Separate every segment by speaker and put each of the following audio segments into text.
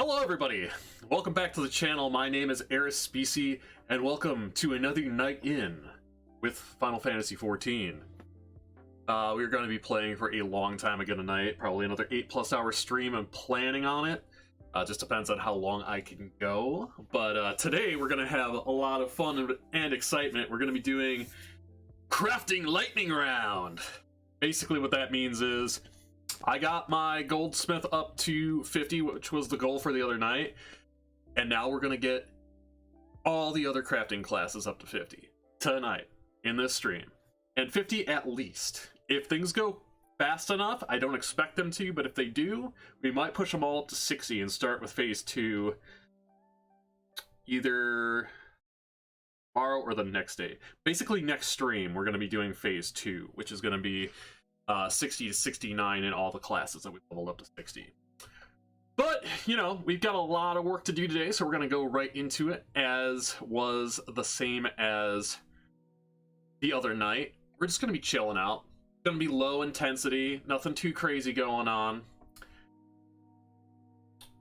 Speaker 1: Hello everybody! Welcome back to the channel. My name is Eris Specie, and welcome to another night in with Final Fantasy XIV. We're going to be playing for a long time again tonight, probably another 8+ hour stream. I'm planning on it. Just depends on how long I can go. But today we're going to have a lot of fun and excitement. We're going to be doing Crafting Lightning Round. Basically what that means is I got my goldsmith up to 50, which was the goal for the other night, and now we're gonna get all the other crafting classes up to 50 tonight in this stream, and 50 at least. If things go fast enough, I don't expect them to, but if they do, we might push them all up to 60 and start with phase 2 either tomorrow or the next day. Basically next stream we're going to be doing phase 2, which is going to be 60 to 69 in all the classes that we leveled up to 60. But, you know, we've got a lot of work to do today, so we're going to go right into it, as was the same as the other night. We're just going to be chilling out. It's going to be low intensity, nothing too crazy going on.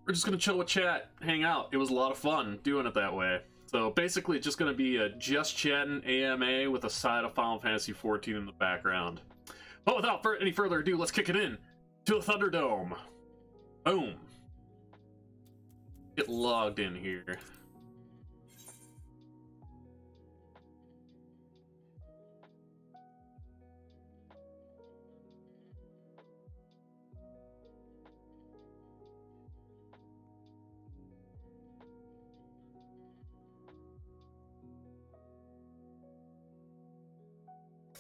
Speaker 1: We're just going to chill with chat, hang out. It was a lot of fun doing it that way. So basically it's just going to be a just chatting AMA with a side of Final Fantasy XIV in the background. But without any further ado, let's kick it in to the Thunderdome. Boom. Get logged in here.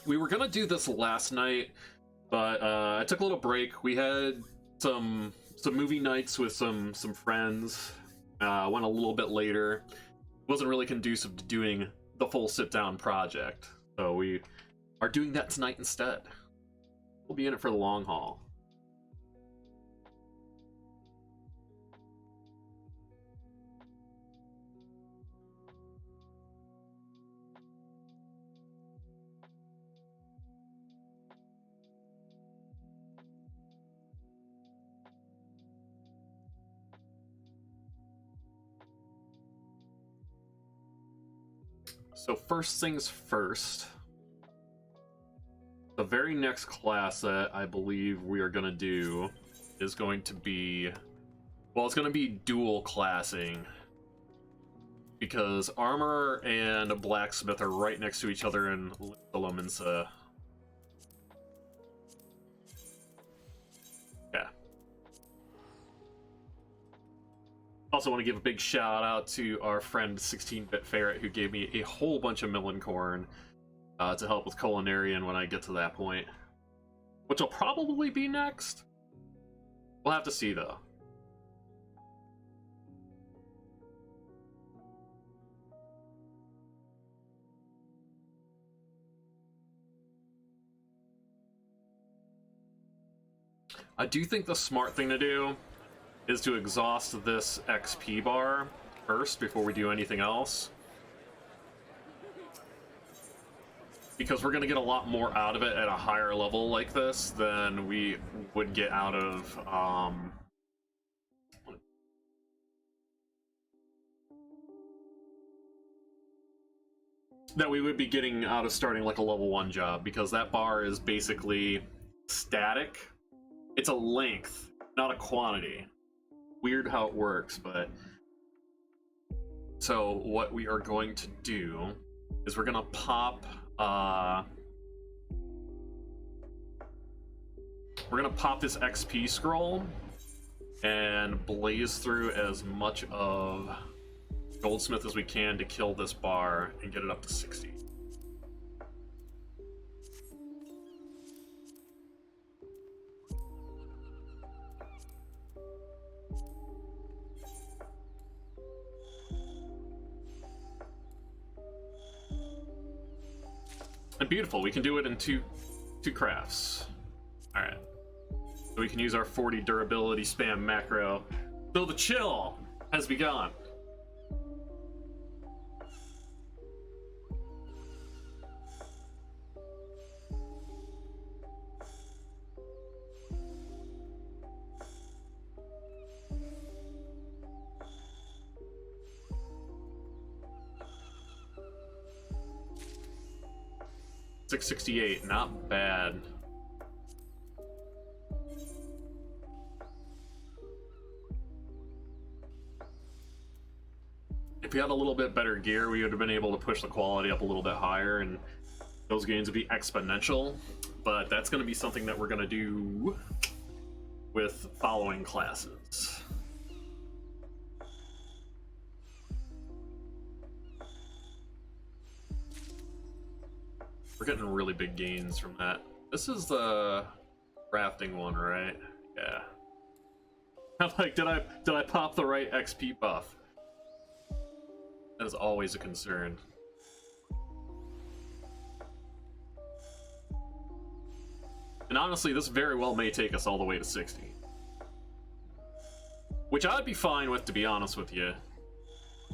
Speaker 1: We were gonna do this last night, but I took a little break. We had some movie nights with some friends. Went a little bit later. Wasn't really conducive to doing the full sit-down project, so we are doing that tonight instead. We'll be in it for the long haul. So first things first, the very next class that I believe we are going to do is going to be, well, it's going to be dual classing, because armor and blacksmith are right next to each other in Limitless. Yeah. Also want to give a big shout out to our friend 16-Bit Ferret, who gave me a whole bunch of melon corn to help with culinarian when I get to that point, which will probably be next. We'll have to see though. I do think the smart thing to do is to exhaust this XP bar first before we do anything else, because we're going to get a lot more out of it at a higher level like this than we would get out of that we would be getting out of starting like a level 1 job, because that bar is basically static. It's a length, not a quantity. Weird how it works, but so what we are going to do is we're gonna pop this XP scroll and blaze through as much of goldsmith as we can to kill this bar and get it up to 60. And beautiful, we can do it in two crafts. Alright. So we can use our 40 durability spam macro. So the chill has begun. 668, not bad. If we had a little bit better gear, we would have been able to push the quality up a little bit higher, and those gains would be exponential. But that's going to be something that we're going to do with following classes. We're getting really big gains from that. This is the crafting one, right? Yeah. I'm like, did I pop the right XP buff? That is always a concern. And honestly, this very well may take us all the way to 60. Which I'd be fine with, to be honest with you.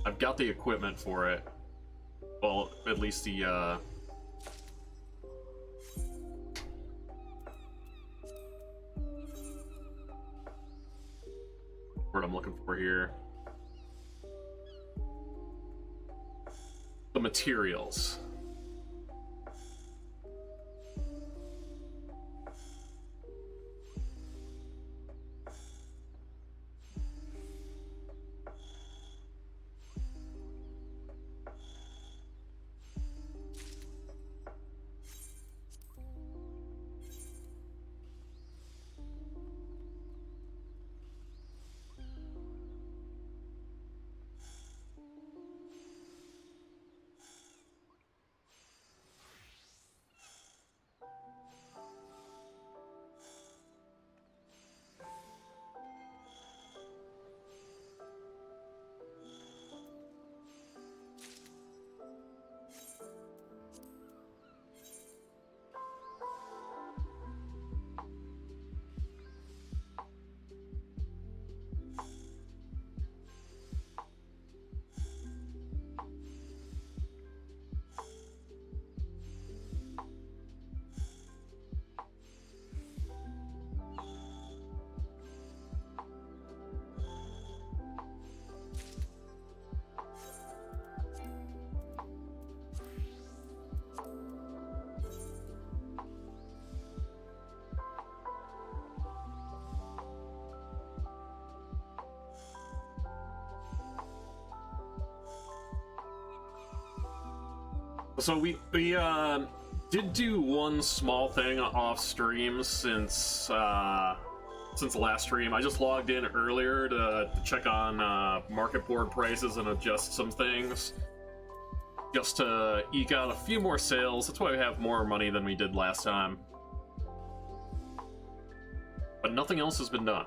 Speaker 1: I've got the equipment for it. Well, at least the, what I'm looking for here. The materials. So we did do one small thing off stream since the last stream. I just logged in earlier to check on market board prices and adjust some things, just to eke out a few more sales. That's why we have more money than we did last time. But nothing else has been done.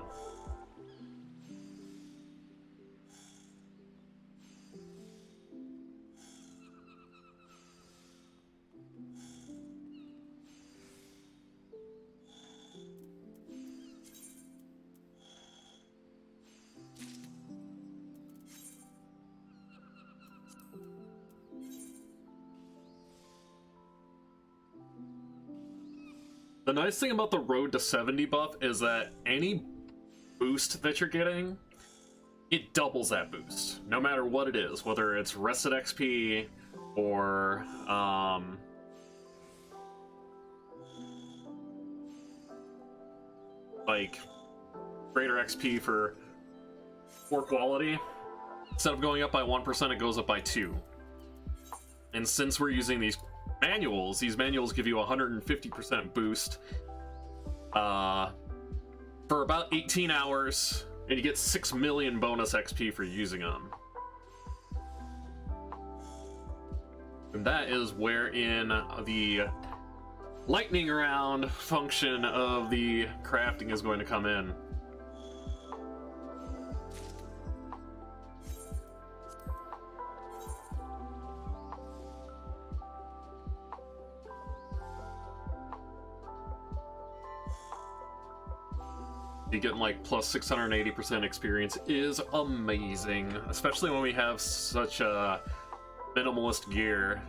Speaker 1: The nice thing about the Road to 70 buff is that any boost that you're getting, it doubles that boost, no matter what it is, whether it's rested XP or like greater XP for poor quality. Instead of going up by 1%, it goes up by 2. And since we're using these manuals give you a 150% boost for about 18 hours, and you get 6 million bonus XP for using them. And that is wherein the lightning round function of the crafting is going to come in. Getting like plus 680% experience is amazing, especially when we have such a minimalist gear.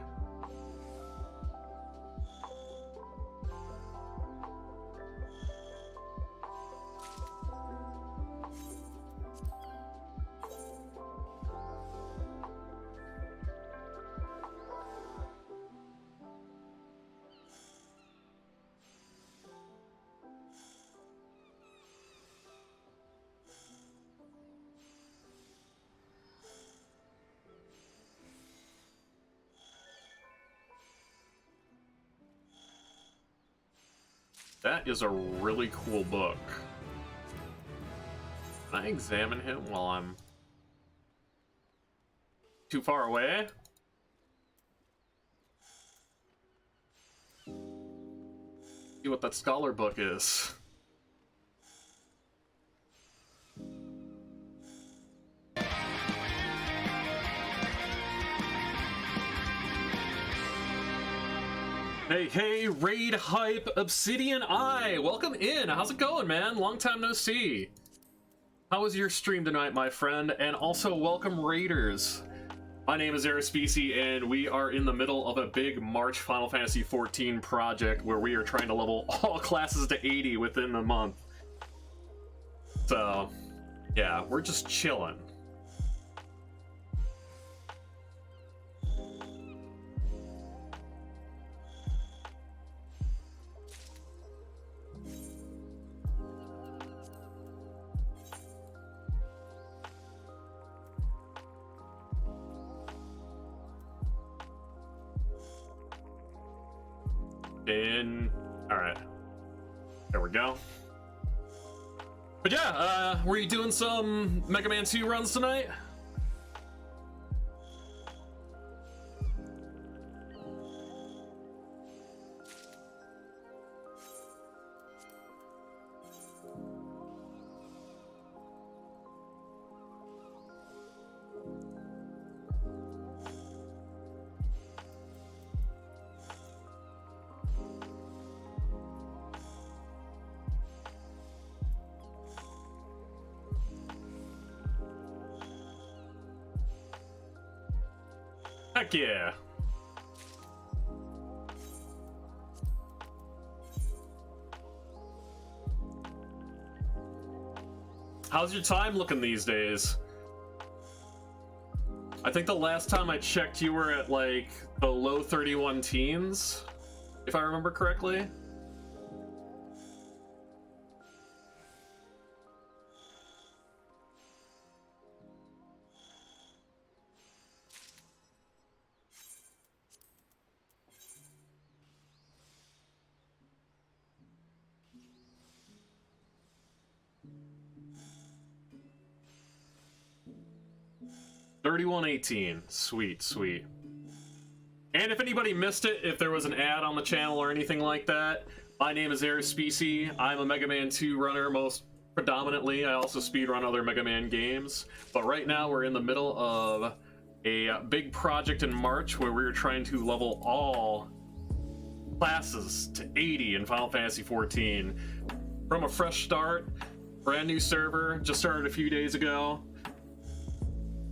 Speaker 1: That is a really cool book. Can I examine him while I'm too far away? See what that scholar book is. Hey, hey, Raid Hype Obsidian Eye! Welcome in! How's it going, man? Long time no see. How was your stream tonight, my friend? And also, welcome, Raiders. My name is FFXIV, and we are in the middle of a big March Final Fantasy XIV project where we are trying to level all classes to 80 within the month. So, yeah, we're just chilling. Alright. There we go. But yeah, were you doing some Mega Man 2 runs tonight? Heck yeah. How's your time looking these days? I think the last time I checked you were at like the low 31 teens, if I remember correctly. $31.18. Sweet, sweet. And if anybody missed it, if there was an ad on the channel or anything like that, my name is FFXIV. I'm a Mega Man 2 runner most predominantly. I also speedrun other Mega Man games. But right now we're in the middle of a big project in March where we're trying to level all classes to 80 in Final Fantasy XIV. From a fresh start, brand new server, just started a few days ago.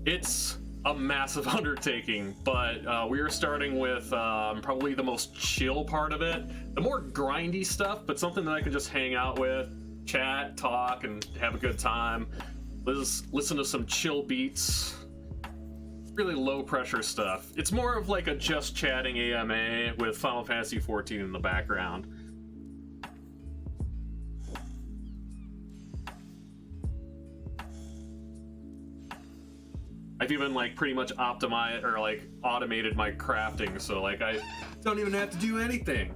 Speaker 1: It's a massive undertaking, but we are starting with probably the most chill part of it. The more grindy stuff, but something that I can just hang out with, chat, talk, and have a good time. Listen to some chill beats. Really low pressure stuff. It's more of like a just chatting AMA with Final Fantasy XIV in the background. I've even like pretty much optimized or like automated my crafting, so like I don't even have to do anything.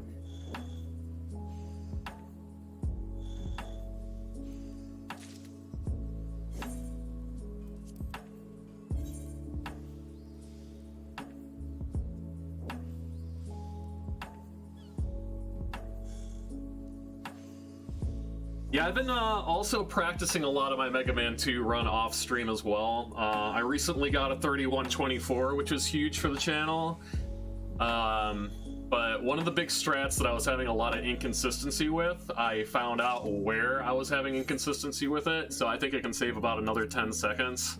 Speaker 1: Yeah, I've been also practicing a lot of my Mega Man 2 run off stream as well. I recently got a 3124, which was huge for the channel. But one of the big strats that I was having a lot of inconsistency with, I found out where I was having inconsistency with it, so I think I can save about another 10 seconds.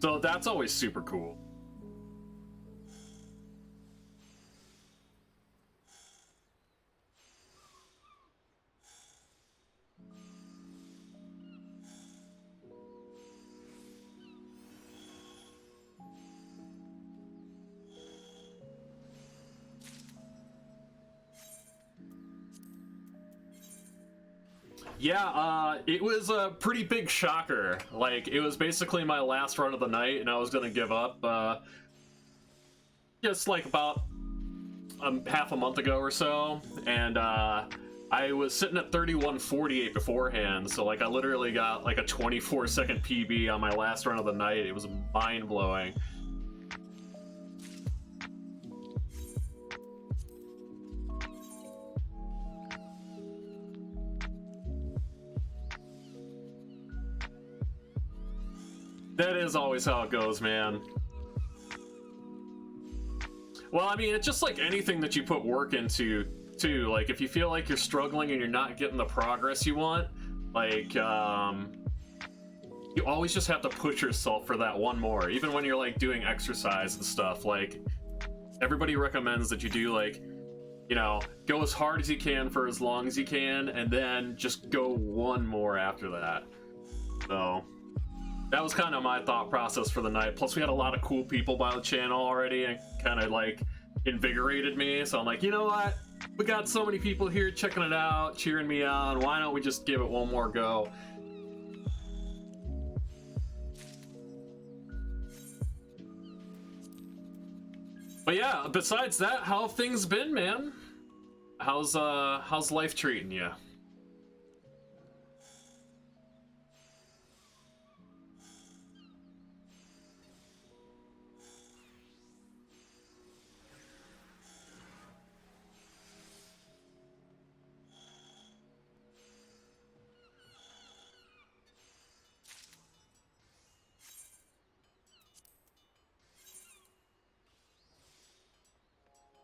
Speaker 1: So that's always super cool. Yeah, it was a pretty big shocker. Like, it was basically my last run of the night, and I was gonna give up. Just like about half a month ago or so, and I was sitting at 31:48 beforehand, so like I literally got like a 24-second PB on my last run of the night. It was mind-blowing. That is always how it goes, man. Well, I mean, it's just like anything that you put work into, too. Like, if you feel like you're struggling and you're not getting the progress you want, like, you always just have to push yourself for that one more. Even when you're, like, doing exercise and stuff. Like, everybody recommends that you do, like, you know, go as hard as you can for as long as you can, and then just go one more after that. So that was kind of my thought process for the night. Plus, we had a lot of cool people by the channel already, and kind of like invigorated me. So I'm like, you know what? We got so many people here checking it out, cheering me on. Why don't we just give it one more go? But yeah, besides that, how have things been, man? How's life treating you?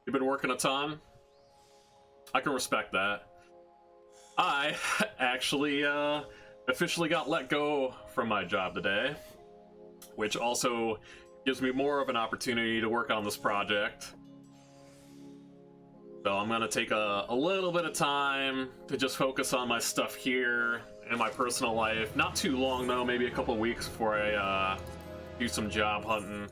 Speaker 1: You've been working a ton? I can respect that. I actually officially got let go from my job today, which also gives me more of an opportunity to work on this project. So I'm gonna take a little bit of time to just focus on my stuff here and my personal life. Not too long though, maybe a couple weeks before I do some job hunting.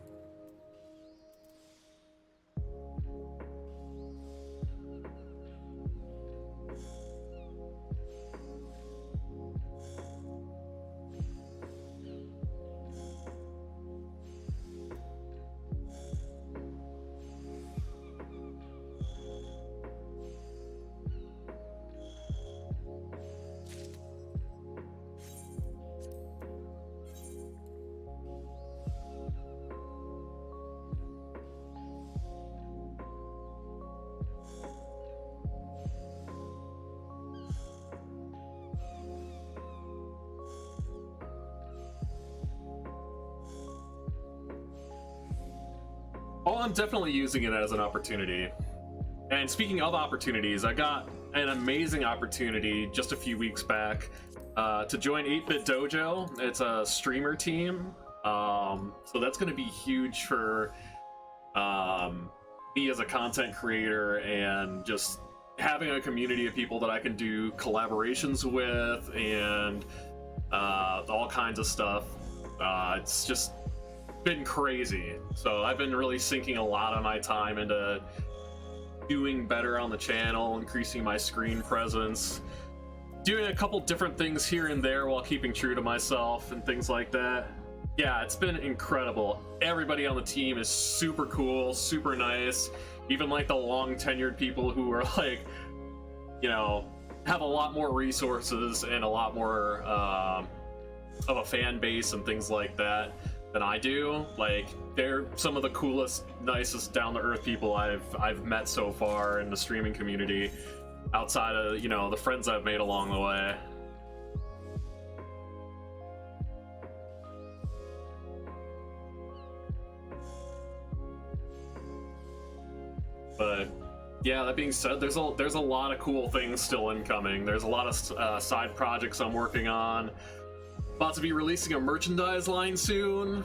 Speaker 1: Oh, I'm definitely using it as an opportunity. And speaking of opportunities, I got an amazing opportunity just a few weeks back to join 8-Bit Dojo. It's a streamer team, so that's going to be huge for me as a content creator, and just having a community of people that I can do collaborations with and all kinds of stuff. It's just been crazy. So I've been really sinking a lot of my time into doing better on the channel, increasing my screen presence, doing a couple different things here and there while keeping true to myself and things like that. Yeah, it's been incredible. Everybody on the team is super cool, super nice. Even like the long tenured people who are like, you know, have a lot more resources and a lot more of a fan base and things like that than I do. Like, they're some of the coolest, nicest, down-to-earth people I've met so far in the streaming community, outside of, you know, the friends I've made along the way. But yeah, that being said, there's a lot of cool things still incoming. There's a lot of side projects I'm working on. About to be releasing a merchandise line soon.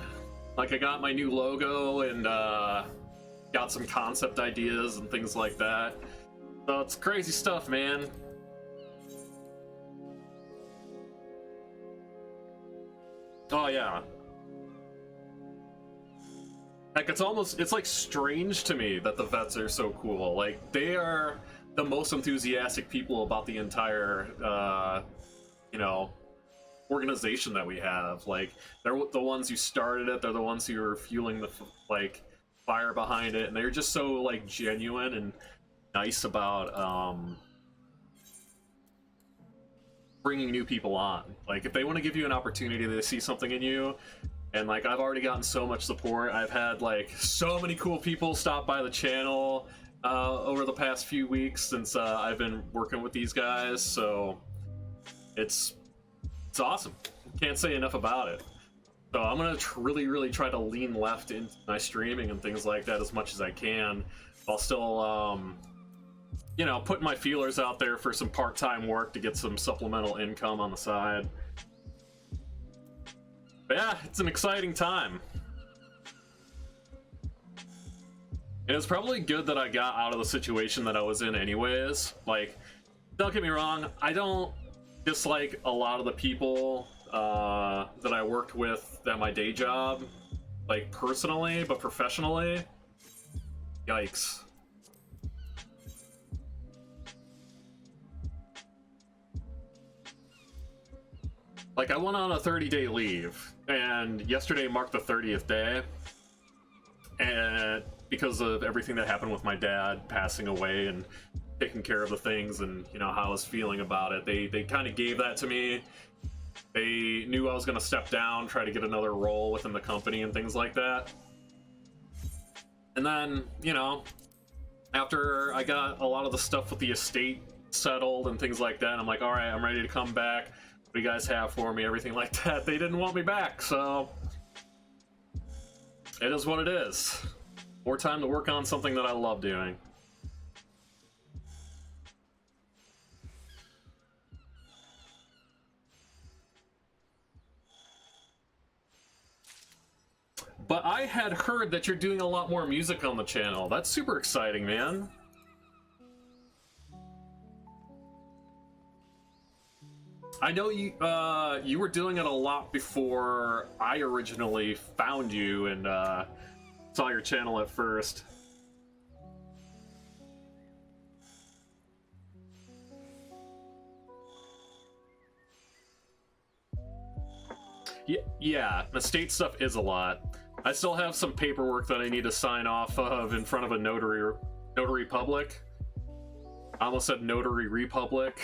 Speaker 1: Like, I got my new logo and got some concept ideas and things like that. So it's crazy stuff, man. Oh yeah. Like, it's like strange to me that the vets are so cool. Like, they are the most enthusiastic people about the entire, you know, organization that we have. Like, they're the ones who started it. They're the ones who are fueling the, like, fire behind it, and they're just so like genuine and nice about bringing new people on. Like, if they want to give you an opportunity, they see something in you. And like, I've already gotten so much support. I've had like so many cool people stop by the channel over the past few weeks since I've been working with these guys. So it's awesome. Can't say enough about it. So I'm gonna really try to lean left into my streaming and things like that as much as I can, while still you know, putting my feelers out there for some part-time work to get some supplemental income on the side. But yeah, it's an exciting time. And it's probably good that I got out of the situation that I was in anyways. Like, don't get me wrong, I don't dislike a lot of the people that I worked with at my day job, like personally, but professionally, yikes. Like, I went on a 30-day leave, and yesterday marked the 30th day, and because of everything that happened with my dad passing away and taking care of the things, and you know how I was feeling about it, they kind of gave that to me. They knew I was going to step down, try to get another role within the company and things like that. And then, you know, after I got a lot of the stuff with the estate settled and things like that, I'm like, all right, I'm ready to come back. What do you guys have for me? Everything like that. They didn't want me back, so it is what it is. More time to work on something that I love doing. But I had heard that you're doing a lot more music on the channel. That's super exciting, man. I know you were doing it a lot before I originally found you and saw your channel at first. Yeah, the state stuff is a lot. I still have some paperwork that I need to sign off of in front of a notary public. I almost said notary republic.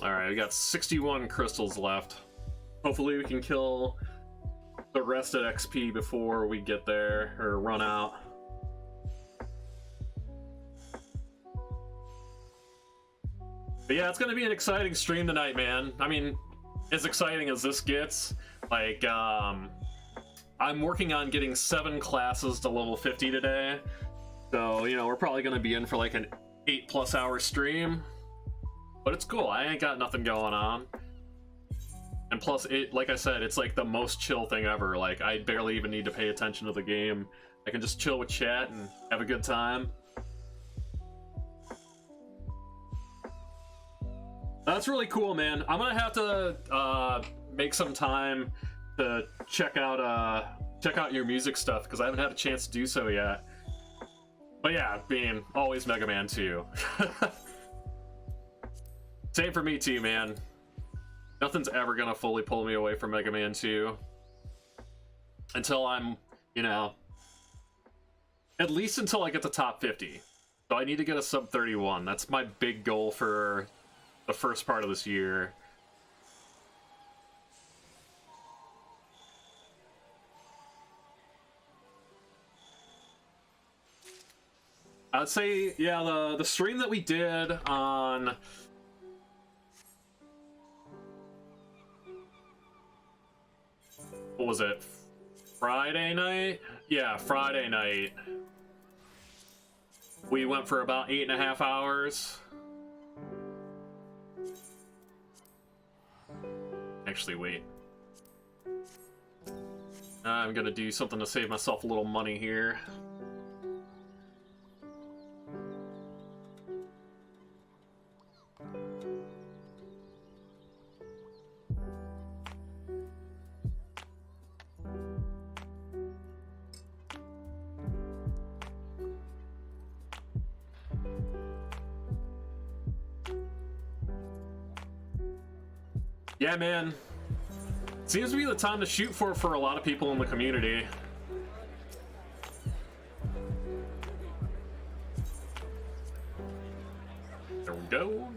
Speaker 1: Alright, we got 61 crystals left. Hopefully we can kill the rest at XP before we get there, or run out. But yeah, it's gonna be an exciting stream tonight, man. I mean, as exciting as this gets, like, I'm working on getting 7 classes to level 50 today. So, you know, we're probably gonna be in for like an 8+ hour stream. But it's cool, I ain't got nothing going on. And plus, it, like I said, it's like the most chill thing ever. Like, I barely even need to pay attention to the game. I can just chill with chat and have a good time. That's really cool, man. I'm gonna have to make some time to check out your music stuff, because I haven't had a chance to do so yet. But yeah, being always Mega Man 2. Same for me too, man. Nothing's ever gonna fully pull me away from Mega Man 2 until I'm, you know, at least until I get the top 50. So I need to get a sub 31. That's my big goal for the first part of this year. I'd say, yeah, the stream that we did on what was it? Friday night? Yeah, Friday night. We went for about 8.5 hours. Actually, wait. I'm gonna do something to save myself a little money here. Yeah, man. Seems to be the time to shoot for a lot of people in the community. There we go.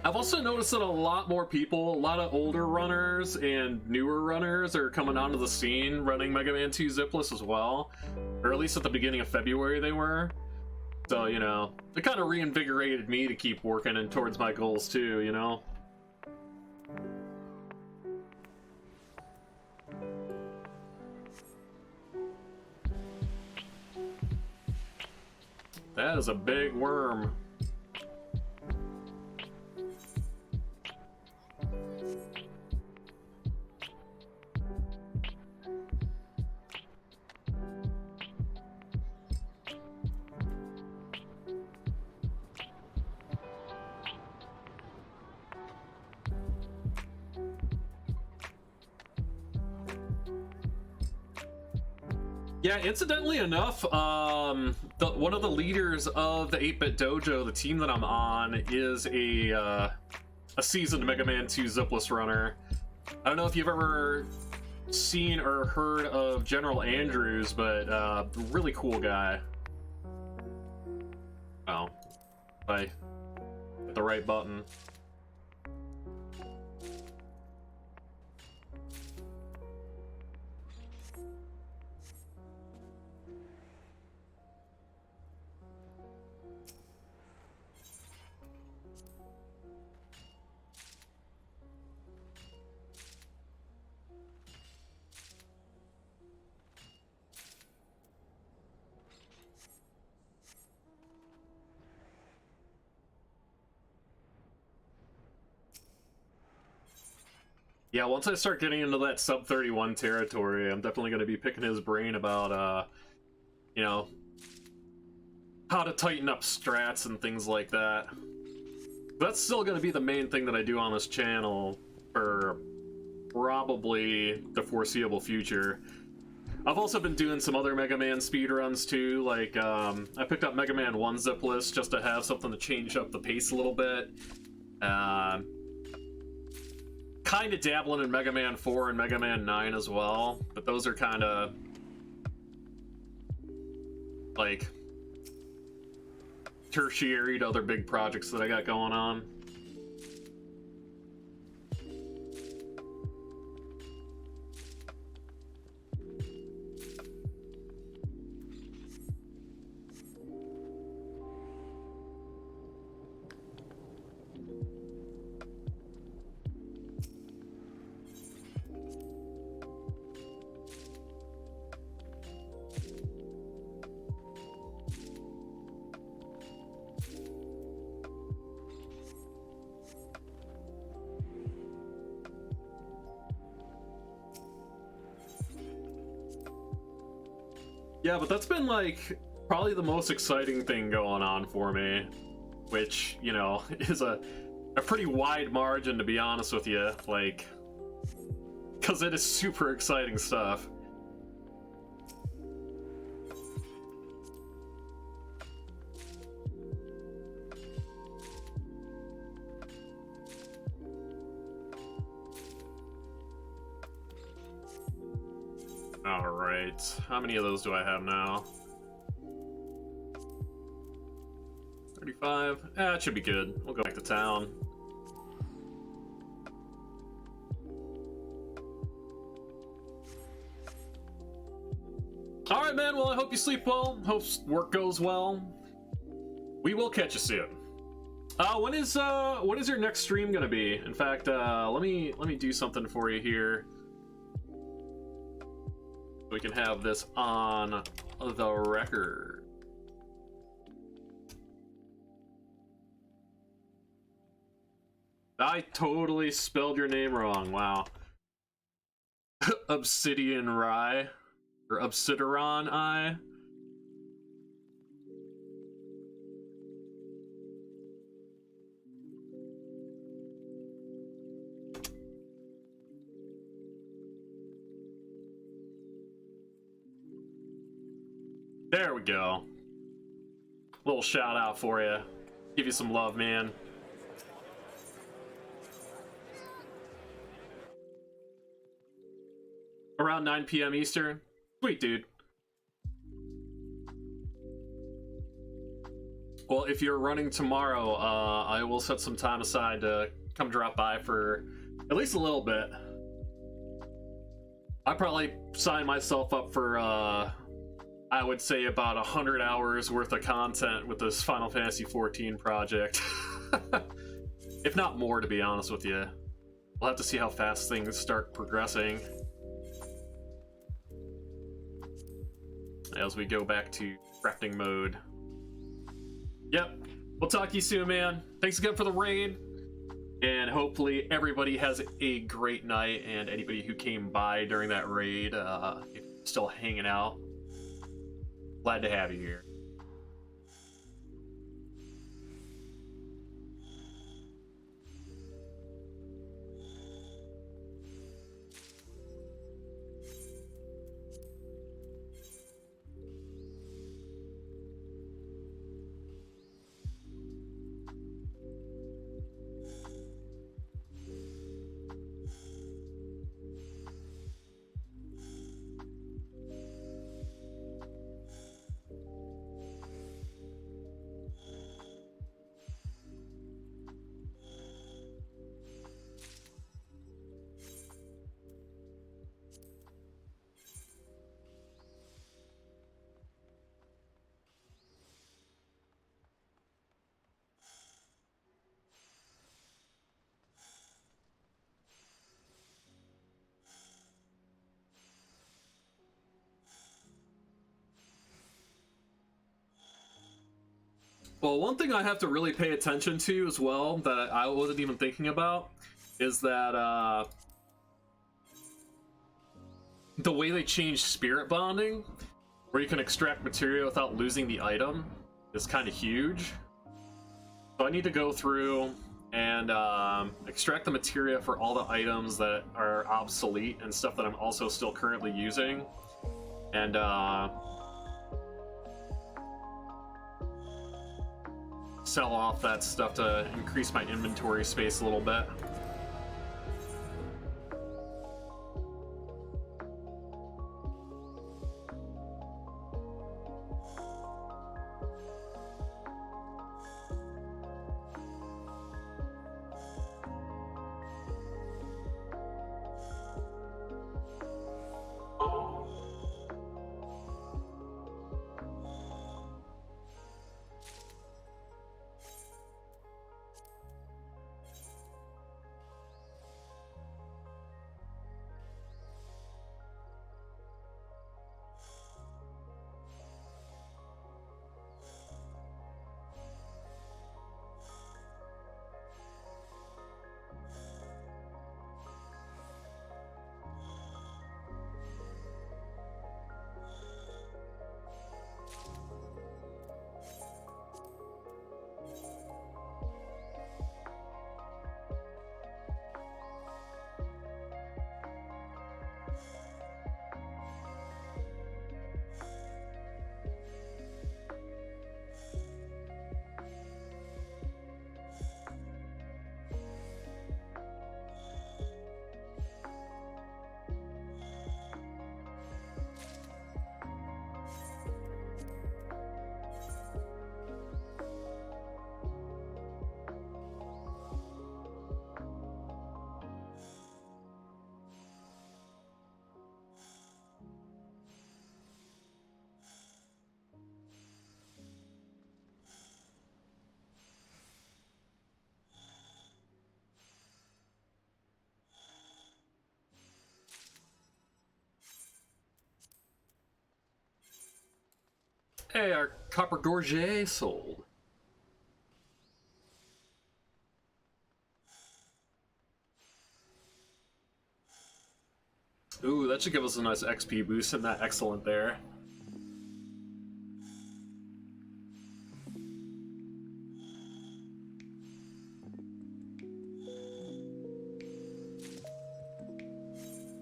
Speaker 1: I've also noticed that a lot more people, a lot of older runners and newer runners are coming onto the scene running Mega Man 2 Zipless as well. Or at least at the beginning of February they were. So, you know, it kind of reinvigorated me to keep working and towards my goals too, you know? That is a big worm. Yeah, incidentally enough, one of the leaders of the 8-Bit Dojo, the team that I'm on, is a seasoned Mega Man 2 Zipless runner. I don't know if you've ever seen or heard of General Andrews, but really cool guy. Oh, if I hit the right button. Yeah, once I start getting into that sub 31 territory, I'm definitely going to be picking his brain about, you know, how to tighten up strats and things like that. That's still going to be the main thing that I do on this channel for probably the foreseeable future. I've also been doing some other Mega Man speedruns too, like, I picked up Mega Man 1 Zipless just to have something to change up the pace a little bit. Kind of dabbling in Mega Man 4 and Mega Man 9 as well, but those are kind of like tertiary to other big projects that I got going on. Yeah, but that's been like probably the most exciting thing going on for me, which, you know, is a pretty wide margin, to be honest with you, like, because it is super exciting stuff. Alright, how many of those do I have now? 35? Eh, it should be good. We'll go back to town. Alright, man, well, I hope you sleep well. Hope work goes well. We will catch you soon. When is your next stream gonna be? In fact, let me do something for you here. We can have this on the record. I totally spelled your name wrong. Wow. Obsidian Rye or Obsidiron Eye. There we go. Little shout out for you. Give you some love, man. Around 9 p.m. Eastern. Sweet, dude. Well, if you're running tomorrow, I will set some time aside to come drop by for at least a little bit. I probably sign myself up for, I would say about 100 hours worth of content with this Final Fantasy XIV project. If not more, to be honest with you. We'll have to see how fast things start progressing as we go back to crafting mode. Yep, we'll talk to you soon, man. Thanks again for the raid, and hopefully everybody has a great night, and anybody who came by during that raid, if you're still hanging out, glad to have you here. Well, one thing I have to really pay attention to as well that I wasn't even thinking about is that the way they changed spirit bonding, where you can extract material without losing the item, is kind of huge. So I need to go through and extract the materia for all the items that are obsolete and stuff that I'm also still currently using. And sell off that stuff to increase my inventory space a little bit. Hey, our copper gorget sold. Ooh, that should give us a nice XP boost in that excellent there.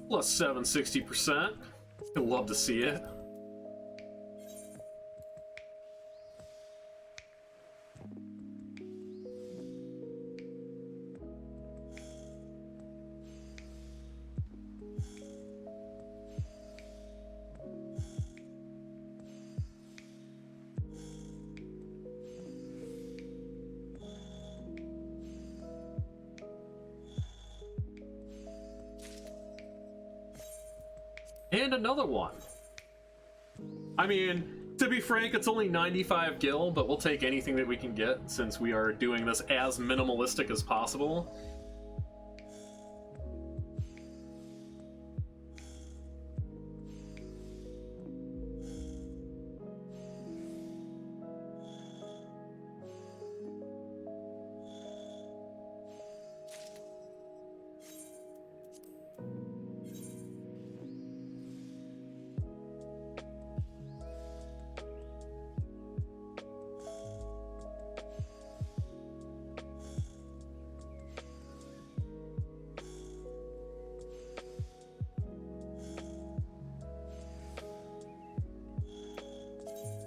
Speaker 1: Plus 760%. I'd love to see it. And another one. I mean, to be frank, it's only 95 gil, but we'll take anything that we can get since we are doing this as minimalistic as possible.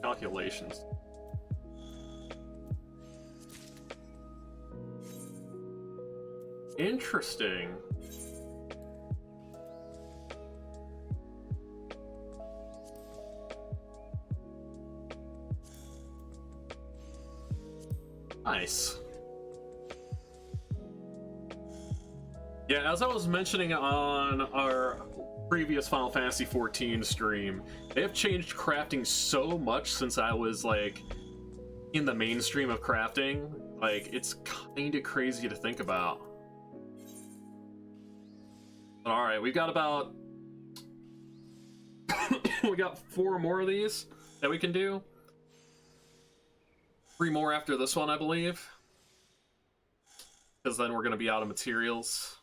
Speaker 1: Calculations. Interesting. Nice. Yeah, as I was mentioning on our previous Final Fantasy XIV stream, they have changed crafting so much since I was like in the mainstream of crafting. Like, it's kind of crazy to think about. All right, we've got about we got 4 more of these that we can do. 3 more after this one, I believe, because then we're going to be out of materials.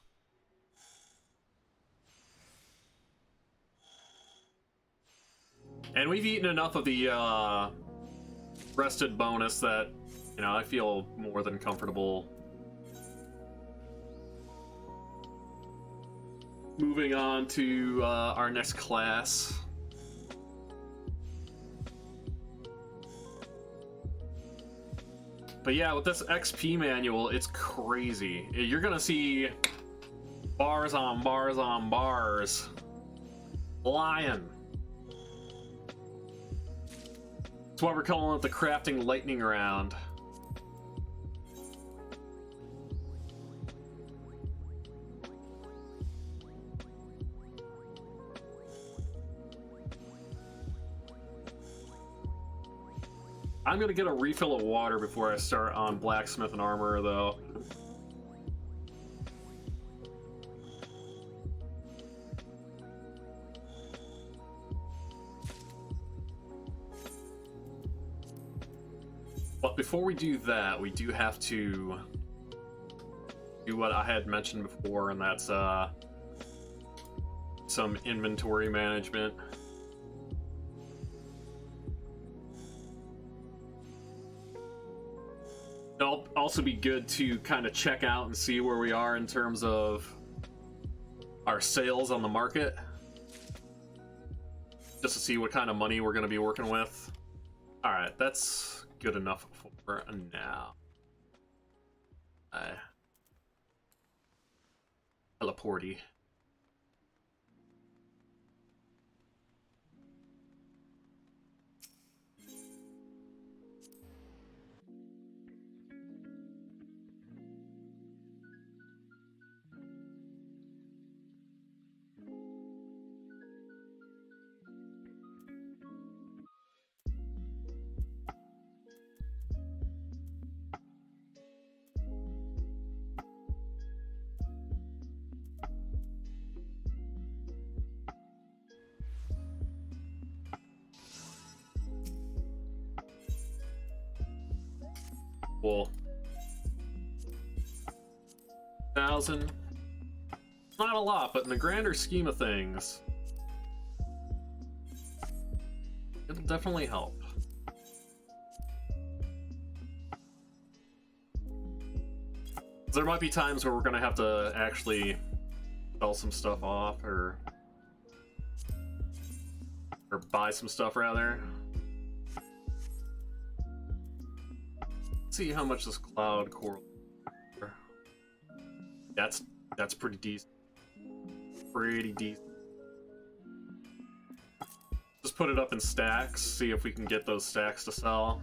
Speaker 1: And we've eaten enough of the rested bonus that, you know, I feel more than comfortable moving on to our next class. But yeah, with this XP manual, it's crazy. You're gonna see bars on bars on bars. Lion. That's why we're calling it the crafting lightning round. I'm gonna get a refill of water before I start on blacksmith and armor, though. But before we do that, we do have to do what I had mentioned before, and that's some inventory management. It'll also be good to kind of check out and see where we are in terms of our sales on the market, just to see what kind of money we're going to be working with. All right, that's good enough for now. Teleporty. Cool. 1,000. Not a lot, but in the grander scheme of things, it'll definitely help. There might be times where we're gonna have to actually sell some stuff off, or buy some stuff rather. Let's see how much this cloud coral. That's pretty decent. Pretty decent. Just put it up in stacks, see if we can get those stacks to sell.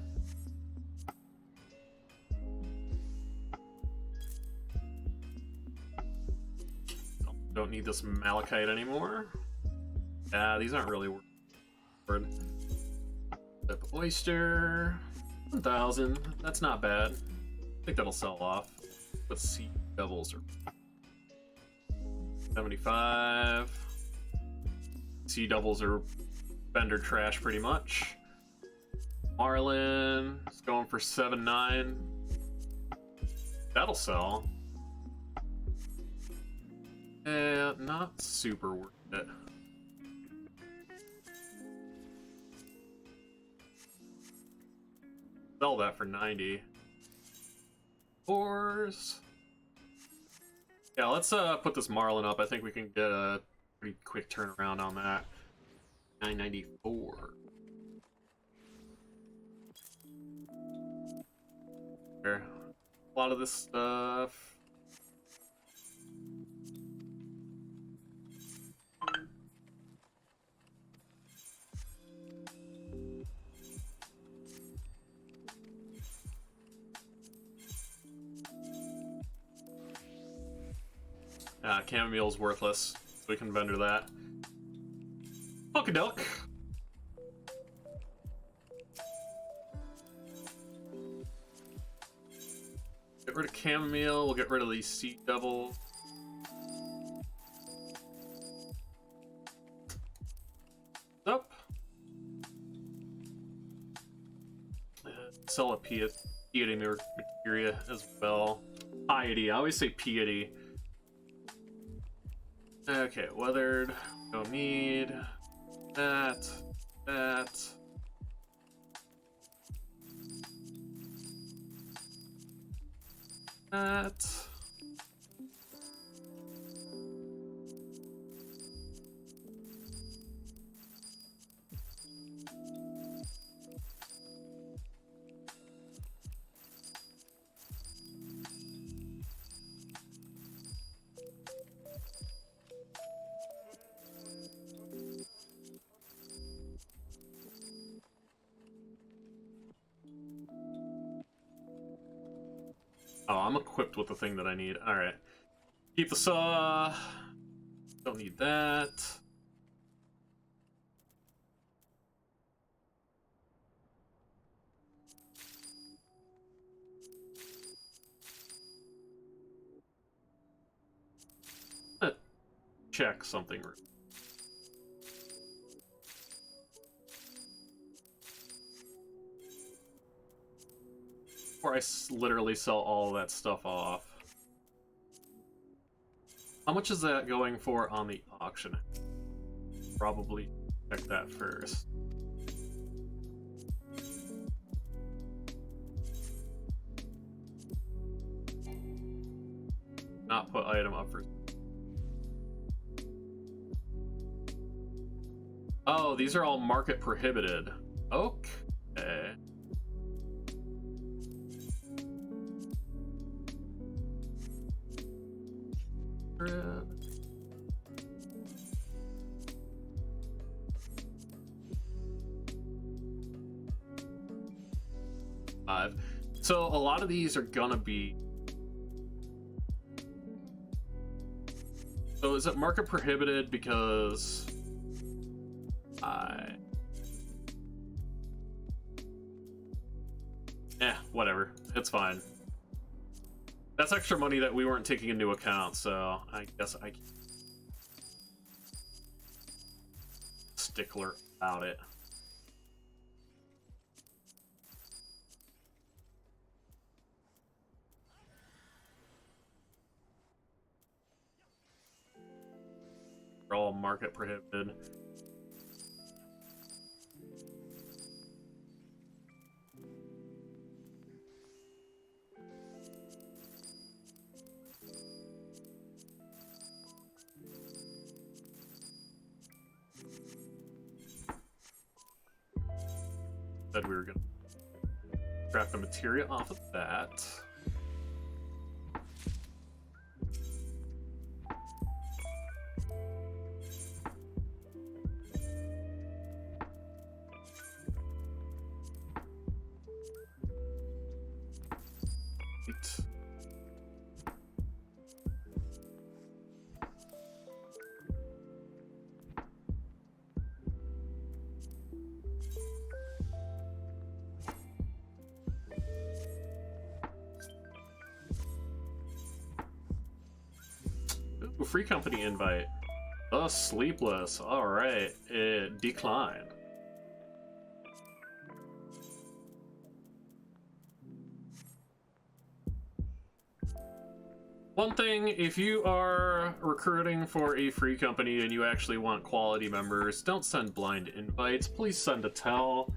Speaker 1: Don't need this malachite anymore. These aren't really worth it. Type of oyster, 1,000. That's not bad. I think that'll sell off. Let's see, devils are 75. Sea devils are vendor trash pretty much. Marlin is going for 7.9. That'll sell. Not super worth it. Sell that for 90. Fours. Yeah, let's put this Marlin up. I think we can get a pretty quick turnaround on that. 994. A lot of this stuff. Chamomile's worthless, so we can vendor that. Okie doke. Get rid of chamomile, we'll get rid of these sea devils. Up. Sell a piety materia as well. Piety, I always say piety. Okay, weathered, don't need that, that. That. Oh, I'm equipped with the thing that I need. Alright. Keep the saw. Don't need that. Check something. Or I literally sell all of that stuff off. How much is that going for on the auction? Probably check that first. Not put item up first. Oh, these are all market prohibited. Okay. So a lot of these are gonna be. So is it market prohibited because whatever. It's fine. That's extra money that we weren't taking into account, so I guess I can stickler about it. They're all market prohibited. Said we were gonna craft the materia off of that. Ooh, free company invite. The Sleepless. Alright. It declined. One thing, if you are recruiting for a free company and you actually want quality members, don't send blind invites. Please send a tell.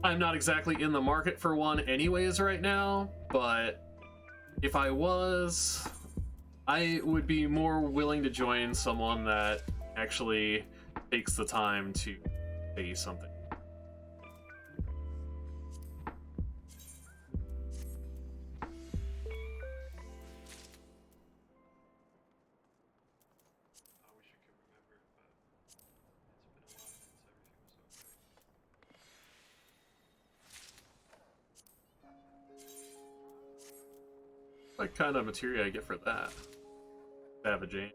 Speaker 1: I'm not exactly in the market for one anyways right now, but if I was, I would be more willing to join someone that actually takes the time to say something. What kind of material I get for that? Savaging.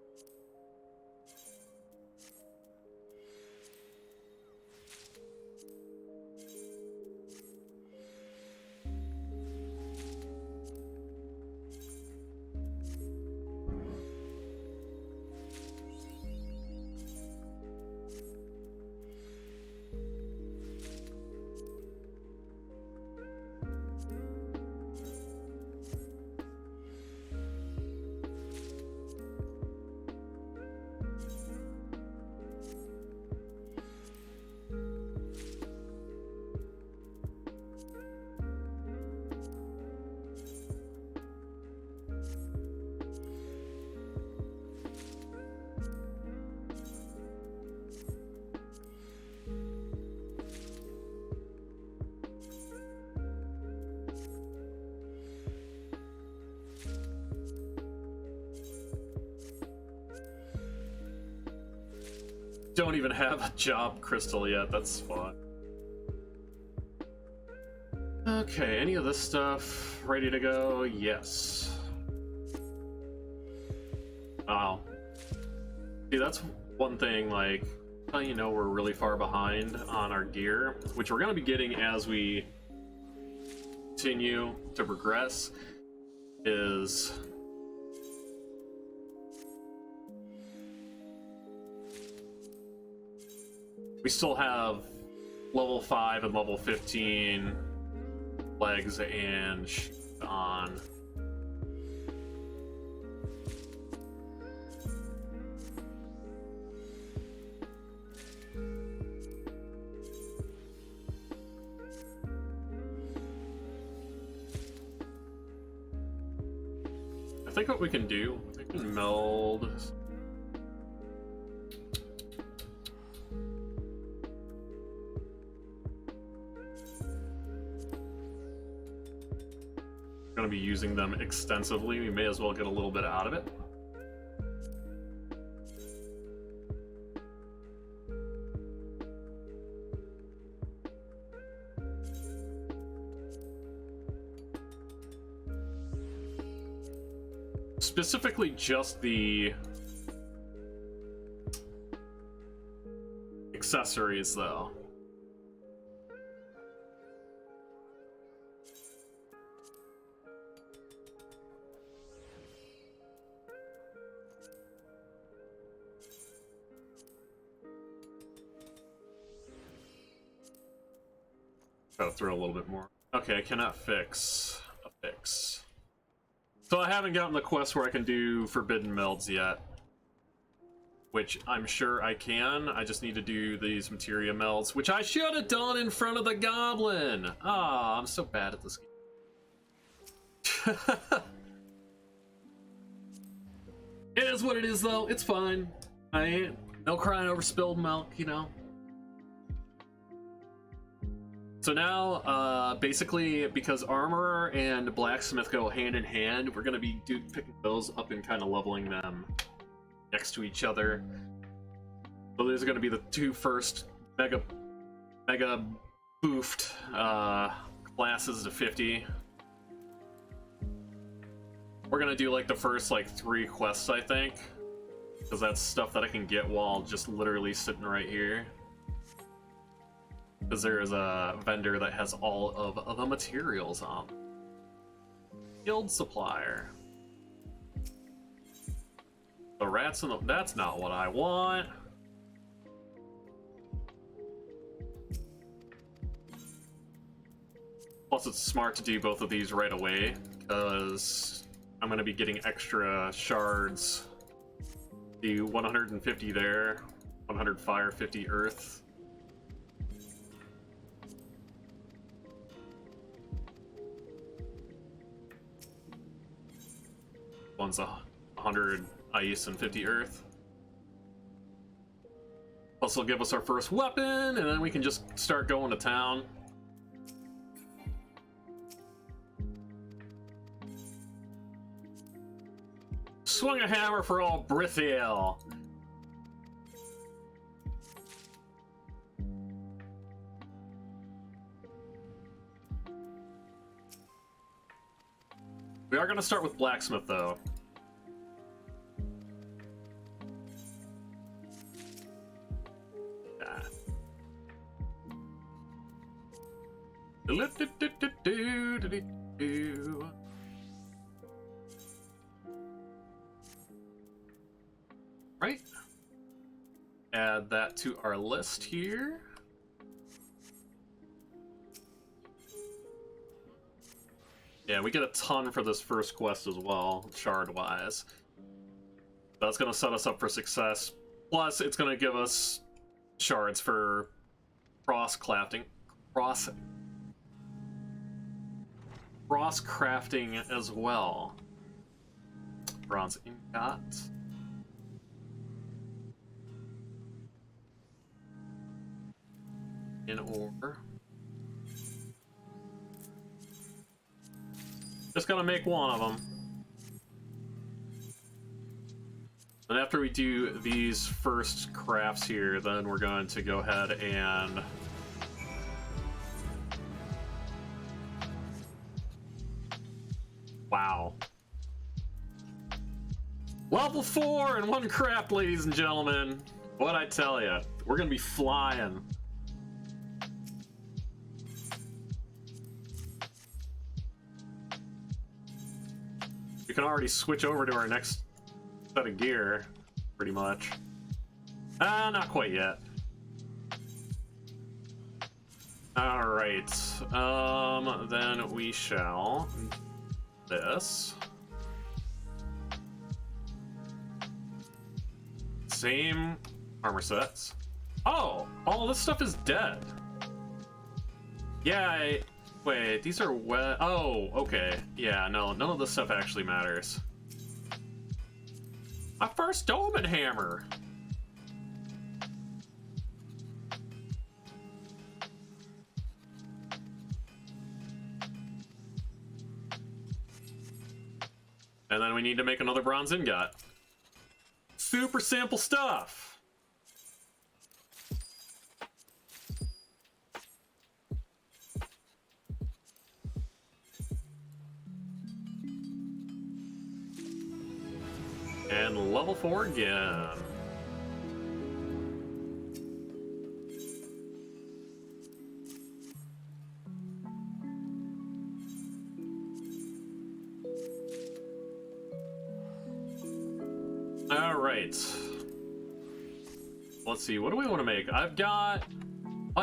Speaker 1: Don't even have a job crystal yet, that's fun. Okay, any of this stuff ready to go? Yes. Wow. See, that's one thing, like, how you know we're really far behind on our gear, which we're going to be getting as we continue to progress, is we still have level 5 and level 15 legs and on. I think what we can do, we can meld. Going to be using them extensively. We may as well get a little bit out of it. Specifically just the accessories though. Gotta throw a little bit more. Okay, I cannot fix a fix. So I haven't gotten the quest where I can do forbidden melds yet. Which I'm sure I can. I just need to do these materia melds, which I should have done in front of the goblin! Ah, I'm so bad at this game. It is what it is though, it's fine. I ain't no crying over spilled milk, you know. So now, basically, because armor and blacksmith go hand in hand, we're gonna be picking those up and kind of leveling them next to each other. So these are gonna be the two first mega boofed classes to 50. We're gonna do like the first like 3 quests, I think, because that's stuff that I can get while just literally sitting right here. Because there is a vendor that has all of the materials on. Guild supplier. The rats in the... That's not what I want. Plus, it's smart to do both of these right away, because I'm going to be getting extra shards. Do 150 there, 100 fire, 50 earth. One's 100 ice and 50 earth. Plus, it'll give us our first weapon, and then we can just start going to town. Swing a hammer for all Brithiel. We are going to start with blacksmith, though. Right. Add that to our list here. Yeah, we get a ton for this first quest as well, shard-wise. That's going to set us up for success. Plus, it's going to give us shards for cross-crafting as well. Bronze ingot. In ore. Just gonna make one of them. And after we do these first crafts here, then we're going to go ahead and wow. Level 4 in one craft, ladies and gentlemen. What'd I tell you? We're gonna be flying. We can already switch over to our next set of gear, pretty much. Not quite yet. Alright, then we shall this. Same armor sets. Oh, all this stuff is dead. Yeah, wait, these are wet. Oh, okay. Yeah, no, none of this stuff actually matters. My first Dolmen hammer. And then we need to make another bronze ingot. Super simple stuff. And level 4 again. All right. Let's see, what do we want to make? I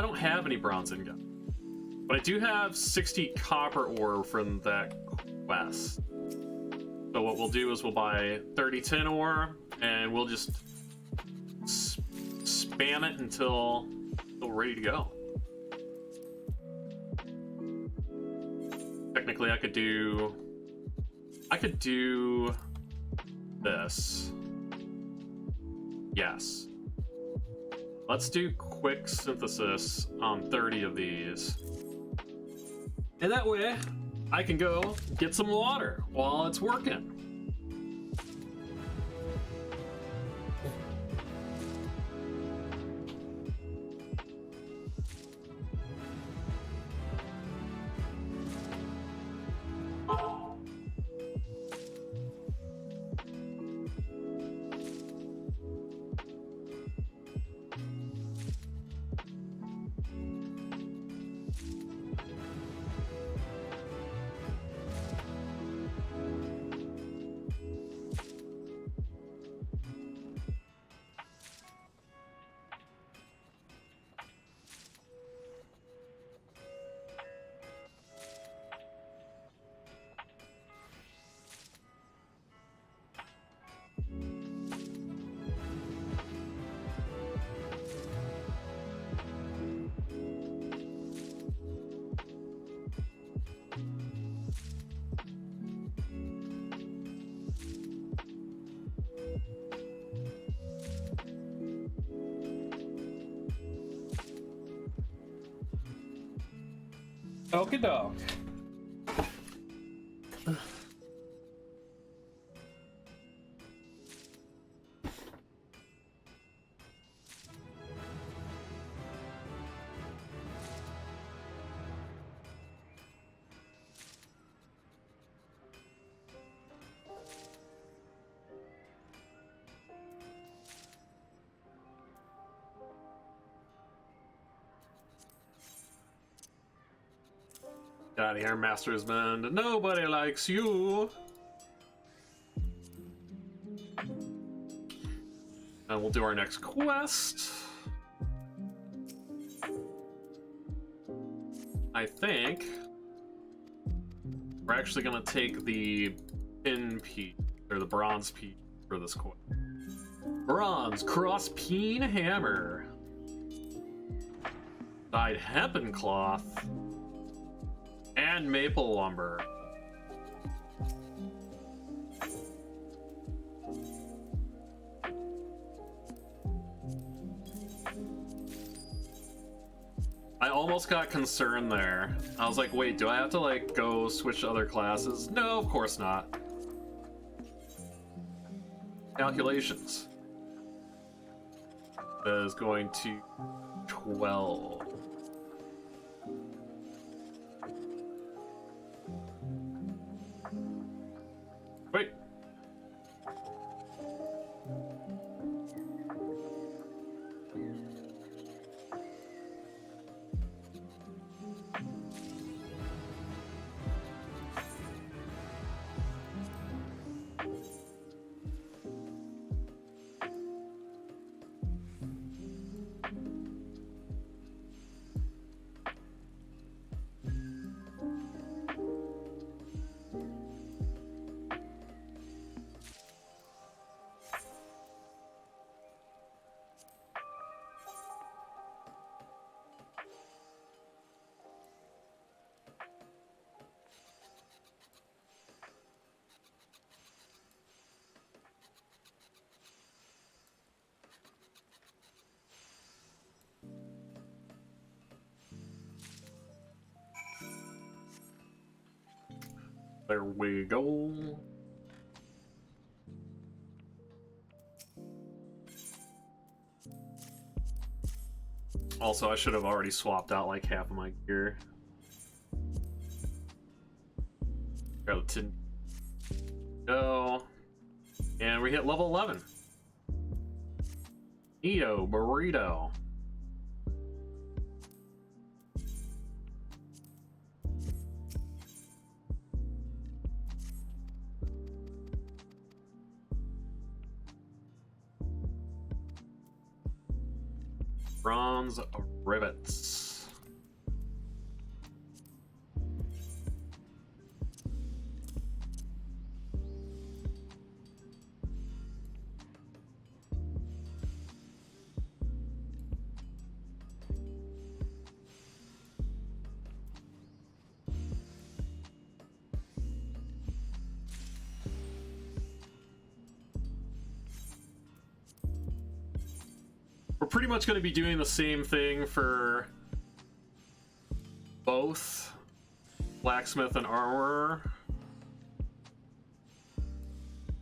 Speaker 1: don't have any bronze ingot, but I do have 60 copper ore from that quest. So what we'll do is we'll buy 30 tin ore, and we'll just spam it until we're ready to go. Technically, I could do this. Yes. Let's do quick synthesis on 30 of these. And that way, I can go get some water while it's working.
Speaker 2: Okie doke.
Speaker 1: Get out of here, Master's Bend. Nobody likes you. And we'll do our next quest. I think we're actually gonna take the pin piece, or the bronze piece for this quest. Bronze cross peen hammer. Dyed hempen cloth. And maple lumber. I almost got concerned there. I was like, wait, do I have to like go switch to other classes? No, of course not. Calculations. That is going to 12. Wait. There we go. Also, I should have already swapped out like half of my gear. Got the tin. Go. And we hit level 11. Neo Burrito. Bronze rivets. We're pretty much going to be doing the same thing for both blacksmith and armorer.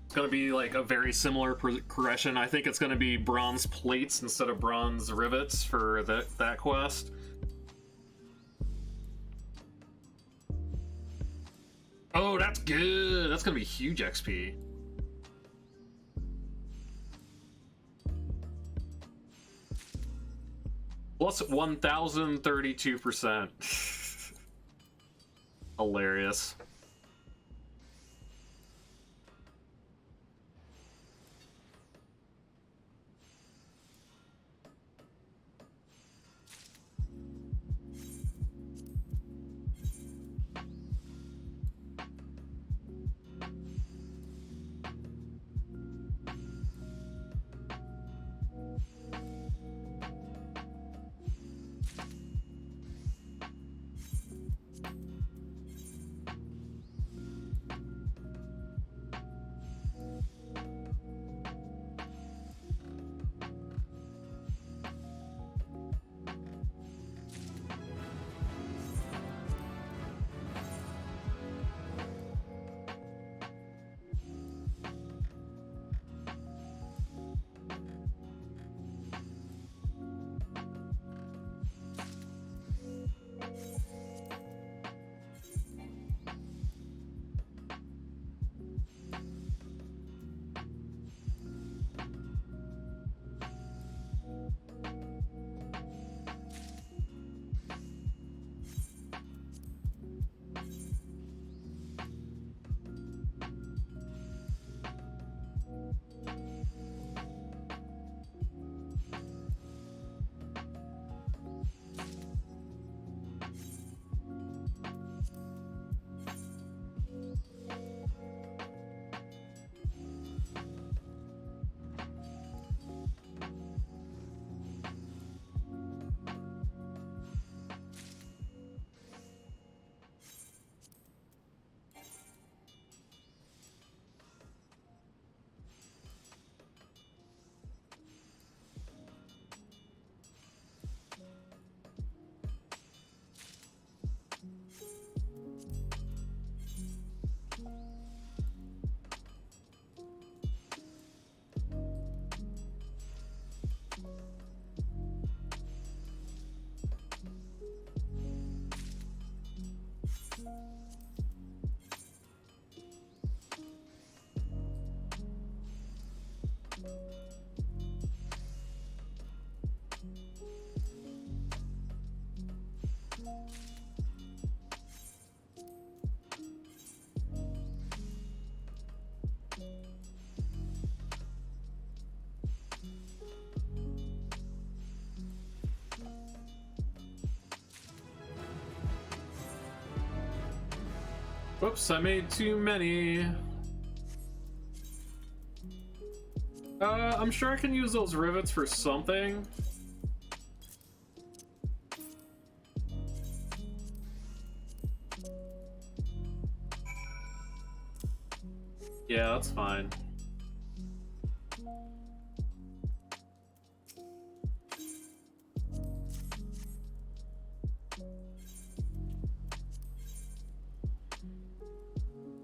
Speaker 1: It's going to be like a very similar progression. I think it's going to be bronze plates instead of bronze rivets for that quest. Oh, that's good. That's going to be huge XP. Plus 1,032%. Hilarious. Whoops, I made too many. I'm sure I can use those rivets for something. Yeah, that's fine.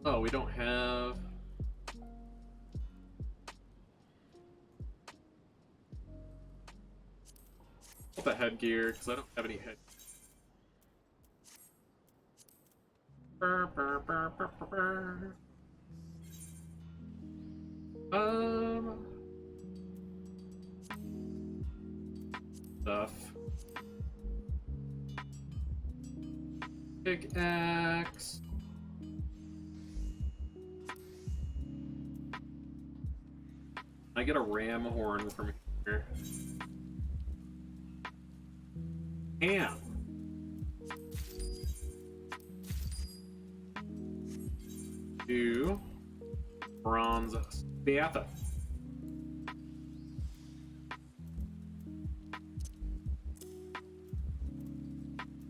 Speaker 1: Oh, we don't have... the headgear, because I don't have any head. Stuff. Pickaxe. I get a ram horn from here. And two bronze spatha.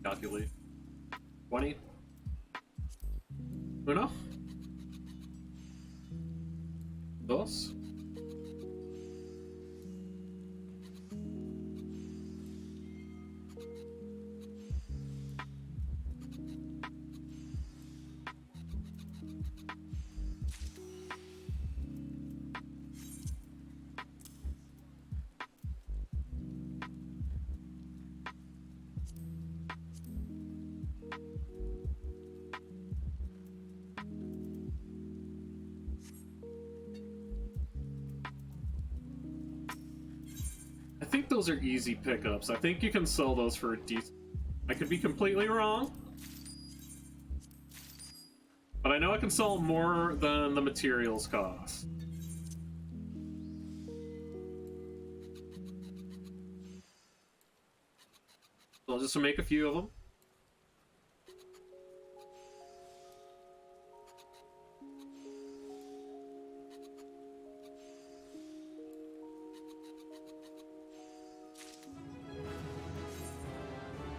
Speaker 1: Calculate. 20. Uno. Dos. I think those are easy pickups. I think you can sell those for a decent... I could be completely wrong. But I know I can sell more than the materials cost. So I'll just make a few of them.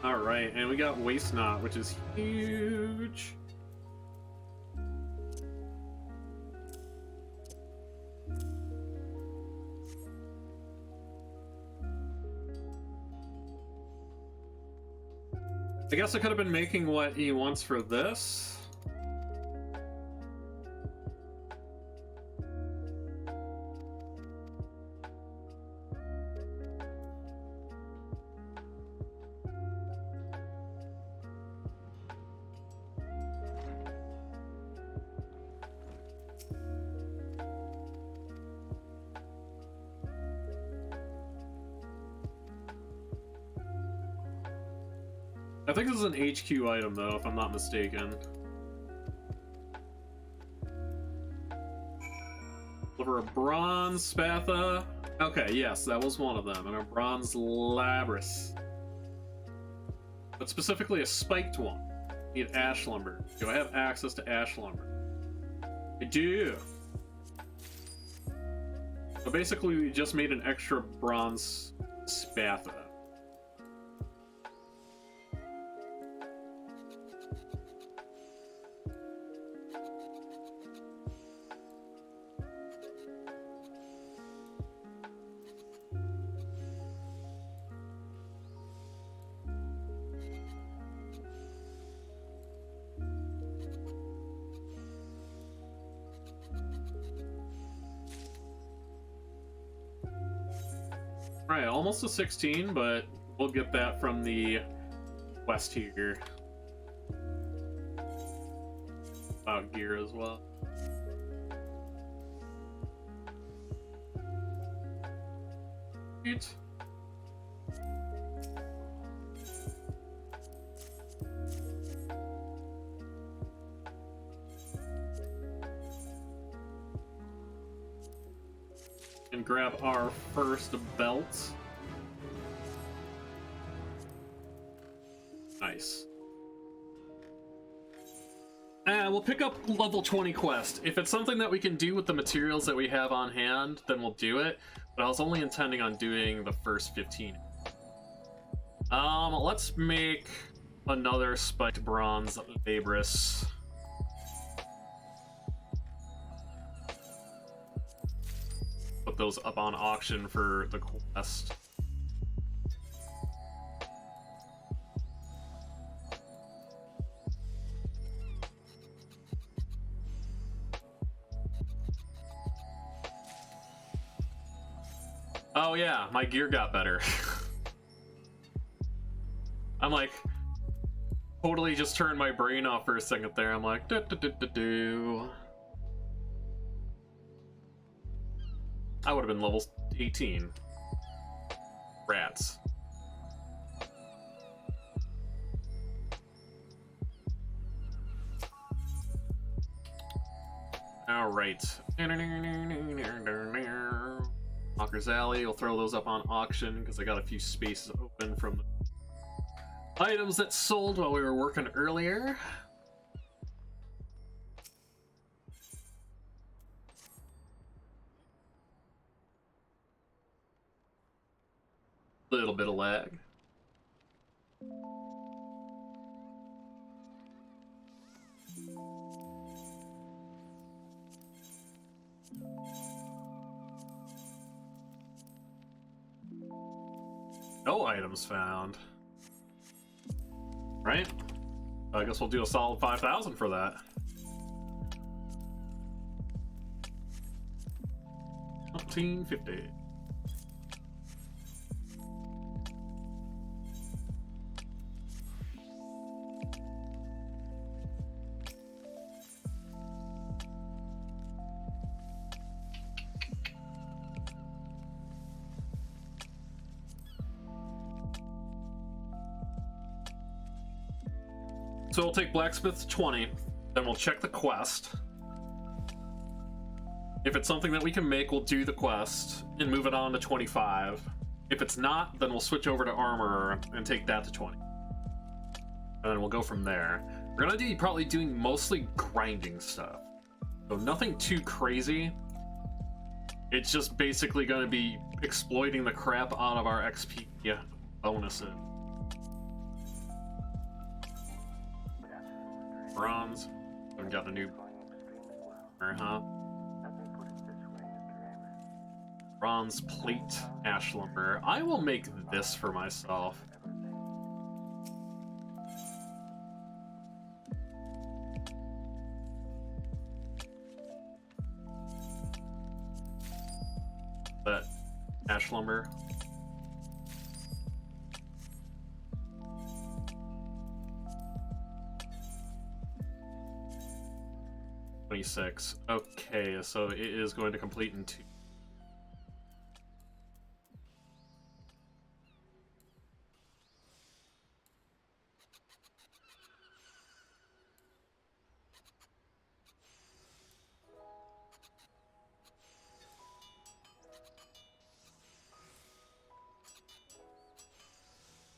Speaker 1: Alright, and we got Waste Not, which is huge. I guess I could have been making what he wants for this. I think this is an HQ item, though, if I'm not mistaken. Deliver a bronze spatha. Okay, yes, that was one of them. And a bronze labris. But specifically a spiked one. Need ash lumber. Do I have access to ash lumber? I do. So basically, we just made an extra bronze spatha. Alright, almost a 16, but we'll get that from the west here. About gear as well. Sweet. And grab our first belt. Nice. We'll pick up level 20 quest. If it's something that we can do with the materials that we have on hand, then we'll do it. But I was only intending on doing the first 15. Let's make another spiked bronze Labris. Put those up on auction for the quest. Oh yeah, my gear got better. I'm like, totally just turned my brain off for a second there. I'm like, do. I would have been level 18. Rats. Alright. Hawker's Alley, we'll throw those up on auction because I got a few spaces open from the items that sold while we were working earlier. Little bit of lag. No items found. Right? I guess we'll do a solid 5,000 for that. $15.50. So we'll take Blacksmith to 20, then we'll check the quest. If it's something that we can make, we'll do the quest and move it on to 25. If it's not, then we'll switch over to Armorer and take that to 20. And then we'll go from there. We're gonna be probably doing mostly grinding stuff. So nothing too crazy. It's just basically gonna be exploiting the crap out of our XP bonuses. Bronze. Haven't got a new huh? Bronze plate ash lumber. I will make this for myself. That ash lumber. $26. Okay, so it is going to complete in 2.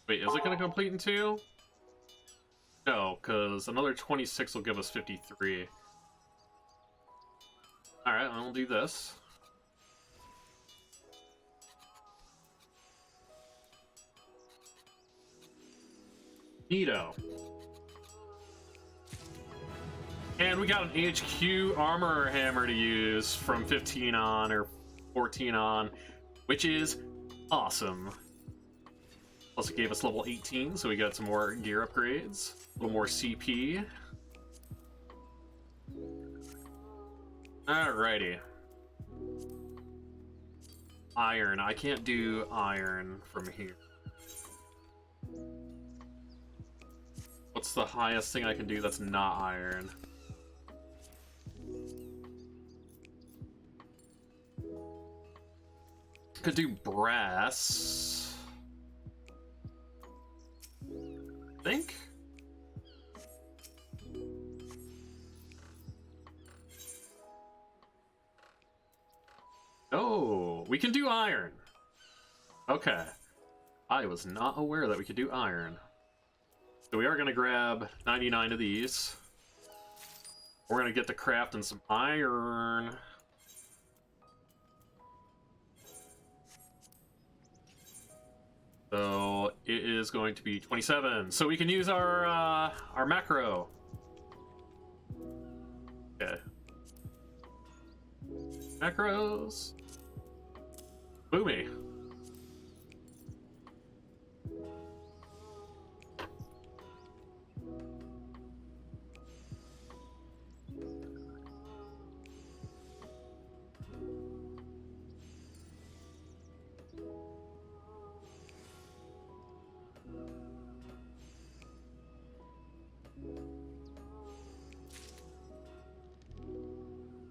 Speaker 1: Wait, is it going to complete in 2? No, because another 26 will give us 53. Alright, then we'll do this. Neato. And we got an HQ armor hammer to use from 15 on, or 14 on, which is awesome. Plus it gave us level 18, so we got some more gear upgrades. A little more CP. Alrighty. Iron. I can't do iron from here. What's the highest thing I can do that's not iron? Could do brass. I think? Oh, we can do iron. Okay. I was not aware that we could do iron. So we are going to grab 99 of these. We're gonna get to crafting some iron. So it is going to be 27. So we can use our macro. Okay. Macros. Boomy.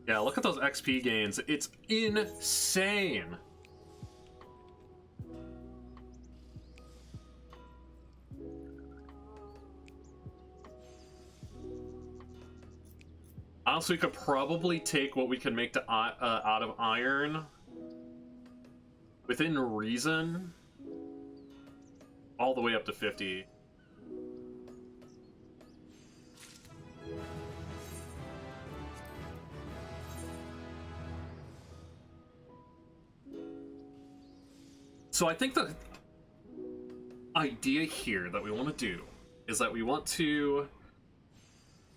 Speaker 1: Yeah, look at those XP gains. It's insane. Honestly, we could probably take what we can make to, out of iron within reason all the way up to 50. So I think the idea here that we want to do is that we want to...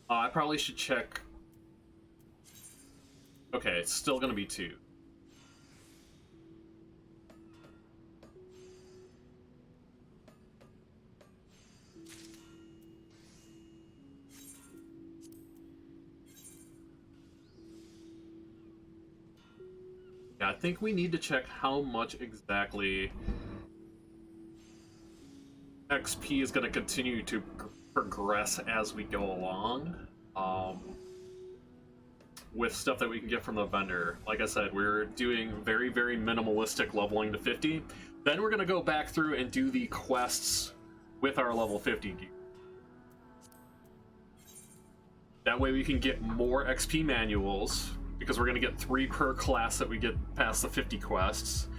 Speaker 1: I probably should check... Okay, it's still going to be 2. Yeah, I think we need to check how much exactly XP is going to continue to progress as we go along. With stuff that we can get from the vendor. Like I said, we're doing very, very minimalistic leveling to 50. Then we're going to go back through and do the quests with our level 50 gear. That way we can get more XP manuals, because we're going to get 3 per class that we get past the 50 quests.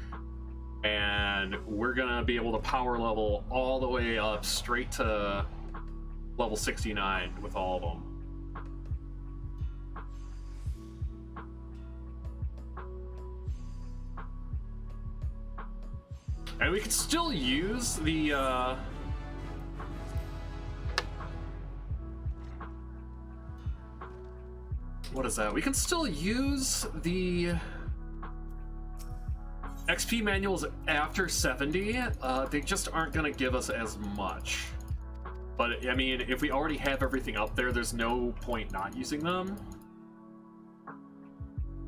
Speaker 1: And we're going to be able to power level all the way up straight to level 69 with all of them. And we can still use the, what is that? We can still use the XP manuals after 70. They just aren't going to give us as much. But, I mean, if we already have everything up there, there's no point not using them.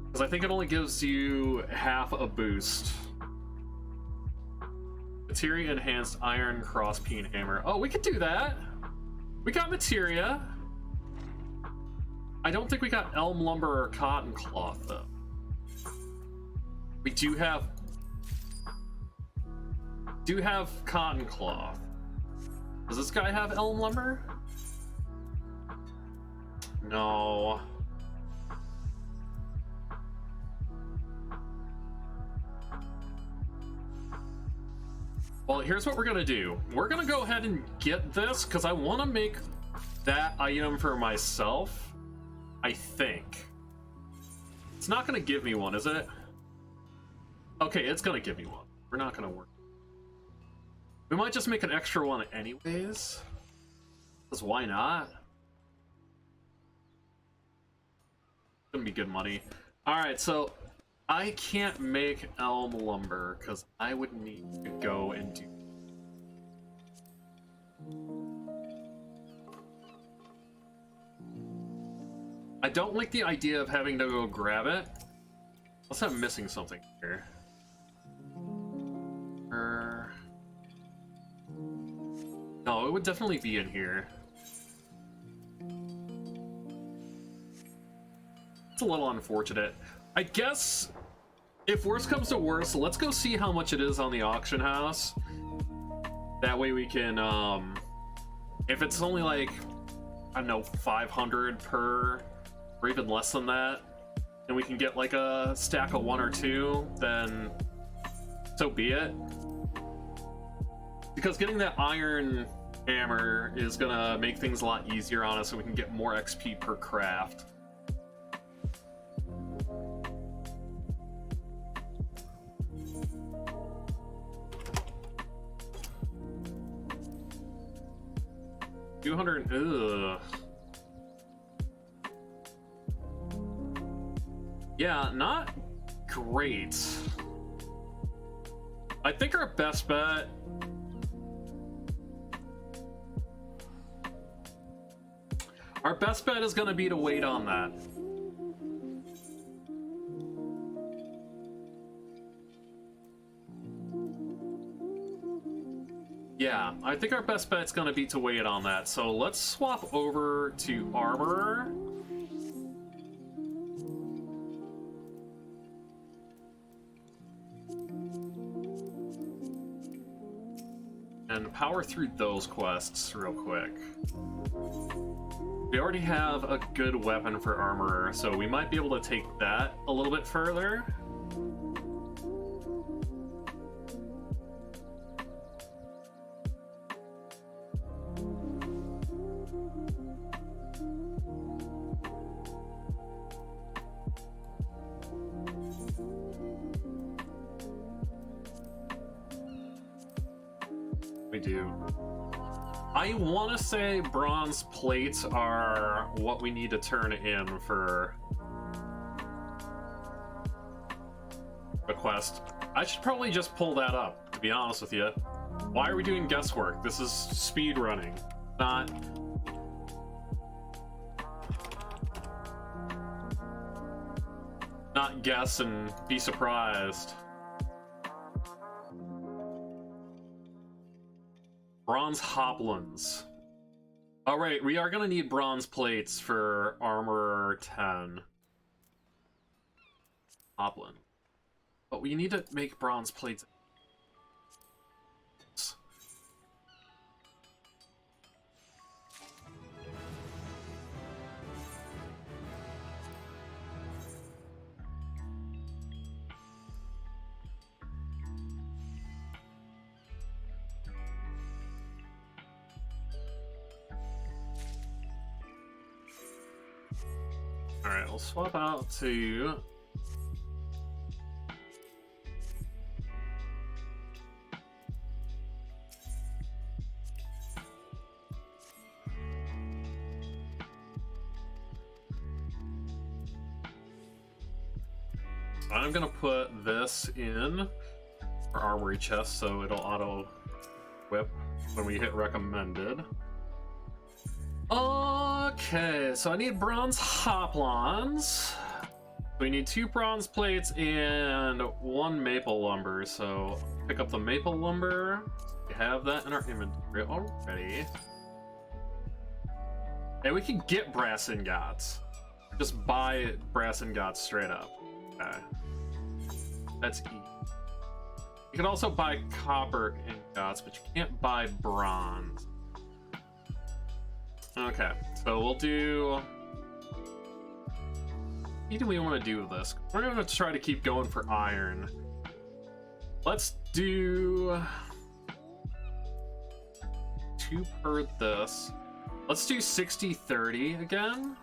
Speaker 1: Because I think it only gives you half a boost. Materia enhanced iron cross-peen hammer. Oh, we could do that. We got materia. I don't think we got elm lumber or cotton cloth though. We do have cotton cloth. Does this guy have elm lumber? No. Well, here's what we're gonna do. We're gonna go ahead and get this, because I want to make that item for myself, I think. It's not gonna give me one, is it? Okay, it's gonna give me one. We're not gonna work. We might just make an extra one anyways. Because why not? It's gonna be good money. Alright, so I can't make elm lumber because I would need to go and do... I don't like the idea of having to go grab it. Unless I'm missing something here. No, it would definitely be in here. It's a little unfortunate. I guess if worst comes to worst, let's go see how much it is on the auction house. That way we can, if it's only like, I don't know, 500 per, or even less than that, and we can get like a stack of 1 or 2, then so be it. Because getting that iron hammer is gonna make things a lot easier on us, so we can get more XP per craft. 200. Ugh. Yeah, not great. I think our best bet. Our best bet is going to be to wait on that. Yeah, I think our best bet's going to be to wait on that. So let's swap over to Armorer. And power through those quests real quick. We already have a good weapon for Armorer, so we might be able to take that a little bit further. We do. I want to say bronze plates are what we need to turn in for the quest. I should probably just pull that up, to be honest with you. Why are we doing guesswork? This is speed running, not guess and be surprised. Bronze hoplins. All right, we are gonna need bronze plates for Armor 10. Hoplin. But we need to make bronze plates. Alright, we'll swap out to... I'm gonna put this in our armory chest so it'll auto whip when we hit recommended. Okay, so I need bronze hoplons. We need 2 bronze plates and 1 maple lumber, so pick up the maple lumber. We have that in our inventory already. And we can get brass ingots. Just buy brass ingots straight up. Okay. That's easy. You can also buy copper ingots, but you can't buy bronze. Okay, so we'll do... What do we want to do with this? We're going to try to keep going for iron. Let's do... 2 per this. Let's do 60-30 again.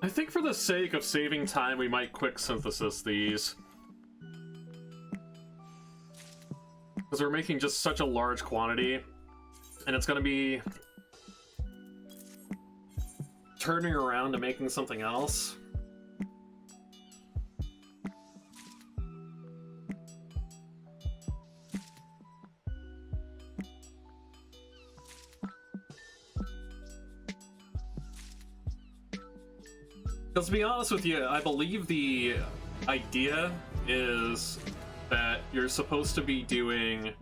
Speaker 1: I think for the sake of saving time, we might quick synthesis these. Because we're making just such a large quantity, and it's going to be turning around to making something else. Because to be honest with you, I believe the idea is that you're supposed to be doing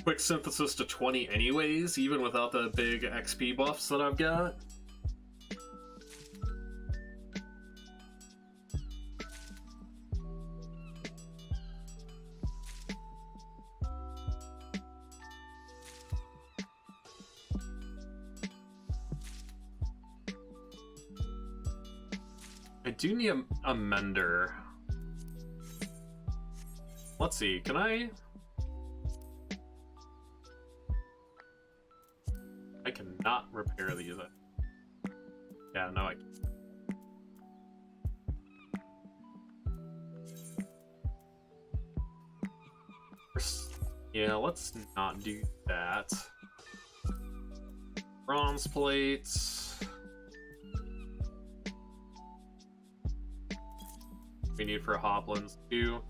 Speaker 1: quick synthesis to 20 anyways, even without the big XP buffs that I've got. I do need a mender. Let's see, can I cannot repair these. Yeah, no, I can't. Yeah, let's not do that. Bronze plates. We need for hoplins too.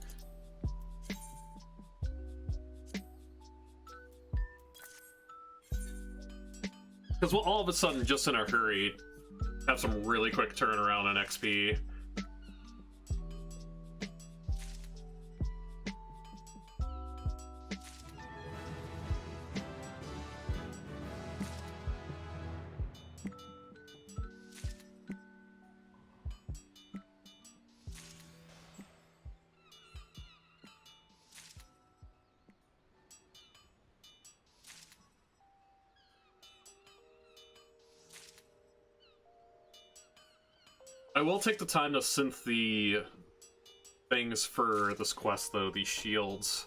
Speaker 1: Because we'll all of a sudden, just in a hurry, have some really quick turnaround on XP. I will take the time to synth the things for this quest, though, these shields.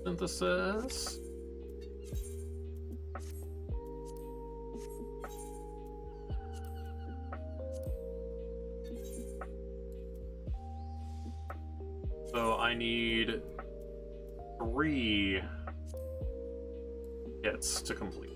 Speaker 1: Synthesis. So I need 3 hits to complete.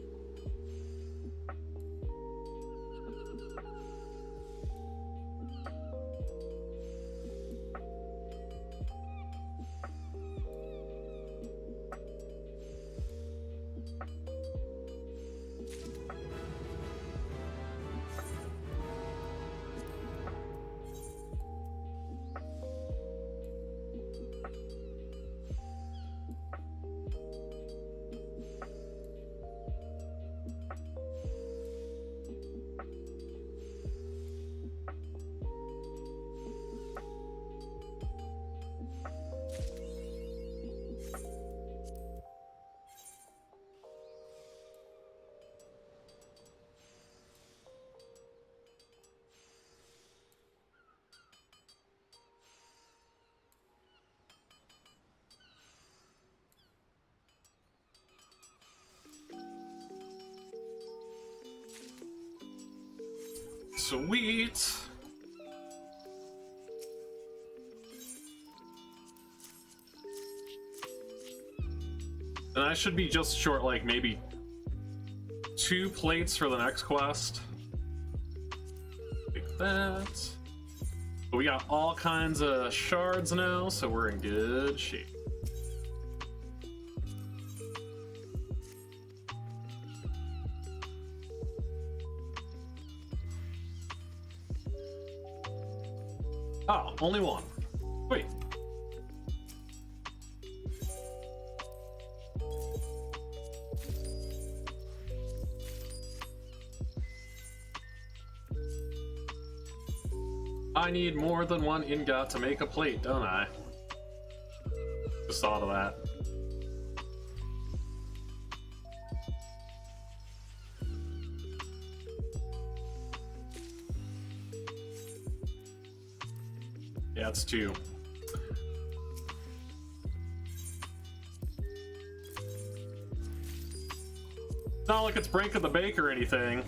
Speaker 1: Sweet. And I should be just short, like, maybe 2 plates for the next quest. Like that. But we got all kinds of shards now, so we're in good shape. Oh, only 1. Wait. I need more than 1 ingot to make a plate, don't I? Just thought of that. Yeah, it's 2. Not like it's breaking the bank or anything.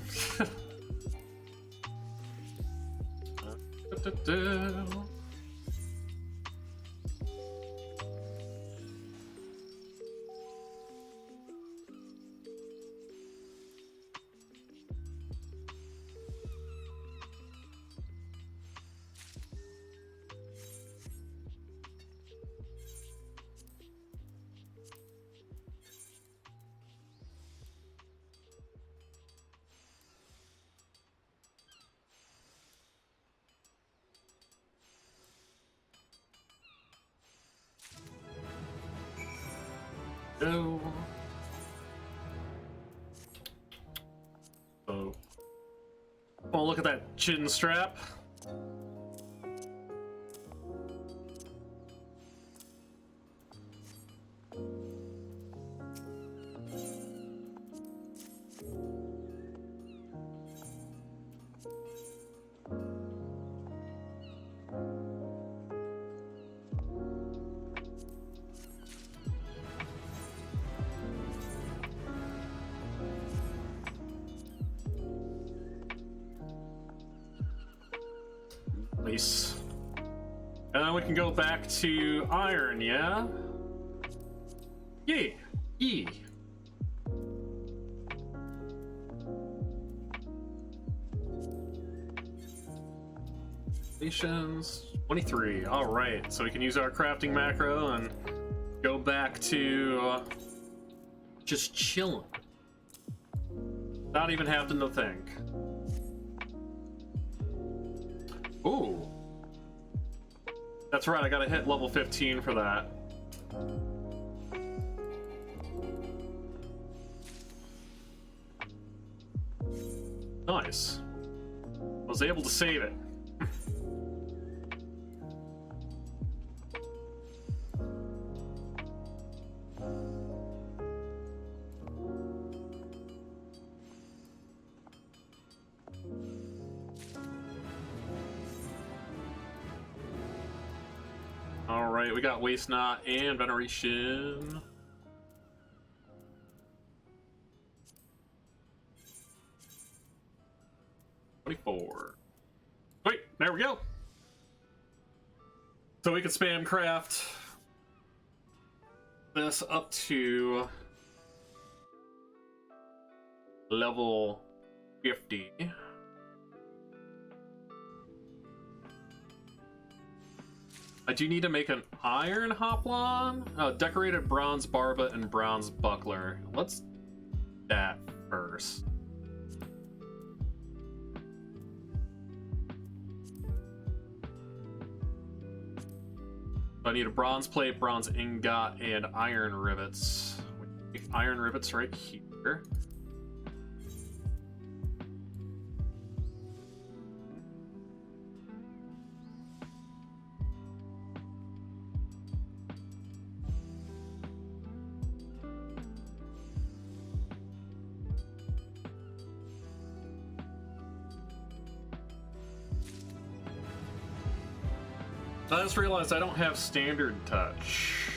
Speaker 1: No. Oh. Oh, look at that chin strap. Nice. And then we can go back to iron, yeah? Yeah. E. Stations 23. All right, so we can use our crafting macro and go back to just chilling. Not even having to think. Ooh. That's right, I gotta hit level 15 for that. Nice. I was able to save it. Alright, we got Waste Not and Veneration. Wait, there we go. So we can spam craft this up to level 50. I do need to make an iron hoplon, decorated bronze barbet, and bronze buckler. Let's do that first. I need a bronze plate, bronze ingot, and iron rivets. Iron rivets right here. I just realized I don't have standard touch.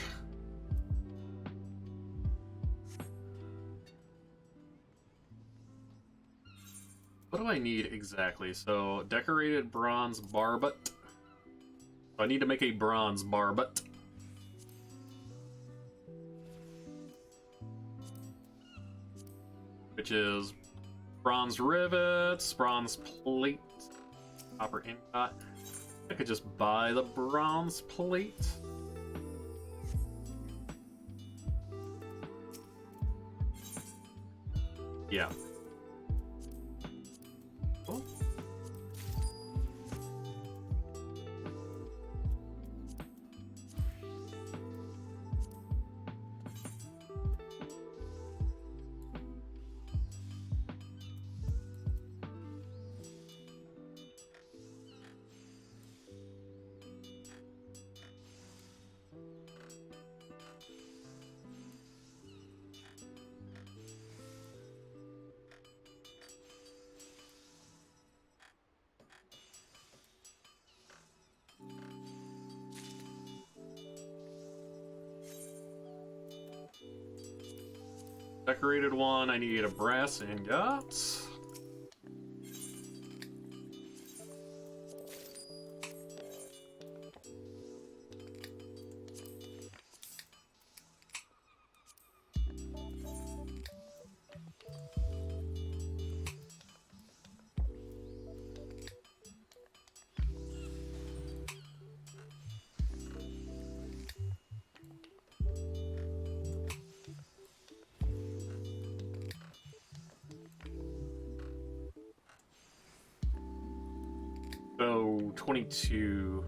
Speaker 1: What do I need exactly? So, decorated bronze barbet. I need to make a bronze barbet. Which is bronze rivets, bronze plate, copper ingot. I could just buy the bronze plate. Yeah. Oh. Decorated one, I need a brass ingot. So, 22.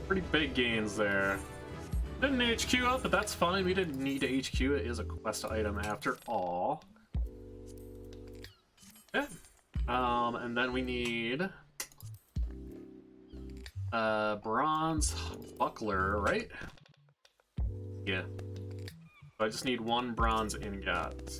Speaker 1: Pretty big gains there. Didn't HQ up, but that's fine. We didn't need to HQ. It is a quest item after all. Okay. And then we need bronze buckler, right? Yeah. So I just need one bronze ingot.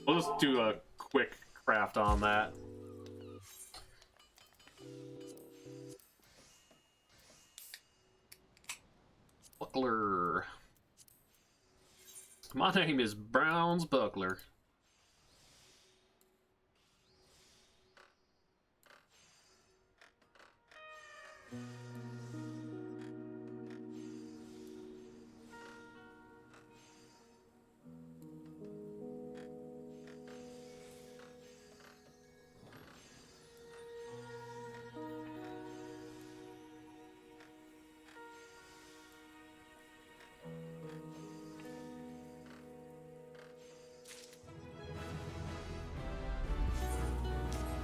Speaker 1: We'll just do a quick craft on that. Buckler. My name is Brown's Buckler.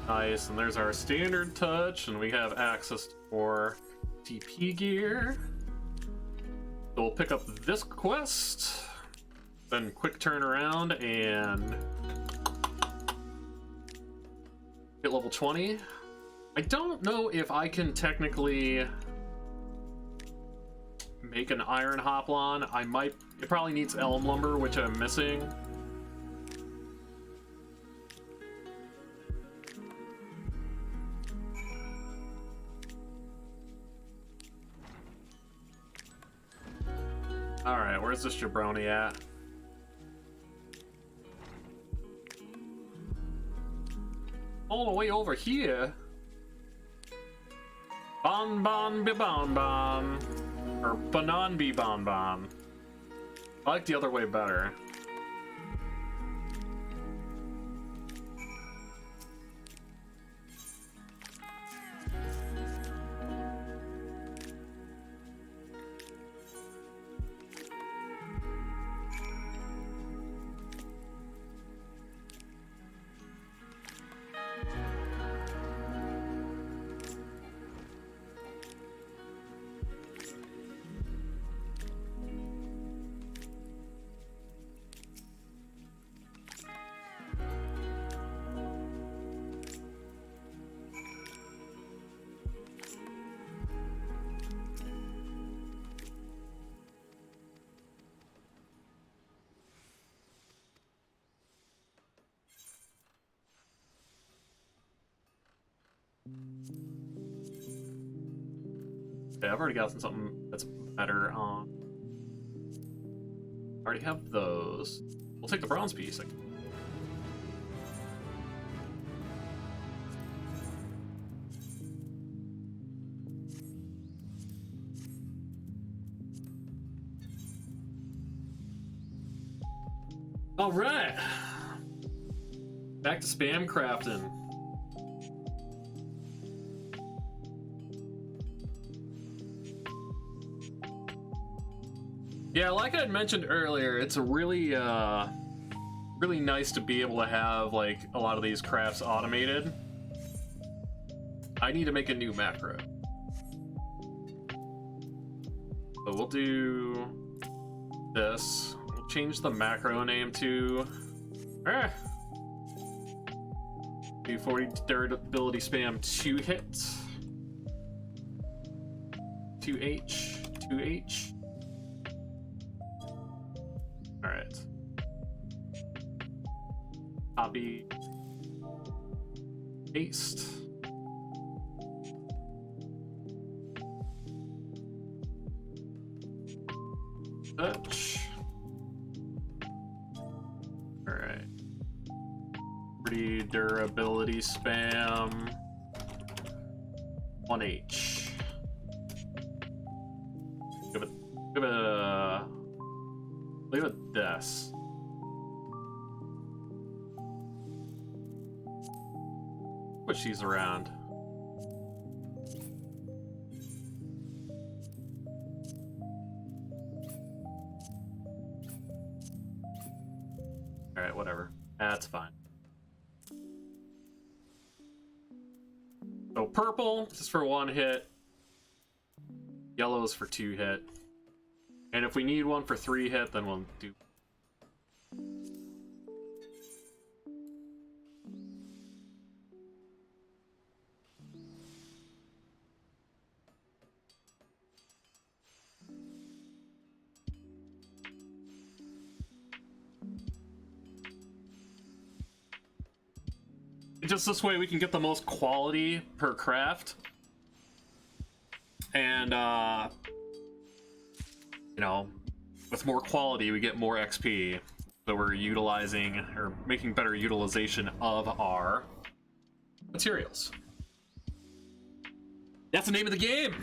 Speaker 1: Nice, and there's our standard touch, and we have access for TP gear. So we'll pick up this quest, then quick turn around and get level 20. I don't know if I can technically make an iron hoplon. I might. It probably needs elm lumber, which I'm missing. Alright, where's this jabroni at? All the way over here. Bon bon be bon bon. Or banan be bon bon. I like the other way better. Okay, I've already gotten something that's better on. I already have those. We'll take the bronze piece. All right, back to spam crafting. Yeah, like I had mentioned earlier, it's a really, really nice to be able to have like a lot of these crafts automated. I need to make a new macro. So we'll do this. We'll change the macro name to Ah. 240 durability spam, 2 hits. 2H, 2H. Alright. Copy. Paste. Touch. Alright. Pretty durability spam. 1H. Give it a... Leave it this. Push these around. Alright, whatever. That's fine. So purple is for 1 hit. Yellow is for 2 hit. And if we need one for 3 hit, then we'll do... Just this way we can get the most quality per craft. And, you know, with more quality, we get more XP. So we're utilizing, or making better utilization of our materials. That's the name of the game!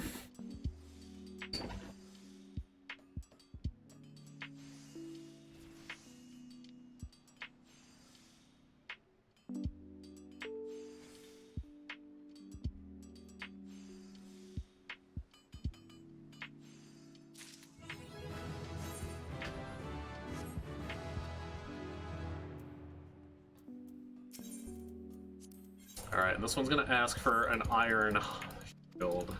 Speaker 1: Alright, this one's gonna ask for an iron shield.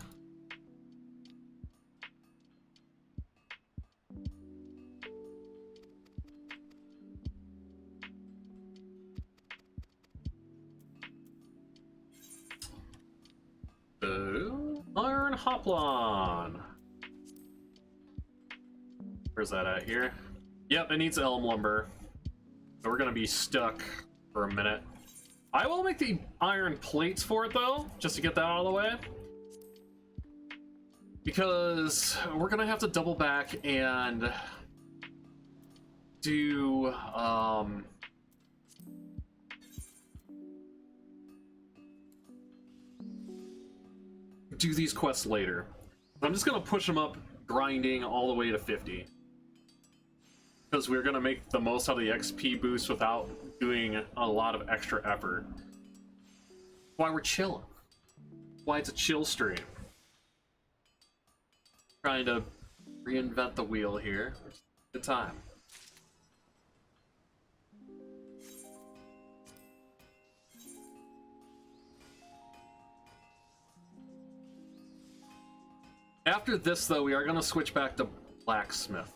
Speaker 1: Iron Hoplon. Where's that at here? Yep, it needs elm lumber. So we're gonna be stuck for a minute. I will make the iron plates for it though, just to get that out of the way. Because we're gonna have to double back and do these quests later. I'm just gonna push them up, grinding all the way to 50. Because we're gonna make the most out of the XP boost without doing a lot of extra effort. Why we're chilling. Why it's a chill stream. Trying to reinvent the wheel here. Good time. After this, though, we are going to switch back to blacksmith.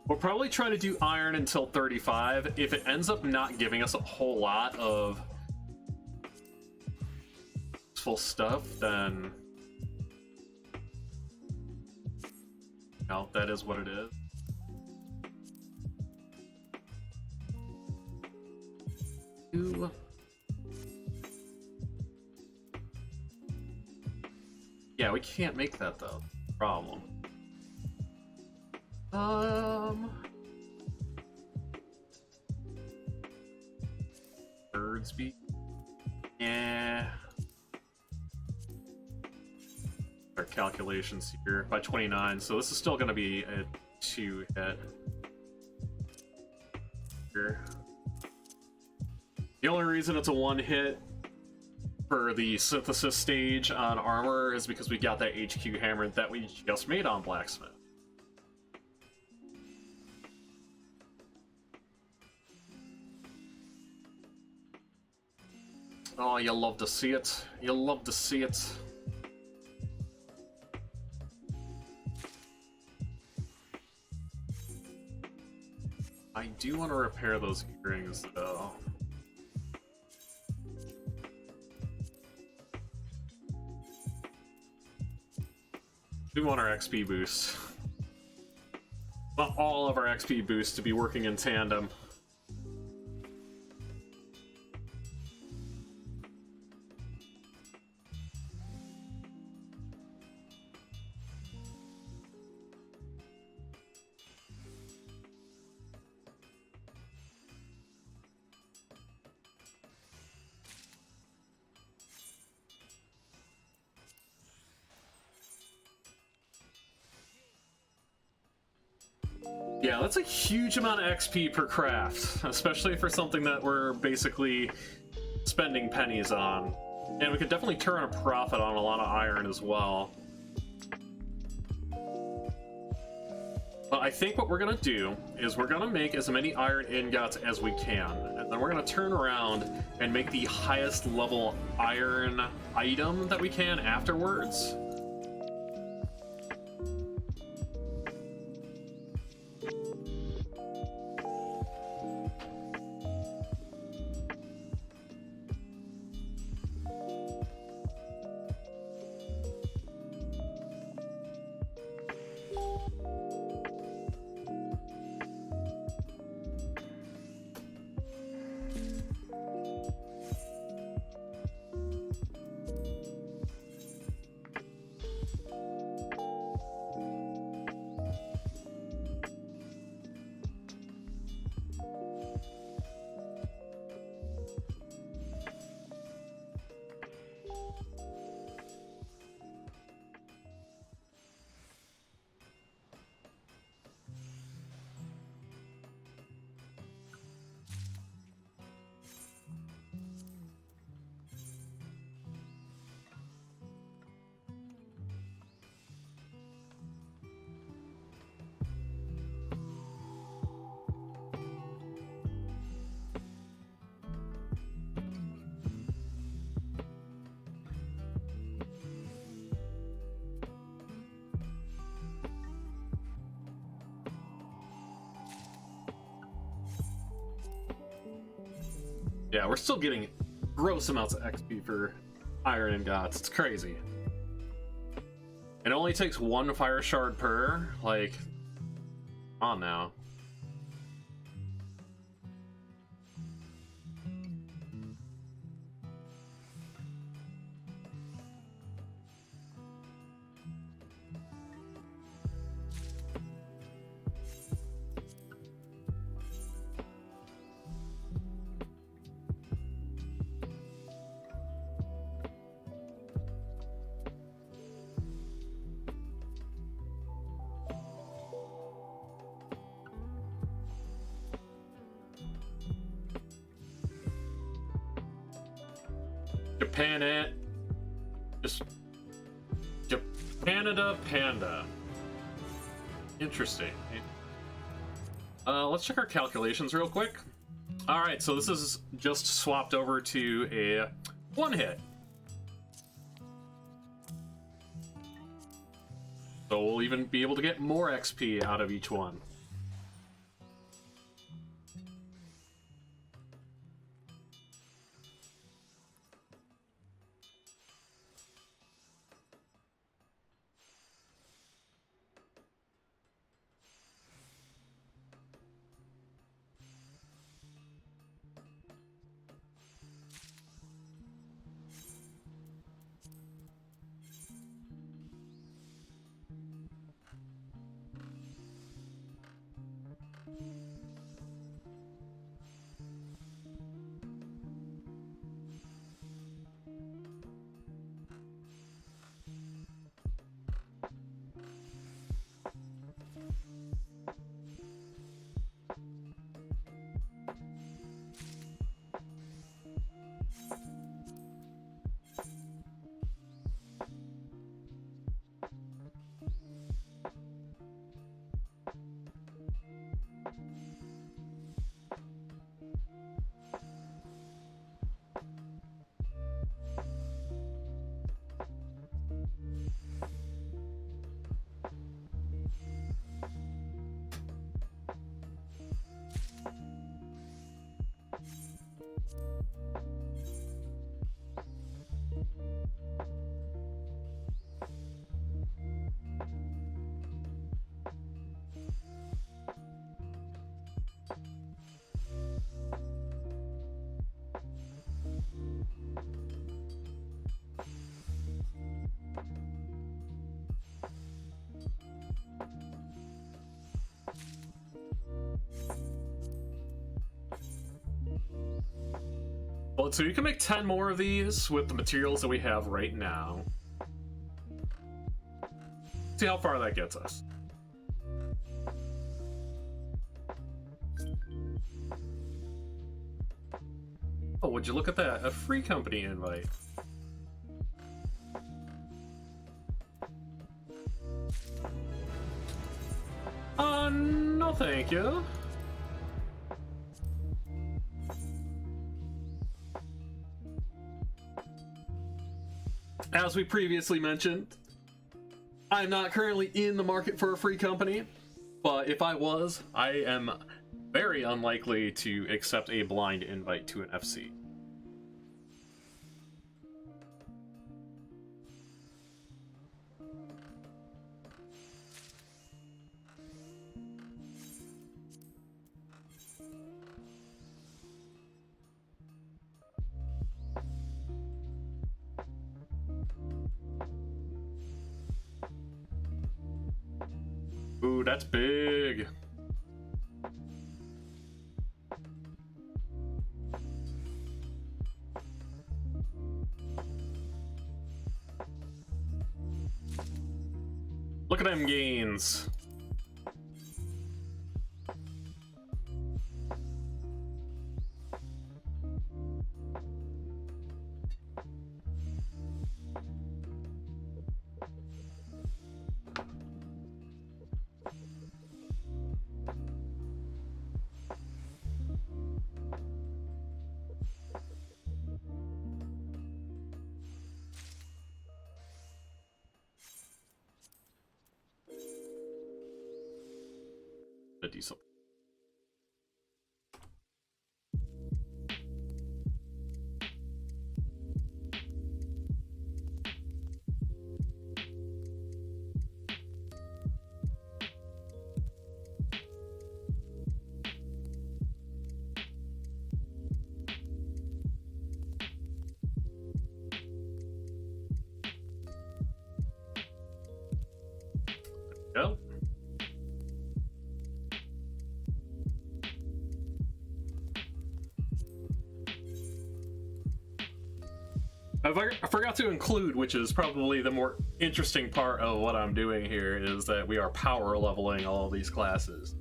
Speaker 1: We'll probably try to do iron until 35. If it ends up not giving us a whole lot of useful stuff, then no, that is what it is. Ooh. Yeah, we can't make that though. Problem. Bird speed. Yeah. Our calculations here by 29, so this is still going to be a 2 hit. Here. The only reason it's a 1 hit for the synthesis stage on armor is because we got that HQ hammer that we just made on blacksmith. Oh, you love to see it. You love to see it. I do want to repair those earrings, though. We want our XP boost. Want all of our XP boosts to be working in tandem. Yeah, that's a huge amount of XP per craft, especially for something that we're basically spending pennies on. And we could definitely turn a profit on a lot of iron as well. But I think what we're gonna do is we're gonna make as many iron ingots as we can, and then we're gonna turn around and make the highest level iron item that we can afterwards. Yeah, we're still getting gross amounts of XP for iron ingots. It's crazy. It only takes one fire shard per, like, on now. Japanada Panda. Interesting. Let's check our calculations real quick. Alright, so this is just swapped over to a one hit. So we'll even be able to get more XP out of each one. Well, so you can make 10 more of these with the materials that we have right now. See how far that gets us. Oh, would you look at that? A free company invite. No thank you. As we previously mentioned, I'm not currently in the market for a free company, but if I was, I am very unlikely to accept a blind invite to an FC. Ooh, that's big. Look at them gains. A diesel. Go. I forgot to include, which is probably the more interesting part of what I'm doing here, is that we are power leveling all of these classes.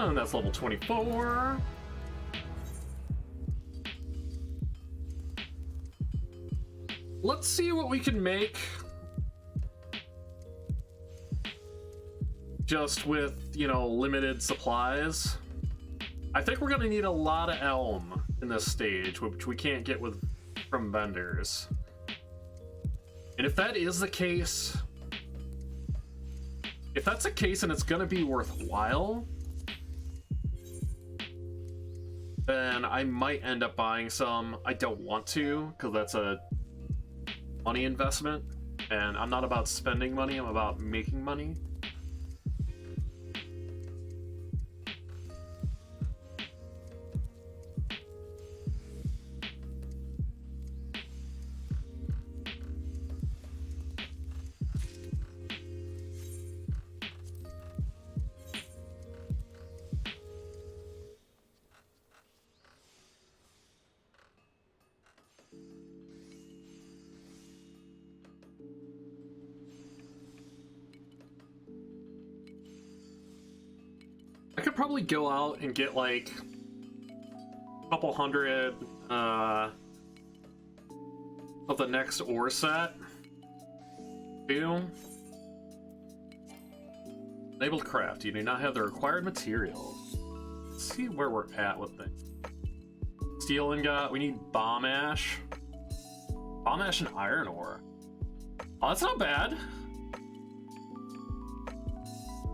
Speaker 1: And that's level 24. Let's see what we can make just with, you know, limited supplies. I think we're gonna need a lot of elm in this stage, which we can't get from vendors. And if that is the case, if that's the case and it's gonna be worthwhile, then I might end up buying some. I don't want to, because that's a money investment, and I'm not about spending money, I'm about making money. I could probably go out and get like a couple hundred of the next ore set. Enabled craft. You do not have the required materials. Let's see where we're at with things. Steel ingot. We need bomb ash. Bomb ash and iron ore. Oh, that's not bad.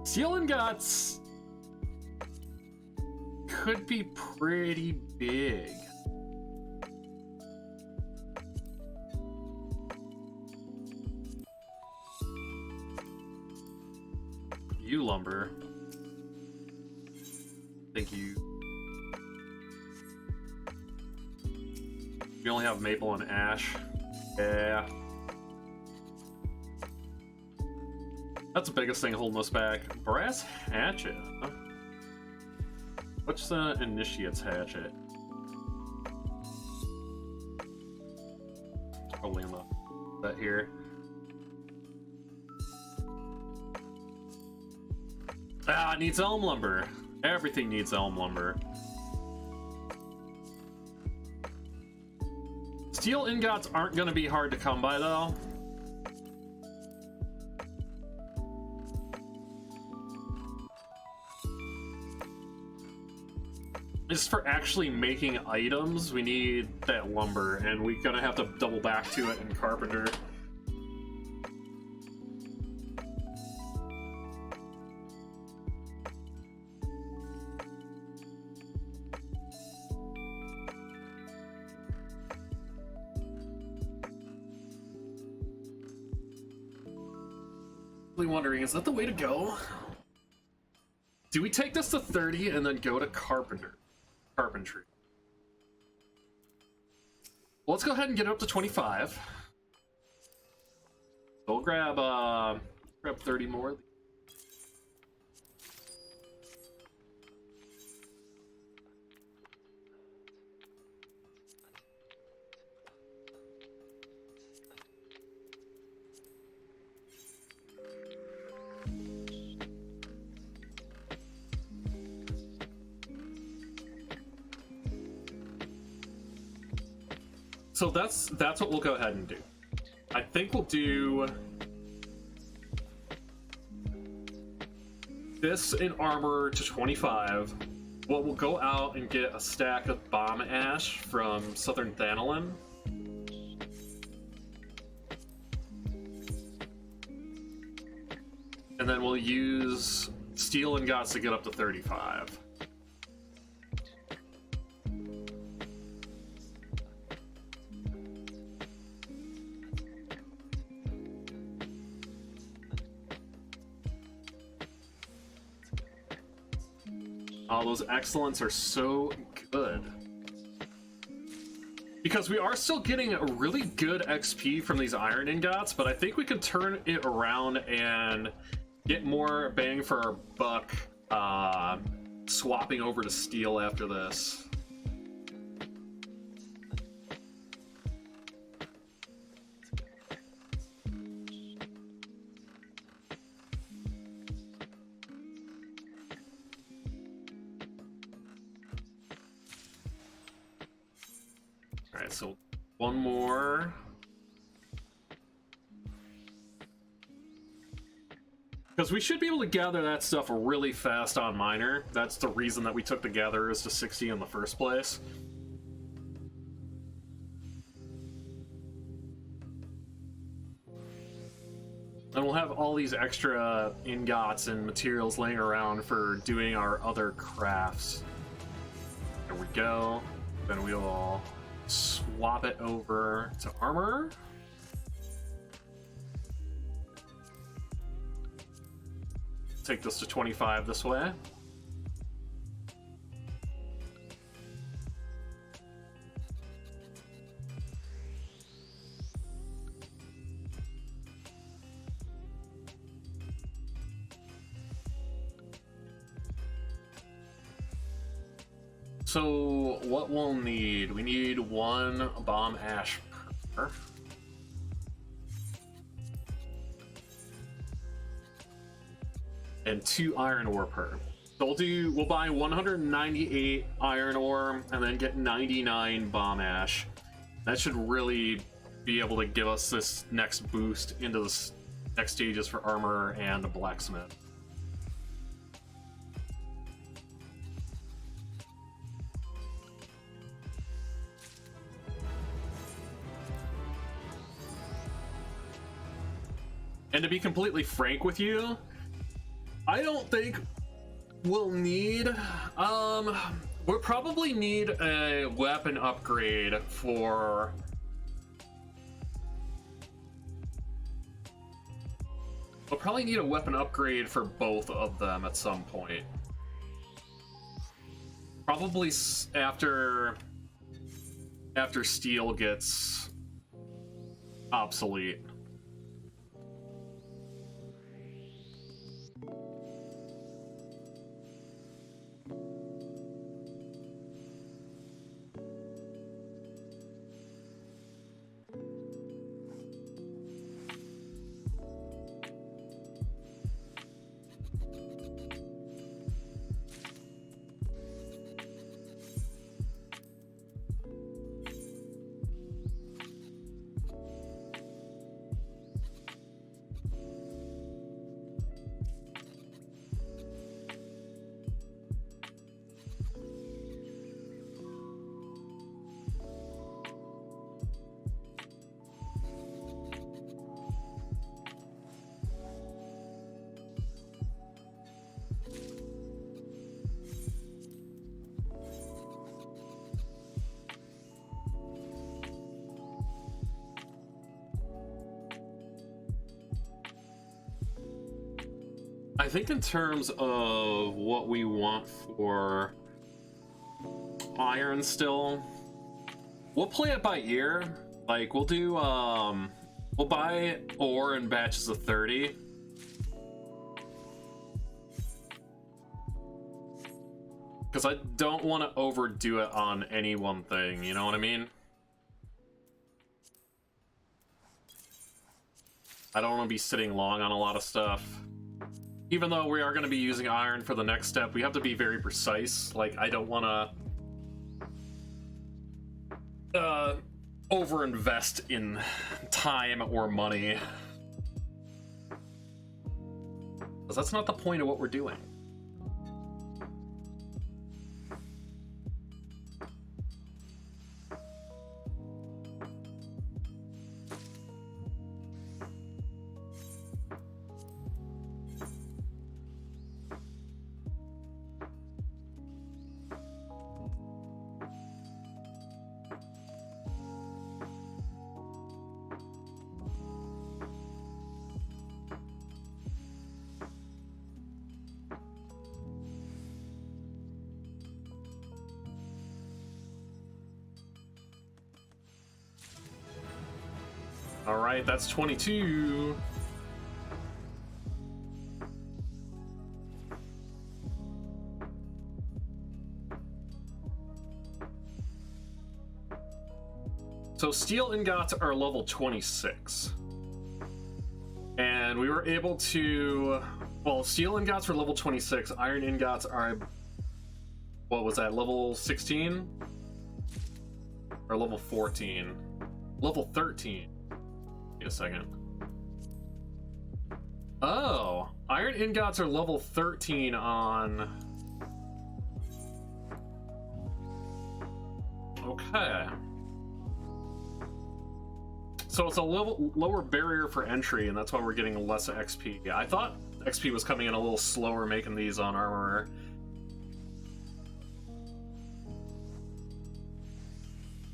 Speaker 1: Steel ingots could be pretty big. You lumber. Thank you. We only have maple and ash. Yeah. That's the biggest thing holding us back. Brass hatchet. Huh? What's the initiate's hatchet? Probably in that here. Ah, it needs elm lumber. Everything needs elm lumber. Steel ingots aren't going to be hard to come by, though. Just for actually making items, we need that lumber, and we're gonna have to double back to it in Carpenter. Really wondering, is that the way to go? Do we take this to 30 and then go to Carpentry? Well, let's go ahead and get it up to 25. So we'll grab 30 more. So that's what we'll go ahead and do. I think we'll do this in armor to 25. Well, we'll go out and get a stack of bomb ash from Southern Thanalin. And then we'll use steel ingots to get up to 35. Oh, those excellents are so good. Because we are still getting a really good XP from these iron ingots, but I think we can turn it around and get more bang for our buck swapping over to steel after this. Alright, so one more. Because we should be able to gather that stuff really fast on miner. That's the reason that we took the gatherers to 60 in the first place. And we'll have all these extra ingots and materials laying around for doing our other crafts. There we go. Then we'll swap it over to armor. Take this to 25 this way. So what we'll need, we need one bomb ash per. And 2 iron ore per. So we'll buy 198 iron ore and then get 99 bomb ash. That should really be able to give us this next boost into the next stages for armor and the blacksmith. And to be completely frank with you, I don't think we'll need, we'll probably need a weapon upgrade for... We'll probably need a weapon upgrade for both of them at some point. Probably after steel gets obsolete. I think in terms of what we want for iron still, we'll play it by ear. Like, we'll do, we'll buy ore in batches of 30. Because I don't want to overdo it on any one thing, you know what I mean? I don't want to be sitting long on a lot of stuff. Even though we are going to be using iron for the next step, we have to be very precise. Like, I don't want to over-invest in time or money. Because that's not the point of what we're doing. All right, that's 22. So steel ingots are level 26. And we were able to, well, steel ingots are level 26, iron ingots are, what was that, level 16? Or level 14? Level 13. Wait a second. Oh, iron ingots are level 13 on... Okay. So it's a lower barrier for entry, and that's why we're getting less XP. I thought XP was coming in a little slower making these on armor.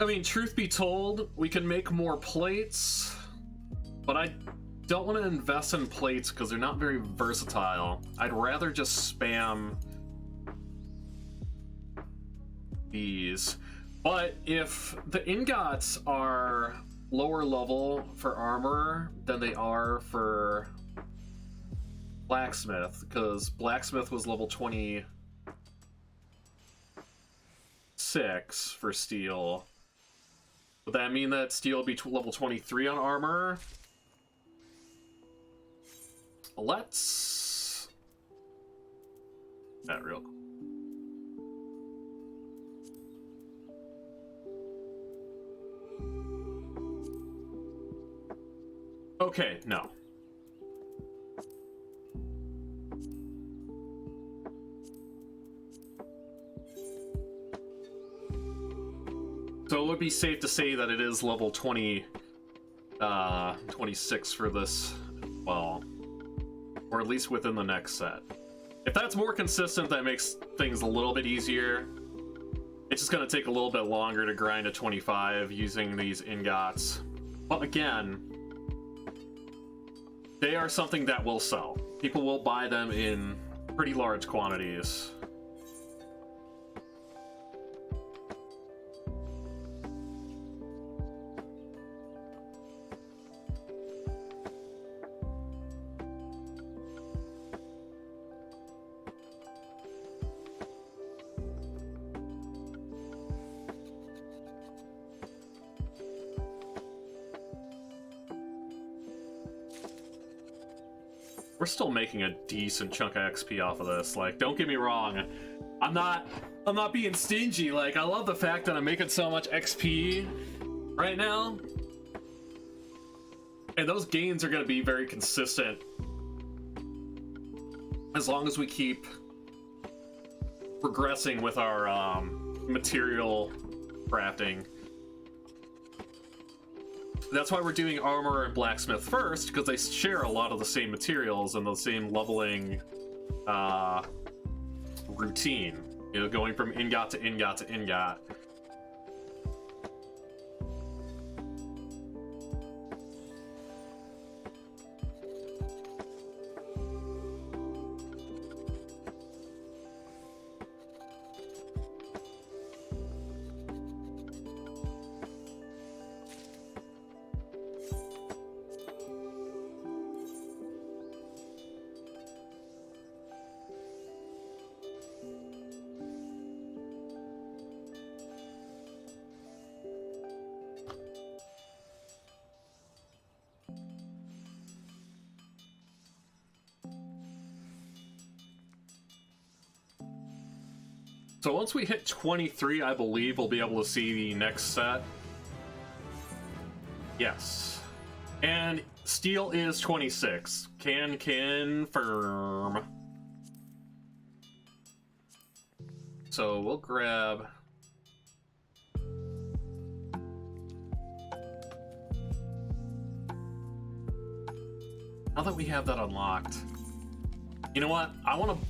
Speaker 1: I mean, truth be told, we can make more plates, but I don't want to invest in plates because they're not very versatile. I'd rather just spam these. But if the ingots are lower level for armor than they are for blacksmith, because blacksmith was level 26 for steel, would that mean that steel will be level 23 on armor? Let's... that real quick. Okay, no. So it would be safe to say that it is level 26 for this well. Or at least within the next set. If that's more consistent, that makes things a little bit easier. It's just going to take a little bit longer to grind to 25 using these ingots. But again, they are something that will sell. People will buy them in pretty large quantities. We're still making a decent chunk of XP off of this. Like, don't get me wrong, I'm not being stingy. Like, I love the fact that I'm making so much XP right now, and those gains are going to be very consistent as long as we keep progressing with our material crafting. That's why we're doing armor and blacksmith first, because they share a lot of the same materials and the same leveling routine. You know, going from ingot to ingot to ingot. So once we hit 23, I believe we'll be able to see the next set. Yes. And steel is 26. Can confirm. So we'll grab... Now that we have that unlocked, you know what? I want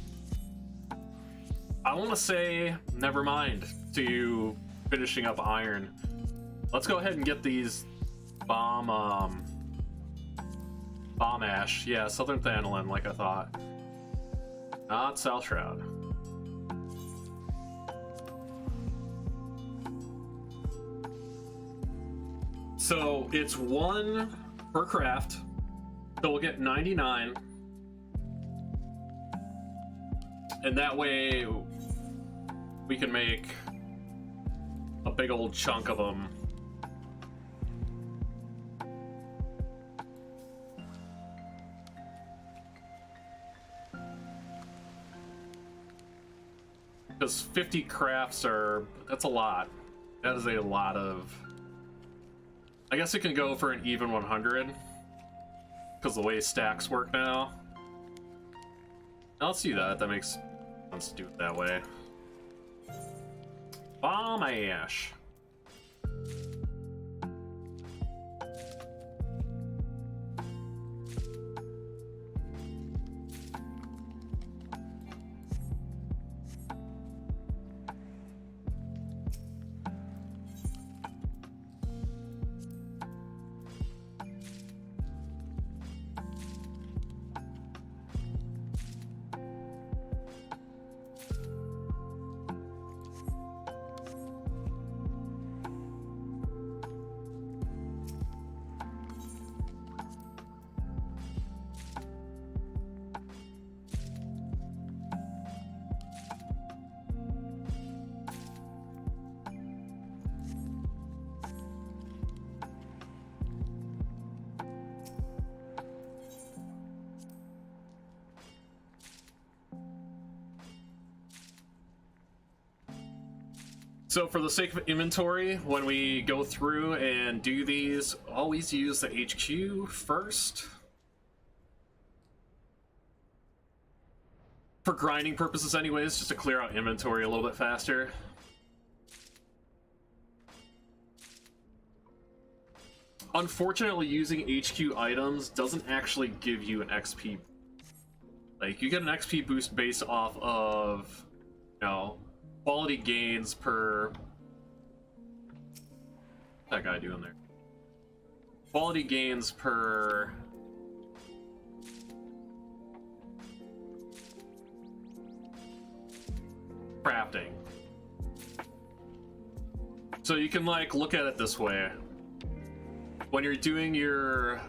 Speaker 1: to say never mind to finishing up iron. Let's go ahead and get these bomb ash. Yeah, southern thanolin, like I thought. Not South Shroud. So it's 1 per craft. So we'll get 99. And that way we can make a big old chunk of them. Because 50 crafts that's a lot. That is a lot of... I guess it can go for an even 100. Because the way stacks work now. I'll see that. That makes sense to do it that way. Bomb ash. So for the sake of inventory, when we go through and do these, always use the HQ first. For grinding purposes anyways, just to clear out inventory a little bit faster. unfortunately, using HQ items doesn't actually give you an XP. Like, you get an XP boost based off of, you know, quality gains per... What's that guy doing there? Quality gains per... crafting. So you can, like, look at it this way. When you're doing your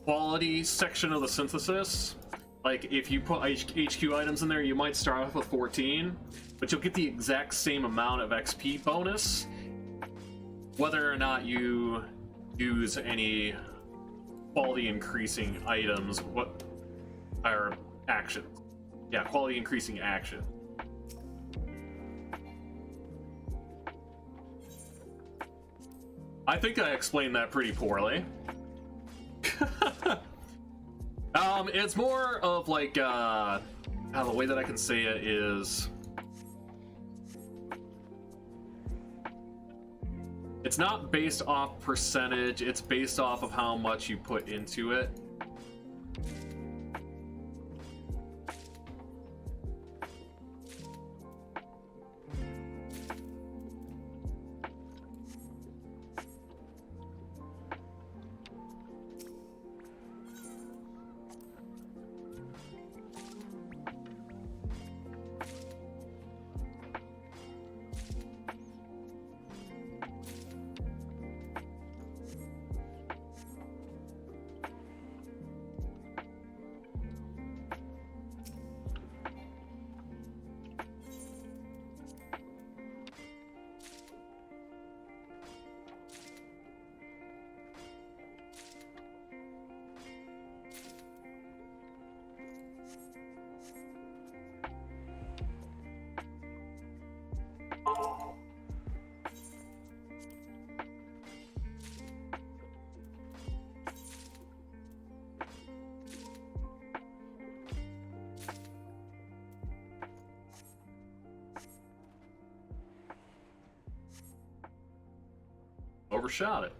Speaker 1: quality section of the synthesis, like, if you put HQ items in there, you might start off with 14, but you'll get the exact same amount of XP bonus, whether or not you use any quality increasing items, what are actions. Yeah, quality increasing action. I think I explained that pretty poorly. It's more of like, the way that I can say it is, it's not based off percentage, it's based off of how much you put into it. Overshot it.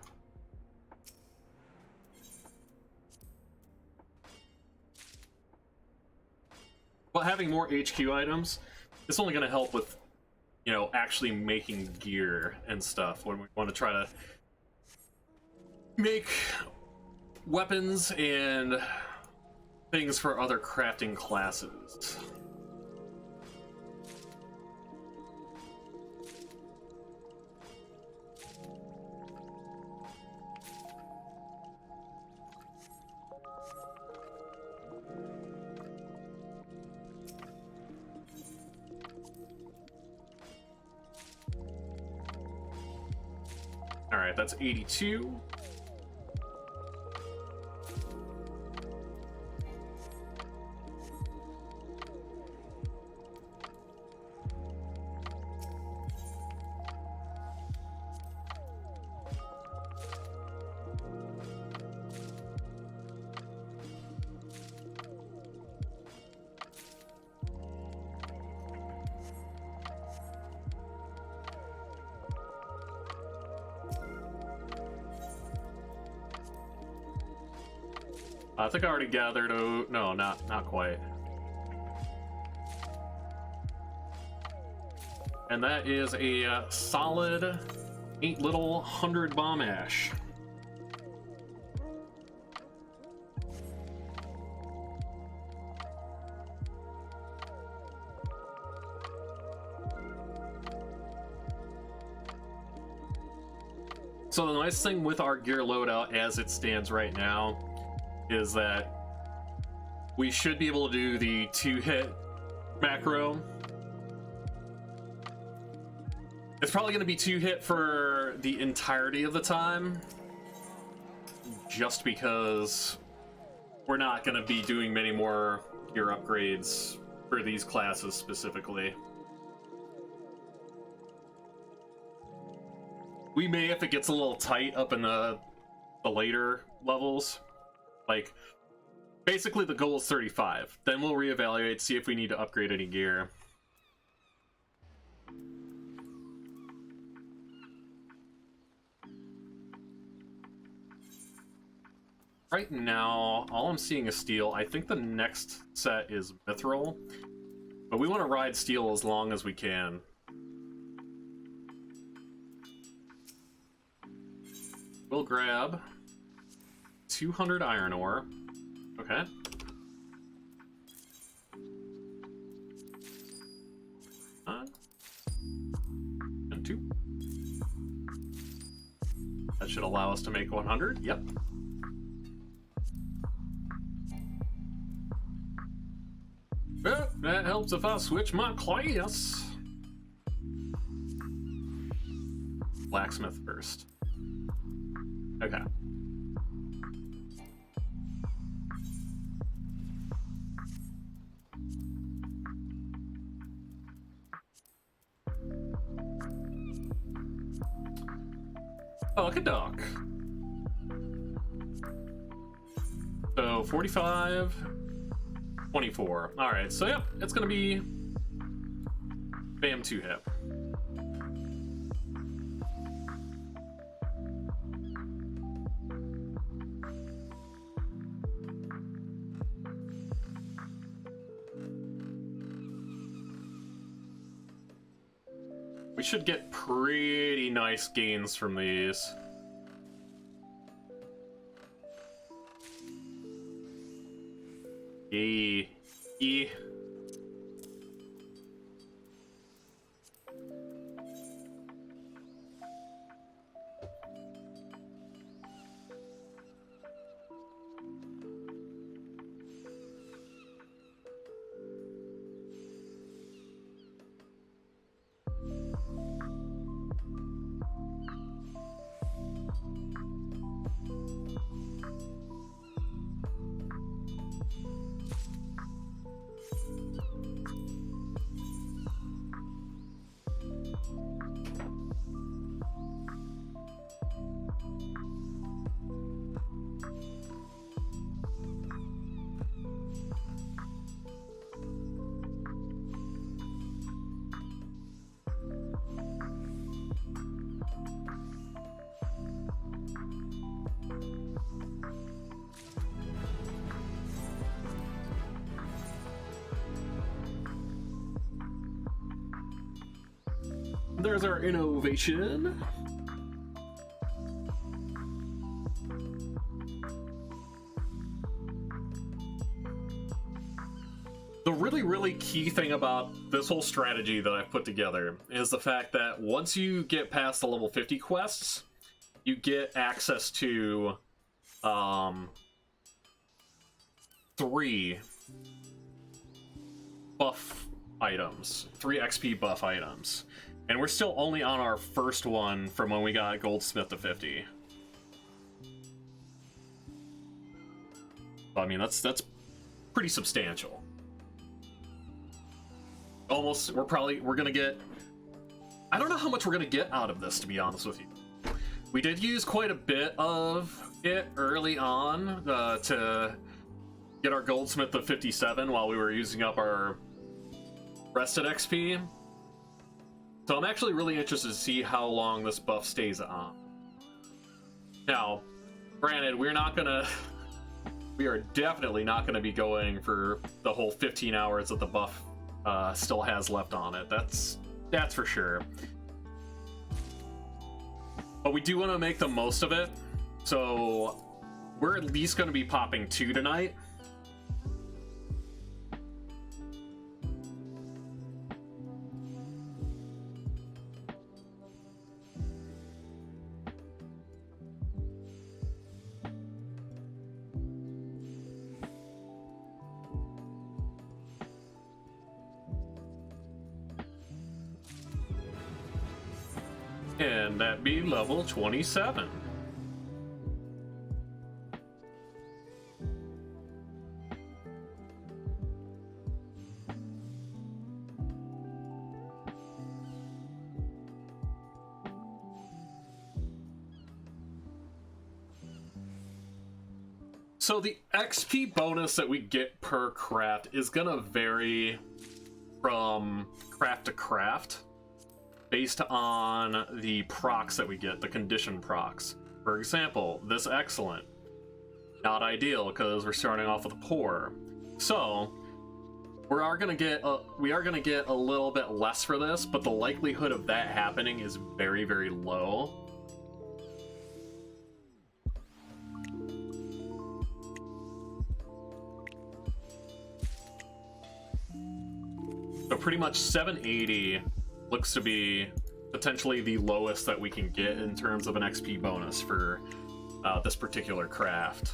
Speaker 1: But having more HQ items, it's only going to help with, you know, actually making gear and stuff when we want to try to make weapons and things for other crafting classes. Alright, that's 82. I think I already gathered. Oh, no, not quite. And that is a solid 8 little 100 bomb ash. So the nice thing with our gear loadout as it stands right now is that we should be able to do the 2-hit macro. It's probably going to be 2-hit for the entirety of the time, just because we're not going to be doing many more gear upgrades for these classes specifically. We may, if it gets a little tight up in the later levels. Like, basically the goal is 35. Then we'll reevaluate, see if we need to upgrade any gear. right now, all I'm seeing is steel. I think the next set is mithril, but we want to ride steel as long as we can. We'll grab 200 iron ore. Okay. And 2. That should allow us to make 100. Yep. Well, that helps if I switch my class. Blacksmith first. Okay. Okey-doke. So 45, 24. All right, so yep, it's gonna be bam 2 hit. We should get pretty nice gains from these. E. There's our innovation. The really key thing about this whole strategy that I've put together is the fact that once you get past the level 50 quests, you get access to 3 buff items, 3 XP buff items. And we're still only on our first one from when we got Goldsmith to 50. I mean, that's pretty substantial. Almost, we're gonna get... I don't know how much we're gonna get out of this, to be honest with you. We did use quite a bit of it early on to get our Goldsmith to 57 while we were using up our rested XP. So I'm actually really interested to see how long this buff stays on. Now, granted, we are definitely not gonna be going for the whole 15 hours that the buff still has left on it. That's for sure. But we do want to make the most of it, so we're at least going to be popping 2 tonight. And that be level 27. So the XP bonus that we get per craft is gonna vary from craft to craft, based on the procs that we get, the condition procs. For example, this excellent. Not ideal, because we're starting off with a poor. So, we are gonna get a little bit less for this, but the likelihood of that happening is very, very low. So pretty much 780 looks to be potentially the lowest that we can get in terms of an XP bonus for this particular craft.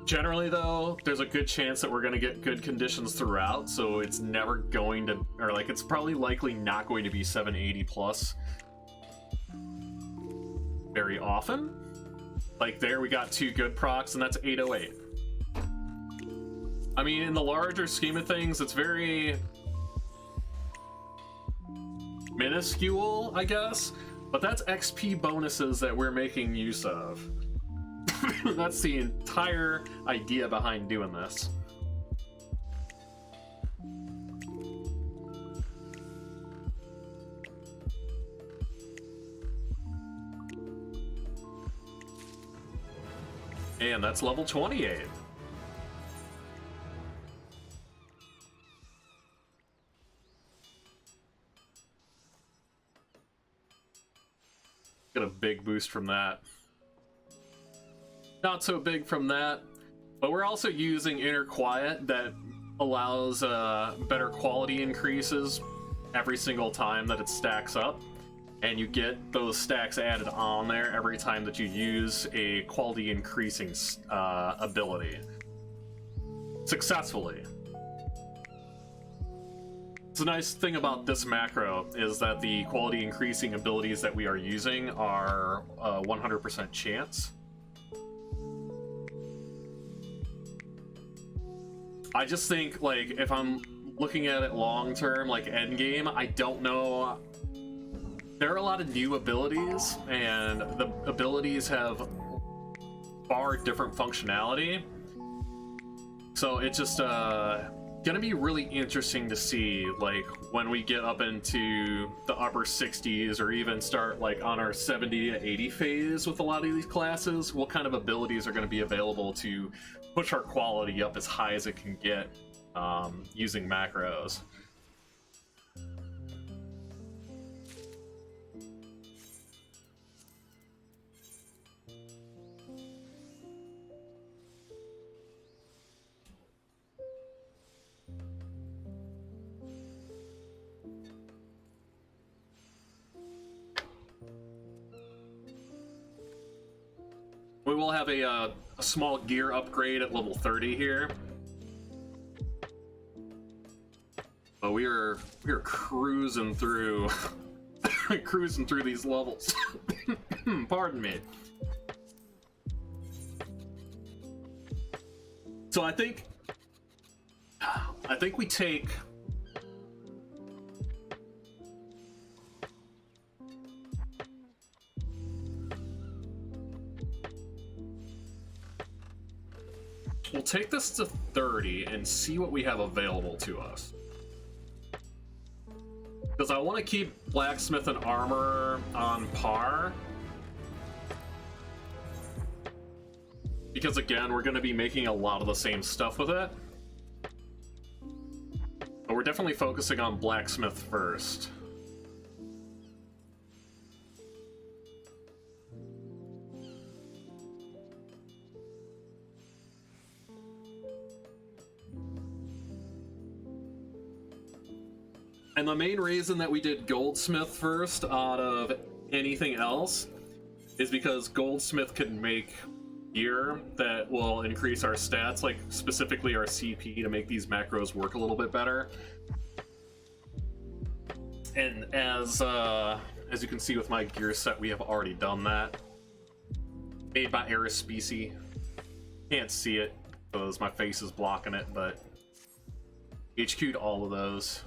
Speaker 1: Generally, though, there's a good chance that we're going to get good conditions throughout, so it's never going to, or like, it's probably likely not going to be 780 plus very often. Like there, we got 2 good procs, and that's 808. I mean, in the larger scheme of things, it's very minuscule, I guess, but that's XP bonuses that we're making use of. That's the entire idea behind doing this. And that's level 28. Get a big boost from that. Not so big from that, but we're also using Inner Quiet that allows better quality increases every single time that it stacks up, and you get those stacks added on there every time that you use a quality increasing ability successfully. The nice thing about this macro is that the quality increasing abilities that we are using are 100% chance. I just think, like, if I'm looking at it long term, like endgame, I don't know. There are a lot of new abilities, and the abilities have far different functionality. So it's just gonna be really interesting to see, like, when we get up into the upper 60s or even start like on our 70 to 80 phase with a lot of these classes, what kind of abilities are going to be available to push our quality up as high as it can get using macros. We will have a small gear upgrade at level 30 here. But we are cruising through cruising through these levels. Pardon me. So I think we take we'll take this to 30 and see what we have available to us. Because I want to keep blacksmith and armor on par. Because again, we're going to be making a lot of the same stuff with it. But we're definitely focusing on blacksmith first. And the main reason that we did Goldsmith first out of anything else is because Goldsmith can make gear that will increase our stats, like specifically our CP, to make these macros work a little bit better. And as you can see with my gear set, we have already done that. Made by FFXIV. Can't see it because my face is blocking it, but HQ'd all of those.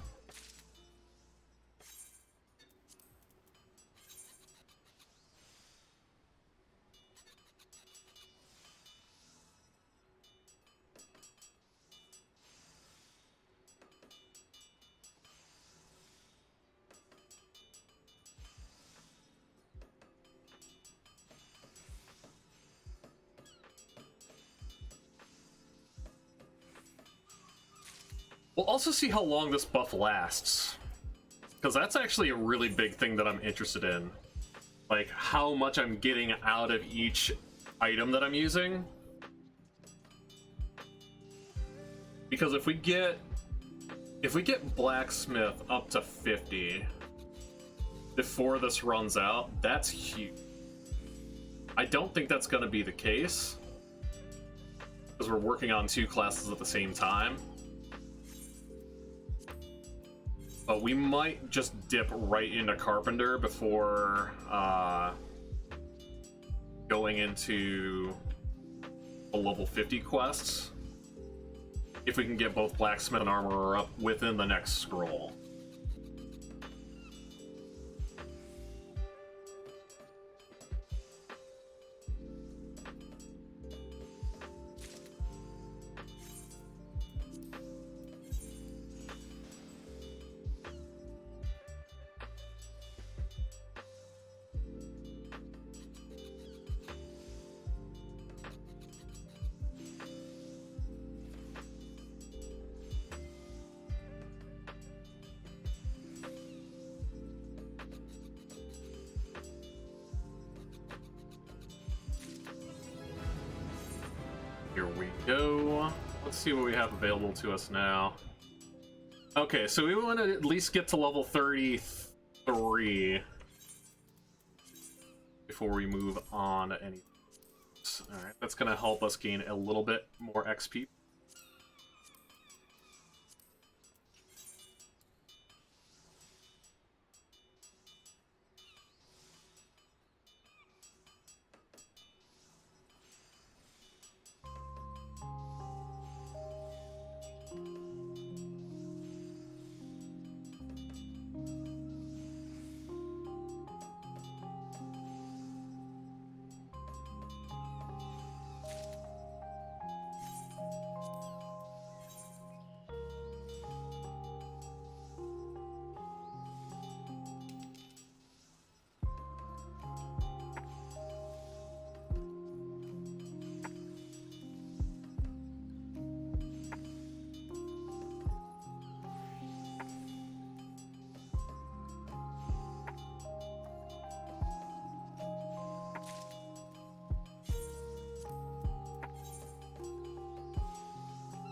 Speaker 1: We'll also see how long this buff lasts, because that's actually a really big thing that I'm interested in. Like, how much I'm getting out of each item that I'm using. Because if we get Blacksmith up to 50 before this runs out, that's huge. I don't think that's going to be the case, because we're working on 2 classes at the same time. But we might just dip right into Carpenter before going into the level 50 quests, if we can get both Blacksmith and Armorer up within the next scroll. Here we go. Let's see what we have available to us now. Okay, so we want to at least get to level 33 before we move on to any. Alright, that's going to help us gain a little bit more XP.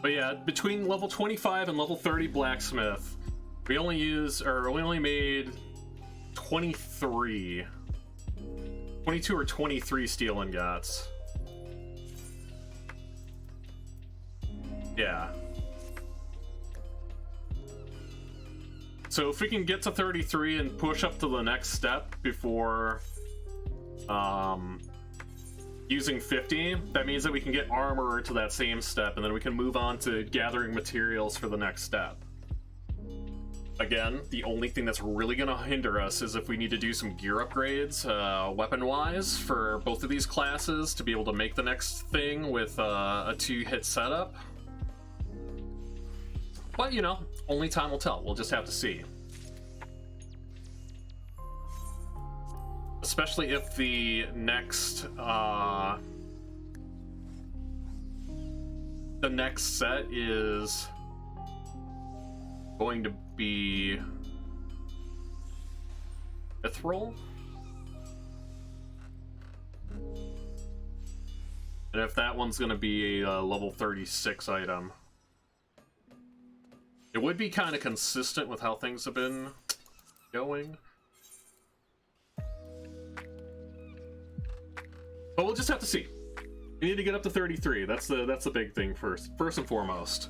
Speaker 1: But yeah, between level 25 and level 30 Blacksmith, we only made 22 or 23 steel ingots. Yeah. So if we can get to 33 and push up to the next step before using 50, that means that we can get Armorer to that same step, and then we can move on to gathering materials for the next step. Again, the only thing that's really going to hinder us is if we need to do some gear upgrades, weapon-wise, for both of these classes to be able to make the next thing with a 2-hit setup. But, you know, only time will tell. We'll just have to see. Especially if the next set is going to be Mithril. And if that one's going to be a level 36 item. It would be kind of consistent with how things have been going. But we'll just have to see. We need to get up to 33. That's the big thing first and foremost.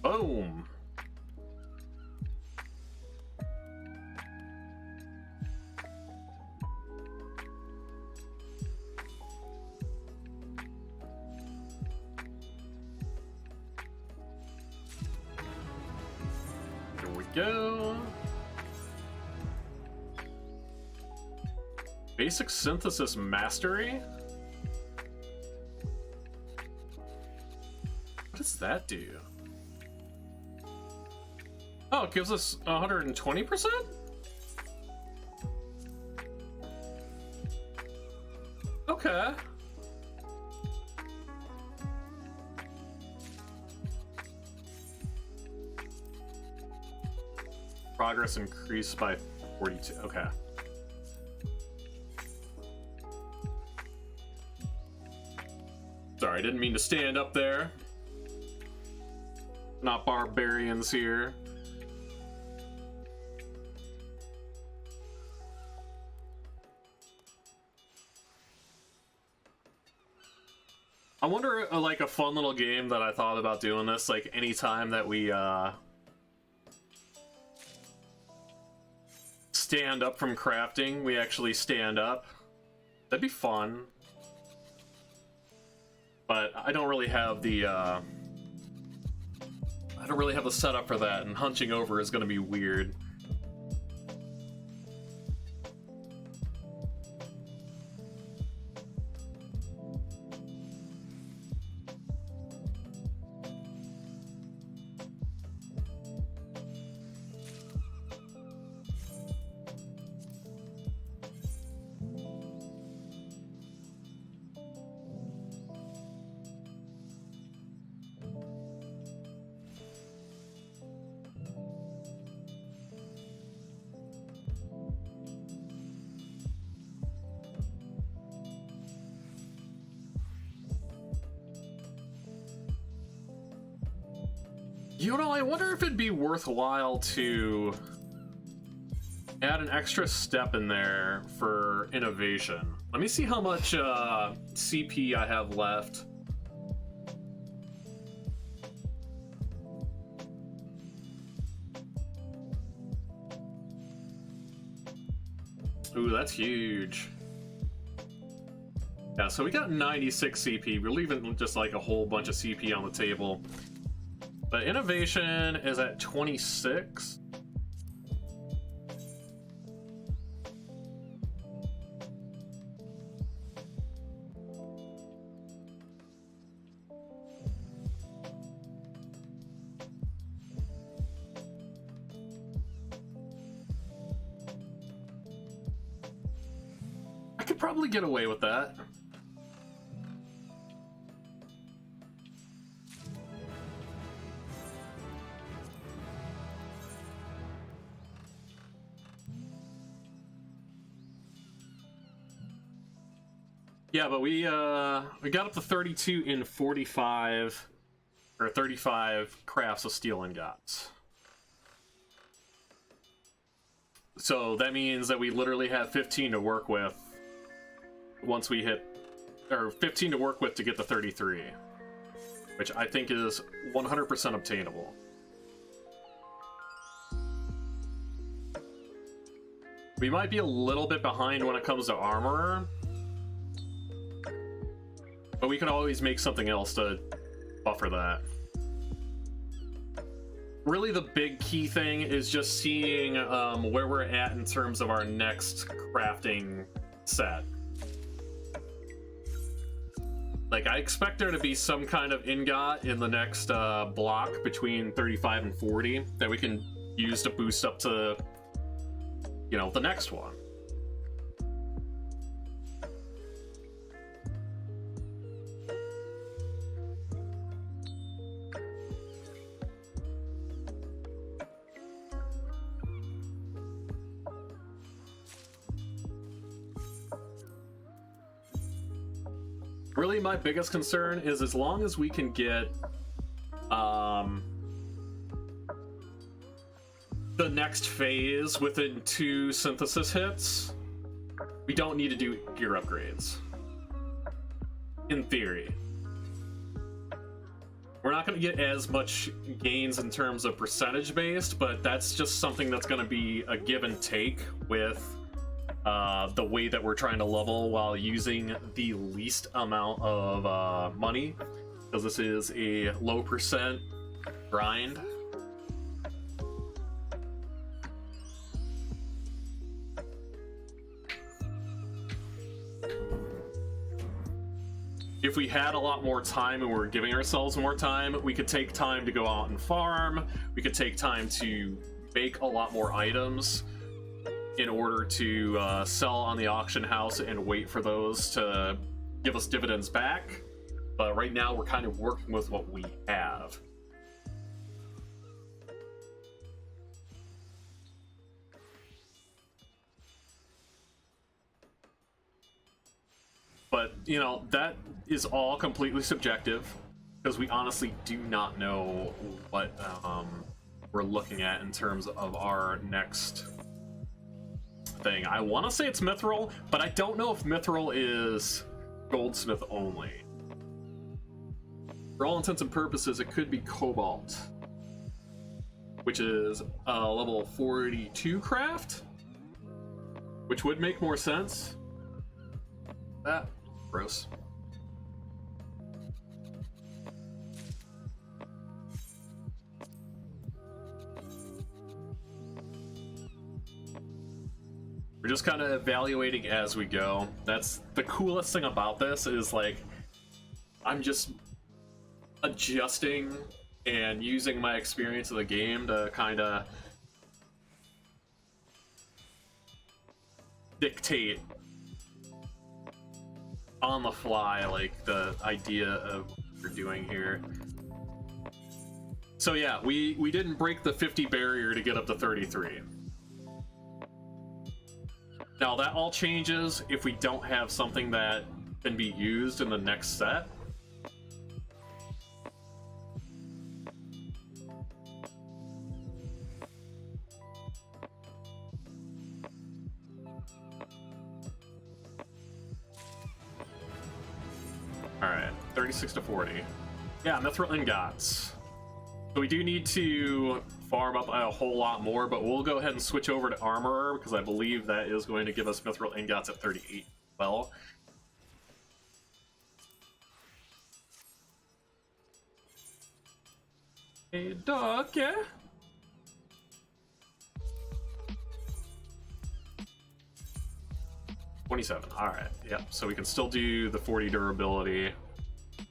Speaker 1: Boom. Here we go. Basic synthesis mastery? What does that do? Oh, it gives us 120%? Okay. Progress increased by 42. Okay. Sorry, I didn't mean to stand up there. Not barbarians here. I wonder, like, a fun little game that I thought about doing this, like, anytime that we, stand up from crafting, we actually stand up. That'd be fun. But I don't really have the, I don't really have the setup for that, and hunching over is gonna be weird. You know, I wonder if it'd be worthwhile to add an extra step in there for innovation. Let me see how much CP I have left. Ooh, that's huge. Yeah, so we got 96 CP. We're leaving just like a whole bunch of CP on the table. But innovation is at 26. I could probably get away with that. Yeah, but we got up to 32 in 45, or 35 crafts of steel ingots. So that means that we literally have 15 to work with once we hit, or 15 to work with to get the 33, which I think is 100% obtainable. We might be a little bit behind when it comes to armor, but we can always make something else to buffer that. Really, the big key thing is just seeing where we're at in terms of our next crafting set. Like, I expect there to be some kind of ingot in the next block between 35 and 40 that we can use to boost up to, you know, the next one. Really, my biggest concern is as long as we can get the next phase within 2 synthesis hits, we don't need to do gear upgrades. In theory. We're not going to get as much gains in terms of percentage based, but that's just something that's going to be a give and take with the way that we're trying to level while using the least amount of money, because this is a low percent grind. if we had a lot more time and we were giving ourselves more time, we could take time to go out and farm. We could take time to make a lot more items in order to sell on the auction house and wait for those to give us dividends back. But right now we're kind of working with what we have. But, you know, that is all completely subjective, because we honestly do not know what we're looking at in terms of our next thing. I want to say it's mithril, but I don't know if mithril is goldsmith only. For all intents and purposes, it could be cobalt, which is level 42 craft, which would make more sense. That gross. We're just kind of evaluating as we go. That's the coolest thing about this, is like I'm just adjusting and using my experience of the game to kind of dictate on the fly, like, the idea of what we're doing here. So yeah, we didn't break the 50 barrier to get up to 33. Now that all changes if we don't have something that can be used in the next set. Alright, 36 to 40. Yeah, mithril ingots. So we do need to farm up a whole lot more, but we'll go ahead and switch over to armorer, because I believe that is going to give us mithril ingots at 38 well. Hey, duck, yeah? $27. Alright, yep. So we can still do the 40 durability.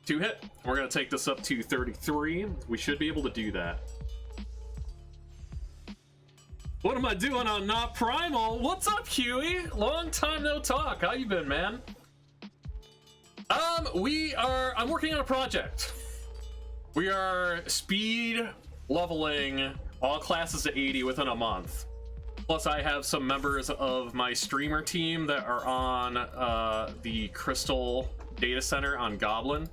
Speaker 1: 2 hit. We're going to take this up to 33. We should be able to do that. What am I doing on Not Primal? What's up, Huey? Long time no talk. How you been, man? I'm working on a project. We are speed leveling all classes to 80 within a month. Plus, I have some members of my streamer team that are on the Crystal data center on Goblin.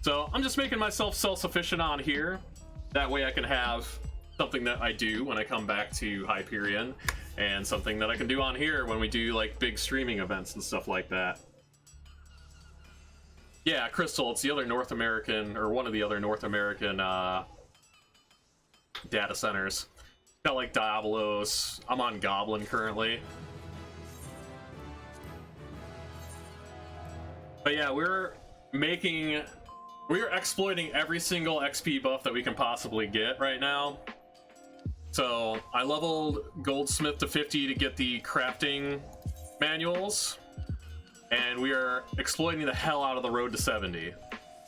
Speaker 1: So I'm just making myself self-sufficient on here. That way I can have something that I do when I come back to Hyperion, and something that I can do on here when we do like big streaming events and stuff like that. Yeah, Crystal, it's the other North American, or one of the other North American data centers. Got like Diablos. I'm on Goblin currently. But yeah, we're exploiting every single XP buff that we can possibly get right now. So I leveled Goldsmith to 50 to get the crafting manuals, and we are exploiting the hell out of the road to 70.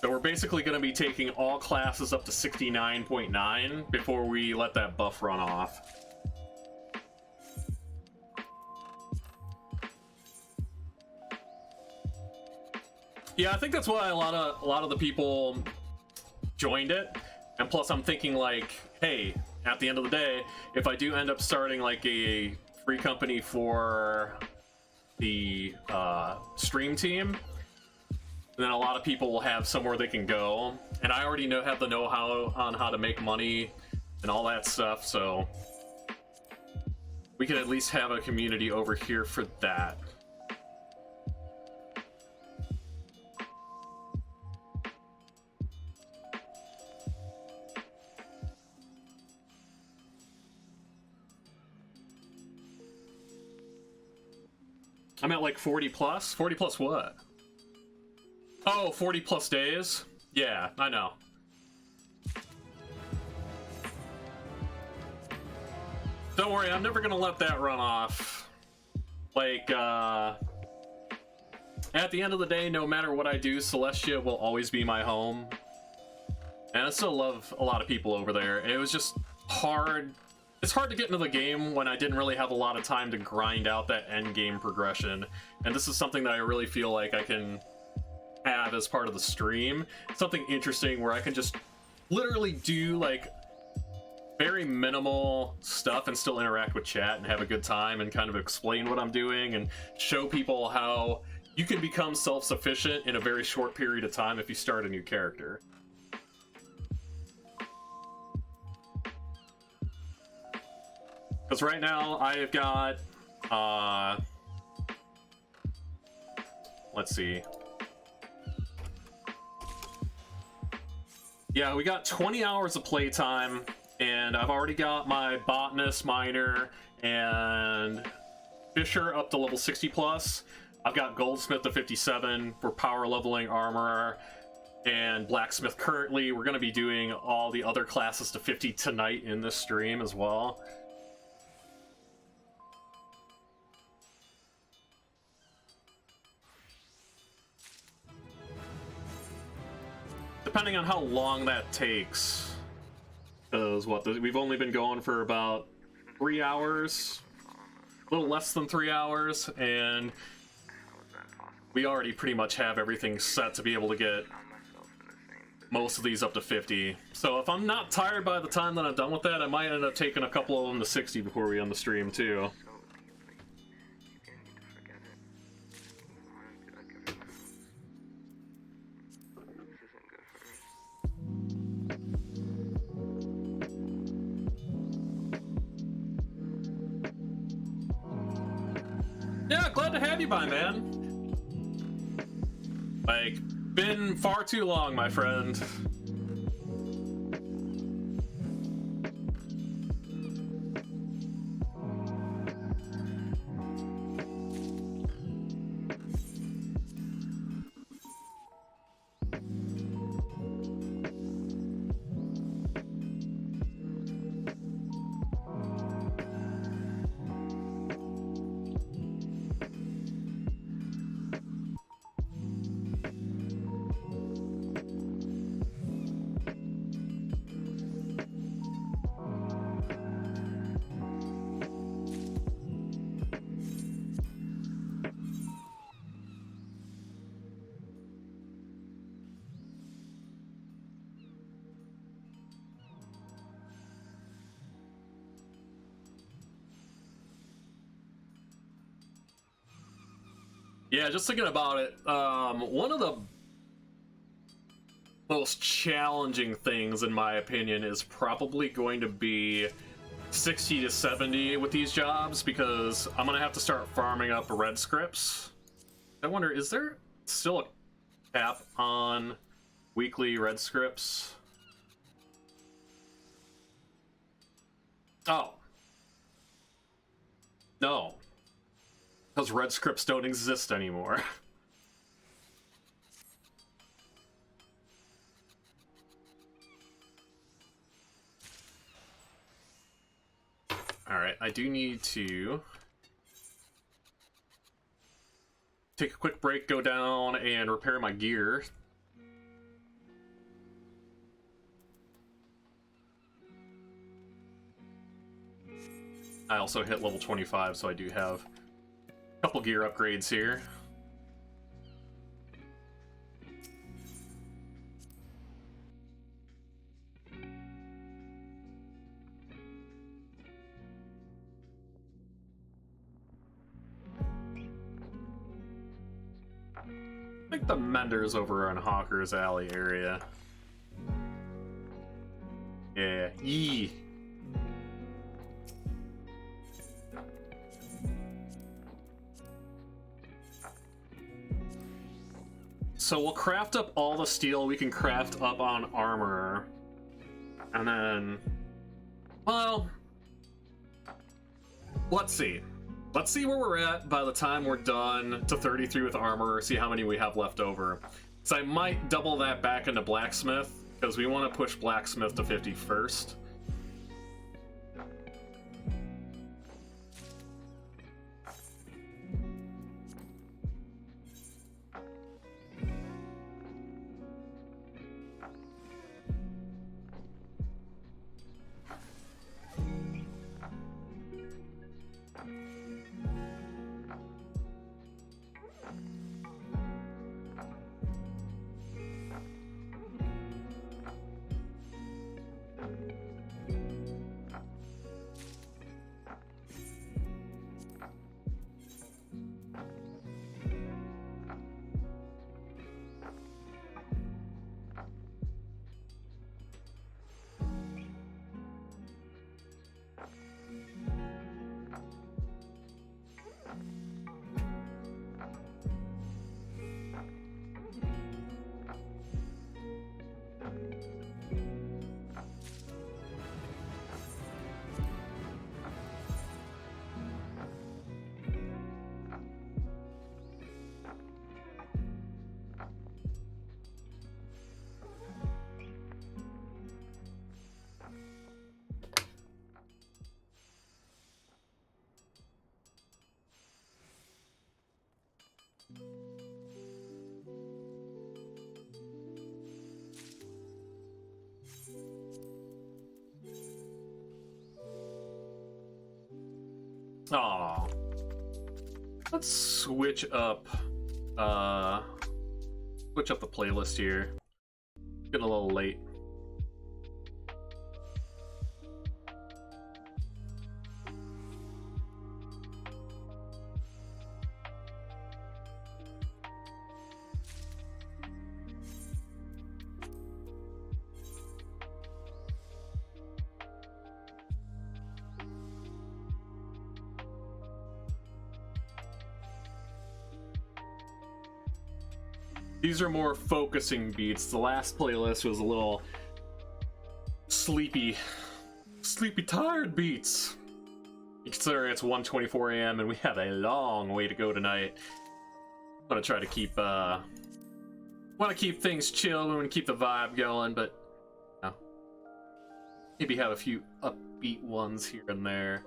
Speaker 1: So we're basically going to be taking all classes up to 69.9 before we let that buff run off. Yeah, I think that's why a lot of the people joined it. And plus I'm thinking like, hey, at the end of the day, if I do end up starting like a free company for the stream team, then a lot of people will have somewhere they can go, and I already have the know-how on how to make money and all that stuff, so we can at least have a community over here for that. I'm at like 40 plus? 40 plus what? Oh, 40 plus days? Yeah, I know. Don't worry, I'm never gonna let that run off. Like, at the end of the day, no matter what I do, Celestia will always be my home. And I still love a lot of people over there. It was just hard. It's hard to get into the game when I didn't really have a lot of time to grind out that end game progression. And this is something that I really feel like I can have as part of the stream. Something interesting where I can just literally do like very minimal stuff and still interact with chat and have a good time and kind of explain what I'm doing and show people how you can become self-sufficient in a very short period of time if you start a new character. Because right now I have got, let's see. Yeah, we got 20 hours of playtime, and I've already got my botanist, miner, and fisher up to level 60 plus. I've got goldsmith to 57 for power leveling armorer, and blacksmith currently. We're going to be doing all the other classes to 50 tonight in this stream as well. Depending on how long that takes, because we've only been going for about 3 hours, a little less than 3 hours, and we already pretty much have everything set to be able to get most of these up to 50. So if I'm not tired by the time that I'm done with that, I might end up taking a couple of them to 60 before we end the stream too. Yeah, glad to have you by, man. Like, been far too long, my friend. Yeah, just thinking about it, one of the most challenging things, in my opinion, is probably going to be 60 to 70 with these jobs, because I'm going to have to start farming up red scripts. I wonder, is there still a cap on weekly red scripts? Oh. No. Because red scripts don't exist anymore. Alright, I do need to take a quick break, go down and repair my gear. I also hit level 25, so I do have a couple gear upgrades here. I think the Mender's over on Hawker's Alley area. Yeah, yee. So we'll craft up all the steel we can craft up on armor. And then, well, let's see. Let's see where we're at by the time we're done to 33 with armor, see how many we have left over. So I might double that back into blacksmith, because we want to push blacksmith to 50 first. Aw. Let's switch up the playlist here. Getting a little late. These are more focusing beats. The last playlist was a little sleepy, tired beats. Considering it's 1:24 a.m. and we have a long way to go tonight. I'm gonna try to keep want to keep things chill. We want to keep the vibe going, but you know, maybe have a few upbeat ones here and there.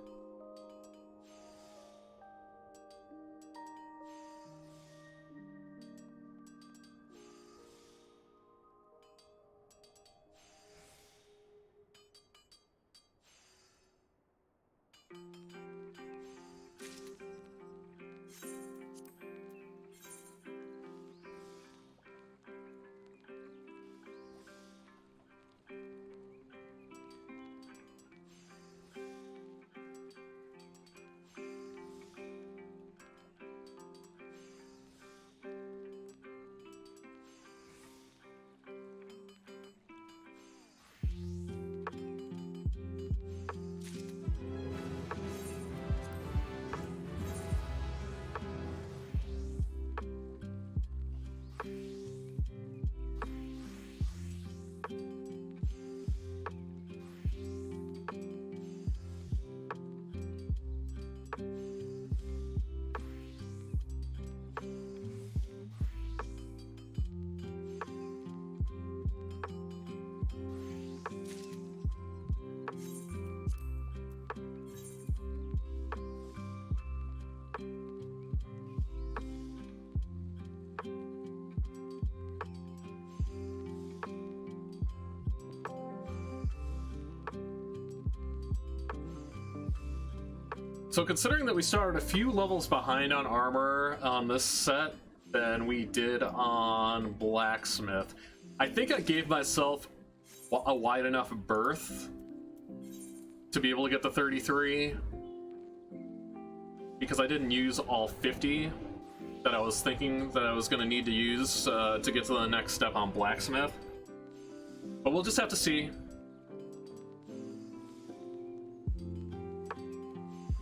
Speaker 1: So considering that we started a few levels behind on armor on this set than we did on blacksmith, I think I gave myself a wide enough berth to be able to get the 33, because I didn't use all 50 that I was thinking that I was going to need to use to get to the next step on blacksmith. But we'll just have to see.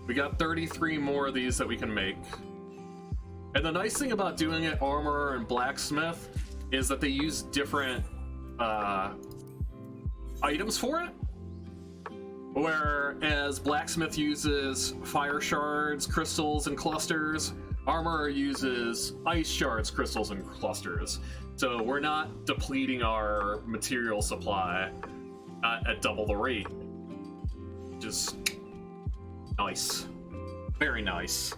Speaker 1: We got 33 more of these that we can make. And the nice thing about doing it armor and blacksmith is that they use different items for it. Whereas blacksmith uses fire shards, crystals, and clusters, armor uses ice shards, crystals, and clusters. So we're not depleting our material supply at double the rate. Just nice. Very nice.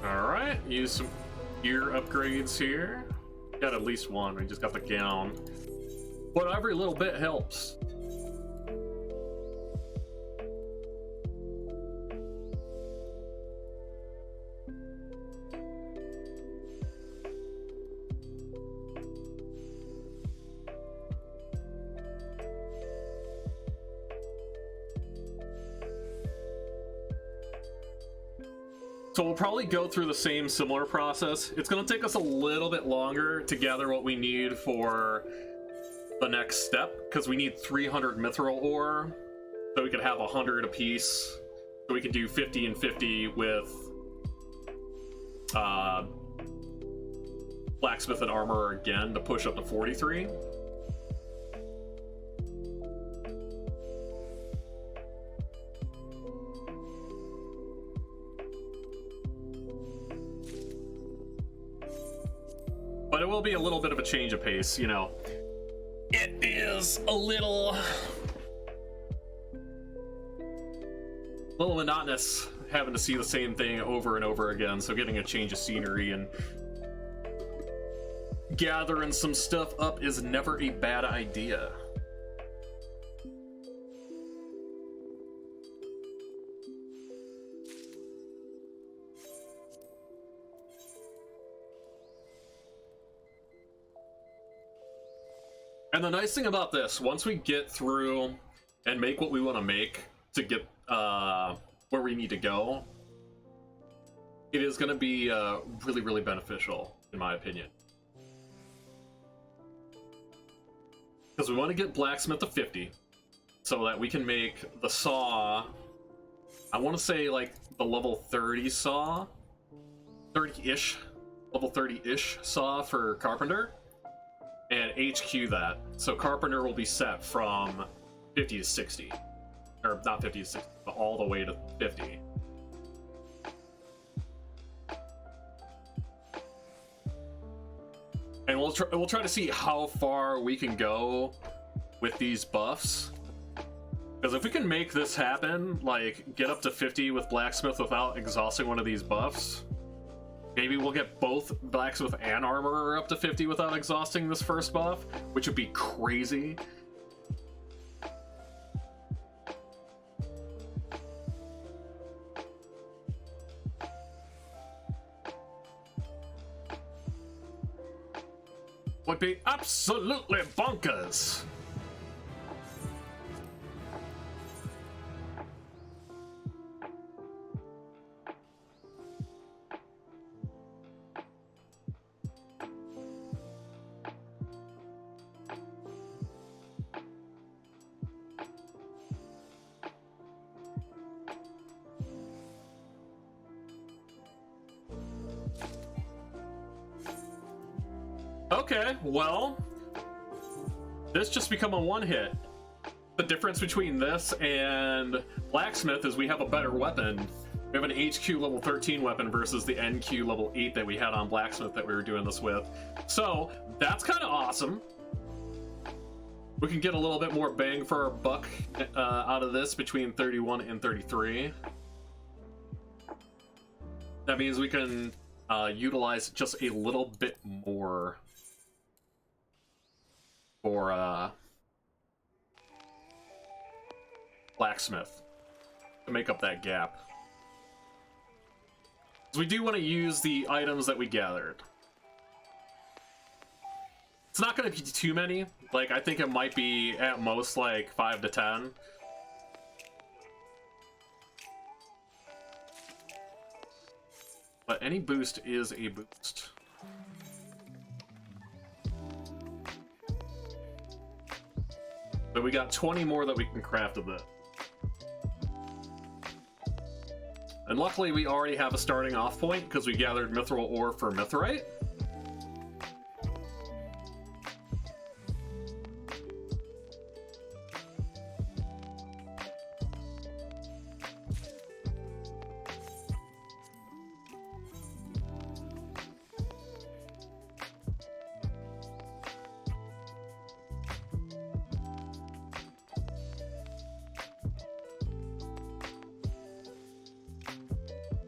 Speaker 1: Alright, use some gear upgrades here. Got at least one, we just got the gown. But every little bit helps. So we'll probably go through the same similar process. It's going to take us a little bit longer to gather what we need for the next step, because we need 300 mithril ore, so we could have 100 apiece. So we can do 50 and 50 with blacksmith and armorer again to push up to 43. But it will be a little bit of a change of pace, you know. It is a little monotonous having to see the same thing over and over again, so getting a change of scenery and gathering some stuff up is never a bad idea. And the nice thing about this, once we get through and make what we want to make to get where we need to go, it is going to be really, really beneficial, in my opinion. Because we want to get blacksmith to 50, so that we can make the saw, I want to say like the level 30 saw, 30-ish, level 30-ish saw for carpenter, and HQ that. So carpenter will be set from 50 to 60. Or not 50 to 60, but all the way to 50. And we'll try to see how far we can go with these buffs. Because if we can make this happen, like get up to 50 with blacksmith without exhausting one of these buffs, maybe we'll get both blacksmith and armorer up to 50 without exhausting this first buff, which would be crazy. Would be absolutely bonkers. Okay, well, this just become a one-hit. The difference between this and blacksmith is we have a better weapon. We have an HQ level 13 weapon versus the NQ level 8 that we had on blacksmith that we were doing this with. So that's kind of awesome. We can get a little bit more bang for our buck out of this between 31 and 33. That means we can utilize just a little bit more for blacksmith to make up that gap. So we do want to use the items that we gathered. It's not going to be too many. Like, I think it might be at most like 5 to 10. But any boost is a boost. So we got 20 more that we can craft of this. And luckily we already have a starting off point because we gathered mithril ore for mithrite.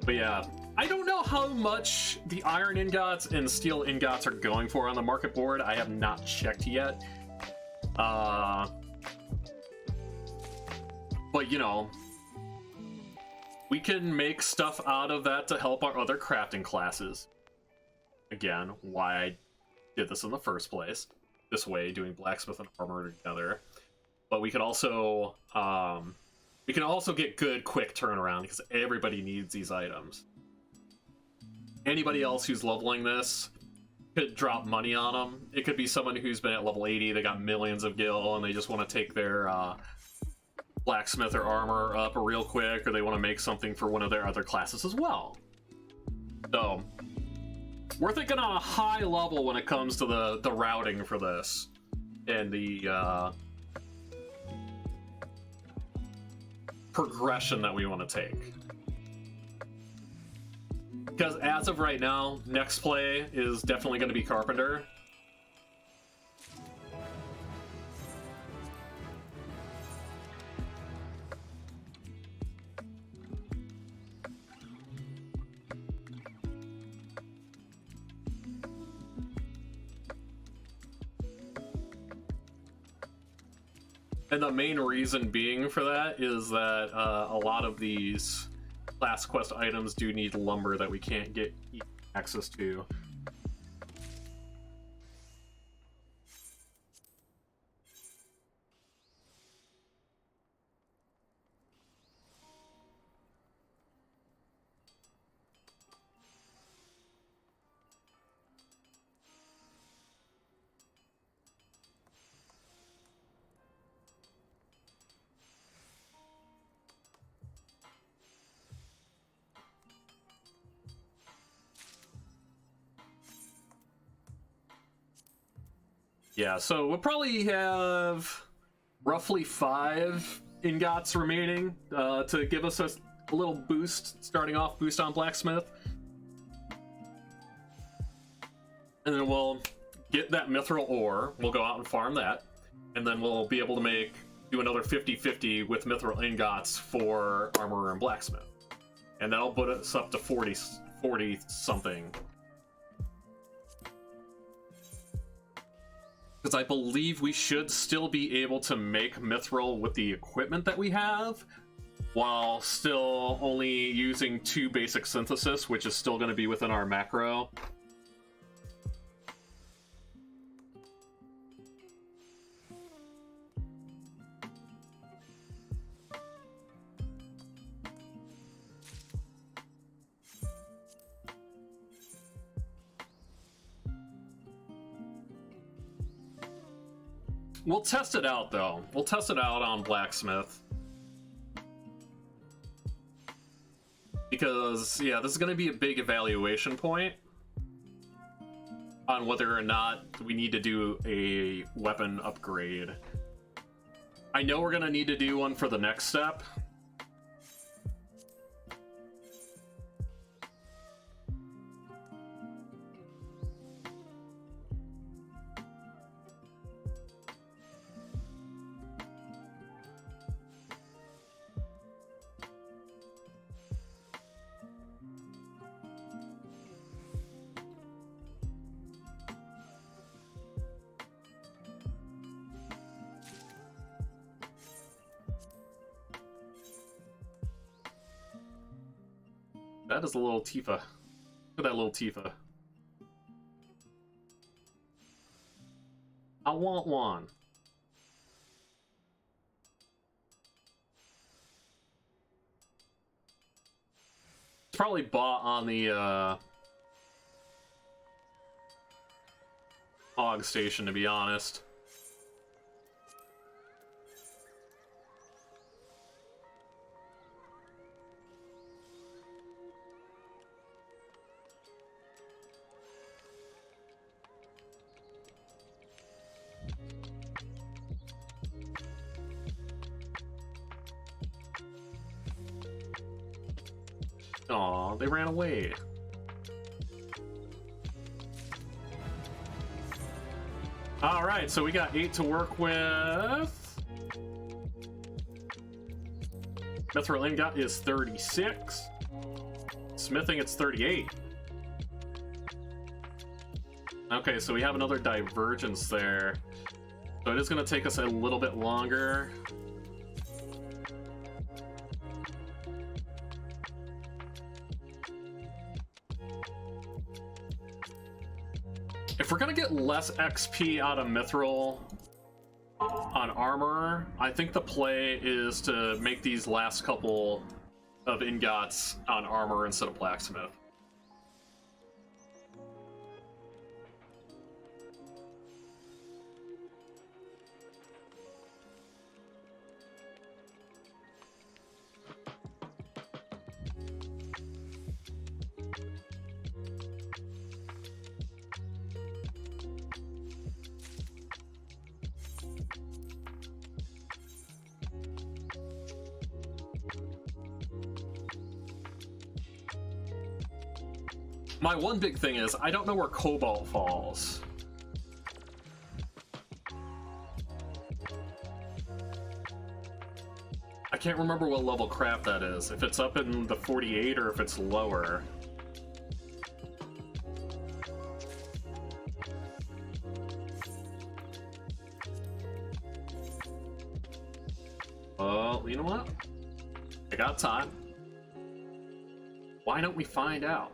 Speaker 1: But yeah, I don't know how much the iron ingots and steel ingots are going for on the market board. I have not checked yet. But you know, we can make stuff out of that to help our other crafting classes. Again, why I did this in the first place. This way, doing blacksmith and armor together. But we could also get good quick turnaround because everybody needs these items. anybody else who's leveling this could drop money on them. It could be someone who's been at level 80, they got millions of gil, and they just want to take their blacksmith or armor up real quick, or they want to make something for one of their other classes as well. So, we're thinking on a high level when it comes to the routing for this, and the progression that we want to take. Because as of right now, next play is definitely going to be Carpenter. And the main reason being for that is that a lot of these class quest items do need lumber that we can't get access to. Yeah, so we'll probably have roughly 5 ingots remaining to give us a little boost, starting off, boost on blacksmith. And then we'll get that mithril ore, we'll go out and farm that, and then we'll be able to do another 50-50 with mithril ingots for armor and blacksmith. And that'll put us up to 40 something. Because I believe we should still be able to make mithril with the equipment that we have, while still only using 2 basic synthesis, which is still going to be within our macro. We'll test it out, though. We'll test it out on blacksmith. Because, yeah, this is going to be a big evaluation point on whether or not we need to do a weapon upgrade. I know we're going to need to do one for the next step. That is a little Tifa. Look at that little Tifa. I want one. It's probably bought on the Hog Station, to be honest. Aw, they ran away. Alright, so we got 8 to work with. Mithril ingot is 36. Smithing, it's 38. Okay, so we have another divergence there. So it is going to take us a little bit longer. If we're gonna get less XP out of mithril on armor, I think the play is to make these last couple of ingots on armor instead of blacksmith. My one big thing is I don't know where cobalt falls. I can't remember what level craft that is. If it's up in the 48 or if it's lower. Well, you know what? I got time. Why don't we find out?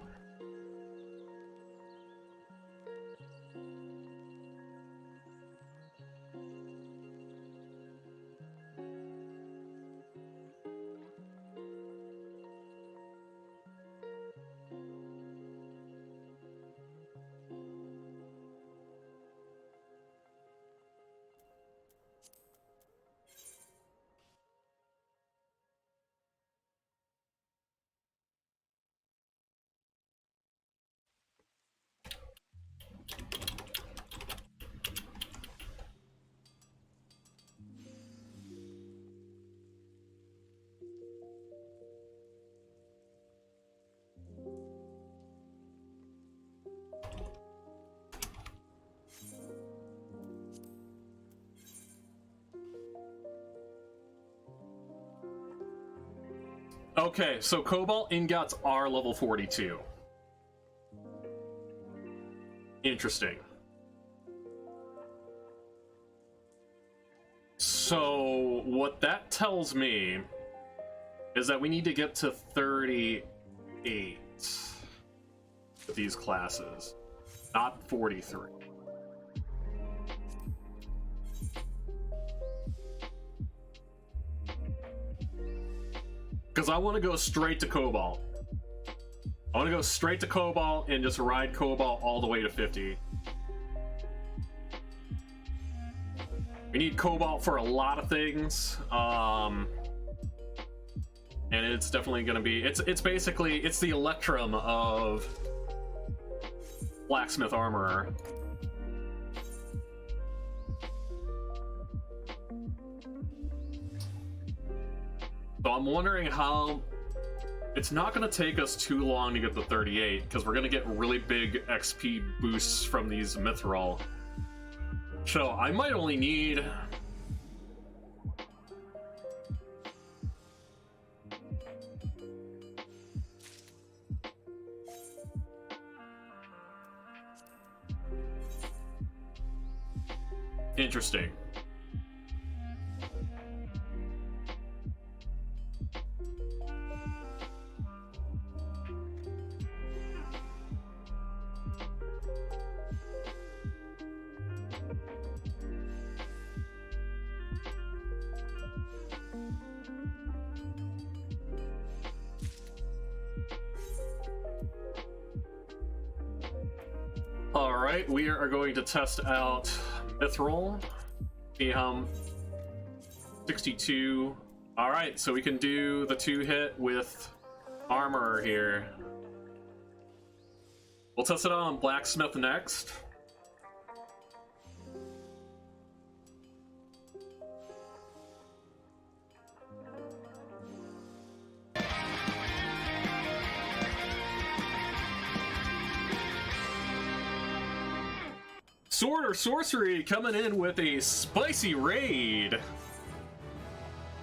Speaker 1: Okay, so cobalt ingots are level 42. Interesting. So what that tells me is that we need to get to 38 with these classes, not 43. Because I want to go straight to cobalt. I want to go straight to cobalt and just ride cobalt all the way to 50. We need cobalt for a lot of things. And it's definitely going to be... It's basically... It's the Electrum of Blacksmith Armorer. So I'm wondering how... It's not going to take us too long to get to 38, because we're going to get really big XP boosts from these Mithril. So I might only need... Interesting. Alright, we are going to test out Mithril. See how 62. Alright, so we can do the 2-hit with Armorer here. We'll test it out on Blacksmith next. Sword or Sorcery coming in with a spicy raid.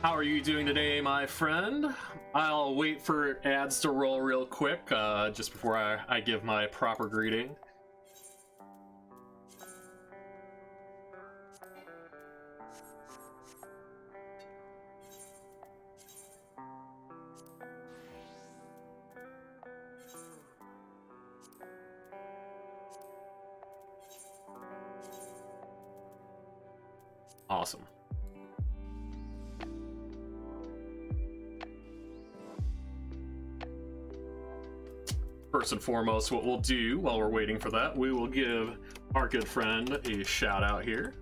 Speaker 1: How are you doing today, my friend? I'll wait for ads to roll real quick, just before I give my proper greeting. Awesome. First and foremost, what we'll do while we're waiting for that, we will give our good friend a shout out here.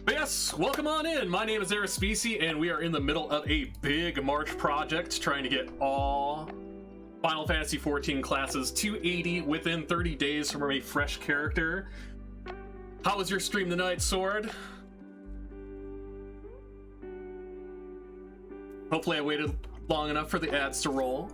Speaker 1: Yes, welcome on in. My name is FFXIV, and we are in the middle of a big March project trying to get all Final Fantasy XIV classes 280 within 30 days from a fresh character. How was your stream tonight, Sword? Hopefully I waited long enough for the ads to roll.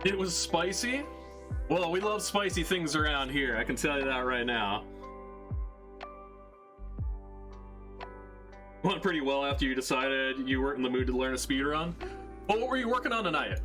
Speaker 1: It was spicy? Well, we love spicy things around here, I can tell you that right now. Went pretty well after you decided you weren't in the mood to learn a speedrun. Well, what were you working on tonight?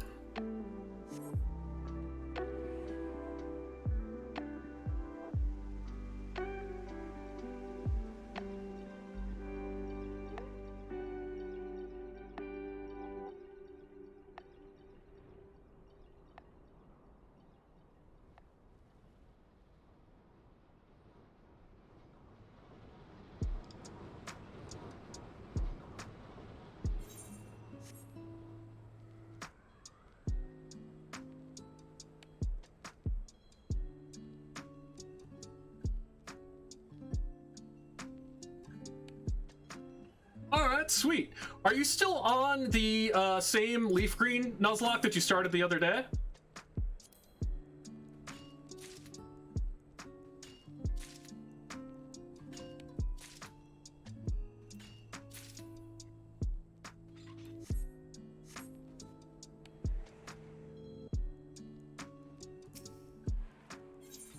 Speaker 1: Alright, sweet. Are you still on the same leaf green Nuzlocke that you started the other day?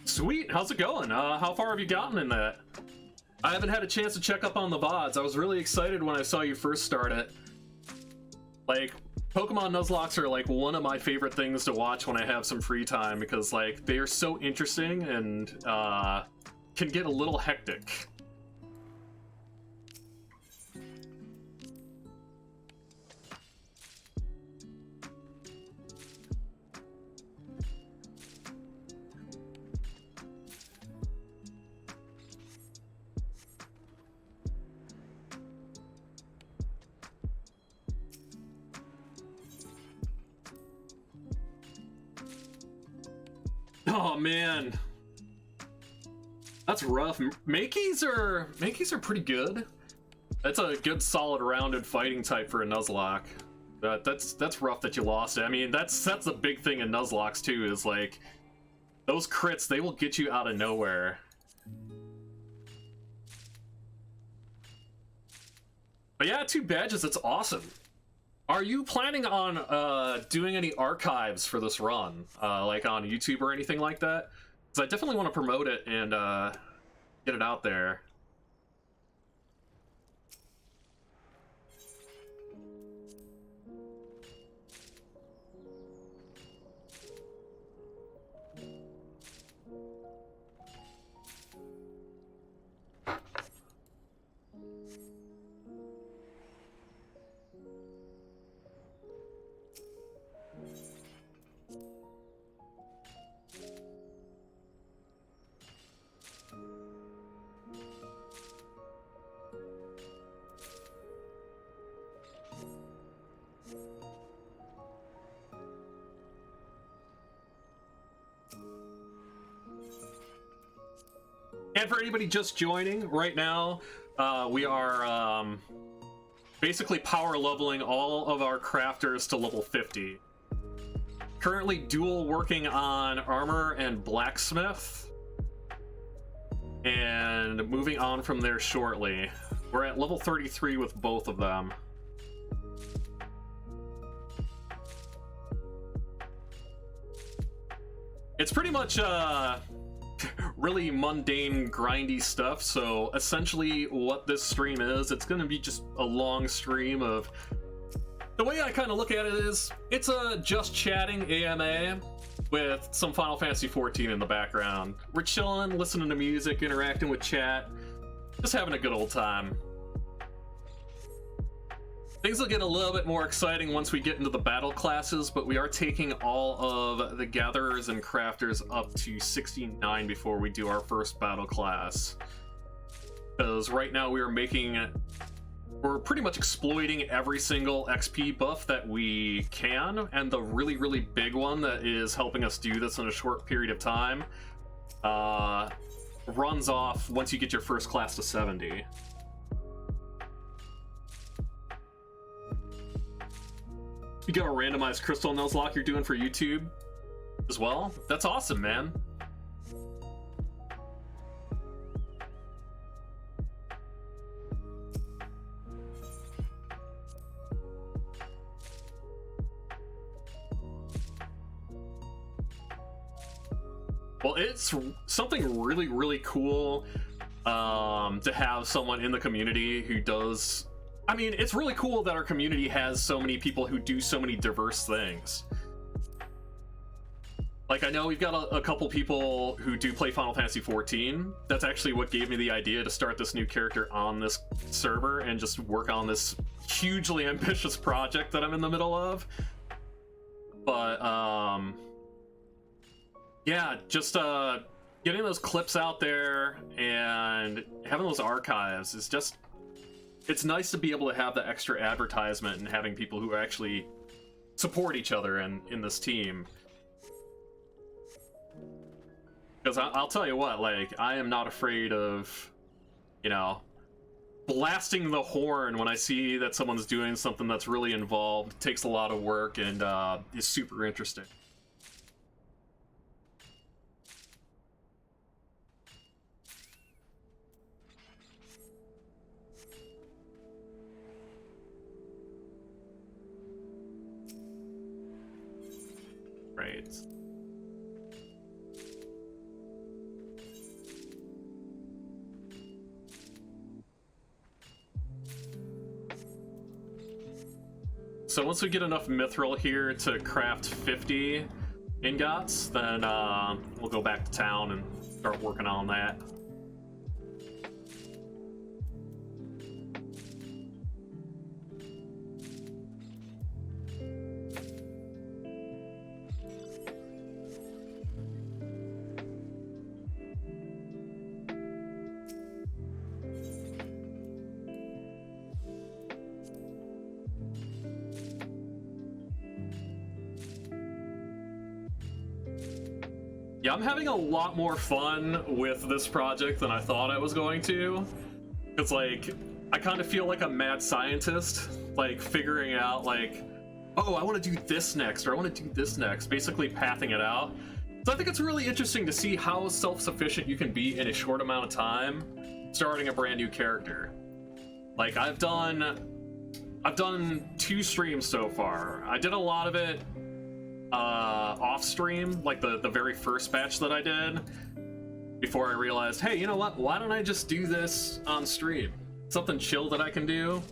Speaker 1: Sweet, how's it going? How far have you gotten in that? I haven't had a chance to check up on the VODs. I was really excited when I saw you first start it. Like, Pokemon Nuzlocks are like one of my favorite things to watch when I have some free time because like they are so interesting and can get a little hectic. Oh man, that's rough. Makeys are pretty good. That's a good solid rounded fighting type for a Nuzlocke. That's rough that you lost it. I mean, that's the big thing in Nuzlocks too, is like those crits, they will get you out of nowhere. But yeah, 2 badges, that's awesome. Are you planning on doing any archives for this run, like on YouTube or anything like that? Because I definitely want to promote it and get it out there. And for anybody just joining, right now, we are basically power leveling all of our crafters to level 50. Currently dual working on armor and blacksmith, and moving on from there shortly. We're at level 33 with both of them. It's pretty much really mundane, grindy stuff, so essentially what this stream is, it's gonna be just a long stream of... The way I kind of look at it is, it's a just chatting AMA with some Final Fantasy XIV in the background. We're chilling, listening to music, interacting with chat, just having a good old time. Things will get a little bit more exciting once we get into the battle classes, but we are taking all of the gatherers and crafters up to 69 before we do our first battle class. Because right now we are making we're pretty much exploiting every single XP buff that we can, and the really, really big one that is helping us do this in a short period of time runs off once you get your first class to 70. You got a randomized crystal Nuzlocke you're doing for YouTube as well? That's awesome, man. Well, it's something really, really cool to have someone in the community who does... I mean, it's really cool that our community has so many people who do so many diverse things. Like, I know we've got a couple people who do play Final Fantasy XIV. That's actually what gave me the idea to start this new character on this server and just work on this hugely ambitious project that I'm in the middle of. But, yeah, just getting those clips out there and having those archives is just... It's nice to be able to have the extra advertisement and having people who actually support each other in this team. Because I'll tell you what, like, I am not afraid of, you know, blasting the horn when I see that someone's doing something that's really involved, takes a lot of work, and is super interesting. Right. So once we get enough mithril here to craft 50 ingots, then we'll go back to town and start working on that. Yeah, I'm having a lot more fun with this project than I thought I was going to. It's like, I kind of feel like a mad scientist, like figuring out like, oh, I want to do this next, or I want to do this next, basically pathing it out. So I think it's really interesting to see how self-sufficient you can be in a short amount of time, starting a brand new character. Like, I've done 2 streams so far. I did a lot of it off stream, like the very first batch that I did, before I realized, hey, you know what, why don't I just do this on stream? Something chill that I can do.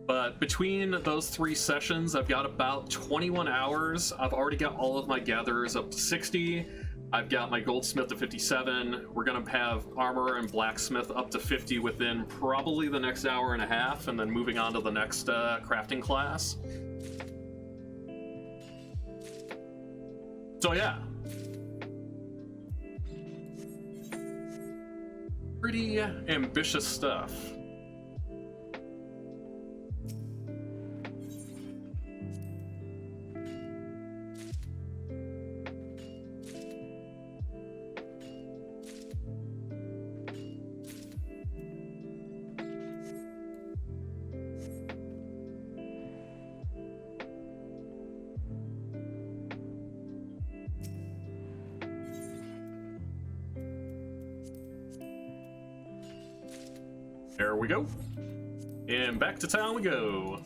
Speaker 1: But between those 3 sessions, I've got about 21 hours. I've already got all of my gatherers up to 60. I've got my goldsmith to 57. We're gonna have armor and blacksmith up to 50 within probably the next hour and a half, and then moving on to the next crafting class. So yeah, pretty ambitious stuff. There we go. And back to town we go.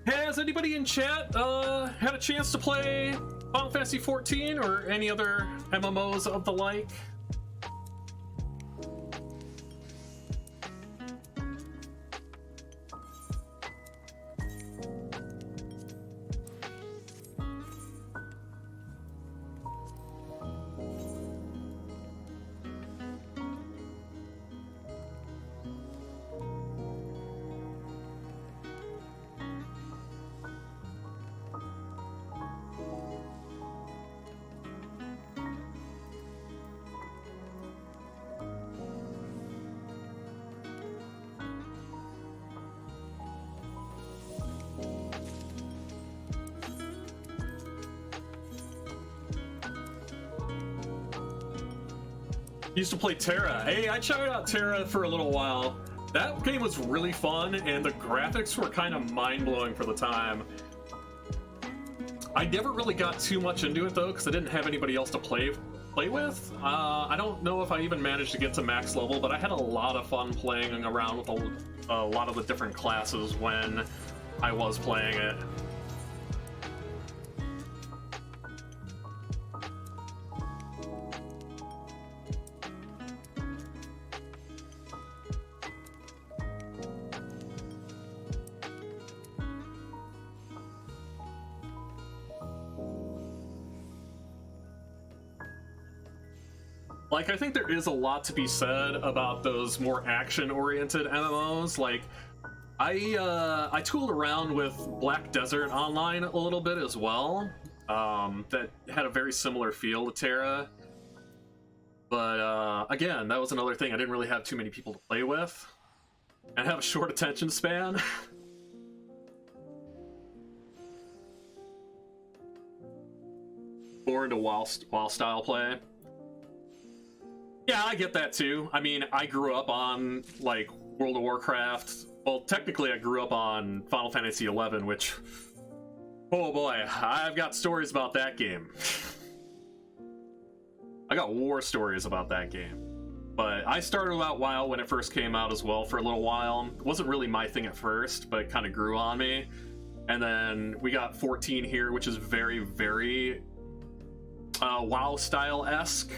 Speaker 1: Has anybody in chat had a chance to play Final Fantasy 14 or any other MMOs of the like? Used to play Terra. Hey, I checked out Terra for a little while. That game was really fun, and the graphics were kind of mind-blowing for the time. I never really got too much into it though, because I didn't have anybody else to play with. I don't know if I even managed to get to max level, but I had a lot of fun playing around with a lot of the different classes when I was playing it. Like, I think there is a lot to be said about those more action-oriented MMOs. Like, I tooled around with Black Desert Online a little bit as well. That had a very similar feel to Terra. But, again, that was another thing. I didn't really have too many people to play with. And have a short attention span. More into WoW style play. Yeah, I get that too. I mean, I grew up on, like, World of Warcraft. Well, technically I grew up on Final Fantasy XI, which... oh boy, I've got stories about that game. I got war stories about that game. But I started out WoW when it first came out as well for a little while. It wasn't really my thing at first, but it kind of grew on me. And then we got 14 here, which is very, very WoW style-esque.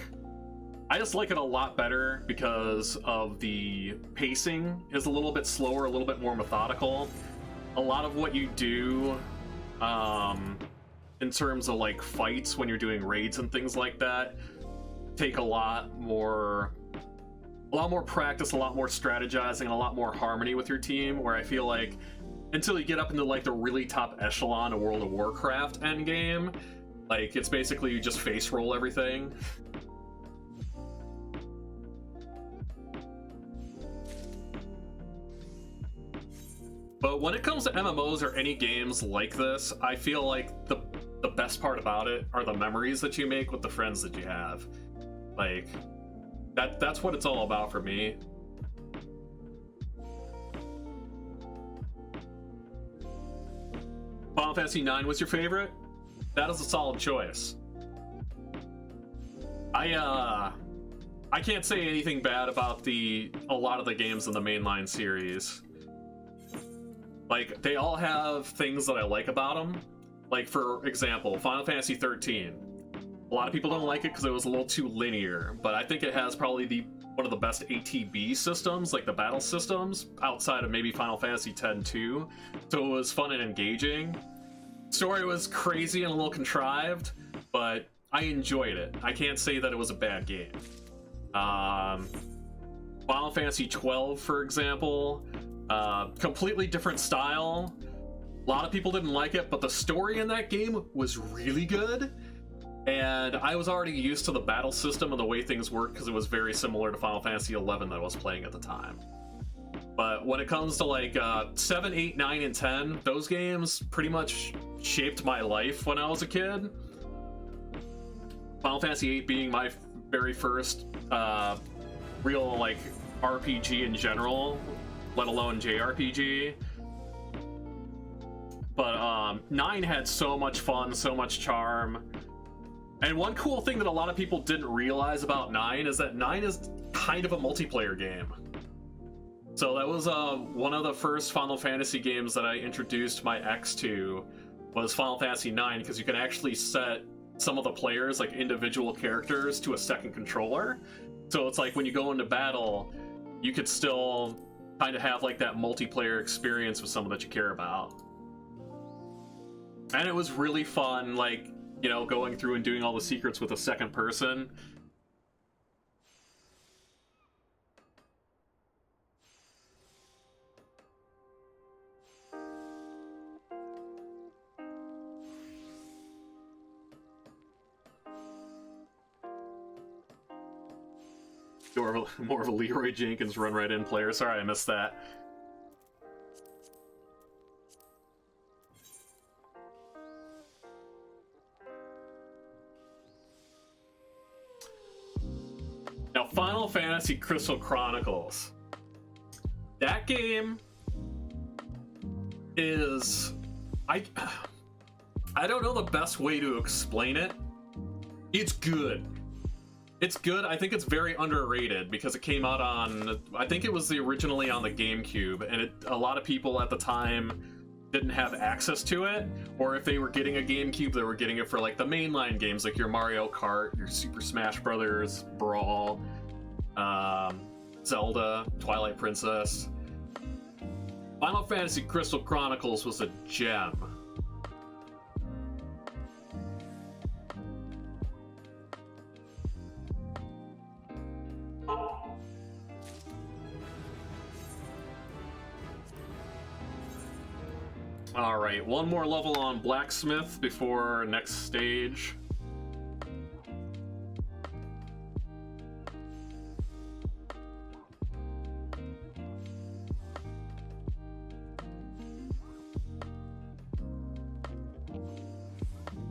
Speaker 1: I just like it a lot better because of the pacing is a little bit slower, a little bit more methodical. A lot of what you do in terms of like fights when you're doing raids and things like that take a lot more practice, a lot more strategizing, and a lot more harmony with your team, where I feel like until you get up into like the really top echelon of World of Warcraft endgame, like it's basically you just face roll everything. But when it comes to MMOs or any games like this, I feel like the best part about it are the memories that you make with the friends that you have. Like, that's what it's all about for me. Final Fantasy IX was your favorite? That is a solid choice. I can't say anything bad about a lot of the games in the mainline series. Like, they all have things that I like about them. Like, for example, Final Fantasy XIII. A lot of people don't like it because it was a little too linear, but I think it has probably one of the best ATB systems, like the battle systems, outside of maybe Final Fantasy X too. So it was fun and engaging. Story was crazy and a little contrived, but I enjoyed it. I can't say that it was a bad game. Final Fantasy XII, for example, completely different style. A lot of people didn't like it, but the story in that game was really good. And I was already used to the battle system and the way things work because it was very similar to Final Fantasy XI that I was playing at the time. But when it comes to like 7, 8, 9, and 10, those games pretty much shaped my life when I was a kid. Final Fantasy VIII being my very first real like RPG in general, let alone JRPG. But 9 had so much fun, so much charm. And one cool thing that a lot of people didn't realize about 9 is that 9 is kind of a multiplayer game. So that was one of the first Final Fantasy games that I introduced my ex to, was Final Fantasy IX, because you can actually set some of the players, like individual characters, to a second controller. So it's like when you go into battle, you could still kind of have like that multiplayer experience with someone that you care about. And it was really fun, like, you know, going through and doing all the secrets with a second person. More of a Leroy Jenkins run right in player. Sorry, I missed that. Now, Final Fantasy Crystal Chronicles. That game is... I don't know the best way to explain it. It's good. It's good. I think it's very underrated because it came out on... I think it was originally on the GameCube, and a lot of people at the time didn't have access to it, or if they were getting a GameCube, they were getting it for like the mainline games, like your Mario Kart, your Super Smash Brothers, Brawl, Zelda, Twilight Princess. Final Fantasy Crystal Chronicles was a gem. Alright, one more level on Blacksmith before next stage.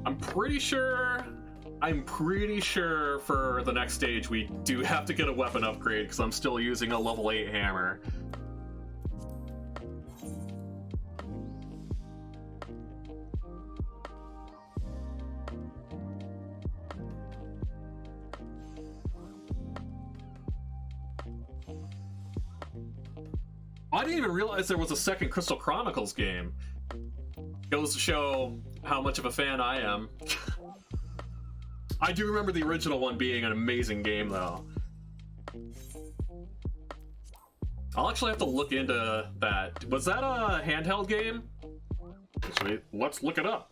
Speaker 1: I'm pretty sure for the next stage we do have to get a weapon upgrade because I'm still using a level 8 hammer. I didn't even realize there was a second Crystal Chronicles game. Goes to show how much of a fan I am. I do remember the original one being an amazing game, though. I'll actually have to look into that. Was that a handheld game? Actually, let's look it up.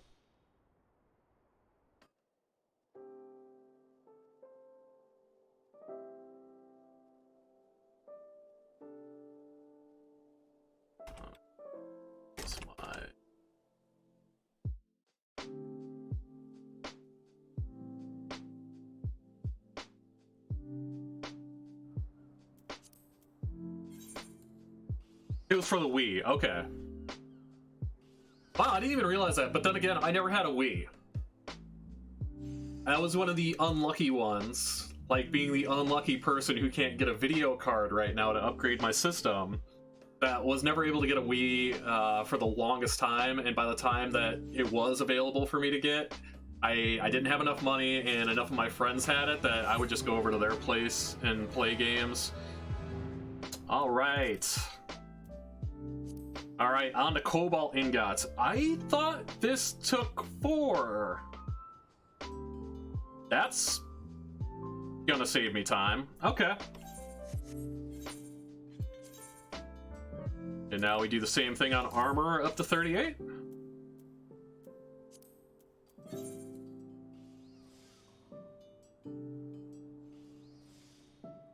Speaker 1: It was for the Wii, okay. Wow, I didn't even realize that, but then again, I never had a Wii. I was one of the unlucky ones, like being the unlucky person who can't get a video card right now to upgrade my system, that was never able to get a Wii for the longest time, and by the time that it was available for me to get, I didn't have enough money and enough of my friends had it that I would just go over to their place and play games. Alright. Alright, on to Cobalt Ingots. I thought this took 4. That's gonna save me time. Okay. And now we do the same thing on armor up to 38.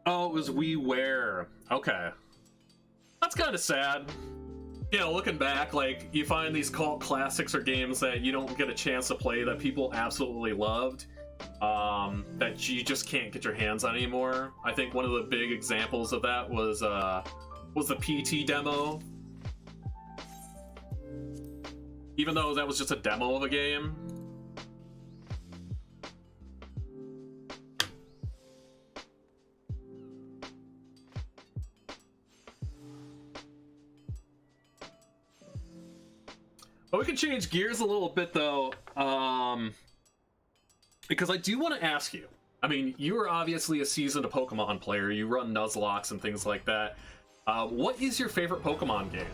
Speaker 1: Oh, it was WiiWare. Okay. That's kind of sad. You know, looking back, like, you find these cult classics or games that you don't get a chance to play that people absolutely loved, that you just can't get your hands on anymore. I think one of the big examples of that was the PT demo. Even though that was just a demo of a game. But we can change gears a little bit, though, because I do want to ask you. I mean, you are obviously a seasoned Pokemon player. You run Nuzlocke and things like that. What is your favorite Pokemon game?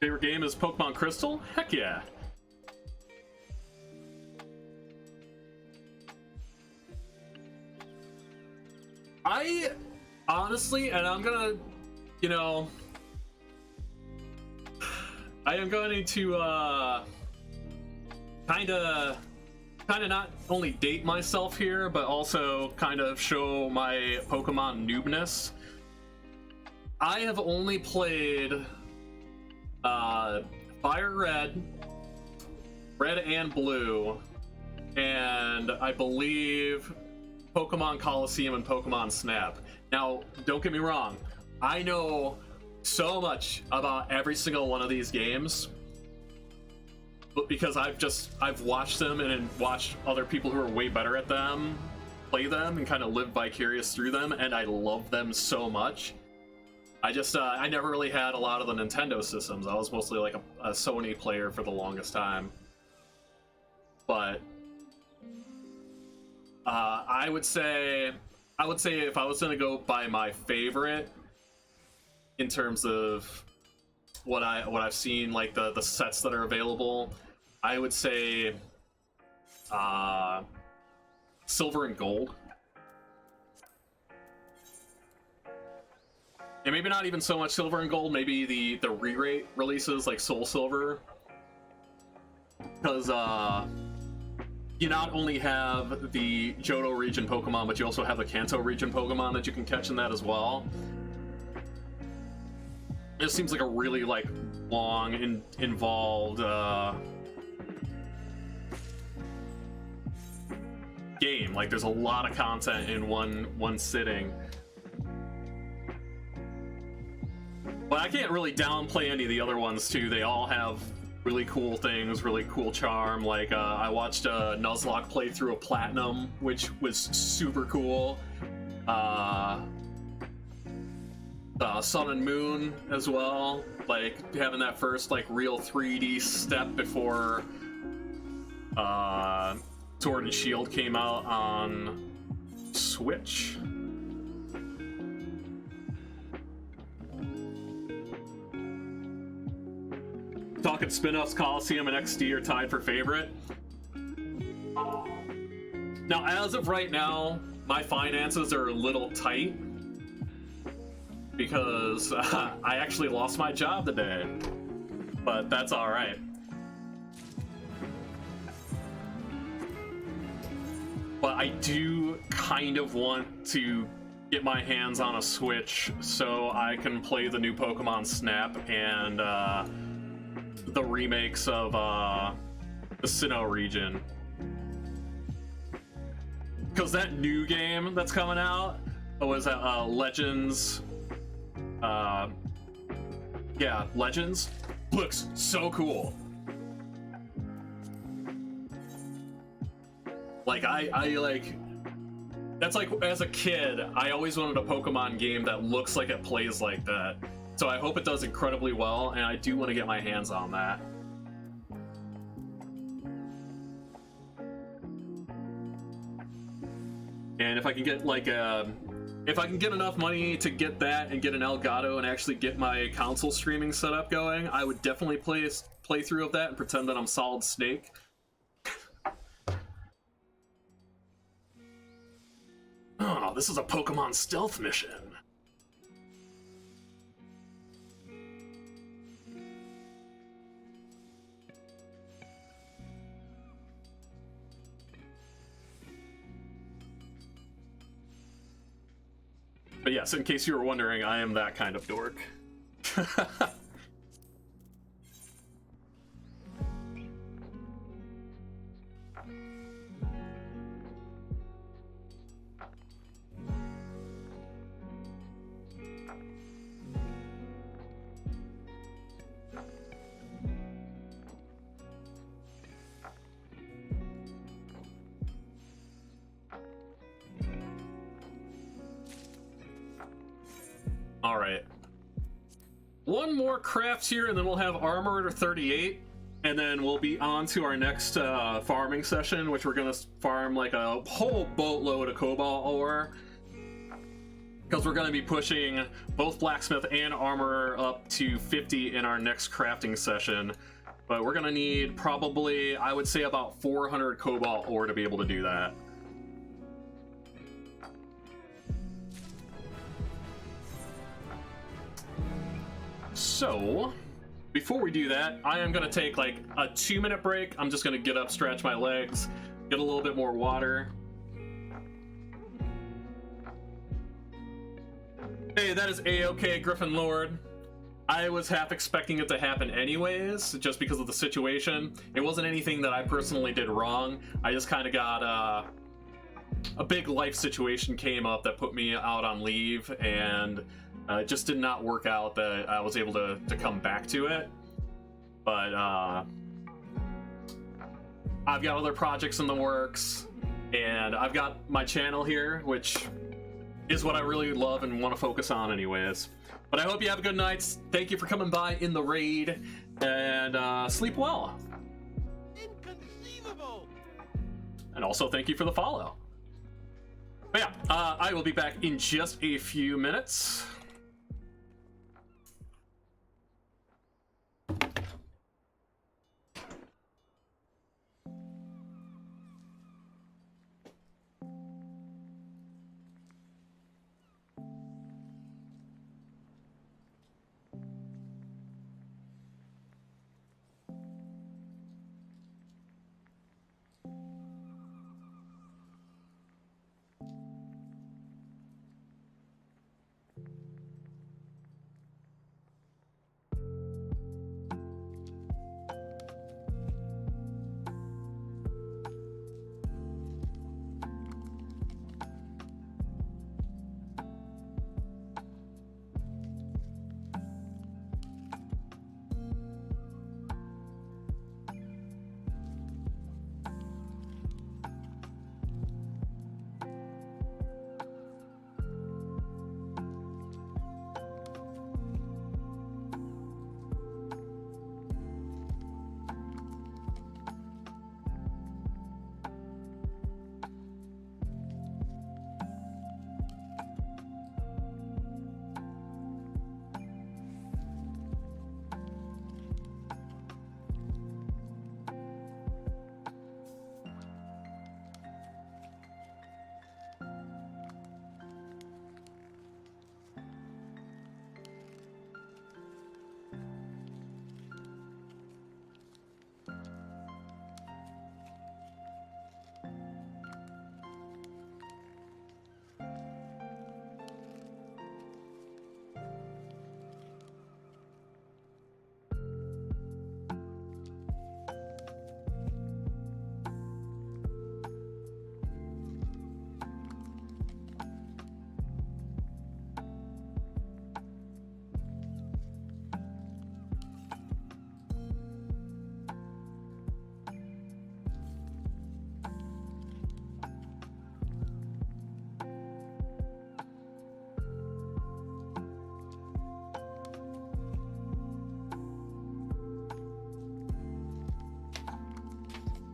Speaker 1: Favorite game is Pokemon Crystal? Heck yeah. I honestly, and I'm gonna, you know, I am going to kind of not only date myself here, but also kind of show my Pokemon noobness. I have only played Fire Red, Red and Blue, and I believe Pokemon Coliseum and Pokemon Snap. Now, don't get me wrong, I know so much about every single one of these games, but because I've watched them and watched other people who are way better at them play them and kind of live vicarious through them, and I love them so much. I never really had a lot of the Nintendo systems. I was mostly like a Sony player for the longest time. But I would say if I was gonna go by my favorite in terms of what I've seen, like the sets that are available, I would say Silver and Gold. And maybe not even so much Silver and Gold, maybe the re-rate releases like Soul Silver. Because you not only have the Johto region Pokemon, but you also have the Kanto region Pokemon that you can catch in that as well. It seems like a really like long and involved game. Like there's a lot of content in one sitting. But I can't really downplay any of the other ones too. They all have really cool things, really cool charm. Like I watched Nuzlocke play through a Platinum, which was super cool. Sun and Moon as well, like having that first like real 3D step before Sword and Shield came out on Switch. Talking spin-offs, Coliseum and XD are tied for favorite. Now, as of right now, my finances are a little tight because I actually lost my job today, but that's all right. But I do kind of want to get my hands on a Switch so I can play the new Pokemon Snap and the remakes of the Sinnoh region. Because that new game that's coming out was Legends. Yeah, Legends looks so cool. Like I like, that's like, as a kid, I always wanted a Pokemon game that looks like it plays like that. So I hope it does incredibly well, and I do want to get my hands on that. And if I can get like if I can get enough money to get that and get an Elgato and actually get my console streaming setup going, I would definitely play a playthrough of that and pretend that I'm Solid Snake. Oh, this is a Pokemon stealth mission. But yes, in case you were wondering, I am that kind of dork. All right, one more craft here and then we'll have Armored 38, and then we'll be on to our next farming session, which we're gonna farm like a whole boatload of cobalt ore, because we're going to be pushing both blacksmith and armor up to 50 in our next crafting session. But we're going to need probably, I would say, about 400 cobalt ore to be able to do that. So, before we do that, I am going to take like a 2-minute break. I'm just going to get up, stretch my legs, get a little bit more water. Hey, that is A-OK, Griffin Lord. I was half expecting it to happen anyways, just because of the situation. It wasn't anything that I personally did wrong. I just kind of got a big life situation came up that put me out on leave, and it just did not work out that I was able to come back to it. But I've got other projects in the works, and I've got my channel here, which is what I really love and want to focus on anyways. But I hope you have a good night. Thank you for coming by in the raid, and sleep well. Inconceivable. And also thank you for the follow. But yeah, I will be back in just a few minutes.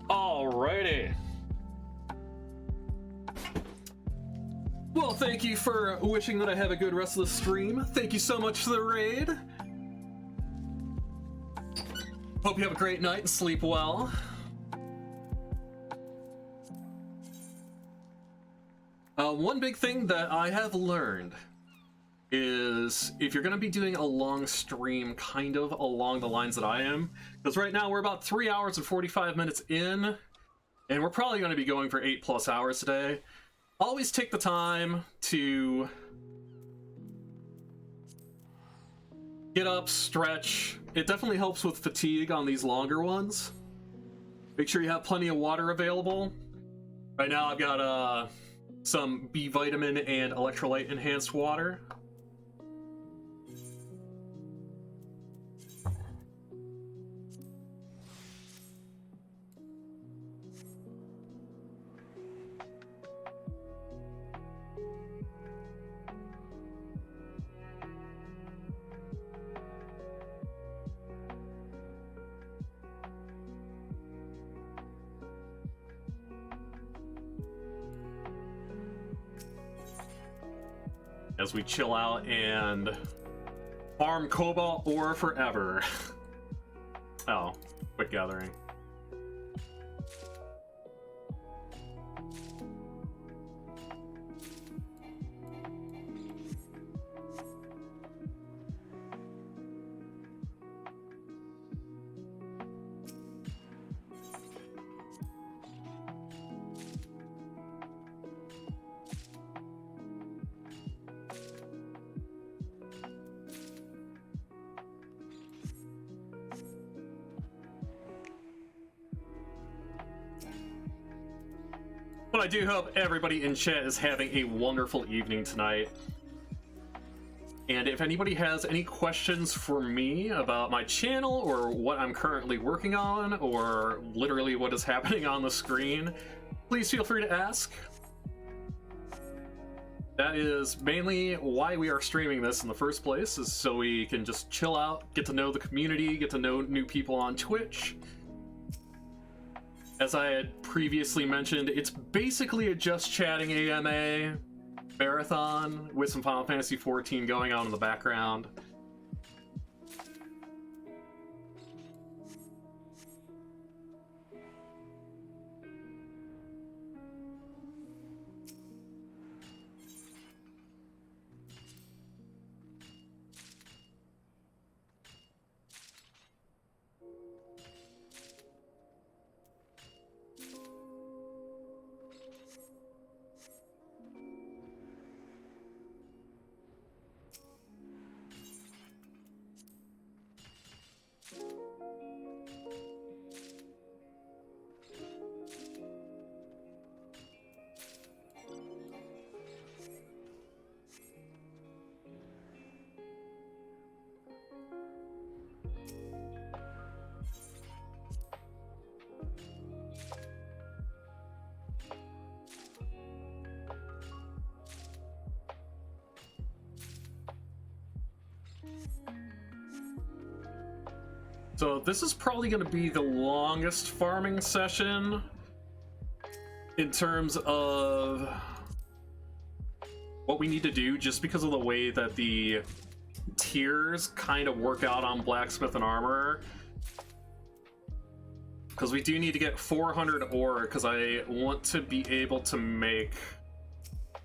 Speaker 1: Alrighty. Well, thank you for wishing that I have a good rest of the stream. Thank you so much for the raid. Hope you have a great night and sleep well. One big thing that I have learned is if you're going to be doing a long stream kind of along the lines that I am, because right now we're about 3 hours and 45 minutes in, and we're probably going to be going for 8+ hours today. Always take the time to get up, stretch. It definitely helps with fatigue on these longer ones. Make sure you have plenty of water available. Right now I've got some B vitamin and electrolyte enhanced water. as we chill out and farm cobalt ore forever. Oh, quick gathering. But I do hope everybody in chat is having a wonderful evening tonight. And if anybody has any questions for me about my channel or what I'm currently working on or literally what is happening on the screen, please feel free to ask. That is mainly why we are streaming this in the first place, is so we can just chill out, get to know the community, get to know new people on Twitch. As I had previously mentioned, it's basically a just chatting AMA marathon with some Final Fantasy XIV going on in the background. So this is probably going to be the longest farming session in terms of what we need to do, just because of the way that the tiers kind of work out on blacksmith and armor. Because we do need to get 400 ore, because I want to be able to make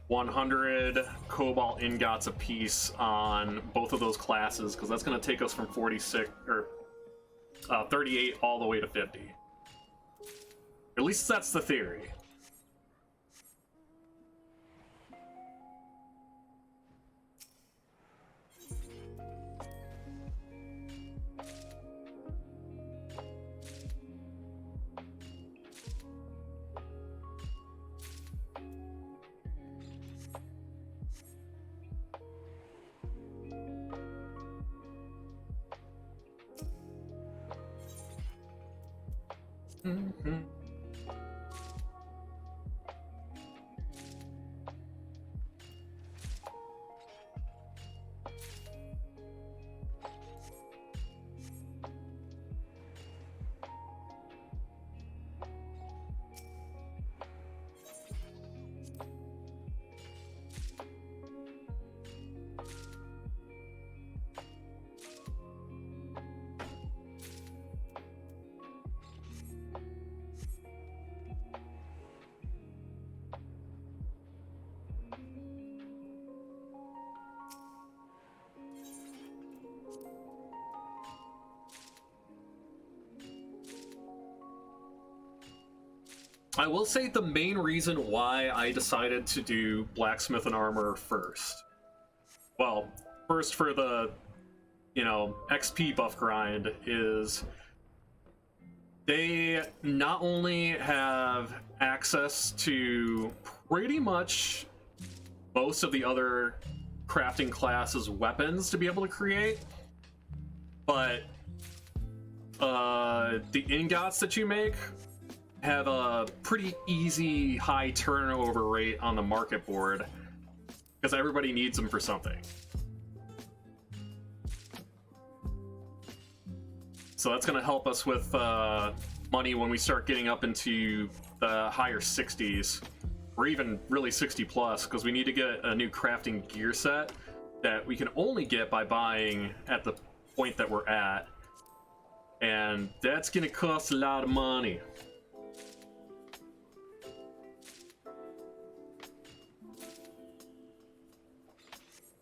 Speaker 1: 100 cobalt ingots apiece on both of those classes, because that's going to take us from 46 or 38 all the way to 50. At least that's the theory. Mm-hmm. I will say the main reason why I decided to do blacksmith and armor first. Well, first for the, XP buff grind is they not only have access to pretty much most of the other crafting classes' weapons to be able to create, but the ingots that you make have a pretty easy high turnover rate on the market board because everybody needs them for something. So that's going to help us with money when we start getting up into the higher 60s or even really 60 plus, because we need to get a new crafting gear set that we can only get by buying at the point that we're at, and that's gonna cost a lot of money.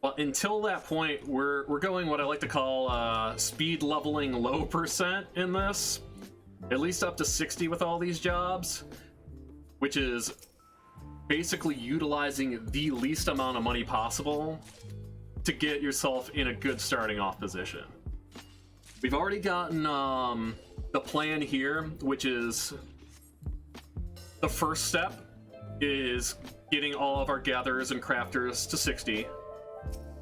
Speaker 1: Well, until that point, we're going what I like to call speed leveling low percent in this, at least up to 60 with all these jobs, which is basically utilizing the least amount of money possible to get yourself in a good starting off position. We've already gotten the plan here, which is the first step is getting all of our gatherers and crafters to 60.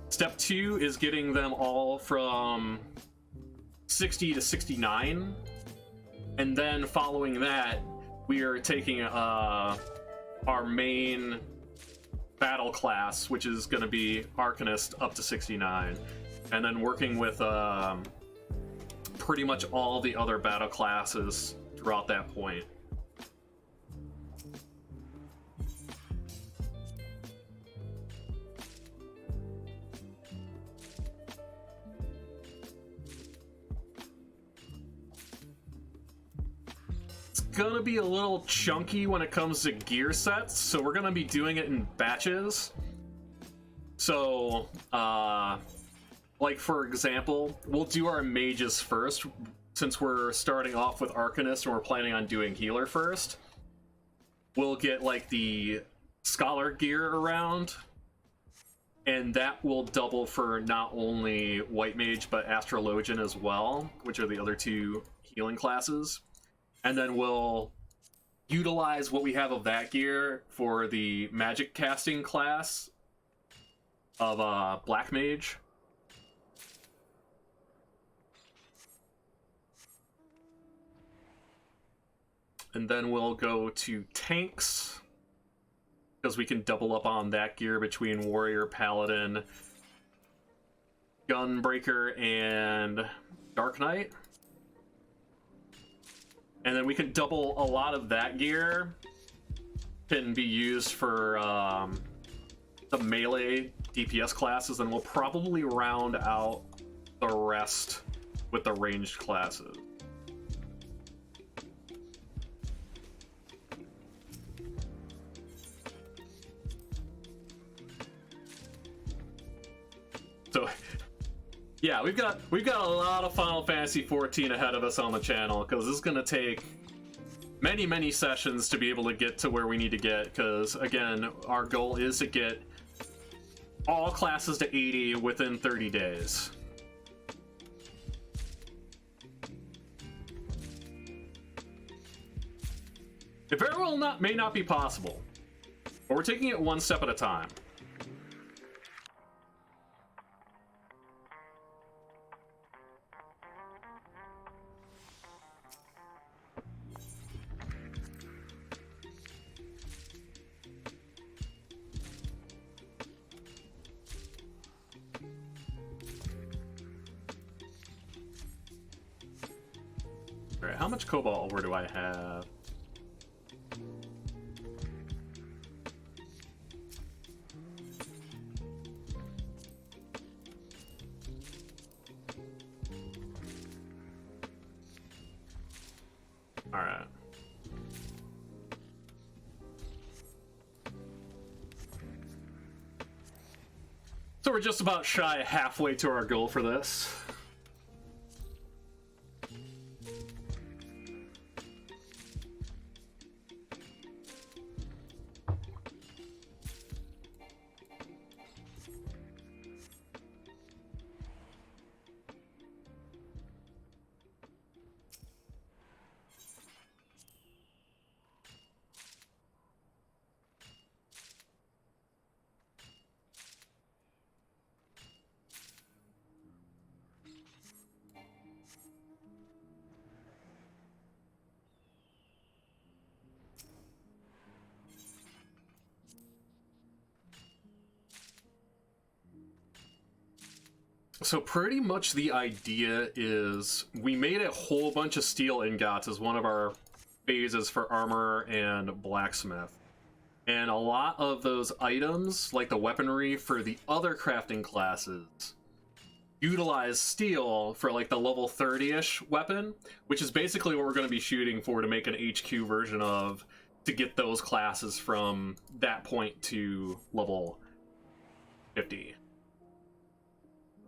Speaker 1: Step 2 is getting them all from 60 to 69, and then following that, we are taking our main battle class, which is going to be Arcanist, up to 69, and then working with pretty much all the other battle classes throughout that point. Gonna be a little chunky when it comes to gear sets, so we're gonna be doing it in batches. So like for example, we'll do our mages first, since we're starting off with Arcanist and we're planning on doing healer first. We'll get like the scholar gear around, and that will double for not only white mage but astrologian as well, which are the other two healing classes. And then we'll utilize what we have of that gear for the magic casting class of Black Mage. And then we'll go to tanks, because we can double up on that gear between Warrior, Paladin, Gunbreaker, and Dark Knight. And then we can double a lot of that gear, can be used for the melee DPS classes, and we'll probably round out the rest with the ranged classes. So yeah, we've got a lot of Final Fantasy XIV ahead of us on the channel, because this is going to take many sessions to be able to get to where we need to get, because again, our goal is to get all classes to 80 within 30 days. It very well may not be possible, but we're taking it one step at a time. Alright, how much cobalt ore do I have? Alright. So we're just about shy of halfway to our goal for this. So pretty much the idea is we made a whole bunch of steel ingots as one of our phases for armor and blacksmith. And a lot of those items, like the weaponry for the other crafting classes, utilize steel for like the level 30-ish weapon, which is basically what we're going to be shooting for to make an HQ version of, to get those classes from that point to level 50.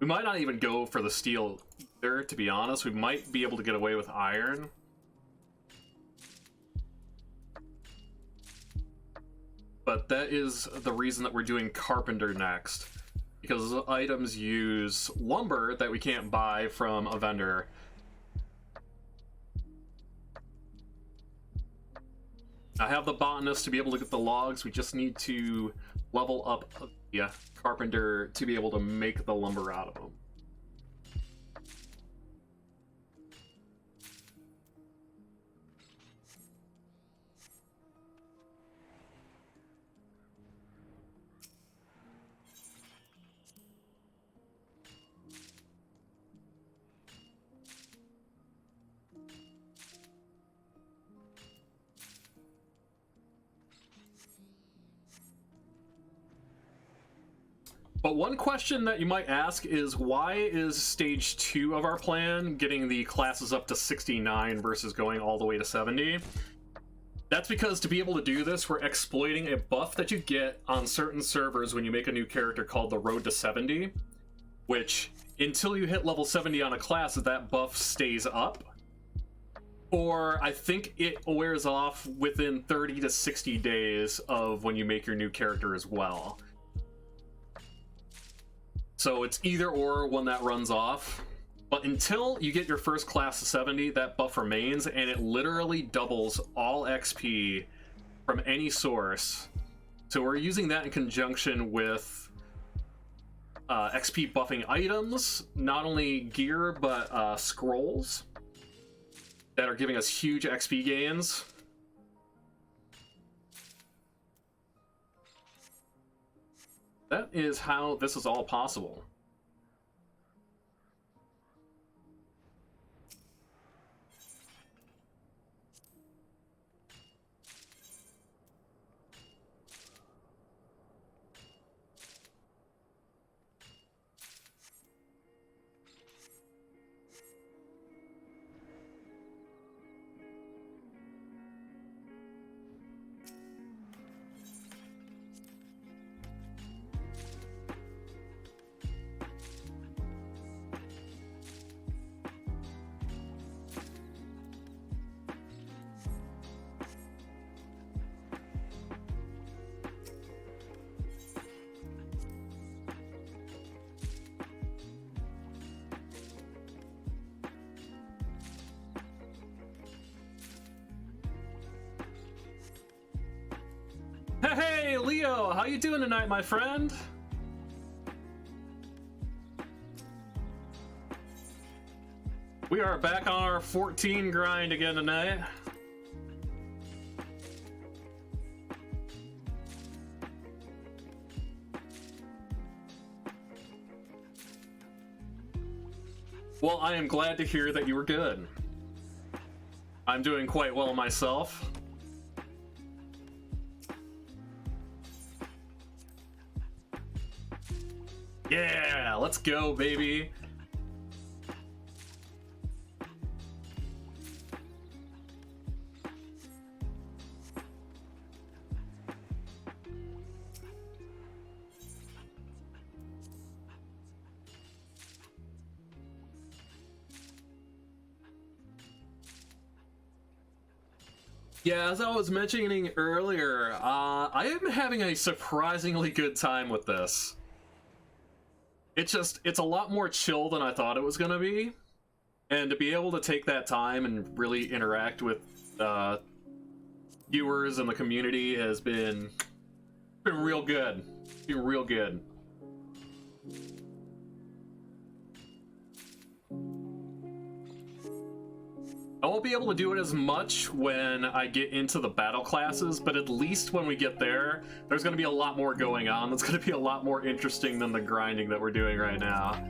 Speaker 1: We might not even go for the steel there, to be honest. We might be able to get away with iron. But that is the reason that we're doing carpenter next, because those items use lumber that we can't buy from a vendor. I have the botanist to be able to get the logs. We just need to level up the carpenter to be able to make the lumber out of them. But one question that you might ask is, why is stage 2 of our plan getting the classes up to 69 versus going all the way to 70? That's because to be able to do this, we're exploiting a buff that you get on certain servers when you make a new character called the Road to 70, which until you hit level 70 on a class, that buff stays up. Or I think it wears off within 30 to 60 days of when you make your new character as well. So it's either or when that runs off. But until you get your first class to 70, that buff remains, and it literally doubles all XP from any source. So we're using that in conjunction with XP buffing items, not only gear, but scrolls that are giving us huge XP gains. That is how this is all possible. Hey, Leo, how you doing tonight, my friend? We are back on our 14 grind again tonight. Well, I am glad to hear that you were good. I'm doing quite well myself. Yeah, let's go, baby. Yeah, as I was mentioning earlier, I am having a surprisingly good time with this. It's a lot more chill than I thought it was gonna be, and to be able to take that time and really interact with viewers and the community has been real good. It's been real good. I won't be able to do it as much when I get into the battle classes, but at least when we get there, there's going to be a lot more going on. That's going to be a lot more interesting than the grinding that we're doing right now.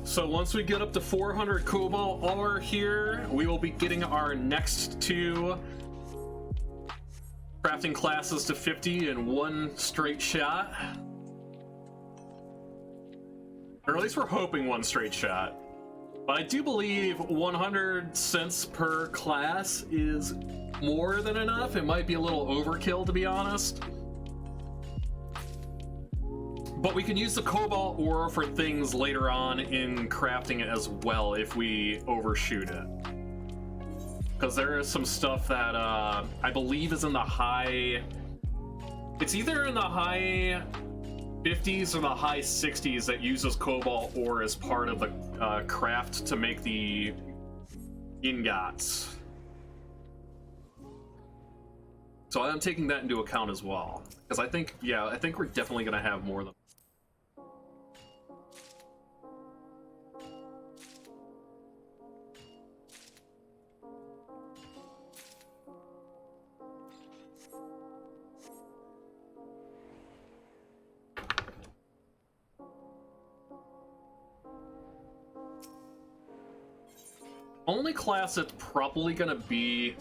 Speaker 1: So once we get up to 400 cobalt ore here, we will be getting our next 2 crafting classes to 50 in one straight shot. Or at least we're hoping one straight shot. But I do believe 100 cents per class is more than enough. It might be a little overkill, to be honest. But we can use the cobalt ore for things later on in crafting it as well if we overshoot it. Because there is some stuff that I believe is in the high... It's either in the high 50s or the high 60s that uses cobalt ore as part of the craft to make the ingots. So I'm taking that into account as well. Because I think, yeah, I think we're definitely going to have more than... Only class that's probably gonna be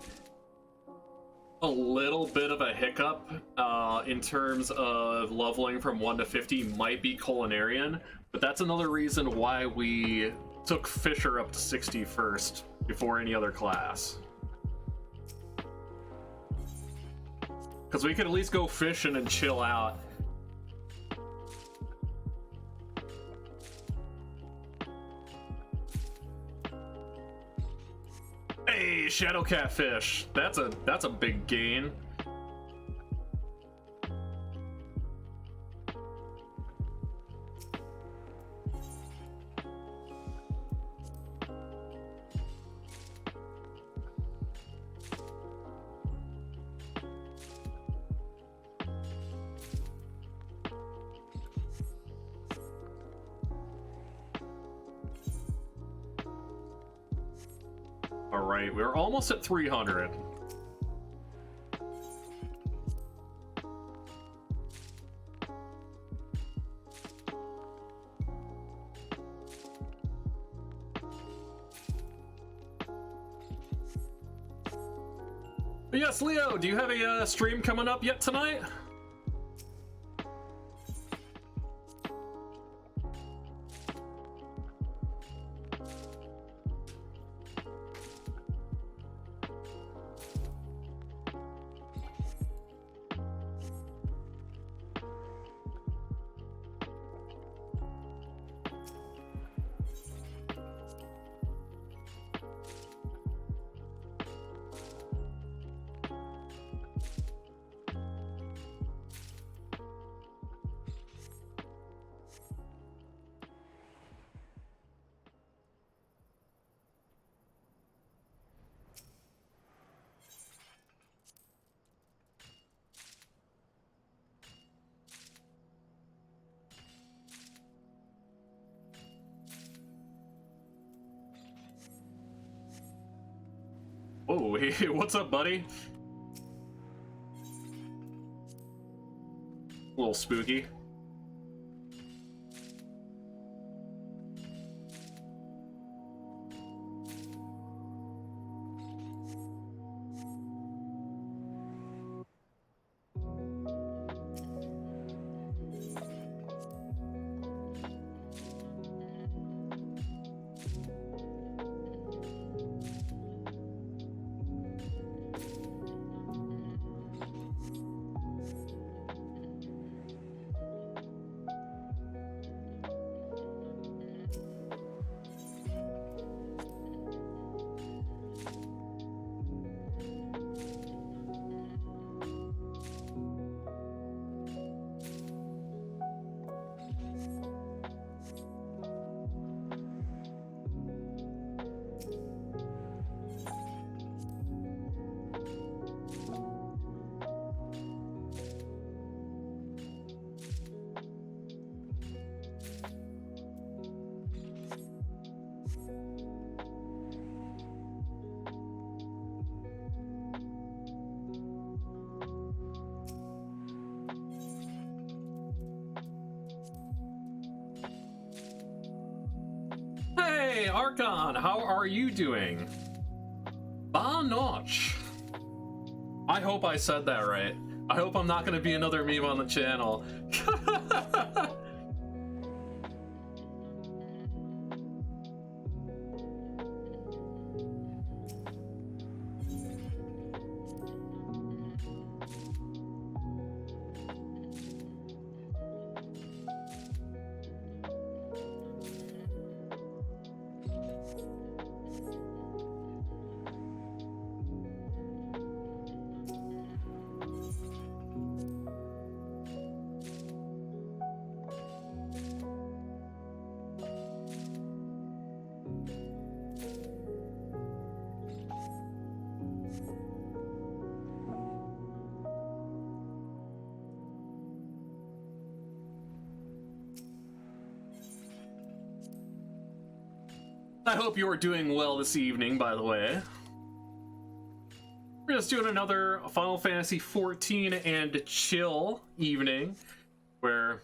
Speaker 1: a little bit of a hiccup in terms of leveling from 1 to 50 might be Culinarian, but that's another reason why we took Fisher up to 60 first before any other class. Because we could at least go fishing and chill out. Hey, Shadow Catfish. That's a big gain. All right, we're almost at 300. But yes, Leo, do you have a stream coming up yet tonight? Oh, hey, what's up, buddy? A little spooky. Archon, how are you doing? Bah Notch. I hope I said that right. I hope I'm not gonna be another meme on the channel. I hope you're doing well this evening, by the way. We're just doing another Final Fantasy XIV and chill evening, where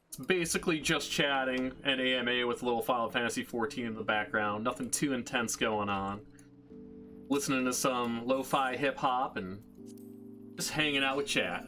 Speaker 1: it's basically just chatting and AMA with a little Final Fantasy XIV in the background. Nothing too intense going on. Listening to some lo-fi hip-hop and just hanging out with chat.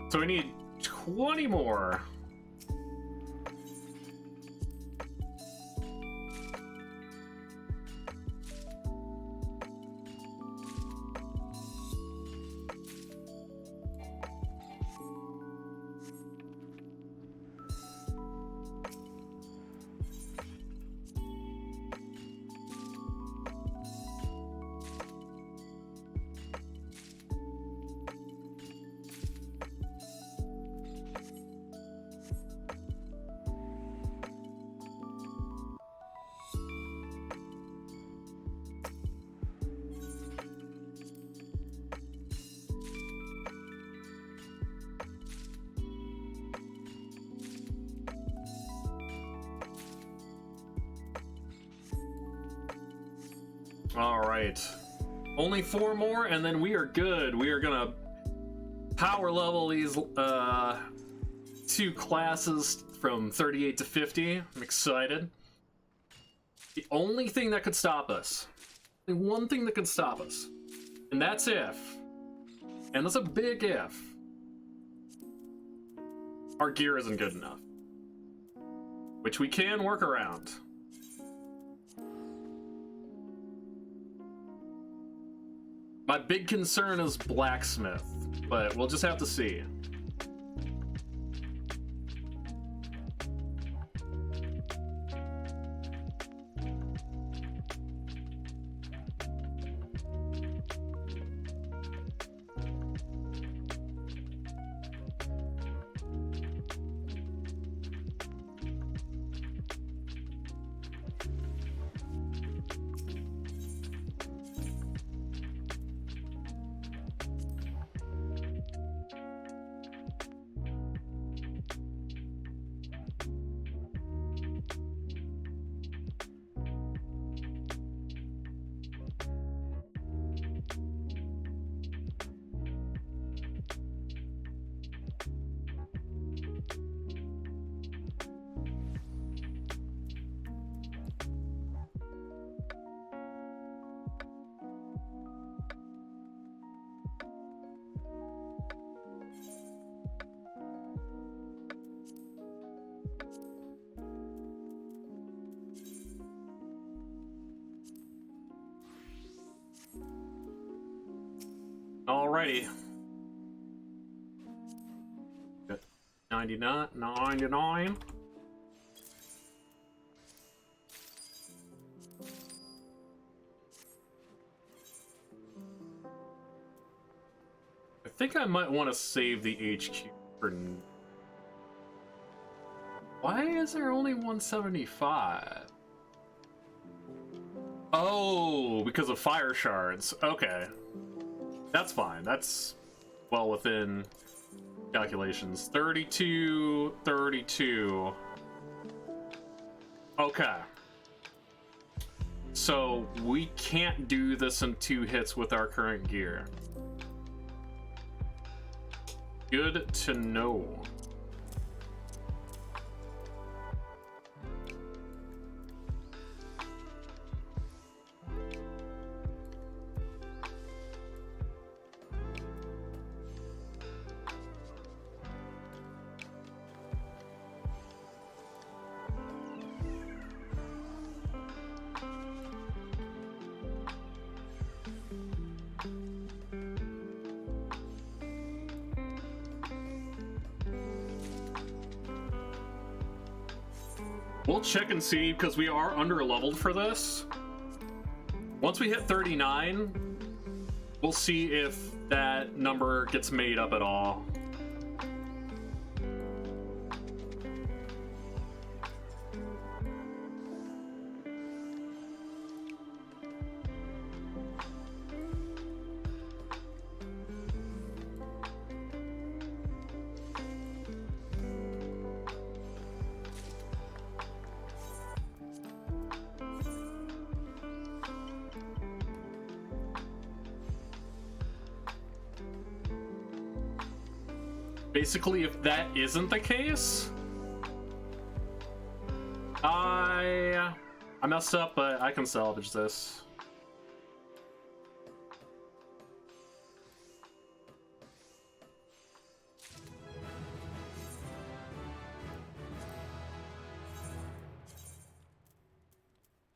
Speaker 1: So we need 20 more. All right, only 4 more and then we are good. We are gonna power level these 2 classes from 38 to 50. I'm excited. The only thing that could stop us, the one thing that could stop us, and that's if, and that's a big if, our gear isn't good enough, which we can work around. My big concern is blacksmith, but we'll just have to see. Alrighty. Got $99.99. I think I might want to save the HQ for... Why is there only 175? Oh, because of fire shards. Okay. That's fine. That's well within calculations. 32, 32. Okay. So we can't do this in 2 hits with our current gear. Good to know. We'll check and see, because we are under-leveled for this. Once we hit 39, we'll see if that number gets made up at all. Basically, if that isn't the case, I messed up, but I can salvage this.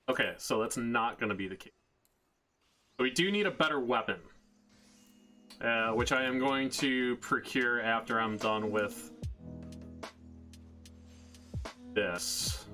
Speaker 1: Okay, so that's not going to be the case. But we do need a better weapon. Which I am going to procure after I'm done with this.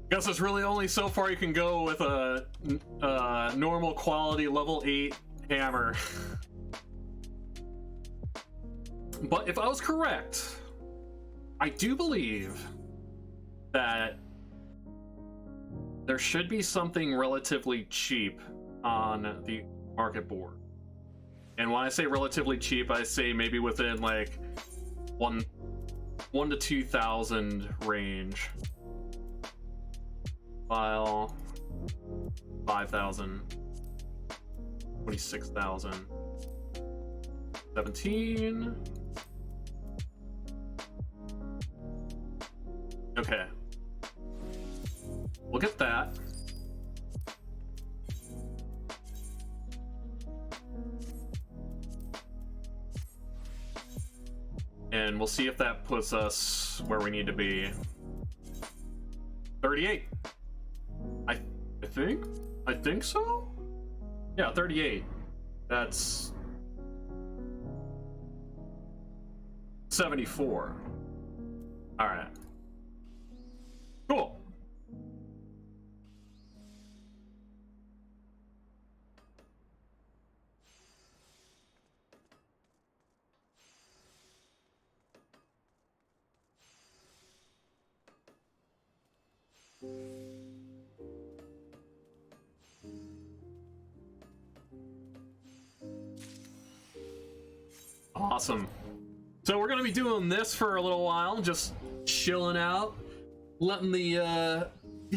Speaker 1: Guess there's really only so far you can go with a normal quality level 8 hammer. But if I was correct, I do believe that there should be something relatively cheap on the market board. And when I say relatively cheap, I say maybe within like 1 to 2,000 range. File 5,000, 26,000, 17. Okay, we'll get that. And we'll see if that puts us where we need to be. 38. I think so? Yeah, 38. That's 74. All right. Cool. Awesome. So we're gonna be doing this for a little while, just chilling out, letting the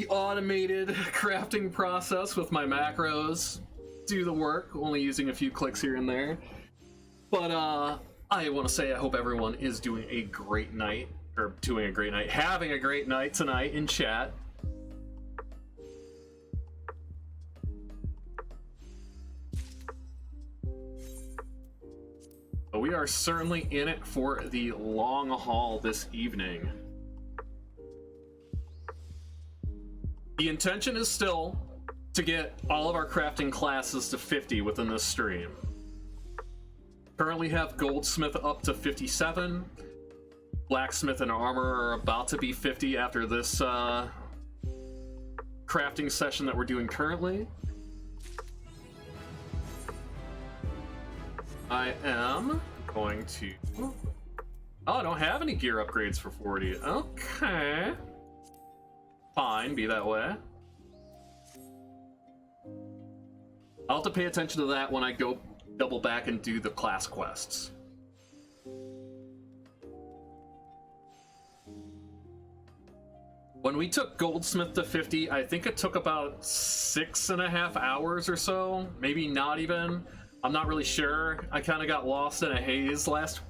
Speaker 1: automated crafting process with my macros do the work, only using a few clicks here and there. But I want to say I hope everyone is doing a great night, or doing a great night, having a great night tonight in chat. But we are certainly in it for the long haul this evening. The intention is still to get all of our crafting classes to 50 within this stream. Currently have Goldsmith up to 57. Blacksmith and Armor are about to be 50 after this crafting session that we're doing currently. I am going to... Oh, I don't have any gear upgrades for 40. Okay. Fine, be that way. I'll have to pay attention to that when I go double back and do the class quests. When we took Goldsmith to 50, I think it took about 6.5 hours or so, maybe not even. I'm not really sure. I kind of got lost in a haze last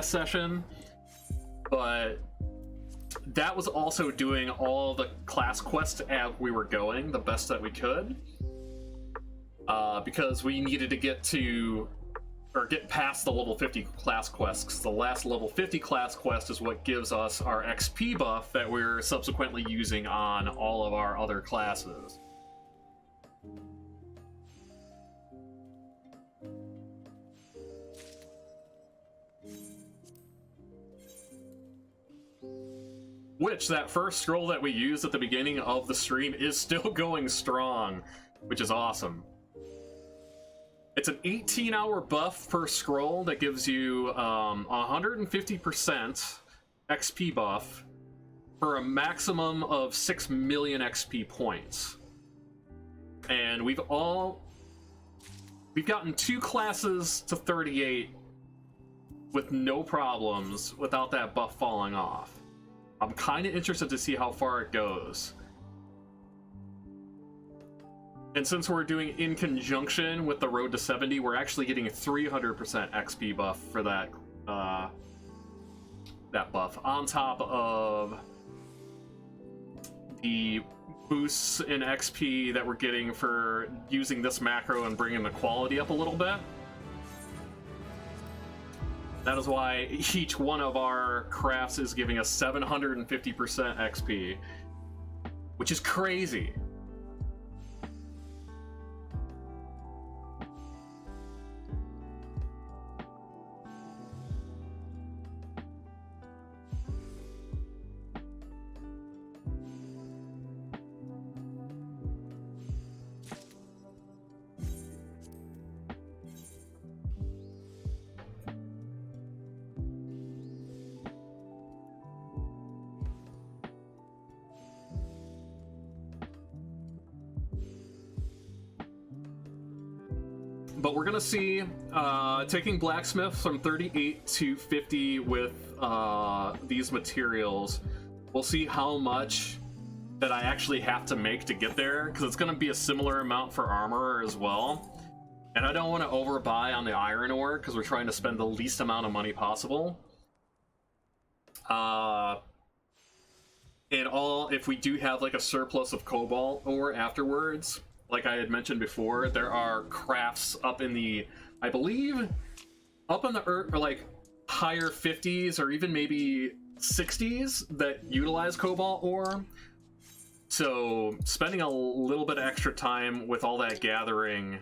Speaker 1: session, but that was also doing all the class quests as we were going, the best that we could, because we needed to get past the level 50 class quests, because the last level 50 class quest is what gives us our XP buff that we're subsequently using on all of our other classes. Which, that first scroll that we used at the beginning of the stream is still going strong, which is awesome. It's an 18-hour buff per scroll that gives you 150% XP buff for a maximum of 6 million XP points. And we've gotten 2 classes to 38 with no problems without that buff falling off. I'm kind of interested to see how far it goes. And since we're doing in conjunction with the road to 70, we're actually getting a 300% XP buff for that that buff, on top of the boosts in XP that we're getting for using this macro and bringing the quality up a little bit. That is why each one of our crafts is giving us 750% XP, which is crazy. But we're gonna see taking blacksmith from 38 to 50 with these materials. We'll see how much that I actually have to make to get there, because it's gonna be a similar amount for armor as well. And I don't want to overbuy on the iron ore because we're trying to spend the least amount of money possible. If we do have like a surplus of cobalt ore afterwards, like I had mentioned before, there are crafts up in the, I believe, up in the earth, or like higher 50s or even maybe 60s that utilize cobalt ore. So spending a little bit of extra time with all that gathering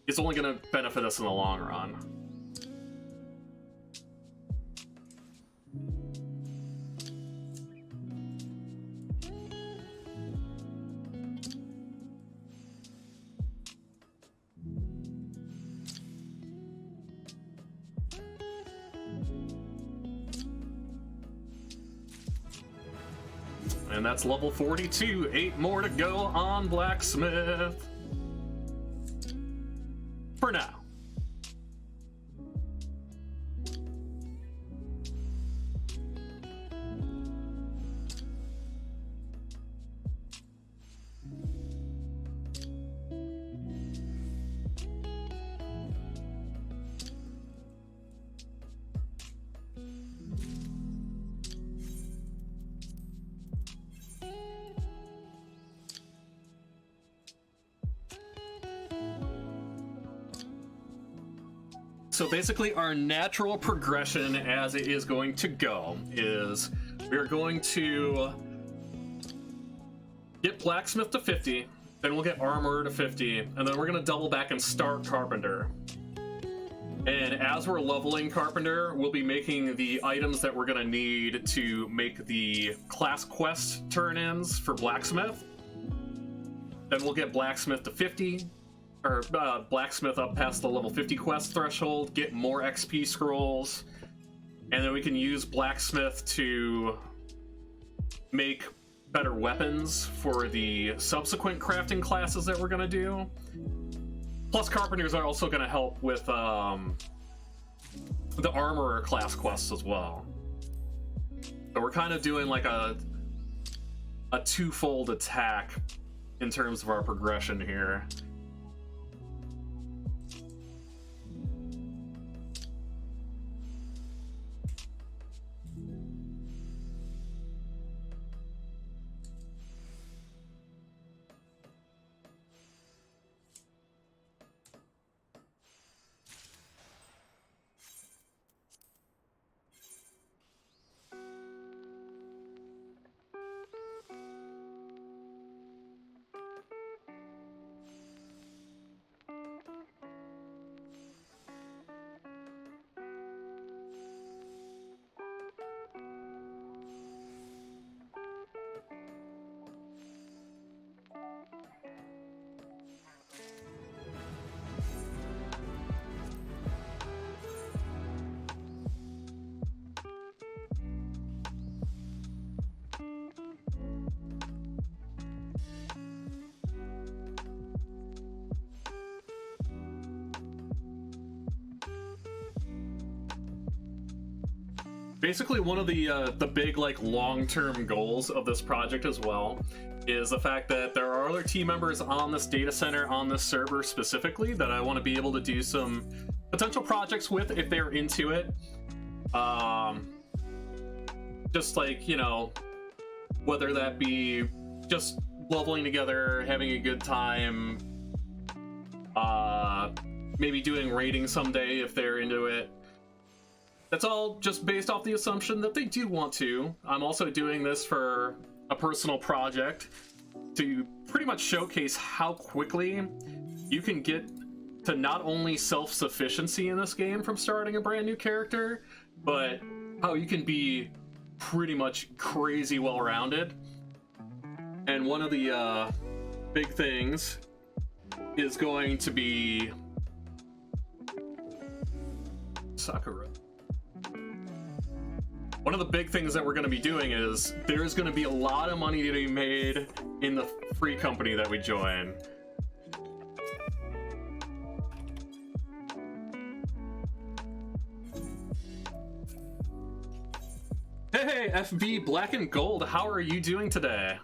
Speaker 1: is only going to benefit us in the long run. And that's level 42, 8 more to go on blacksmith. For now. So basically our natural progression as it is going to go is we're going to get blacksmith to 50, then we'll get armor to 50, and then we're going to double back and start carpenter. And as we're leveling carpenter, we'll be making the items that we're going to need to make the class quest turn-ins for blacksmith. Then we'll get blacksmith to 50, or blacksmith up past the level 50 quest threshold, get more XP scrolls, and then we can use blacksmith to make better weapons for the subsequent crafting classes that we're going to do. Plus, carpenters are also going to help with the armorer class quests as well. So we're kind of doing like a twofold attack in terms of our progression here. Basically, one of the big like long-term goals of this project as well is the fact that there are other team members on this data center, on this server specifically, that I want to be able to do some potential projects with if they're into it. Just like, you know, whether that be just leveling together, having a good time, maybe doing raiding someday if they're into it. That's all just based off the assumption that they do want to. I'm also doing this for a personal project to pretty much showcase how quickly you can get to not only self-sufficiency in this game from starting a brand new character, but how you can be pretty much crazy well-rounded. And one of the big things is going to be Sakura. One of the big things that we're going to be doing is there's going to be a lot of money to be made in the free company that we join. Hey, FB Black and Gold, how are you doing today?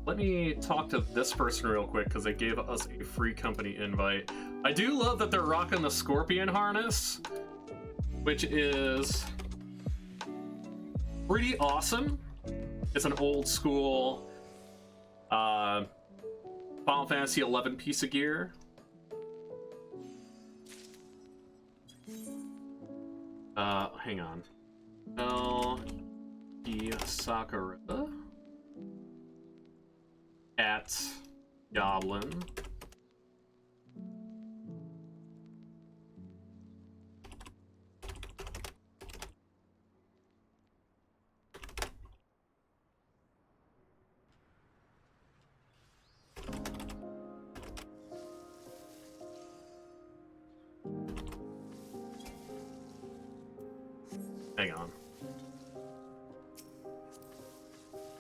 Speaker 1: Let me talk to this person real quick because they gave us a free company invite. I do love that they're rocking the Scorpion harness, which is pretty awesome. It's an old school Final Fantasy XI piece of gear. Hang on. Sakura at Goblin. Hang on.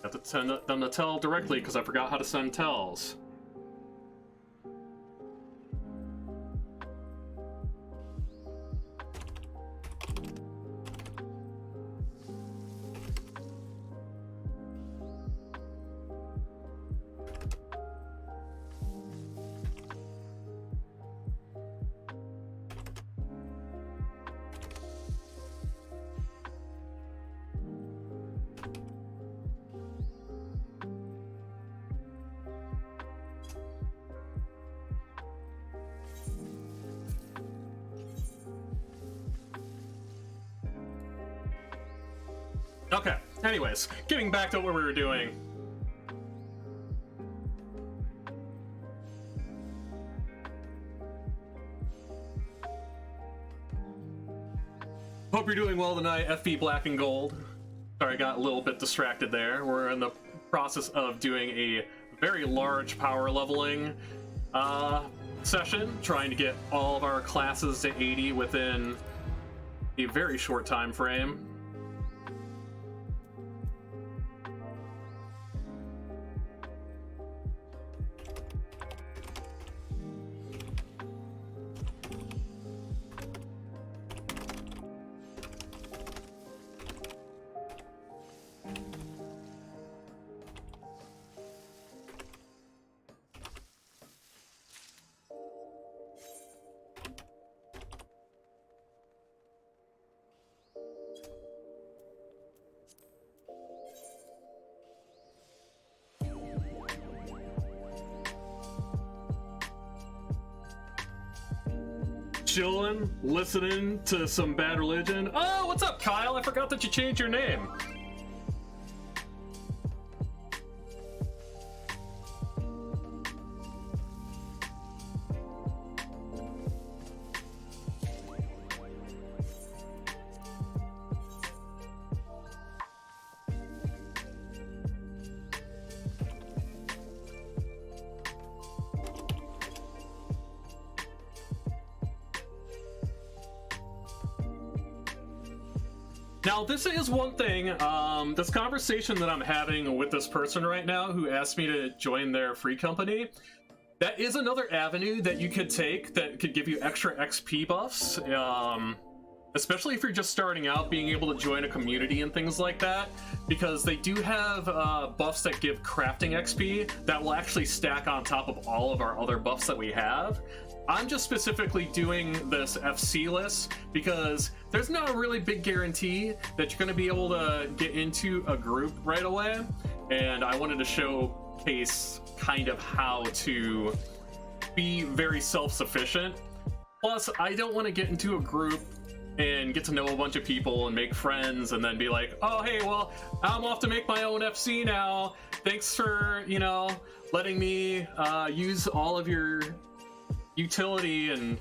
Speaker 1: Have to send them to tell directly because I forgot how to send tells. Okay, anyways, getting back to what we were doing. Hope you're doing well tonight, FB Black and Gold. Sorry, I got a little bit distracted there. We're in the process of doing a very large power leveling session, trying to get all of our classes to 80 within a very short time frame. Chilling, listening to some Bad Religion. Oh, what's up, Kyle? I forgot that you changed your name. Now, this is one thing, this conversation that I'm having with this person right now who asked me to join their free company, that is another avenue that you could take that could give you extra XP buffs, especially if you're just starting out, being able to join a community and things like that, because they do have buffs that give crafting XP that will actually stack on top of all of our other buffs that we have. I'm just specifically doing this FC list because there's not a really big guarantee that you're going to be able to get into a group right away, and I wanted to showcase kind of how to be very self-sufficient. Plus, I don't want to get into a group and get to know a bunch of people and make friends and then be like, oh, hey, well, I'm off to make my own FC now. Thanks for, you know, letting me use all of your utility and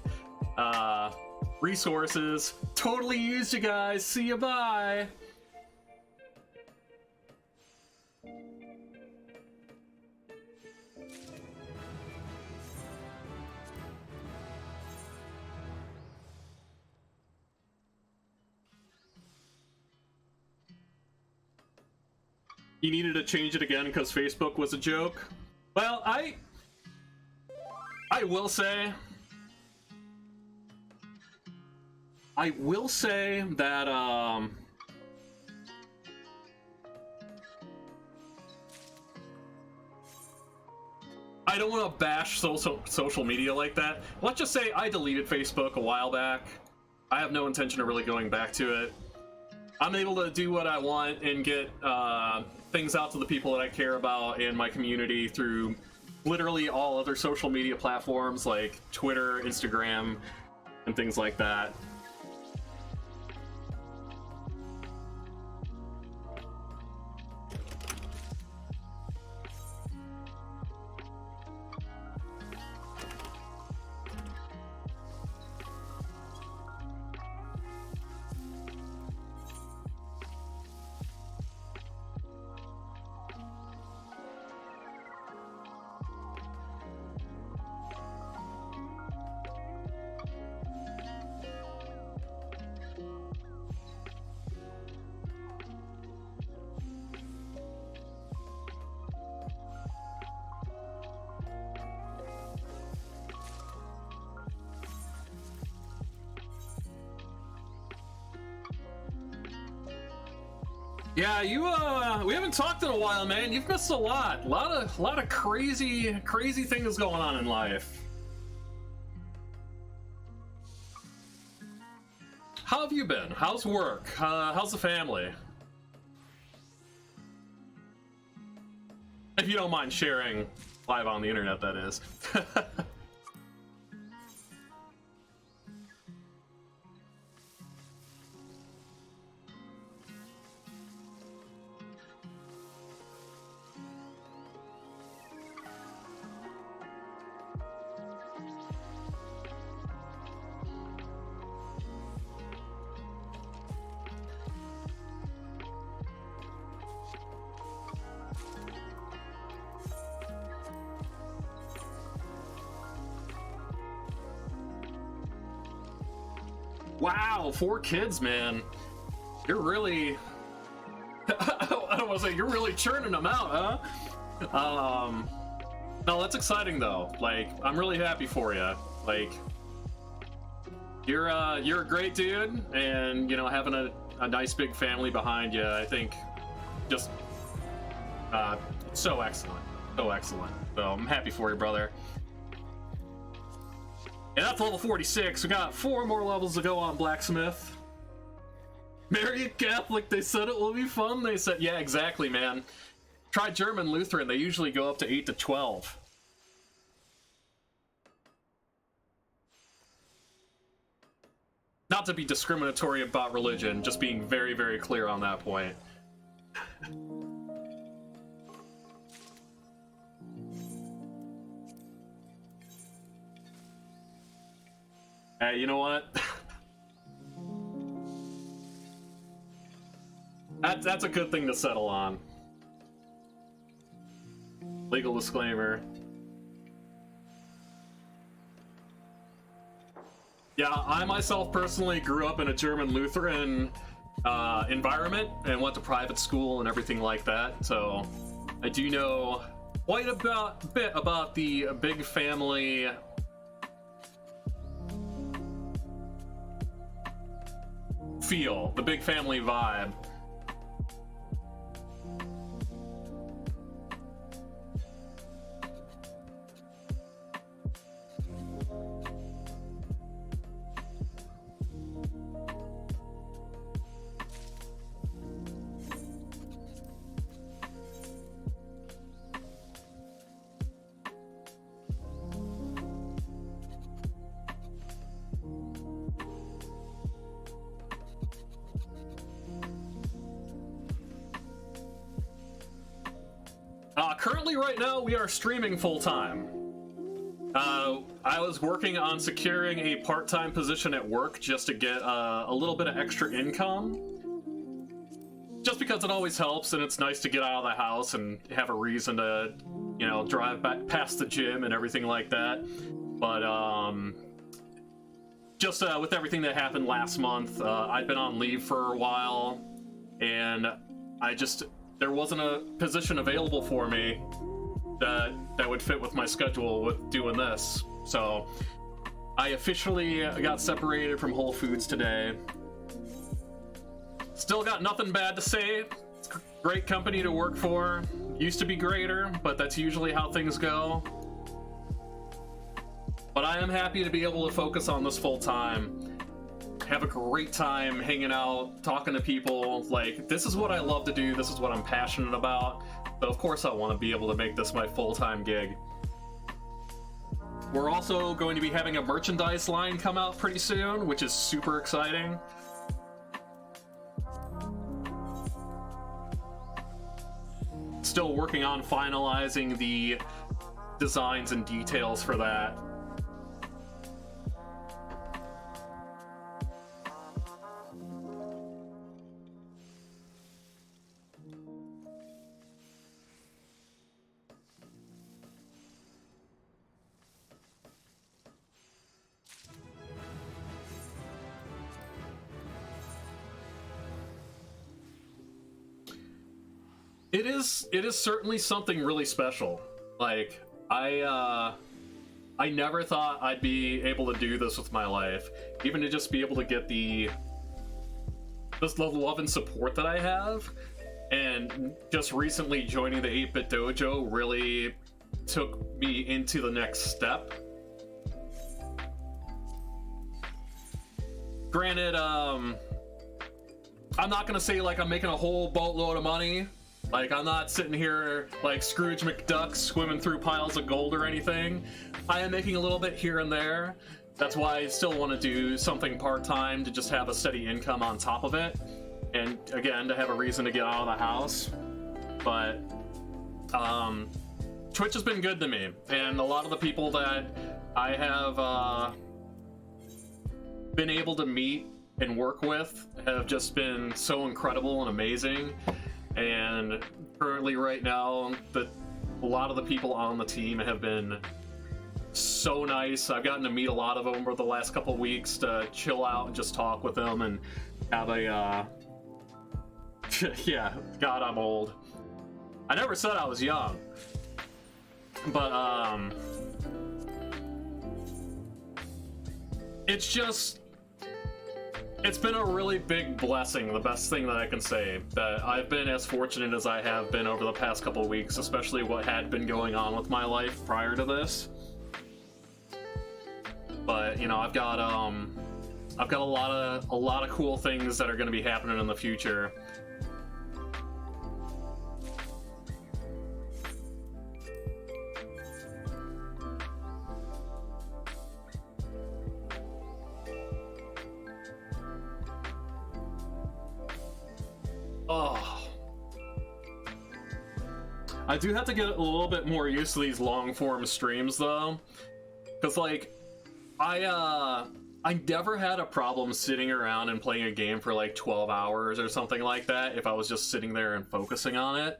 Speaker 1: resources. Totally used you guys. See you, bye. You needed to change it again because Facebook was a joke? Well, I will say that I don't want to bash social media like that. Let's just say I deleted Facebook a while back. I have no intention of really going back to it. I'm able to do what I want and get things out to the people that I care about in my community through literally all other social media platforms like Twitter, Instagram, and things like that. Yeah, we haven't talked in a while, man. You've missed a lot. A lot of crazy things going on in life. How have you been? How's work? How's the family? If you don't mind sharing live on the internet, that is. Wow, 4 kids, man. You're really... I don't want to say, you're really churning them out, huh? No, that's exciting, though. Like, I'm really happy for you. Like, you're a great dude, and, you know, having a nice big family behind you, I think, just, so excellent. So excellent. So, I'm happy for you, brother. And that's level 46. We got 4 more levels to go on Blacksmith. Marry a Catholic, they said it will be fun. They said, yeah, exactly, man. Try German Lutheran, they usually go up to 8 to 12. Not to be discriminatory about religion, just being very, very clear on that point. Hey, you know what? That's a good thing to settle on. Legal disclaimer. Yeah, I myself personally grew up in a German Lutheran environment and went to private school and everything like that, so I do know quite a bit about the big family feel, the big family vibe. Currently, right now, we are streaming full-time. I was working on securing a part-time position at work just to get a little bit of extra income. Just because it always helps, and it's nice to get out of the house and have a reason to, you know, drive back past the gym and everything like that. But, just with everything that happened last month, I'd been on leave for a while, and there wasn't a position available for me that would fit with my schedule with doing this. So I officially got separated from Whole Foods today. Still got nothing bad to say. It's a great company to work for. Used to be greater, but that's usually how things go. But I am happy to be able to focus on this full time. Have a great time hanging out, talking to people. Like, this is what I love to do. This is what I'm passionate about. So of course I want to be able to make this my full-time gig. We're also going to be having a merchandise line come out pretty soon, which is super exciting. Still working on finalizing the designs and details for that. It is certainly something really special. Like, I never thought I'd be able to do this with my life. Even to just be able to get this level of and support that I have. And just recently joining the 8-Bit Dojo really took me into the next step. Granted, I'm not gonna say like I'm making a whole boatload of money. Like, I'm not sitting here like Scrooge McDuck swimming through piles of gold or anything. I am making a little bit here and there. That's why I still want to do something part-time to just have a steady income on top of it. And again, to have a reason to get out of the house. But Twitch has been good to me. And a lot of the people that I have been able to meet and work with have just been so incredible and amazing. And currently right now, a lot of the people on the team have been so nice. I've gotten to meet a lot of them over the last couple of weeks to chill out and just talk with them and have a, yeah, God, I'm old. I never said I was young. But, it's just, it's been a really big blessing, the best thing that I can say, that I've been as fortunate as I have been over the past couple of weeks, especially what had been going on with my life prior to this. But, you know, I've got a lot of cool things that are going to be happening in the future. Oh, I do have to get a little bit more used to these long form streams though, because like I never had a problem sitting around and playing a game for like 12 hours or something like that if I was just sitting there and focusing on it.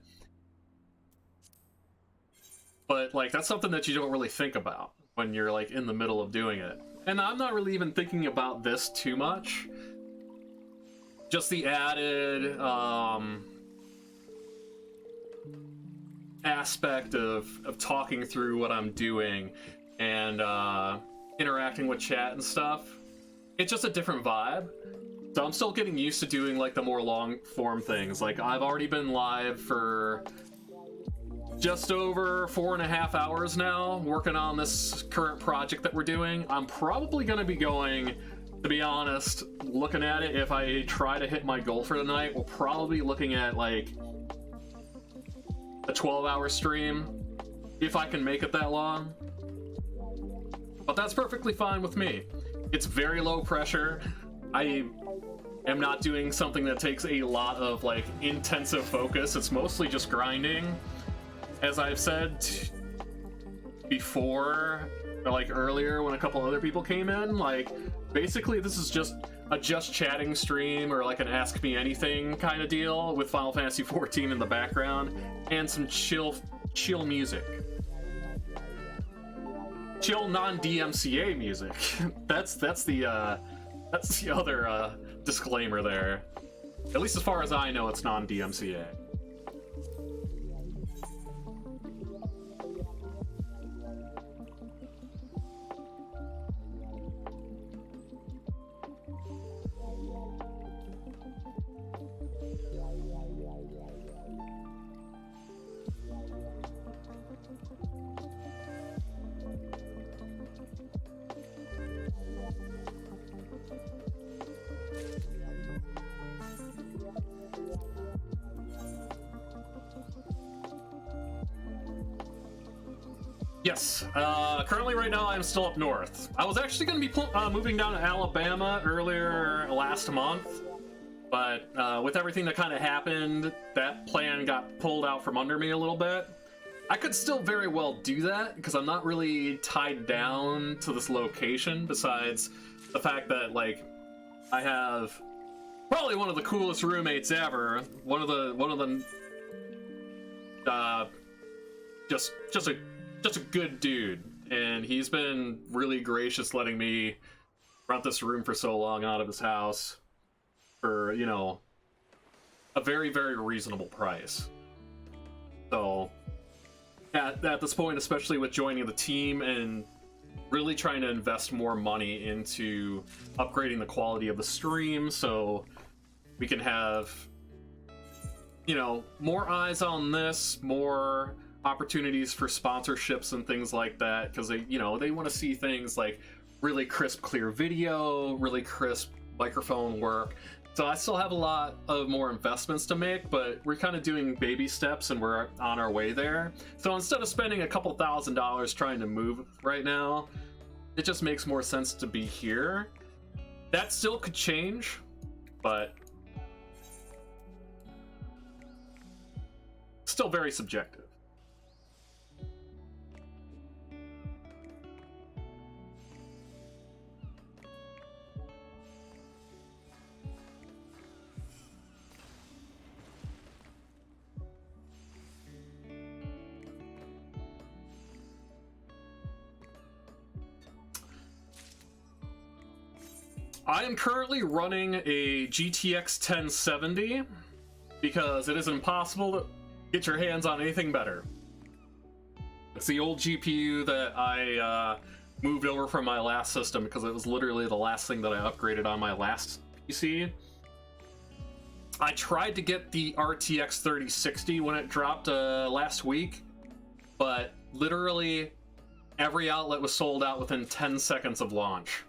Speaker 1: But like that's something that you don't really think about when you're like in the middle of doing it. And I'm not really even thinking about this too much. Just the added aspect of talking through what I'm doing and interacting with chat and stuff. It's just a different vibe. So I'm still getting used to doing like the more long form things. Like I've already been live for just over 4.5 hours now working on this current project that we're doing. I'm probably going to be going, to be honest, looking at it, if I try to hit my goal for tonight, we'll probably be looking at like a 12-hour stream, if I can make it that long. But that's perfectly fine with me. It's very low pressure. I am not doing something that takes a lot of like intensive focus. It's mostly just grinding. As I've said before, or like earlier when a couple other people came in, like basically this is just a just chatting stream or like an ask me anything kind of deal with Final Fantasy XIV in the background and some chill music. Chill non-DMCA music. that's the other disclaimer there. At least as far as I know, it's non-DMCA. Yes, currently right now I'm still up north. I was actually going to be moving down to Alabama earlier last month, but with everything that kind of happened, that plan got pulled out from under me a little bit. I could still very well do that, because I'm not really tied down to this location, besides the fact that, like, I have probably one of the coolest roommates ever. One of the just a good dude, and he's been really gracious letting me rent this room for so long out of his house for, you know, a very, very reasonable price. So at this point, especially with joining the team and really trying to invest more money into upgrading the quality of the stream so we can have, you know, more eyes on this, more opportunities for sponsorships and things like that, because they, you know, they want to see things like really crisp, clear video, really crisp microphone work. So I still have a lot of more investments to make, but we're kind of doing baby steps and we're on our way there. So instead of spending a couple $1,000s trying to move right now, it just makes more sense to be here. That still could change, but still very subjective. I am currently running a GTX 1070 because it is impossible to get your hands on anything better. It's the old GPU that I moved over from my last system because it was literally the last thing that I upgraded on my last PC. I tried to get the RTX 3060 when it dropped last week, but literally every outlet was sold out within 10 seconds of launch.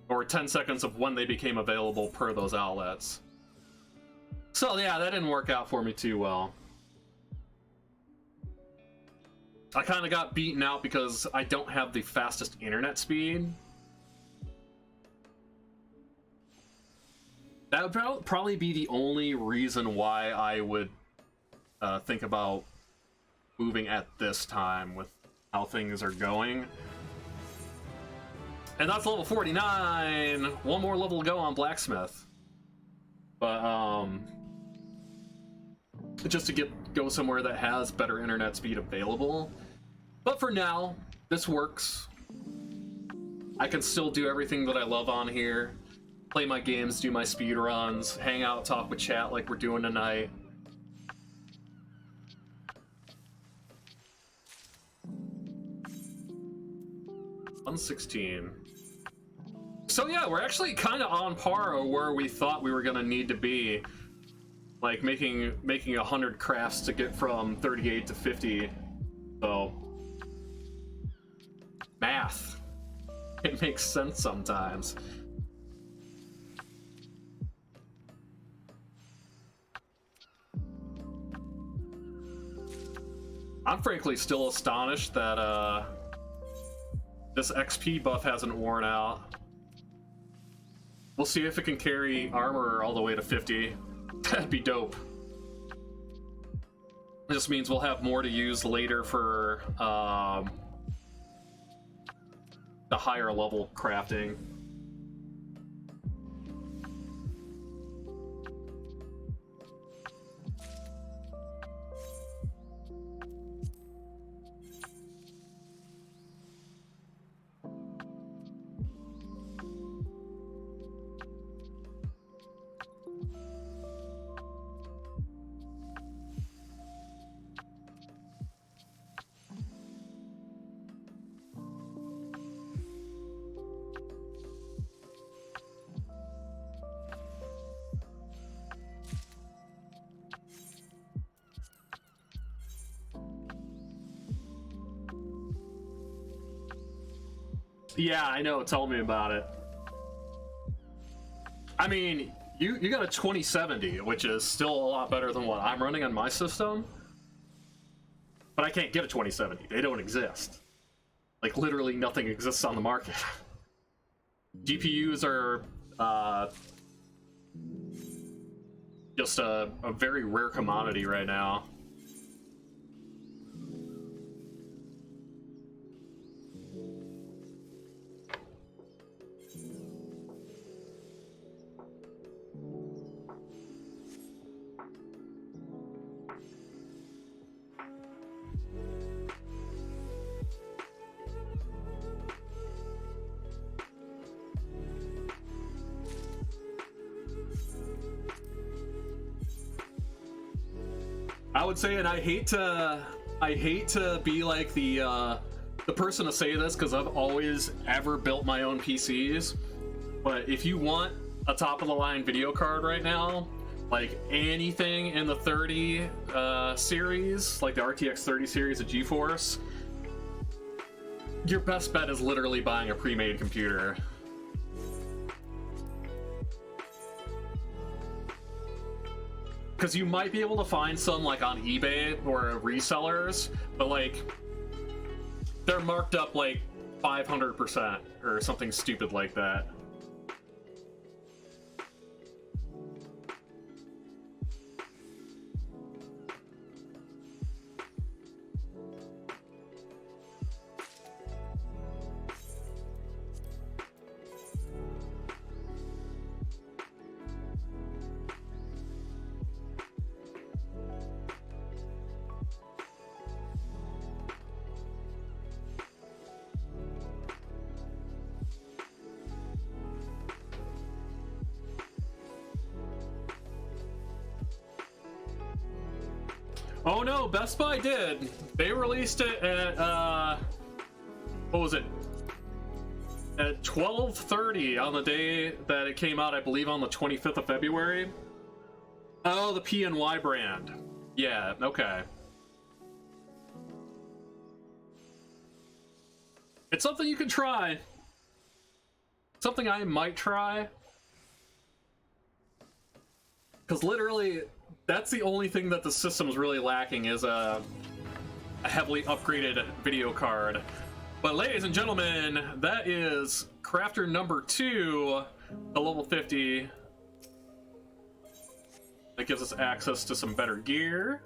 Speaker 1: Or 10 seconds of when they became available per those outlets. So yeah, that didn't work out for me too well. I kind of got beaten out because I don't have the fastest internet speed. That would probably be the only reason why I would think about moving at this time with how things are going. And that's level 49! One more level to go on Blacksmith. But, just to go somewhere that has better internet speed available. But for now, this works. I can still do everything that I love on here. Play my games, do my speed runs, hang out, talk with chat like we're doing tonight. $116. So yeah, we're actually kind of on par where we thought we were gonna need to be. Like making 100 crafts to get from 38 to 50. So math. It makes sense sometimes. I'm frankly still astonished that this XP buff hasn't worn out. We'll see if it can carry armor all the way to 50. That'd be dope. This means we'll have more to use later for the higher level crafting. Yeah, I know. Tell me about it. I mean, you got a 2070, which is still a lot better than what I'm running on my system. But I can't get a 2070. They don't exist. Like, literally nothing exists on the market. GPUs are just a very rare commodity right now. I would say, and I hate to be like the person to say this because I've always ever built my own PCs, but if you want a top of the line video card right now, like anything in the 30 series, like the RTX 30 series of GeForce, your best bet is literally buying a pre-made computer. Because you might be able to find some like on eBay or resellers, but like they're marked up like 500% or something stupid like that. Oh no, Best Buy did. They released it at, what was it? At 12:30 on the day that it came out, I believe on the 25th of February. Oh, the PNY brand. Yeah, okay. It's something you can try. Something I might try. Because literally, that's the only thing that the system's really lacking is a heavily upgraded video card. But ladies and gentlemen, that is Crafter number 2, the level 50. That gives us access to some better gear.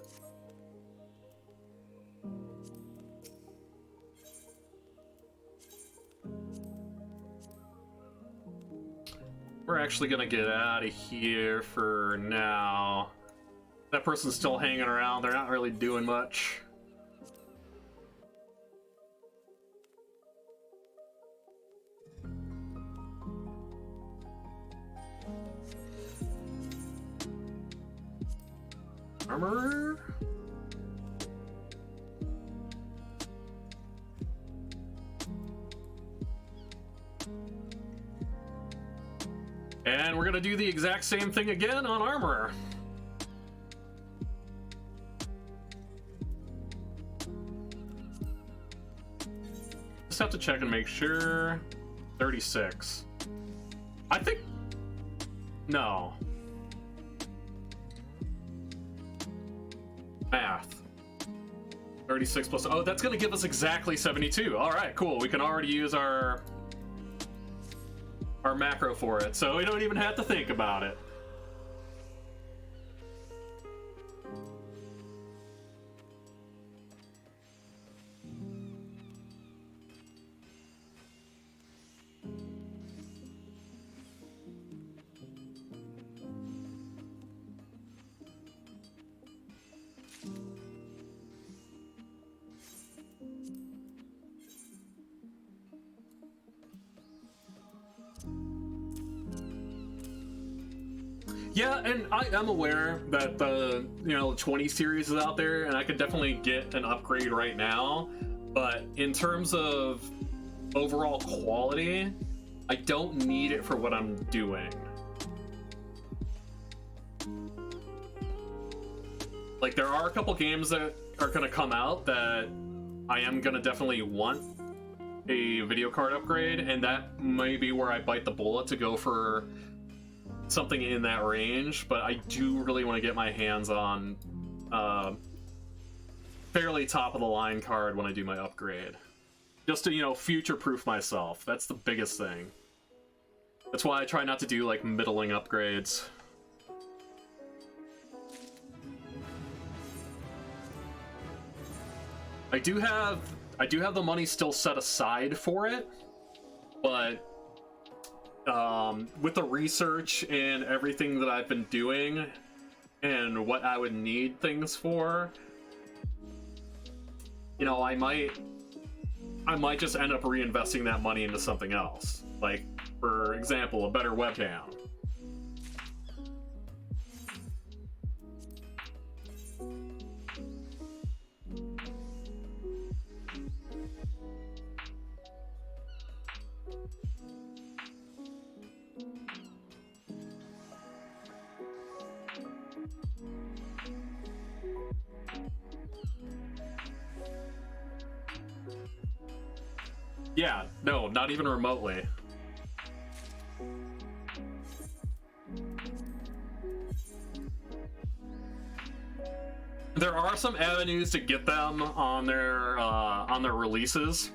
Speaker 1: We're actually gonna get out of here for now. That person's still hanging around, they're not really doing much. Armor. And we're gonna do the exact same thing again on armor. Just have to check and make sure. 36. I think... No. Math. 36 plus... Oh, that's gonna give us exactly 72. Alright, cool. We can already use our macro for it, so we don't even have to think about it. Yeah, and I'm aware that the 20 series is out there, and I could definitely get an upgrade right now. But in terms of overall quality, I don't need it for what I'm doing. Like, there are a couple games that are gonna come out that I am gonna definitely want a video card upgrade, and that may be where I bite the bullet to go for something in that range, but I do really want to get my hands on fairly top of the line card when I do my upgrade, just to future-proof myself. That's the biggest thing. That's why I try not to do like middling upgrades. I do have the money still set aside for it, but with the research and everything that I've been doing and what I would need things for, I might just end up reinvesting that money into something else. Like, for example, a better webcam. Yeah, no, not even remotely. There are some avenues to get them on their releases.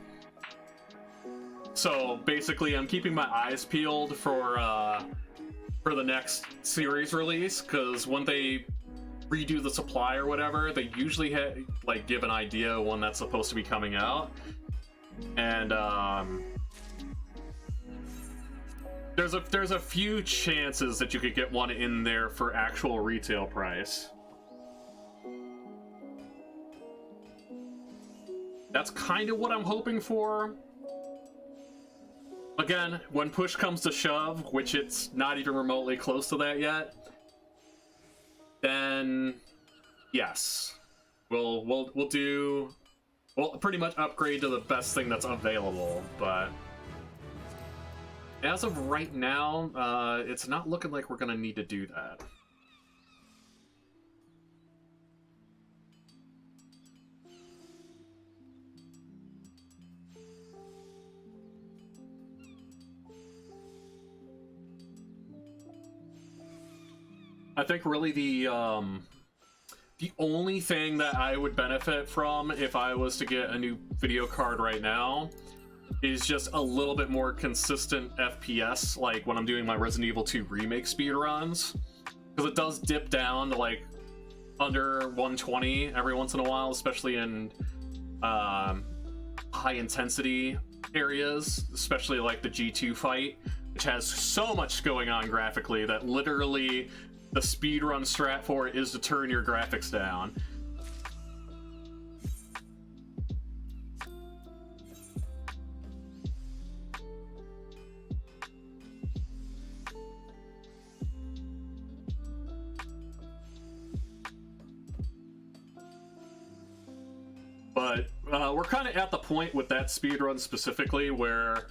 Speaker 1: So basically, I'm keeping my eyes peeled for the next series release, because when they redo the supply or whatever, they usually give an idea when that's supposed to be coming out. And there's a few chances that you could get one in there for actual retail price. That's kind of what I'm hoping for. Again, when push comes to shove, which it's not even remotely close to that yet, then yes. We'll pretty much upgrade to the best thing that's available, but as of right now, it's not looking like we're gonna need to do that. I think really the only thing that I would benefit from if I was to get a new video card right now is just a little bit more consistent FPS, like when I'm doing my Resident Evil 2 remake speedruns, because it does dip down to like under 120 every once in a while, especially in high intensity areas, especially like the G2 fight, which has so much going on graphically that literally the speedrun strat for it is to turn your graphics down. But we're kind of at the point with that speedrun specifically where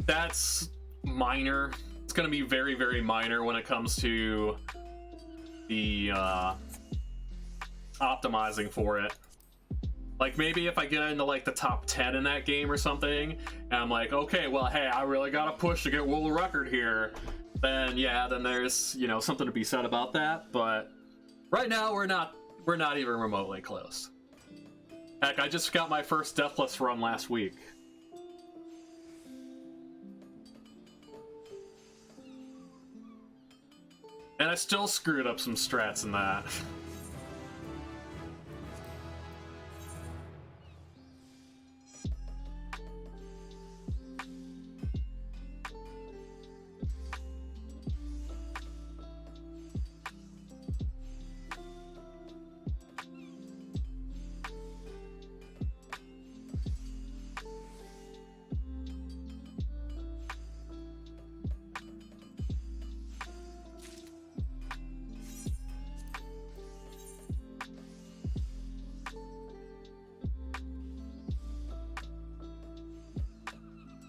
Speaker 1: that's minor. It's going to be very, very minor when it comes to the optimizing for it. Like maybe if I get into like the top 10 in that game or something, and I'm like, okay, well, hey, I really got to push to get world record here, then yeah, then there's, you know, something to be said about that. But right now we're not even remotely close. Heck, I just got my first Deathless run last week. And I still screwed up some strats in that.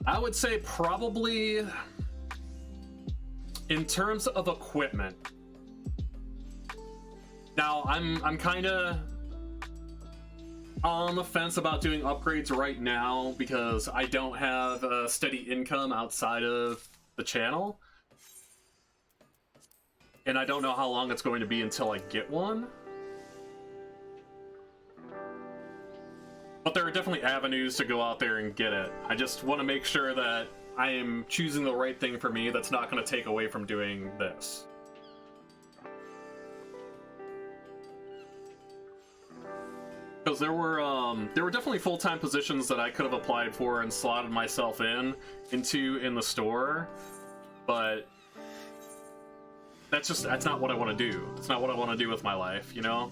Speaker 1: I would say probably in terms of equipment. Now, I'm kind of on the fence about doing upgrades right now because I don't have a steady income outside of the channel. And I don't know how long it's going to be until I get one. But there are definitely avenues to go out there and get it. I just want to make sure that I am choosing the right thing for me that's not going to take away from doing this. Because there were definitely full-time positions that I could have applied for and slotted myself into in the store, but that's not what I want to do. It's not what I want to do with my life, you know?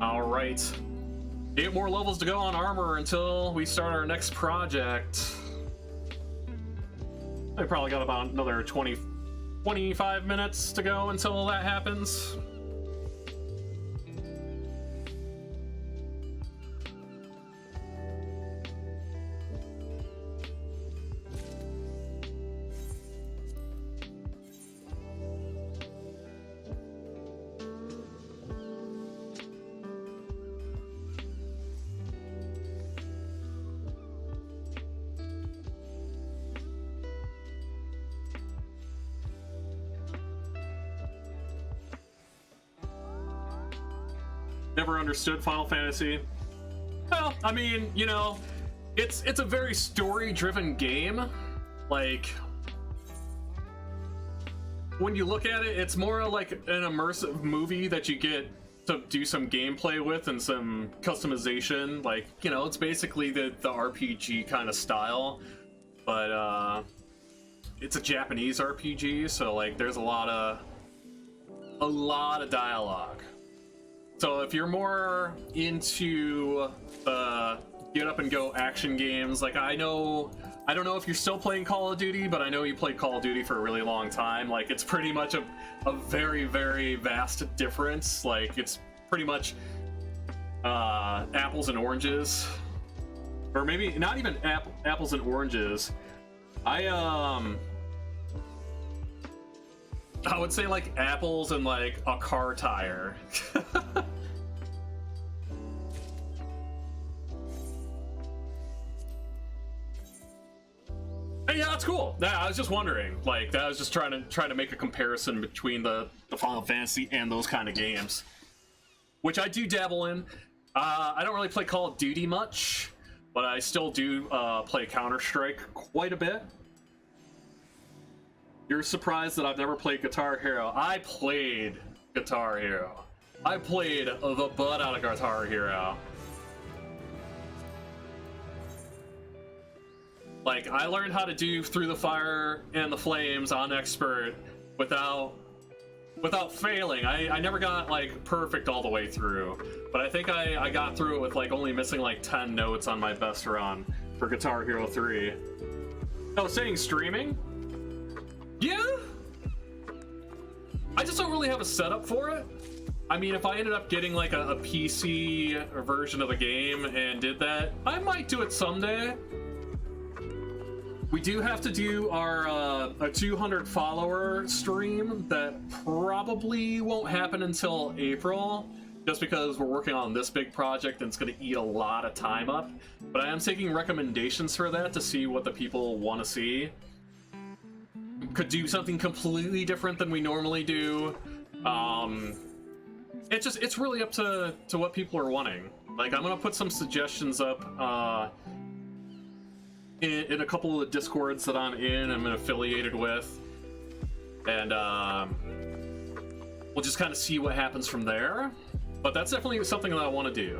Speaker 1: Alright. 8 more levels to go on armor until we start our next project. I probably got about another 25 minutes to go until that happens. Never understood Final Fantasy. Well, I mean, you know, it's a very story-driven game. Like, when you look at it, it's more like an immersive movie that you get to do some gameplay with and some customization. Like, you know, it's basically the RPG kind of style, but it's a Japanese RPG, so like there's a lot of dialogue. So if you're more into get up and go action games, like I don't know if you're still playing Call of Duty, but I know you played Call of Duty for a really long time. Like, it's pretty much a very, very vast difference. Like, it's pretty much apples and oranges, or maybe not even apples and oranges. I would say like apples and like a car tire. Yeah, that's cool. Yeah, I was just wondering. Like, I was just trying to make a comparison between the Final Fantasy and those kind of games, which I do dabble in. I don't really play Call of Duty much, but I still do play Counter-Strike quite a bit. You're surprised that I've never played Guitar Hero. I played Guitar Hero. I played the butt out of Guitar Hero. Like, I learned how to do Through the Fire and the Flames on Expert without failing. I never got, like, perfect all the way through, but I think I got through it with, like, only missing, like, 10 notes on my best run for Guitar Hero 3. Oh, saying streaming? Yeah? I just don't really have a setup for it. I mean, if I ended up getting, like, a PC version of the game and did that, I might do it someday. We do have to do our a 200 follower stream that probably won't happen until April, just because we're working on this big project and it's going to eat a lot of time up. But I am taking recommendations for that to see what the people want to see. Could do something completely different than we normally do. It's really up to what people are wanting. Like, I'm going to put some suggestions up in a couple of the Discords that I'm affiliated with, and we'll just kind of see what happens from there. But that's definitely something that I want to do.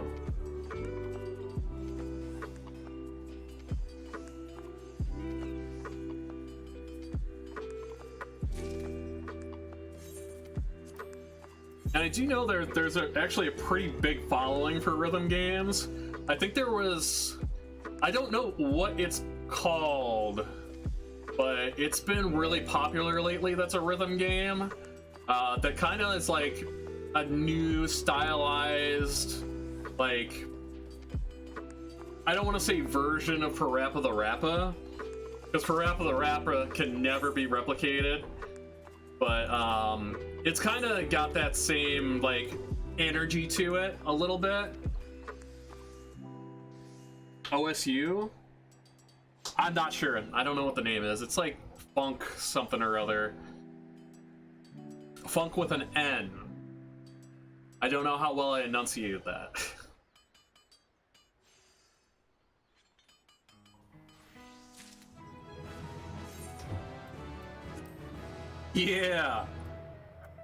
Speaker 1: And I do know there's actually a pretty big following for rhythm games. I think there was... I don't know what it's called, but it's been really popular lately. That's a rhythm game that kind of is like a new stylized, like, I don't want to say version of Parappa the Rappa, because Parappa the Rappa can never be replicated, but it's kind of got that same, like, energy to it a little bit. OSU? I'm not sure. I don't know what the name is. It's like Funk something or other. Funk with an N. I don't know how well I enunciated that. Yeah!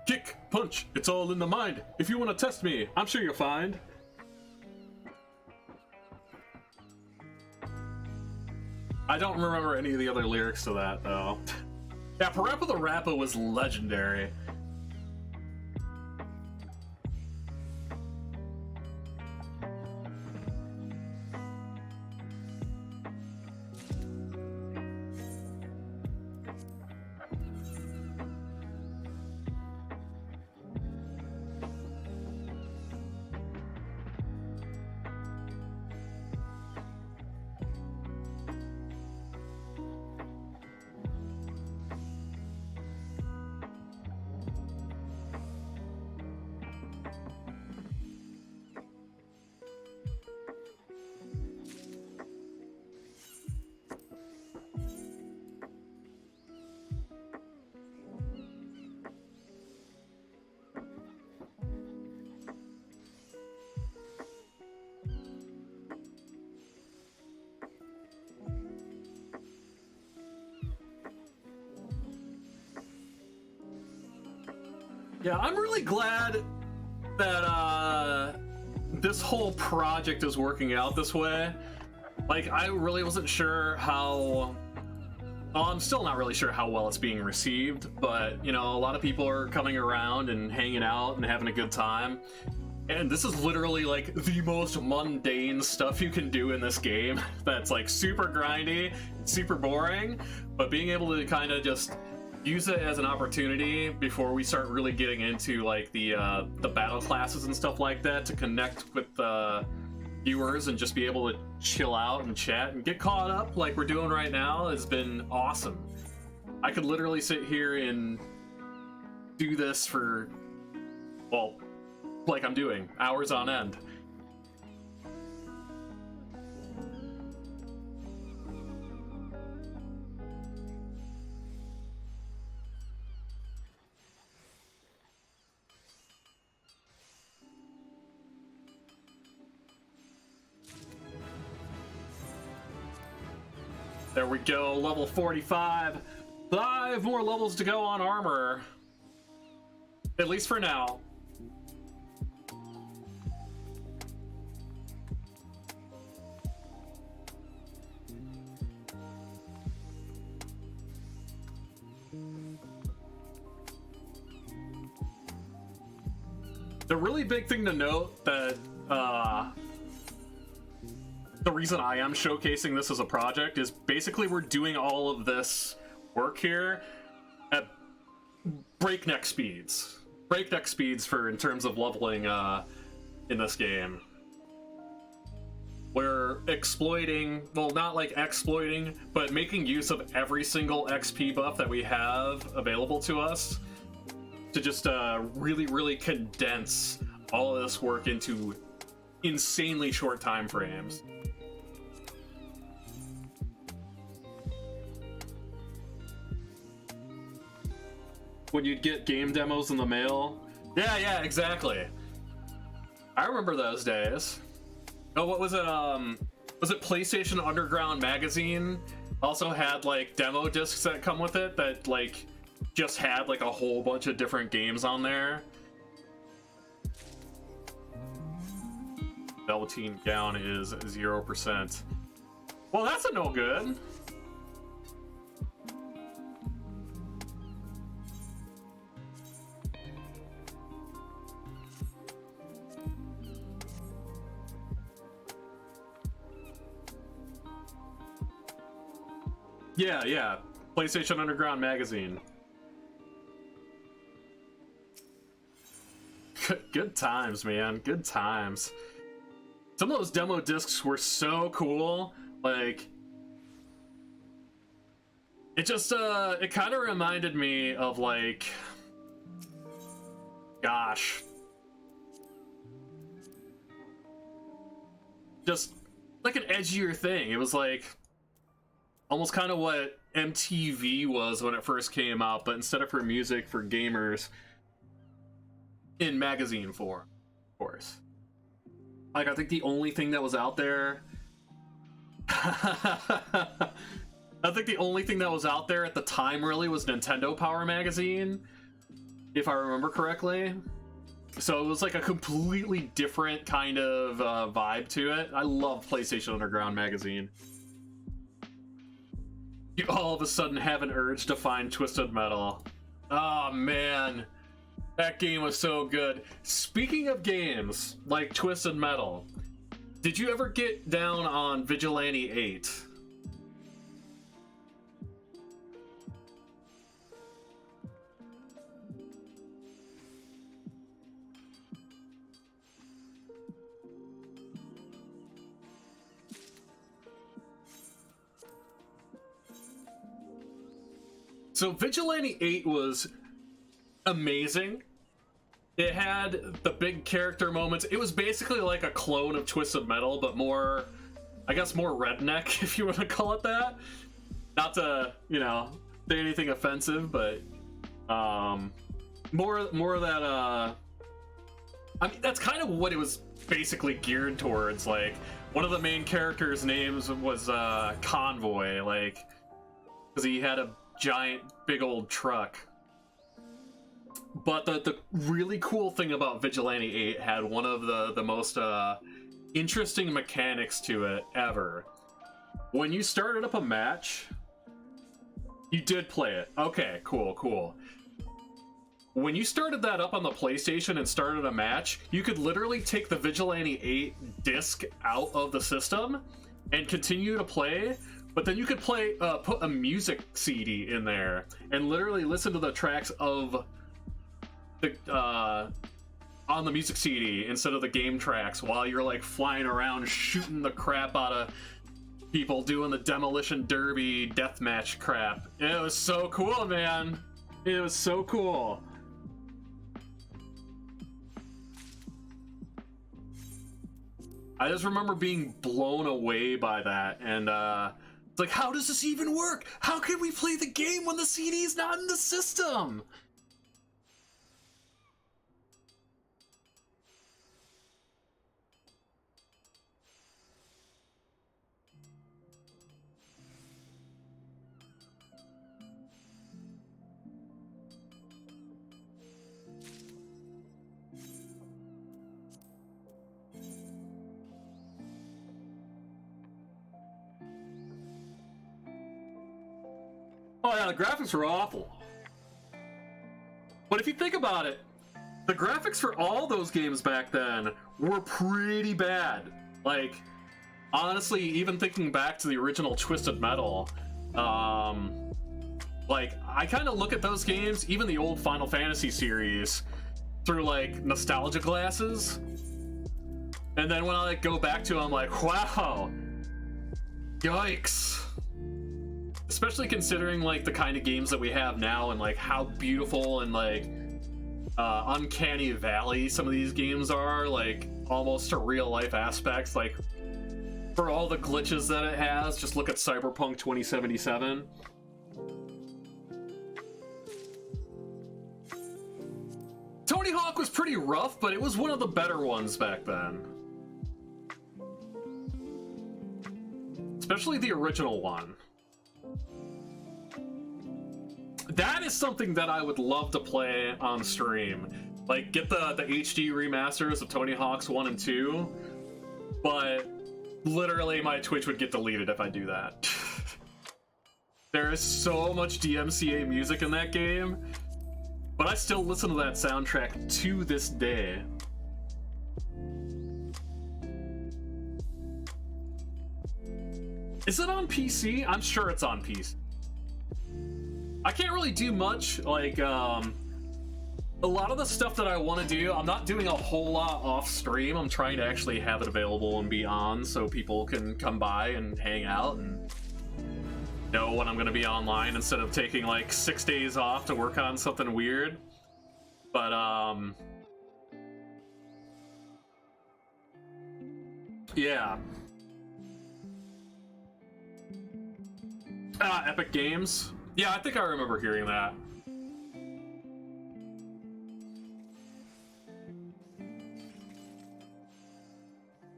Speaker 1: Kick, punch, it's all in the mind. If you want to test me, I'm sure you'll find. I don't remember any of the other lyrics to that, though. Yeah, Parappa the Rappa was legendary. Yeah, I'm really glad that this whole project is working out this way. Like, I really wasn't sure how... Well, I'm still not really sure how well it's being received, but, you know, a lot of people are coming around and hanging out and having a good time. And this is literally, like, the most mundane stuff you can do in this game that's, like, super grindy, super boring, but being able to kind of just use it as an opportunity before we start really getting into, like, the battle classes and stuff like that to connect with viewers and just be able to chill out and chat and get caught up like we're doing right now has been awesome. I could literally sit here and do this for, well, like I'm doing, hours on end. There we go, level 45. 5 more levels to go on armor. At least for now. The really big thing to note that the reason I am showcasing this as a project is basically we're doing all of this work here at breakneck speeds. Breakneck speeds for in terms of leveling in this game. We're exploiting, well, not like exploiting, but making use of every single XP buff that we have available to us to just really condense all of this work into insanely short time frames. When you'd get game demos in the mail. Yeah, exactly. I remember those days. Oh, what was it? Was it PlayStation Underground magazine? Also had like demo discs that come with it that like just had like a whole bunch of different games on there. Velveteen gown is 0%. Well, that's a no good. Yeah. PlayStation Underground magazine. Good times, man. Good times. Some of those demo discs were so cool. Like, it just, it kind of reminded me of, like, gosh. Just, like an edgier thing. It was like, almost kind of what MTV was when it first came out, but instead of for music, for gamers, in magazine form, of course. Like, I think the only thing that was out there... I think the only thing that was out there at the time, really, was Nintendo Power Magazine, if I remember correctly. So it was like a completely different kind of vibe to it. I love PlayStation Underground magazine. You all of a sudden have an urge to find Twisted Metal. Oh man, that game was so good. Speaking of games like Twisted Metal, did you ever get down on Vigilante 8? So Vigilante 8 was amazing. It had the big character moments. It was basically like a clone of Twisted Metal, but more, I guess, more redneck, if you want to call it that. Not to, you know, say anything offensive, but more of that. I mean, that's kind of what it was basically geared towards. Like, one of the main characters' names was Convoy, like, because he had a giant, big old truck. But the really cool thing about Vigilante 8 had one of the most interesting mechanics to it ever. When you started up a match, you did play it. Okay, cool. When you started that up on the PlayStation and started a match, you could literally take the Vigilante 8 disc out of the system and continue to play, but then you could play, put a music CD in there and literally listen to the tracks of the, on the music CD instead of the game tracks while you're like flying around shooting the crap out of people doing the demolition derby deathmatch crap. It was so cool, man. It was so cool. I just remember being blown away by that, and it's like, how does this even work? How can we play the game when the CD's not in the system? Oh yeah, the graphics were awful. But if you think about it, the graphics for all those games back then were pretty bad. Like, honestly, even thinking back to the original Twisted Metal, like, I kind of look at those games, even the old Final Fantasy series, through, like, nostalgia glasses. And then when I, like, go back to them, I'm like, wow, yikes. Especially considering like the kind of games that we have now and like how beautiful and like uncanny valley some of these games are, like almost to real life aspects. Like for all the glitches that it has, just look at Cyberpunk 2077. Tony Hawk was pretty rough, but it was one of the better ones back then. Especially the original one. That is something that I would love to play on stream. Like, get the HD remasters of Tony Hawk's 1 and 2, but literally my Twitch would get deleted if I do that. There is so much DMCA music in that game, but I still listen to that soundtrack to this day. Is it on PC? I'm sure it's on PC. I can't really do much, like, a lot of the stuff that I want to do, I'm not doing a whole lot off stream. I'm trying to actually have it available and be on so people can come by and hang out and know when I'm going to be online instead of taking, like, 6 days off to work on something weird. But, yeah. Epic Games. Yeah, I think I remember hearing that.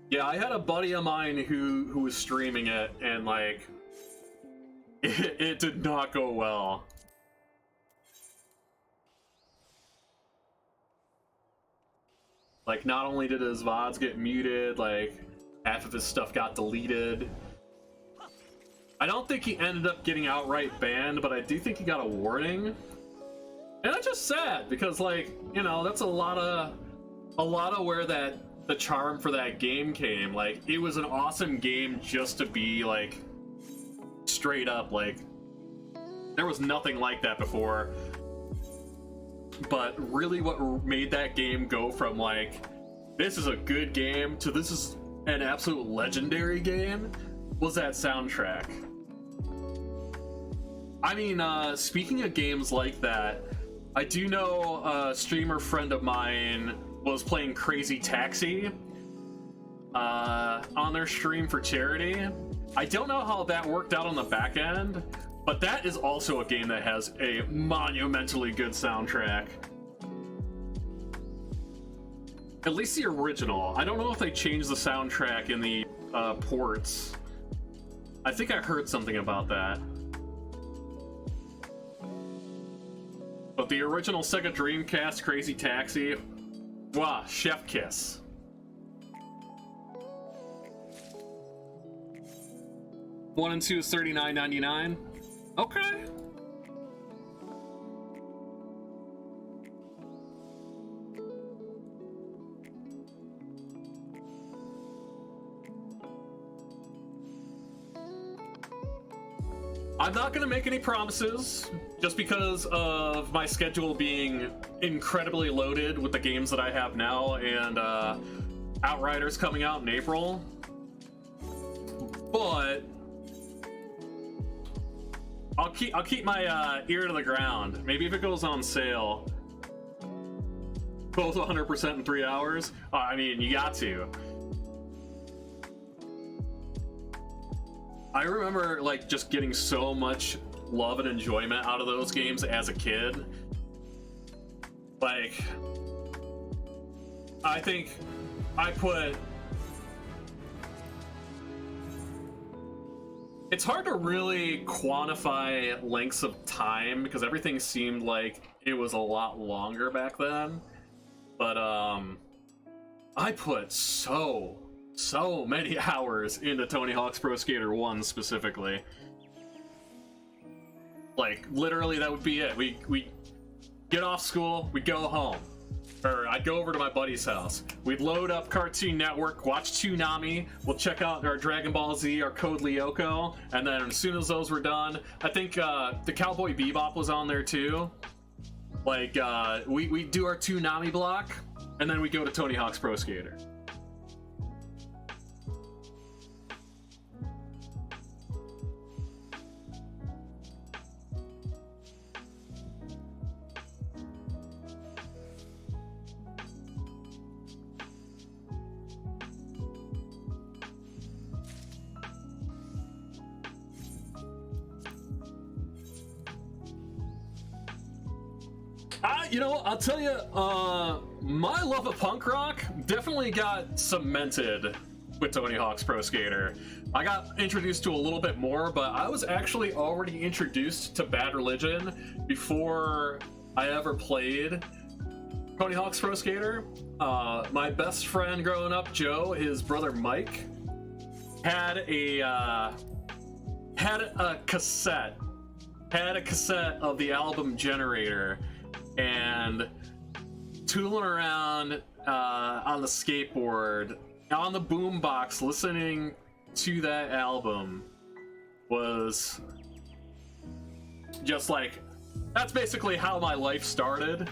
Speaker 1: Yeah, I had a buddy of mine who was streaming it, and like, it did not go well. Like, not only did his VODs get muted, like, half of his stuff got deleted. I don't think he ended up getting outright banned, but I do think he got a warning. And that's just sad, because, like, you know, that's a lot of where the charm for that game came. Like, it was an awesome game just to be, like, straight up, like, there was nothing like that before. But really what made that game go from, like, this is a good game to this is an absolute legendary game was that soundtrack. I mean, speaking of games like that, I do know a streamer friend of mine was playing Crazy Taxi on their stream for charity. I don't know how that worked out on the back end, but that is also a game that has a monumentally good soundtrack. At least the original. I don't know if they changed the soundtrack in the ports. I think I heard something about that. But the original Sega Dreamcast Crazy Taxi. Wow, chef kiss. One and two is $39.99. Okay. I'm not going to make any promises, just because of my schedule being incredibly loaded with the games that I have now, and Outriders coming out in April. But I'll keep my ear to the ground. Maybe if it goes on sale, both 100% in 3 hours. I mean, you got to. I remember like just getting so much love and enjoyment out of those games as a kid. Like, I think I put... It's hard to really quantify lengths of time because everything seemed like it was a lot longer back then. But I put so many hours into Tony Hawk's Pro Skater 1 specifically. Like, literally that would be it. We get off school, we'd go home. Or I'd go over to my buddy's house. We'd load up Cartoon Network, watch Toonami, we'll check out our Dragon Ball Z, our Code Lyoko, and then as soon as those were done, I think the Cowboy Bebop was on there too. Like, we'd do our Toonami block, and then we'd go to Tony Hawk's Pro Skater. You know, I'll tell you, my love of punk rock definitely got cemented with Tony Hawk's Pro Skater. I got introduced to a little bit more, but I was actually already introduced to Bad Religion before I ever played Tony Hawk's Pro Skater. My best friend growing up, Joe, his brother Mike, had a cassette of the album Generator, and tooling around on the skateboard on the boombox listening to that album was just like, that's basically how my life started.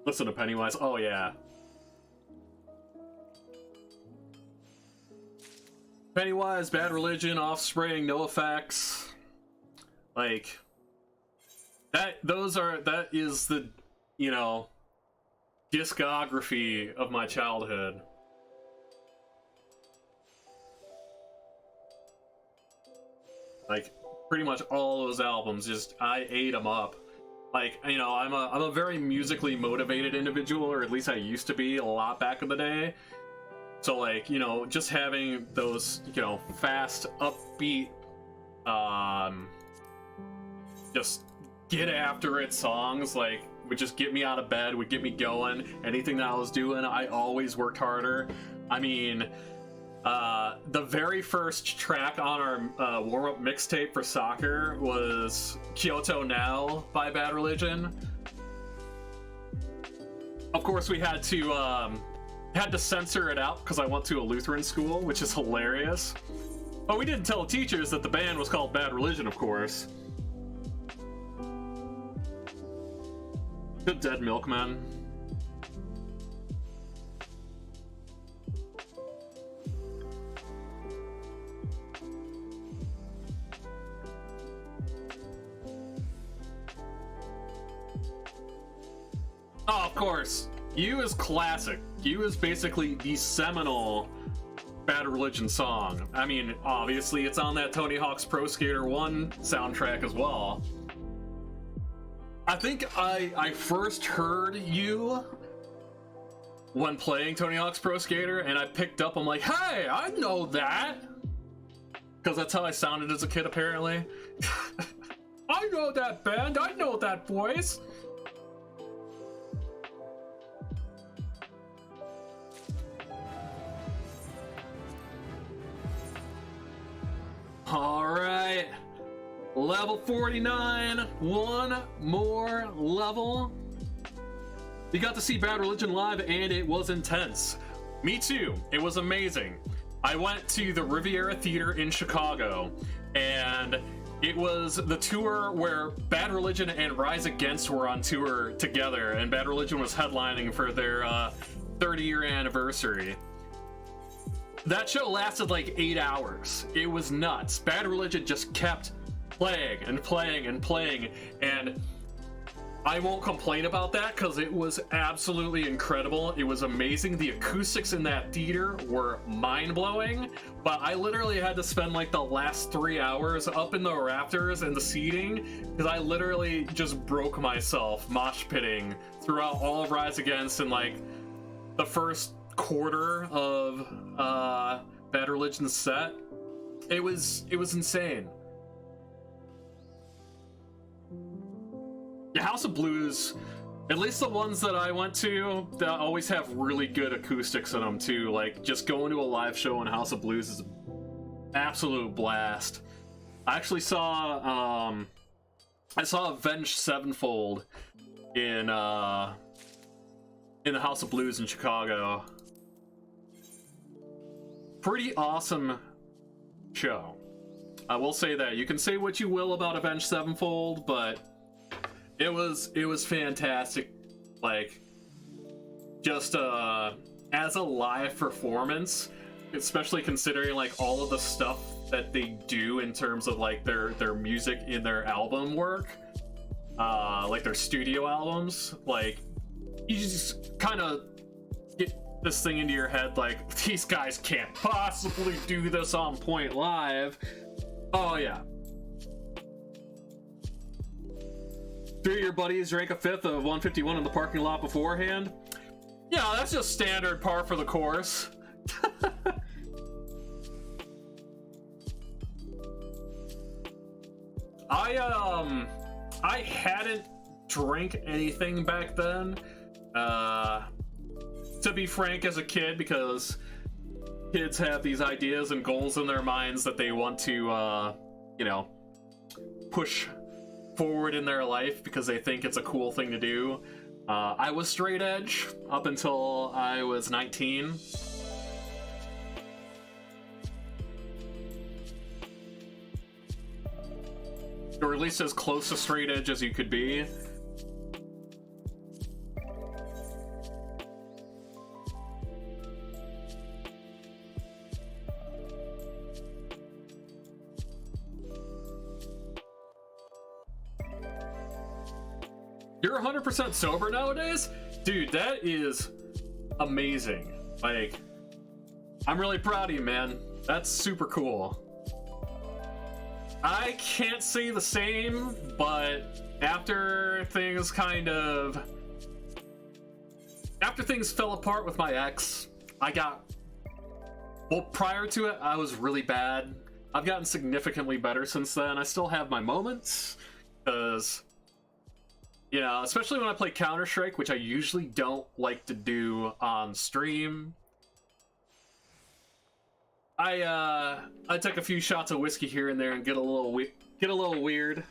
Speaker 1: Listen to Pennywise. Oh yeah. Pennywise, Bad Religion, Offspring, NoFX. Like that is the, you know, discography of my childhood. Like pretty much all those albums, just I ate them up. Like, you know, I'm a very musically motivated individual, or at least I used to be a lot back in the day. So, like, you know, just having those, you know, fast, upbeat, just get after it songs, like, would just get me out of bed, would get me going. Anything that I was doing, I always worked harder. I mean, the very first track on our warm-up mixtape for soccer was Kyoto Now by Bad Religion. Of course, we had to censor it out because I went to a Lutheran school, which is hilarious. But we didn't tell the teachers that the band was called Bad Religion, of course. The Dead Milkmen. Oh, of course. U is classic. U is basically the seminal Bad Religion song. I mean, obviously it's on that Tony Hawk's Pro Skater 1 soundtrack as well. I think I first heard U when playing Tony Hawk's Pro Skater, and I picked up, I'm like, hey, I know that! Because that's how I sounded as a kid, apparently. I know that band, I know that voice! Alright, level 49, one more level. We got to see Bad Religion live and it was intense. Me too, it was amazing. I went to the Riviera Theater in Chicago, and it was the tour where Bad Religion and Rise Against were on tour together, and Bad Religion was headlining for their 30-year anniversary. That show lasted like 8 hours. It was nuts. Bad Religion just kept playing and playing and playing, and I won't complain about that because it was absolutely incredible. It was amazing. The acoustics in that theater were mind-blowing, but I literally had to spend like the last 3 hours up in the rafters and the seating because I literally just broke myself mosh pitting throughout all of Rise Against and like the first quarter of Bad Religion's set. It was insane. The House of Blues, at least the ones that I went to, that always have really good acoustics in them too. Like just going to a live show in House of Blues is an absolute blast. I actually saw Avenged Sevenfold in the House of Blues in Chicago. Pretty awesome show. I will say that. You can say what you will about Avenged Sevenfold, but it was fantastic. Like, just as a live performance, especially considering like all of the stuff that they do in terms of like their music in their album work, like their studio albums. Like, you just kind of get this thing into your head, like, these guys can't possibly do this on point live. Oh yeah. 3 of your buddies drank a fifth of 151 in the parking lot beforehand. Yeah, that's just standard par for the course. I hadn't drank anything back then. To be frank, as a kid, because kids have these ideas and goals in their minds that they want to, you know, push forward in their life because they think it's a cool thing to do. I was straight edge up until I was 19. Or at least as close to straight edge as you could be. You're 100% sober nowadays? Dude, that is amazing. Like, I'm really proud of you, man. That's super cool. I can't say the same, but after things fell apart with my ex, well, prior to it, I was really bad. I've gotten significantly better since then. I still have my moments, because, you know, especially when I play Counter-Strike, which I usually don't like to do on stream. I take a few shots of whiskey here and there and get a little weird.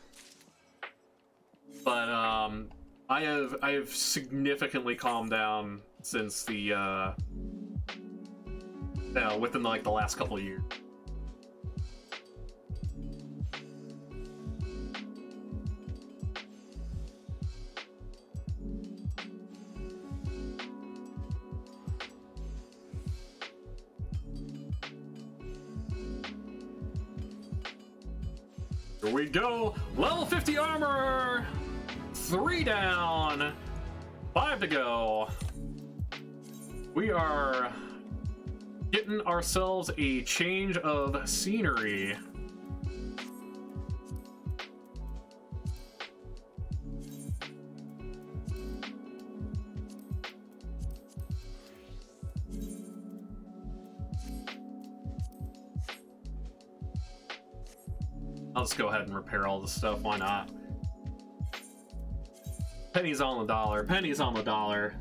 Speaker 1: But I have significantly calmed down since the within like the last couple of years. Here we go! Level 50 armor! 3 down! 5 to go. We are getting ourselves a change of scenery. I'll just go ahead and repair all this stuff, why not? Pennies on the dollar, pennies on the dollar.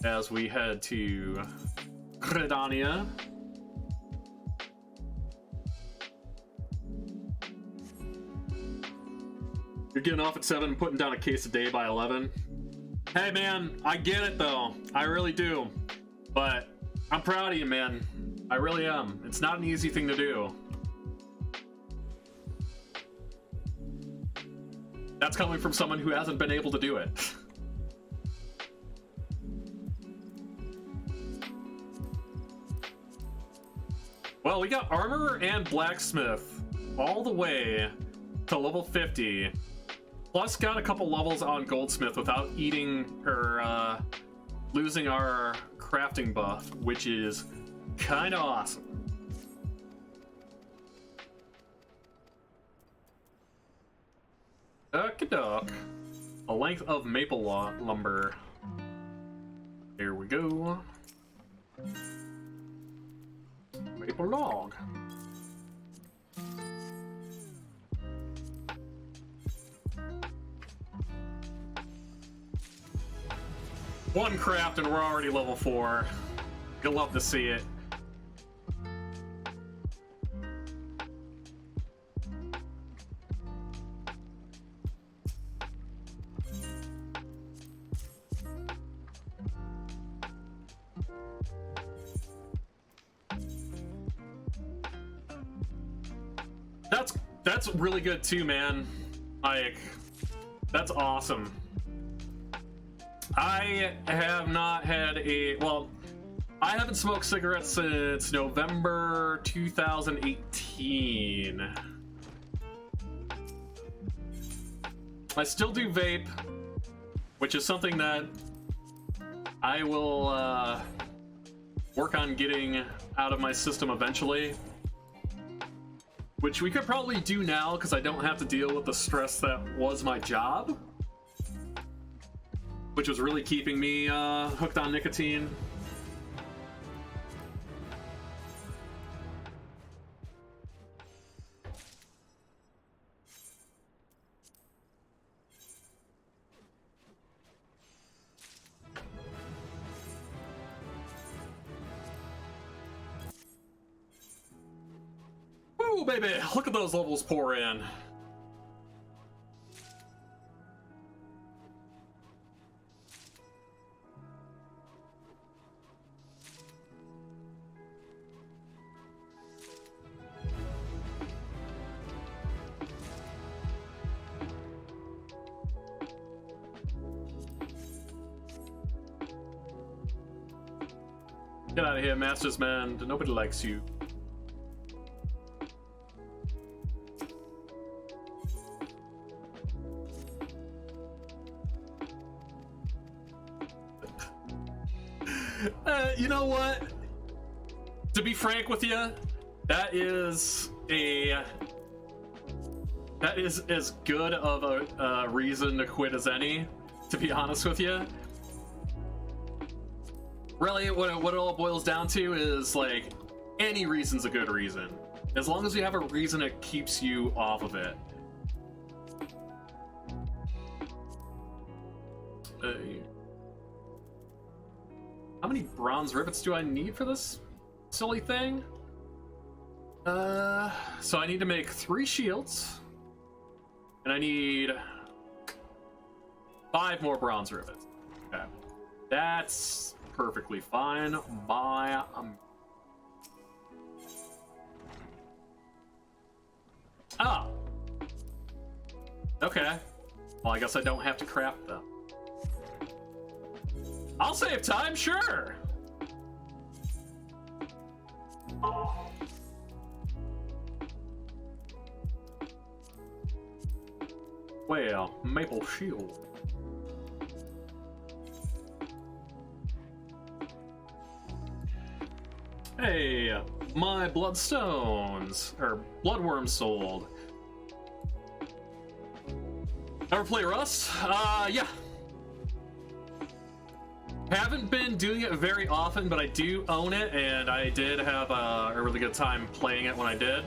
Speaker 1: As we head to Gridania. You're getting off at 7 and putting down a case a day by 11. Hey man, I get it though. I really do. But I'm proud of you, man. I really am. It's not an easy thing to do. That's coming from someone who hasn't been able to do it. Well, we got armor and blacksmith all the way to level 50. Plus got a couple levels on goldsmith without eating or losing our crafting buff, which is kind of awesome. Duck. A length of maple lumber. There we go. Maple log. One craft and we're already level 4. You'll love to see it. That's really good too, man. Like, that's awesome. I have not had I haven't smoked cigarettes since November 2018. I still do vape, which is something that I will work on getting out of my system eventually. Which we could probably do now because I don't have to deal with the stress that was my job, which was really keeping me hooked on nicotine. Ooh, baby, look at those levels pour in. Get out of here, Masters Man. Nobody likes you. You know what? To be frank with you, that is as good of a reason to quit as any, to be honest with you. Really, what it all boils down to is, like, any reason's a good reason. As long as you have a reason that keeps you off of it. How many bronze rivets do I need for this silly thing? So I need to make 3 shields. And I need 5 more bronze rivets. Okay. That's perfectly fine. Oh. Okay. Well, I guess I don't have to craft them. I'll save time, sure. Well, maple shield. Hey, my bloodstones, or bloodworms sold. Ever play Rust? Yeah. Haven't been doing it very often, but I do own it, and I did have a really good time playing it when I did.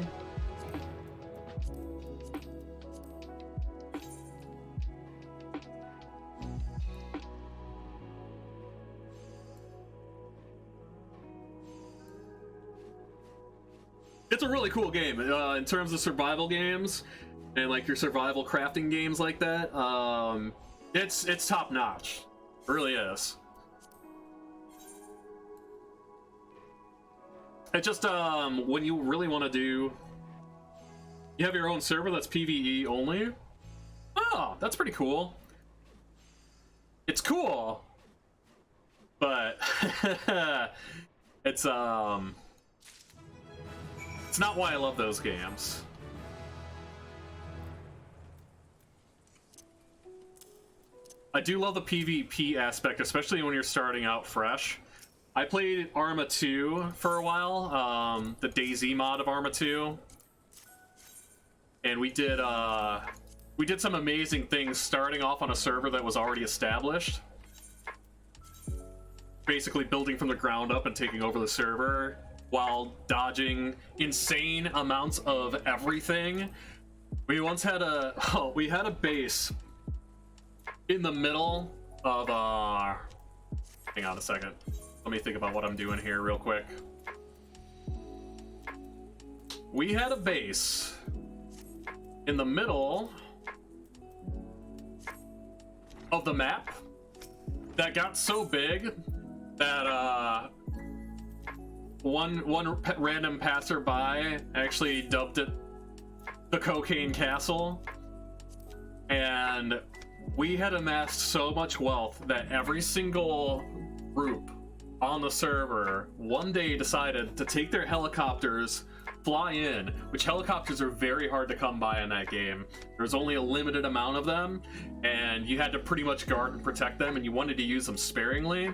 Speaker 1: It's a really cool game in terms of survival games and like your survival crafting games like that. It's top notch, it really is. It just when you really want to do, you have your own server that's PvE only. Oh, that's pretty cool. It's cool, but it's not why I love those games. I do love the PvP aspect, especially when you're starting out fresh. I played Arma 2 for a while, the DayZ mod of Arma 2, and we did some amazing things starting off on a server that was already established, basically building from the ground up and taking over the server while dodging insane amounts of everything. We once had we had a base in the middle of hang on a second. Let me think about what I'm doing here real quick. We had a base in the middle of the map that got so big that one random passerby actually dubbed it the Cocaine Castle, and we had amassed so much wealth that every single group on the server one day decided to take their helicopters, fly in, which helicopters are very hard to come by in that game. There's only a limited amount of them, and you had to pretty much guard and protect them, and you wanted to use them sparingly.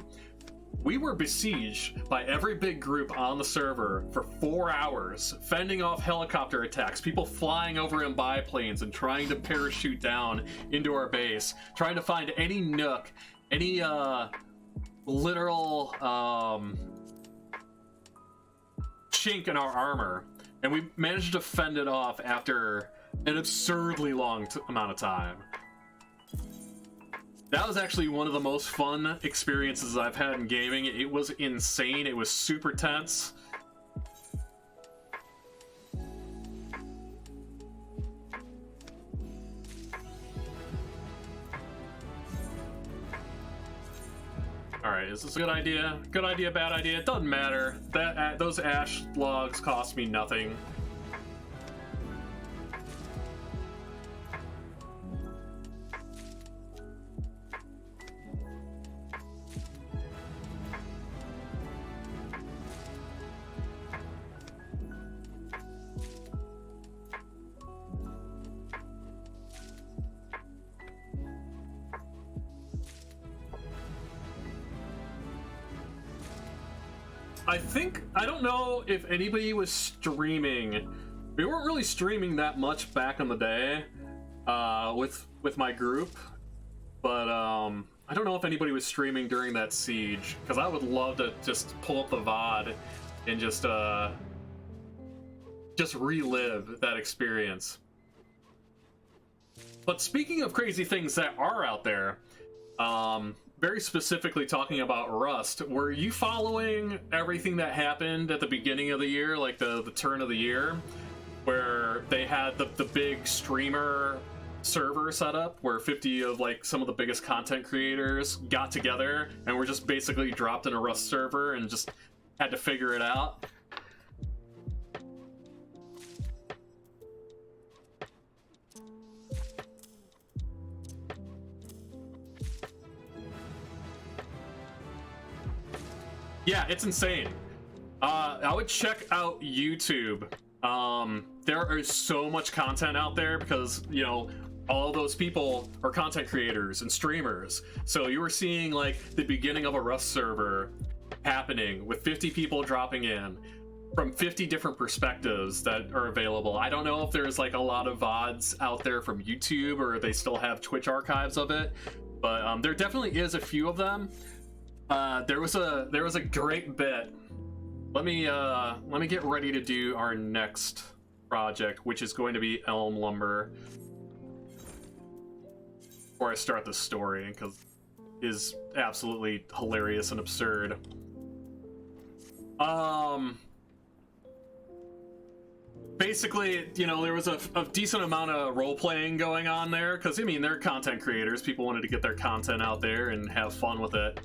Speaker 1: We were besieged by every big group on the server for 4 hours, fending off helicopter attacks, people flying over in biplanes and trying to parachute down into our base, trying to find any nook, any literal chink in our armor, and we managed to fend it off after an absurdly long amount of time. That was actually one of the most fun experiences I've had in gaming. It was insane. It was super tense. Alright, is this a good idea? Good idea, bad idea? It doesn't matter. Those ash logs cost me nothing. I don't know if anybody was streaming. We weren't really streaming that much back in the day with my group, but I don't know if anybody was streaming during that siege, because I would love to just pull up the VOD and just relive that experience. But speaking of crazy things that are out there, very specifically talking about Rust, were you following everything that happened at the beginning of the year, like the turn of the year, where they had the big streamer server set up, where 50 of like some of the biggest content creators got together and were just basically dropped in a Rust server and just had to figure it out? Yeah, it's insane. I would check out YouTube. There is so much content out there because, you know, all those people are content creators and streamers. So you were seeing like the beginning of a Rust server happening with 50 people dropping in from 50 different perspectives that are available. I don't know if there's like a lot of VODs out there from YouTube or they still have Twitch archives of it, but there definitely is a few of them. There was a great bit. Let me get ready to do our next project, which is going to be Elm Lumber, before I start the story, because it is absolutely hilarious and absurd. Basically, you know, there was a decent amount of role-playing going on there, because, I mean, they're content creators. People wanted to get their content out there and have fun with it.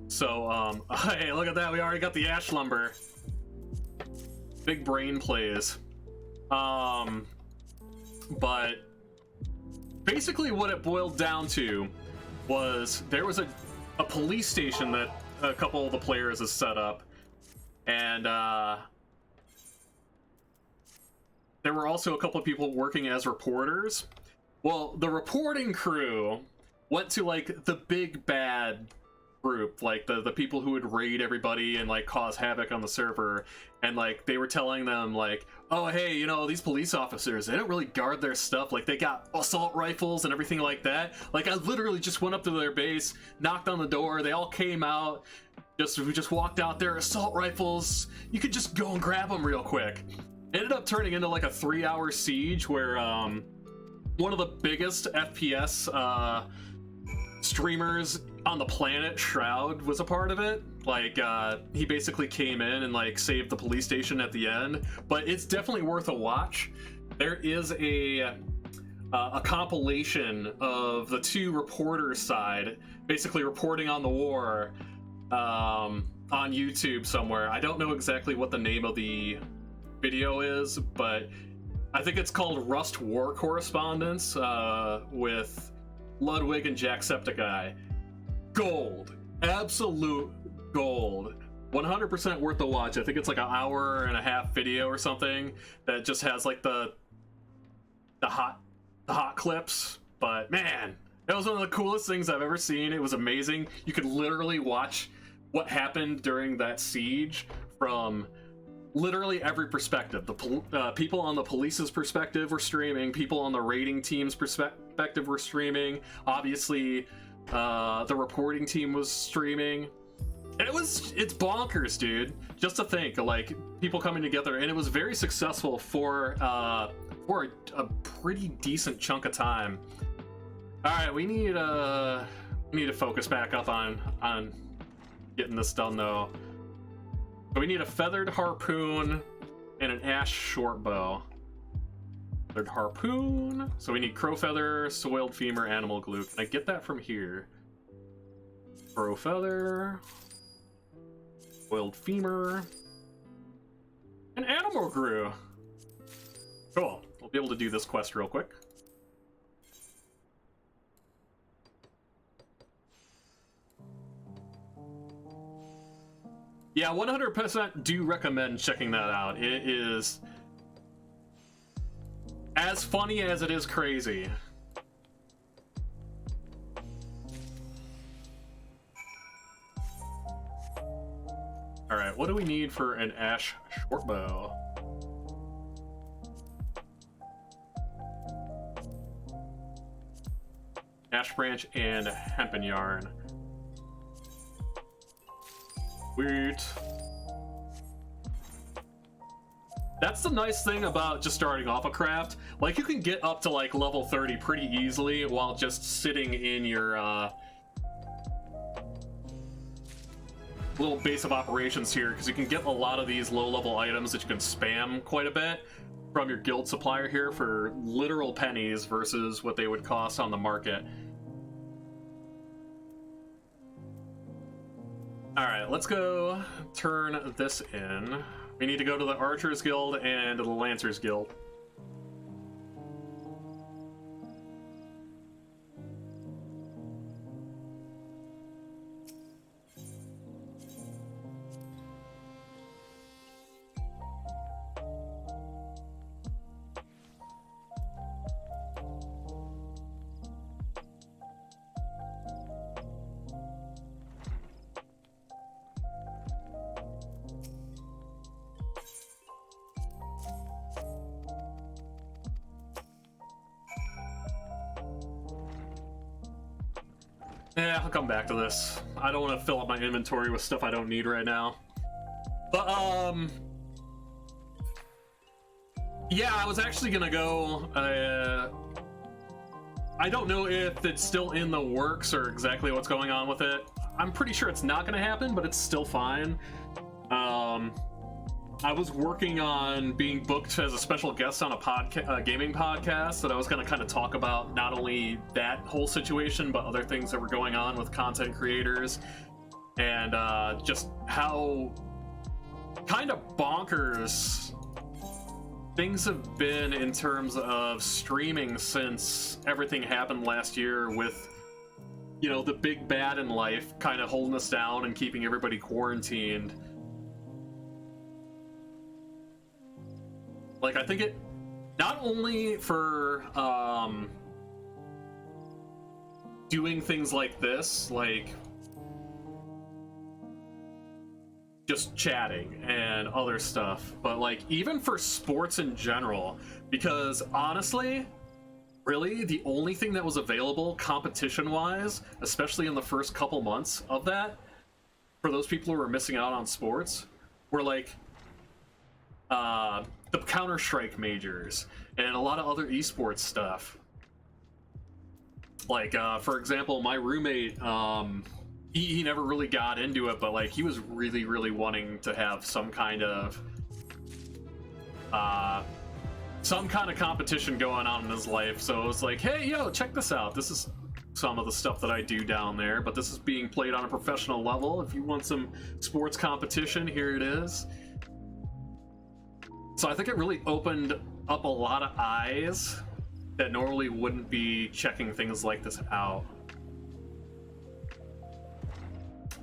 Speaker 1: So, hey, look at that. We already got the ash lumber. Big brain plays. But basically what it boiled down to was there was a police station that a couple of the players has set up, and there were also a couple of people working as reporters. Well, the reporting crew went to like the big bad group, like the people who would raid everybody and like cause havoc on the server, and like they were telling them like, oh hey, you know, these police officers, they don't really guard their stuff, like they got assault rifles and everything like that. Like I literally just went up to their base, knocked on the door, they all came out, we just walked out there, assault rifles, you could just go and grab them real quick. It ended up turning into like a 3-hour siege where one of the biggest FPS streamers on the planet, Shroud, was a part of it. Like he basically came in and like saved the police station at the end. But it's definitely worth a watch. There is a compilation of the two reporters side basically reporting on the war on YouTube somewhere. I don't know exactly what the name of the video is, but I think it's called Rust War Correspondence with Ludwig and Jacksepticeye. Gold. Absolute gold. 100% worth the watch. I think it's like an hour-and-a-half video or something that just has like the hot clips. But man, that was one of the coolest things I've ever seen. It was amazing. You could literally watch what happened during that siege from literally every perspective. The people on the police's perspective were streaming. People on the raiding team's perspective were streaming. Obviously, the reporting team was streaming. And it's bonkers, dude. Just to think, like, people coming together, and it was very successful for a pretty decent chunk of time. All right, we need to focus back up on getting this done, though. So we need a feathered harpoon and an ash short bow. Feathered harpoon. So we need crow feather, soiled femur, animal glue. Can I get that from here? Crow feather, soiled femur, and animal glue. Cool. We'll be able to do this quest real quick. Yeah, 100% do recommend checking that out. It is as funny as it is crazy. Alright, what do we need for an ash short bow? Ash branch and hempen yarn. Sweet. That's the nice thing about just starting off a craft. Like, you can get up to like level 30 pretty easily while just sitting in your little base of operations here, because you can get a lot of these low-level items that you can spam quite a bit from your guild supplier here for literal pennies versus what they would cost on the market. Alright, let's go turn this in. We need to go to the Archers Guild and the Lancers Guild. Yeah, I'll come back to this. I don't want to fill up my inventory with stuff I don't need right now. But, yeah, I was actually gonna go, I don't know if it's still in the works or exactly what's going on with it. I'm pretty sure it's not gonna happen, but it's still fine. I was working on being booked as a special guest on a gaming podcast that I was going to kind of talk about not only that whole situation, but other things that were going on with content creators, and just how kind of bonkers things have been in terms of streaming since everything happened last year with, you know, the big bad in life kind of holding us down and keeping everybody quarantined. Like, I think it, not only for doing things like this, like just chatting and other stuff, but like even for sports in general, because honestly, really the only thing that was available competition-wise, especially in the first couple months of that, for those people who were missing out on sports, were like the Counter-Strike majors and a lot of other esports stuff. Like, for example, my roommate, he never really got into it, but like he was really wanting to have some kind of competition going on in his life. So it was like, hey, yo, check this out. This is some of the stuff that I do down there, but this is being played on a professional level. If you want some sports competition, here it is. So I think it really opened up a lot of eyes that normally wouldn't be checking things like this out.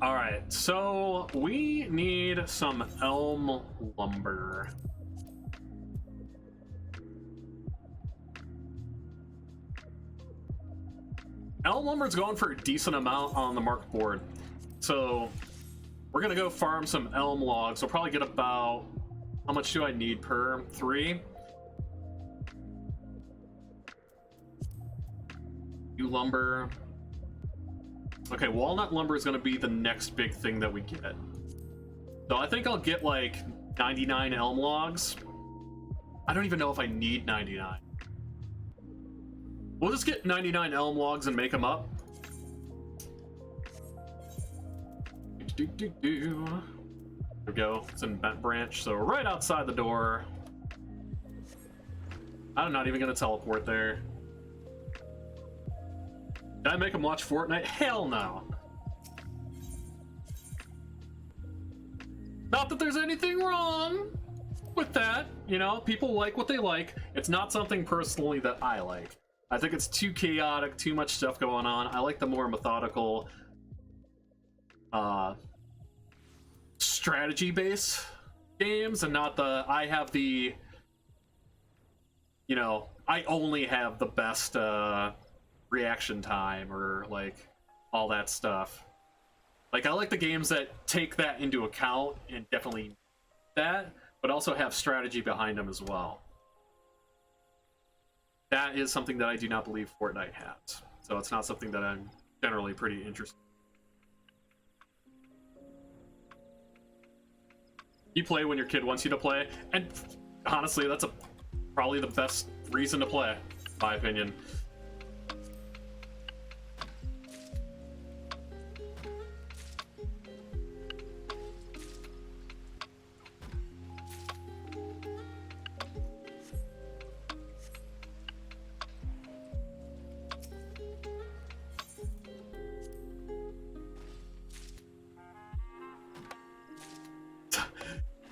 Speaker 1: All right, so we need some elm lumber. Elm lumber's going for a decent amount on the market board. So we're gonna go farm some elm logs. We'll probably get about, how much do I need per? 3? New lumber. Okay, walnut lumber is going to be the next big thing that we get. So I think I'll get like 99 elm logs. I don't even know if I need 99. We'll just get 99 elm logs and make them up. There we go. It's in Bent Branch, so right outside the door. I'm not even gonna teleport there. Did I make him watch Fortnite? Hell no! Not that there's anything wrong with that, you know? People like what they like. It's not something personally that I like. I think it's too chaotic, too much stuff going on. I like the more methodical, strategy-based games, and not the I have the, you know, I only have the best reaction time or like all that stuff. Like, I like the games that take that into account and definitely that, but also have strategy behind them as well. That is something that I do not believe Fortnite has, so it's not something that I'm generally pretty interested in. You play when your kid wants you to play, and honestly, that's probably the best reason to play, in my opinion.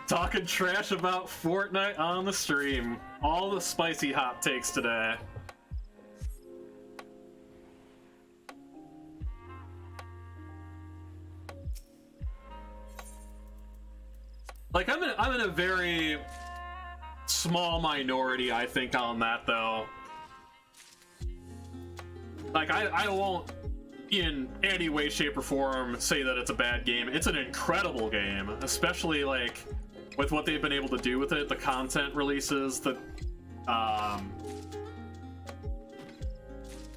Speaker 1: Talking trash about Fortnite on the stream. All the spicy hot takes today. Like, I'm in a very small minority, I think, on that, though. Like, I won't in any way, shape, or form say that it's a bad game. It's an incredible game, especially, like, with what they've been able to do with it, the content releases, the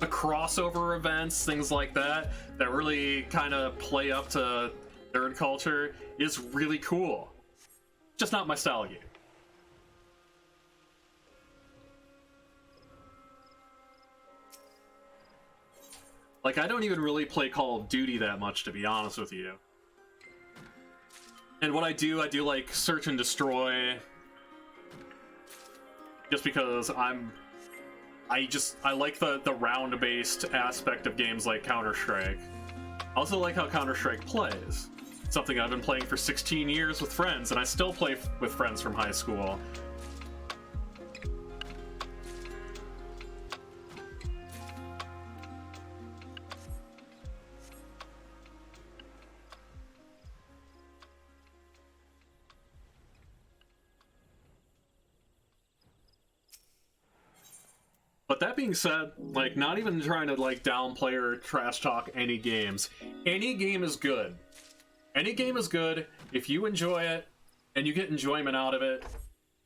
Speaker 1: the crossover events, things like that, that really kind of play up to nerd culture is really cool. Just not my style of game. Like, I don't even really play Call of Duty that much, to be honest with you. And what I do like search and destroy. Just because I like the round-based aspect of games like Counter-Strike. I also like how Counter-Strike plays. Something I've been playing for 16 years with friends, and I still play with friends from high school. But that being said, like, not even trying to, like, downplay or trash talk any games. Any game is good. Any game is good if you enjoy it, and you get enjoyment out of it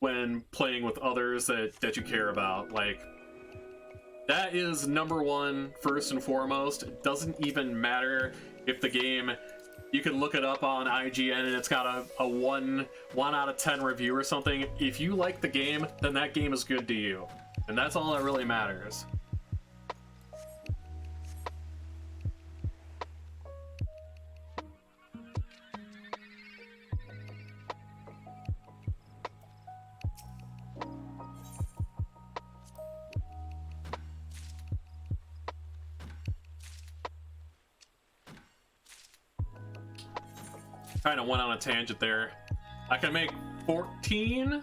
Speaker 1: when playing with others that you care about. Like, that is number one, first and foremost. It doesn't even matter if the game, you can look it up on IGN and it's got a 1 out of 10 review or something. If you like the game, then that game is good to you. And that's all that really matters. Kind of went on a tangent there. I can make 14.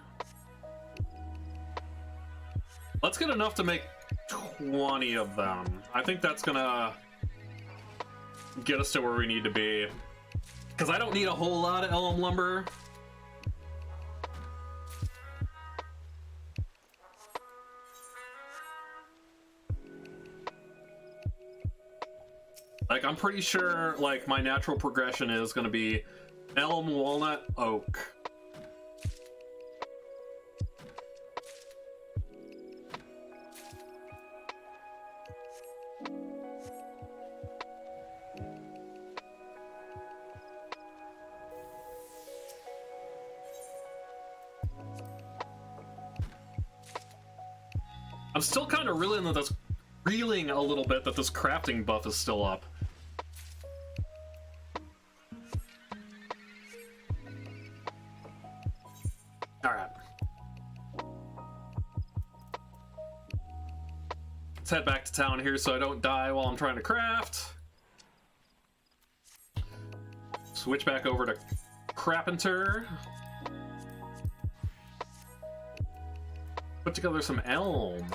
Speaker 1: Let's get enough to make 20 of them. I think that's gonna get us to where we need to be. Because I don't need a whole lot of elm lumber. Like, I'm pretty sure, like, my natural progression is gonna be elm, walnut, oak. I'm still kind of reeling a little bit that this crafting buff is still up. Alright. Let's head back to town here so I don't die while I'm trying to craft. Switch back over to Carpenter. Put together some elm.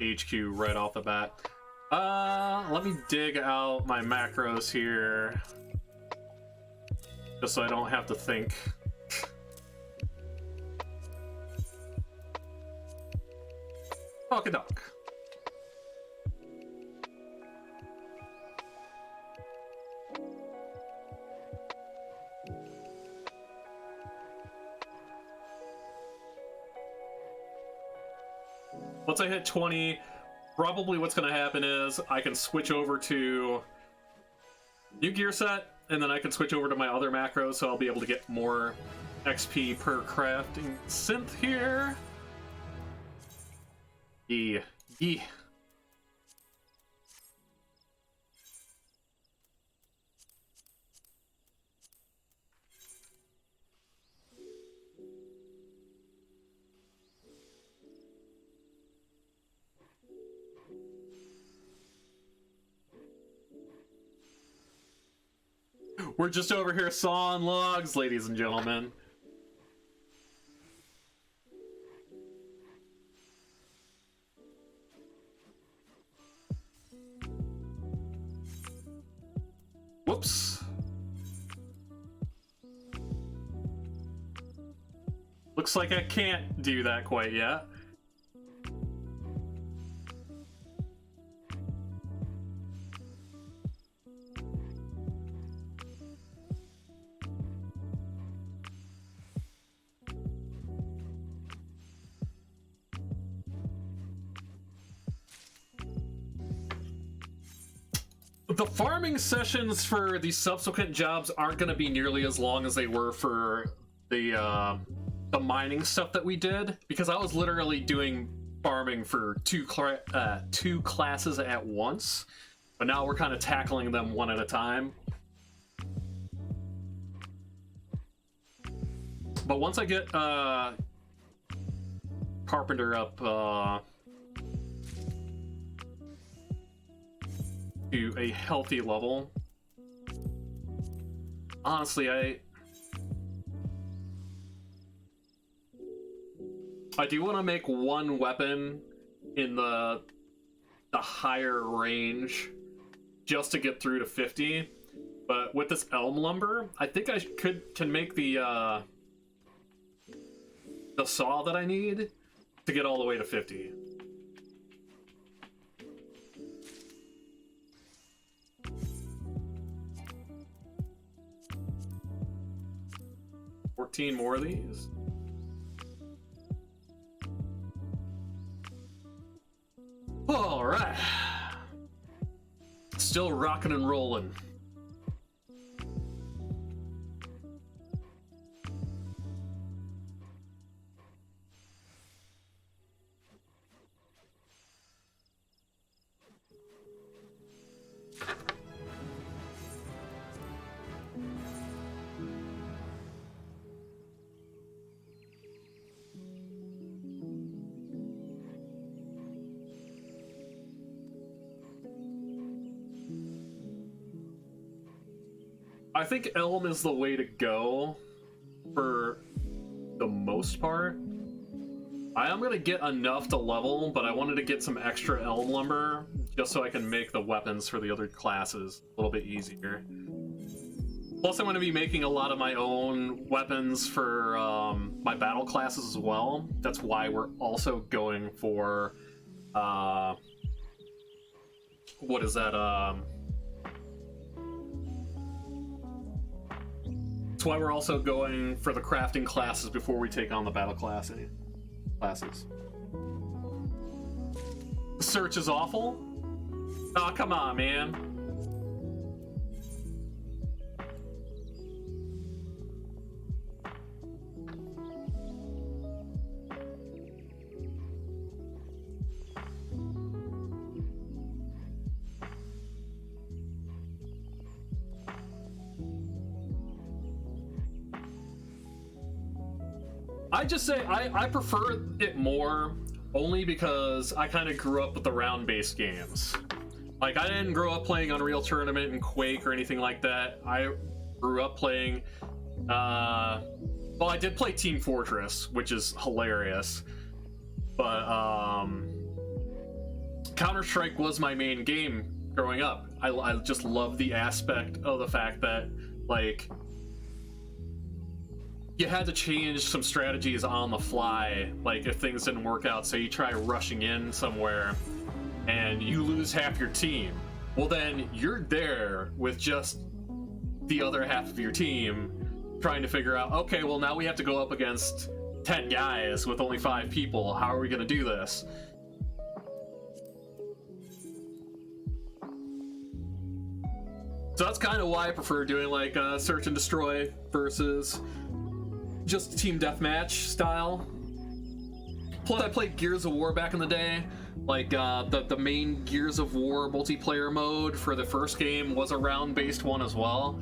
Speaker 1: HQ right off the bat. Let me dig out my macros here. Just so I don't have to think. Okey-doke. Once I hit 20, probably what's going to happen is I can switch over to new gear set, and then I can switch over to my other macros, so I'll be able to get more XP per crafting synth here. Yeah. We're just over here sawing logs, ladies and gentlemen. Whoops. Looks like I can't do that quite yet. The farming sessions for the subsequent jobs aren't going to be nearly as long as they were for the mining stuff that we did, because I was literally doing farming for two classes at once, but now we're kind of tackling them one at a time. But once I get Carpenter up to a healthy level, honestly, I do want to make one weapon in the higher range just to get through to 50. But with this elm lumber, I think I can make the saw that I need to get all the way to 50. More of these. All right. Still rocking and rolling. I think elm is the way to go for the most part. I am going to get enough to level, but I wanted to get some extra elm lumber just so I can make the weapons for the other classes a little bit easier. Plus, I'm going to be making a lot of my own weapons for my battle classes as well. That's why we're also going for... what is that? That's why we're also going for the crafting classes before we take on the battle classes. The search is awful? Aw, oh, come on, man. I just say I prefer it more only because I kind of grew up with the round-based games. Like, I didn't grow up playing Unreal Tournament and Quake or anything like that. I grew up playing, well, I did play Team Fortress, which is hilarious, but Counter-Strike was my main game growing up. I just love the aspect of the fact that, like, you had to change some strategies on the fly, like if things didn't work out. So you try rushing in somewhere and you lose half your team. Well, then you're there with just the other half of your team trying to figure out, okay, well, now we have to go up against 10 guys with only 5 people. How are we going to do this? So that's kind of why I prefer doing like search and destroy versus just team deathmatch style. Plus, I played Gears of War back in the day. Like, the main Gears of War multiplayer mode for the first game was a round-based one as well.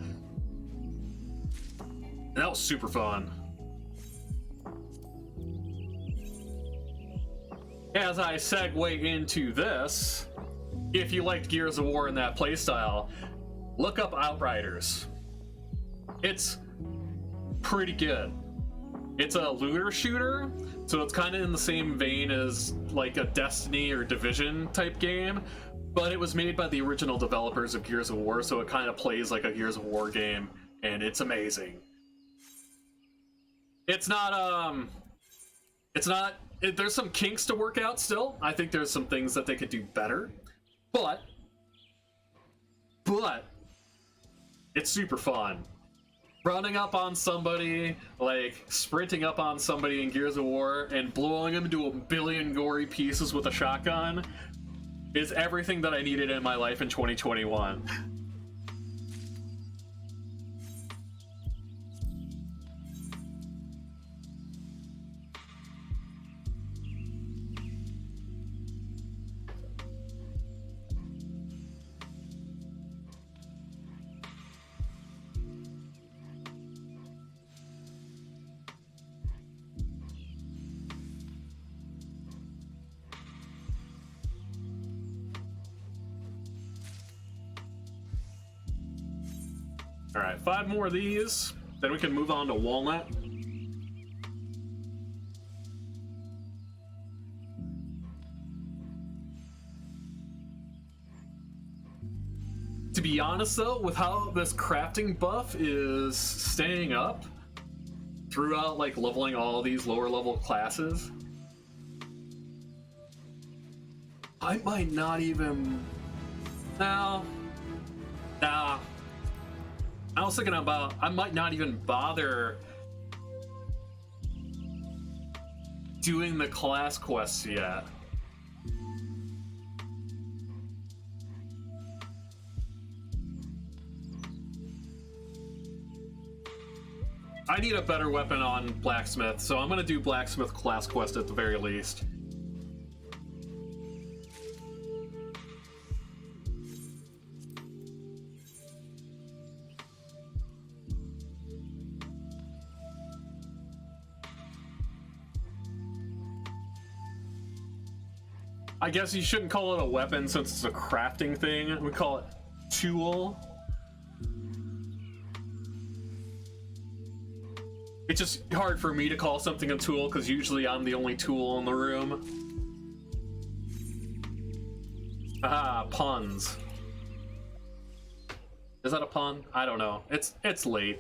Speaker 1: And that was super fun. As I segue into this, if you liked Gears of War in that playstyle, look up Outriders. It's pretty good. It's a looter shooter, so it's kind of in the same vein as like a Destiny or Division type game, but it was made by the original developers of Gears of War, so it kind of plays like a Gears of War game, and it's amazing. There's some kinks to work out still. I think there's some things that they could do better, but it's super fun. Running up on somebody, like sprinting up on somebody in Gears of War and blowing them into a billion gory pieces with a shotgun. is everything that I needed in my life in 2021. All right, 5 more of these, then we can move on to walnut. To be honest though, with how this crafting buff is staying up throughout like leveling all these lower level classes, I might not even... Nah. I was thinking about, I might not even bother doing the class quests yet. I need a better weapon on blacksmith, so I'm gonna do blacksmith class quest at the very least. I guess you shouldn't call it a weapon since it's a crafting thing. We call it tool. It's just hard for me to call something a tool because usually I'm the only tool in the room. Ah, puns. Is that a pun? I don't know. It's late.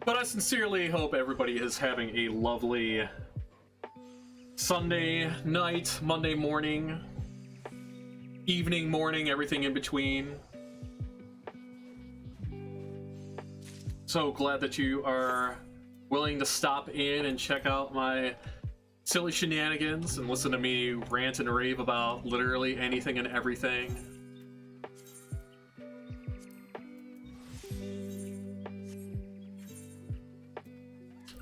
Speaker 1: But I sincerely hope everybody is having a lovely Sunday night, Monday morning, evening, morning, everything in between. So glad that you are willing to stop in and check out my silly shenanigans and listen to me rant and rave about literally anything and everything.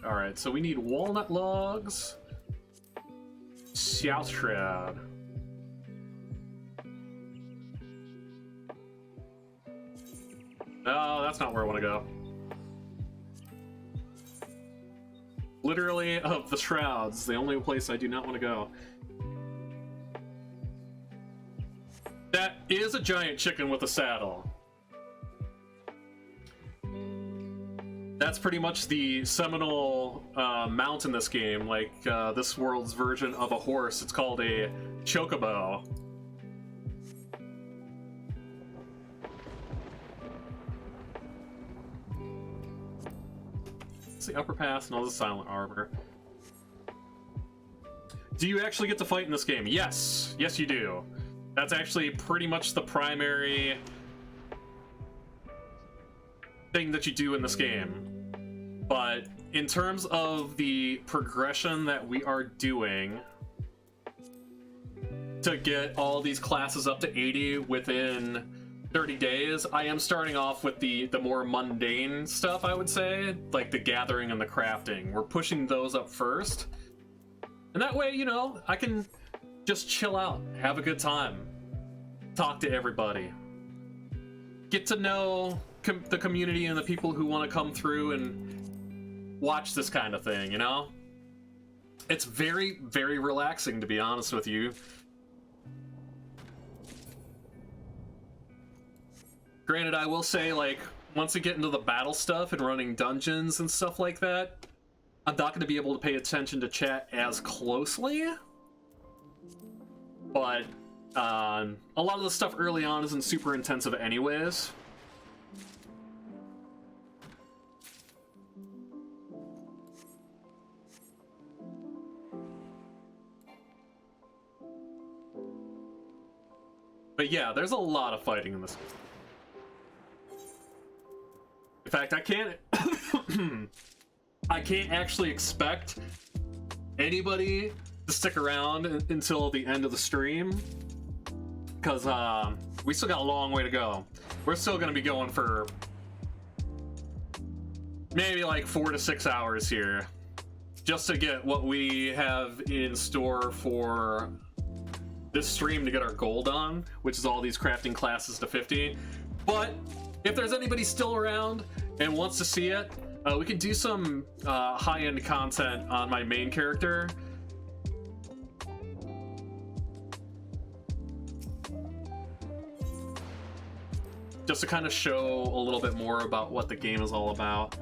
Speaker 1: Alright, so we need walnut logs, South Shroud. No, that's not where I want to go. Literally, of the shrouds, the only place I do not want to go. That is a giant chicken with a saddle. That's pretty much the seminal mount in this game, like this world's version of a horse. It's called a chocobo. It's the upper pass and all the silent arbor. Do you actually get to fight in this game? Yes. Yes, you do. That's actually pretty much the primary thing that you do in this game. But in terms of the progression that we are doing to get all these classes up to 80 within 30 days, I am starting off with the more mundane stuff, I would say, like the gathering and the crafting. We're pushing those up first. And that way, you know, I can just chill out, have a good time, talk to everybody, get to know the community and the people who want to come through and watch this kind of thing, you know? It's very, very relaxing, to be honest with you. Granted, I will say, like, once we get into the battle stuff and running dungeons and stuff like that, I'm not going to be able to pay attention to chat as closely. but a lot of the stuff early on isn't super intensive anyways. But yeah, there's a lot of fighting in this game. In fact, I can't I can't actually expect anybody to stick around until the end of the stream, because we still got a long way to go. We're still going to be going for maybe like 4 to 6 hours here just to get what we have in store for this stream to get our goal done, which is all these crafting classes to 50. But if there's anybody still around and wants to see it, we can do some high-end content on my main character. Just to kind of show a little bit more about what the game is all about.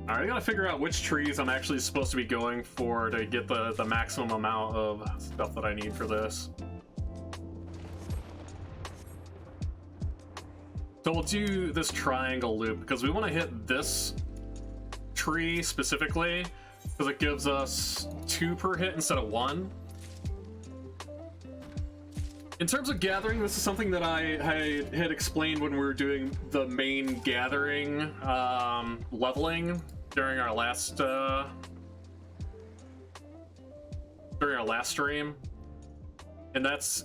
Speaker 1: Alright, I gotta figure out which trees I'm actually supposed to be going for to get the maximum amount of stuff that I need for this. So we'll do this triangle loop because we want to hit this tree specifically because it gives us 2 per hit instead of 1. In terms of gathering, this is something that I had explained when we were doing the main gathering leveling during our last stream, and that's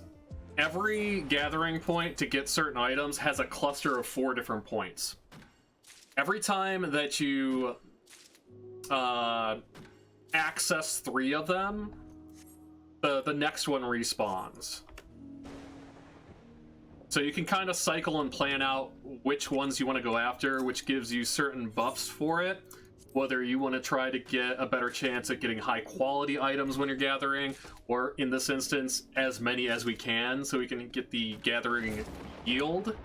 Speaker 1: every gathering point to get certain items has a cluster of 4 different points. Every time that you access 3 of them, the next one respawns. So you can kind of cycle and plan out which ones you want to go after, which gives you certain buffs for it. Whether you want to try to get a better chance at getting high quality items when you're gathering, or in this instance, as many as we can so we can get the gathering yield.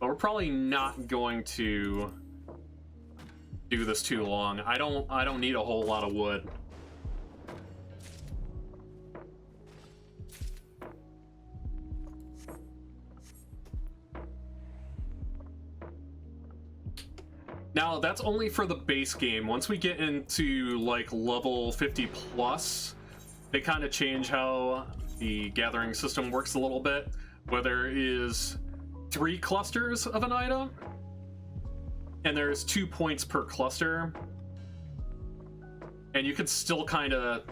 Speaker 1: But we're probably not going to do this too long. I don't need a whole lot of wood. Now, that's only for the base game. Once we get into, like, level 50 plus, they kind of change how the gathering system works a little bit, where there is 3 clusters of an item, and there's 2 points per cluster, and you can still kind of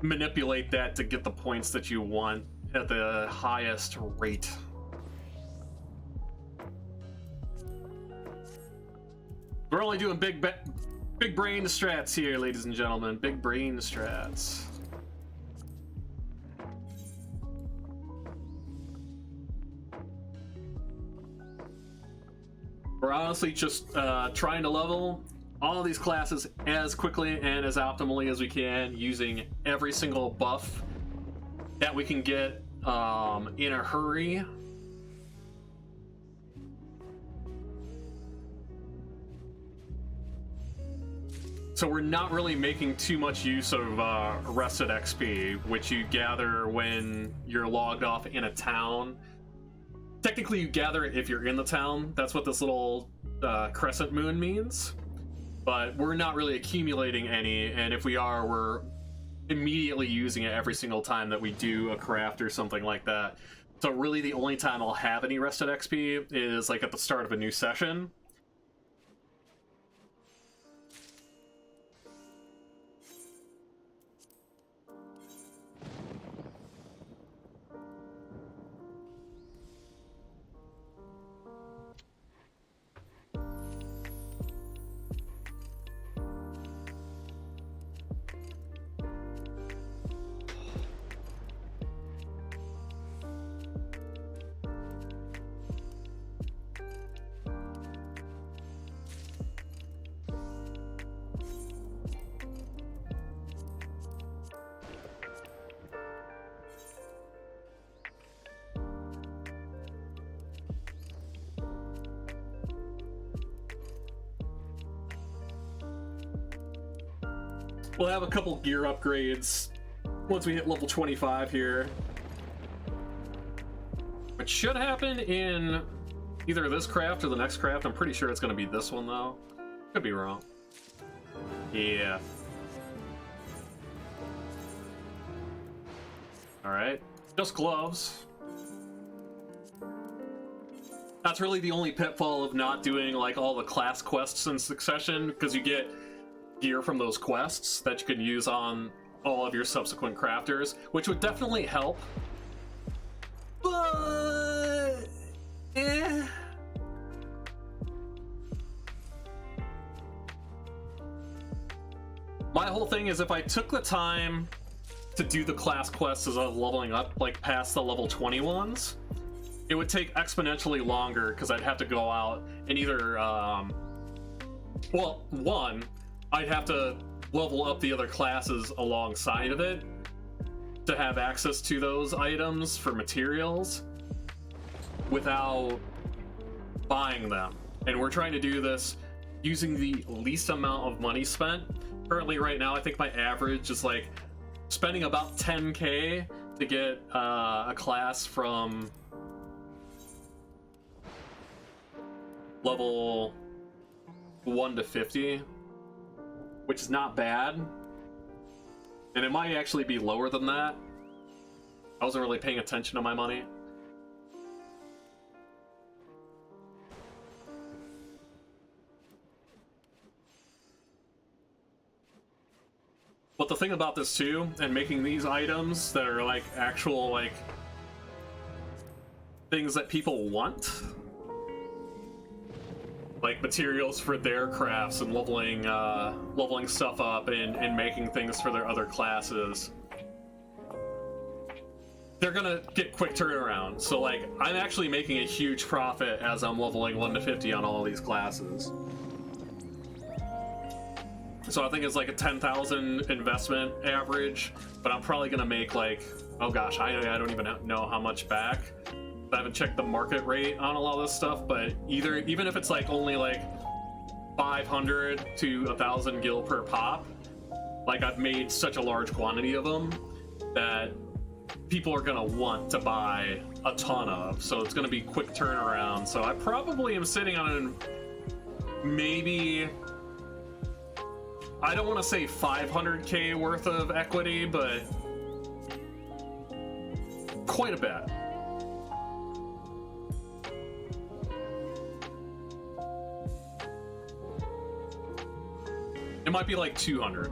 Speaker 1: manipulate that to get the points that you want at the highest rate. We're only doing big brain strats here, ladies and gentlemen. Big brain strats. We're honestly just trying to level all of these classes as quickly and as optimally as we can, using every single buff that we can get in a hurry. So we're not really making too much use of rested XP, which you gather when you're logged off in a town. Technically, you gather it if you're in the town. That's what this little crescent moon means. But we're not really accumulating any, and if we are, we're immediately using it every single time that we do a craft or something like that. So really the only time I'll have any rested XP is like at the start of a new session. We'll have a couple gear upgrades once we hit level 25 here. Which should happen in either this craft or the next craft. I'm pretty sure it's going to be this one, though. Could be wrong. Yeah. Alright. Just gloves. That's really the only pitfall of not doing, like, all the class quests in succession, because you get gear from those quests that you can use on all of your subsequent crafters, which would definitely help. But... eh... My whole thing is if I took the time to do the class quests as I was leveling up, like past the level 20 ones, it would take exponentially longer because I'd have to go out and either, well, one, I'd have to level up the other classes alongside of it to have access to those items for materials without buying them. And we're trying to do this using the least amount of money spent. Currently, right now, I think my average is like spending about 10k to get a class from level 1 to 50, which is not bad. And it might actually be lower than that. I wasn't really paying attention to my money. But the thing about this too, and making these items that are like actual like things that people want, like materials for their crafts and leveling stuff up and making things for their other classes, they're gonna get quick turnaround. So like I'm actually making a huge profit as I'm leveling 1 to 50 on all these classes. So I think it's like a 10,000 investment average, but I'm probably gonna make like, oh gosh, I don't even know how much back. I haven't checked the market rate on a lot of this stuff, but even if it's like only like 500 to 1,000 gil per pop, like I've made such a large quantity of them that people are gonna want to buy a ton of. So it's gonna be quick turnaround. So I probably am sitting on maybe, I don't want to say 500k worth of equity, but quite a bit. It might be like 200.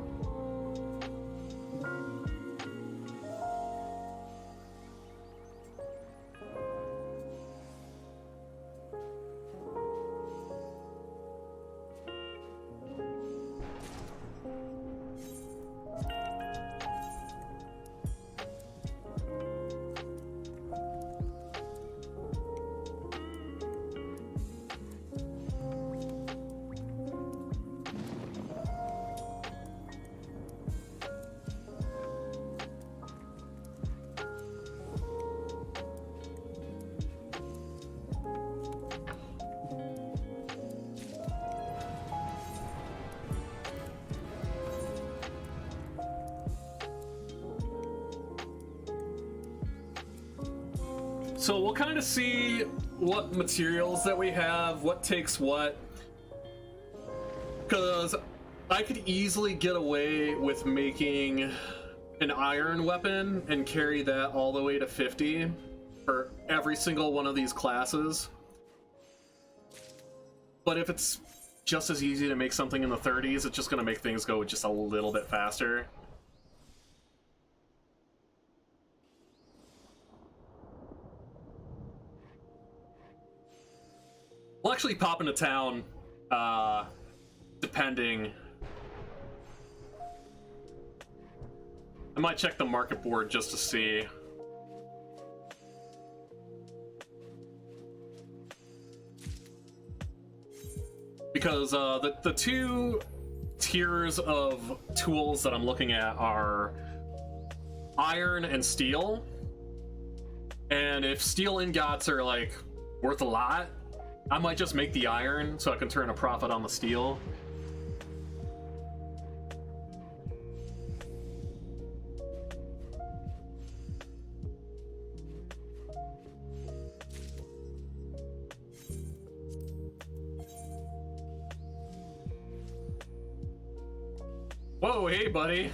Speaker 1: So we'll kind of see what materials that we have, what takes what, because I could easily get away with making an iron weapon and carry that all the way to 50 for every single one of these classes. But if it's just as easy to make something in the 30s, it's just going to make things go just a little bit faster. We'll actually pop into town, depending. I might check the market board just to see. Because the two tiers of tools that I'm looking at are iron and steel. And if steel ingots are like worth a lot, I might just make the iron so I can turn a profit on the steel. Whoa, hey, buddy.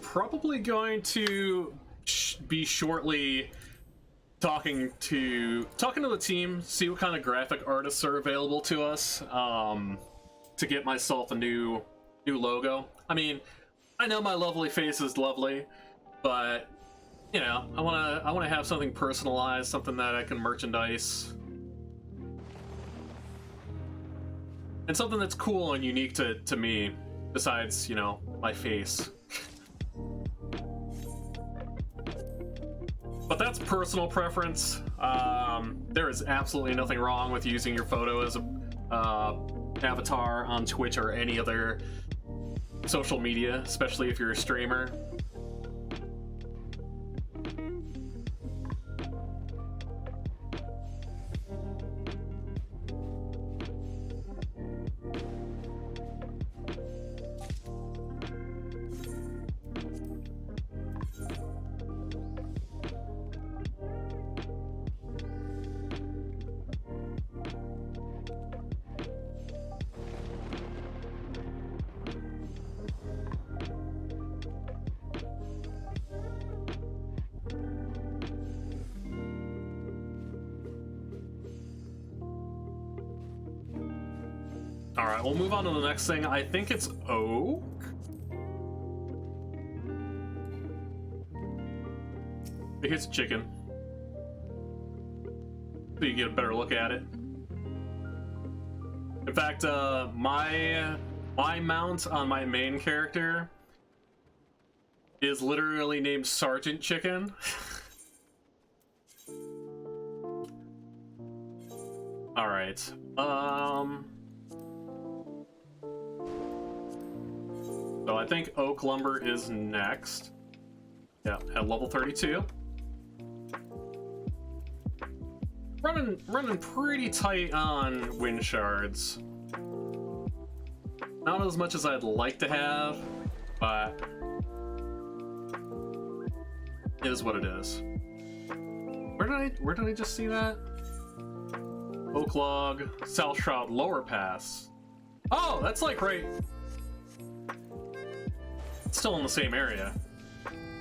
Speaker 1: Probably going to be shortly talking to the team, see what kind of graphic artists are available to us, to get myself a new logo. I mean, I know my lovely face is lovely, but you know, I wanna have something personalized, something that I can merchandise, and something that's cool and unique to me, besides, you know, my face. But that's personal preference. There is absolutely nothing wrong with using your photo as a avatar on Twitch or any other social media, especially if you're a streamer. Alright, we'll move on to the next thing. I think it's oak? I think it's chicken. So you get a better look at it. In fact, my mount on my main character is literally named Sergeant Chicken. Alright, so I think oak lumber is next. Yeah, at level 32. Running pretty tight on wind shards. Not as much as I'd like to have, but it is what it is. Where did I just see that? Oak log, South Shroud Lower Pass. Oh, that's like right. It's still in the same area.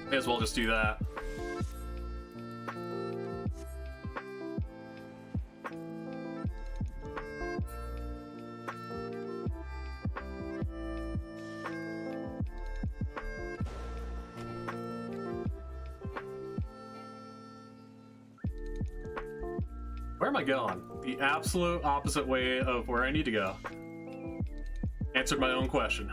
Speaker 1: May as well just do that. Where am I going? The absolute opposite way of where I need to go. Answered my own question.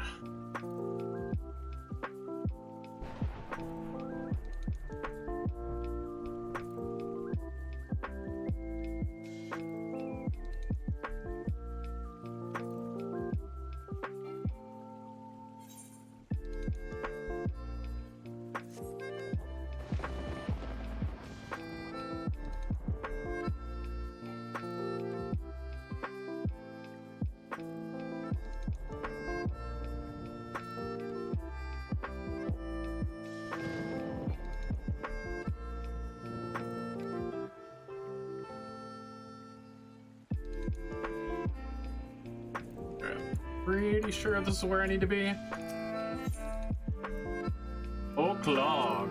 Speaker 1: Pretty sure this is where I need to be. Clog.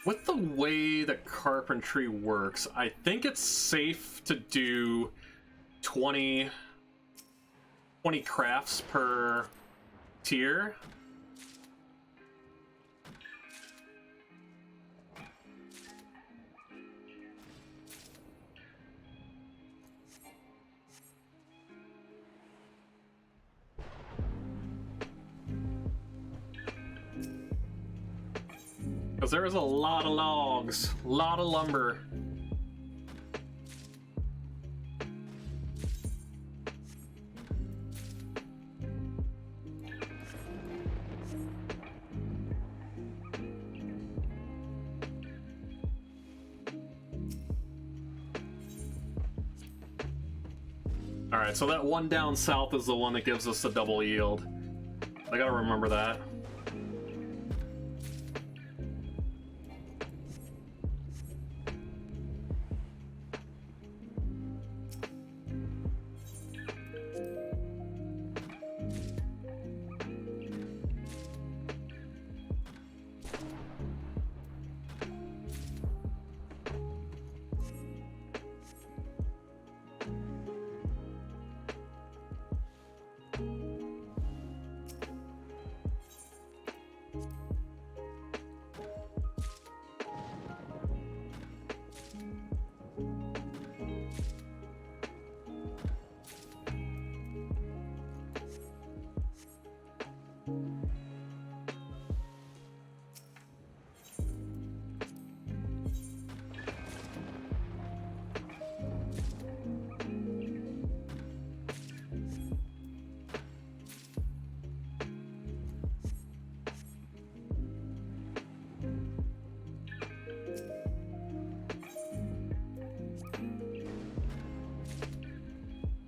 Speaker 1: With the way that carpentry works, I think it's safe to do 20 crafts per tier. Because there is a lot of logs, a lot of lumber. Alright, so that one down south is the one that gives us the double yield. I gotta remember that.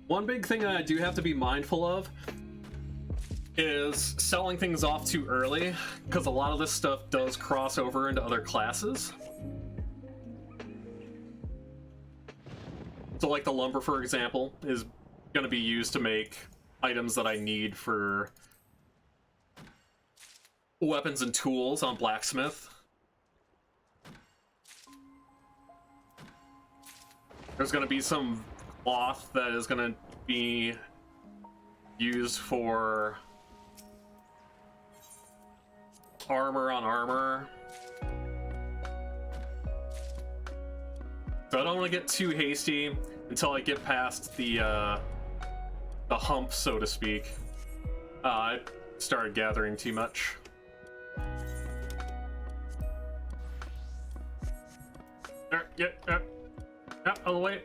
Speaker 1: One big thing that I do have to be mindful of is selling things off too early, because a lot of this stuff does cross over into other classes. So like the lumber, for example, is going to be used to make items that I need for weapons and tools on blacksmith. There's going to be some cloth that is going to be used for armor on armor. So I don't want to get too hasty until I get past the hump, so to speak. I started gathering too much. Yep, out of the way.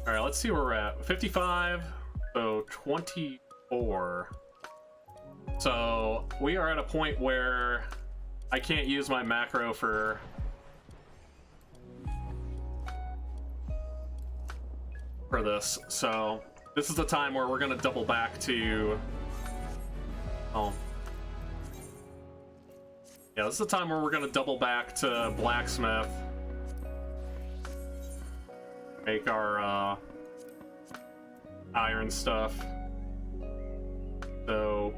Speaker 1: Alright, let's see where we're at. 55, so 24. So we are at a point where I can't use my macro for this. So this is the time where we're gonna double back to yeah, this is the time where we're gonna double back to blacksmith. Make our iron stuff. So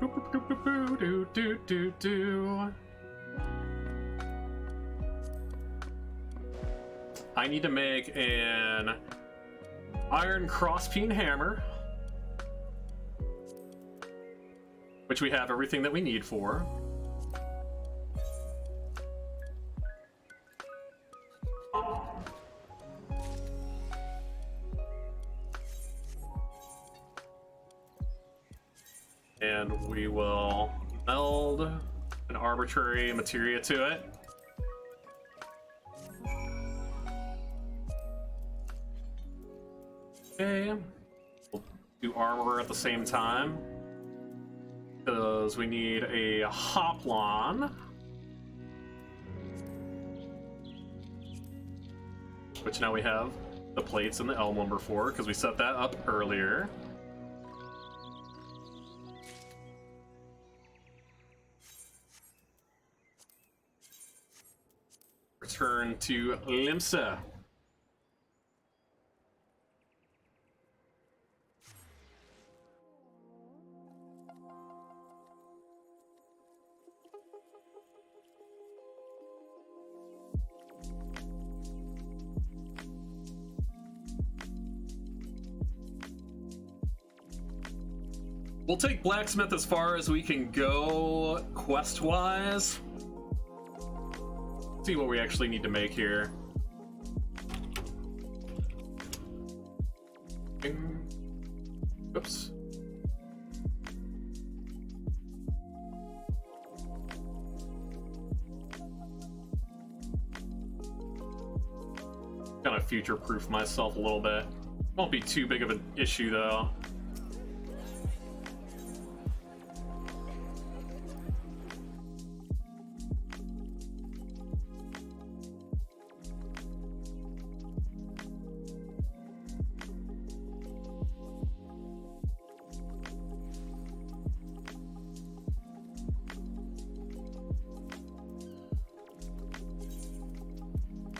Speaker 1: I need to make an iron crosspeen hammer, which we have everything that we need for. and we will meld an arbitrary materia to it. Okay, we'll do armor at the same time because we need a hoplon, which now we have the plates and the L number for because we set that up earlier. Return to Limsa. We'll take blacksmith as far as we can go quest-wise. See what we actually need to make here. Oops. Kind of future-proof myself a little bit. Won't be too big of an issue though.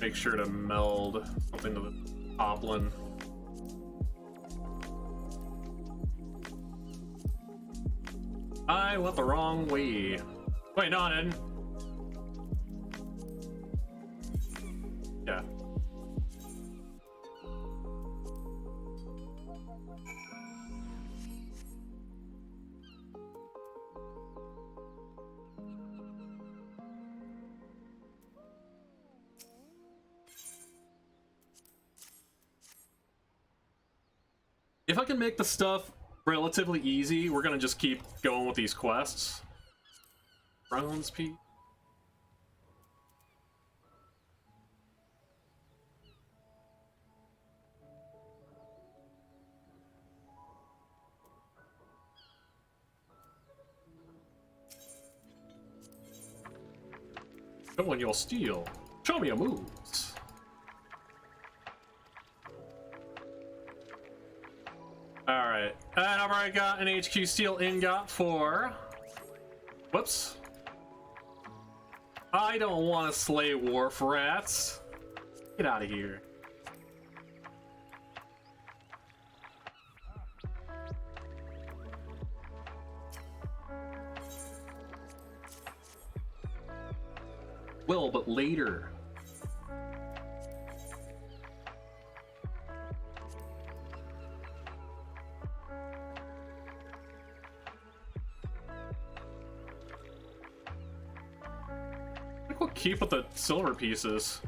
Speaker 1: Make sure to meld something to the poplin. I went the wrong way. Wait, no, I didn't. Yeah. If I can make the stuff relatively easy, we're gonna just keep going with these quests. Bronze Peak. Oh, and you'll steal. Show me your moves. Alright, and I've already got an HQ Steel ingot for... Whoops. I don't want to slay wharf rats. Get out of here. Well, but later. We'll keep with the silver pieces.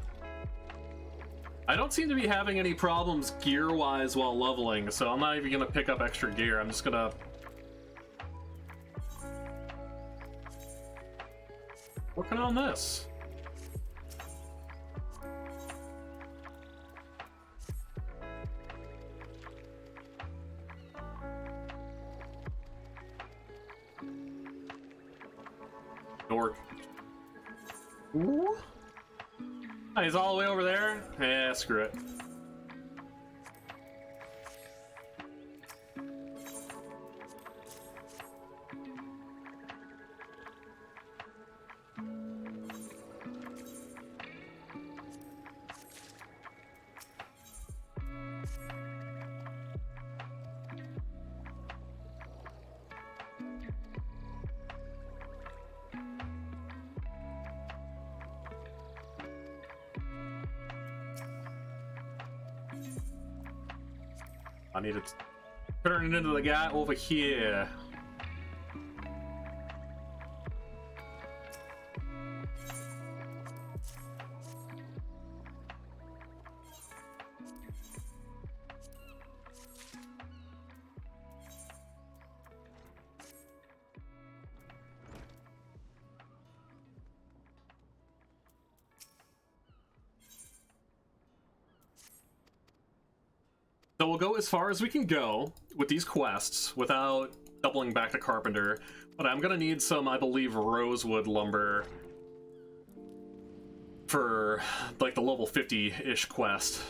Speaker 1: I don't seem to be having any problems gear-wise while leveling, so I'm not even gonna pick up extra gear. I'm just gonna working on this. Dork. Ooh. Oh, he's all the way over there? Yeah, screw it. I need to turn it into the guy over here. So we'll go as far as we can go with these quests without doubling back to Carpenter, but I'm gonna need some, I believe, rosewood lumber for like the level 50-ish quest.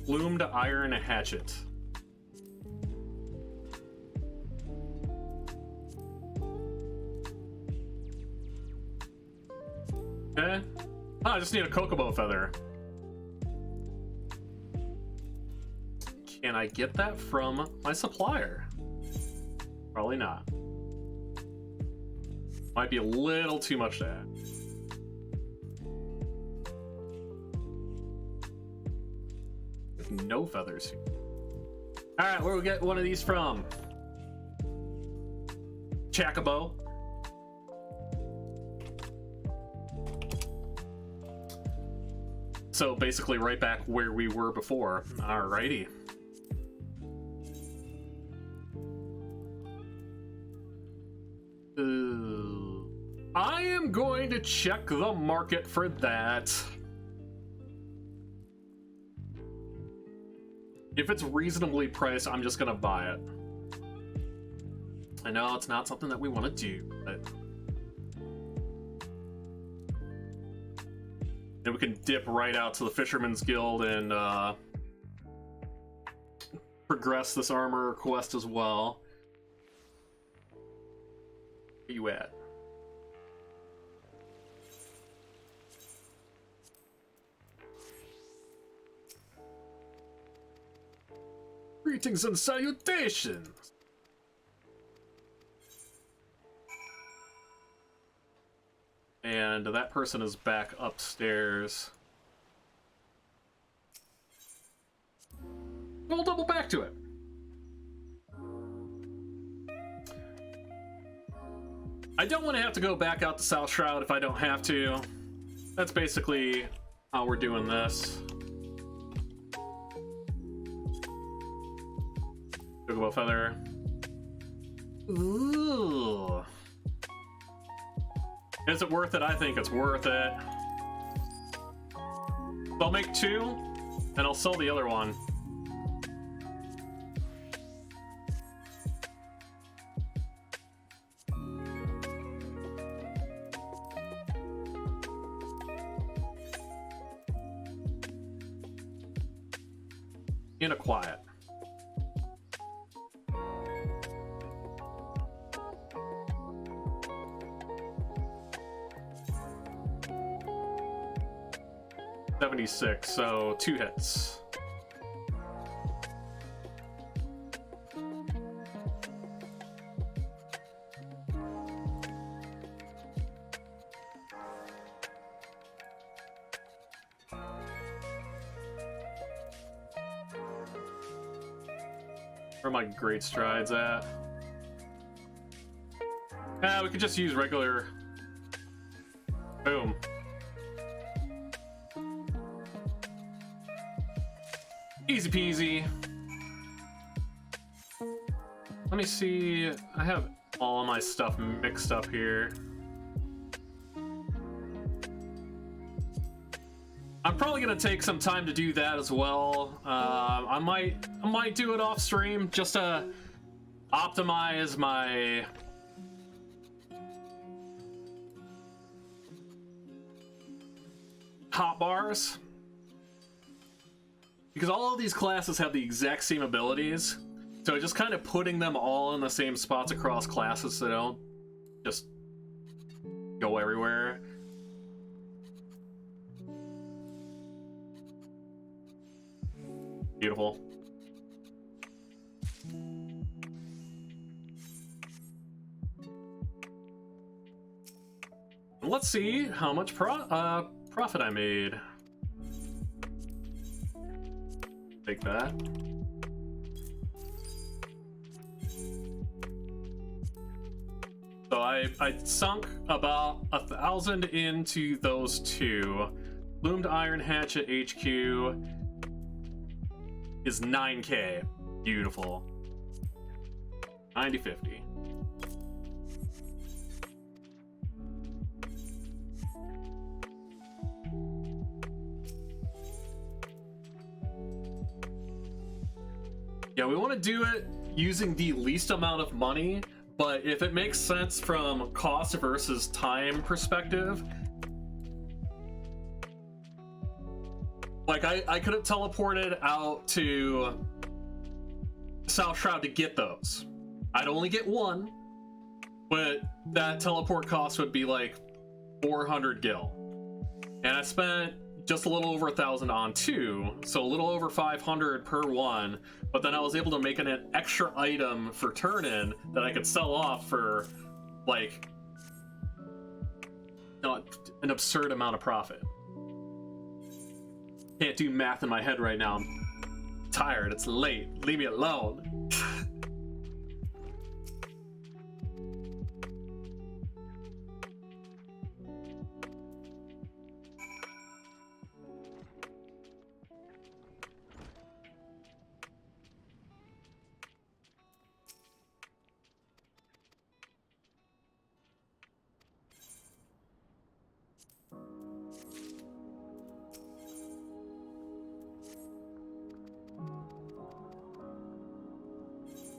Speaker 1: Plumed iron hatchet. Okay. Oh, I just need a chocobo feather. Can I get that from my supplier? Probably not. Might be a little too much to add. No feathers. Alright, where do we get one of these from? Chocobo. So basically right back where we were before. Alrighty. I am going to check the market for that. If it's reasonably priced, I'm just gonna buy it. I know it's not something that we want to do, but then we can dip right out to the Fisherman's Guild and progress this armor quest as well. Where you at? Greetings and salutations! And that person is back upstairs. We'll double back to it. I don't want to have to go back out to South Shroud if I don't have to. That's basically how we're doing this. Chocobo feather. Ooh. Is it worth it? I think it's worth it. So I'll make 2, and I'll sell the other one. In a quiet. $76, so 2 hits. Where are my great strides at? We could just use regular. Boom. Easy peasy. Let me see. I have all of my stuff mixed up here. I'm probably gonna take some time to do that as well. I might do it off stream just to optimize my hotbars. Because all of these classes have the exact same abilities, so just kind of putting them all in the same spots across classes so they don't just go everywhere. Beautiful. Let's see how much profit I made. Take that. So I sunk about 1,000 into those two. Loomed Iron Hatchet HQ is 9k. Beautiful. 90-50. Yeah, we want to do it using the least amount of money, but if it makes sense from cost versus time perspective, like I could have teleported out to South Shroud to get those. I'd only get one, but that teleport cost would be like 400 gil. And I spent just a little over 1,000 on two, so a little over 500 per one, but then I was able to make an extra item for turn-in that I could sell off for like an absurd amount of profit. Can't do math in my head right now. I'm tired, it's late, leave me alone.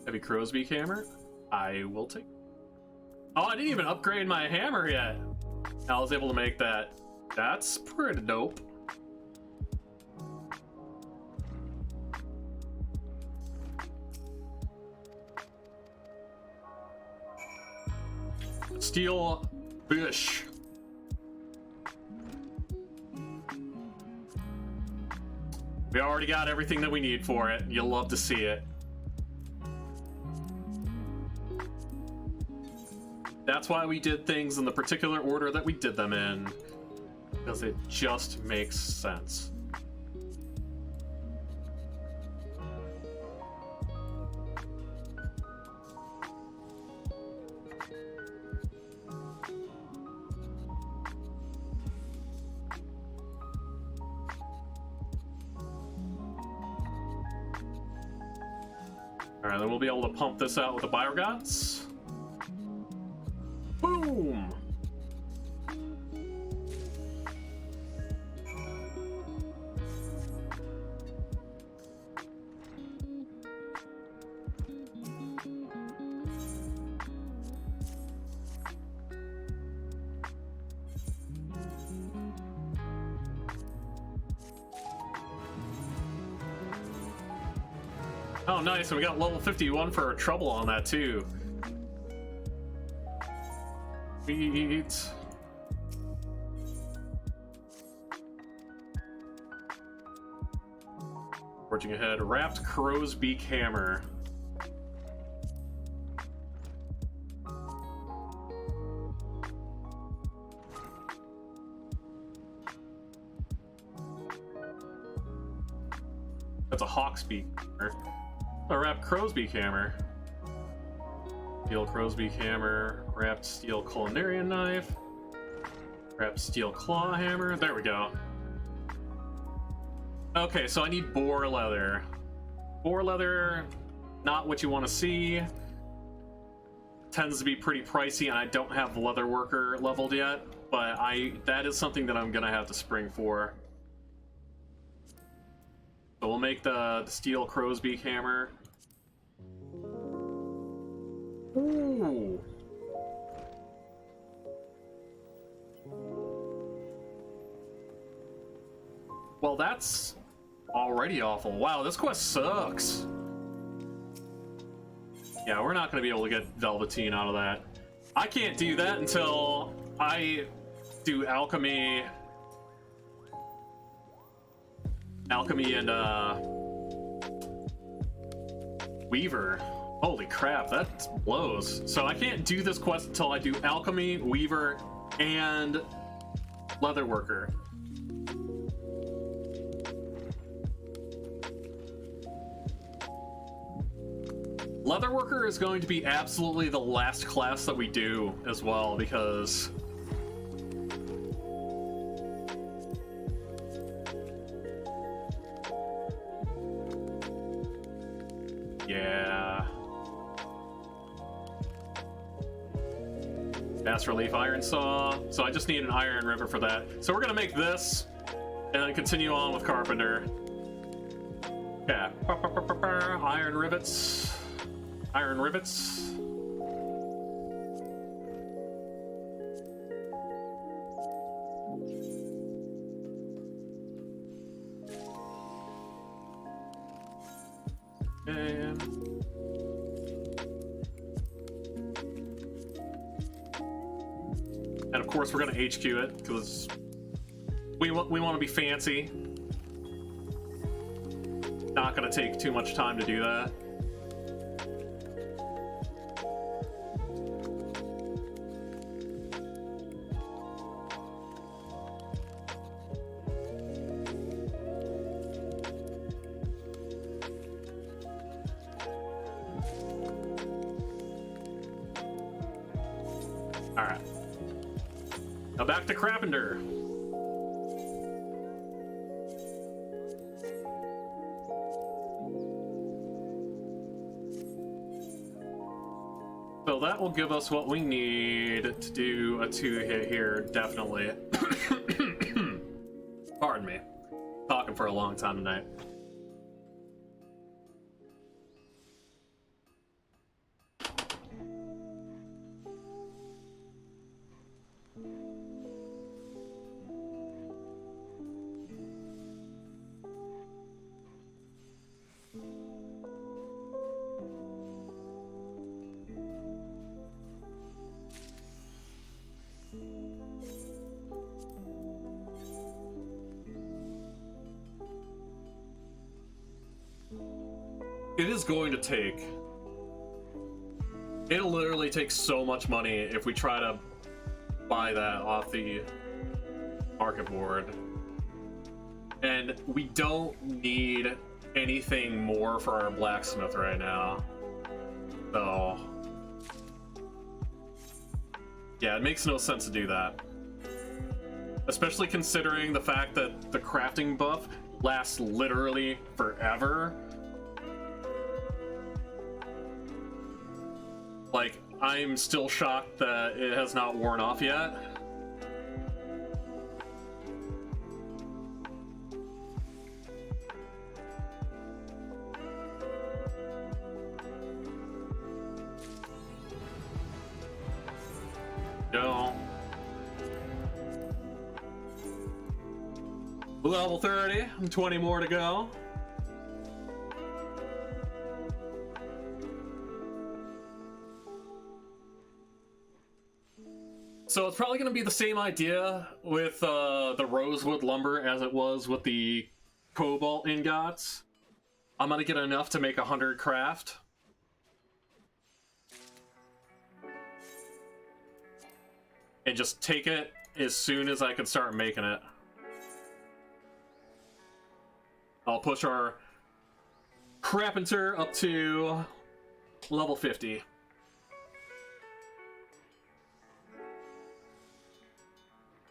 Speaker 1: Heavy Crowsbeak hammer? I will take. Oh, I didn't even upgrade my hammer yet. I was able to make that. That's pretty dope. Steel bush. We already got everything that we need for it. You'll love to see it. That's why we did things in the particular order that we did them in, because it just makes sense. All right, then we'll be able to pump this out with the Biogots. Boom! Oh, nice, and we got level 51 for our trouble on that, too. Sweet. Forging ahead, wrapped crow's beak hammer. That's a hawk's beak hammer. A wrapped crow's beak hammer. Steel crow's beak hammer, wrapped steel culinarian knife, wrapped steel claw hammer. There we go. Okay, so I need boar leather. Boar leather, not what you want to see. Tends to be pretty pricey, and I don't have leather worker leveled yet, but that is something that I'm gonna have to spring for. So we'll make the steel crow's beak hammer. Ooh. Well, that's already awful. Wow, this quest sucks. Yeah, we're not going to be able to get Velveteen out of that. I can't do that until I do alchemy and Weaver. Holy crap, that blows. So I can't do this quest until I do Alchemy, Weaver, and Leatherworker. Leatherworker is going to be absolutely the last class that we do as well, because yeah. Fast relief iron saw. So I just need an iron rivet for that. So we're gonna make this and then continue on with carpenter. Yeah. Iron rivets. Iron rivets. Okay. And of course we're gonna HQ it because we want to be fancy. Not gonna take too much time to do that. All right. Now back to carpenter. So that will give us what we need to do a 2-hit here, definitely. Pardon me. Talking for a long time tonight. It is going to take... It'll literally take so much money if we try to buy that off the market board. And we don't need anything more for our blacksmith right now. So... yeah, it makes no sense to do that. Especially considering the fact that the crafting buff lasts literally forever. Like, I'm still shocked that it has not worn off yet. No. Level 30, 20 more to go. So it's probably going to be the same idea with the rosewood lumber as it was with the cobalt ingots. I'm going to get enough to make 100 craft. And just take it as soon as I can start making it. I'll push our carpenter up to level 50.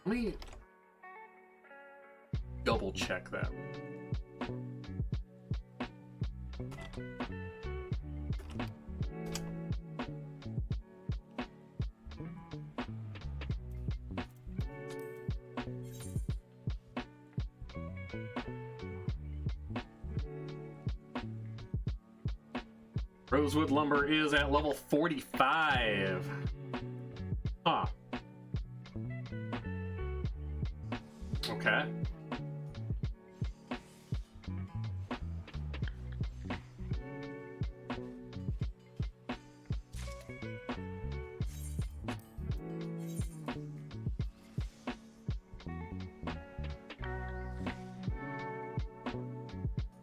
Speaker 1: Let me double check that. Rosewood lumber is at level 45. Huh. Okay.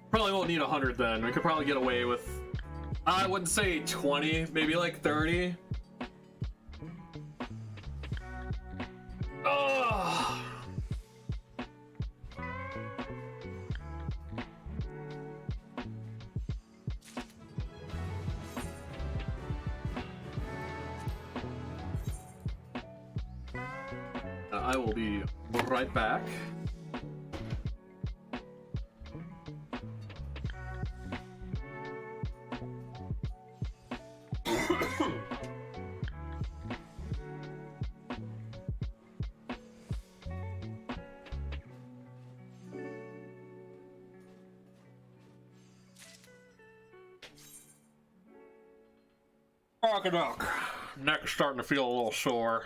Speaker 1: Probably won't need 100 then. We could probably get away with, I wouldn't say 20, maybe like 30. I will be right back. Rock. Neck's starting to feel a little sore.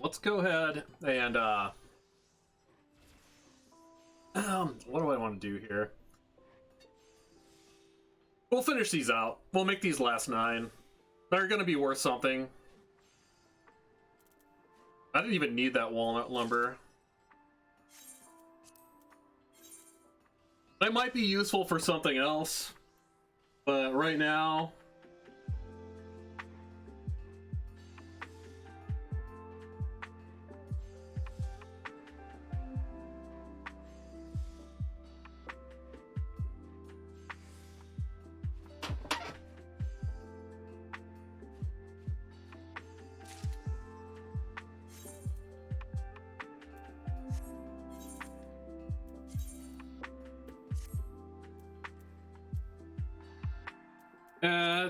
Speaker 1: Let's go ahead and what do I want to do here? We'll finish these out. We'll make these last 9. They're gonna be worth something. I didn't even need that walnut lumber. They might be useful for something else, but right now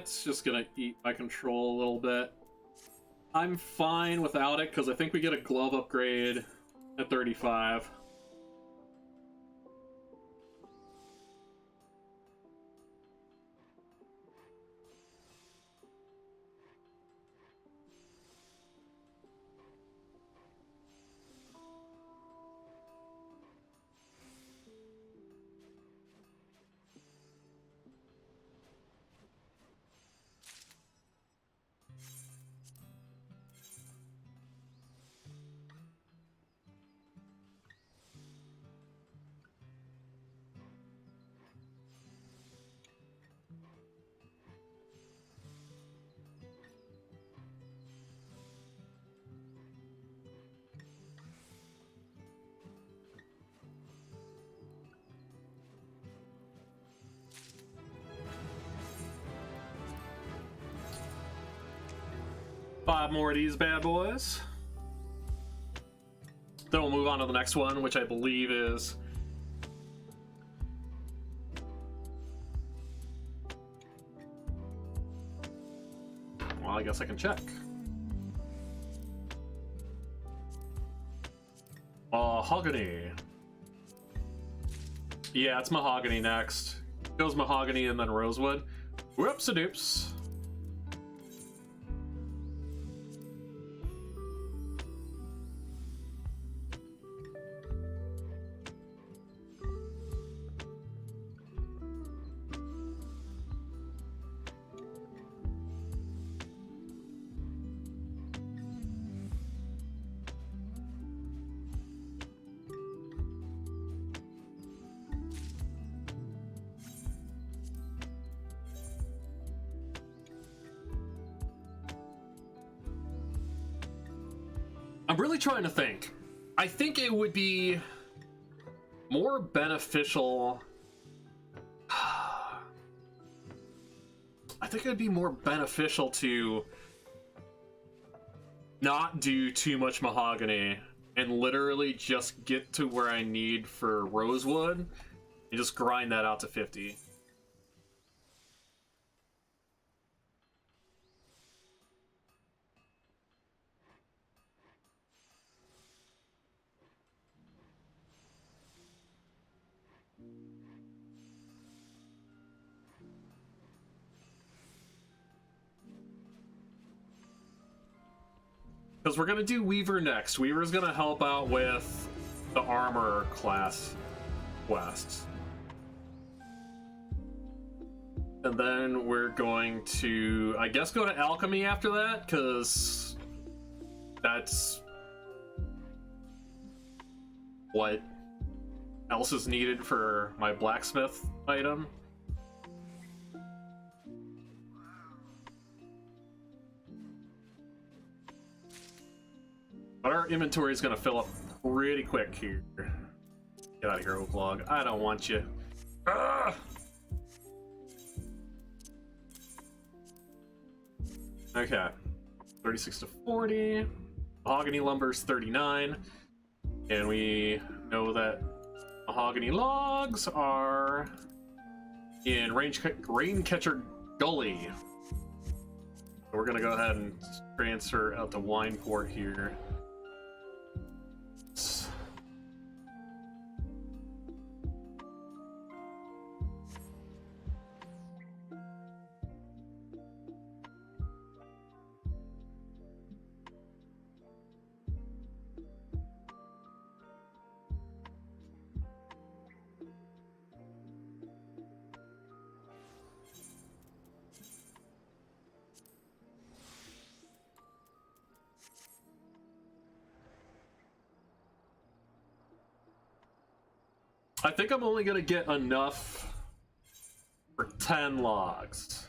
Speaker 1: it's just gonna eat my control a little bit. I'm fine without it because I think we get a glove upgrade at 35. Five more of these bad boys. Then we'll move on to the next one, which I believe is... Well, I guess I can check. Mahogany. Yeah, it's mahogany next. Goes mahogany and then rosewood. Whoops-a-doops. really trying to think. I think it would be more beneficial. I think it would be more beneficial to not do too much mahogany and literally just get to where I need for rosewood and just grind that out to 50. Because we're going to do Weaver next. Weaver's going to help out with the armor class quests. And then we're going to, I guess, go to Alchemy after that, because that's what else is needed for my blacksmith item. But our inventory is going to fill up pretty quick here. Get out of here, Oak Log. I don't want you. Ugh! Okay. 36 to 40. Mahogany lumber's 39. And we know that mahogany logs are in Raincatcher Gully. So we're going to go ahead and transfer out to Wineport here. I think I'm only gonna get enough for 10 logs.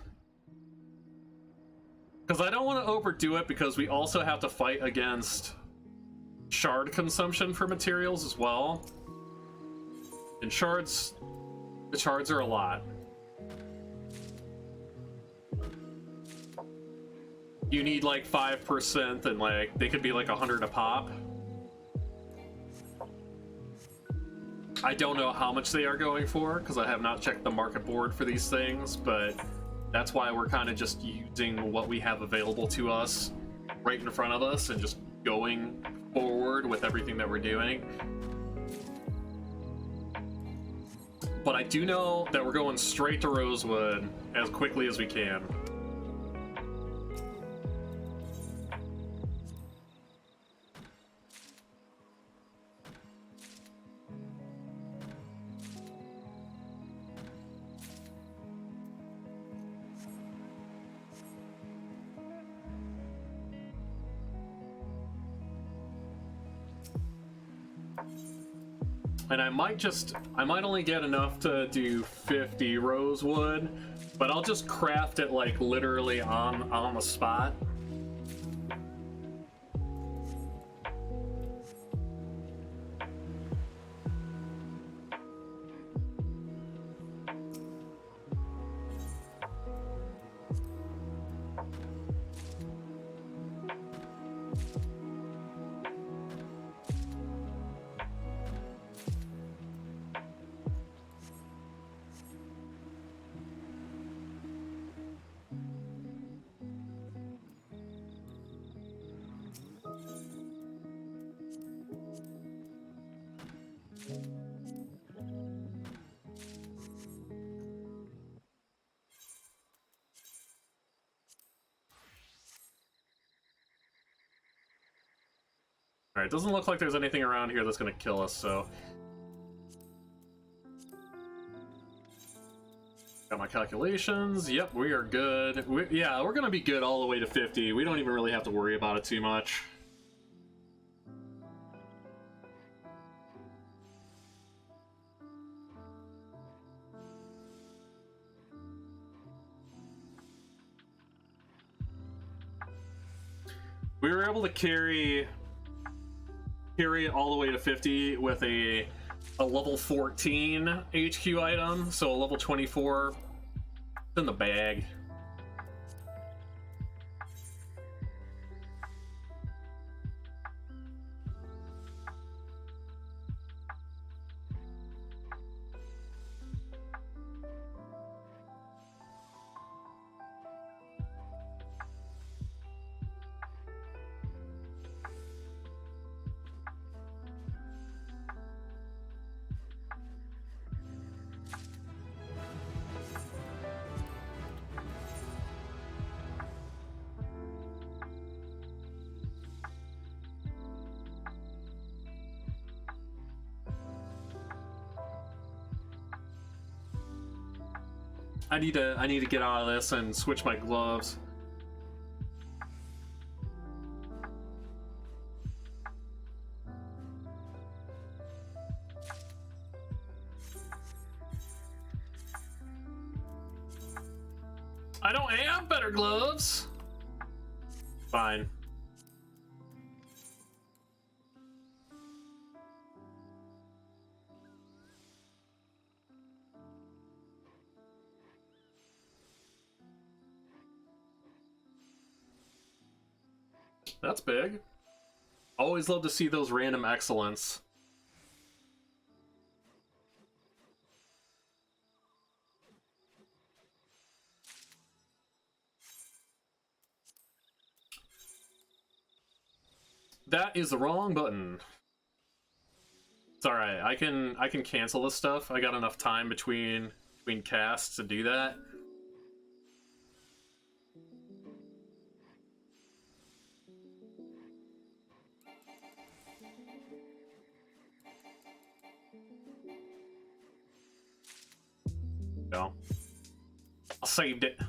Speaker 1: Because I don't want to overdo it, because we also have to fight against shard consumption for materials as well. And shards, the shards are a lot. You need like 5%, and like they could be like 100 a pop. I don't know how much they are going for, because I have not checked the market board for these things, but that's why we're kind of just using what we have available to us right in front of us and just going forward with everything that we're doing. But I do know that we're going straight to Rosewood as quickly as we can. And I might only get enough to do 50 rosewood, but I'll just craft it like literally on the spot. Alright, doesn't look like there's anything around here that's gonna kill us, so... Got my calculations. Yep, we are good. Yeah, we're gonna be good all the way to 50. We don't even really have to worry about it too much. We were able to carry carry it all the way to 50 with a level 14 HQ item, so a level 24 in the bag. I need to get out of this and switch my gloves. I don't have better gloves. Fine. That's big. Always love to see those random excellence. That is the wrong button. It's alright, I can cancel this stuff. I got enough time between casts to do that. No. I saved it.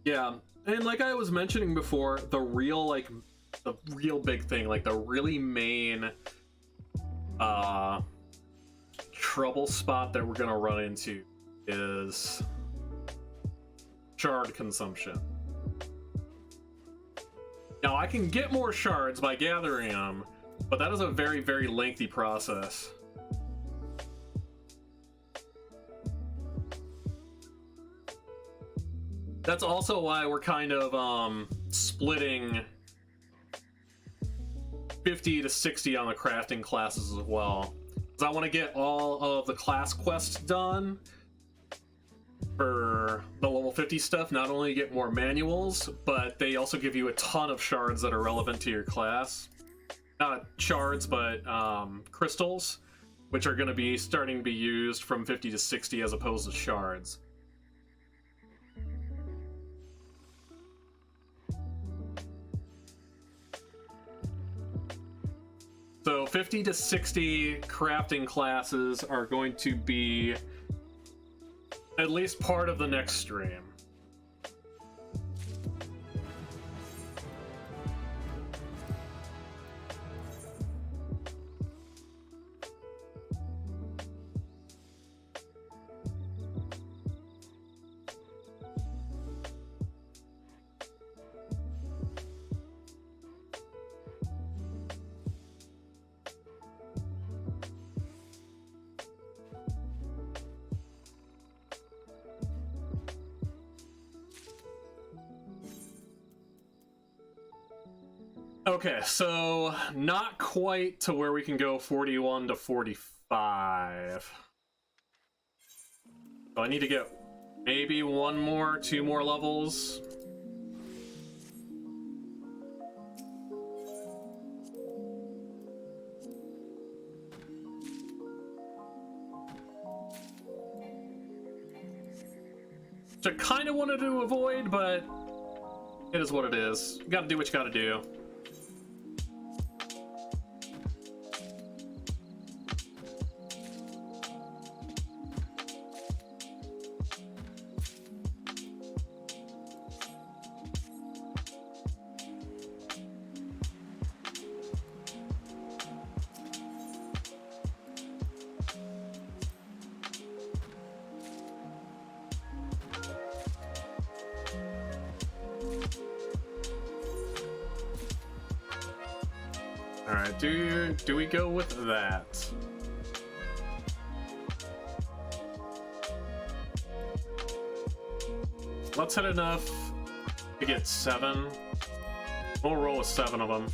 Speaker 1: Yeah, and like I was mentioning before, the real big thing, like the really main trouble spot that we're gonna run into is shard consumption. Now I can get more shards by gathering them, but that is a very, very lengthy process. That's also why we're kind of splitting 50 to 60 on the crafting classes as well. Because I want to get all of the class quests done for the level 50 stuff. Not only get more manuals, but they also give you a ton of shards that are relevant to your class. Not shards, but crystals, which are going to be starting to be used from 50 to 60 as opposed to shards. So 50 to 60 crafting classes are going to be at least part of the next stream. Okay, so not quite to where we can go 41 to 45. So I need to get maybe two more levels. Which I kind of wanted to avoid, but it is what it is. You gotta do what you gotta do. All right, do we go with that? Let's hit enough to get 7. We'll roll with 7 of them.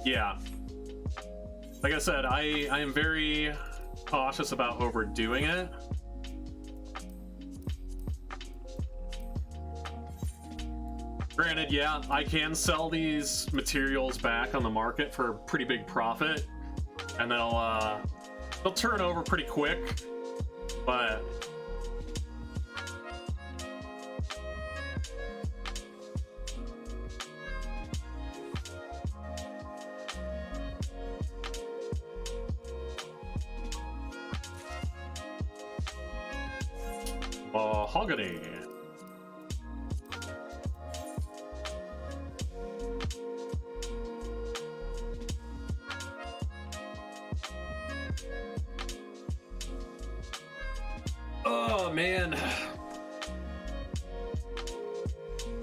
Speaker 1: Yeah. Like I said, I am very cautious about overdoing it. Granted, yeah, I can sell these materials back on the market for a pretty big profit, and they'll turn over pretty quick, but mahogany. Oh man,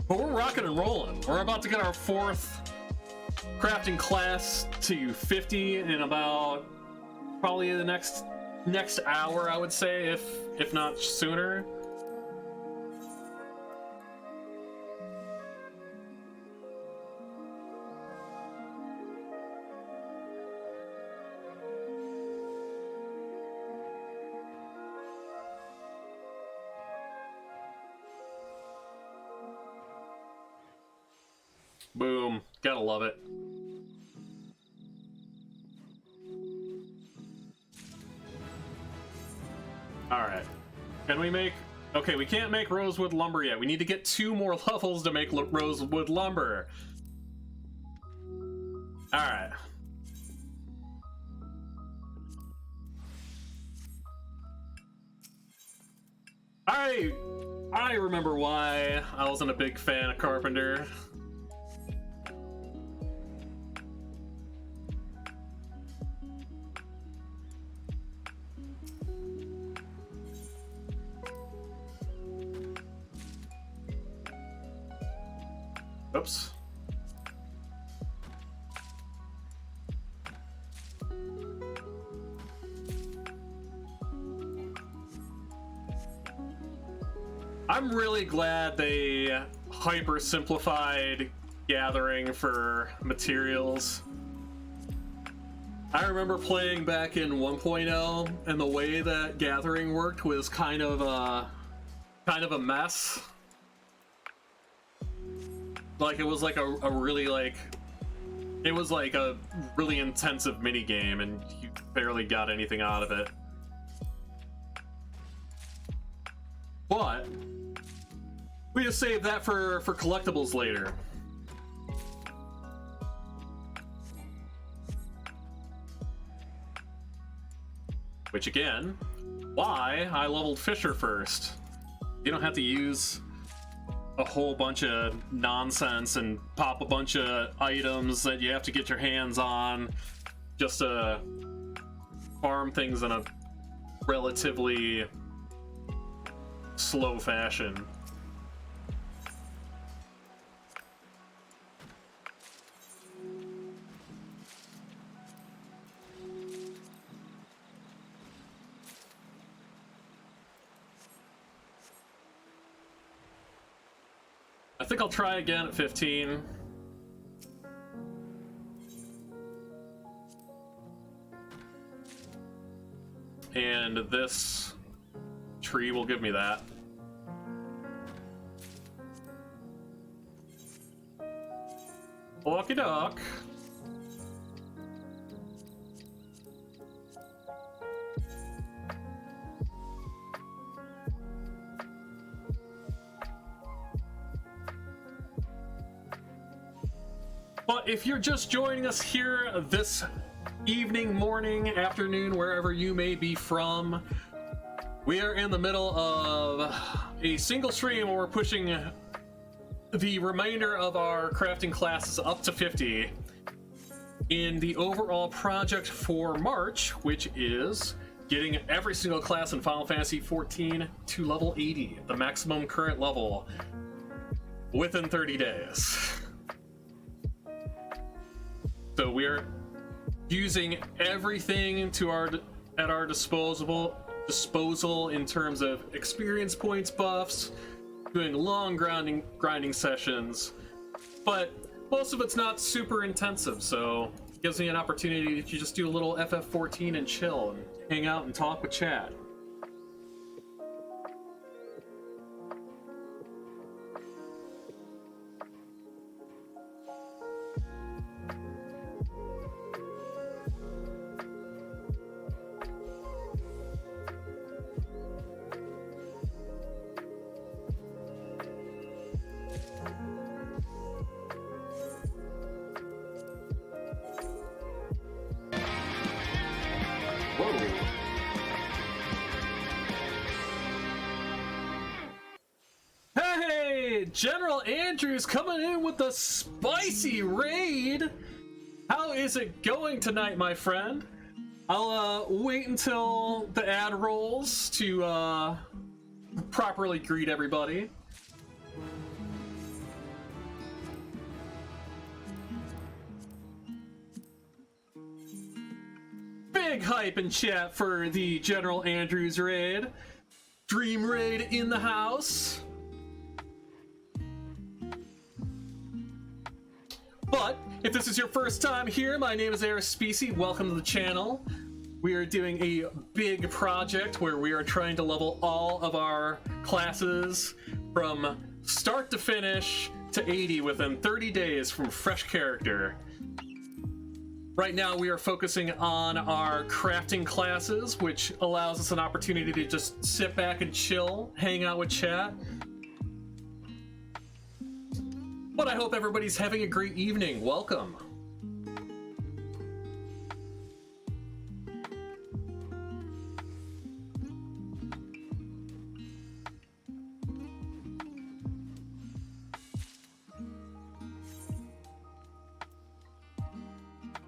Speaker 1: but we're rocking and rolling. We're about to get our 4th crafting class to 50 in about probably the next hour, I would say, if not sooner. Boom. Gotta love it. Alright. Can we make... Okay, we can't make rosewood lumber yet. We need to get 2 more levels to make rosewood lumber. Alright. I remember why I wasn't a big fan of Carpenter. Oops. I'm really glad they hyper simplified gathering for materials. I remember playing back in 1.0 and the way that gathering worked was kind of a mess. Like it was like a really it was like a really intensive mini game and you barely got anything out of it. But we just saved that for collectibles later. Which again, why I leveled Fisher first. You don't have to use a whole bunch of nonsense and pop a bunch of items that you have to get your hands on just to farm things in a relatively slow fashion. I think I'll try again at 15. And this tree will give me that. Lucky duck. But if you're just joining us here this evening, morning, afternoon, wherever you may be from, we are in the middle of a single stream where we're pushing the remainder of our crafting classes up to 50 in the overall project for March, which is getting every single class in Final Fantasy XIV to level 80, the maximum current level, within 30 days. So we're using everything at our disposal in terms of experience points buffs, doing long grinding sessions, but most of it's not super intensive, so it gives me an opportunity to just do a little FF14 and chill and hang out and talk with chat. Hey, General Andrews coming in with a spicy raid. How is it going tonight, my friend? I'll wait until the ad rolls to properly greet everybody. Big hype in chat for the General Andrews raid. Dream raid in the house. But if this is your first time here, my name is FFXIV. Welcome to the channel. We are doing a big project where we are trying to level all of our classes from start to finish to 80 within 30 days from fresh character. Right now we are focusing on our crafting classes, which allows us an opportunity to just sit back and chill, hang out with chat. But I hope everybody's having a great evening. Welcome.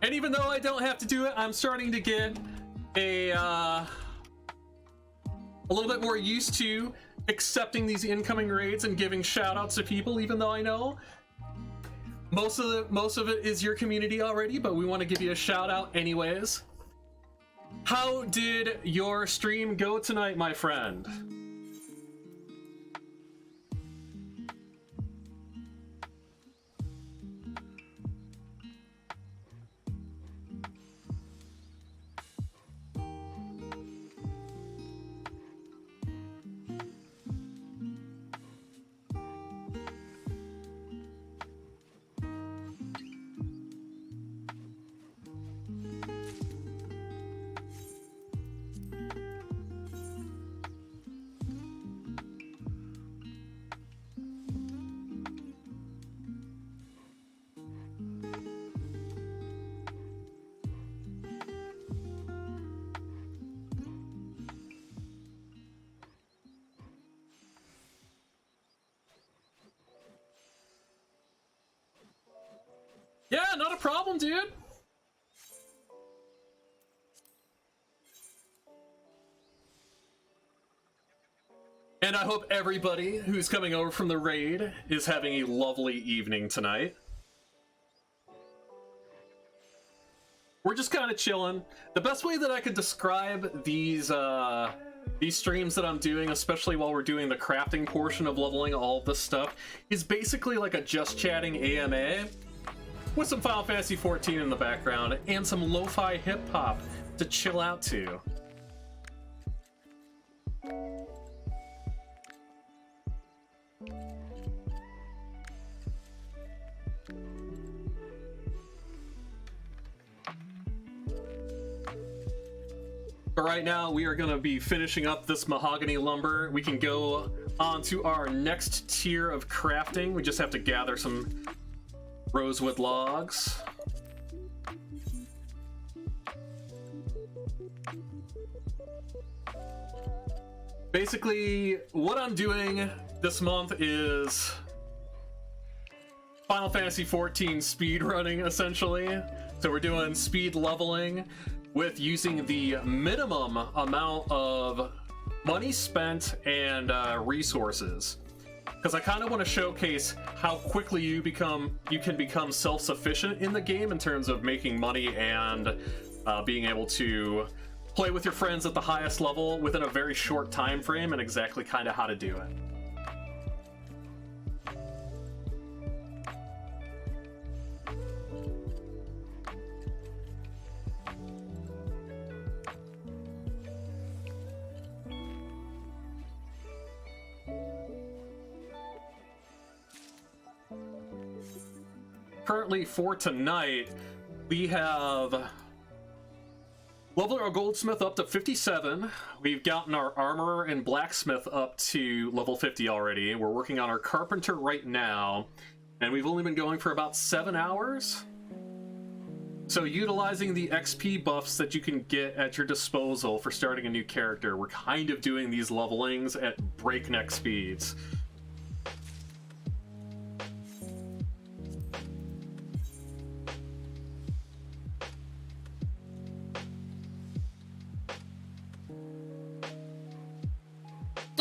Speaker 1: And even though I don't have to do it, I'm starting to get a little bit more used to accepting these incoming raids and giving shout outs to people, even though I know most of it is your community already, but we want to give you a shout out anyways. How did your stream go tonight, my friend? Yeah, not a problem, dude. And I hope everybody who's coming over from the raid is having a lovely evening tonight. We're just kind of chilling. The best way that I could describe these streams that I'm doing, especially while we're doing the crafting portion of leveling all of this stuff, is basically like a just chatting AMA with some Final Fantasy XIV in the background and some lo-fi hip-hop to chill out to. But right now we are going to be finishing up this mahogany lumber. We can go on to our next tier of crafting. We just have to gather some rosewood logs. Basically, what I'm doing this month is Final Fantasy XIV speed running, essentially. So we're doing speed leveling. with using the minimum amount of money spent and resources, because I kind of want to showcase how quickly you can become self-sufficient in the game in terms of making money and being able to play with your friends at the highest level within a very short time frame, and exactly kind of how to do it. Currently for tonight, we have leveled our goldsmith up to 57. We've gotten our armorer and blacksmith up to level 50 already. We're working on our carpenter right now, and we've only been going for about 7 hours. So utilizing the XP buffs that you can get at your disposal for starting a new character, we're kind of doing these levelings at breakneck speeds.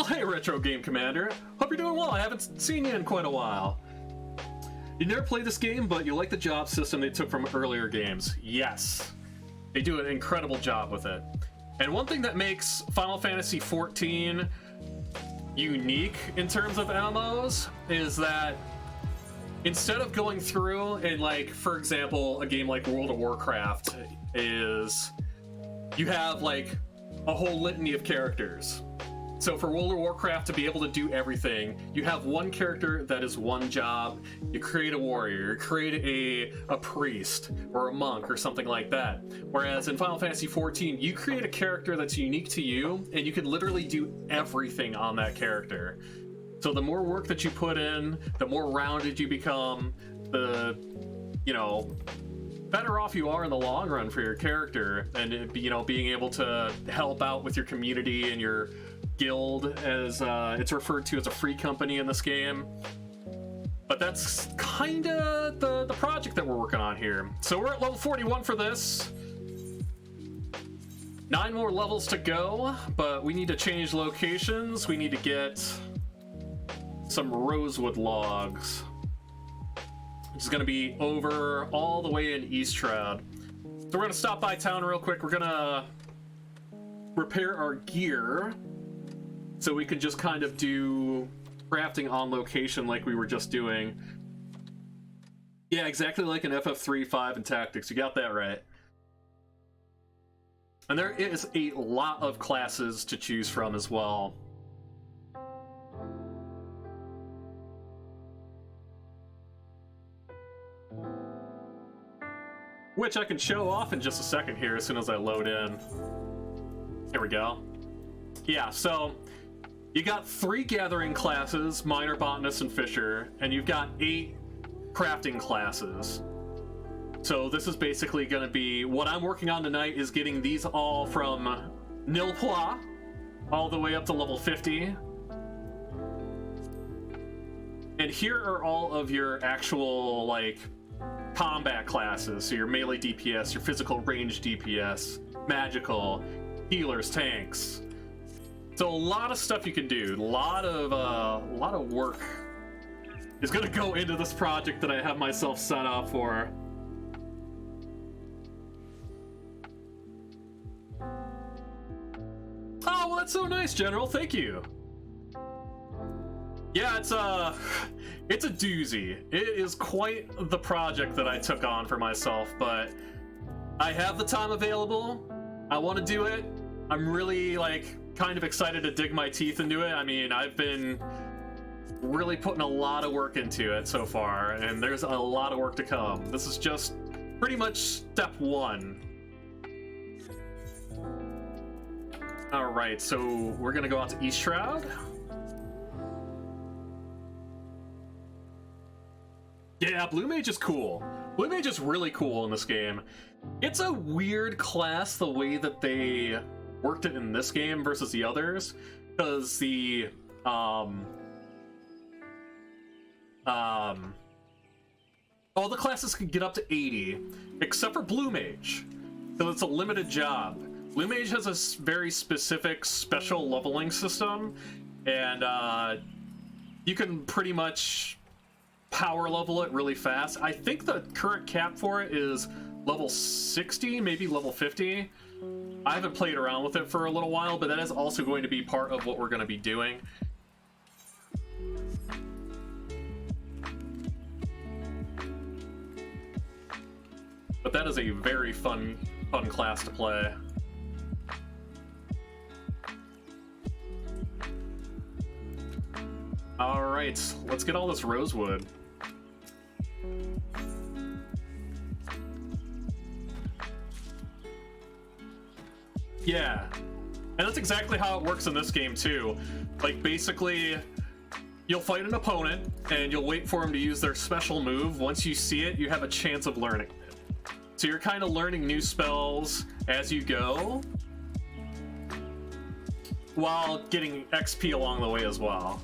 Speaker 1: Hey, Retro Game Commander. Hope you're doing well. I haven't seen you in quite a while. You never played this game, but you like the job system they took from earlier games. Yes. They do an incredible job with it. And one thing that makes Final Fantasy XIV unique in terms of MMOs is that instead of going through and, like, for example, a game like World of Warcraft is you have, like, a whole litany of characters. So for World of Warcraft to be able to do everything, you have one character that is one job. You create a warrior, you create a priest, or a monk, or something like that. Whereas in Final Fantasy XIV, you create a character that's unique to you, and you can literally do everything on that character. So the more work that you put in, the more rounded you become, the, you know, better off you are in the long run for your character, and, you know, being able to help out with your community and your guild, as it's referred to as a free company in this game. But that's kind of the project that we're working on here. So we're at level 41 for this. 9 more levels to go, but we need to change locations. We need to get some rosewood logs, which is going to be over all the way in East Shroud. So we're going to stop by town real quick. We're going to repair our gear, so we can just kind of do crafting on location like we were just doing. Yeah, exactly like an FF3, 5, and Tactics. You got that right. And there is a lot of classes to choose from as well. Which I can show off in just a second here as soon as I load in. Here we go. Yeah, so you got 3 gathering classes, Miner, Botanist, and Fisher, and you've got 8 crafting classes. So this is basically going to be, what I'm working on tonight is getting these all from Nilpla all the way up to level 50. And here are all of your actual, like, combat classes. So your melee DPS, your physical range DPS, magical, healers, tanks. So a lot of stuff you can do. A lot of work is going to go into this project that I have myself set up for. Oh, well, that's so nice, General. Thank you. Yeah, it's a doozy. It is quite the project that I took on for myself, but I have the time available. I want to do it. I'm really, like, kind of excited to dig my teeth into it. I mean, I've been really putting a lot of work into it so far, and there's a lot of work to come. This is just pretty much step 1. Alright, so we're gonna go out to East Shroud. Yeah, Blue Mage is cool. Blue Mage is really cool in this game. It's a weird class the way that they worked it in this game versus the others, because the all the classes can get up to 80 except for Blue Mage. So it's a limited job. Blue Mage has a very specific special leveling system, and you can pretty much power level it really fast. I think the current cap for it is level 60, maybe level 50. I haven't played around with it for a little while, but that is also going to be part of what we're going to be doing. But that is a very fun class to play. All right, let's get all this rosewood. Yeah, and that's exactly how it works in this game too. Like, basically, you'll fight an opponent and you'll wait for them to use their special move. Once you see it, you have a chance of learning it. So you're kind of learning new spells as you go, while getting XP along the way as well.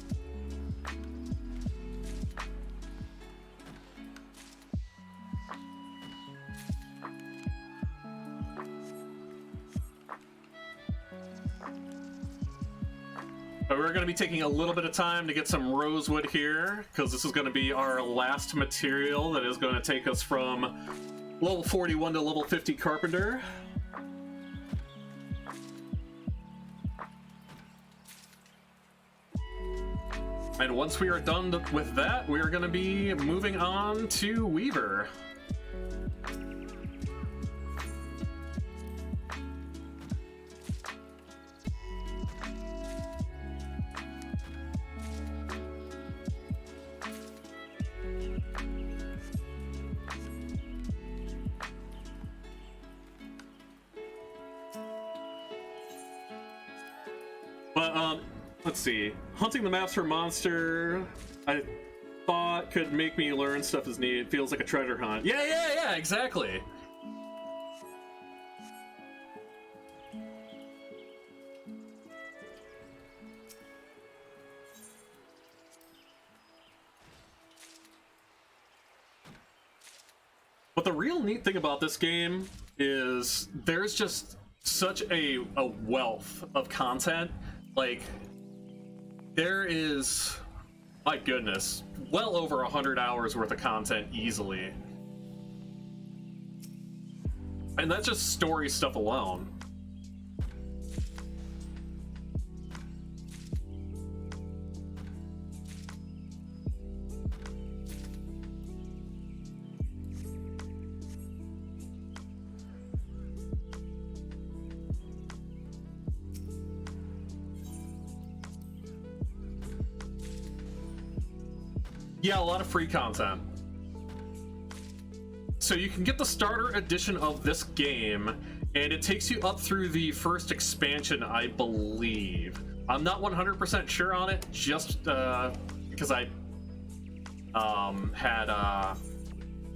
Speaker 1: But we're going to be taking a little bit of time to get some rosewood here, because this is going to be our last material that is going to take us from level 41 to level 50 carpenter. And once we are done with that, we are going to be moving on to weaver. But, let's see. Hunting the maps for monster, I thought could make me learn stuff as needed. Feels like a treasure hunt. Yeah, exactly. But the real neat thing about this game is there's just such a wealth of content. Like, there is, my goodness, well over 100 hours worth of content easily. And that's just story stuff alone. Yeah, a lot of free content. So you can get the starter edition of this game, and it takes you up through the first expansion, I believe. I'm not 100% sure on it, just because I've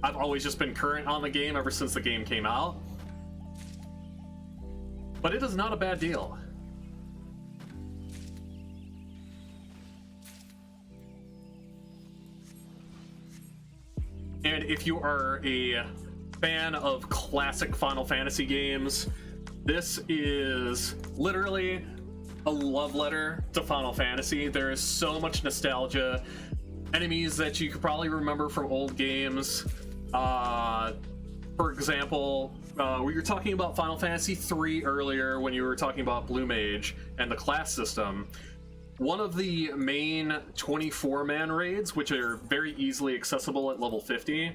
Speaker 1: always just been current on the game ever since the game came out. But it is not a bad deal. And if you are a fan of classic Final Fantasy games, this is literally a love letter to Final Fantasy. There is so much nostalgia. Enemies that you could probably remember from old games. For example, we were talking about Final Fantasy III earlier when you were talking about Blue Mage and the class system. One of the main 24-man raids, which are very easily accessible at level 50,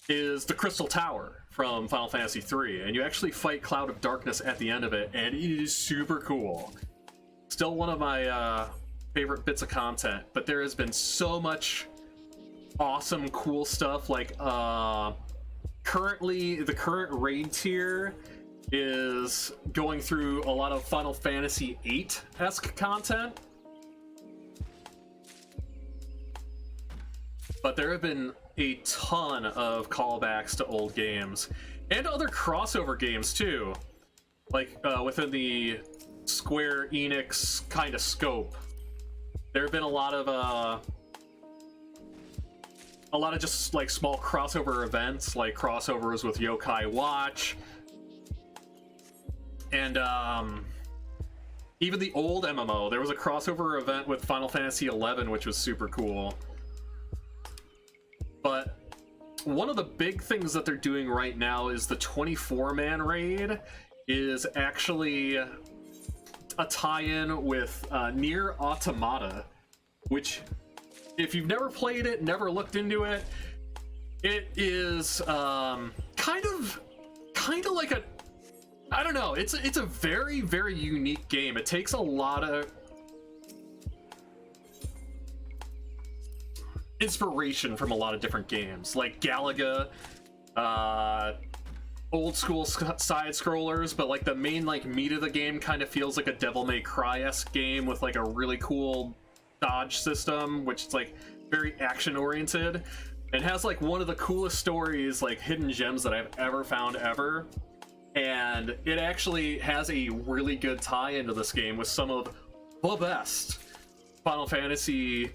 Speaker 1: is the Crystal Tower from Final Fantasy III, and you actually fight Cloud of Darkness at the end of it, and it is super cool. Still one of my favorite bits of content, but there has been so much awesome, cool stuff. Like, currently, the current raid tier is going through a lot of Final Fantasy VIII-esque content. But there have been a ton of callbacks to old games and other crossover games too, like within the Square Enix kind of scope. There have been a lot of just like small crossover events, like crossovers with Yokai Watch, And even the old MMO, there was a crossover event with Final Fantasy XI, which was super cool. But one of the big things that they're doing right now is the 24-man raid is actually a tie-in with Nier Automata, which, if you've never played it, never looked into it, it is kind of like a, I don't know, it's a very, very unique game. It takes a lot of inspiration from a lot of different games, like Galaga, old school side scrollers, but like the main like meat of the game kind of feels like a Devil May Cry-esque game with like a really cool dodge system, which is like very action oriented. It has like one of the coolest stories, like hidden gems that I've ever found ever. And it actually has a really good tie into this game with some of the best Final Fantasy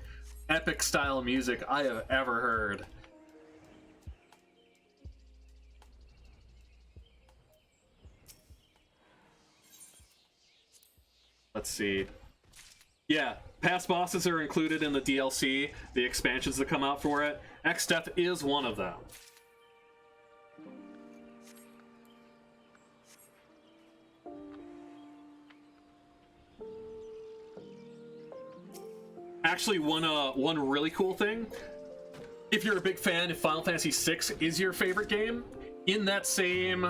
Speaker 1: epic style music I have ever heard. Let's see. Yeah, past bosses are included in the DLC, the expansions that come out for it. X-Death is one of them. Actually, one really cool thing, if you're a big fan, if Final Fantasy VI is your favorite game, in that same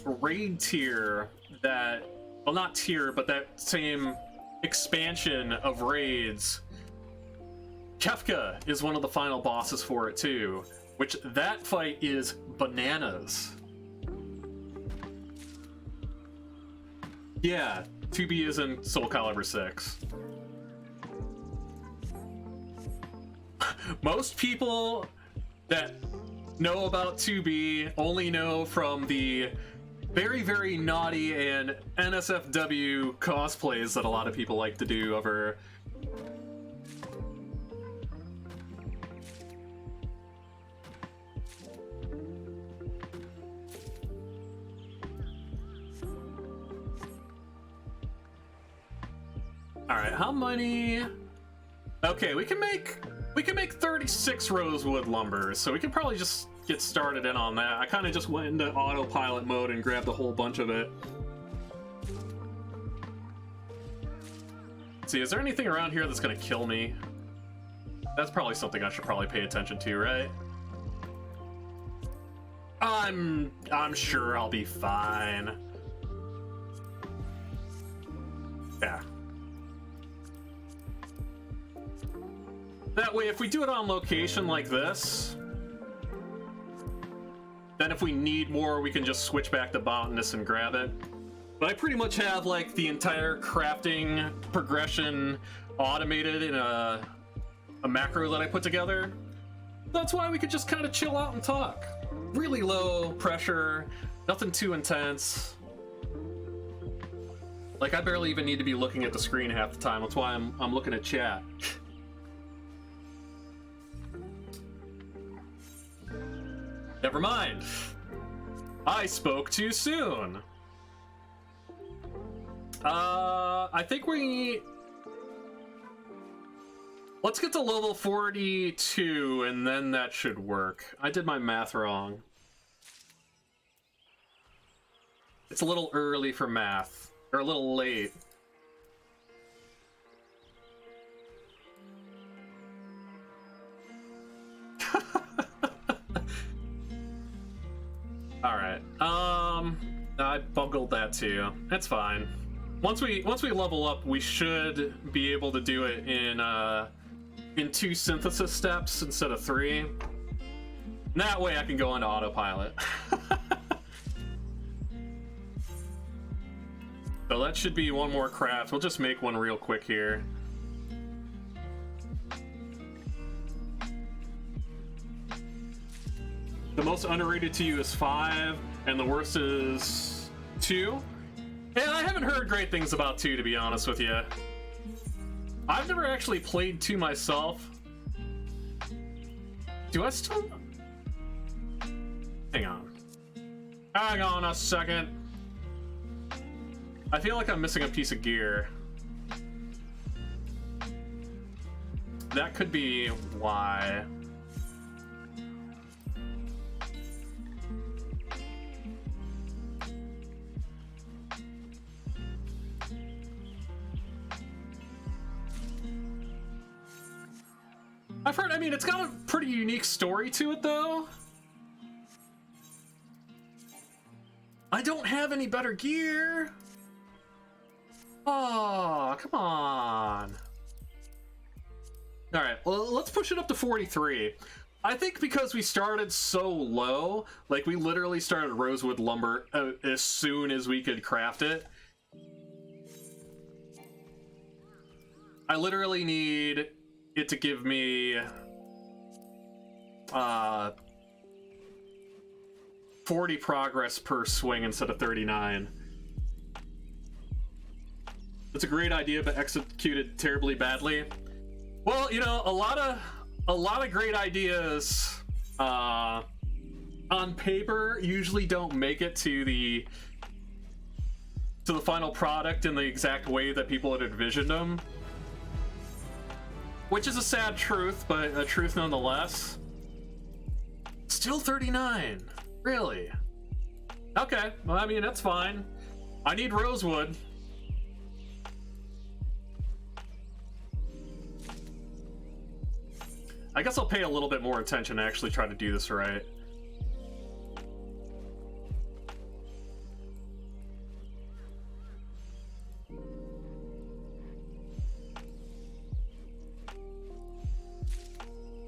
Speaker 1: raid tier, that, well, not tier, but that same expansion of raids, Kefka is one of the final bosses for it too, which that fight is bananas. Yeah, 2B is in Soul Calibur 6. Most people that know about 2B only know from the very, very naughty and NSFW cosplays that a lot of people like to do of her. Alright, how many? Okay, we can make 36 rosewood lumber, so we can probably just get started in on that. I kind of just went into autopilot mode and grabbed a whole bunch of it. Let's see, is there anything around here that's gonna kill me? That's probably something I should probably pay attention to, right? I'm sure I'll be fine. Yeah. That way, if we do it on location like this, then if we need more, we can just switch back to botanist and grab it. But I pretty much have like the entire crafting progression automated in a macro that I put together. That's why we could just kind of chill out and talk. Really low pressure, nothing too intense. Like, I barely even need to be looking at the screen half the time. That's why I'm looking at chat. Never mind. I spoke too soon. I think let's get to level 42 and then that should work. I did my math wrong. It's a little early for math, or a little late. Alright, I bungled that too. That's fine. Once we level up, we should be able to do it in 2 synthesis steps instead of 3. That way I can go into autopilot. So that should be one more craft. We'll just make one real quick here. The most underrated to you is 5, and the worst is 2. And I haven't heard great things about 2, to be honest with you. I've never actually played 2 myself. Do I still... Hang on. Hang on a second. I feel like I'm missing a piece of gear. That could be why. I've heard, I mean, it's got a pretty unique story to it, though. I don't have any better gear. Oh, come on. All right, well, let's push it up to 43. I think because we started so low, like we literally started rosewood lumber as soon as we could craft it. I literally need it to give me 40 progress per swing instead of 39. It's a great idea, but executed terribly badly. Well, you know, a lot of great ideas on paper usually don't make it to the final product in the exact way that people had envisioned them. Which is a sad truth, but a truth nonetheless. Still 39. Really? Okay, well, I mean, that's fine. I need rosewood. I guess I'll pay a little bit more attention and actually try to do this right.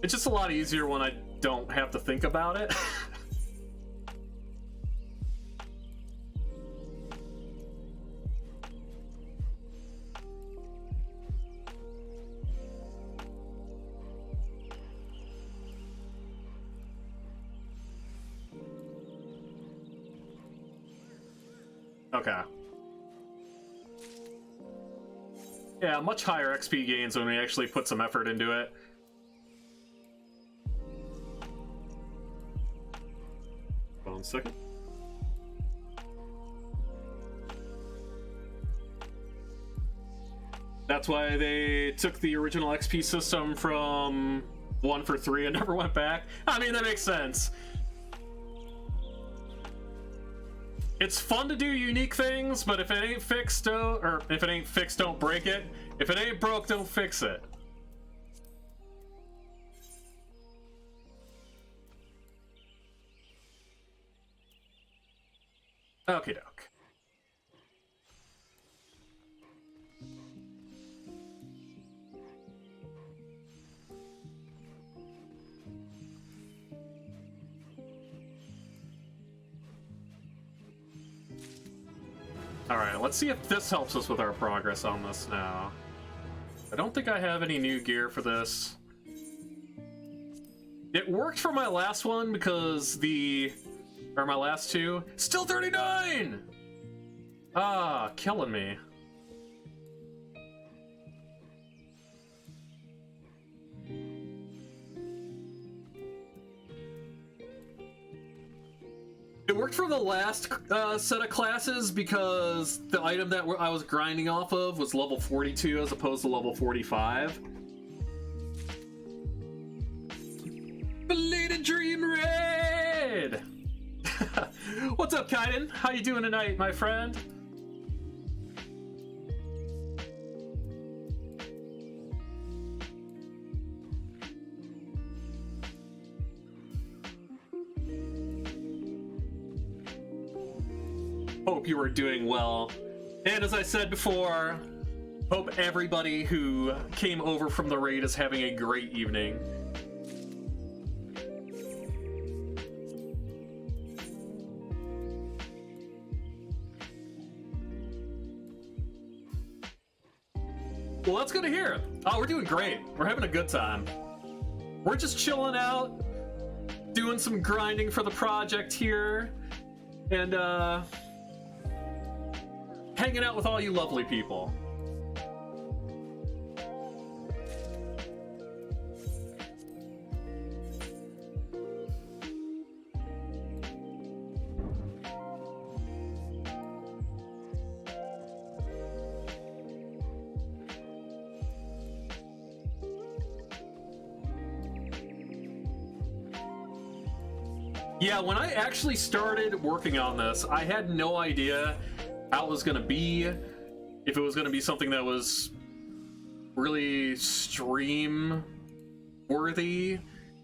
Speaker 1: It's just a lot easier when I don't have to think about it. Okay. Yeah, much higher XP gains when we actually put some effort into it. Hold on a second. That's why they took the original XP system from 1 for 3 and never went back. I mean, that makes sense. It's fun to do unique things, but if it ain't fixed, don't break it. If it ain't broke, don't fix it. Okie doke. Alright, let's see if this helps us with our progress on this now. I don't think I have any new gear for this. It worked for my last one because my last two, still 39! Ah, killing me. It worked for the last set of classes because the item that I was grinding off of was level 42 as opposed to level 45. Belated Dream Raid! What's up, Kaiden? How you doing tonight, my friend? Hope you are doing well. And as I said before, hope everybody who came over from the raid is having a great evening. Well, that's good to hear. Oh, we're doing great. We're having a good time. We're just chilling out, doing some grinding for the project here, and hanging out with all you lovely people. Yeah, when I actually started working on this, I had no idea how it was going to be, if it was going to be something that was really stream worthy,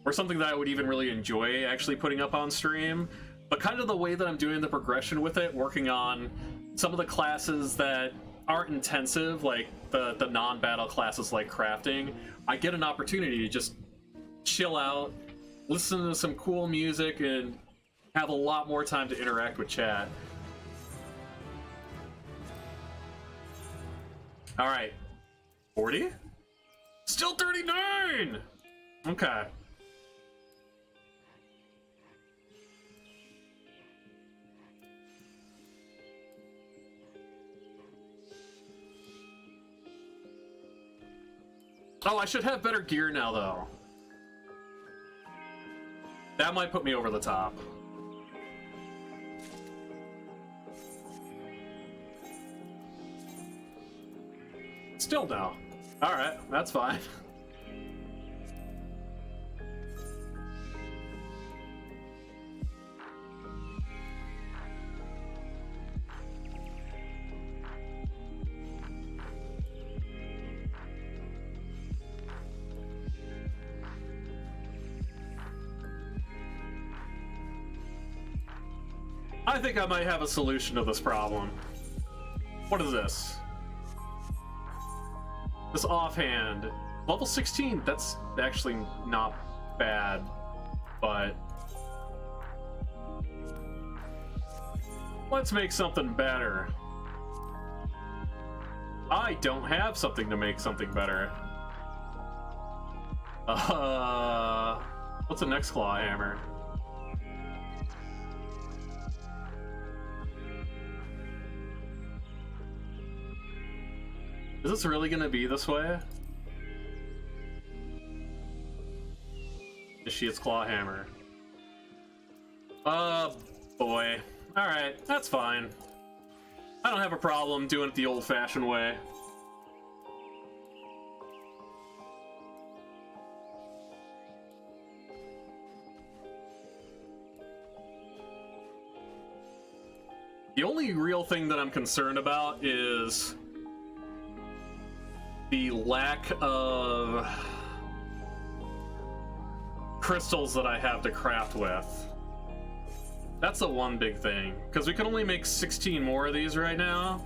Speaker 1: or something that I would even really enjoy actually putting up on stream. But kind of the way that I'm doing the progression with it, working on some of the classes that aren't intensive, like the non-battle classes like crafting, I get an opportunity to just chill out, listen to some cool music, and have a lot more time to interact with chat. All right, 40? Still 39! Okay. Oh, I should have better gear now, though. That might put me over the top. Still no. Alright, that's fine. I think I might have a solution to this problem. What is this? This offhand. Level 16, that's actually not bad, but let's make something better. I don't have something to make something better. What's the next claw hammer? Is this really gonna be this way? Is she its claw hammer? Boy. Alright, that's fine. I don't have a problem doing it the old-fashioned way. The only real thing that I'm concerned about is the lack of crystals that I have to craft with. That's the one big thing, because we can only make 16 more of these right now.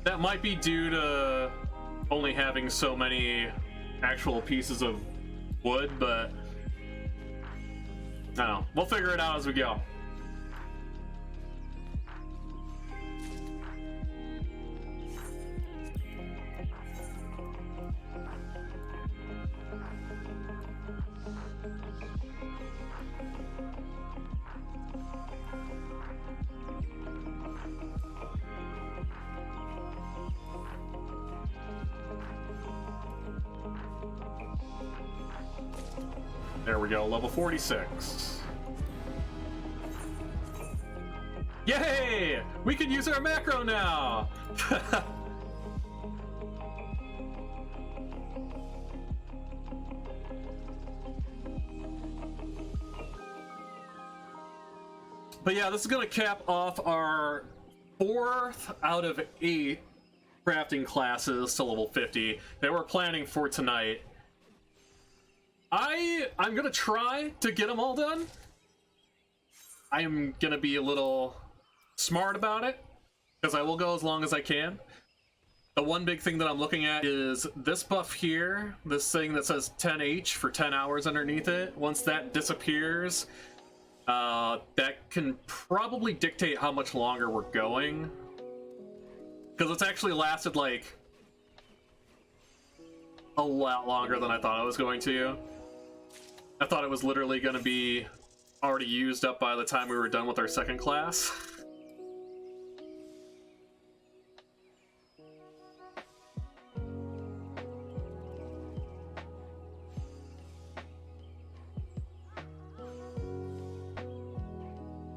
Speaker 1: That might be due to only having so many actual pieces of wood, but I don't know. We'll figure it out as we go. There we go, level 46. Yay! We can use our macro now! But yeah, this is gonna cap off our 4th out of 8 crafting classes to level 50 that we're planning for tonight. I'm gonna try to get them all done. I'm gonna be a little smart about it, because I will go as long as I can. The one big thing that I'm looking at is this buff here, this thing that says 10H for 10 hours underneath it. Once that disappears, that can probably dictate how much longer we're going. Because it's actually lasted like a lot longer than I thought it was going to. I thought it was literally going to be already used up by the time we were done with our 2nd class.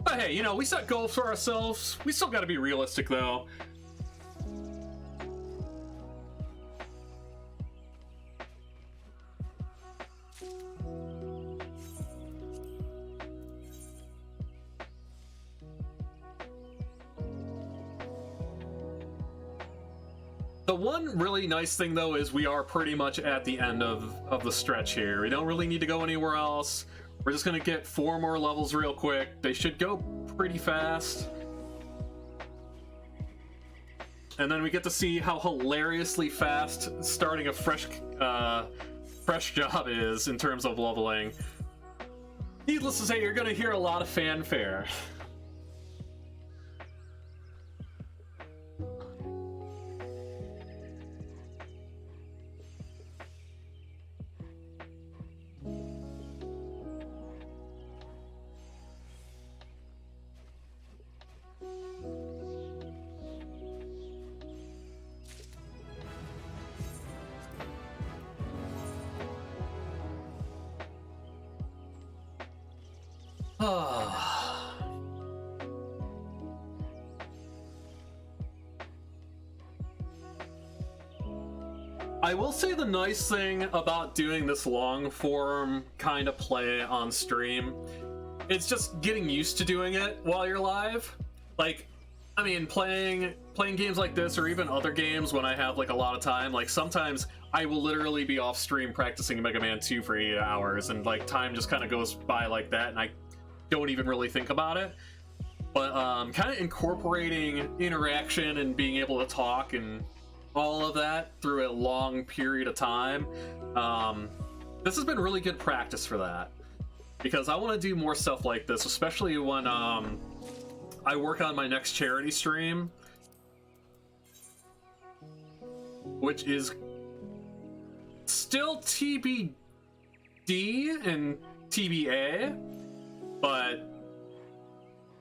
Speaker 1: But hey, you know, we set goals for ourselves. We still got to be realistic, though. The one really nice thing, though, is we are pretty much at the end of the stretch here. We don't really need to go anywhere else. We're just gonna get 4 more levels real quick. They should go pretty fast. And then we get to see how hilariously fast starting a fresh job is in terms of leveling. Needless to say, you're gonna hear a lot of fanfare. I will say the nice thing about doing this long form kind of play on stream, it's just getting used to doing it while you're live. Like, I mean, playing games like this, or even other games when I have like a lot of time, like sometimes I will literally be off stream practicing Mega Man 2 for 8 hours, and like time just kind of goes by like that, and I don't even really think about it. But kind of incorporating interaction and being able to talk and all of that through a long period of time, this has been really good practice for that, because I want to do more stuff like this, especially when I work on my next charity stream, which is still TBD and TBA, but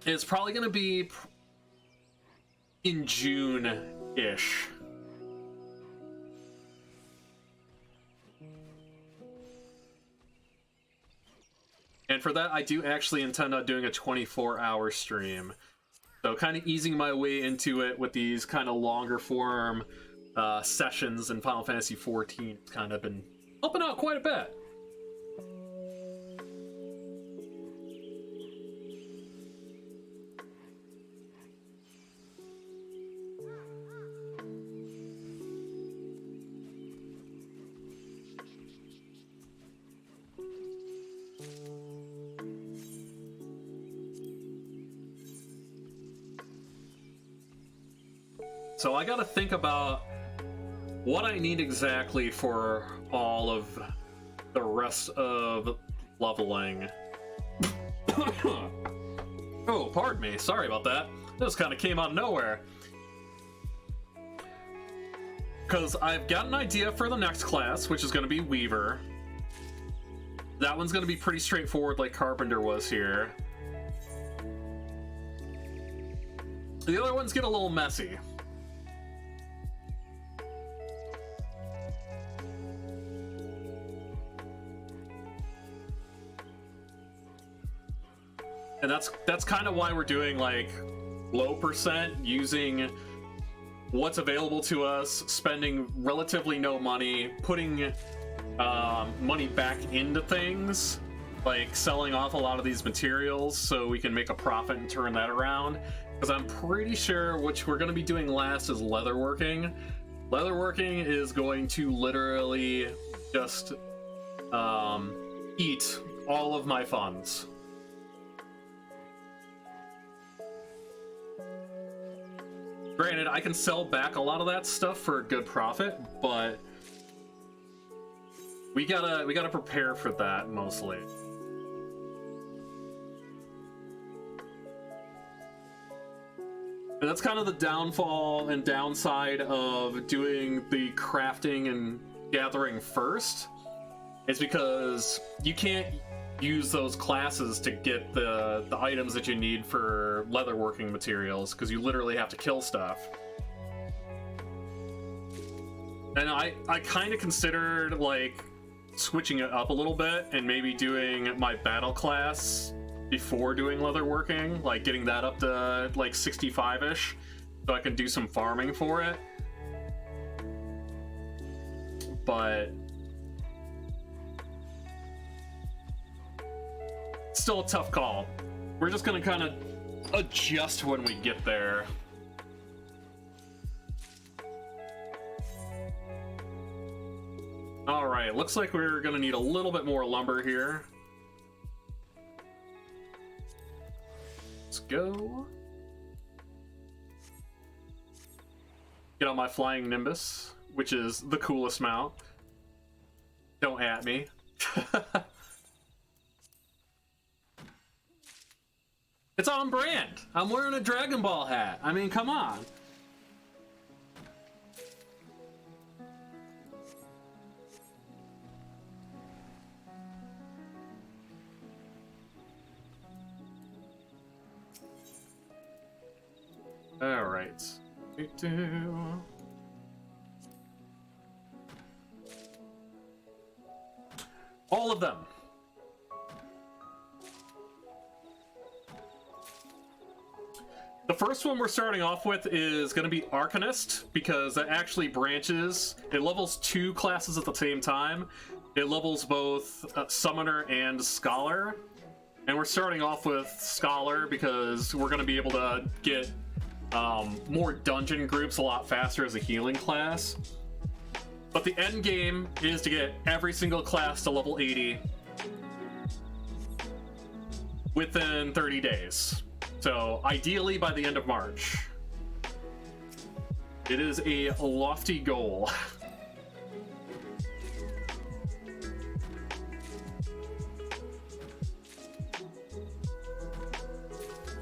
Speaker 1: it's probably going to be in June-ish. And for that, I do actually intend on doing a 24-hour stream. So kind of easing my way into it with these kind of longer form sessions in Final Fantasy XIV. It's kind of been helping out quite a bit. So I gotta think about what I need exactly for all of the rest of leveling. Oh, pardon me. Sorry about that. This kind of came out of nowhere. Because I've got an idea for the next class, which is going to be Weaver. That one's going to be pretty straightforward like Carpenter was here. The other ones get a little messy. And that's kind of why we're doing like low percent, using what's available to us, spending relatively no money, putting money back into things, like selling off a lot of these materials so we can make a profit and turn that around. Because I'm pretty sure what we're going to be doing last is leatherworking. Leatherworking is going to literally just eat all of my funds. Granted, I can sell back a lot of that stuff for a good profit, but we gotta prepare for that mostly. And that's kind of the downfall and downside of doing the crafting and gathering first. It's because you can't use those classes to get the items that you need for leatherworking materials, because you literally have to kill stuff. And I kind of considered like switching it up a little bit and maybe doing my battle class before doing leatherworking, like getting that up to like 65-ish, so I can do some farming for it. But still a tough call. We're just gonna kind of adjust when we get there. All right, looks like we're gonna need a little bit more lumber here. Let's go. Get on my flying Nimbus, which is the coolest mount. Don't at me. It's on brand. I'm wearing a Dragon Ball hat. I mean, come on. All right. All of them. The first one we're starting off with is going to be Arcanist, because that actually branches. It levels 2 classes at the same time. It levels both Summoner and Scholar. And we're starting off with Scholar because we're going to be able to get more dungeon groups a lot faster as a healing class. But the end game is to get every single class to level 80 within 30 days. So ideally by the end of March. It is a lofty goal.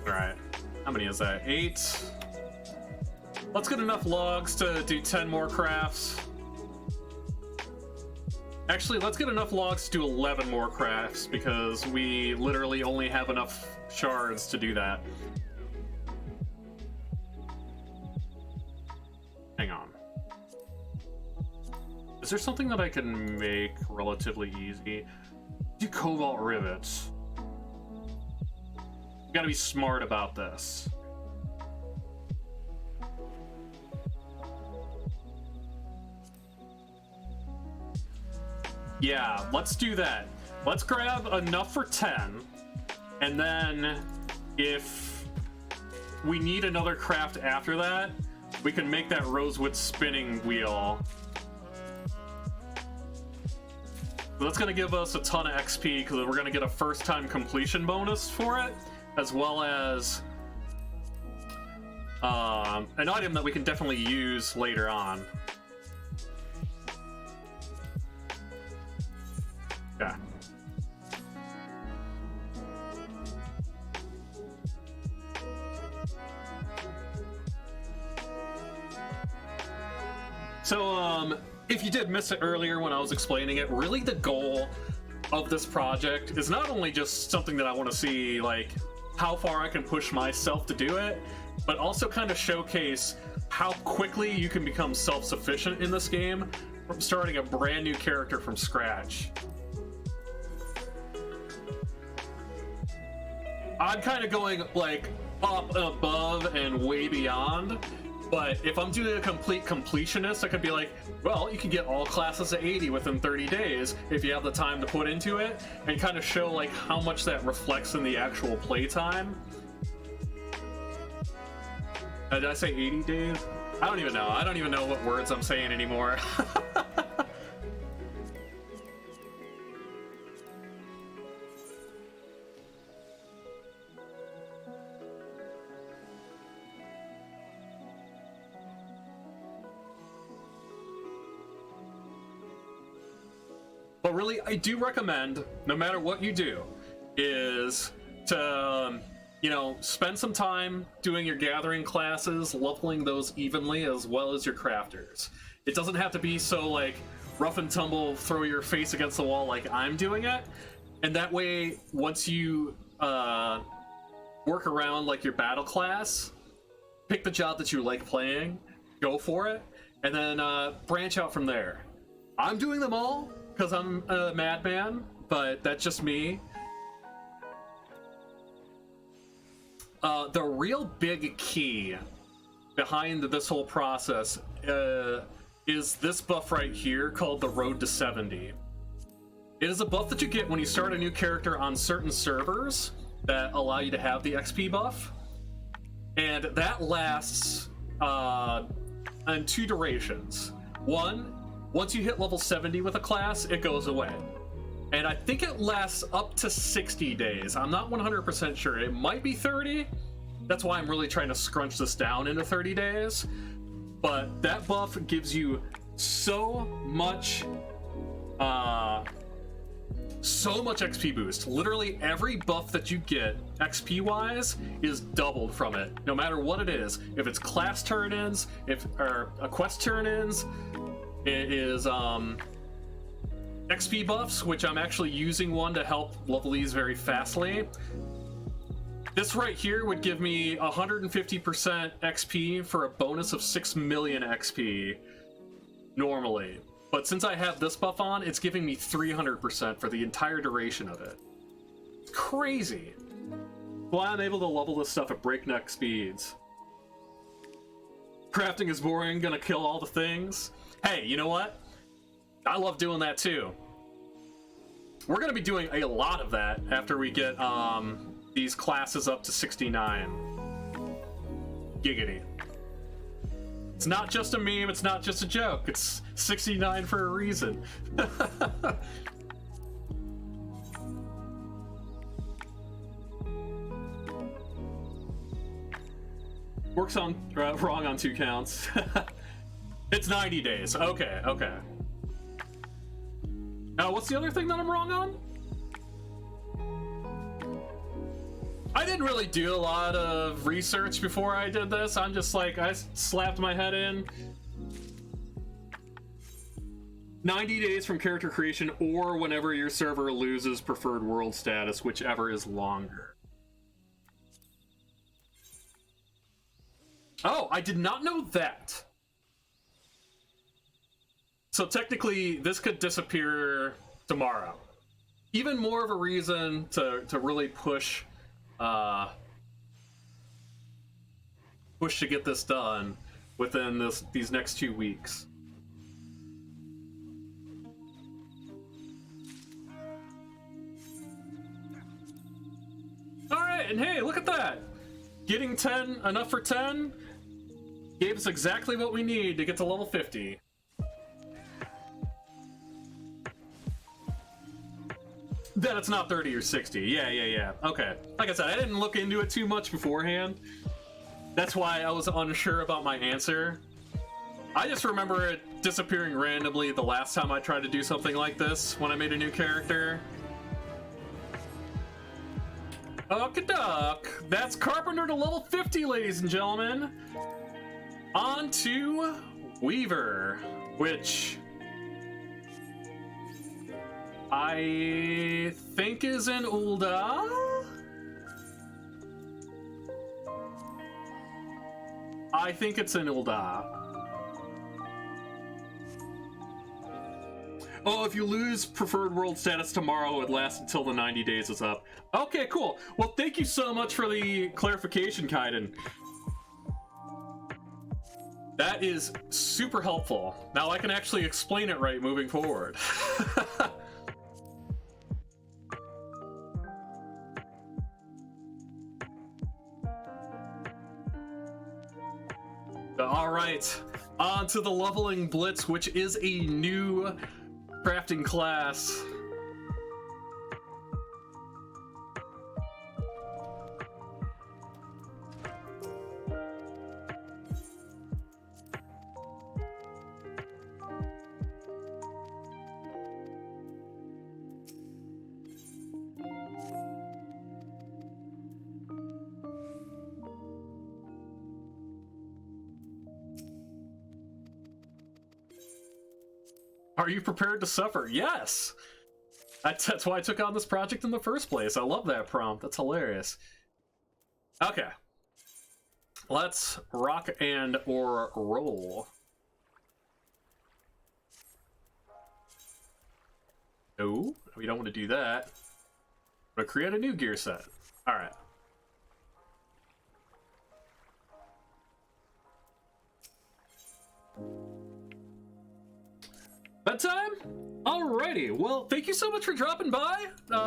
Speaker 1: All right, how many is that? 8. Let's get enough logs to do 10 more crafts. Actually, let's get enough logs to do 11 more crafts, because we literally only have enough shards to do that. Hang on. Is there something that I can make relatively easy? Do cobalt rivets. You gotta be smart about this. Yeah, let's do that. Let's grab enough for 10, and then if we need another craft after that, we can make that rosewood spinning wheel. That's going to give us a ton of XP, because we're going to get a first-time completion bonus for it, as well as an item that we can definitely use later on. Yeah. So, if you did miss it earlier when I was explaining it, really the goal of this project is not only just something that I want to see, like, how far I can push myself to do it, but also kind of showcase how quickly you can become self-sufficient in this game from starting a brand new character from scratch. I'm kind of going, like, up above and way beyond, but if I'm doing a complete completionist, I could be like, well, you can get all classes at 80 within 30 days if you have the time to put into it, and kind of show, like, how much that reflects in the actual playtime. Did I say 80 days? I don't even know. I don't even know what words I'm saying anymore. But really, I do recommend, no matter what you do, is to, you know, spend some time doing your gathering classes, leveling those evenly, as well as your crafters. It doesn't have to be so, like, rough and tumble, throw your face against the wall like I'm doing it. And that way, once you work around, like, your battle class, pick the job that you like playing, go for it, and then branch out from there. I'm doing them all because I'm a madman, but that's just me. The real big key behind this whole process is this buff right here called the Road to 70. It is a buff that you get when you start a new character on certain servers that allow you to have the XP buff. And that lasts on 2 durations. One, once you hit level 70 with a class, it goes away. And I think it lasts up to 60 days. I'm not 100% sure. It might be 30. That's why I'm really trying to scrunch this down into 30 days. But that buff gives you so much XP boost. Literally every buff that you get XP wise is doubled from it, no matter what it is. If it's class turn-ins, or quest turn-ins, it is XP buffs, which I'm actually using one to help level these very fastly. This right here would give me 150% XP for a bonus of 6 million XP normally. But since I have this buff on, it's giving me 300% for the entire duration of it. It's crazy. Why I'm able to level this stuff at breakneck speeds. Crafting is boring, gonna kill all the things. Hey, you know what? I love doing that too. We're gonna be doing a lot of that after we get these classes up to 69. Giggity. It's not just a meme, it's not just a joke. It's 69 for a reason. Works on wrong on 2 counts. It's 90 days. Okay, okay. Now, what's the other thing that I'm wrong on? I didn't really do a lot of research before I did this. I'm just like, I slapped my head in. 90 days from character creation or whenever your server loses preferred world status, whichever is longer. Oh, I did not know that. So technically, this could disappear tomorrow. Even more of a reason to really push to get this done within these next 2 weeks. All right, and hey, look at that. Getting 10, enough for 10, gave us exactly what we need to get to level 50. That it's not 30 or 60. Yeah. Okay. Like I said, I didn't look into it too much beforehand. That's why I was unsure about my answer. I just remember it disappearing randomly the last time I tried to do something like this when I made a new character. Okie-doke. That's Carpenter to level 50, ladies and gentlemen. On to Weaver, which I think is in Ul'dah? I think it's in Ul'dah. Oh, if you lose preferred world status tomorrow, it lasts until the 90 days is up. Okay, cool. Well, thank you so much for the clarification, Kaiden. That is super helpful. Now I can actually explain it right moving forward. All right, on to the leveling blitz, which is a new crafting class. Are you prepared to suffer? Yes! That's why I took on this project in the first place. I love that prompt. That's hilarious. Okay. Let's rock and or roll. No, we don't want to do that. But create a new gear set. Alright. Bedtime? Alrighty, well, thank you so much for dropping by,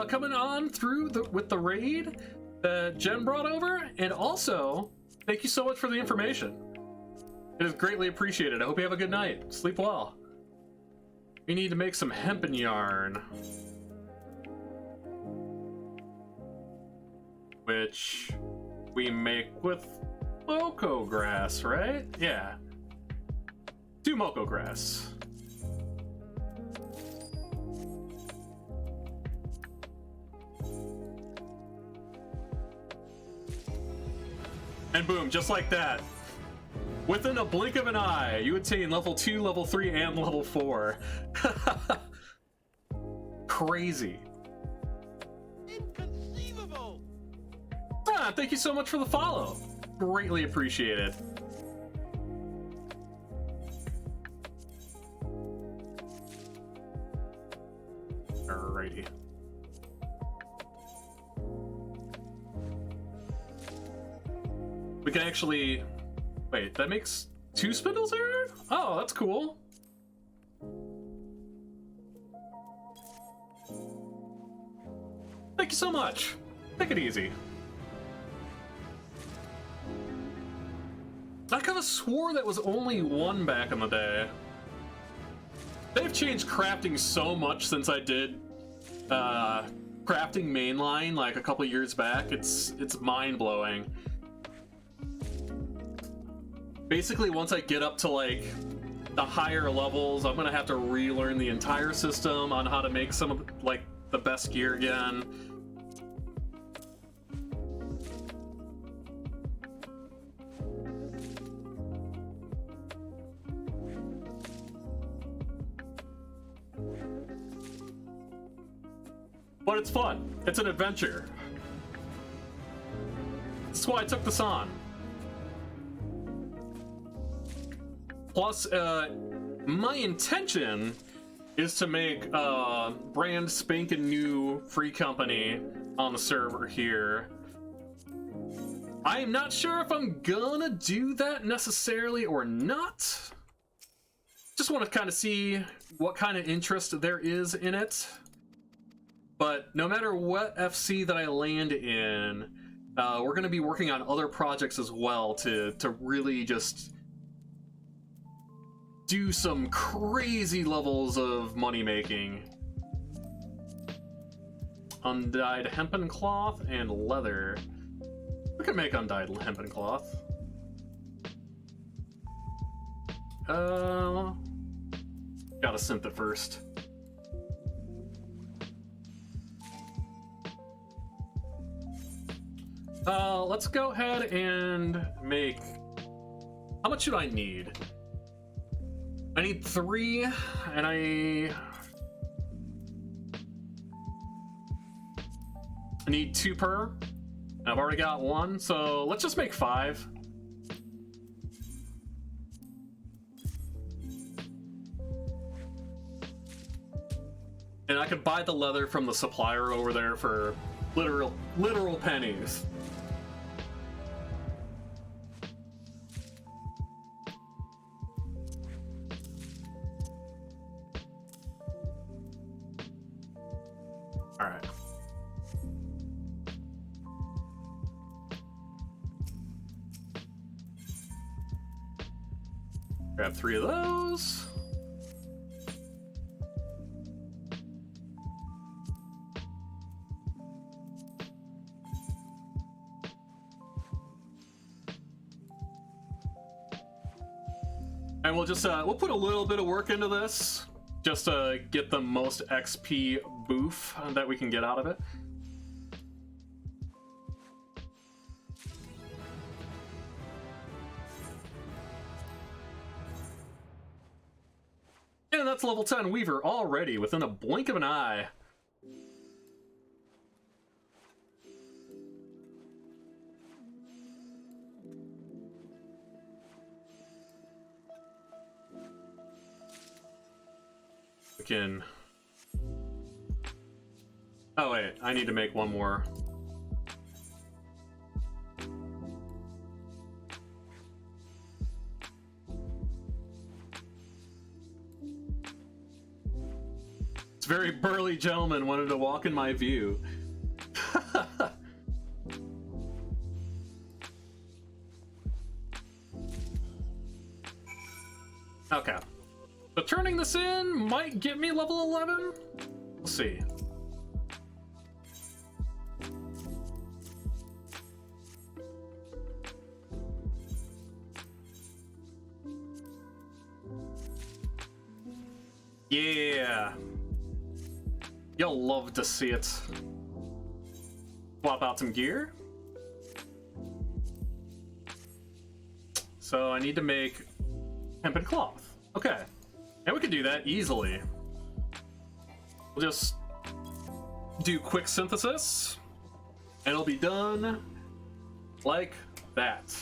Speaker 1: coming on through with the raid that Jen brought over, and also, thank you so much for the information. It is greatly appreciated. I hope you have a good night. Sleep well. We need to make some hempen yarn. Which we make with Moko grass, right? Yeah. 2 Moko grass. And boom, just like that. Within a blink of an eye, you attain level 2, level 3, and level 4. Crazy.
Speaker 2: Inconceivable.
Speaker 1: Ah, thank you so much for the follow. Greatly appreciated. Alrighty. We can actually... Wait, that makes 2 spindles here? Oh, that's cool. Thank you so much. Take it easy. I kind of swore that was only 1 back in the day. They've changed crafting so much since I did crafting mainline like a couple years back. It's mind-blowing. Basically, once I get up to like the higher levels, I'm gonna have to relearn the entire system on how to make some of like the best gear again. But it's fun. It's an adventure. That's why I took this on. Plus, my intention is to make a brand spanking new free company on the server here. I am not sure if I'm gonna do that necessarily or not. Just want to kind of see what kind of interest there is in it. But no matter what FC that I land in, we're going to be working on other projects as well to really just do some crazy levels of money making. Undyed hempen cloth and leather. We can make undyed hempen cloth. Gotta synth it first. Let's go ahead and make... How much should I need? I need 3, and I need 2 per. And I've already got 1, so let's just make 5. And I could buy the leather from the supplier over there for literal pennies. All right. Grab 3 of those. And we'll just we'll put a little bit of work into this just to get the most XP boof that we can get out of it. And that's level 10 Weaver already within a blink of an eye. We can... Oh wait, I need to make 1 more. very burly gentleman wanted to walk in my view. Okay. So turning this in might get me level 11? We'll see. Yeah. You'll love to see it. Swap out some gear. So I need to make hempen cloth. Okay. And we can do that easily. We'll just do quick synthesis, and it'll be done like that.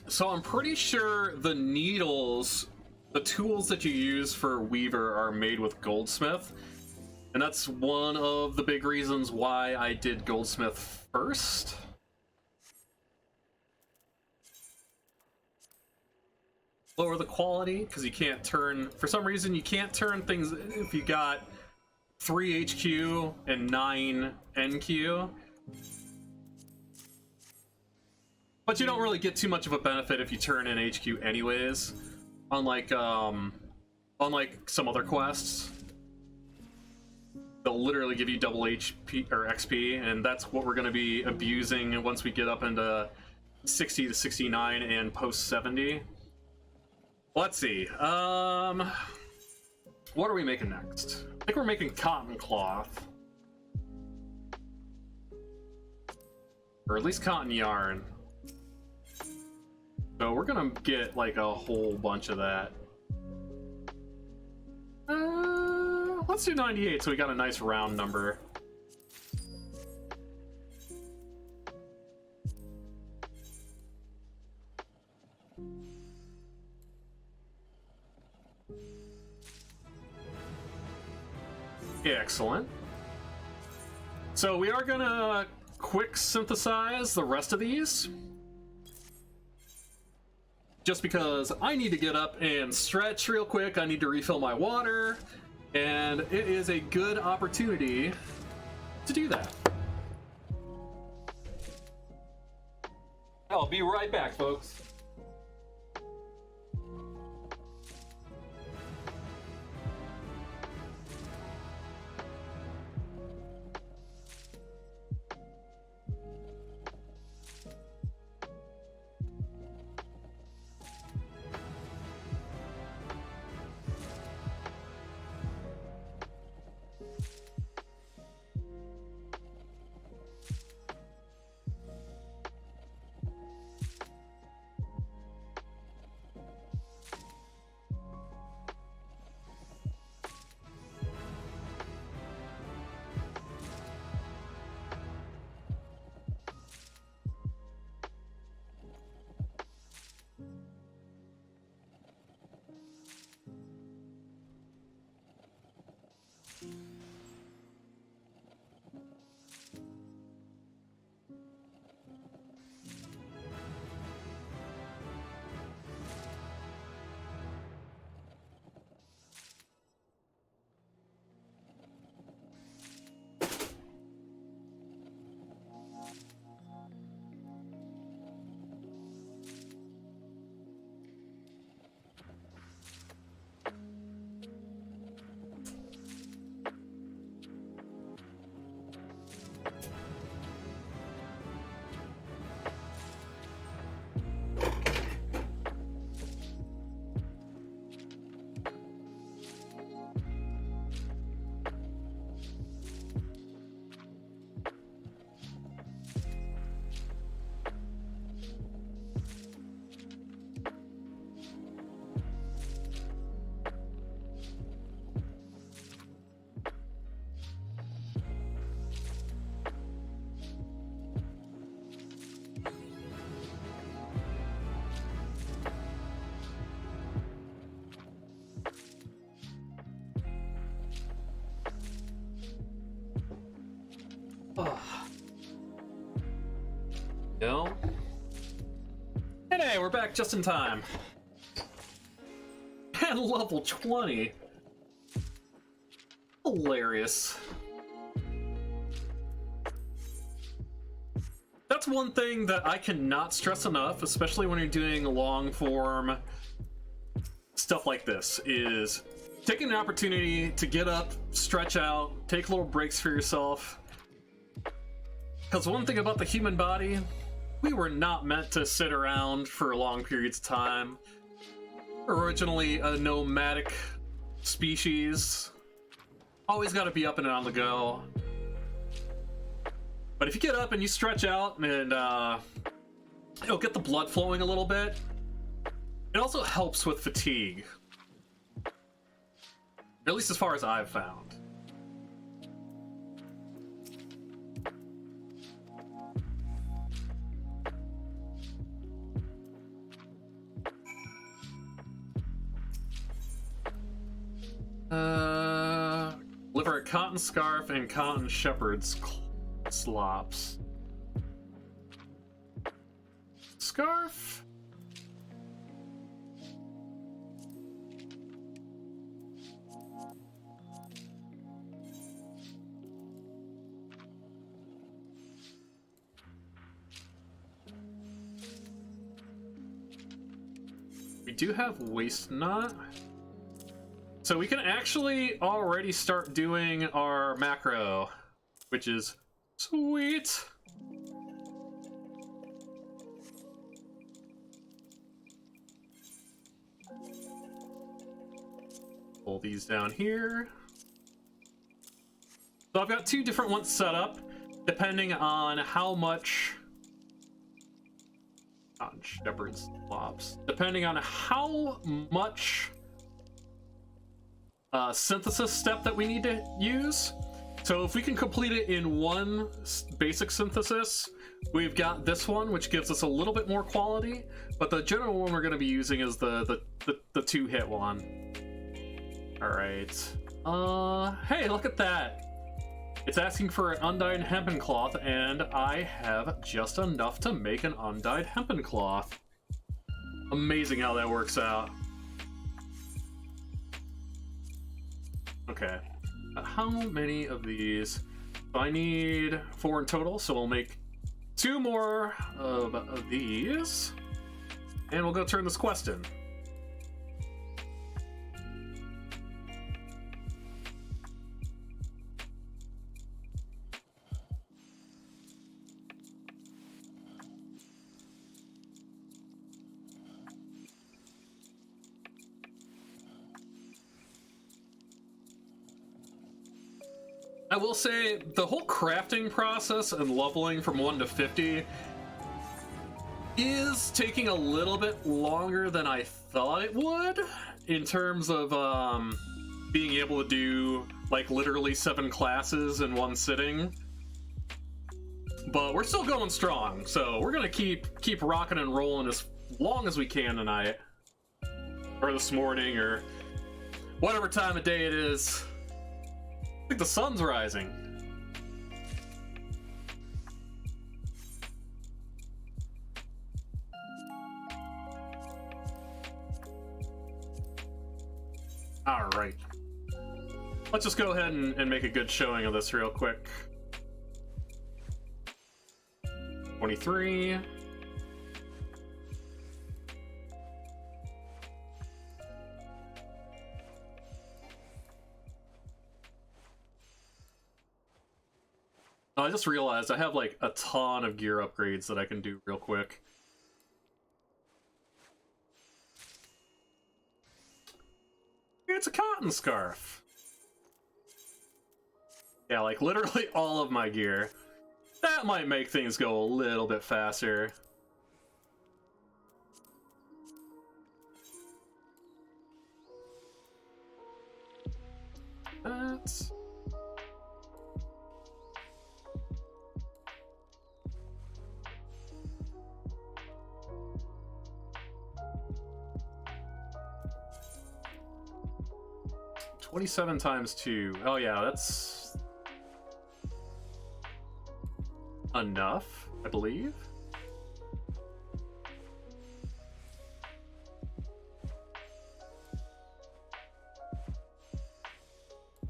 Speaker 1: So I'm pretty sure the needles, the tools that you use for Weaver are made with Goldsmith. And that's one of the big reasons why I did Goldsmith first. Lower the quality, because you can't turn, for some reason you can't turn things if you got 3 HQ and 9 NQ. But you don't really get too much of a benefit if you turn in HQ anyways, unlike some other quests. They'll literally give you double HP or XP, and that's what we're going to be abusing once we get up into 60 to 69 and post 70. Let's see. What are we making next? I think we're making cotton cloth. Or at least cotton yarn. So we're gonna get like a whole bunch of that. Let's do 98 so we got a nice round number. Excellent. So we are gonna quick synthesize the rest of these. Just because I need to get up and stretch real quick, I need to refill my water, and it is a good opportunity to do that. I'll be right back, folks. Oh. No. Hey, we're back just in time. And level 20. Hilarious. That's one thing that I cannot stress enough, especially when you're doing long form stuff like this, is taking an opportunity to get up, stretch out, take little breaks for yourself. Because one thing about the human body, we were not meant to sit around for long periods of time. Originally a nomadic species. Always got to be up and on the go. But if you get up and you stretch out and it'll get the blood flowing a little bit, it also helps with fatigue. At least as far as I've found. Deliver a cotton scarf and cotton shepherd's slops. Scarf? We do have waist knot. So we can actually already start doing our macro, which is sweet. Pull these down here. So I've got two different ones set up, depending on how much shepherd's flops. Depending on how much synthesis step that we need to use. So if we can complete it in one basic synthesis, we've got this one, which gives us a little bit more quality, but the general one we're going to be using is the two-hit one. All right. Hey, look at that. It's asking for an undyed hempen cloth, and I have just enough to make an undyed hempen cloth. Amazing how that works out. Okay, how many of these? I need 4 in total, so we'll make 2 more of these, and we'll go turn this quest in. I will say, the whole crafting process and leveling from 1 to 50 is taking a little bit longer than I thought it would, in terms of being able to do, like, literally 7 classes in one sitting. But we're still going strong, so we're gonna keep rocking and rolling as long as we can tonight. Or this morning, or whatever time of day it is. I think the sun's rising. All right. Let's just go ahead and make a good showing of this real quick. 23. I just realized I have like a ton of gear upgrades that I can do real quick. It's a cotton scarf. Yeah, like literally all of my gear. That might make things go a little bit faster. That's... $27 times 2. Oh yeah, that's... enough, I believe.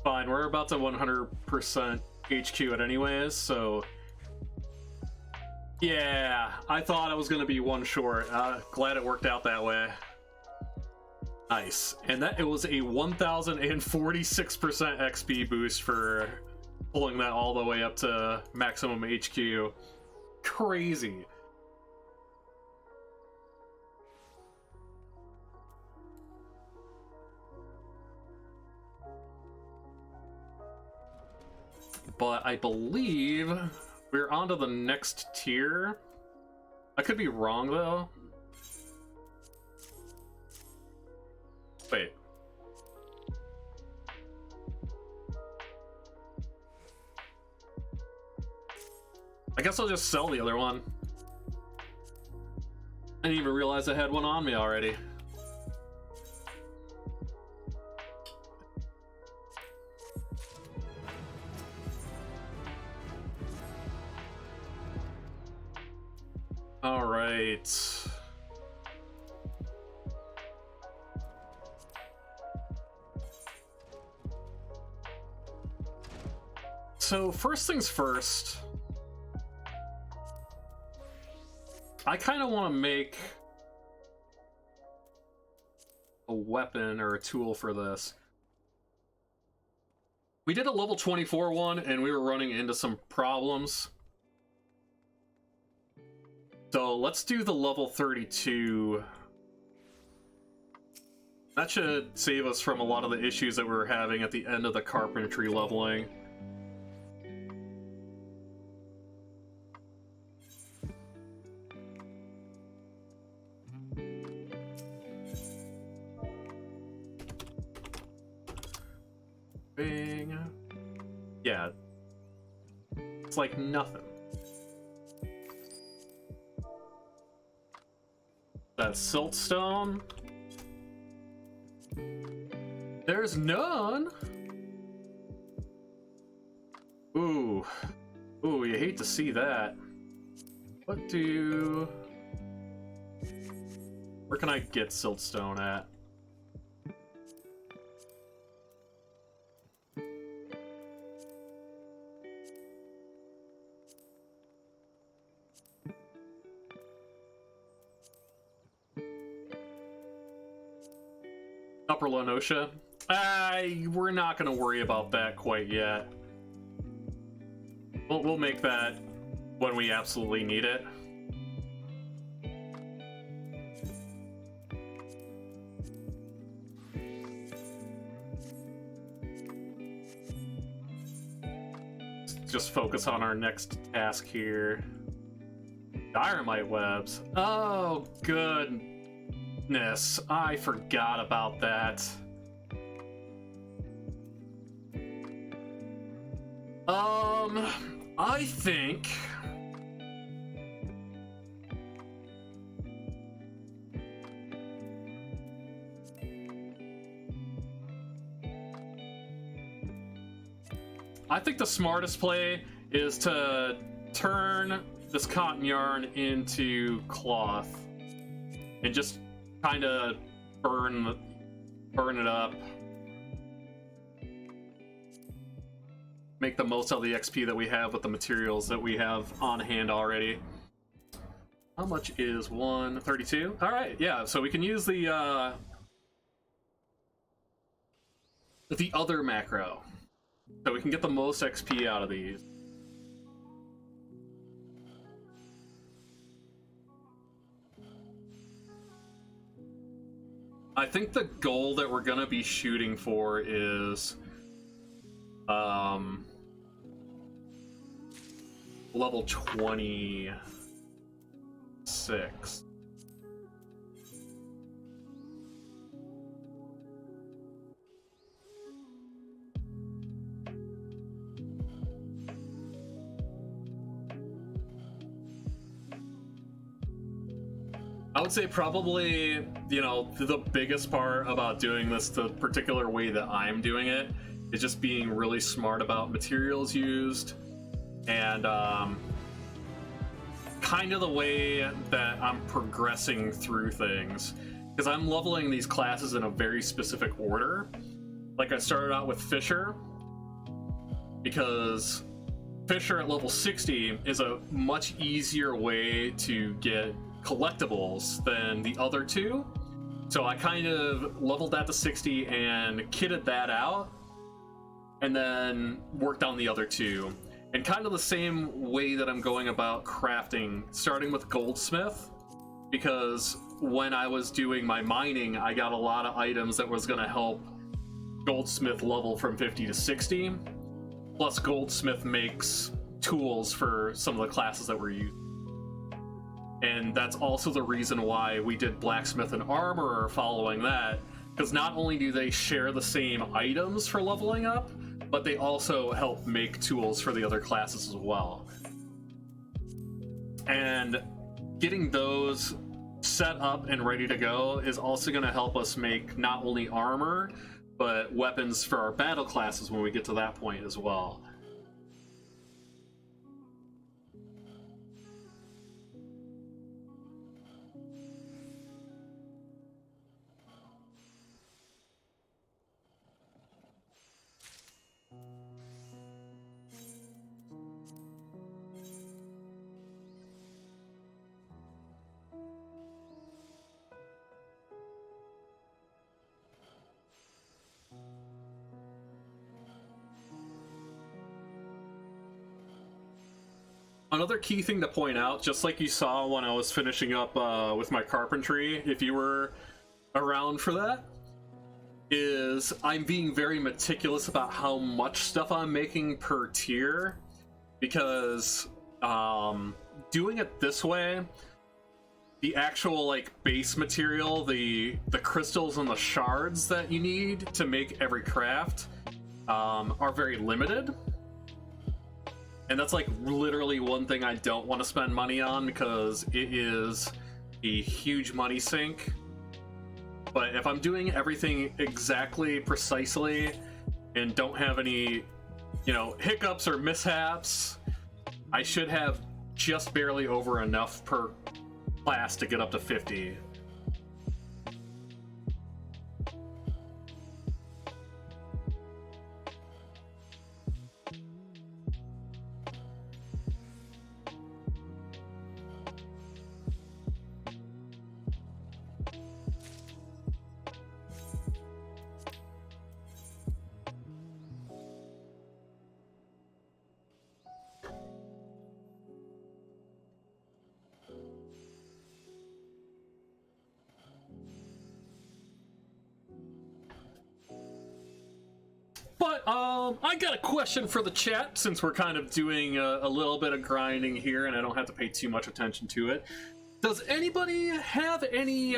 Speaker 1: Fine, we're about to 100% HQ it anyways, so... Yeah, I thought I was gonna be one short. Glad it worked out that way. Nice. And that it was a 1046% XP boost for pulling that all the way up to maximum HQ. Crazy. But I believe we're on to the next tier. I could be wrong, though. Wait. I guess I'll just sell the other one. I didn't even realize I had one on me already. All right. So first things first, I kind of want to make a weapon or a tool for this. We did a level 24 one and we were running into some problems. So let's do the level 32. That should save us from a lot of the issues that we were having at the end of the carpentry leveling. Bing. Yeah. It's like nothing. That siltstone. There's none. Ooh. Ooh, you hate to see that. What do... Where can I get siltstone at? Upper Lenosha? We're not gonna worry about that quite yet. We'll make that when we absolutely need it. Just focus on our next task here. Dynamite webs. Oh, goodness. I forgot about that. I think... the smartest play is to turn this cotton yarn into cloth and just kind of burn it up. Make the most out of the XP that we have with the materials that we have on hand already. How much is 132? All right, yeah, so we can use the other macro. So we can get the most XP out of these. I think the goal that we're gonna be shooting for is level 26. I would say probably, you know, the biggest part about doing this the particular way that I'm doing it is just being really smart about materials used and kind of the way that I'm progressing through things, because I'm leveling these classes in a very specific order. Like, I started out with Fisher, because Fisher at level 60 is a much easier way to get collectibles than the other two. So I kind of leveled that to 60 and kitted that out, and then worked on the other two. And kind of the same way that I'm going about crafting, starting with Goldsmith, because when I was doing my mining, I got a lot of items that was going to help Goldsmith level from 50 to 60. Plus, Goldsmith makes tools for some of the classes that we're using. And that's also the reason why we did Blacksmith and Armorer following that, because not only do they share the same items for leveling up, but they also help make tools for the other classes as well. And getting those set up and ready to go is also going to help us make not only armor, but weapons for our battle classes when we get to that point as well. Another key thing to point out, just like you saw when I was finishing up with my carpentry, if you were around for that, is I'm being very meticulous about how much stuff I'm making per tier, because doing it this way, the actual like base material, the crystals and the shards that you need to make every craft are very limited. And that's like literally one thing I don't want to spend money on, because it is a huge money sink. But if I'm doing everything exactly, precisely, and don't have any, you know, hiccups or mishaps, I should have just barely over enough per class to get up to 50. But I got a question for the chat, since we're kind of doing a little bit of grinding here and I don't have to pay too much attention to it. Does anybody have any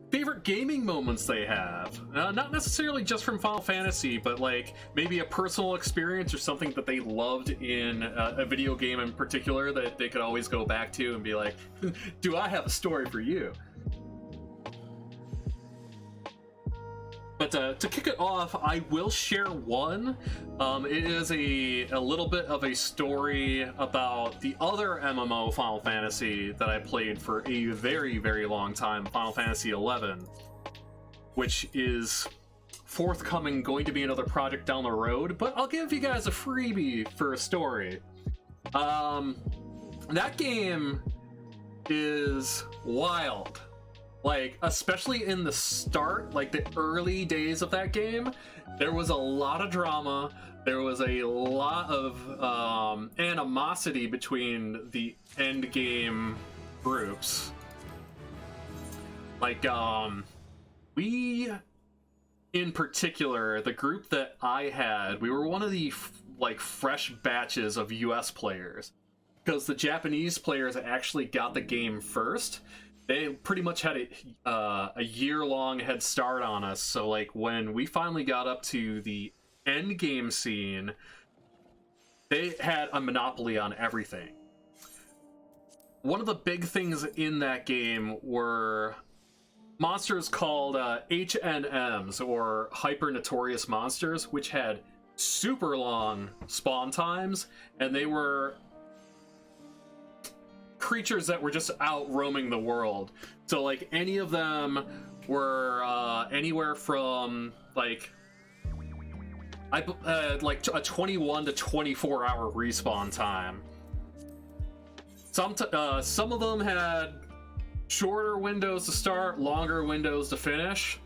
Speaker 1: favorite gaming moments they have? Not necessarily just from Final Fantasy, but like maybe a personal experience or something that they loved in a video game in particular that they could always go back to and be like, do I have a story for you? But to kick it off, I will share one. It is a little bit of a story about the other MMO Final Fantasy that I played for a very, very long time, Final Fantasy XI, which is forthcoming, going to be another project down the road, but I'll give you guys a freebie for a story. That game is wild. Like, especially in the start, like the early days of that game, there was a lot of drama. There was a lot of animosity between the end game groups. Like, we, in particular, the group that I had, we were one of the like fresh batches of US players, because the Japanese players actually got the game first. They pretty much had a year-long head start on us, so like when we finally got up to the end game scene, they had a monopoly on everything. One of the big things in that game were monsters called HNMs, or Hyper Notorious Monsters, which had super long spawn times, and they were creatures that were just out roaming the world. So like any of them were anywhere from like like a 21 to 24 hour respawn time. Some of them had shorter windows to start, longer windows to finish.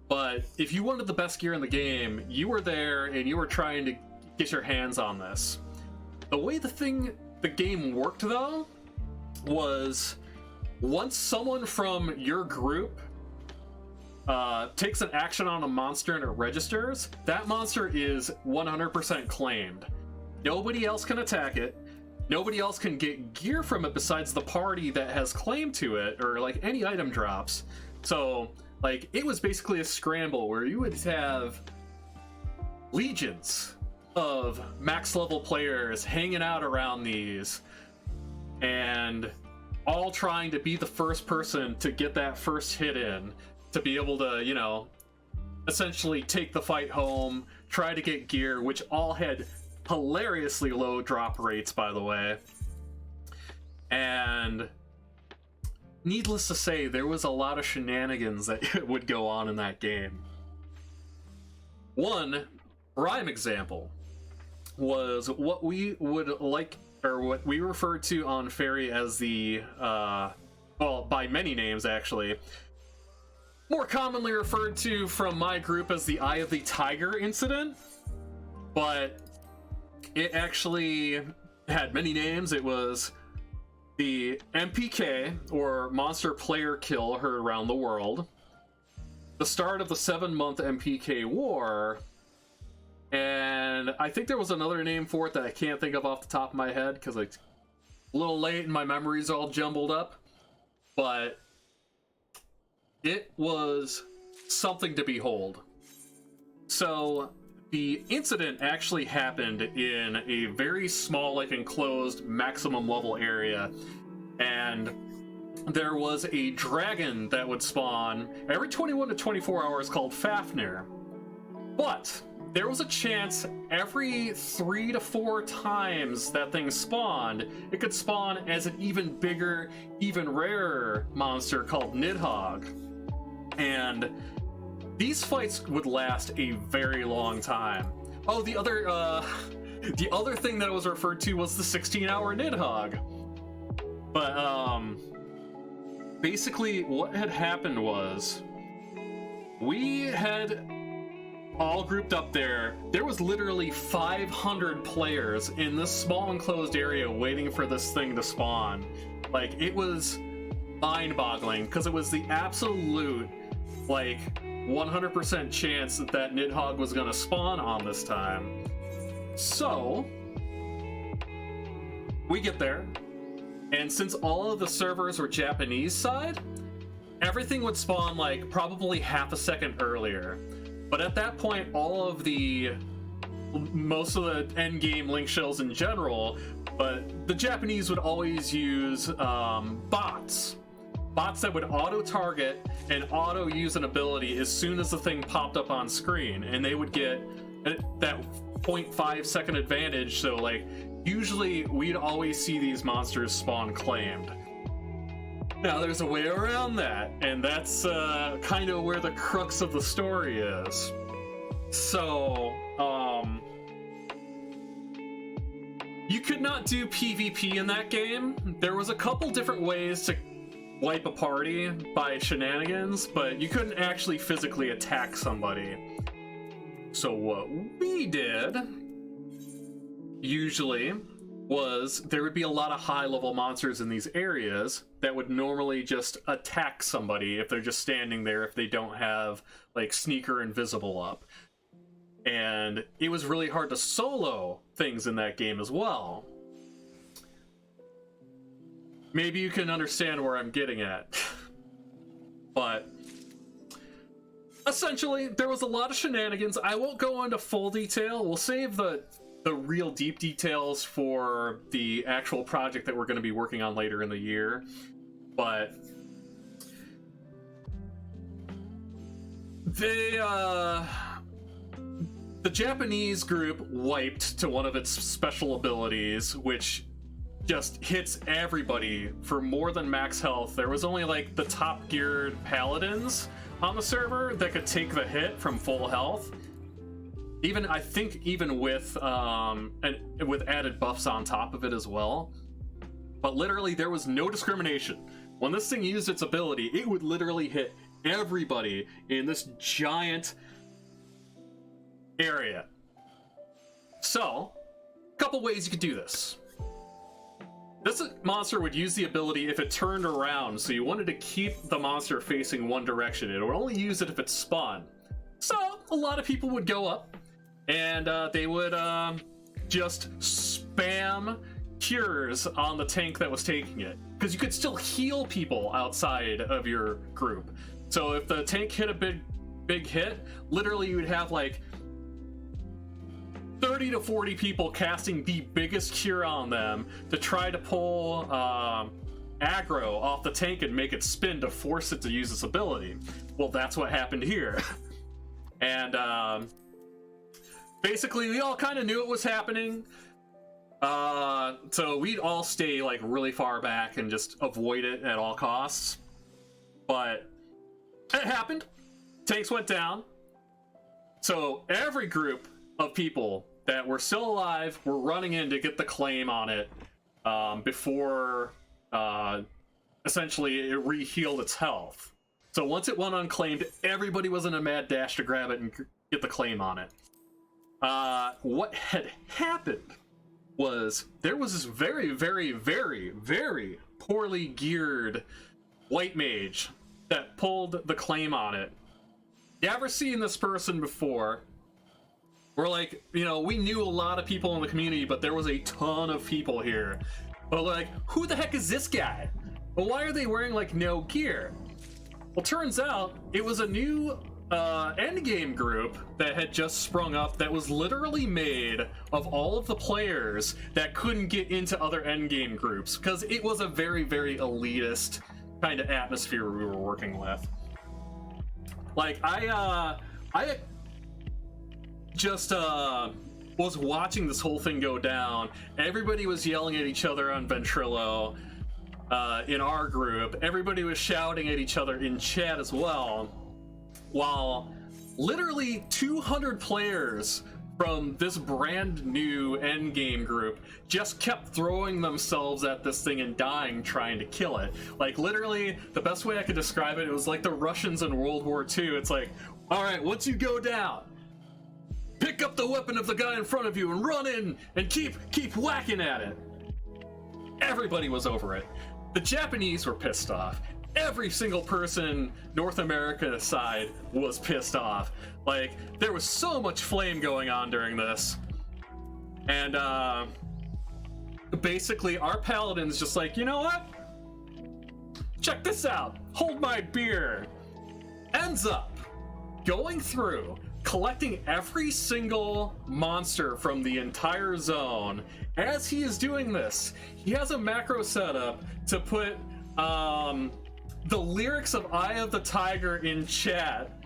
Speaker 1: But if you wanted the best gear in the game, you were there and you were trying to get your hands on this. The way the game worked though was once someone from your group takes an action on a monster and it registers, that monster is 100% claimed. Nobody else can attack it. Nobody else can get gear from it besides the party that has claim to it, or like any item drops. So like it was basically a scramble where you would have legions of max level players hanging out around these and all trying to be the first person to get that first hit in, to be able to, you know, essentially take the fight home, try to get gear, which all had hilariously low drop rates, by the way. And needless to say, there was a lot of shenanigans that would go on in that game. One prime example was what we would like, or what we referred to on Fairy as the, well, by many names actually, more commonly referred to from my group as the Eye of the Tiger incident, but it actually had many names. It was the MPK, or Monster Player Kill, heard around the world, the start of the 7-month MPK War, and I think there was another name for it that I can't think of off the top of my head because it's a little late and my memory's all jumbled up, but it was something to behold. So the incident actually happened in a very small, like enclosed maximum level area, and there was a dragon that would spawn every 21 to 24 hours called Fafnir. But there was a chance every 3 to 4 times that thing spawned, it could spawn as an even bigger, even rarer monster called Nidhogg. And these fights would last a very long time. Oh, the other thing that was referred to was the 16-hour Nidhogg. But basically what had happened was we had all grouped up there. There was literally 500 players in this small enclosed area waiting for this thing to spawn. Like, it was mind-boggling because it was the absolute, like, 100% chance that Nidhogg was gonna spawn on this time. So we get there, and since all of the servers were Japanese side, everything would spawn like probably half a second earlier. But at that point, most of the endgame link shells in general, but the Japanese would always use bots that would auto-target and auto-use an ability as soon as the thing popped up on screen, and they would get that 0.5 second advantage. So like usually we'd always see these monsters spawn claimed. Now there's a way around that, and that's kind of where the crux of the story is. So you could not do PvP in that game. There was a couple different ways to wipe a party by shenanigans, but you couldn't actually physically attack somebody. So what we did usually was there would be a lot of high-level monsters in these areas that would normally just attack somebody if they're just standing there, if they don't have like sneaker invisible up. And it was really hard to solo things in that game as well. Maybe you can understand where I'm getting at. But essentially, there was a lot of shenanigans. I won't go into full detail. We'll save the real deep details for the actual project that we're going to be working on later in the year. But the Japanese group wiped to one of its special abilities, which just hits everybody for more than max health. There was only like the top geared paladins on the server that could take the hit from full health. Even I think even with with added buffs on top of it as well. But literally there was no discrimination. When this thing used its ability, it would literally hit everybody in this giant area. So, a couple ways you could do this. This monster would use the ability if it turned around, so you wanted to keep the monster facing one direction. It would only use it if it spawned. So, a lot of people would go up, and they would just spam cures on the tank that was taking it. Because you could still heal people outside of your group. So if the tank hit a big hit, literally you would have like 30 to 40 people casting the biggest cure on them to try to pull aggro off the tank and make it spin to force it to use its ability. Well, that's what happened here. And basically we all kind of knew it was happening. So we'd all stay like really far back and just avoid it at all costs. But it happened. Tanks went down. So every group of people that were still alive were running in to get the claim on it before essentially it re-healed its health. So once it went unclaimed, everybody was in a mad dash to grab it and get the claim on it. What had happened was there was this very, very, very, very poorly geared white mage that pulled the claim on it. You ever seen this person before? We're like, you know, we knew a lot of people in the community, but there was a ton of people here. But like, who the heck is this guy? Well, why are they wearing like no gear? Well, turns out it was a new endgame group that had just sprung up that was literally made of all of the players that couldn't get into other endgame groups because it was a very, very elitist kind of atmosphere we were working with. Like, I just was watching this whole thing go down. Everybody was yelling at each other on Ventrilo in our group. Everybody was shouting at each other in chat as well. While literally 200 players from this brand new endgame group just kept throwing themselves at this thing and dying trying to kill it. Like, literally, the best way I could describe it, it was like the Russians in World War II. It's like, all right, once you go down, pick up the weapon of the guy in front of you and run in and keep whacking at it. Everybody was over it. The Japanese were pissed off. Every single person North America side was pissed off. Like, there was so much flame going on during this. And basically our paladin's just like, you know what? Check this out. Hold my beer. Ends up going through, collecting every single monster from the entire zone. As he is doing this, he has a macro setup to put the lyrics of Eye of the Tiger in chat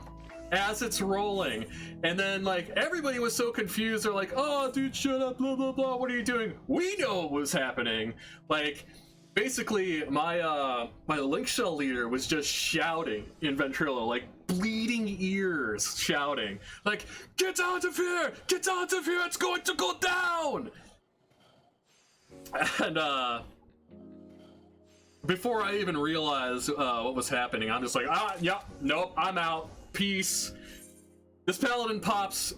Speaker 1: as it's rolling. And then, like, everybody was so confused. They're like, oh, dude, shut up, blah, blah, blah. What are you doing? We know what was happening. Like, basically, my Link Shell leader was just shouting in Ventrilo, like, bleeding ears shouting. Like, get out of here! Get out of here! It's going to go down! And, before I even realized what was happening, I'm just like, yeah, nope, I'm out. Peace. This paladin pops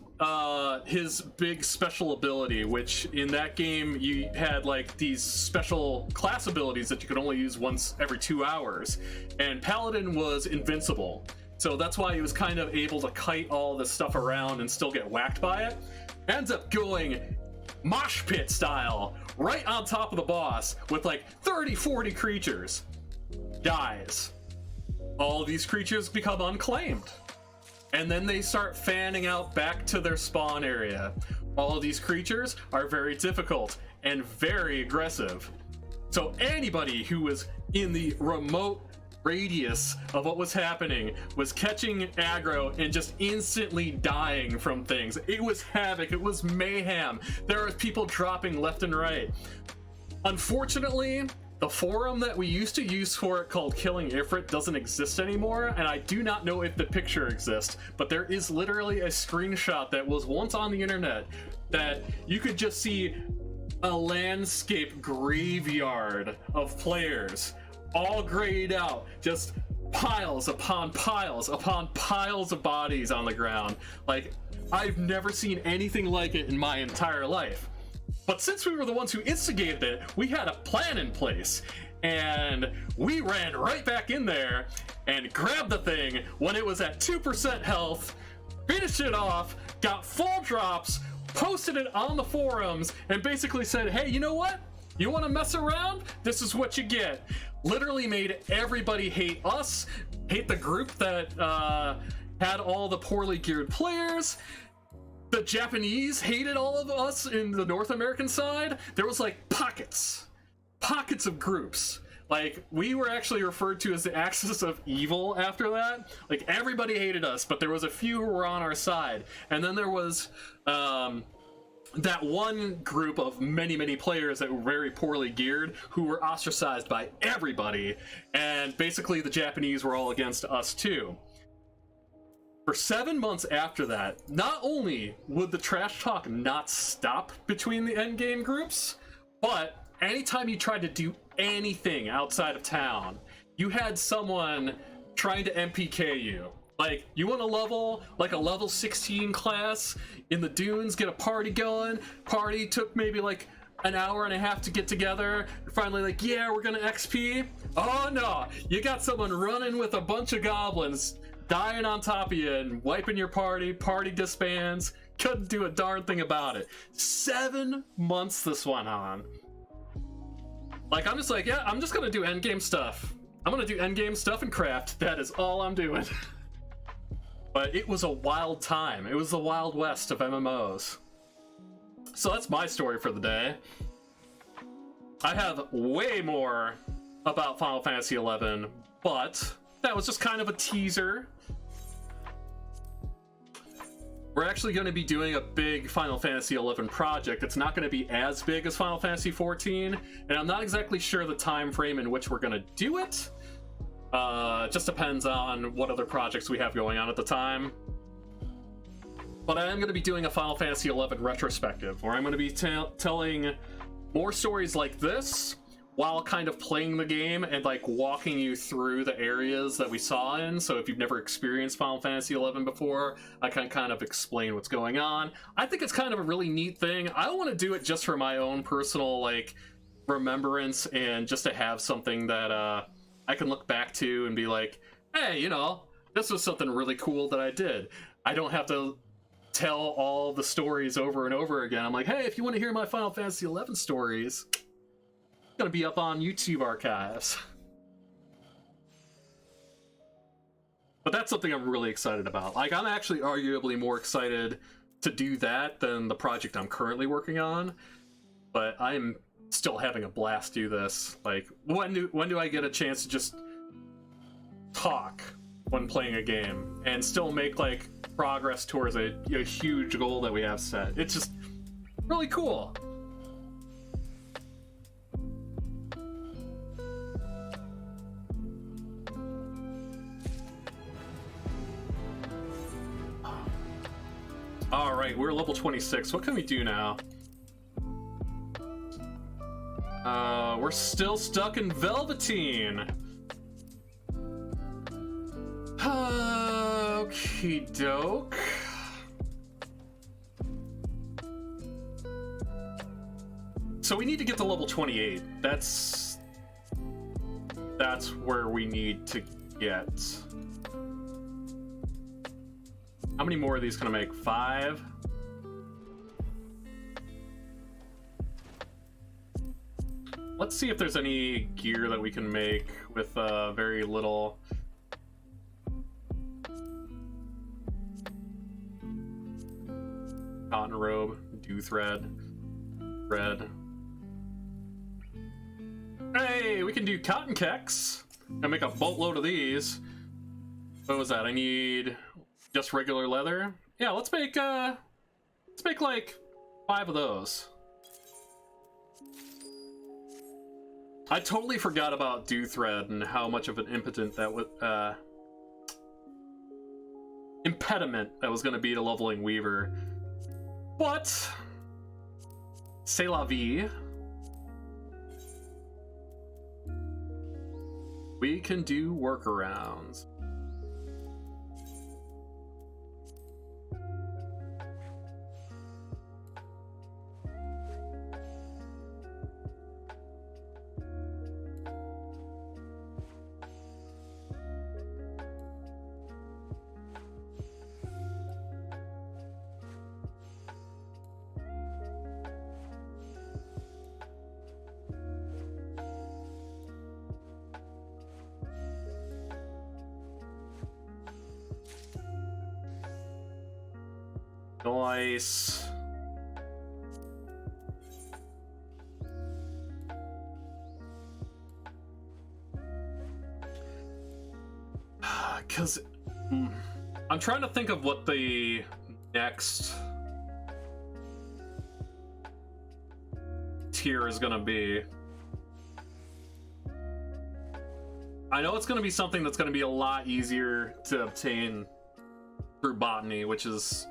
Speaker 1: his big special ability, which in that game you had like these special class abilities that you could only use once every 2 hours. And paladin was invincible. So that's why he was kind of able to kite all this stuff around and still get whacked by it. Ends up going mosh pit style right on top of the boss with like 30-40 creatures. Dies. All of these creatures become unclaimed, and then they start fanning out back to their spawn area. All of these creatures are very difficult and very aggressive, so anybody who was in the remote radius of what was happening was catching aggro and just instantly dying from things. It was havoc, it was mayhem. There was people dropping left and right. Unfortunately, the forum that we used to use for it, called Killing Ifrit, doesn't exist anymore, and I do not know if the picture exists, but there is literally a screenshot that was once on the internet that you could just see a landscape graveyard of players, all grayed out, just piles upon piles upon piles of bodies on the ground. Like, I've never seen anything like it in my entire life. But since we were the ones who instigated it, we had a plan in place, and we ran right back in there and grabbed the thing when it was at 2% health, finished it off, got full drops, posted it on the forums, and basically said, hey, you know what? You want to mess around? This is what you get. Literally made everybody hate us, hate the group that had all the poorly geared players. The Japanese hated all of us in the North American side. There was like pockets of groups. Like, we were actually referred to as the Axis of Evil after that. Like, everybody hated us, but there was a few who were on our side. And then there was that one group of many players that were very poorly geared, who were ostracized by everybody. And basically the Japanese were all against us too. For 7 months after that, not only would the trash talk not stop between the endgame groups, but anytime you tried to do anything outside of town, you had someone trying to MPK you. Like, you want to level, like a level 16 class in the dunes, get a party going. Party took maybe like an hour and a half to get together. Finally, like, yeah, we're gonna XP. Oh no, you got someone running with a bunch of goblins, dying on top of you and wiping your party disbands. Couldn't do a darn thing about it. 7 months this went on. Like, I'm just like, yeah, I'm just gonna do endgame stuff. I'm gonna do endgame stuff and craft. That is all I'm doing. But it was a wild time. It was the Wild West of MMOs. So that's my story for the day. I have way more about Final Fantasy XI, but that was just kind of a teaser. We're actually going to be doing a big Final Fantasy XI project. It's not going to be as big as Final Fantasy XIV, and I'm not exactly sure the time frame in which we're going to do it. It just depends on what other projects we have going on at the time. But I am going to be doing a Final Fantasy XI retrospective, where I'm going to be telling more stories like this, while kind of playing the game and like walking you through the areas that we saw in. So if you've never experienced Final Fantasy XI before, I can kind of explain what's going on. I think it's kind of a really neat thing. I want to do it just for my own personal like remembrance, and just to have something that I can look back to and be like, hey, you know, this was something really cool that I did. I don't have to tell all the stories over and over again. I'm like, hey, if you want to hear my Final Fantasy XI stories, gonna be up on YouTube archives. But that's something I'm really excited about. Like, I'm actually arguably more excited to do that than the project I'm currently working on. But I'm still having a blast do this. Like, when do I get a chance to just talk when playing a game and still make like progress towards a huge goal that we have set? It's just really cool. All right, we're level 26. What can we do now? We're still stuck in Velveteen. Okie doke. So we need to get to level 28. That's where we need to get. How many more of these can I make? 5? Let's see if there's any gear that we can make with very little. Cotton robe, dew thread, red. Hey, we can do cotton kecks. Gonna make a boatload of these. What was that? I need just regular leather. Yeah, let's make like 5 of those. I totally forgot about Dew Thread and how much of an impediment that was going to be to leveling Weaver. But c'est la vie. We can do workarounds. Nice. Because I'm trying to think of what the next tier is going to be. I know it's going to be something that's going to be a lot easier to obtain through botany, which is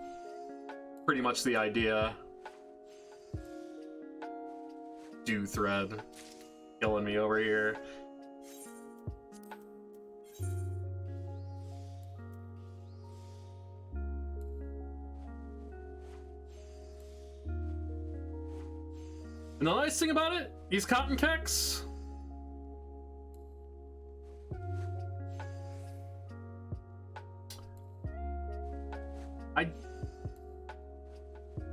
Speaker 1: pretty much the idea. Dew Thread killing me over here. And the nice thing about it, these cotton kecks, I'm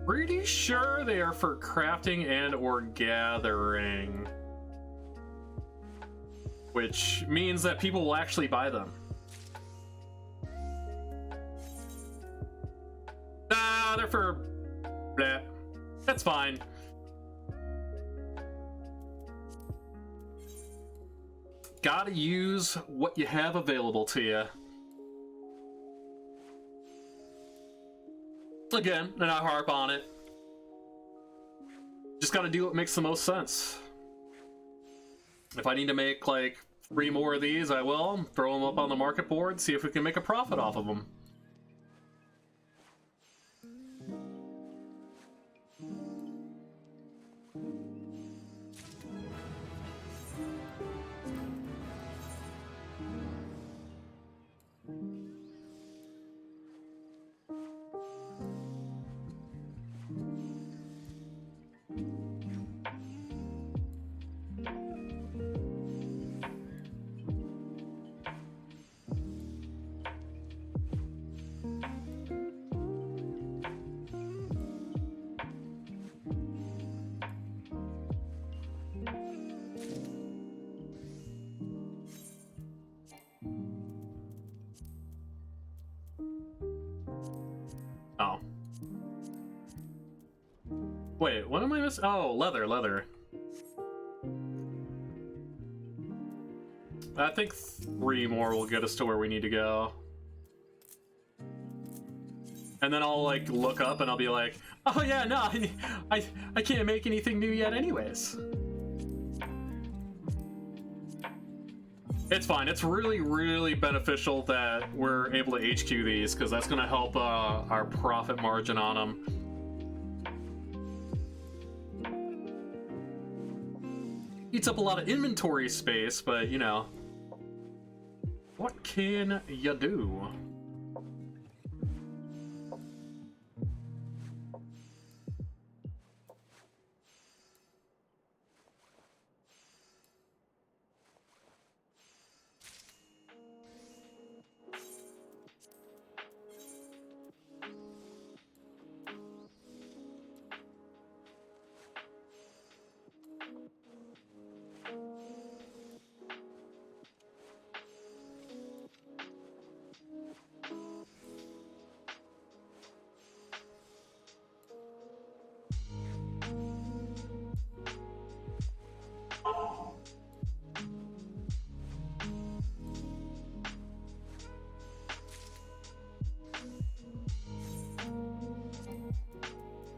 Speaker 1: pretty sure they are for crafting and or gathering, which means that people will actually buy them. Ah, they're for bleh. That's fine. Gotta use what you have available to you. Again, and I harp on it. Just gotta do what makes the most sense. If I need to make like 3 more of these, I will. Throw them up on the market board, see if we can make a profit off of them. Oh. Wait, what am I missing? Oh, leather. I think 3 more will get us to where we need to go. And then I'll like look up and I'll be like, oh yeah, no, I can't make anything new yet anyways. It's fine. It's really, really beneficial that we're able to HQ these, because that's going to help our profit margin on them. Eats up a lot of inventory space, but you know, what can you do?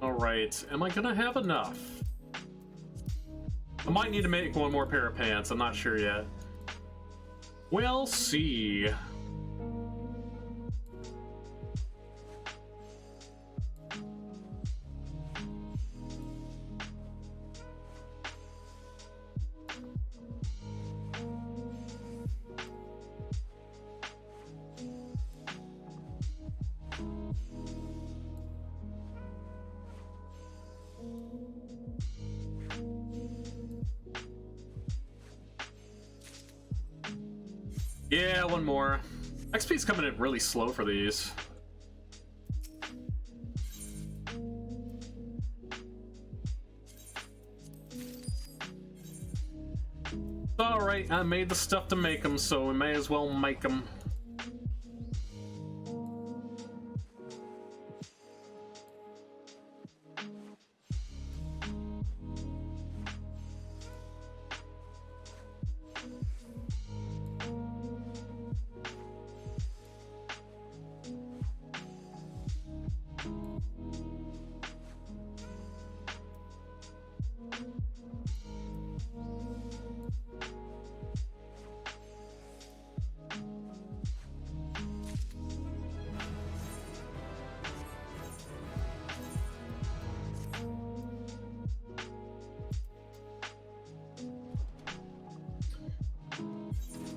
Speaker 1: Alright, am I gonna have enough? I'm might need to make one more pair of pants. I'm not sure yet. We'll see. Yeah, one more. XP's coming in really slow for these. Alright, I made the stuff to make them, so we may as well make them.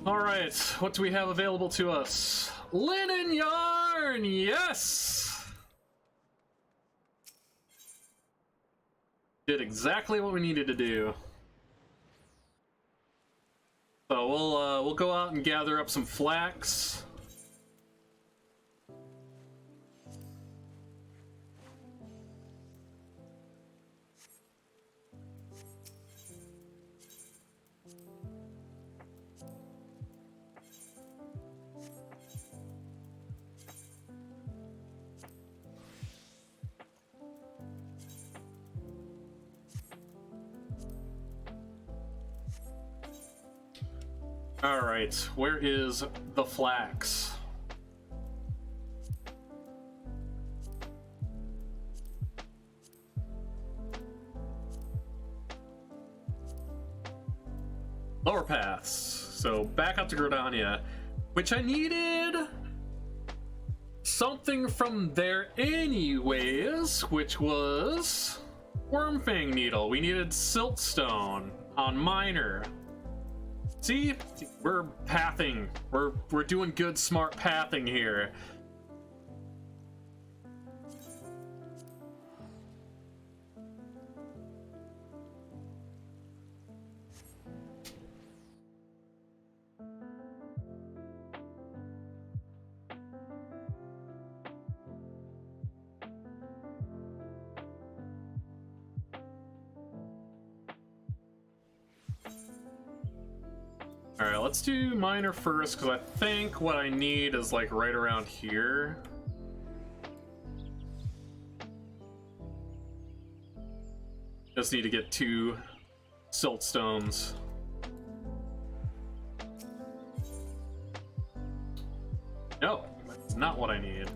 Speaker 1: Alright, what do we have available to us? Linen yarn! Yes! Did exactly what we needed to do. So we'll go out and gather up some flax. Alright, where is the flax? Lower paths. So back up to Gridania, which I needed something from there anyways, which was Wormfang Needle. We needed Siltstone on Miner. See, we're pathing. We're doing good, smart pathing here. Alright, let's do Miner first, because I think what I need is like right around here. Just need to get 2 Siltstones. No, that's not what I need.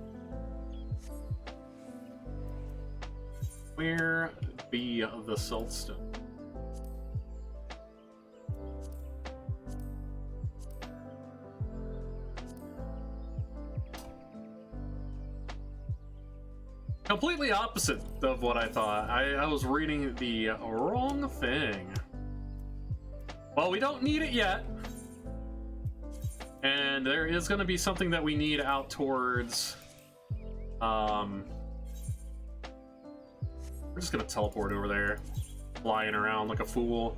Speaker 1: Where be the Siltstone? Completely opposite of what I thought. I was reading the wrong thing. Well, we don't need it yet. And there is going to be something that we need out towards... We're just going to teleport over there. Flying around like a fool.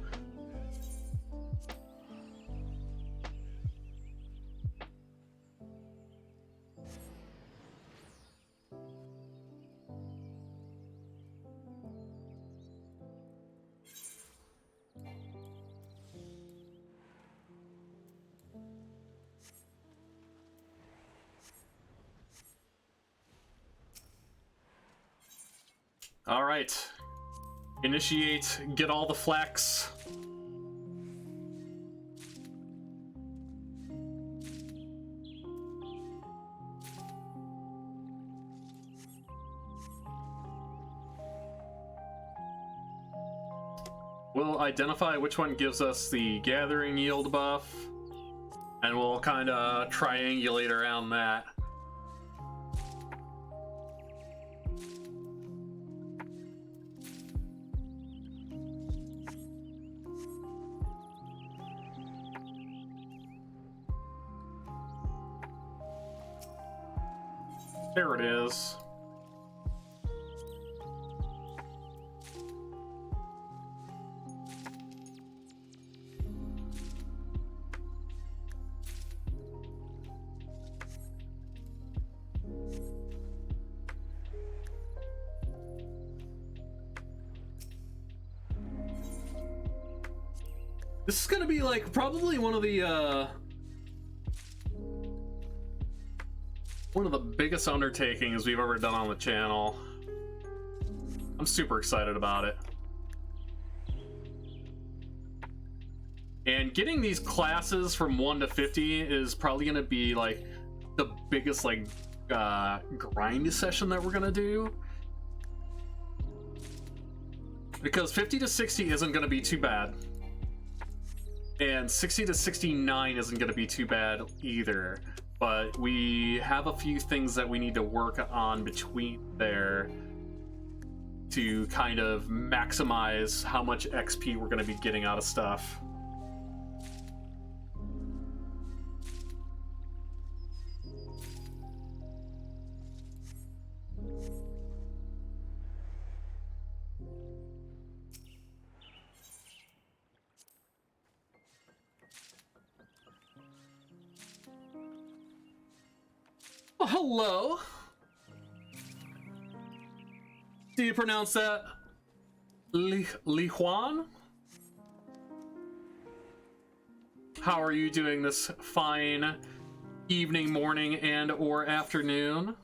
Speaker 1: All right, initiate, get all the flax. we'll identify which one gives us the gathering yield buff, and we'll kind of triangulate around that. There it is. This is gonna be like probably one of the biggest undertakings we've ever done on the channel. I'm super excited about it. And getting these classes from 1 to 50 is probably gonna be like the biggest like grind session that we're gonna do. Because 50 to 60 isn't gonna be too bad. And 60 to 69 isn't going to be too bad either, but we have a few things that we need to work on between there to kind of maximize how much XP we're going to be getting out of stuff. Oh, hello. Do you pronounce that Li Huan? How are you doing this fine evening, morning, and or afternoon?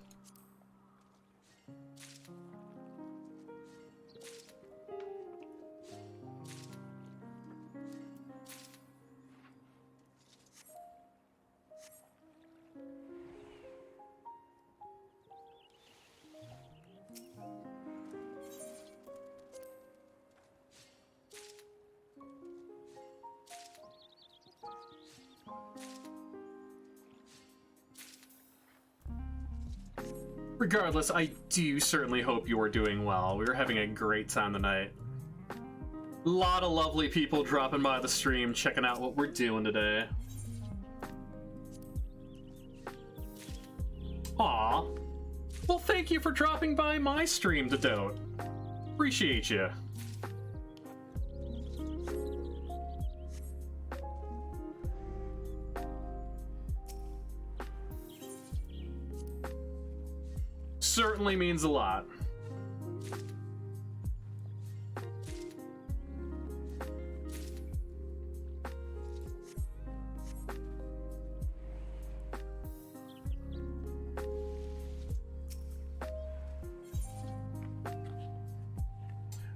Speaker 1: Regardless, I do certainly hope you are doing well. We were having a great time tonight. A lot of lovely people dropping by the stream, checking out what we're doing today. Aw. Well, thank you for dropping by my stream to Dote. Appreciate you. Certainly means a lot.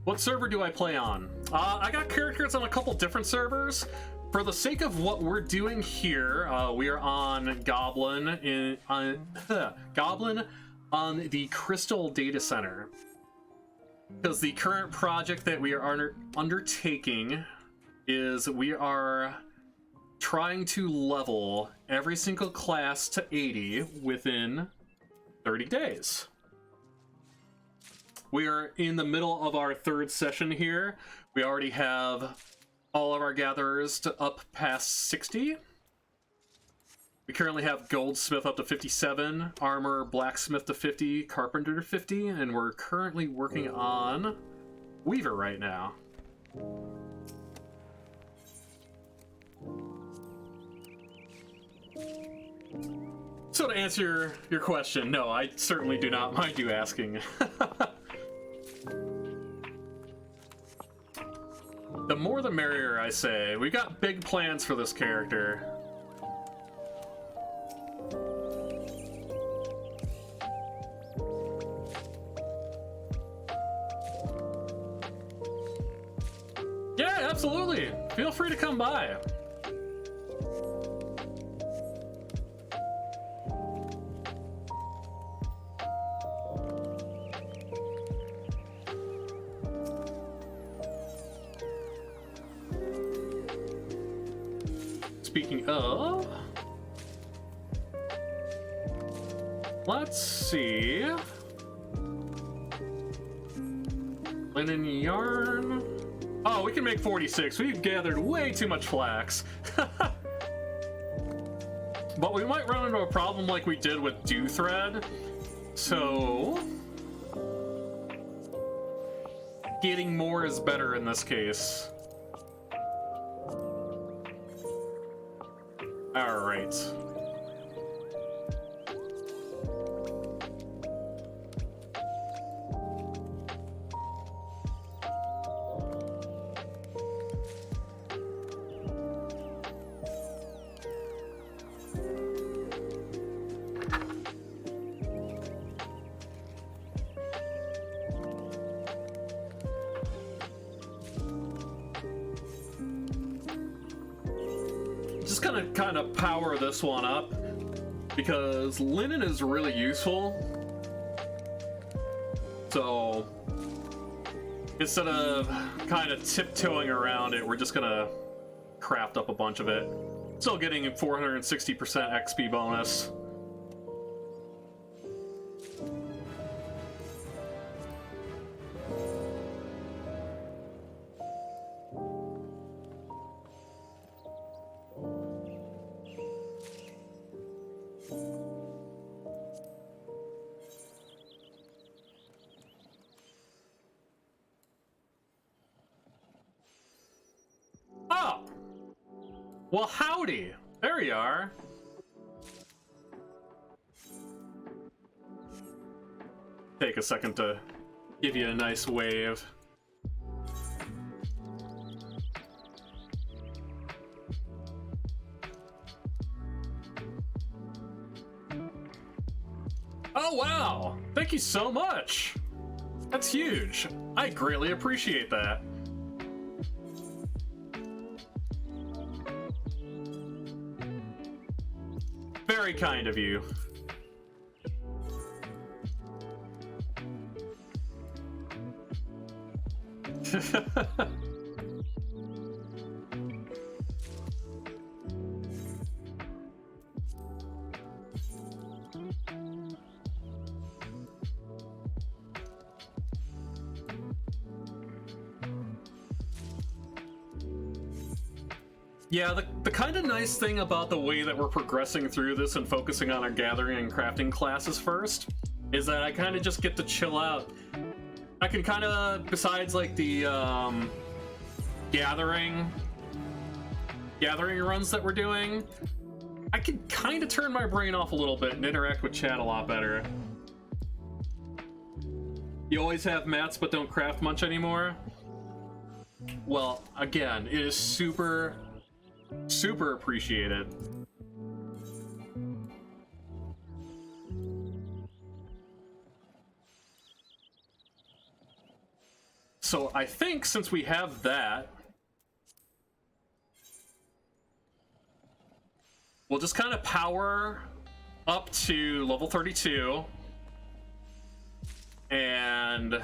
Speaker 1: What server do I play on? I got characters on a couple different servers. For the sake of what we're doing here, we are on Goblin Goblin on the Crystal Data Center. Because the current project that we are undertaking is we are trying to level every single class to 80 within 30 days. We are in the middle of our third session here. We already have all of our gatherers to up past 60. We currently have Goldsmith up to 57, Armor Blacksmith to 50, Carpenter to 50, and we're currently working on Weaver right now. So to answer your question, no, I certainly do not mind you asking. The more the merrier, I say. We've got big plans for this character. Yeah, absolutely. Feel free to come by. speaking of, let's see. Linen yarn. Oh, we can make 46. We've gathered way too much flax. But we might run into a problem like we did with dew thread. So getting more is better in this case. All right. Just gonna kind of power this one up because linen is really useful. So instead of kind of tiptoeing around it, we're just gonna craft up a bunch of it. Still getting a 460% XP bonus. Oh! Well, howdy! There you are. Take a second to give you a nice wave. Oh, wow! Thank you so much! That's huge. I greatly appreciate that. Very kind of you. Yeah, the kind of nice thing about the way that we're progressing through this and focusing on our gathering and crafting classes first is that I kind of just get to chill out. I can kind of, besides like the gathering runs that we're doing, I can kind of turn my brain off a little bit and interact with chat a lot better. You always have mats but don't craft much anymore? Well, again, it is super appreciated. So I think since we have that, we'll just kind of power up to level 32, and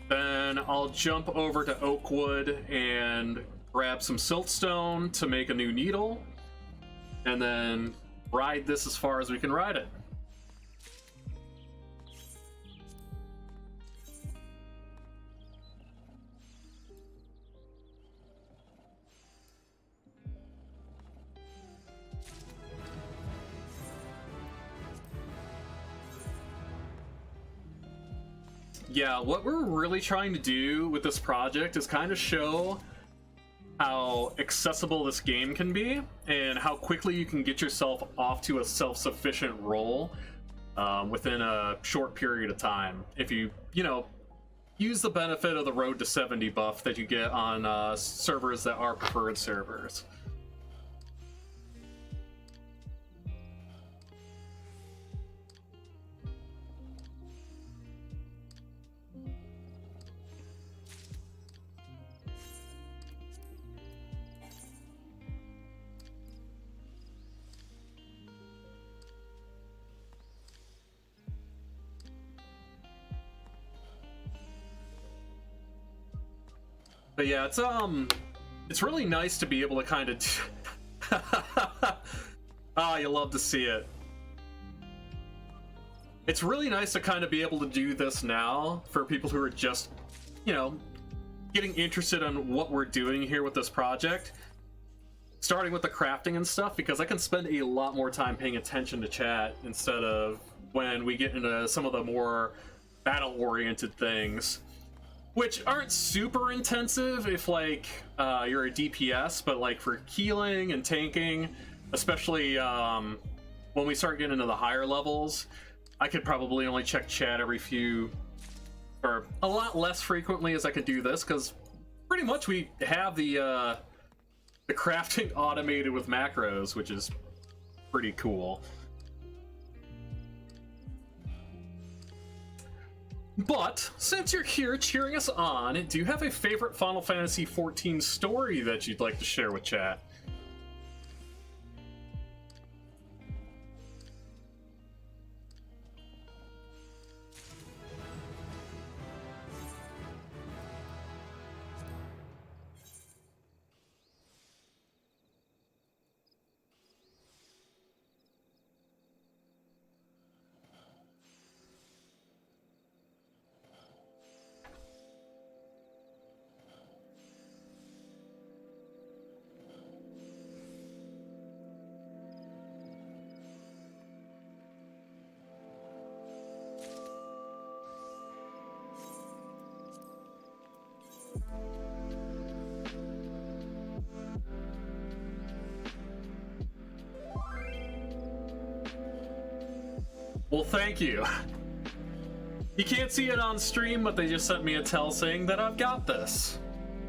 Speaker 1: then I'll jump over to Oakwood and grab some siltstone to make a new needle, and then ride this as far as we can ride it. Yeah, what we're really trying to do with this project is kind of show how accessible this game can be and how quickly you can get yourself off to a self-sufficient role within a short period of time if you use the benefit of the Road to 70 buff that you get on servers that are preferred servers. But yeah, it's really nice to be able to kind of Ah, you love to see it. It's really nice to kind of be able to do this now for people who are just, you know, getting interested in what we're doing here with this project. Starting with the crafting and stuff, because I can spend a lot more time paying attention to chat instead of when we get into some of the more battle-oriented things, which aren't super intensive if, like, you're a DPS, but, like, for healing and tanking, especially when we start getting into the higher levels, I could probably only check chat every few, or a lot less frequently as I could do this, because pretty much we have the crafting automated with macros, which is pretty cool. But since you're here cheering us on, do you have a favorite Final Fantasy XIV story that you'd like to share with chat? Well, thank you. You can't see it on stream, but they just sent me a tell saying that I've got this.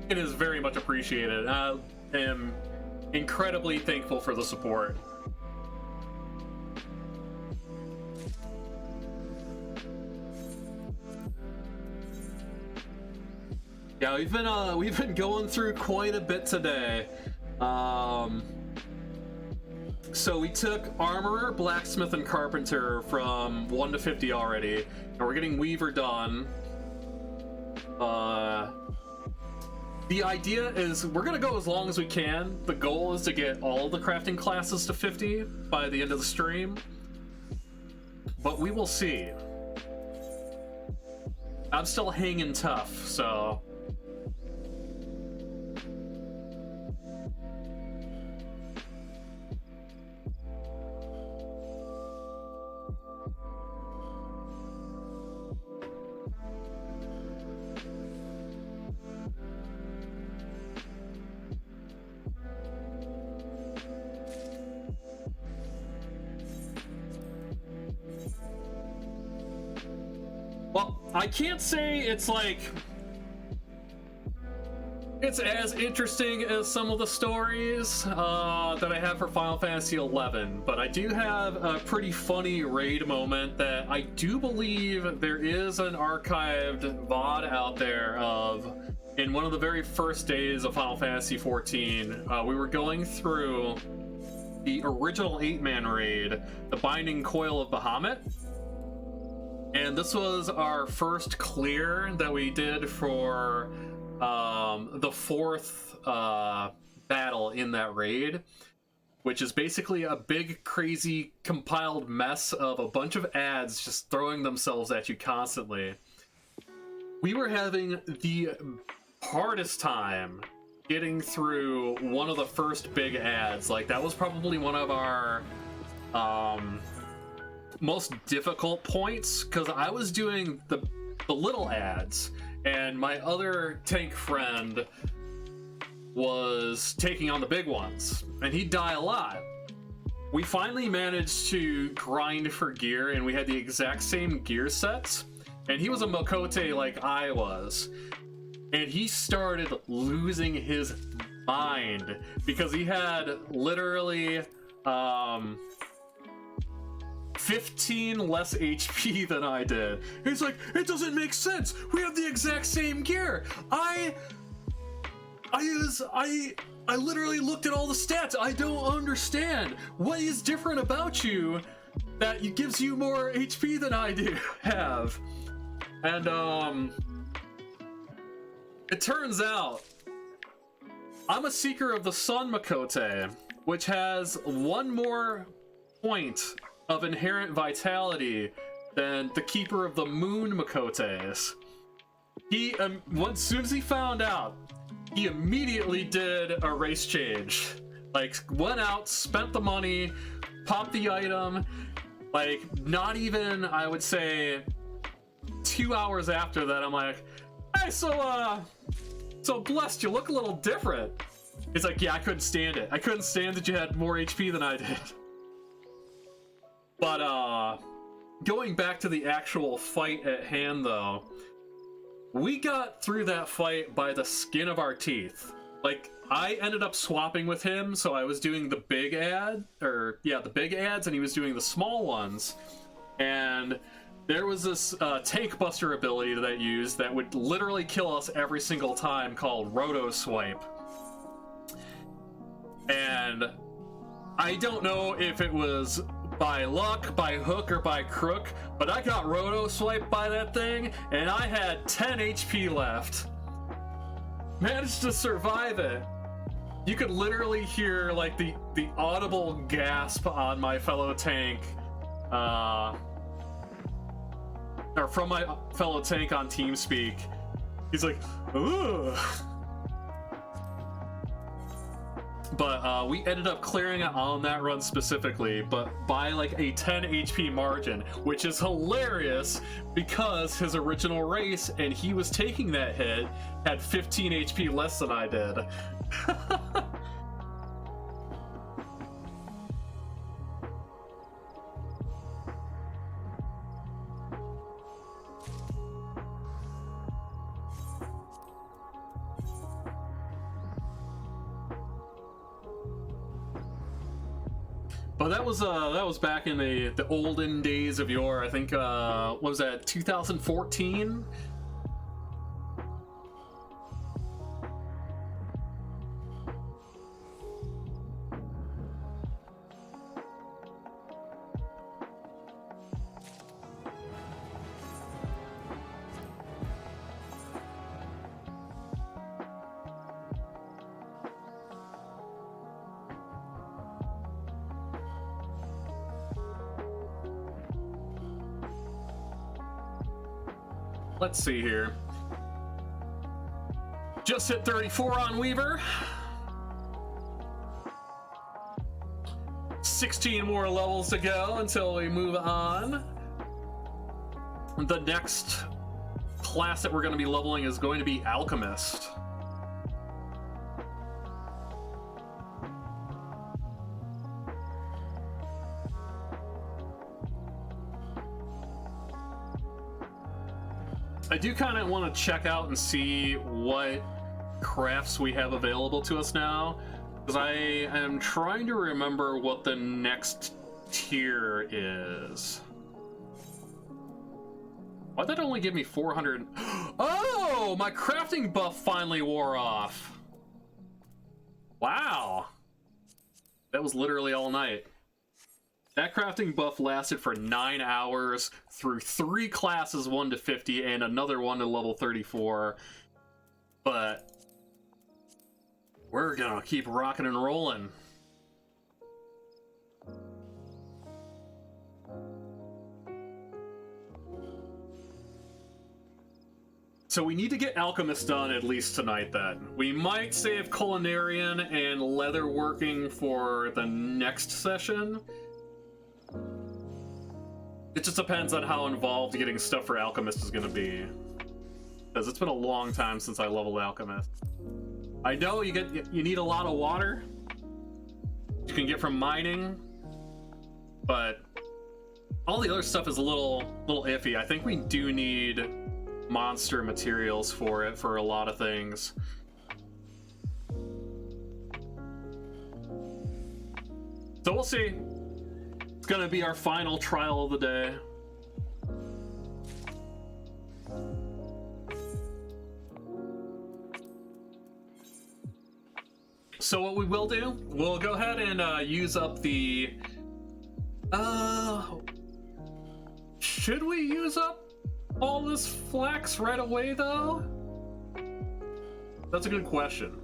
Speaker 1: It is very much appreciated. I am incredibly thankful for the support. Yeah, we've been going through quite a bit today. So we took Armorer, Blacksmith, and Carpenter from 1 to 50 already, and we're getting Weaver done. The idea is we're gonna go as long as we can. The goal is to get all the crafting classes to 50 by the end of the stream, but we will see. I'm still hanging tough, so... Well, I can't say it's like... it's as interesting as some of the stories that I have for Final Fantasy XI, but I do have a pretty funny raid moment that I do believe there is an archived VOD out there of, in one of the very first days of Final Fantasy XIV, we were going through the original 8-man raid, the Binding Coil of Bahamut. And this was our first clear that we did for the 4th battle in that raid, which is basically a big, crazy, compiled mess of a bunch of ads just throwing themselves at you constantly. We were having the hardest time getting through one of the first big ads. Like, that was probably one of our most difficult points, because I was doing the little ads and my other tank friend was taking on the big ones, and he'd die a lot. We finally managed to grind for gear, and we had the exact same gear sets, and he was a Makote like I was, and he started losing his mind because he had literally 15 less HP than I did. He's like, it doesn't make sense. We have the exact same gear. I literally looked at all the stats. I don't understand. What is different about you that gives you more HP than I do have? And it turns out I'm a Seeker of the Sun Makote, which has one more point of inherent vitality than the Keeper of the Moon Makotes. He, as soon as he found out, he immediately did a race change. Like, went out, spent the money, popped the item, like, not even, I would say, 2 hours after that, I'm like, hey, so Blessed, you look a little different. He's like, yeah, I couldn't stand it. I couldn't stand that you had more HP than I did. But, going back to the actual fight at hand, though, we got through that fight by the skin of our teeth. Like, I ended up swapping with him, so I was doing the big the big ads, and he was doing the small ones. And there was this tank buster ability that I used that would literally kill us every single time, called Roto Swipe. And I don't know if it was by luck, by hook, or by crook, but I got Roto Swiped by that thing, and I had 10 HP left. Managed to survive it. You could literally hear, like, the audible gasp on my fellow tank, or from my fellow tank on TeamSpeak. He's like, ugh. But we ended up clearing it on that run specifically, but by like a 10 HP margin, which is hilarious because his original race, and he was taking that hit, had 15 HP less than I did. But that was back in the olden days of yore. I think what was that, 2014? Let's see here. Just hit 34 on Weaver. 16 more levels to go until we move on. The next class that we're going to be leveling is going to be Alchemist. I do kind of want to check out and see what crafts we have available to us now, because I am trying to remember what the next tier is. Why'd that only give me 400? Oh, my crafting buff finally wore off. Wow. That was literally all night. That crafting buff lasted for 9 hours through 3 classes 1 to 50 and another one to level 34. But we're gonna keep rocking and rolling. So we need to get Alchemist done at least tonight then. We might save Culinarian and Leatherworking for the next session. It just depends on how involved getting stuff for Alchemist is going to be. Because it's been a long time since I leveled Alchemist. I know you need a lot of water you can get from mining, but all the other stuff is a little iffy. I think we do need monster materials for it for a lot of things. So we'll see. It's gonna be our final trial of the day. So what we will do, we'll go ahead and use up the... should we use up all this flax right away, though? That's a good question.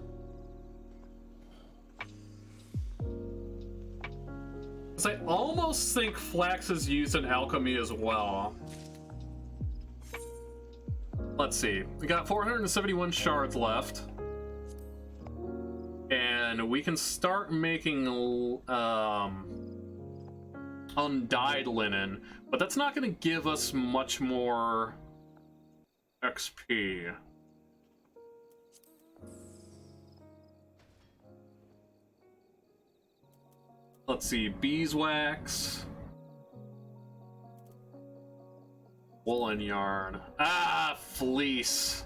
Speaker 1: 'Cause I almost think flax is used in alchemy as well. Let's see. We got 471 shards left. And we can start making undyed linen, but that's not going to give us much more XP. Let's see, beeswax, woolen yarn. Ah, fleece.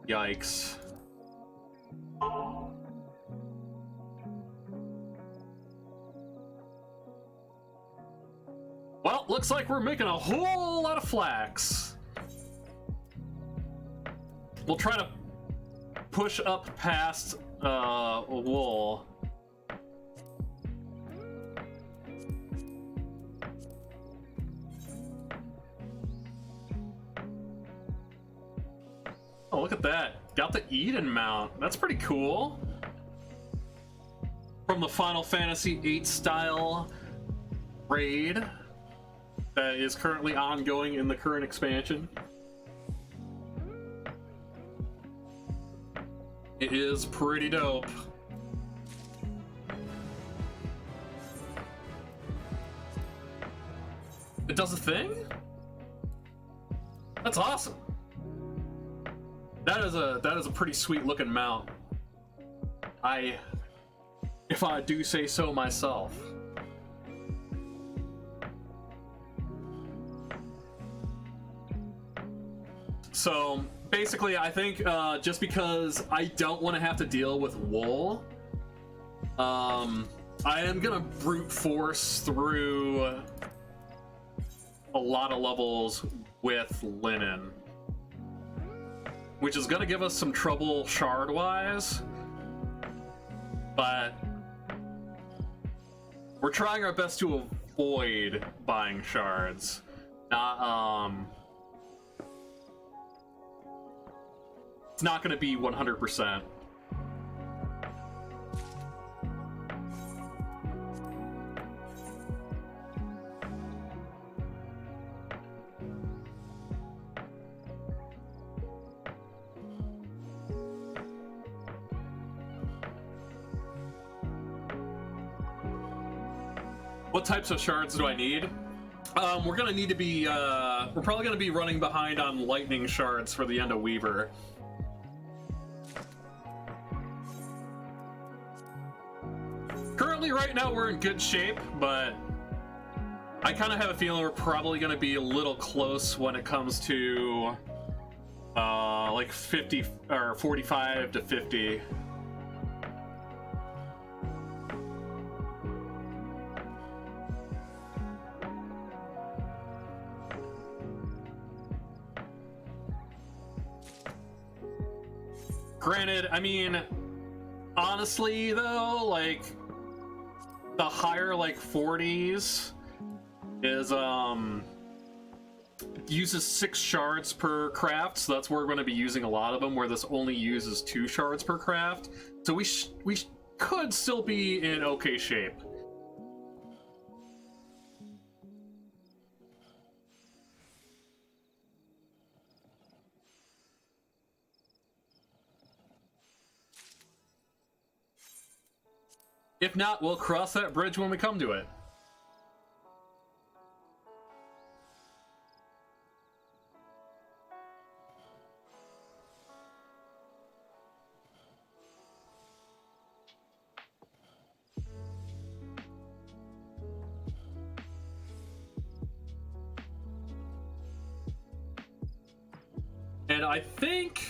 Speaker 1: Yikes. Well, looks like we're making a whole lot of flax. We'll try to push up past wool. Oh, look at that. Got the Eden mount. That's pretty cool. From the Final Fantasy VIII style raid that is currently ongoing in the current expansion. It is pretty dope. It does a thing? That's awesome. That is a pretty sweet looking mount. If I do say so myself. So basically, I think just because I don't want to have to deal with wool, I am gonna brute force through a lot of levels with linen, which is gonna give us some trouble shard-wise, but we're trying our best to avoid buying shards. It's not gonna be 100%. What types of shards do I need? We're gonna need to be, we're probably gonna be running behind on lightning shards for the end of Weaver. Currently, right now, we're in good shape, but I kind of have a feeling we're probably gonna be a little close when it comes to, like 50, or 45 to 50. Granted, I mean, honestly though, like, the higher, like, 40s is, uses 6 shards per craft, so that's where we're going to be using a lot of them, where this only uses 2 shards per craft. So we could still be in okay shape. If not, we'll cross that bridge when we come to it. And I think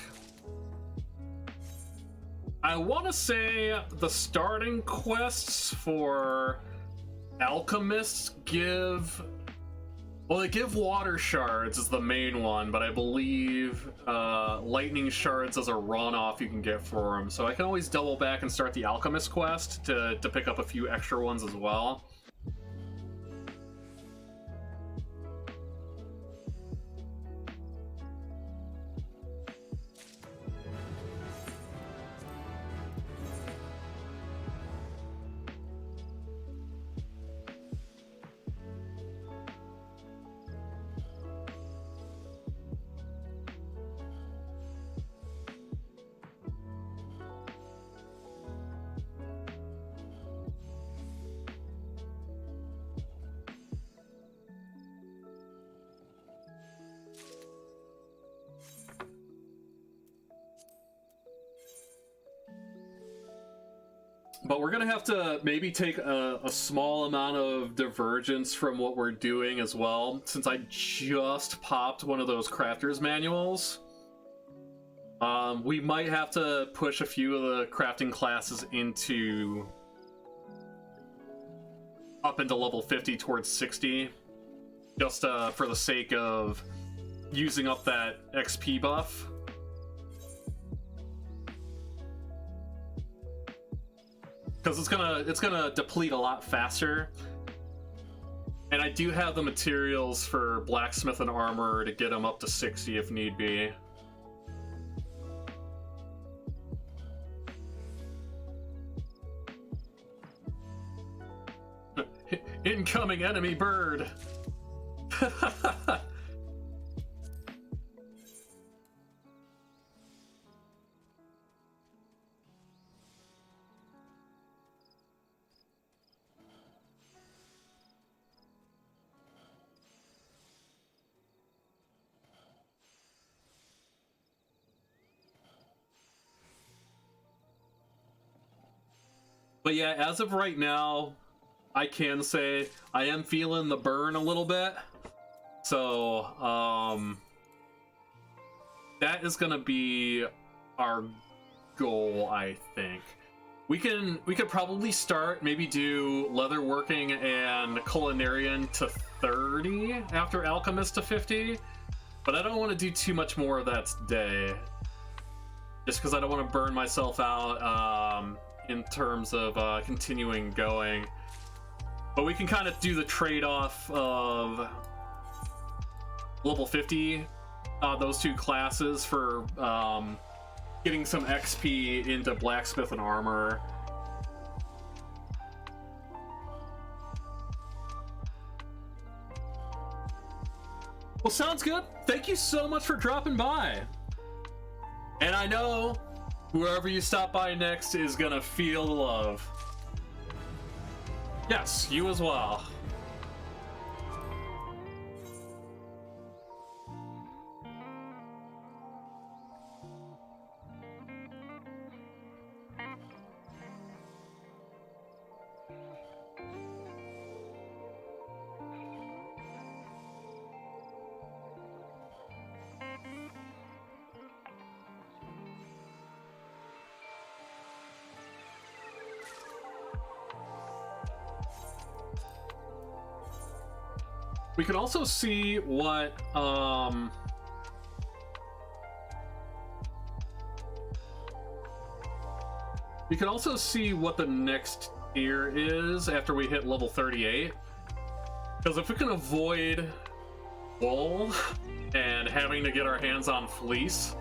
Speaker 1: I want to say the starting quests for alchemists give, well, they give water shards as the main one, but I believe lightning shards as a runoff you can get for them. So I can always double back and start the alchemist quest to pick up a few extra ones as well. But we're gonna have to maybe take a small amount of divergence from what we're doing as well, since I just popped one of those crafter's manuals. We might have to push a few of the crafting classes up into level 50 towards 60, just for the sake of using up that XP buff. Because it's gonna deplete a lot faster. And I do have the materials for blacksmith and armor to get them up to 60 if need be. Incoming enemy bird! But yeah, as of right now, I can say I am feeling the burn a little bit. So, that is gonna be our goal, I think. We could probably start, maybe do leatherworking and culinarian to 30 after alchemist to 50, but I don't want to do too much more of that today, just because I don't want to burn myself out in terms of continuing going. But we can kind of do the trade-off of level 50, those two classes, for getting some XP into blacksmith and armor. Well, sounds good. Thank you so much for dropping by. And I know whoever you stop by next is gonna feel the love. Yes, you as well. We can also see what we can also see what the next tier is after we hit level 38. Because if we can avoid wool and having to get our hands on fleece,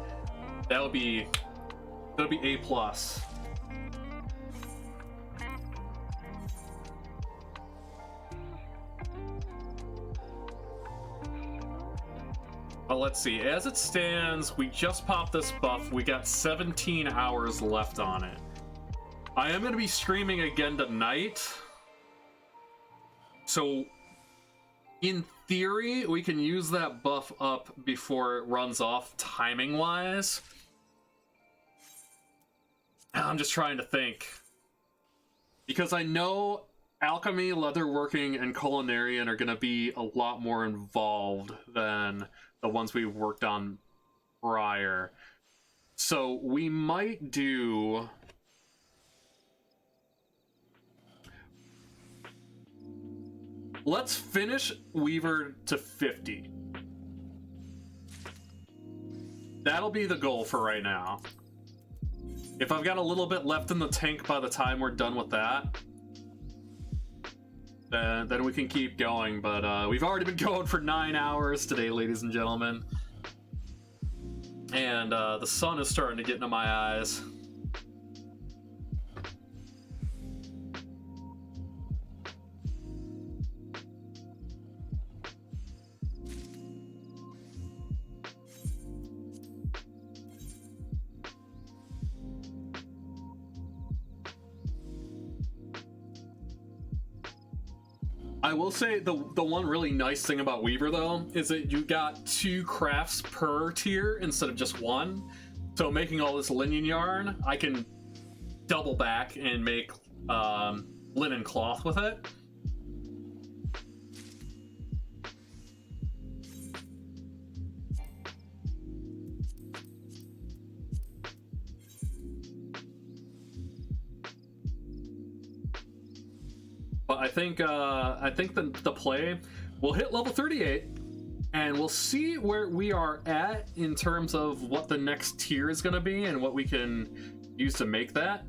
Speaker 1: that'll be A+. Well, let's see. As it stands, we just popped this buff. We got 17 hours left on it. I am going to be streaming again tonight. So, in theory, we can use that buff up before it runs off timing-wise. I'm just trying to think. Because I know alchemy, leatherworking, and culinarian are going to be a lot more involved than the ones we've worked on prior. So we might do... Let's finish Weaver to 50. That'll be the goal for right now. If I've got a little bit left in the tank by the time we're done with that, then we can keep going, but we've already been going for 9 hours today, ladies and gentlemen. And the sun is starting to get into my eyes. I will say the one really nice thing about Weaver, though, is that you got 2 crafts per tier instead of just 1. So making all this linen yarn, I can double back and make linen cloth with it. But I think the play will hit level 38, and we'll see where we are at in terms of what the next tier is going to be and what we can use to make that.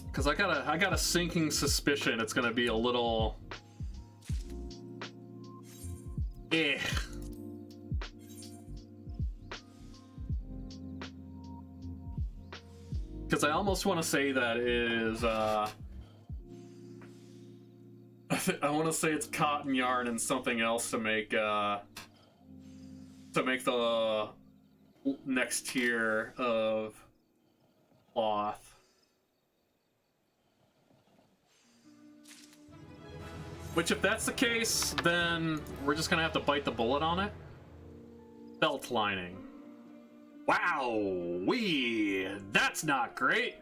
Speaker 1: Because I got a sinking suspicion it's going to be a little Because I almost want to say that is, I want to say it's cotton yarn and something else to make the next tier of cloth. Which, if that's the case, then we're just gonna have to bite the bullet on it. Felt lining. Wow, that's not great.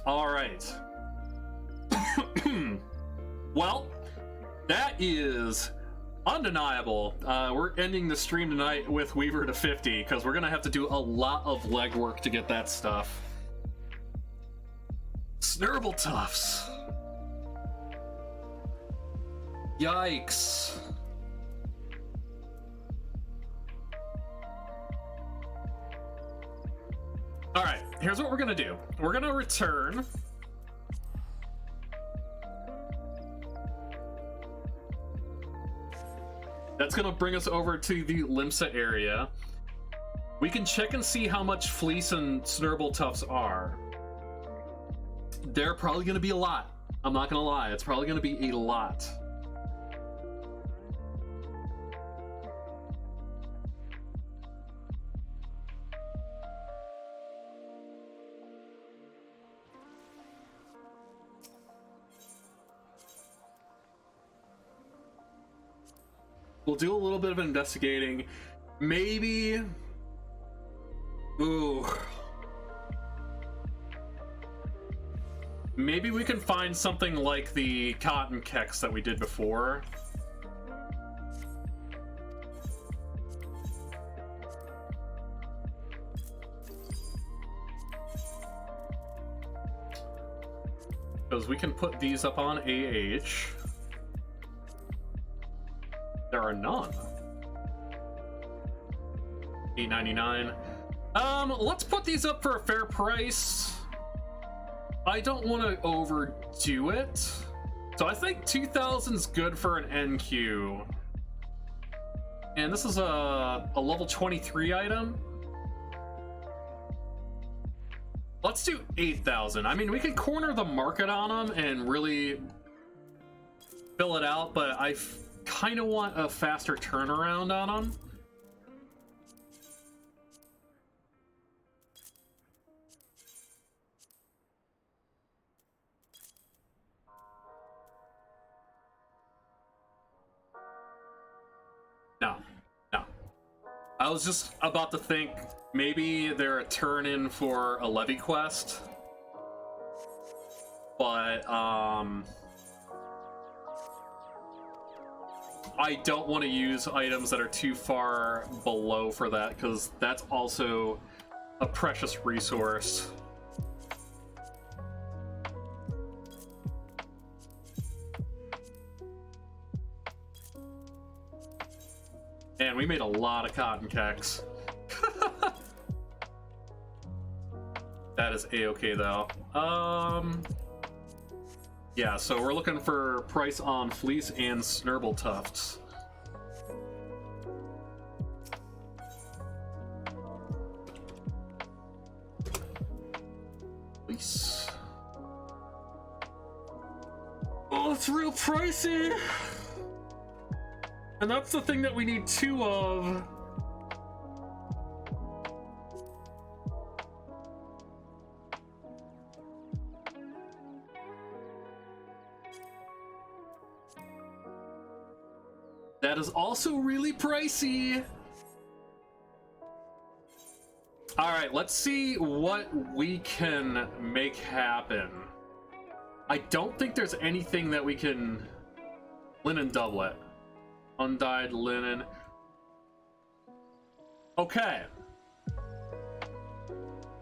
Speaker 1: All right. Well, that is undeniable. We're ending the stream tonight with Weaver to 50 because we're gonna have to do a lot of legwork to get that stuff. Snurble Tufts. Yikes. Alright, here's what we're gonna do. We're gonna return. That's gonna bring us over to the Limsa area. We can check and see how much fleece and Snurble Tufts are. They're probably going to be a lot. I'm not going to lie. It's probably going to be a lot. We'll do a little bit of investigating. Maybe... Ooh... Maybe we can find something like the cotton keks that we did before. Because we can put these up on AH. There are none. $8.99. Let's put these up for a fair price. I don't want to overdo it, so I think 2,000's good for an NQ. And this is a level 23 item. Let's do 8,000. I mean, we can corner the market on them and really fill it out, but I kind of want a faster turnaround on them. No. I was just about to think maybe they're a turn-in for a levy quest. But, I don't want to use items that are too far below for that, because that's also a precious resource. And we made a lot of cotton keks. That is a-okay though. Yeah, so we're looking for price on fleece and Snurble Tufts. Fleece. Oh, it's real pricey! And that's the thing that we need two of. That is also really pricey. All right, let's see what we can make happen. I don't think there's anything that we can... Linen doublet. Undyed linen. Okay.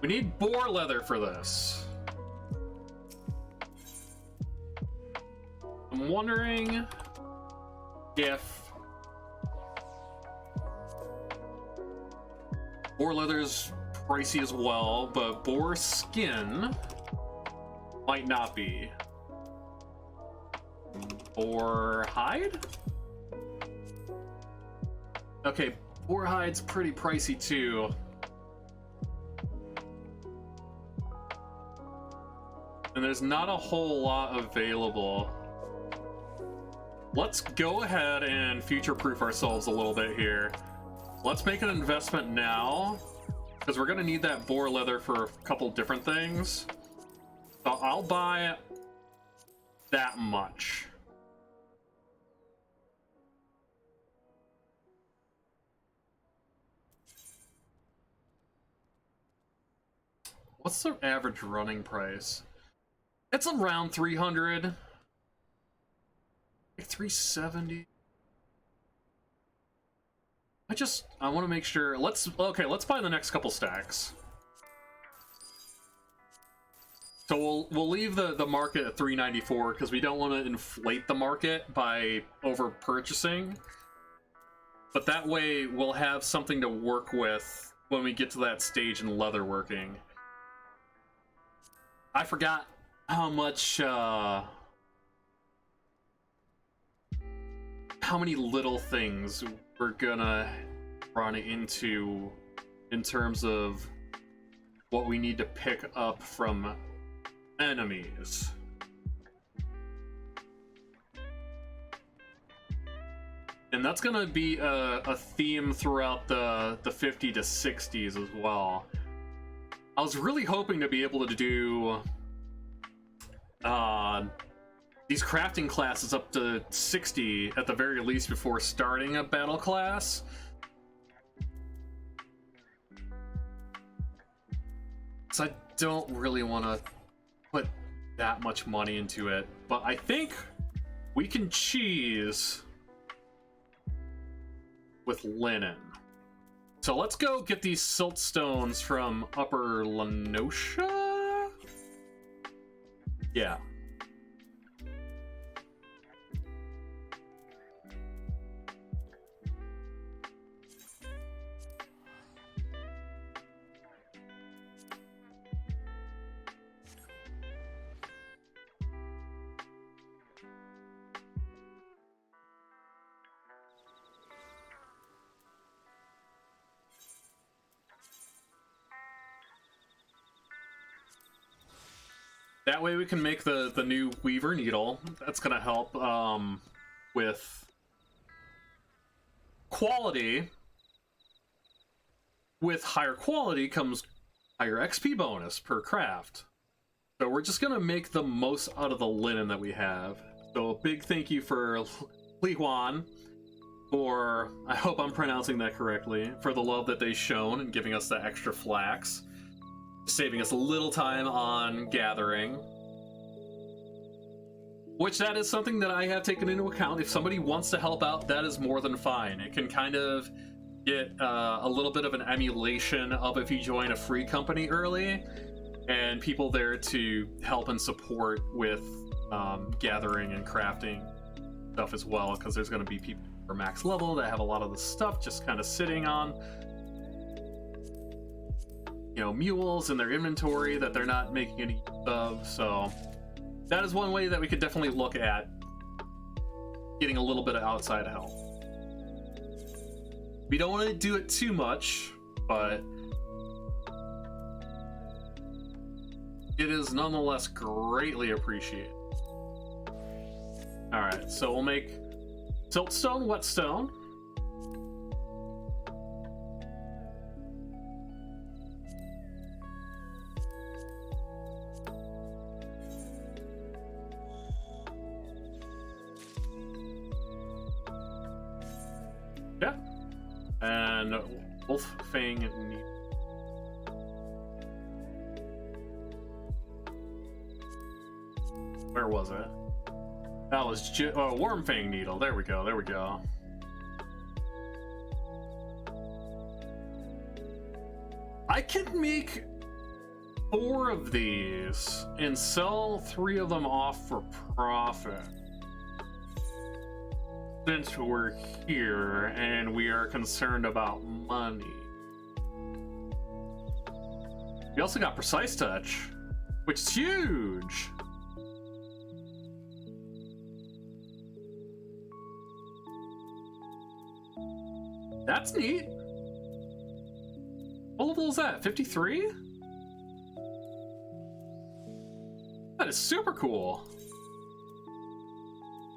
Speaker 1: We need boar leather for this. I'm wondering if boar leather's pricey as well, but boar skin might not be. Boar hide? Okay, boar hide's pretty pricey too. And there's not a whole lot available. Let's go ahead and future-proof ourselves a little bit here. Let's make an investment now, because we're going to need that boar leather for a couple different things. So I'll buy that much. What's the average running price? It's around 300. Like 370. I want to make sure. Let's buy the next couple stacks. So we'll leave the market at 394 because we don't want to inflate the market by over purchasing. But that way we'll have something to work with when we get to that stage in leatherworking. I forgot how much how many little things we're gonna run into in terms of what we need to pick up from enemies. And that's gonna be a theme throughout the 50 to 60s as well. I was really hoping to be able to do these crafting classes up to 60 at the very least before starting a battle class. So I don't really want to put that much money into it, but I think we can cheese with linen. So let's go get these silt stones from Upper Lenosha? Yeah. That way we can make the new Weaver Needle. That's gonna help with quality. With higher quality comes higher XP bonus per craft. So we're just gonna make the most out of the linen that we have. So a big thank you for Li Huan for, I hope I'm pronouncing that correctly, for the love that they've shown and giving us the extra flax. Saving us a little time on gathering. Which that is something that I have taken into account. If somebody wants to help out, that is more than fine. It can kind of get a little bit of an emulation of if you join a free company early, and people there to help and support with gathering and crafting stuff as well, because there's going to be people who are max level that have a lot of the stuff just kind of sitting on, you know, mules in their inventory that they're not making any use of. So that is one way that we could definitely look at getting a little bit of outside help. We don't want to do it too much, but it is nonetheless greatly appreciated. Alright, so we'll make siltstone, whetstone. Yeah. And Wolf Fang Needle. Where was it? That was Worm Fang Needle. There we go. There we go. I can make 4 of these and sell 3 of them off for profit. Since we're here and we are concerned about money. We also got Precise Touch, which is huge. That's neat. What level is that? 53? That is super cool.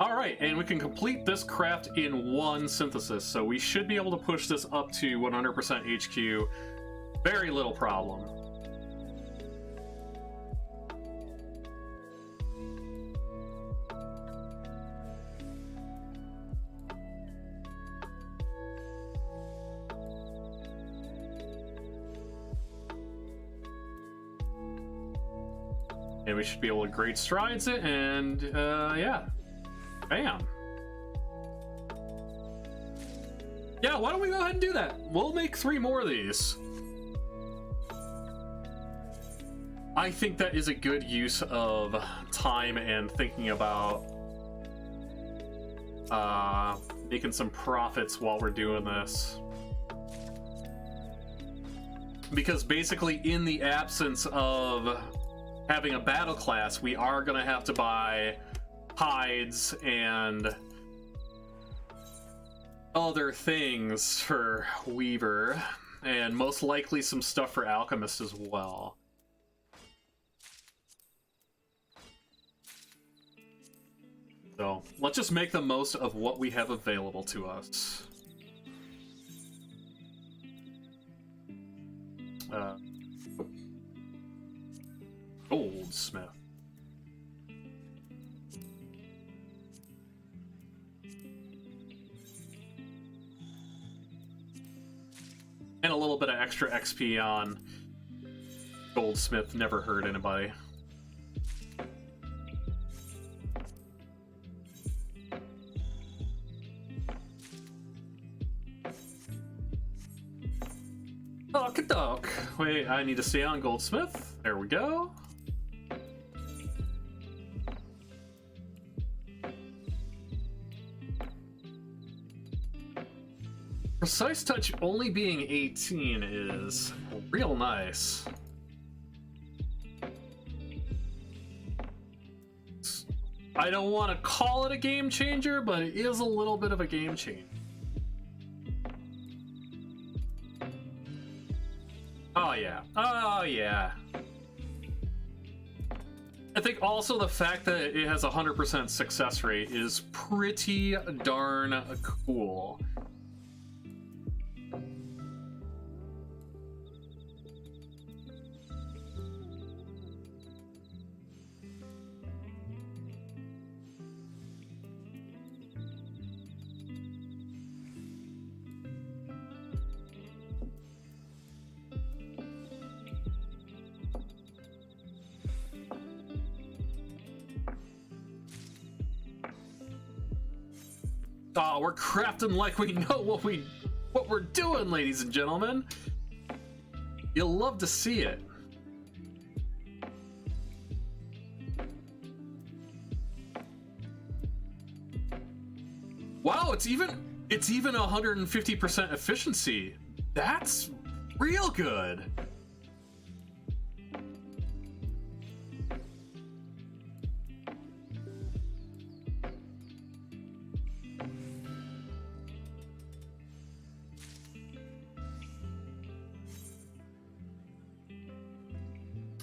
Speaker 1: All right, and we can complete this craft in 1 synthesis, so we should be able to push this up to 100% HQ. Very little problem. And we should be able to great strides it, and yeah. Bam. Yeah, why don't we go ahead and do that? We'll make 3 more of these. I think that is a good use of time and thinking about making some profits while we're doing this. Because basically, in the absence of having a battle class, we are going to have to buy hides and other things for Weaver, and most likely some stuff for Alchemist as well. So let's just make the most of what we have available to us. Goldsmith. And a little bit of extra XP on Goldsmith never hurt anybody. Okey-doke. Wait, I need to stay on Goldsmith. There we go. Precise Touch only being 18 is real nice. I don't want to call it a game changer, but it is a little bit of a game changer. Oh yeah. Oh yeah. I think also the fact that it has a 100% success rate is pretty darn cool. Oh, we're crafting like we know what we're doing, ladies and gentlemen. You'll love to see it. Wow, it's even 150% efficiency. That's real good.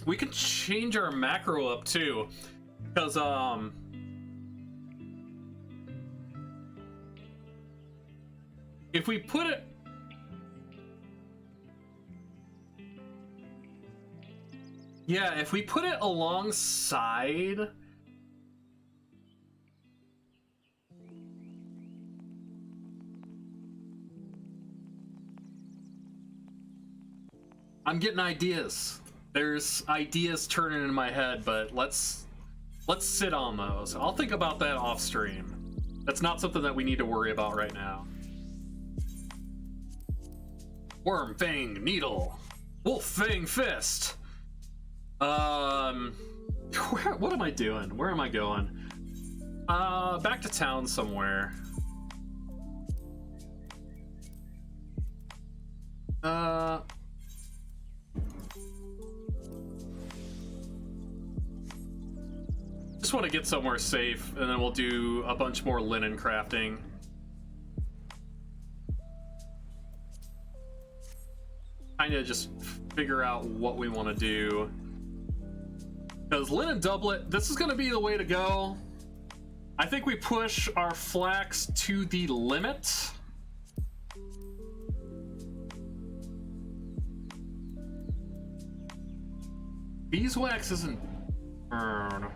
Speaker 1: We can change our macro up too, because if we put it, yeah, if we put it alongside – I'm getting ideas. There's ideas turning in my head, but let's sit on those. I'll think about that off stream. That's not something that we need to worry about right now. Worm Fang Needle. Wolf Fang Fist. What am I doing? Where am I going? Back to town somewhere. Just want to get somewhere safe, and then we'll do a bunch more linen crafting. Kind of just figure out what we want to do. Because linen doublet, this is going to be the way to go. I think we push our flax to the limit. Beeswax isn't burn,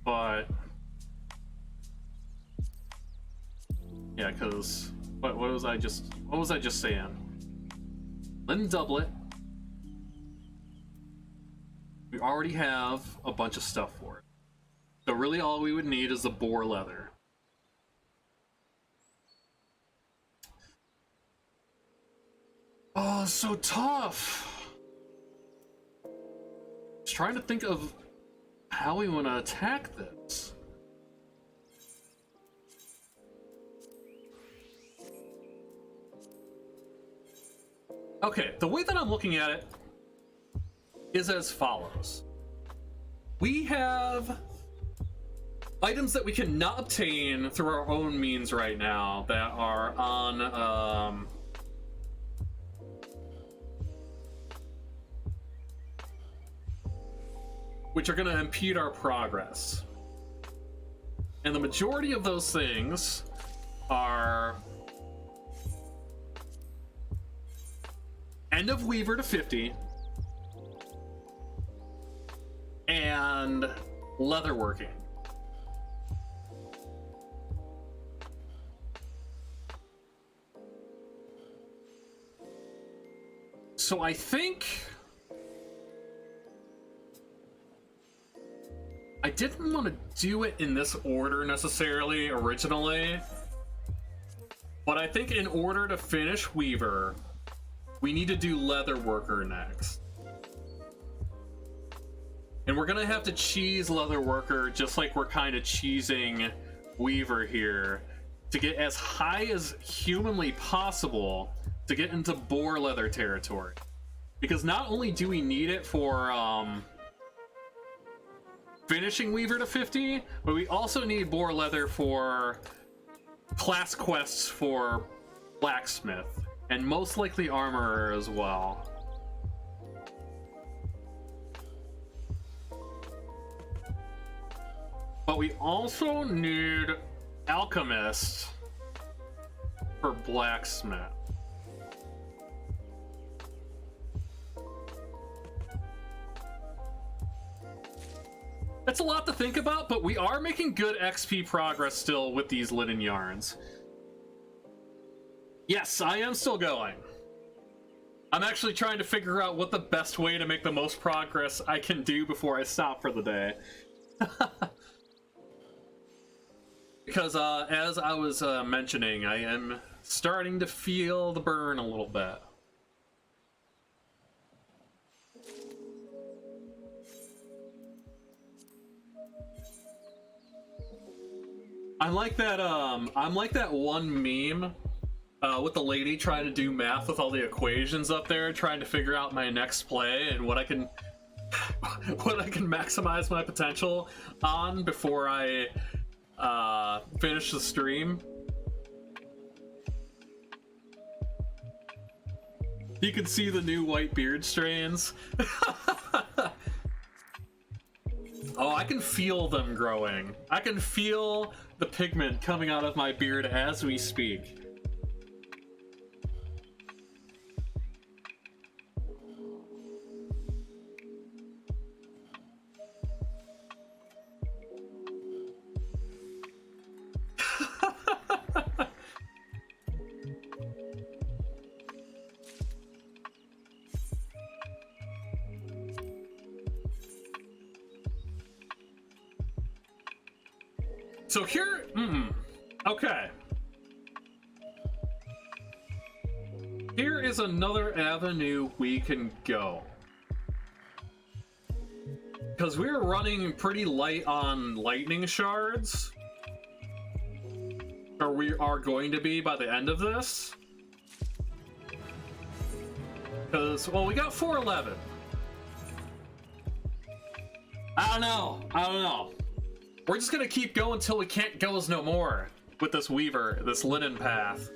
Speaker 1: but yeah, because what was I just saying? Linen doublet. We already have a bunch of stuff for it. So really all we would need is the boar leather. Oh, so tough. Just trying to think of how we want to attack this. Okay, the way that I'm looking at it is as follows. We have items that we cannot obtain through our own means right now that are on which are going to impede our progress. And the majority of those things are End of Weaver to 50 and leatherworking. So I think I didn't want to do it in this order necessarily originally, but I think in order to finish Weaver, we need to do Leatherworker next. And we're gonna have to cheese Leatherworker just like we're kind of cheesing Weaver here to get as high as humanly possible to get into boar leather territory. Because not only do we need it for finishing Weaver to 50, but we also need boar leather for class quests for blacksmith and most likely armorer as well. But we also need alchemist for blacksmith. That's a lot to think about, but we are making good XP progress still with these linen yarns. Yes, I am still going. I'm actually trying to figure out what the best way to make the most progress I can do before I stop for the day. Because as I was mentioning, I am starting to feel the burn a little bit. I'm like that one meme with the lady trying to do math with all the equations up there, trying to figure out my next play and what I can maximize my potential on before I finish the stream. You can see the new white beard strains. Oh, I can feel them growing. I can feel the pigment coming out of my beard as we speak. So here, okay. Here is another avenue we can go. Because we're running pretty light on lightning shards. Or we are going to be by the end of this. Because, well, we got 411. I don't know. We're just gonna keep going until we can't go no more with this Weaver, this linen path.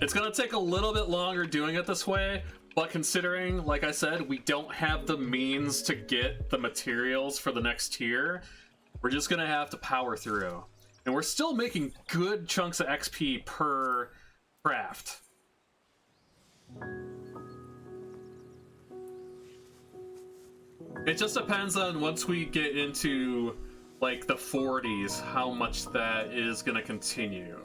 Speaker 1: It's gonna take a little bit longer doing it this way, but considering, like I said, we don't have the means to get the materials for the next tier, we're just gonna have to power through. And we're still making good chunks of XP per craft. It just depends on once we get into like the 40s, how much that is gonna continue.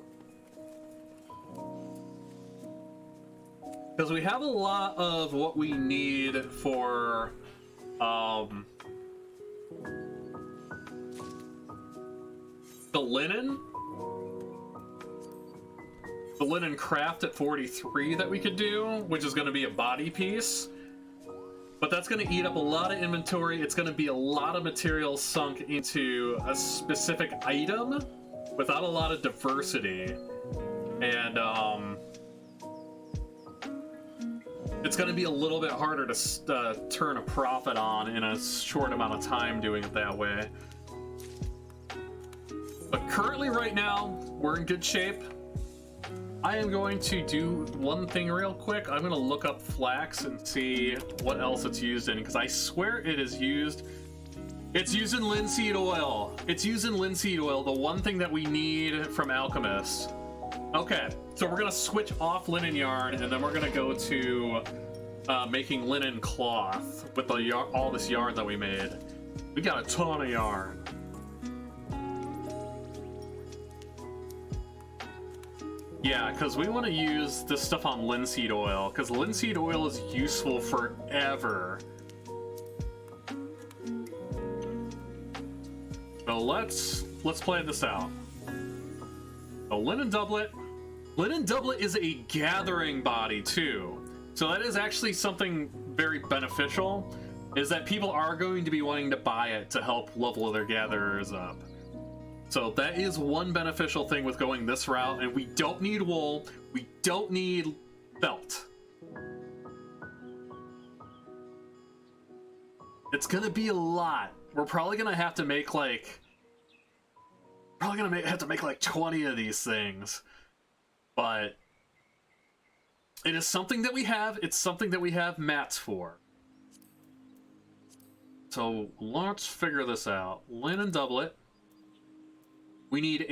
Speaker 1: Because we have a lot of what we need for the linen craft at 43 that we could do, which is going to be a body piece. But that's going to eat up a lot of inventory. It's going to be a lot of material sunk into a specific item without a lot of diversity. And it's going to be a little bit harder to turn a profit on in a short amount of time doing it that way. But currently right now, we're in good shape. I am going to do one thing real quick. I'm going to look up flax and see what else it's used in, because I swear it is used. It's used in linseed oil. It's used in linseed oil, the one thing that we need from alchemists. Okay, so we're going to switch off linen yarn, and then we're going to go to making linen cloth with the all this yarn that we made. We got a ton of yarn. Yeah, because we want to use this stuff on linseed oil, because linseed oil is useful forever. So let's plan this out. A linen doublet. Linen doublet is a gathering body too. So that is actually something very beneficial, is that people are going to be wanting to buy it to help level their gatherers up. So that is one beneficial thing with going this route, and we don't need wool, we don't need felt. It's gonna be a lot. We're probably gonna have to make like, have to make like 20 of these things. But it is something that we have, it's something that we have mats for. So let's figure this out. Linen doublet. We need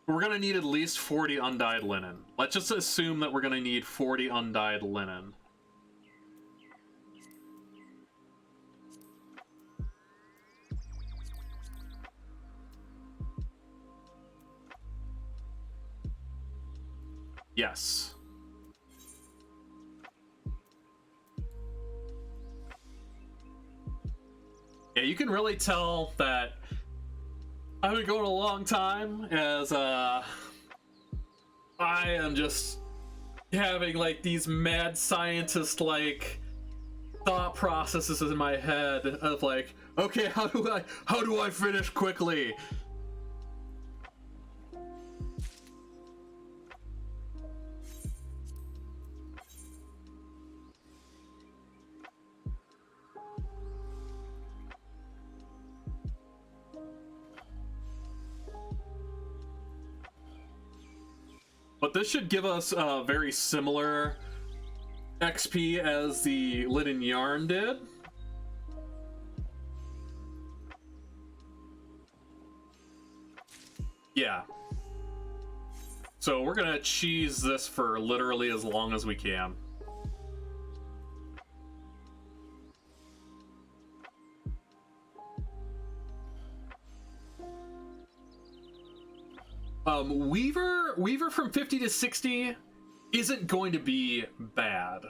Speaker 1: we're gonna need at least 40 undyed linen. Let's just assume that we're gonna need 40 undyed linen. Yes. Yeah, you can really tell that I've been going a long time, as I am just having like these mad scientist like thought processes in my head of like, okay, how do I finish quickly? But this should give us a very similar XP as the linen yarn did. Yeah. So we're gonna cheese this for literally as long as we can. Weaver from 50 to 60 isn't going to be bad.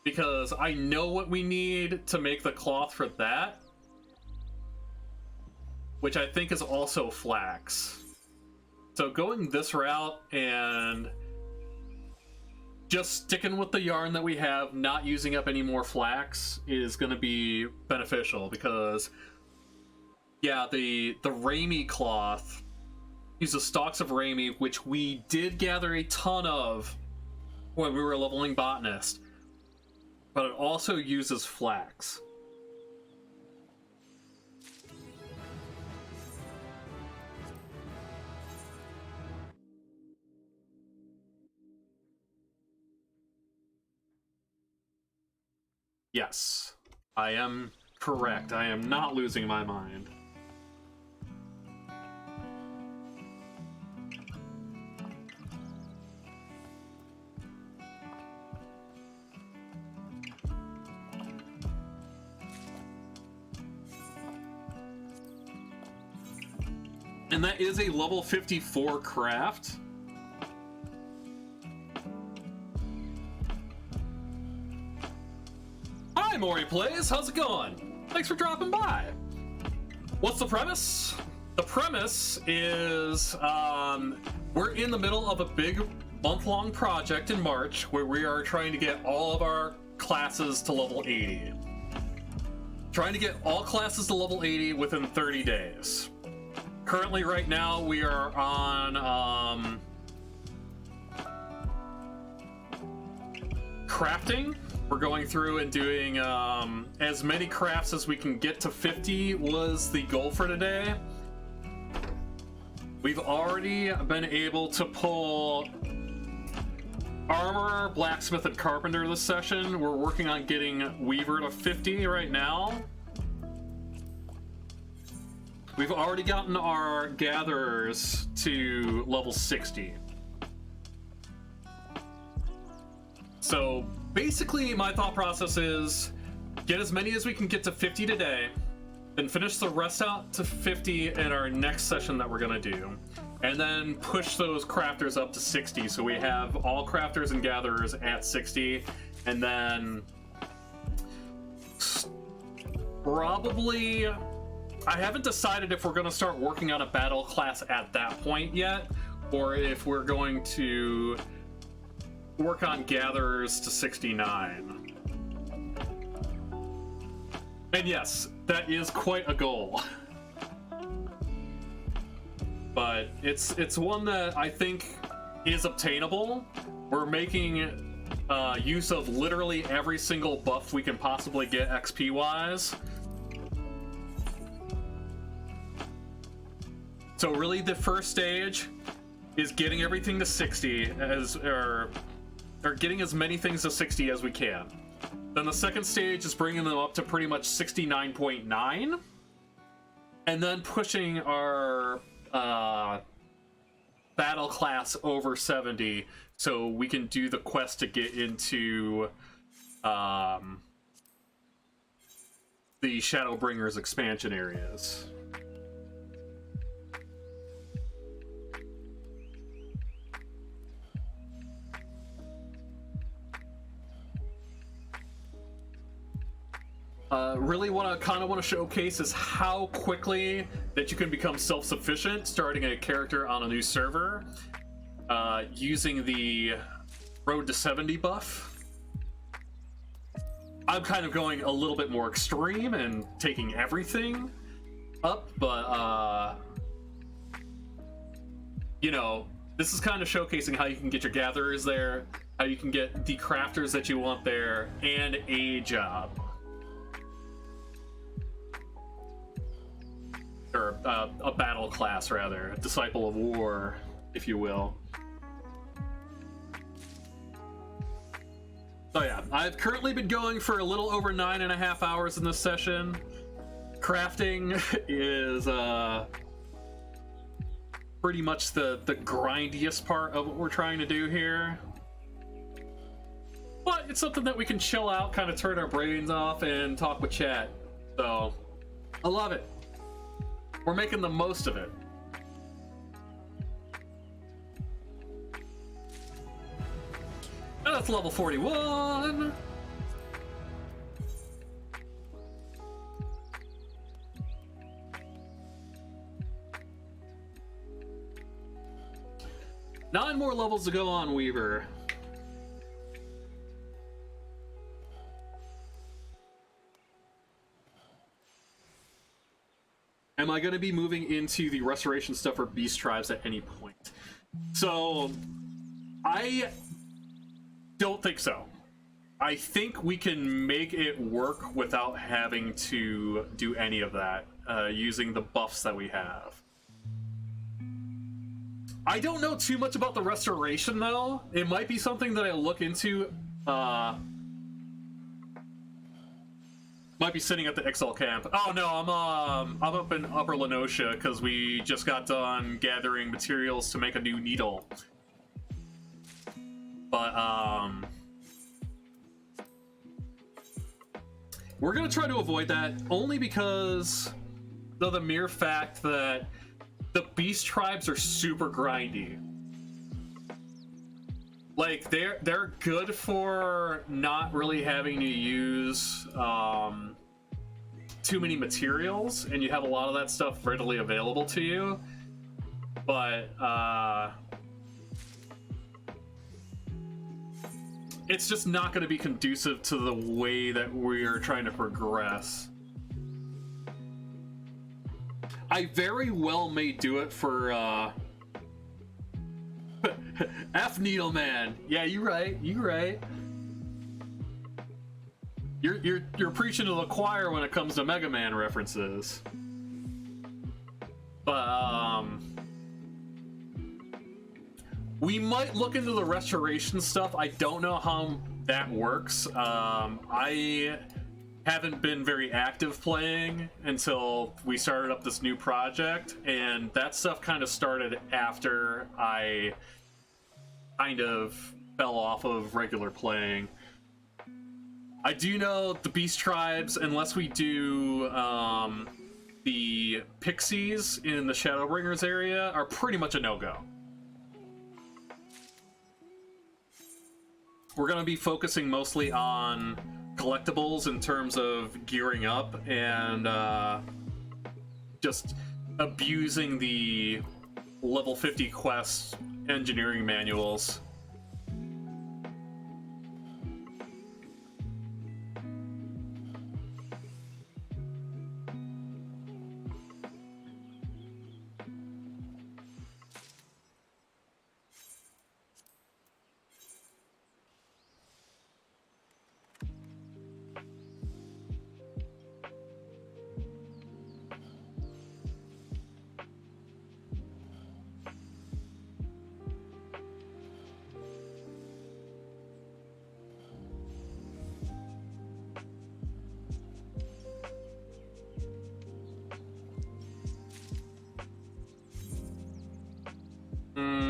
Speaker 1: because I know what we need to make the cloth for that, which I think is also flax. So going this route and just sticking with the yarn that we have, not using up any more flax, is going to be beneficial, because yeah, the Ramie cloth uses stalks of Ramie, which we did gather a ton of when we were leveling botanist, but it also uses flax. Yes, I am correct. I am not losing my mind. And that is a level 54 craft. Hi, Maury Plays. How's it going? Thanks for dropping by. What's the premise? The premise is we're in the middle of a big month-long project in March where we are trying to get all of our classes to level 80. Trying to get all classes to level 80 within 30 days. Currently, right now, we are on crafting. We're going through and doing as many crafts as we can get to 50 was the goal for today. We've already been able to pull armor, blacksmith, and carpenter this session. We're working on getting weaver to 50 right now. We've already gotten our gatherers to level 60. So basically my thought process is get as many as we can get to 50 today, then finish the rest out to 50 in our next session that we're gonna do, and then push those crafters up to 60 so we have all crafters and gatherers at 60, and then probably, I haven't decided if we're going to start working on a battle class at that point yet, or if we're going to work on gatherers to 69. And yes, that is quite a goal. But it's one that I think is obtainable. We're making use of literally every single buff we can possibly get XP wise. So really the first stage is getting everything to 60 or getting as many things to 60 as we can. Then the second stage is bringing them up to pretty much 69.9, and then pushing our battle class over 70 so we can do the quest to get into the Shadowbringers expansion areas. Really want to showcase is how quickly that you can become self-sufficient starting a character on a new server using the Road to 70 buff. I'm kind of going a little bit more extreme and taking everything up, but you know, this is kind of showcasing how you can get your gatherers there, how you can get the crafters that you want there, and a job. Or a battle class, rather. A Disciple of War, if you will. So yeah, I've currently been going for a little over 9.5 hours in this session. Crafting is pretty much the grindiest part of what we're trying to do here. But it's something that we can chill out, kind of turn our brains off, and talk with chat. So, I love it. We're making the most of it. And that's level 41. 9 more levels to go on Weaver. Am I going to be moving into the restoration stuff for beast tribes at any point? So, I don't think so. I think we can make it work without having to do any of that, using the buffs that we have. I don't know too much about the restoration, though. It might be something that I look into. Might be sitting at the XL camp. Oh no, I'm up in Upper Lenosha because we just got done gathering materials to make a new needle. But we're gonna try to avoid that only because of the mere fact that the beast tribes are super grindy. Like, they're good for not really having to use too many materials, and you have a lot of that stuff readily available to you. But it's just not going to be conducive to the way that we're trying to progress. I very well may do it for F Needle Man. Yeah, you're right. You're right. You're preaching to the choir when it comes to Mega Man references. But we might look into the restoration stuff. I don't know how that works. I haven't been very active playing until we started up this new project, and that stuff kind of started after I kind of fell off of regular playing. I do know the beast tribes, unless we do the pixies in the Shadowbringers area, are pretty much a no-go. We're going to be focusing mostly on collectibles in terms of gearing up and just abusing the level 50 quest engineering manuals.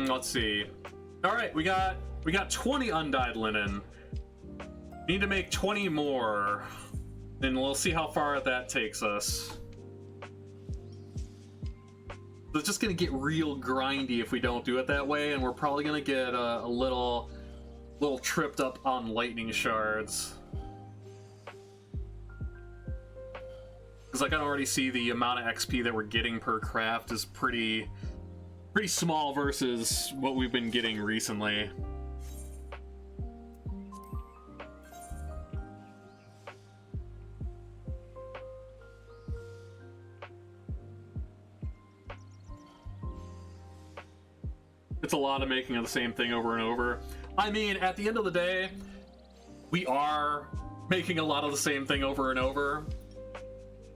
Speaker 1: Let's see. All right, we got 20 undyed linen. Need to make 20 more, and we'll see how far that takes us. It's just gonna get real grindy if we don't do it that way, and we're probably gonna get a little tripped up on lightning shards. Because I can already see the amount of XP that we're getting per craft is pretty small versus what we've been getting recently. It's a lot of making of the same thing over and over. I mean, at the end of the day, we are making a lot of the same thing over and over.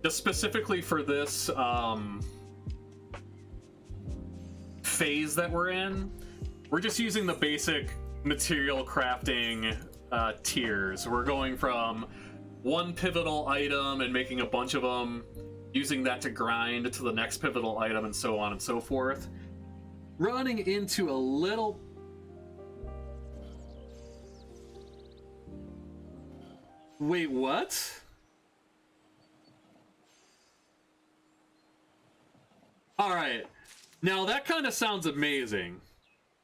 Speaker 1: Just specifically for this phase that we're in, we're just using the basic material crafting tiers. We're going from one pivotal item and making a bunch of them, using that to grind to the next pivotal item, and so on and so forth. Running into a little... Wait, what? Alright. Now that kind of sounds amazing.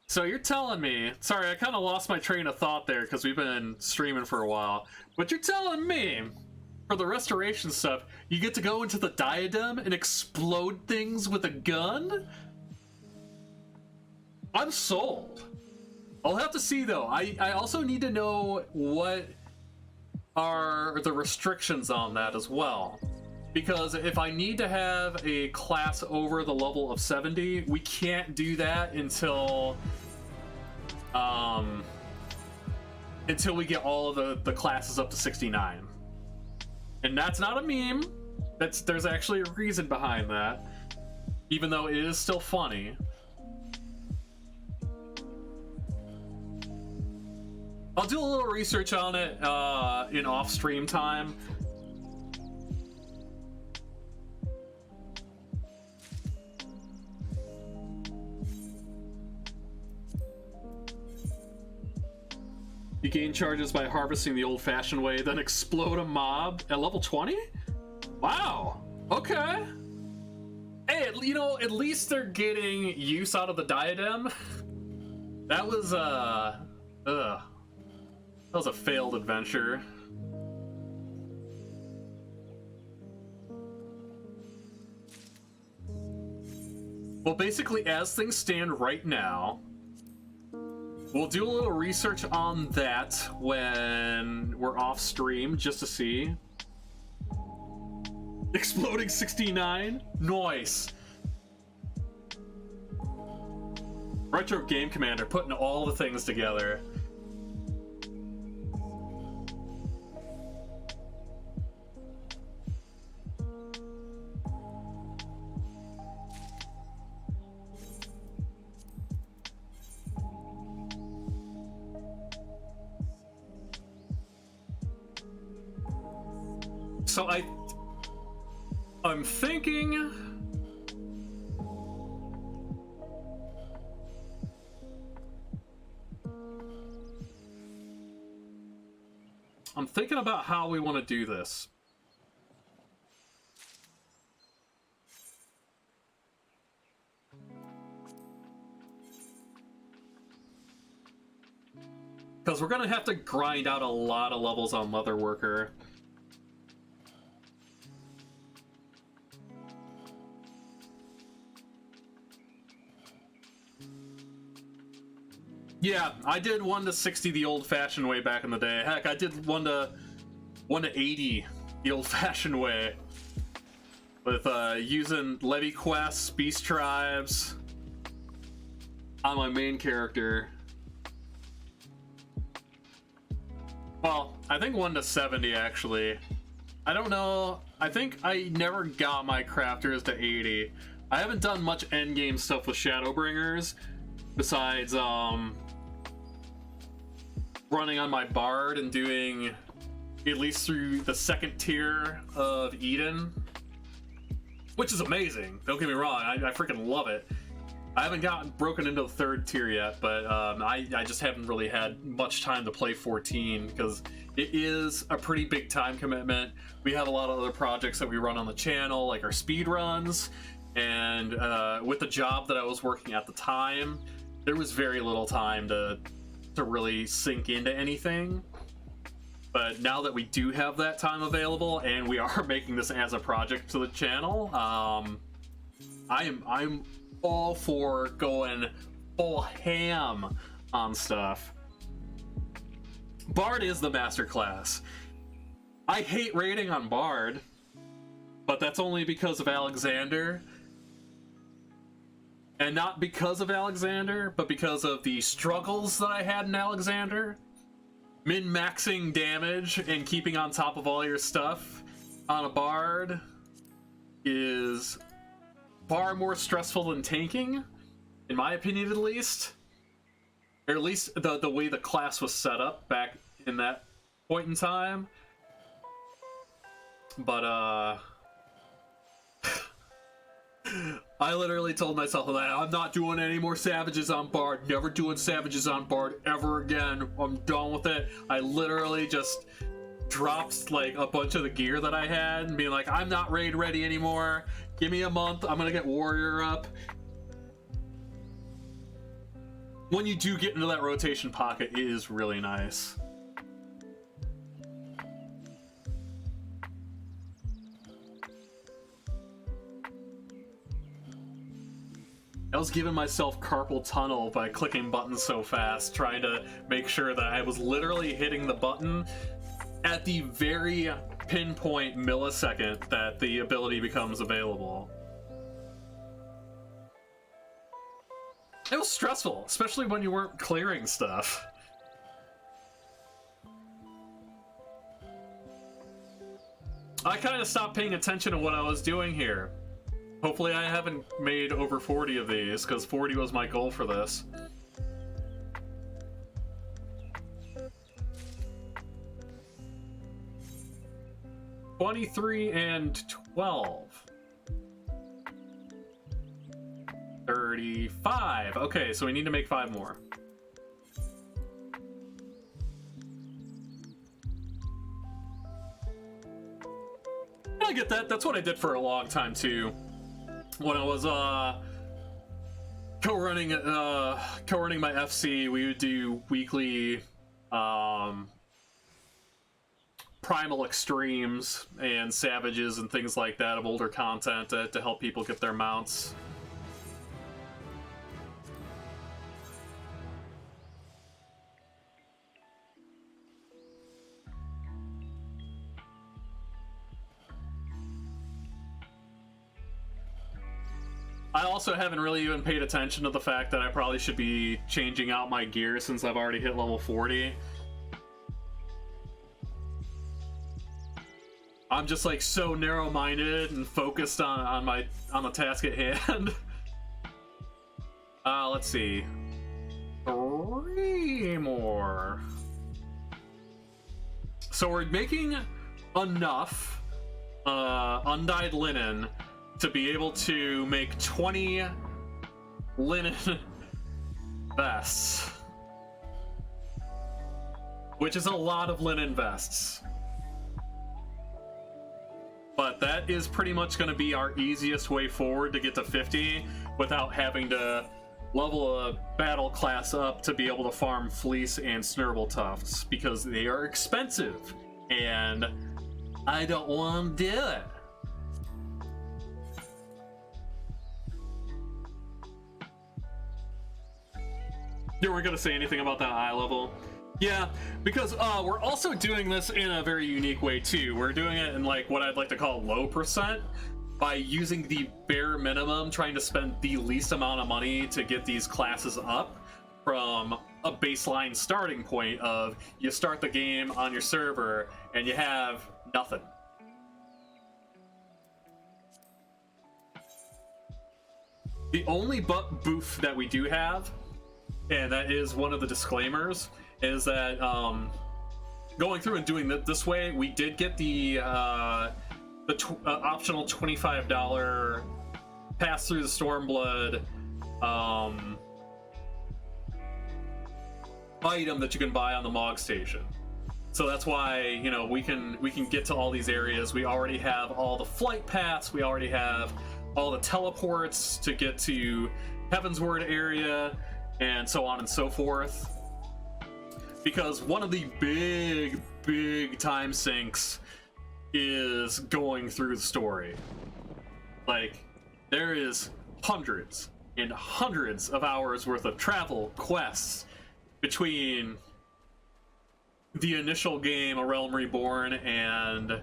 Speaker 1: So you're telling me... Sorry, I kind of lost my train of thought there because we've been streaming for a while. But you're telling me, for the restoration stuff, you get to go into the diadem and explode things with a gun? I'm sold. I'll have to see though. I also need to know what are the restrictions on that as well. Because if I need to have a class over the level of 70, we can't do that until we get all of the classes up to 69. And that's not a meme. There's actually a reason behind that. Even though it is still funny. I'll do a little research on it in off-stream time. You gain charges by harvesting the old-fashioned way, then explode a mob at level 20? Wow. Okay. Hey, you know, at least they're getting use out of the diadem. That was that was a failed adventure. Well, basically, as things stand right now, we'll do a little research on that when we're off stream, just to see. Exploding 69? Nice! Retro Game Commander putting all the things together. So I'm thinking about how we want to do this. Because we're going to have to grind out a lot of levels on Leatherworker. Yeah, I did 1 to 60 the old-fashioned way back in the day. Heck, I did 1 to 80 the old-fashioned way. With using levy quests, beast tribes on my main character. Well, I think 1 to 70 actually. I don't know. I think I never got my crafters to 80. I haven't done much endgame stuff with Shadowbringers besides running on my bard and doing at least through the 2nd tier of Eden, which is amazing. Don't get me wrong, I freaking love it. I haven't gotten broken into the 3rd tier yet, but I just haven't really had much time to play 14 because it is a pretty big time commitment. We have a lot of other projects that we run on the channel, like our speed runs, and with the job that I was working at the time, there was very little time to really sink into anything. But now that we do have that time available and we are making this as a project to the channel, I'm all for going full ham on stuff. Bard is the master class. I hate raiding on Bard, but that's only because of Alexander. And not because of Alexander, but because of the struggles that I had in Alexander. Min-maxing damage and keeping on top of all your stuff on a Bard is far more stressful than tanking, in my opinion at least. Or at least the way the class was set up back in that point in time. But, I literally told myself that I'm not doing any more Savages on Bard, never doing Savages on Bard ever again. I'm done with it. I literally just dropped like a bunch of the gear that I had and being like, I'm not raid ready anymore. Give me a month, I'm gonna get Warrior up. When you do get into that rotation pocket, it is really nice. I was giving myself carpal tunnel by clicking buttons so fast, trying to make sure that I was literally hitting the button at the very pinpoint millisecond that the ability becomes available. It was stressful, especially when you weren't clearing stuff. I kind of stopped paying attention to what I was doing here. Hopefully I haven't made over 40 of these, because 40 was my goal for this. $23 and $12. $35. Okay, so we need to make 5 more. I get that. That's what I did for a long time too. When I was co-running my FC, we would do weekly primal extremes and savages and things like that of older content to help people get their mounts. I also haven't really even paid attention to the fact that I probably should be changing out my gear since I've already hit level 40. I'm just like so narrow-minded and focused on the task at hand. Let's see. 3 more. So we're making enough undyed linen to be able to make 20 linen vests, which is a lot of linen vests. But that is pretty much going to be our easiest way forward to get to 50 without having to level a battle class up to be able to farm fleece and snurble tufts, because they are expensive and I don't want to do it. You were gonna say anything about that eye level? Yeah, because we're also doing this in a very unique way too. We're doing it in like what I'd like to call low percent, by using the bare minimum, trying to spend the least amount of money to get these classes up from a baseline starting point of you start the game on your server and you have nothing. The only boof that we do have, and that is one of the disclaimers, is that going through and doing it this way, we did get the optional $25 pass through the Stormblood item that you can buy on the Mog Station. So that's why, you know, we can get to all these areas. We already have all the flight paths. We already have all the teleports to get to Heavensward area, and so on and so forth. Because one of the big time sinks is going through the story. Like, there is hundreds and hundreds of hours worth of travel quests between the initial game, A Realm Reborn, and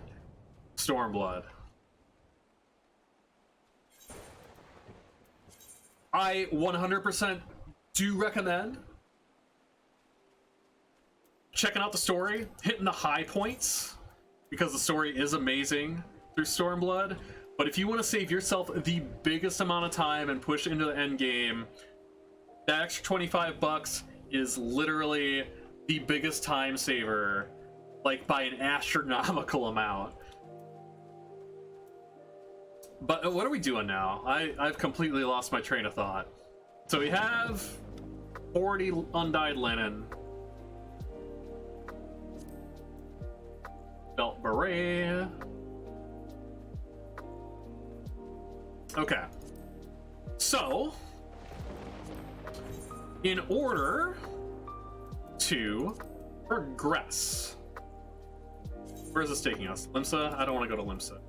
Speaker 1: Stormblood. I 100% do recommend checking out the story, hitting the high points, because the story is amazing through Stormblood. But if you want to save yourself the biggest amount of time and push into the end game, that extra $25 is literally the biggest time saver, like by an astronomical amount. But what are we doing now? I've completely lost my train of thought. So we have 40 undyed linen, belt beret. Okay, so in order to progress, where is this taking us? Limsa? I don't want to go to Limsa.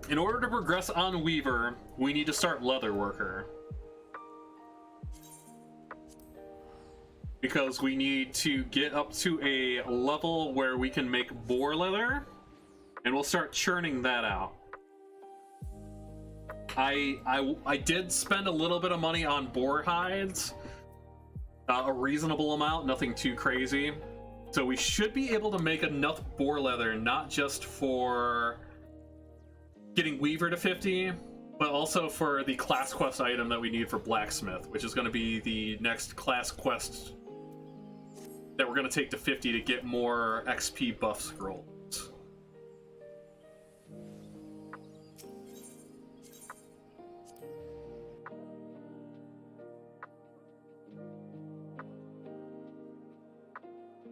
Speaker 1: in order to progress on Weaver, we need to start Leatherworker. Because we need to get up to a level where we can make boar leather, and we'll start churning that out. I did spend a little bit of money on boar hides, a reasonable amount, nothing too crazy. So we should be able to make enough boar leather, not just for getting Weaver to 50, but also for the class quest item that we need for Blacksmith, which is going to be the next class quest that we're going to take to 50 to get more XP buff scrolls.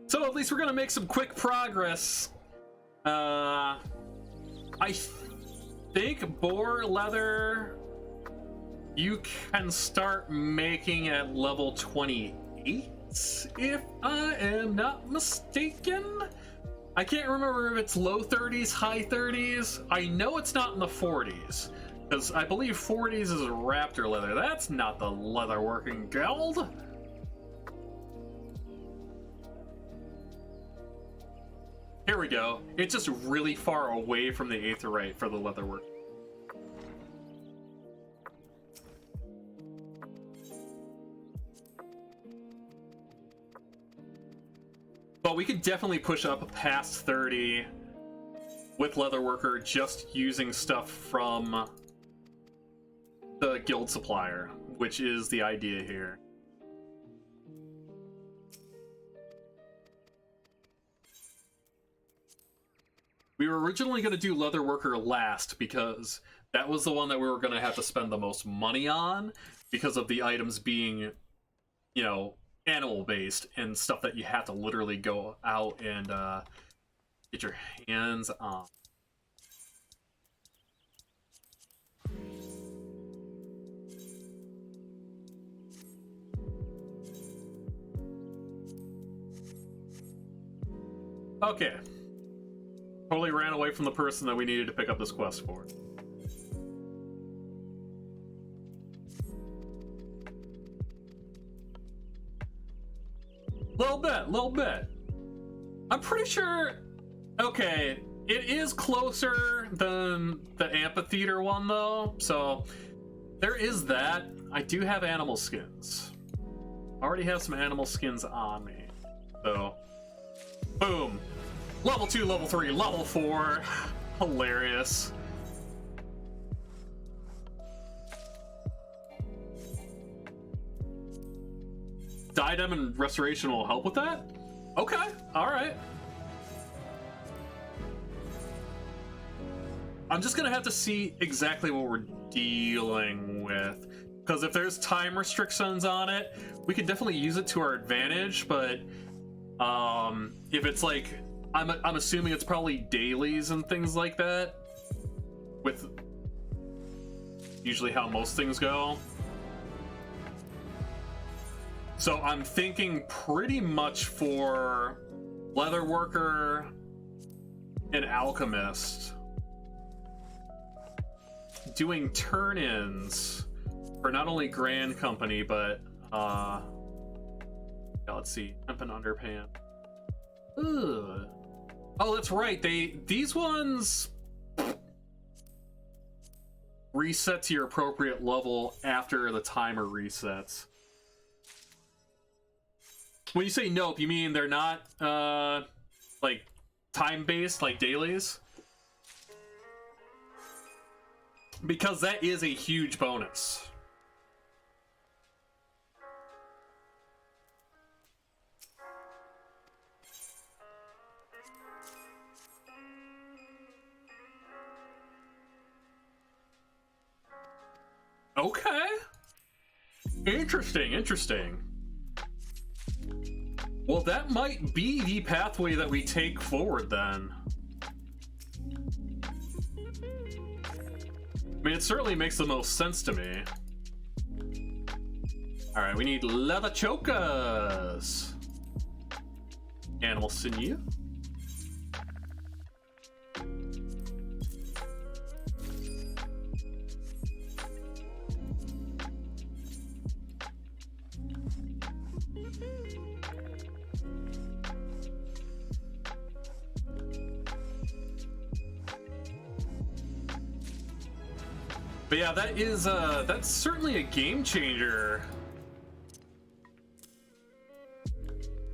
Speaker 1: So at least we're going to make some quick progress. I think boar leather you can start making at level 28. If I am not mistaken. I can't remember if it's low 30s, high 30s. I know it's not in the 40s, because I believe 40s is raptor leather. That's not the Leatherworking Guild. Here we go. It's just really far away from the Aetheryte for the Leatherwork. But we could definitely push up past 30 with Leatherworker just using stuff from the guild supplier, which is the idea here. We were originally going to do Leatherworker last because that was the one that we were going to have to spend the most money on because of the items being, you know, animal based and stuff that you have to literally go out and get your hands on. Okay. Totally ran away from the person that we needed to pick up this quest for. Little bit. I'm pretty sure. Okay, it is closer than the amphitheater one though, so there is that. I do have animal skins. I already have some animal skins on me, so boom. Level 2, level 3, level 4. Hilarious. Diadem and Restoration will help with that? Okay, alright. I'm just gonna have to see exactly what we're dealing with. Because if there's time restrictions on it, we can definitely use it to our advantage, but if it's like, I'm assuming it's probably dailies and things like that, with usually how most things go. So I'm thinking pretty much for Leatherworker and Alchemist, doing turn-ins for not only Grand Company, but yeah, let's see, Hemp and Underpants. Ugh. Oh, that's right. These ones reset to your appropriate level after the timer resets. When you say nope, you mean they're not like time-based, like dailies? Because that is a huge bonus. Okay. Interesting. Well, that might be the pathway that we take forward then. I mean, it certainly makes the most sense to me. Alright, we need leather chokers. Animal sinew. But yeah, that is that's certainly a game changer.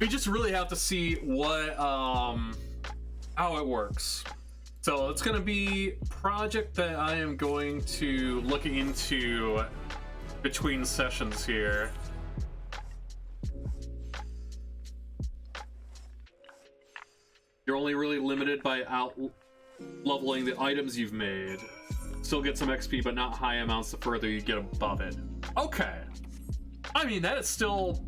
Speaker 1: We just really have to see what how it works. So it's gonna be a project that I am going to look into between sessions here. You're only really limited by out-leveling the items you've made. Still get some XP, but not high amounts the further you get above it. Okay. I mean, that is still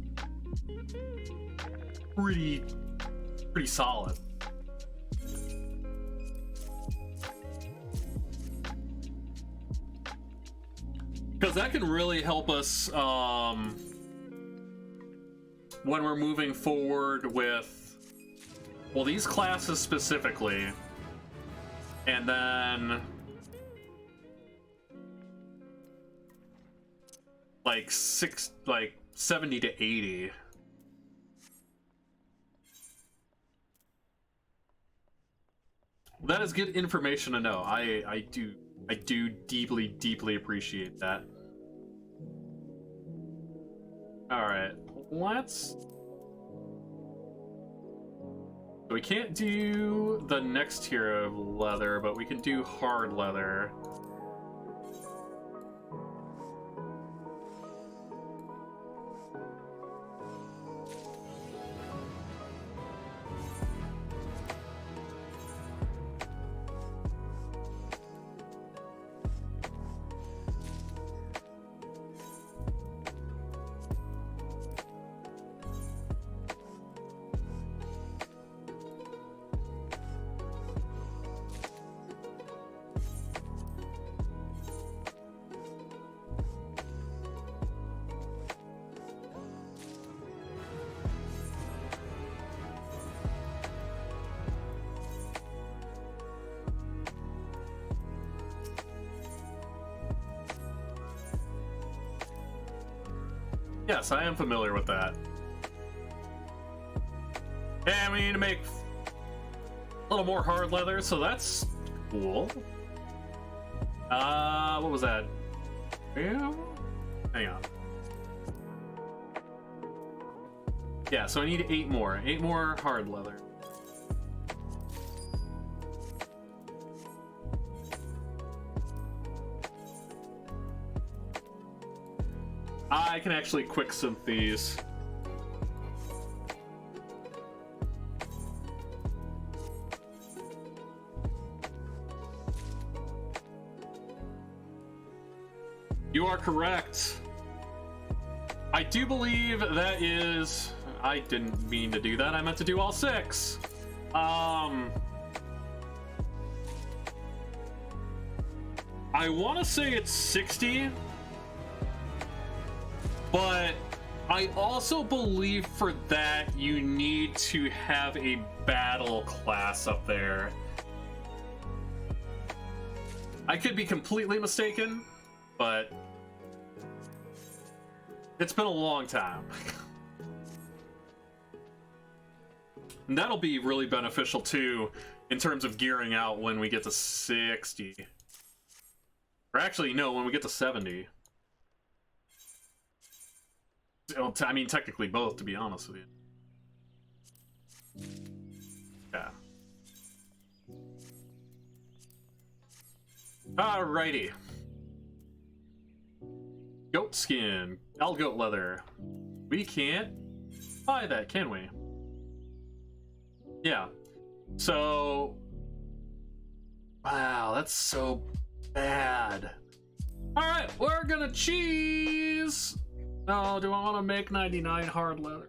Speaker 1: pretty solid. Because that can really help us when we're moving forward with, well, these classes specifically, and then like 70 to 80. That is good information to know. I do deeply appreciate that. All right, let's. We can't do the next tier of leather, but we can do hard leather. Yes, I am familiar with that. And we need to make a little more hard leather, so that's cool. What was that? Yeah, hang on. Yeah, so I need 8 more. 8 more hard leather. I can actually quick synth these. You are correct. I do believe that is... I didn't mean to do that. I meant to do all 6. I want to say it's 60. But I also believe for that you need to have a battle class up there. I could be completely mistaken, but it's been a long time. And that'll be really beneficial too in terms of gearing out when we get to 60. Or actually, no, when we get to 70. I mean, technically both, to be honest with you. Yeah. Alrighty. Goat skin. All goat leather. We can't buy that, can we? Yeah. So... Wow, that's so bad. Alright, we're gonna cheese! Oh, do I want to make 99 hard leather?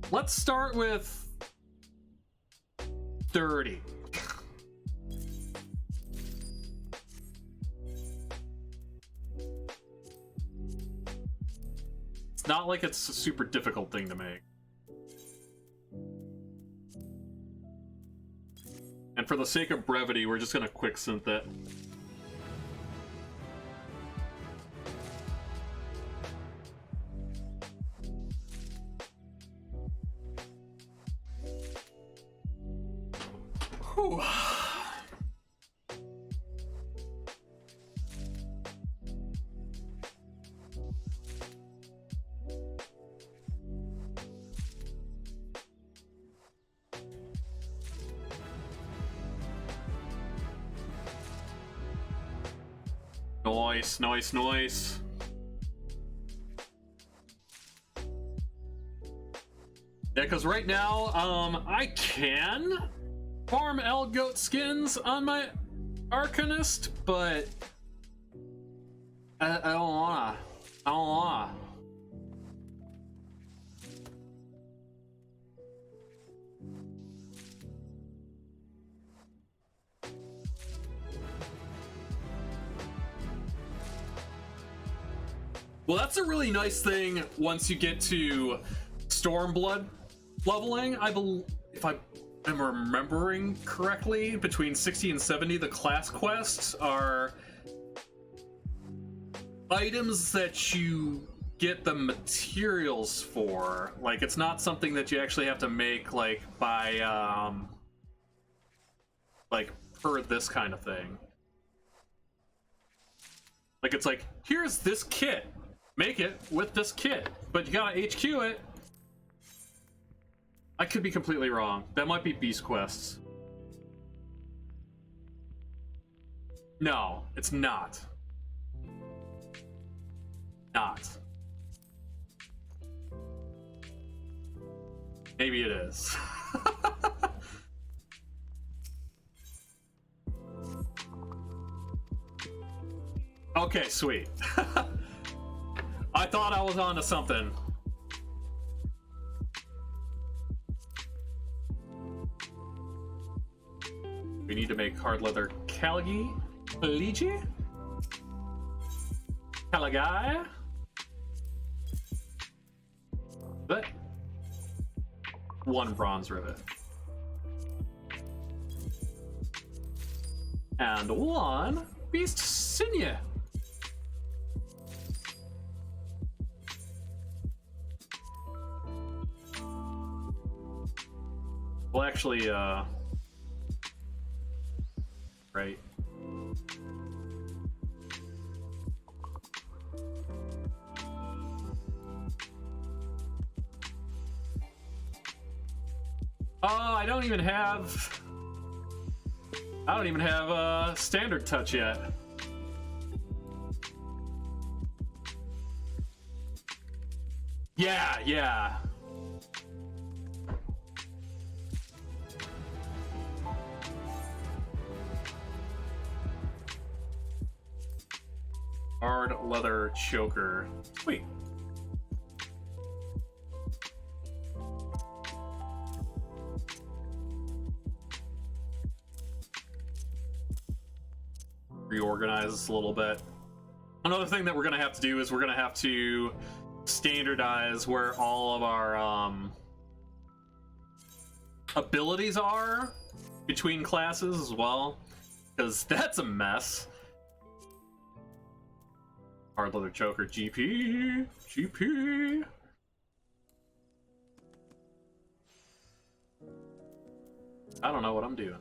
Speaker 1: Let's start with 30. It's not like it's a super difficult thing to make. And for the sake of brevity, we're just gonna quick synth it. Whew. Nice, nice, nice. Yeah, because right now, I can farm elk goat skins on my Arcanist, but I don't wanna. I don't wanna. Well, that's a really nice thing once you get to Stormblood leveling. I believe, if I'm remembering correctly, between 60 and 70, the class quests are items that you get the materials for. Like, it's not something that you actually have to make, like, by, like, per this kind of thing. Like, it's like, here's this kit. Make it with this kit, but you gotta HQ it. I could be completely wrong. That might be beast quests. No, it's not. Not. Maybe it is. Okay, sweet. I thought I was onto something. We need to make hard leather Caligy? Caligai? But one bronze rivet. And one beast sinew. Well, actually, right. I don't even have standard touch yet. Yeah. Hard leather choker. Sweet. Reorganize this a little bit. Another thing that we're gonna have to do is we're gonna have to standardize where all of our abilities are between classes as well, because that's a mess. Hard leather choker, GP. I don't know what I'm doing.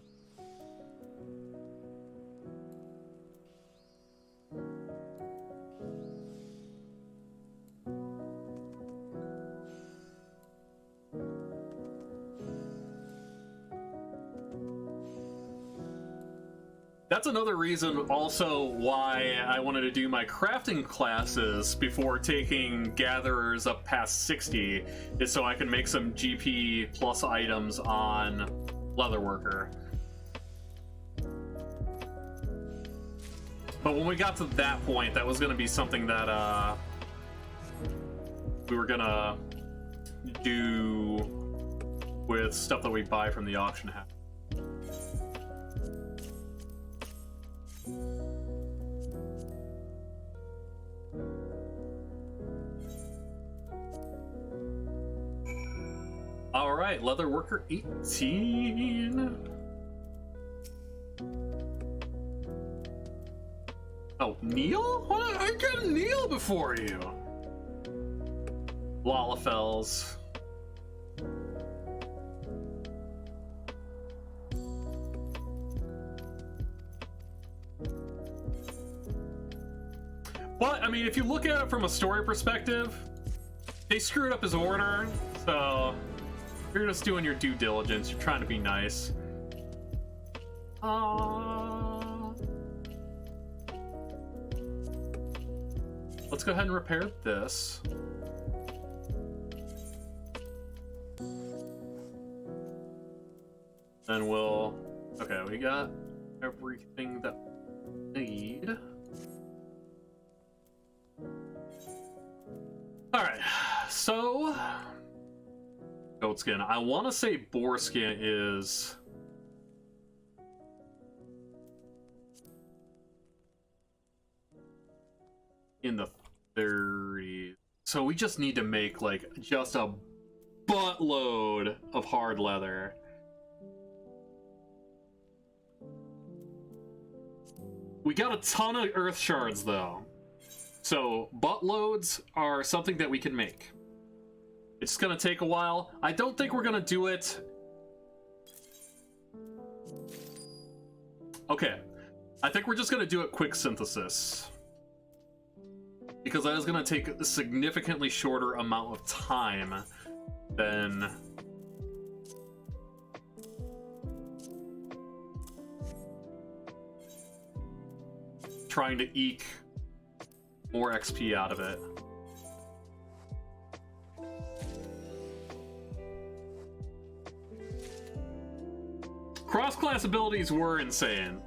Speaker 1: That's another reason also why I wanted to do my crafting classes before taking gatherers up past 60, is so I can make some GP plus items on Leatherworker. But when we got to that point, that was going to be something that we were going to do with stuff that we buy from the auction house. All right, Leatherworker 18. Oh, Neil? What? I got Neil before you. Lalafels. But, I mean, if you look at it from a story perspective, they screwed up his order, so you're just doing your due diligence. You're trying to be nice. let's go ahead and repair this. Then we'll... Okay, we got everything that we need. Alright, so... goat skin. I want to say boar skin is... in the 30s. So we just need to make, like, just a buttload of hard leather. We got a ton of earth shards, though. So, buttloads are something that we can make. It's gonna take a while. I don't think we're gonna do it... Okay. I think we're just gonna do it quick synthesis. Because that is gonna take a significantly shorter amount of time than... trying to eke more XP out of it. Cross-class abilities were insane.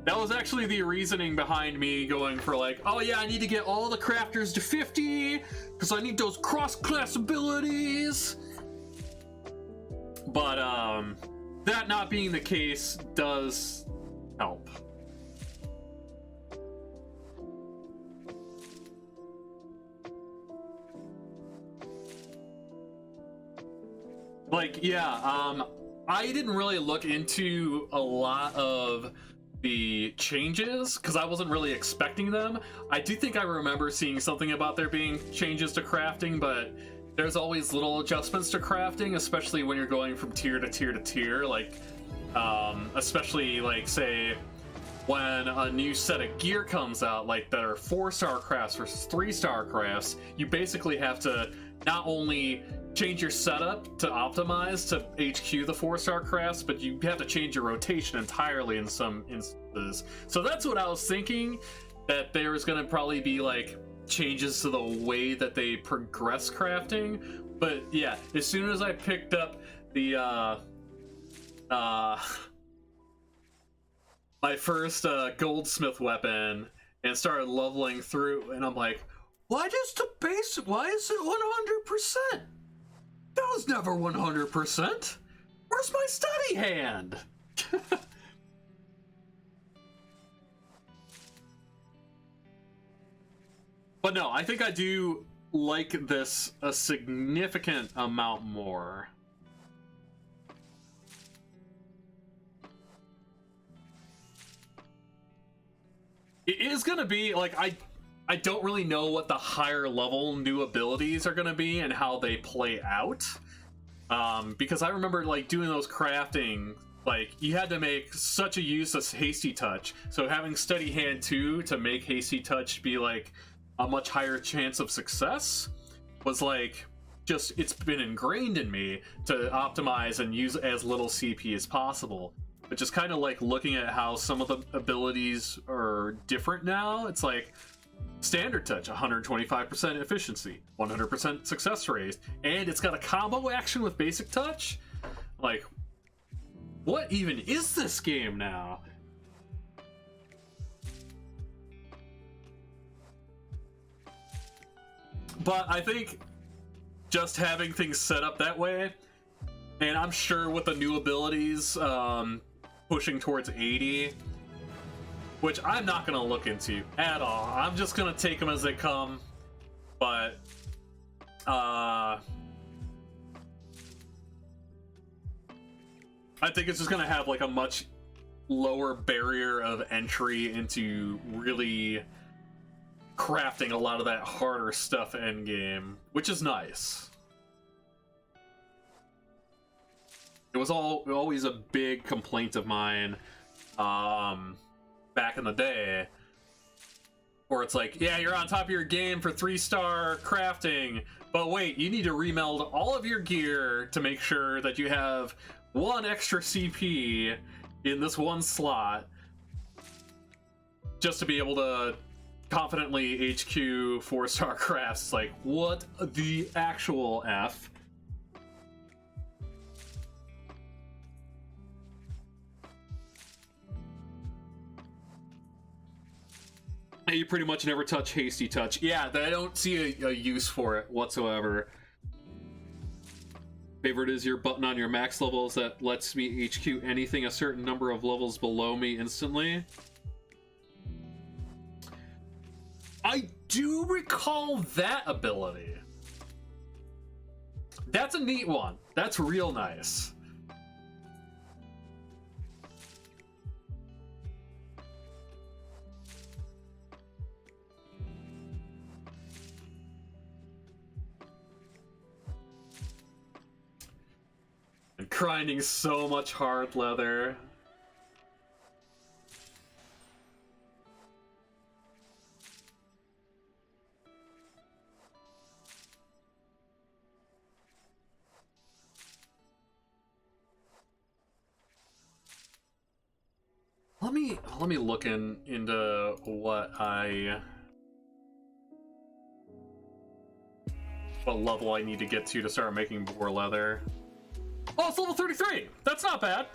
Speaker 1: That was actually the reasoning behind me going for like, oh yeah, I need to get all the crafters to 50 because I need those cross-class abilities. But that not being the case does help. Like, yeah, I didn't really look into a lot of the changes because I wasn't really expecting them. I do think I remember seeing something about there being changes to crafting, but there's always little adjustments to crafting, especially when you're going from tier to tier to tier. Like, especially, like, say, when a new set of gear comes out, like that are 4-star crafts versus 3-star crafts, you basically have to not only change your setup to optimize to HQ the 4-star crafts, but you have to change your rotation entirely in some instances. So that's what I was thinking, that there was going to probably be like changes to the way that they progress crafting. But yeah, as soon as I picked up the my first goldsmith weapon and started leveling through, and I'm like, why is it 100%? That was never 100%. Where's my study hand? But no, I think I do like this a significant amount more. It is gonna be like, I don't really know what the higher level new abilities are gonna be and how they play out. Because I remember like doing those crafting, like you had to make such a use of hasty touch. So having steady hand 2 to make hasty touch be like a much higher chance of success was like, just, it's been ingrained in me to optimize and use as little CP as possible. But just kind of like looking at how some of the abilities are different now, it's like standard touch, 125% efficiency, 100% success rate, and it's got a combo action with basic touch. Like, what even is this game now? But I think just having things set up that way, and I'm sure with the new abilities pushing towards 80, which I'm not going to look into at all. I'm just going to take them as they come. But I think it's just going to have like a much lower barrier of entry into really crafting a lot of that harder stuff endgame, which is nice. It was always a big complaint of mine back in the day, where it's like, yeah, you're on top of your game for 3-star crafting, but wait, you need to remeld all of your gear to make sure that you have 1 extra CP in this 1 slot just to be able to confidently HQ 4-star crafts. It's like, what the actual F? You pretty much never touch Hasty Touch. Yeah, I don't see a use for it whatsoever. Favorite is your button on your max levels that lets me HQ anything a certain number of levels below me instantly. I do recall that ability. That's a neat one. That's real nice. And grinding so much hard leather. Let me look into what level I need to get to start making boar leather. Oh, it's level 33. That's not bad.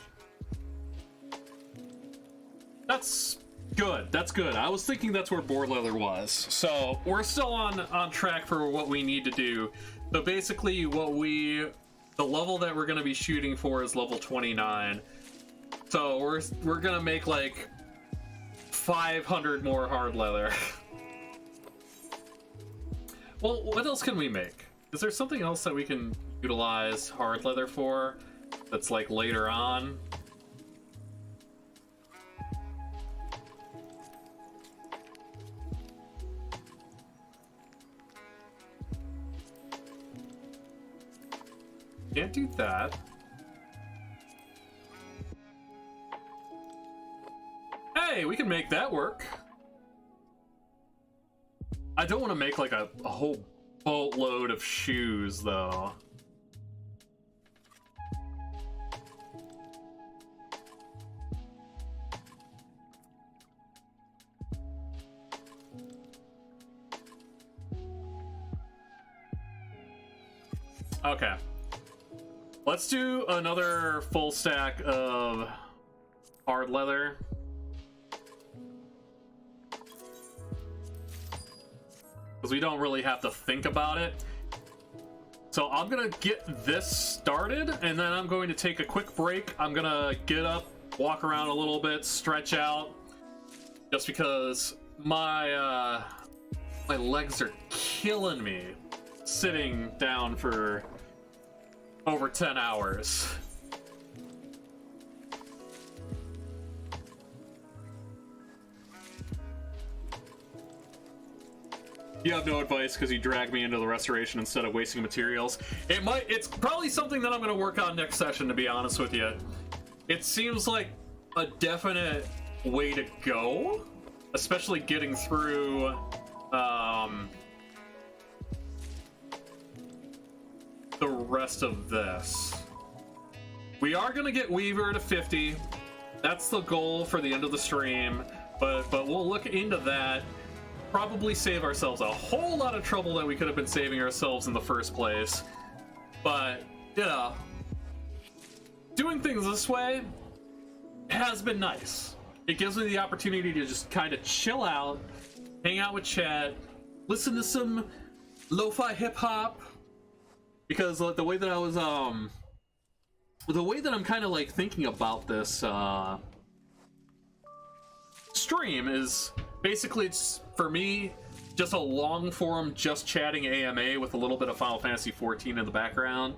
Speaker 1: That's good. That's good. I was thinking that's where boar leather was. So we're still on track for what we need to do. So basically, the level that we're going to be shooting for is level 29. So we're gonna make like 500 more hard leather. Well, what else can we make? Is there something else that we can utilize hard leather for that's like later on? Can't do that. Hey, we can make that work. I don't want to make like a whole boatload of shoes, though. Okay. Let's do another full stack of hard leather. Because we don't really have to think about it. So I'm gonna get this started, and then I'm going to take a quick break. I'm gonna get up, walk around a little bit, stretch out, just because my legs are killing me sitting down for over 10 hours. You have no advice because you dragged me into the restoration instead of wasting materials. It's probably something that I'm going to work on next session, to be honest with you. It seems like a definite way to go, especially getting through the rest of this. We are going to get Weaver to 50. That's the goal for the end of the stream, but we'll look into that. Probably save ourselves a whole lot of trouble that we could have been saving ourselves in the first place. But, yeah, doing things this way has been nice. It gives me the opportunity to just kind of chill out, hang out with chat, listen to some lo-fi hip-hop, because the way that I was, the way that I'm kind of like thinking about this stream is basically, it's for me just a long form, just chatting AMA with a little bit of Final Fantasy XIV in the background.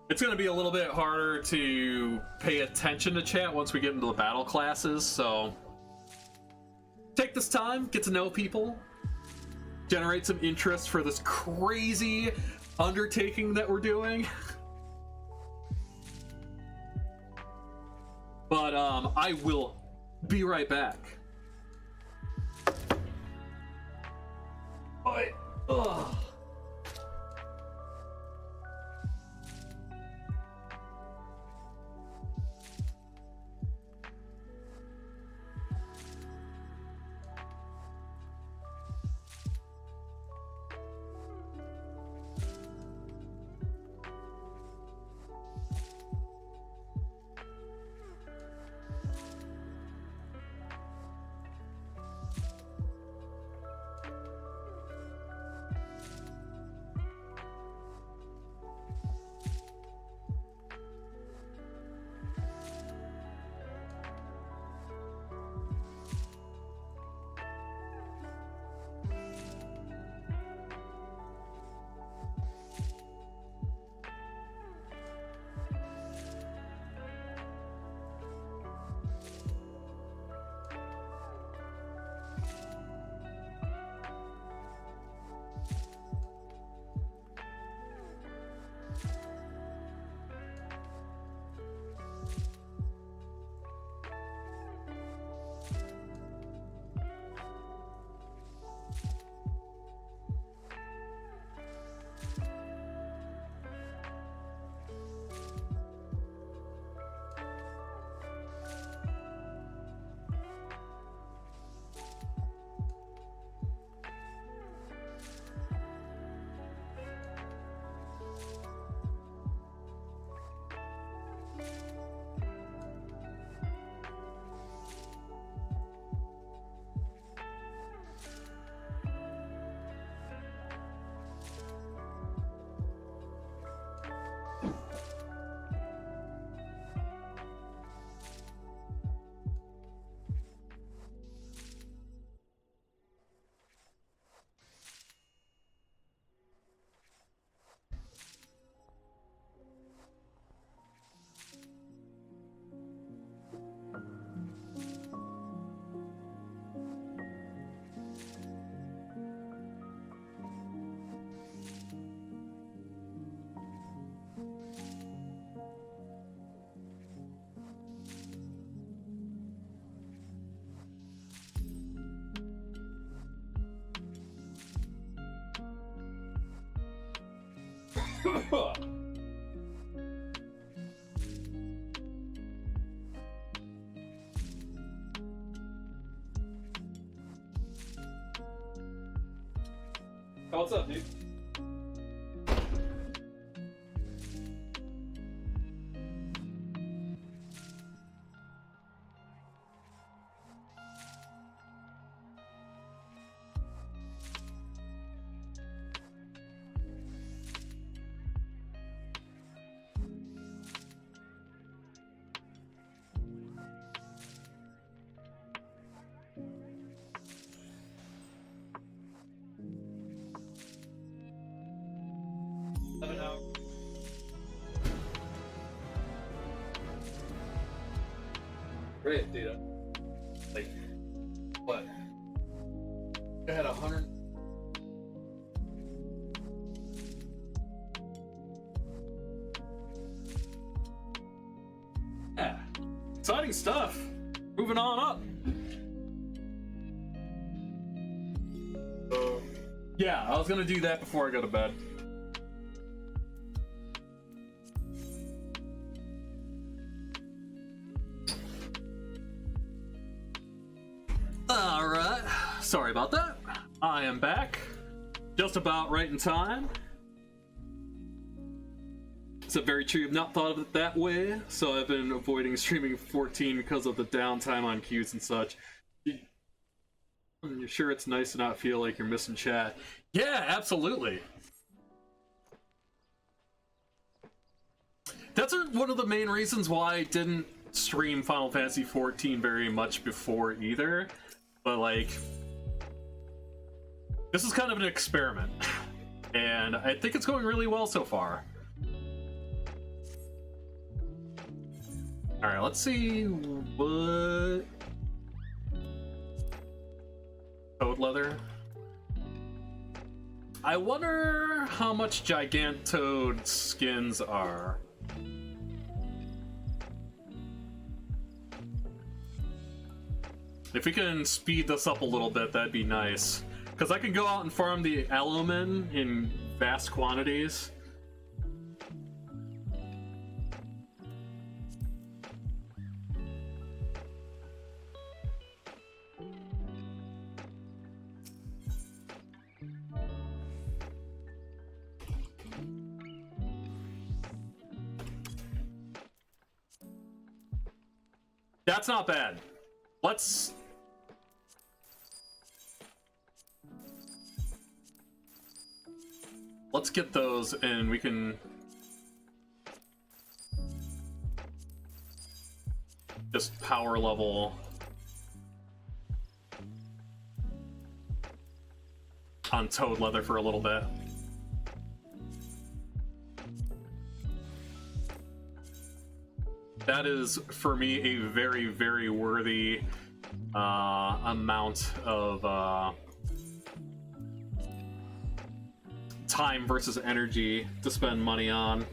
Speaker 1: It's going to be a little bit harder to pay attention to chat once we get into the battle classes, so take this time, get to know people, generate some interest for this crazy undertaking that we're doing. But I will be right back. Ugh. What's up, dude? Great data. Like, what? I had 100. Yeah. Exciting stuff. Moving on up. Yeah, I was gonna do that before I go to bed. Alright, sorry about that. I am back. Just about right in time. It's very true. I've not thought of it that way, so I've been avoiding streaming 14 because of the downtime on queues and such. You're sure it's nice to not feel like you're missing chat? Yeah, absolutely. That's one of the main reasons why I didn't stream Final Fantasy XIV very much before either. But like, this is kind of an experiment, and I think it's going really well so far. Alright, let's see what... Toad leather. I wonder how much Gigantoad skins are. If we can speed this up a little bit, that'd be nice. Because I can go out and farm the Allomin in vast quantities. That's not bad. Let's get those, and we can just power level on Toad leather for a little bit. That is, for me, a very, very worthy amount of time versus energy to spend money on.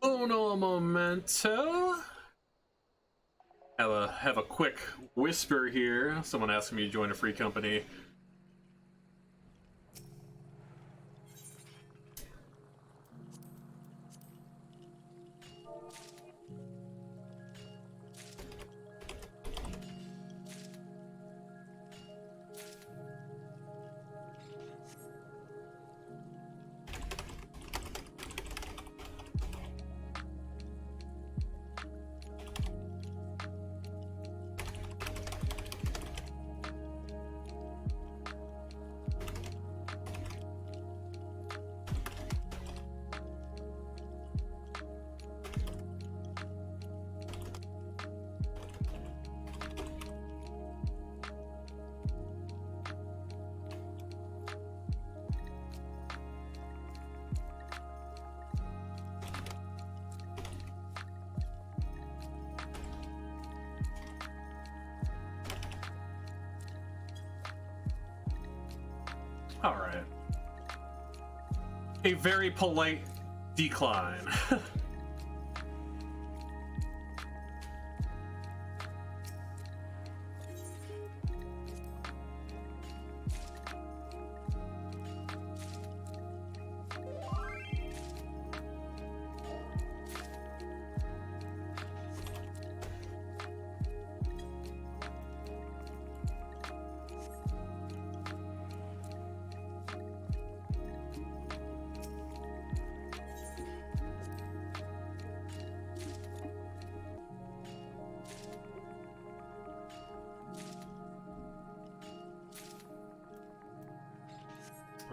Speaker 1: Uno momento. Have a quick whisper here. Someone asking me to join a free company. All right. A very polite decline.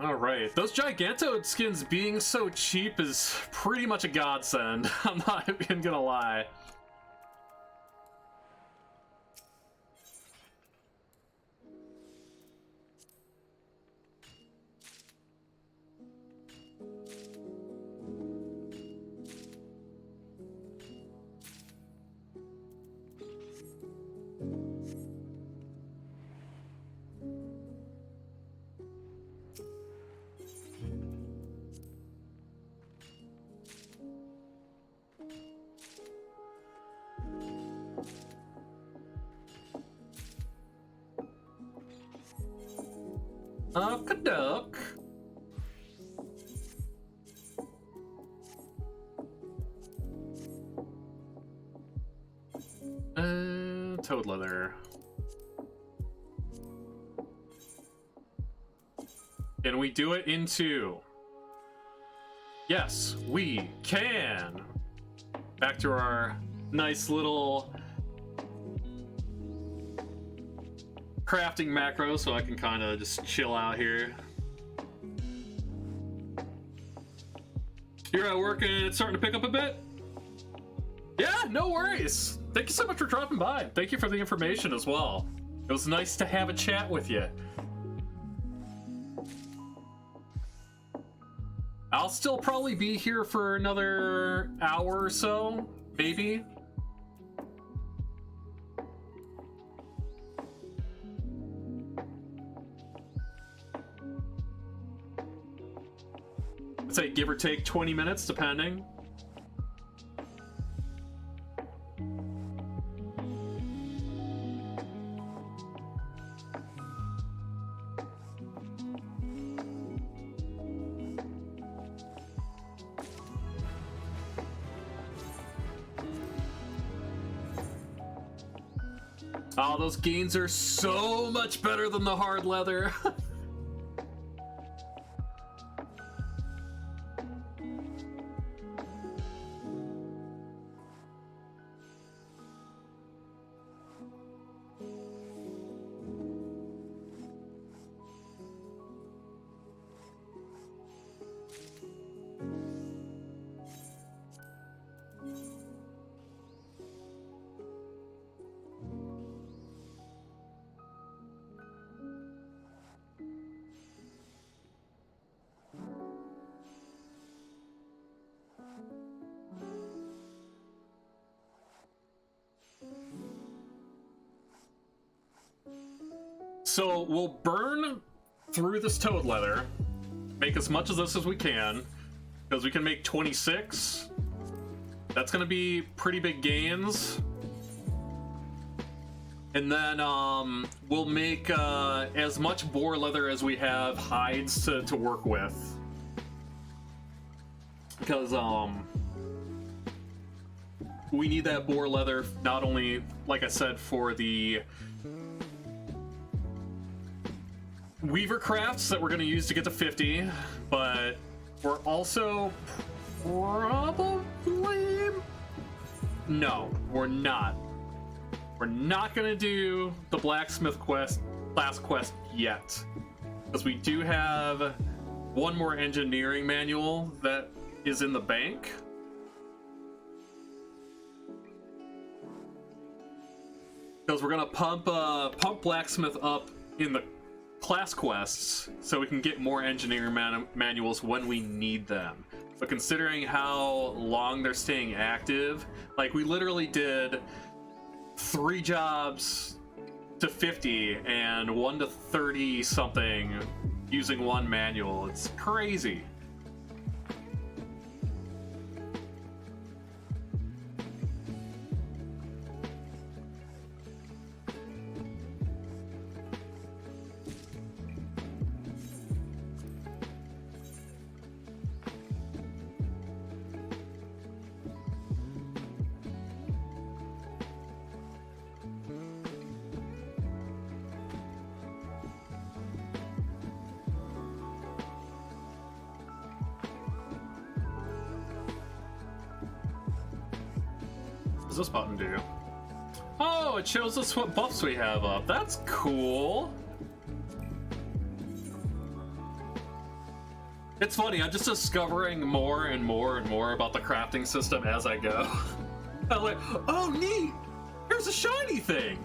Speaker 1: Alright, those Gigantoad skins being so cheap is pretty much a godsend. I'm not even gonna lie. Okadok. Toad leather. Can we do it in 2? Yes, we can. Back to our nice little crafting macro, so I can kind of just chill out here. You're at work and it's starting to pick up a bit? Yeah, no worries. Thank you so much for dropping by. Thank you for the information as well. It was nice to have a chat with you. I'll still probably be here for another hour or so, maybe. I'd say give or take 20 minutes, depending. Oh, those gains are so much better than the hard leather. So we'll burn through this toad leather, make as much of this as we can, because we can make 26. That's going to be pretty big gains. And then we'll make as much boar leather as we have hides to work with. Because we need that boar leather not only, like I said, for the Weaver crafts that we're going to use to get to 50, but we're also probably... No, we're not. We're not going to do the blacksmith quest, class quest yet, because we do have one more engineering manual that is in the bank. Because we're going to pump blacksmith up in the class quests so we can get more engineering manuals when we need them. But considering how long they're staying active, like we literally did 3 jobs to 50 and 1 to 30 something using one manual. It's crazy. What does this button do? Oh, it shows us what buffs we have up. That's cool. It's funny, I'm just discovering more and more and more about the crafting system as I go. I'm like, oh neat! Here's a shiny thing!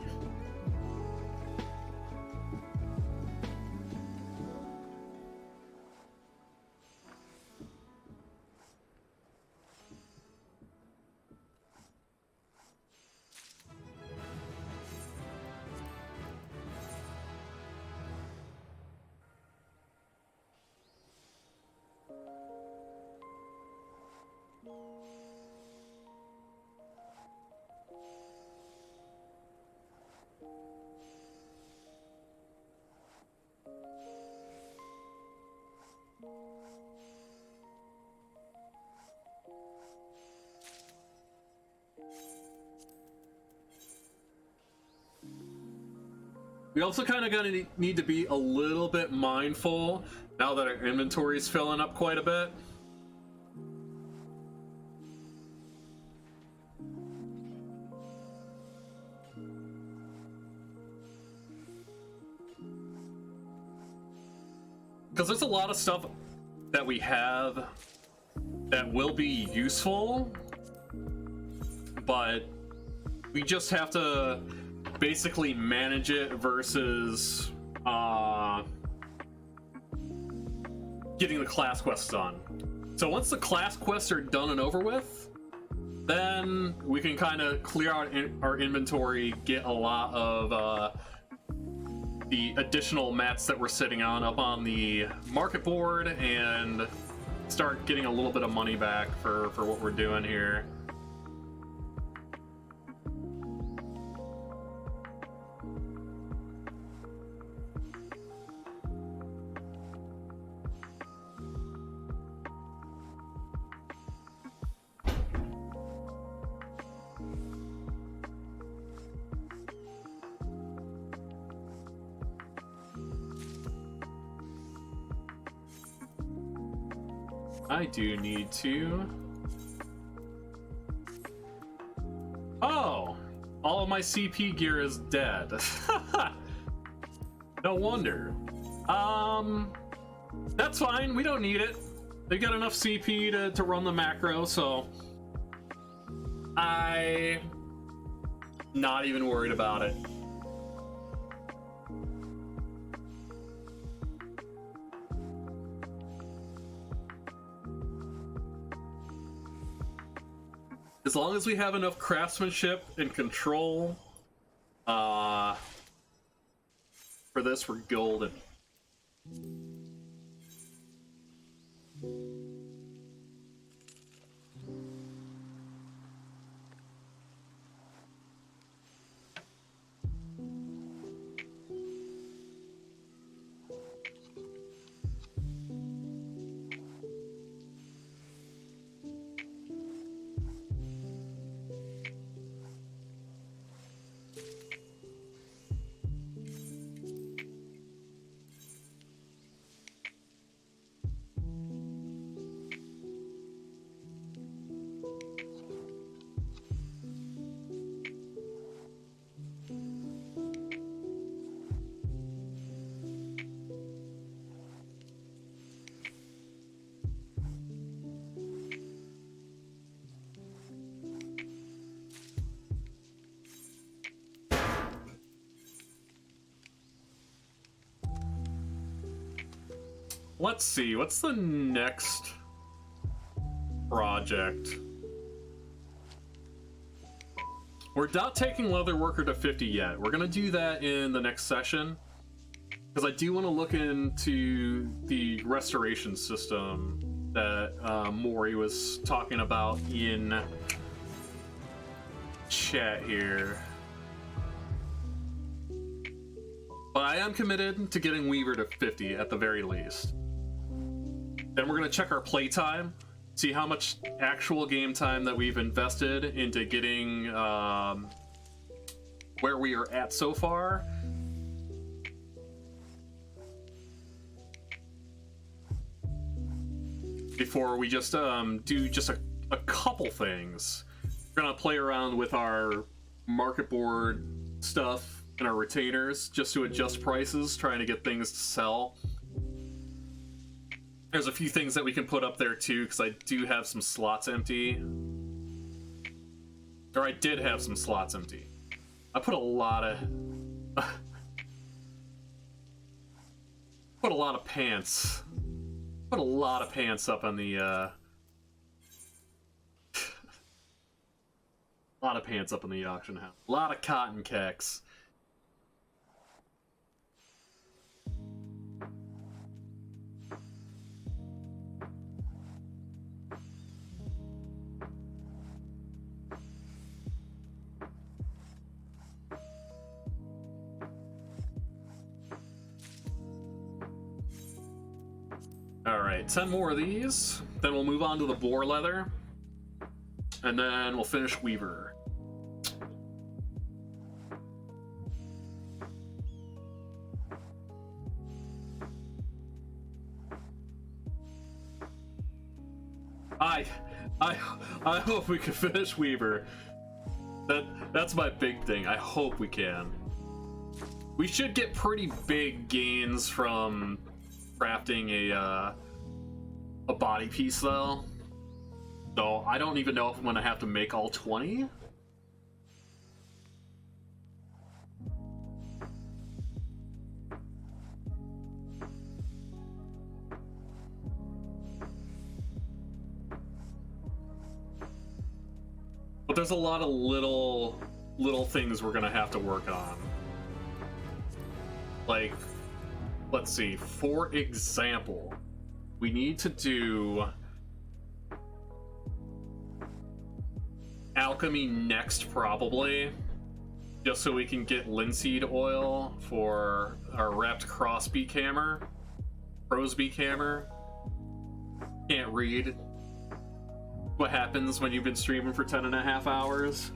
Speaker 1: We also kind of gonna need to be a little bit mindful now that our inventory is filling up quite a bit. Because there's a lot of stuff that we have that will be useful, but we just have to basically manage it versus getting the class quests done. So once the class quests are done and over with, then we can kind of clear out our inventory, get a lot of the additional mats that we're sitting on up on the market board and start getting a little bit of money back for what we're doing here. I do need to... Oh! All of my CP gear is dead. No wonder. That's fine, we don't need it. They've got enough CP to run the macro, so... I'm not even worried about it. As long as we have enough craftsmanship and control, for this, we're golden. Let's see, what's the next project? We're not taking Leather Worker to 50 yet. We're gonna do that in the next session. because I do want to look into the restoration system that Maury was talking about in chat here. But I am committed to getting Weaver to 50 at the very least. Then we're going to check our playtime, see how much actual game time that we've invested into getting where we are at so far. Before we just do just a couple things. We're gonna play around with our market board stuff and our retainers just to adjust prices, trying to get things to sell. There's a few things that we can put up there too, because I do have some slots empty. Or I did have some slots empty. I put a lot of put a lot of pants. Put a lot of pants up on the a lot of pants up on the auction house. A lot of cotton kecks. Alright, 10 more of these, then we'll move on to the boar leather, and then we'll finish Weaver. I hope we can finish Weaver. That's my big thing. I hope we can. We should get pretty big gains from crafting a body piece though, so I don't even know if I'm gonna have to make all 20. But there's a lot of little things we're gonna have to work on. Like, let's see, for example, we need to do alchemy next, probably, just so we can get linseed oil for our wrapped crossbeak hammer, crowsbeak hammer. Can't read. What happens when you've been streaming for 10.5 hours?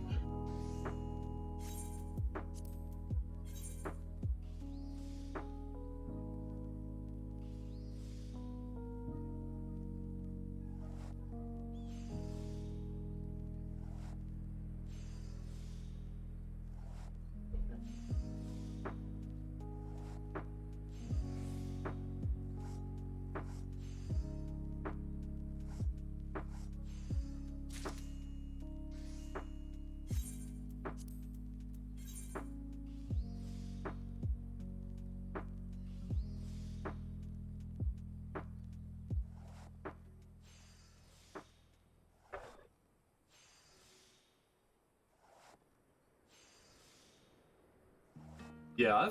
Speaker 1: Yeah,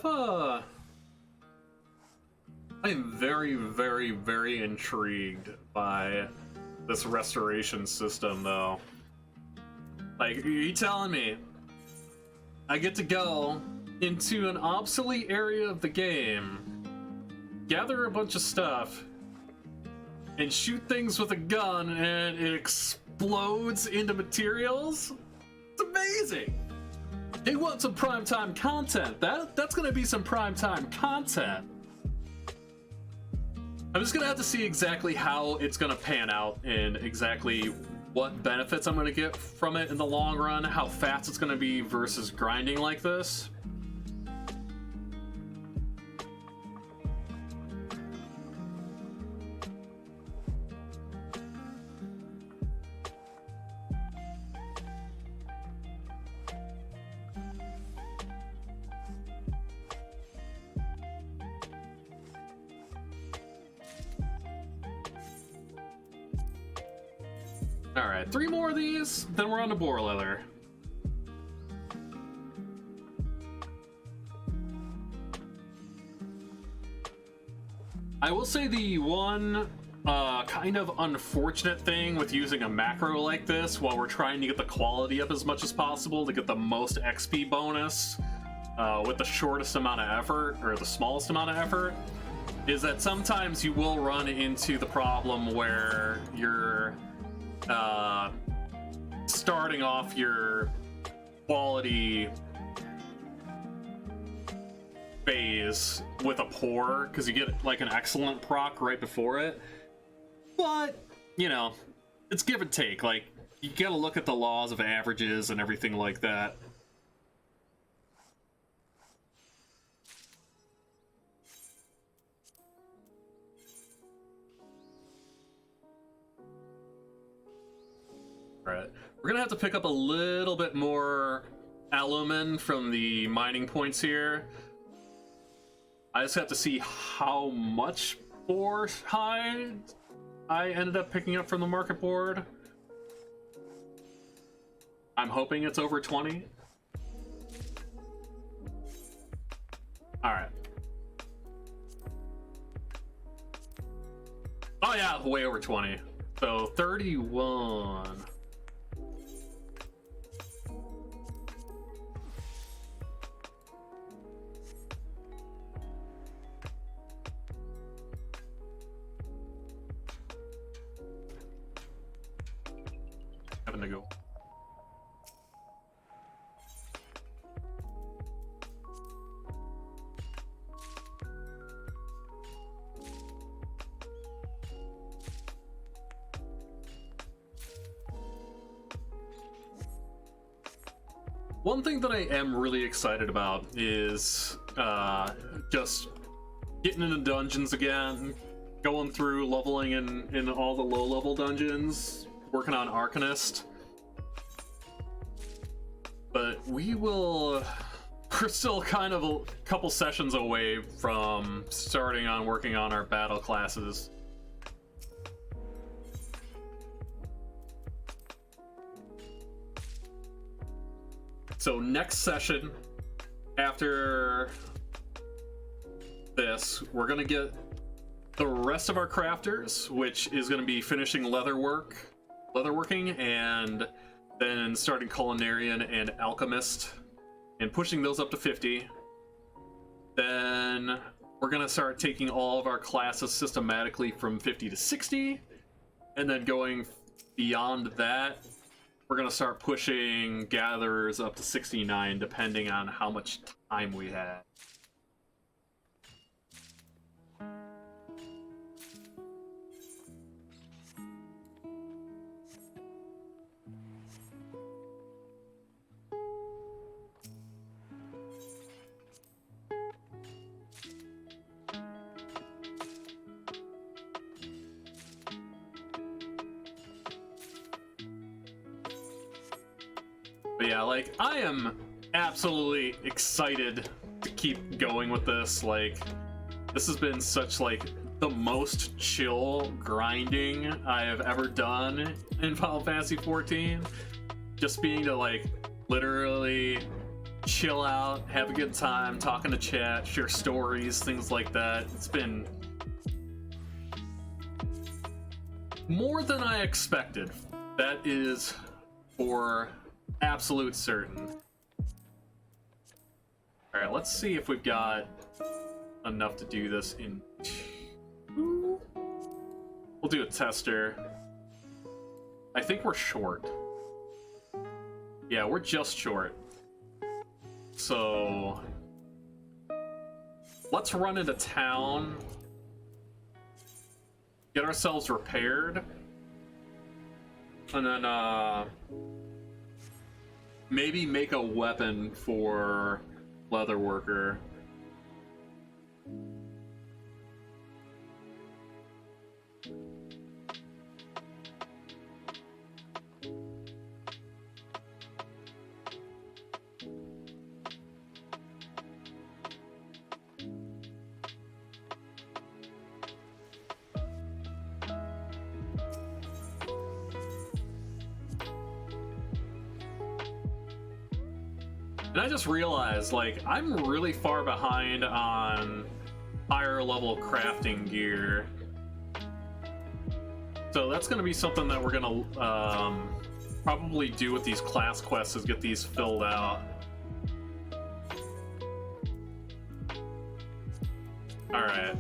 Speaker 1: I'm very, very, very intrigued by this restoration system, though. Like, are you telling me I get to go into an obsolete area of the game, gather a bunch of stuff, and shoot things with a gun, and it explodes into materials? It's amazing! They want some primetime content. That's gonna be some primetime content. I'm just gonna have to see exactly how it's gonna pan out and exactly what benefits I'm gonna get from it in the long run, how fast it's gonna be versus grinding like this. Alright, 3 more of these, then we're on to boar leather. I will say the one kind of unfortunate thing with using a macro like this while we're trying to get the quality up as much as possible to get the most XP bonus with the shortest amount of effort, or the smallest amount of effort, is that sometimes you will run into the problem where you're starting off your quality phase with a poor, because you get like an excellent proc right before it. But, you know, it's give and take. Like, you gotta look at the laws of averages and everything like that. Alright, we're gonna have to pick up a little bit more alumen from the mining points here. I just have to see how much ore hide I ended up picking up from the market board. I'm hoping it's over 20. Alright. Oh yeah, way over 20. So 31. Having to go. One thing that I am really excited about is just getting into dungeons again, going through leveling in all the low-level dungeons, working on Arcanist. But we're still kind of a couple sessions away from starting on working on our battle classes. So next session, after this, we're gonna get the rest of our crafters, which is gonna be finishing leatherworking, and then starting culinarian and alchemist, and pushing those up to 50. Then we're gonna start taking all of our classes systematically from 50 to 60, and then going beyond that, we're gonna start pushing gatherers up to 69, depending on how much time we have. But yeah, like, I am absolutely excited to keep going with this. Like, this has been such, like, the most chill grinding I have ever done in Final Fantasy XIV. Just being to, like, literally chill out, have a good time, talking to chat, share stories, things like that. It's been more than I expected. That is for absolute certain. Alright, let's see if we've got enough to do this in 2. We'll do a tester. I think we're short. Yeah, we're just short. So let's run into town, get ourselves repaired, and then maybe make a weapon for Leatherworker. And I just realized, like, I'm really far behind on higher level crafting gear. So that's going to be something that we're going to probably do with these class quests, is get these filled out. Alright.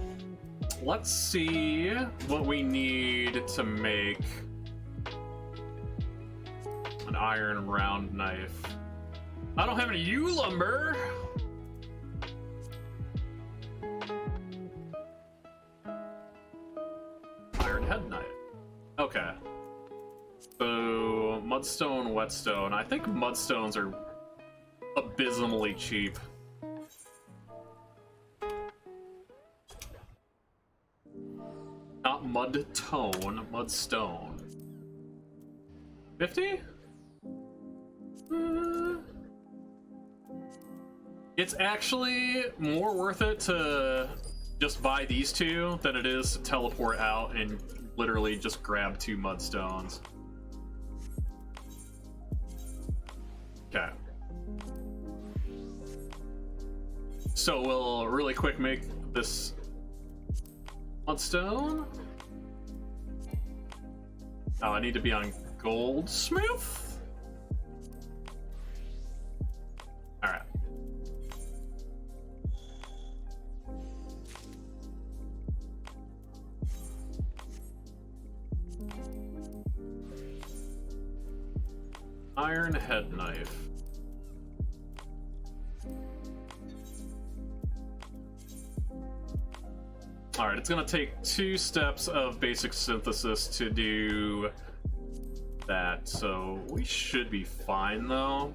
Speaker 1: Let's see what we need to make an iron round knife. I don't have any yew lumber! Iron head knife. Okay. So, mudstone, whetstone. I think mudstones are abysmally cheap. Not mud-tone, mudstone. 50? It's actually more worth it to just buy these two than it is to teleport out and literally just grab 2 mudstones. Okay. So we'll really quick make this mudstone. Oh, I need to be on goldsmith? Alright. Iron head knife. Alright, it's gonna take 2 steps of basic synthesis to do that, so we should be fine though.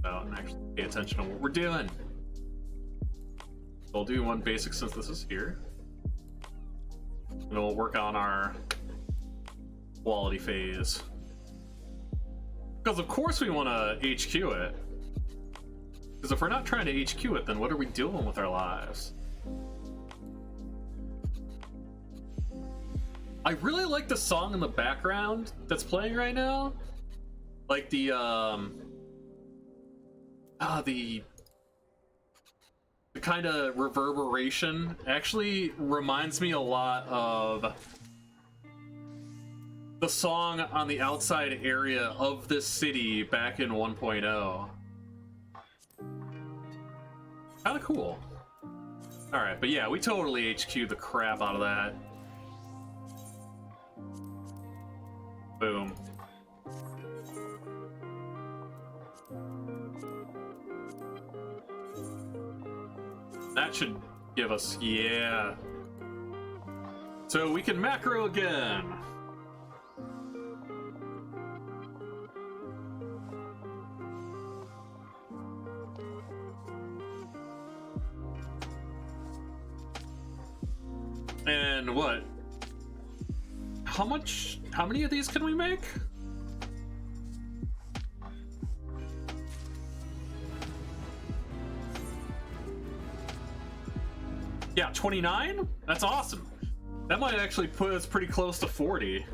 Speaker 1: Oh, and actually pay attention to what we're doing. We'll do 1 basic synthesis here. And we'll work on our quality phase. Because of course we want to HQ it. Because if we're not trying to HQ it, then what are we doing with our lives? I really like the song in the background that's playing right now. Like the kind of reverberation actually reminds me a lot of the song on the outside area of this city back in 1.0. Kind of cool. Alright, but yeah, we totally HQ the crap out of that. Boom. That should give us, yeah. So we can macro again. And what? How many of these can we make? Yeah, 29? That's awesome. That might actually put us pretty close to 40.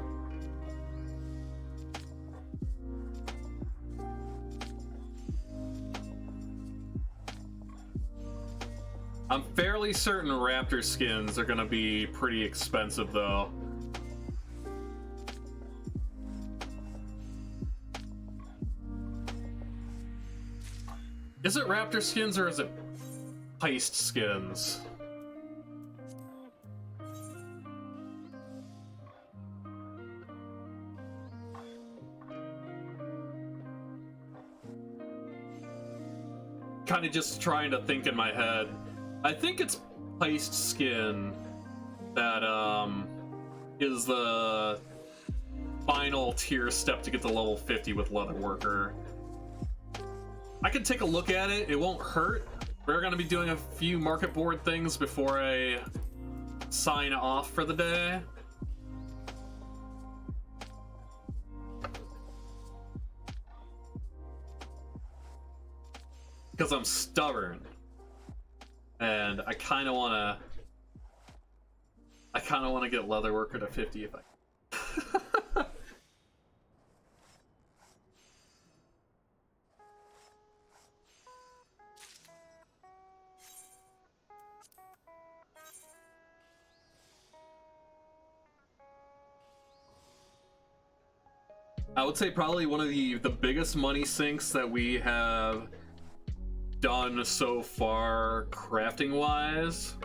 Speaker 1: I'm fairly certain raptor skins are gonna be pretty expensive though. Is it raptor skins or is it heist skins? Kind of just trying to think in my head. I think it's heist skin that is the final tier step to get to level 50 with Leatherworker. I can take a look at it, it won't hurt. We're gonna be doing a few market board things before I sign off for the day. Because I'm stubborn. And I kind of want to get Leatherworker to 50 if I I would say probably one of the biggest money sinks that we have done so far, crafting wise,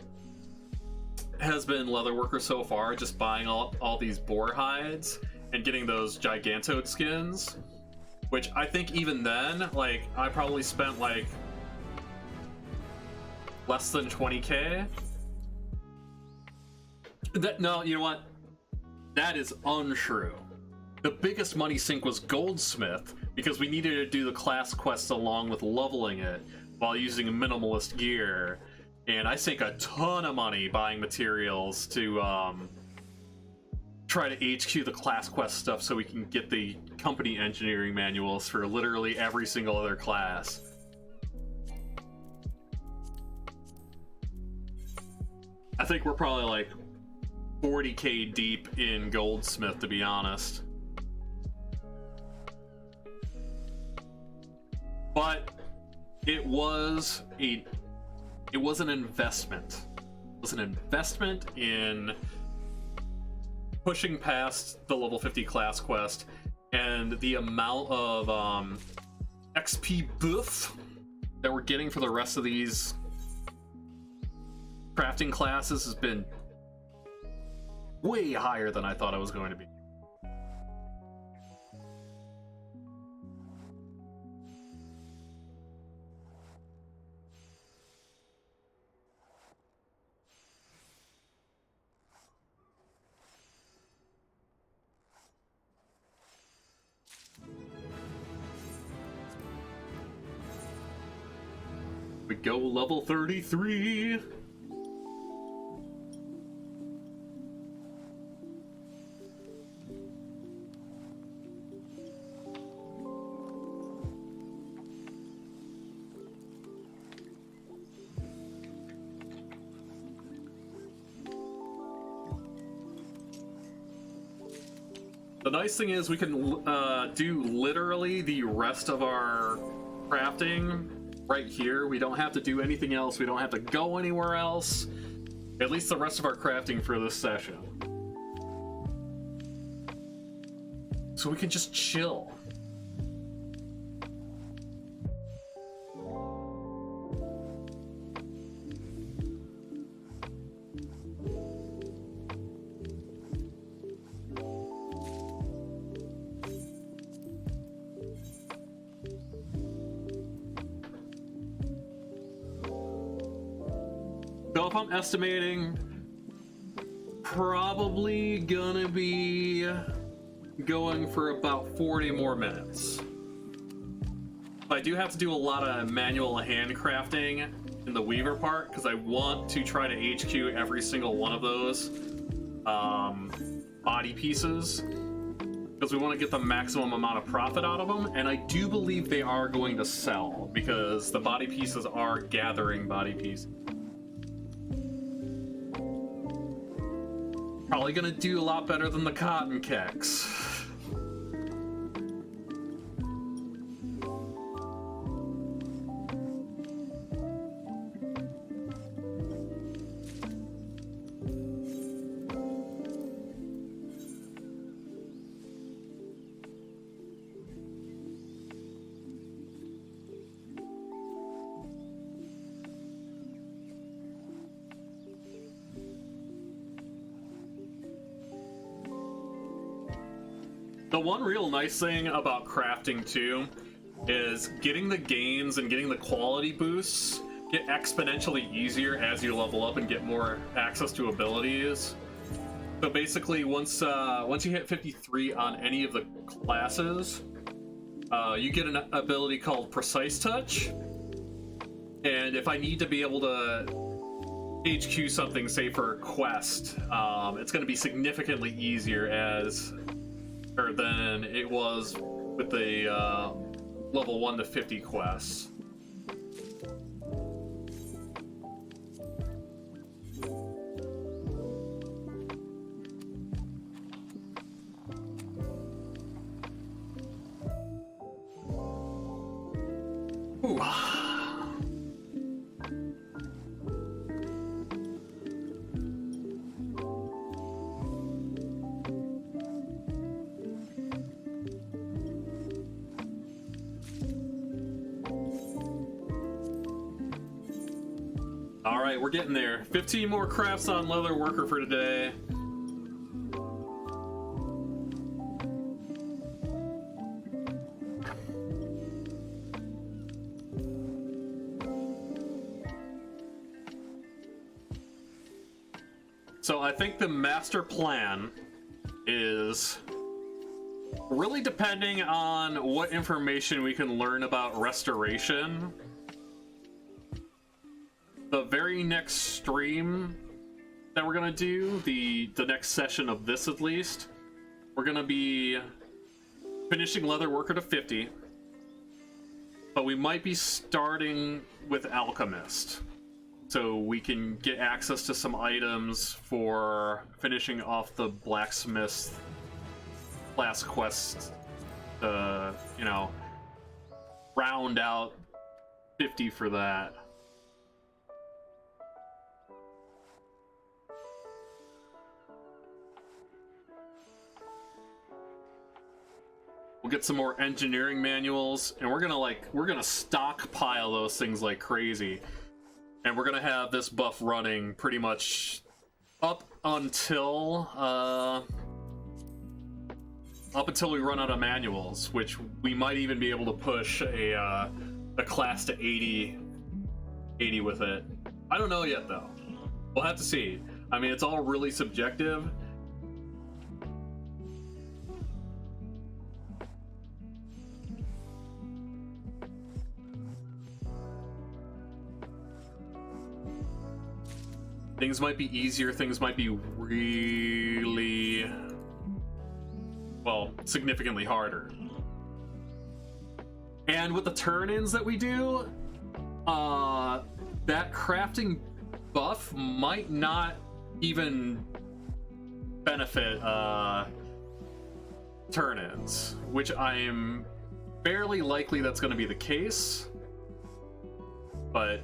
Speaker 1: has been Leatherworker so far, just buying all these boar hides and getting those Gigantode skins, which I think even then, like, I probably spent like less than 20k. No, you know what? That is untrue. The biggest money sink was Goldsmith, because we needed to do the class quests along with leveling it while using minimalist gear. And I sank a ton of money buying materials to try to HQ the class quest stuff so we can get the company engineering manuals for literally every single other class. I think we're probably like 40k deep in Goldsmith, to be honest. But it was an investment. It was an investment in pushing past the level 50 class quest, and the amount of XP buff that we're getting for the rest of these crafting classes has been way higher than I thought it was going to be. We go level 33. The nice thing is we can do literally the rest of our crafting right here. We don't have to do anything else. We don't have to go anywhere else. At least the rest of our crafting for this session. So we can just chill. So if I'm estimating, probably gonna be going for about 40 more minutes. I do have to do a lot of manual handcrafting in the Weaver part, because I want to try to HQ every single one of those body pieces, because we want to get the maximum amount of profit out of them, and I do believe they are going to sell, because the body pieces are gathering body pieces. Probably gonna do a lot better than the cotton kecks. The one real nice thing about crafting too is getting the gains and getting the quality boosts get exponentially easier as you level up and get more access to abilities. So basically, once you hit 53 on any of the classes, you get an ability called Precise Touch. And if I need to be able to HQ something, say for a quest, it's going to be significantly easier than it was with the level 1 to 50 quests. Ooh. right, we're getting there. 15 more crafts on leather worker for today. So I think the master plan is really depending on what information we can learn about restoration. The very next stream that we're gonna do, the next session of this at least, we're gonna be finishing leather worker to 50, but we might be starting with alchemist, so we can get access to some items for finishing off the blacksmith last quest to, you know, round out 50 for that. We'll get some more engineering manuals, and we're gonna stockpile those things like crazy. And we're gonna have this buff running pretty much up until we run out of manuals, which we might even be able to push a class to 80 with it. I don't know yet though. We'll have to see. I mean, it's all really subjective. Things might be easier, things might be really, well, significantly harder. And with the turn-ins that we do, that crafting buff might not even benefit turn-ins, which I'm fairly likely that's going to be the case, but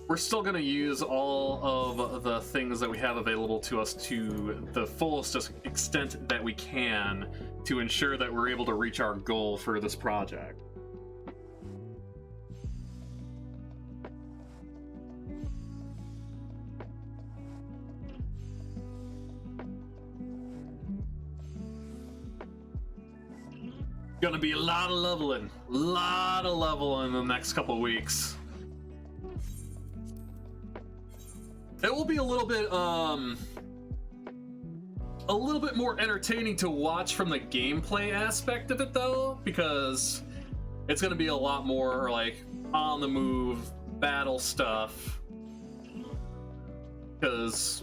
Speaker 1: we're still going to use all of the things that we have available to us to the fullest extent that we can to ensure that we're able to reach our goal for this project. Gonna be a lot of leveling in the next couple weeks. It will be a little bit more entertaining to watch from the gameplay aspect of it though, because it's gonna be a lot more like on the move battle stuff, because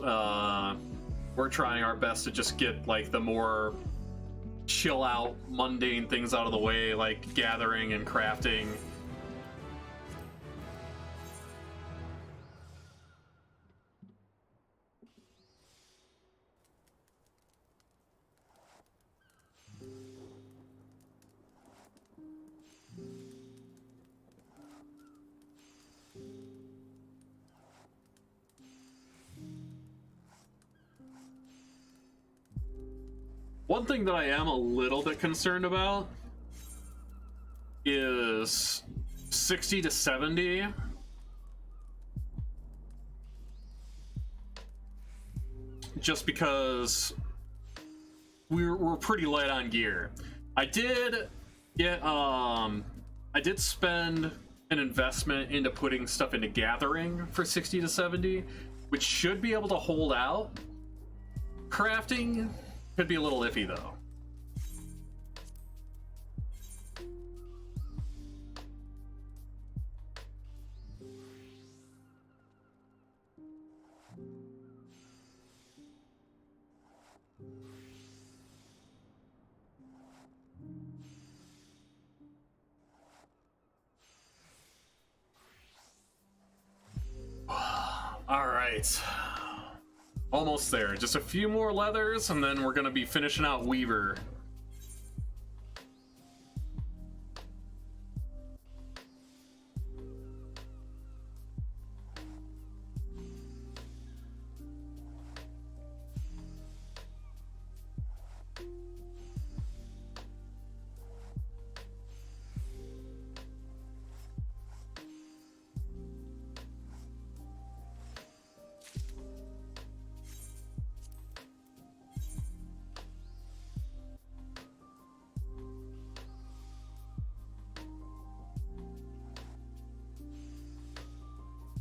Speaker 1: we're trying our best to just get like the more chill out mundane things out of the way, like gathering and crafting. One thing that I am a little bit concerned about is 60 to 70. Just because we're pretty light on gear. I did spend an investment into putting stuff into gathering for 60 to 70, which should be able to hold out. Crafting could be a little iffy though. All right. Almost there. Just a few more leathers, and then we're gonna be finishing out Weaver.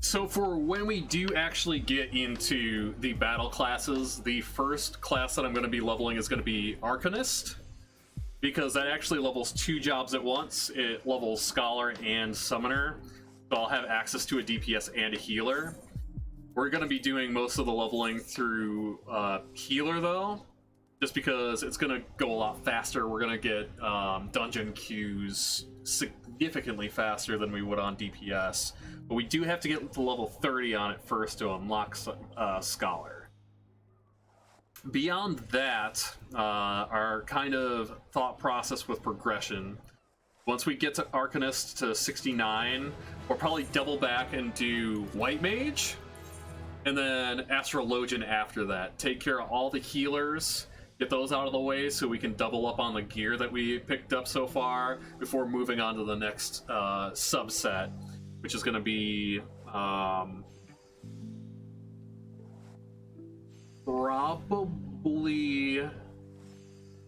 Speaker 1: So for when we do actually get into the battle classes, the first class that I'm going to be leveling is going to be Arcanist, because that actually levels 2 jobs at once. It levels Scholar and Summoner, so I'll have access to a DPS and a healer. We're going to be doing most of the leveling through healer though, just because it's going to go a lot faster. We're going to get dungeon queues significantly faster than we would on DPS, but we do have to get to level 30 on it first to unlock Scholar. Beyond that, our kind of thought process with progression, once we get to Arcanist to 69, we'll probably double back and do White Mage, and then Astrologian after that. Take care of all the healers, get those out of the way so we can double up on the gear that we picked up so far before moving on to the next subset, which is going to be probably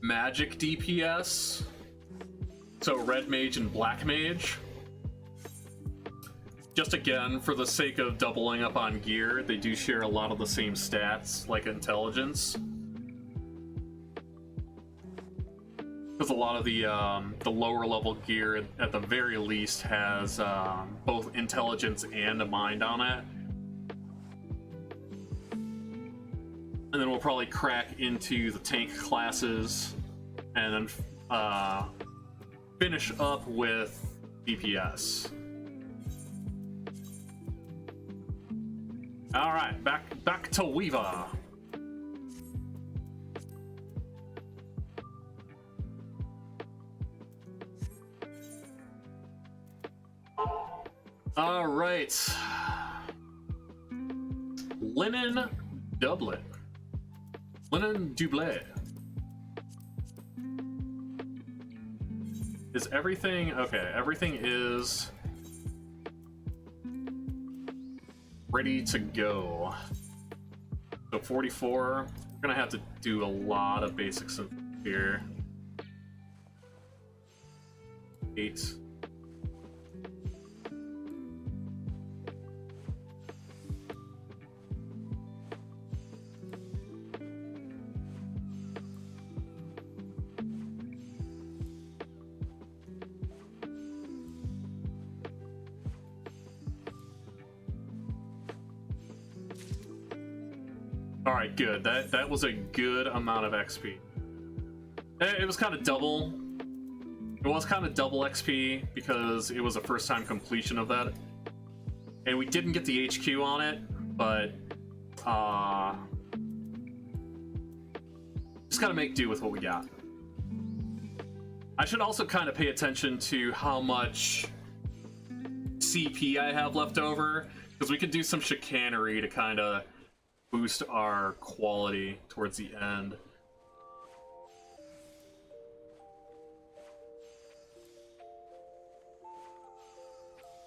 Speaker 1: magic DPS, so red mage and black mage. Just again, for the sake of doubling up on gear, they do share a lot of the same stats, like intelligence. Because a lot of the lower level gear, at the very least, has both intelligence and a mind on it. And then we'll probably crack into the tank classes, and then finish up with DPS. All right, back to Weaver. All right, linen doublet, linen doublet. Is everything okay? Everything is ready to go. So 44, we're gonna have to do a lot of basics here. 8. All right, good. That was a good amount of XP. It was kind of double. It was kind of double XP because it was a first time completion of that, and we didn't get the HQ on it, but just gotta make do with what we got. I should also kind of pay attention to how much CP I have left over, because we could do some chicanery to kind of boost our quality towards the end.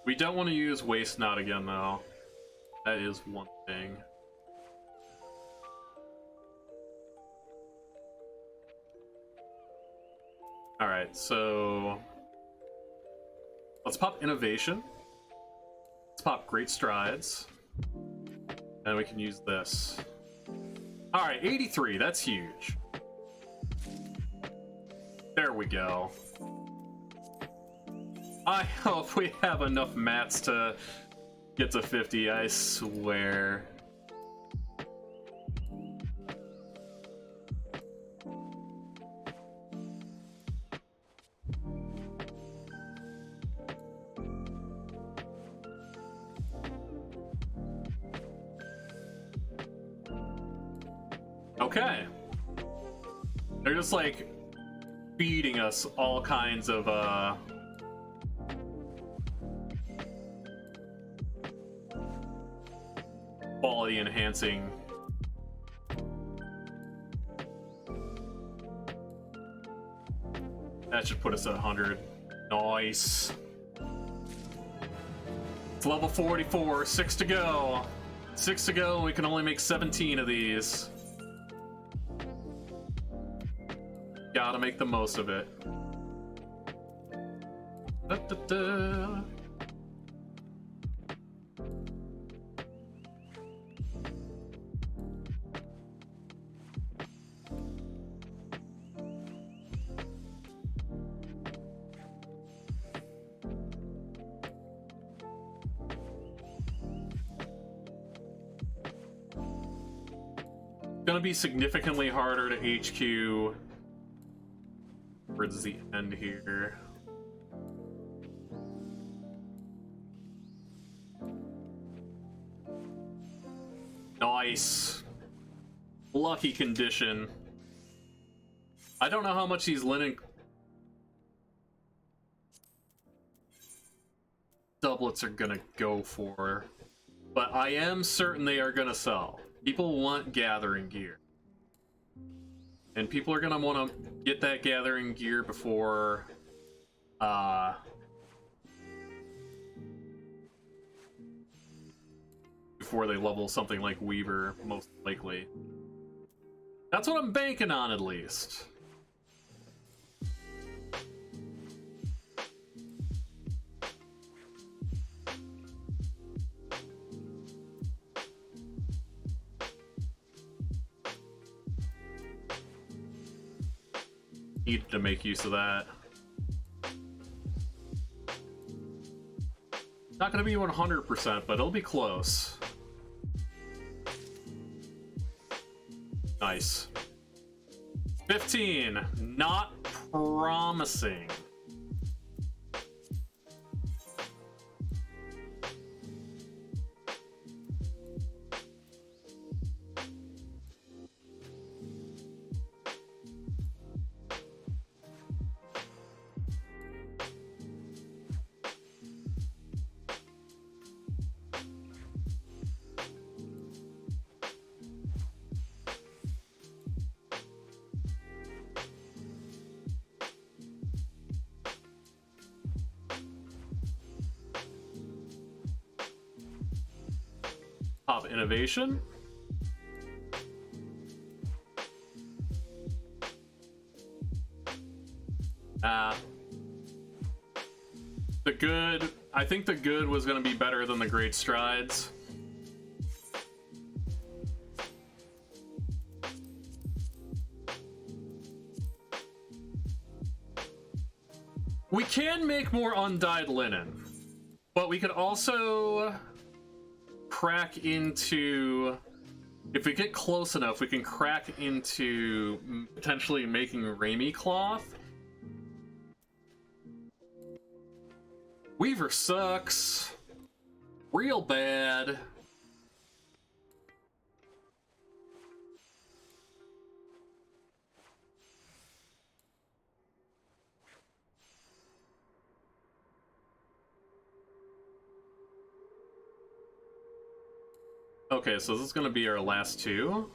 Speaker 1: We don't want to use Waste Not again, though. That is one thing. Alright, so let's pop Innovation. Let's pop Great Strides. And we can use this. Alright, 83, that's huge. There we go. I hope we have enough mats to get to 50, I swear. Okay. They're just like feeding us all kinds of quality enhancing. That should put us at 100. Nice. It's level 44, 6 to go. 6 to go, we can only make 17 of these. Gotta make the most of it. Da, da, da. Gonna be significantly harder to HQ towards the end here. Nice. Lucky condition. I don't know how much these linen doublets are gonna go for, but I am certain they are gonna sell. People want gathering gear. And people are gonna want to get that gathering gear before they level something like Weaver, most likely. That's what I'm banking on, at least. Need to make use of that. Not gonna be 100%, but it'll be close. Nice. 15. Not promising. Top innovation. The good, I think the good was going to be better than the great strides. We can make more undyed linen, but we could also crack into, if we get close enough, we can crack into potentially making Raimi cloth. Weaver sucks. Real bad. Okay, so this is going to be our last two.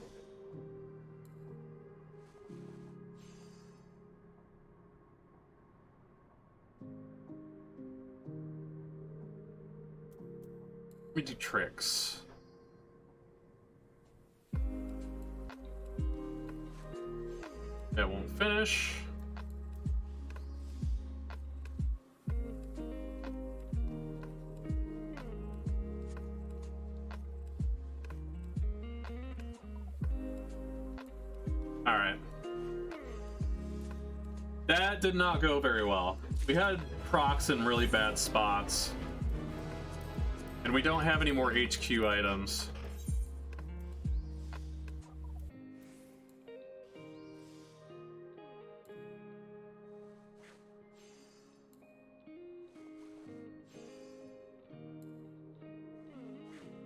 Speaker 1: Let me do tricks. That won't finish. Alright. That did not go very well. We had procs in really bad spots. And we don't have any more HQ items.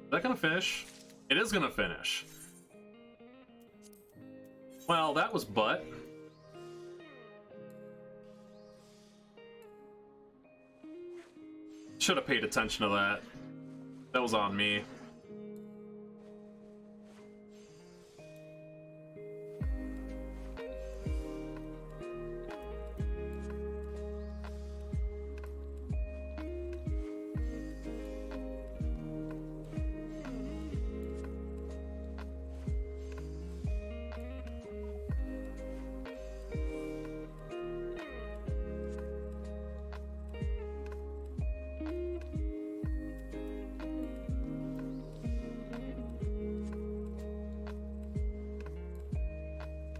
Speaker 1: Is that gonna finish? It is gonna finish. Well, that was butt. Should have paid attention to that. That was on me.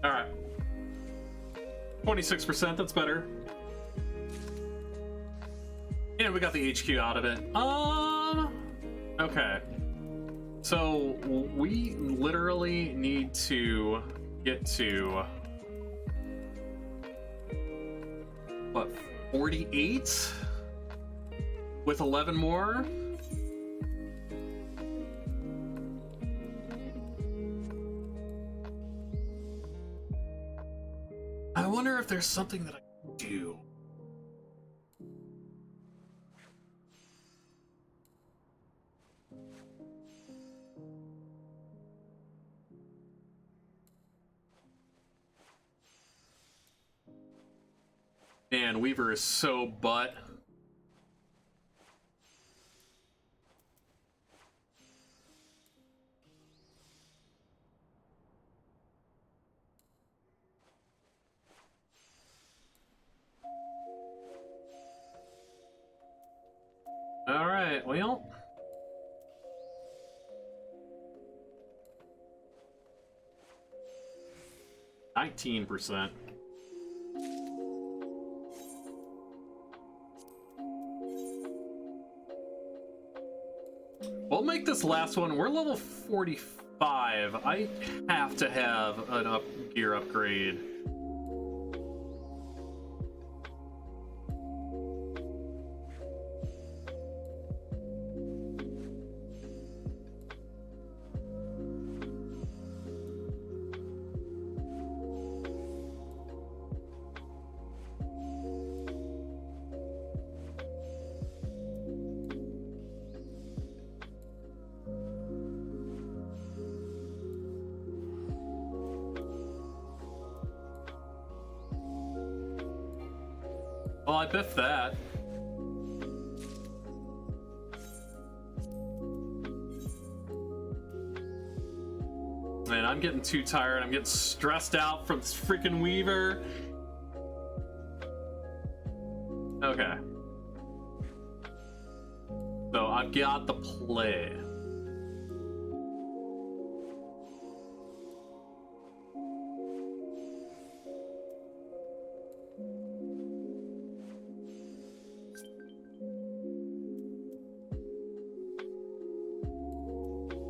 Speaker 1: Alright. 26%, that's better. And we got the HQ out of it. Okay. So we literally need to get to what, 48 with 11 more. I wonder if there's something that I can do. Man, Weaver is so butt. All right, well. %. We'll make this last one. We're level 45. I have to have an gear upgrade. Well, I biffed that. Man, I'm getting too tired. I'm getting stressed out from this freaking Weaver. Okay. So I've got the play.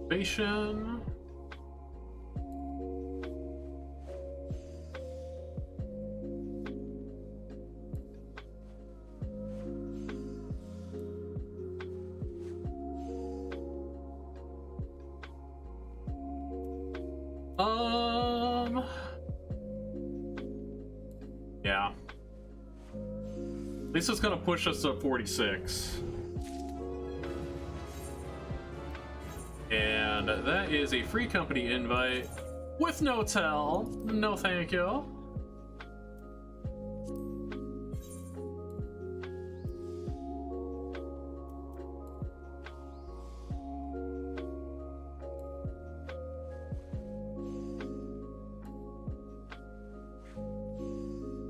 Speaker 1: Station. Yeah. At least it's gonna push us to 46. And that is a free company invite with no tell. No thank you.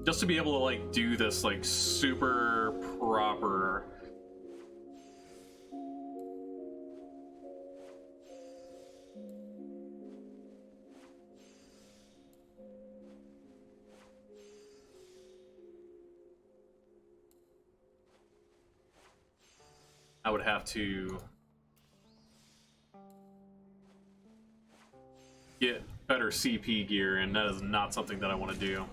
Speaker 1: Just to be able to like do this like super proper. I would have to get better CP gear, and that is not something that I want to do.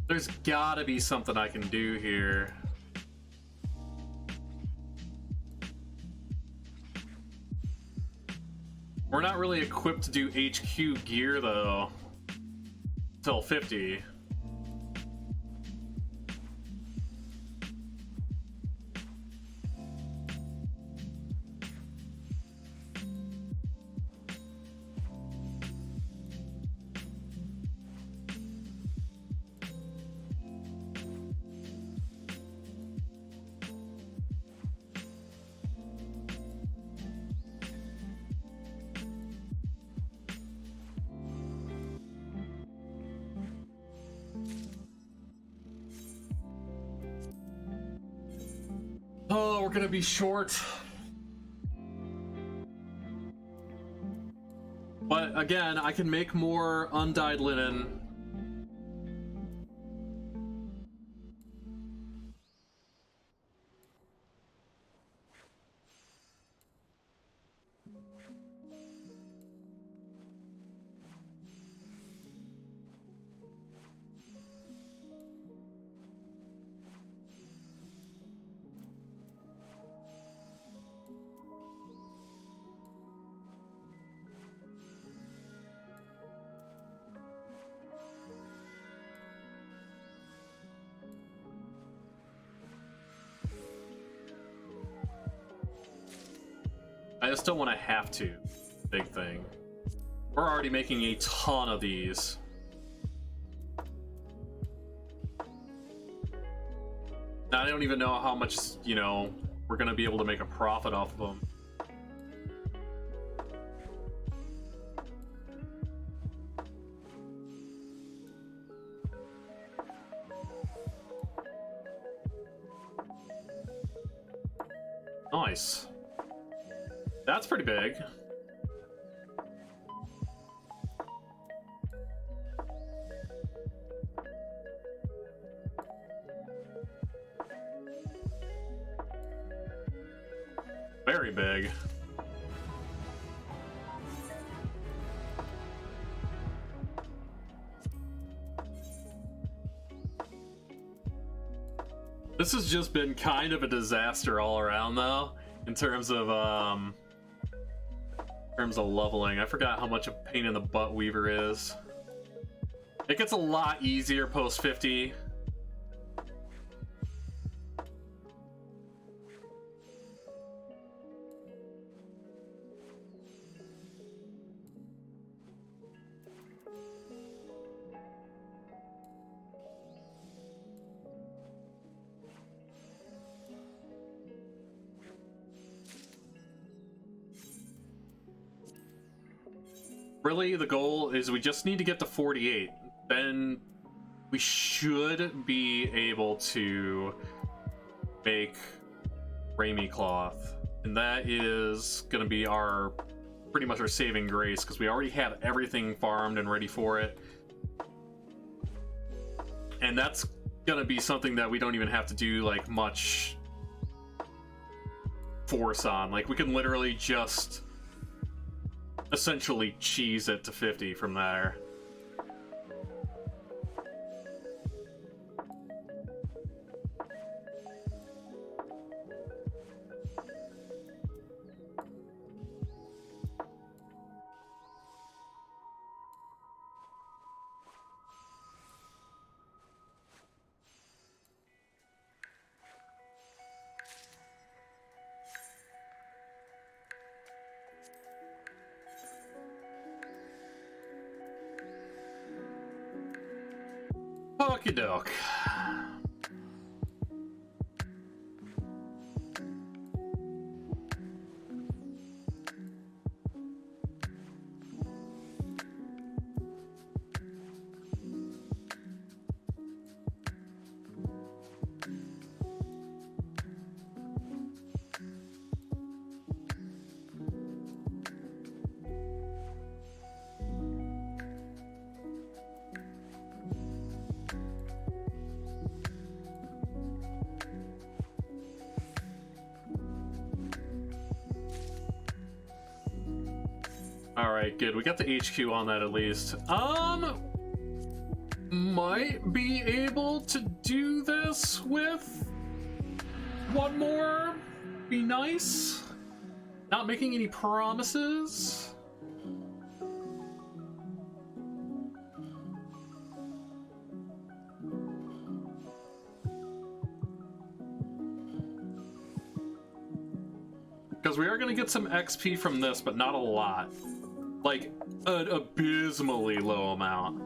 Speaker 1: There's gotta be something I can do here. We're not really equipped to do HQ gear though. till 50. Oh, we're gonna be short. But again, I can make more undyed linen. I just don't want to have to. Big thing. We're already making a ton of these. Now, I don't even know how much, you know, we're going to be able to make a profit off of them. Nice. That's pretty big. Very big. This has just been kind of a disaster all around, though, in terms of leveling. I forgot how much a pain in the butt Weaver is. It gets a lot easier post 50. Really, the goal is we just need to get to 48. Then we should be able to make Raimi cloth. And that is going to be our pretty much our saving grace, because we already have everything farmed and ready for it. And that's going to be something that we don't even have to do like much force on. Like, we can literally just essentially cheese it to 50 from there. Okie doke. Alright, good. We got the HQ on that at least. Might be able to do this with one more. Be nice. Not making any promises. Because we are going to get some XP from this, but not a lot. Like, an abysmally low amount.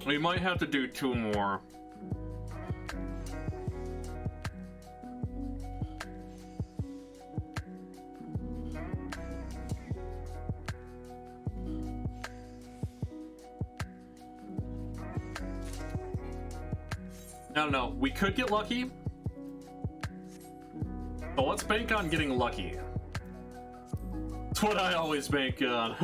Speaker 1: We might have to do 2 more. No, we could get lucky. But let's bank on getting lucky. That's what I always bank on.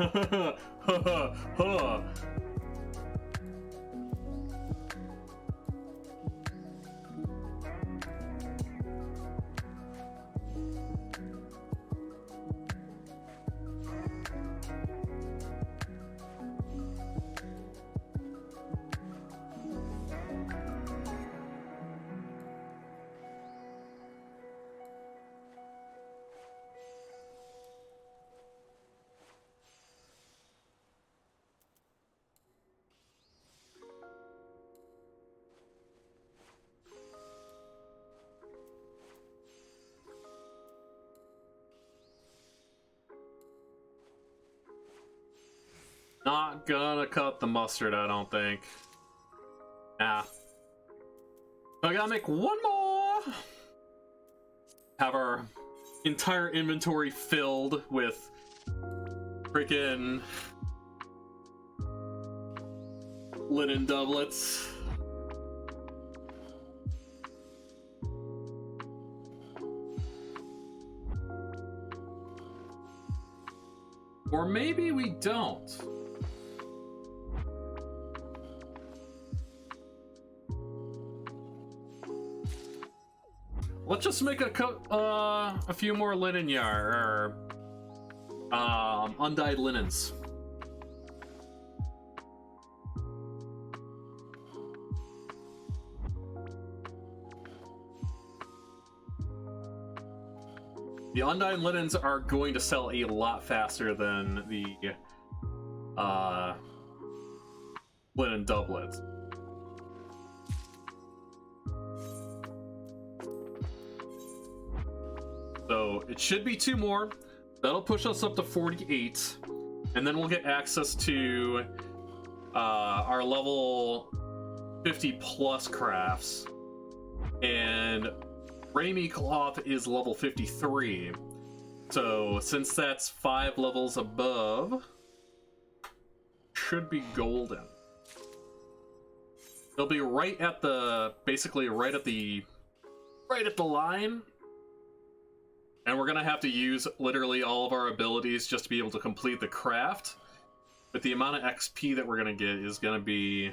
Speaker 1: Not gonna cut the mustard, I don't think. Nah. I gotta make 1 more! Have our entire inventory filled with freaking linen doublets. Or maybe we don't. Let's just make a few more linen yarn, or undyed linens. The undyed linens are going to sell a lot faster than the linen doublets. So it should be 2 more. That'll push us up to 48. And then we'll get access to our level 50 plus crafts. And Raimi Cloth is level 53. So since that's 5 levels above, should be golden. They'll be right at the, basically right at the line. And we're gonna have to use literally all of our abilities just to be able to complete the craft. But the amount of XP that we're gonna get is gonna be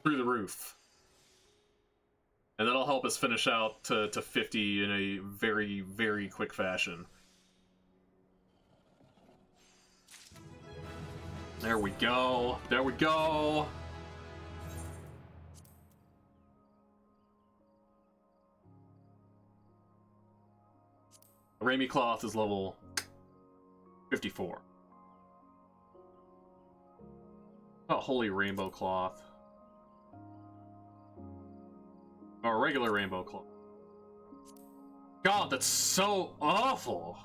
Speaker 1: through the roof. And that'll help us finish out to 50 in a very, very quick fashion. There we go. There we go. Raimi Cloth is level 54. Oh, Holy Rainbow Cloth. Or regular Rainbow Cloth. God, that's so awful!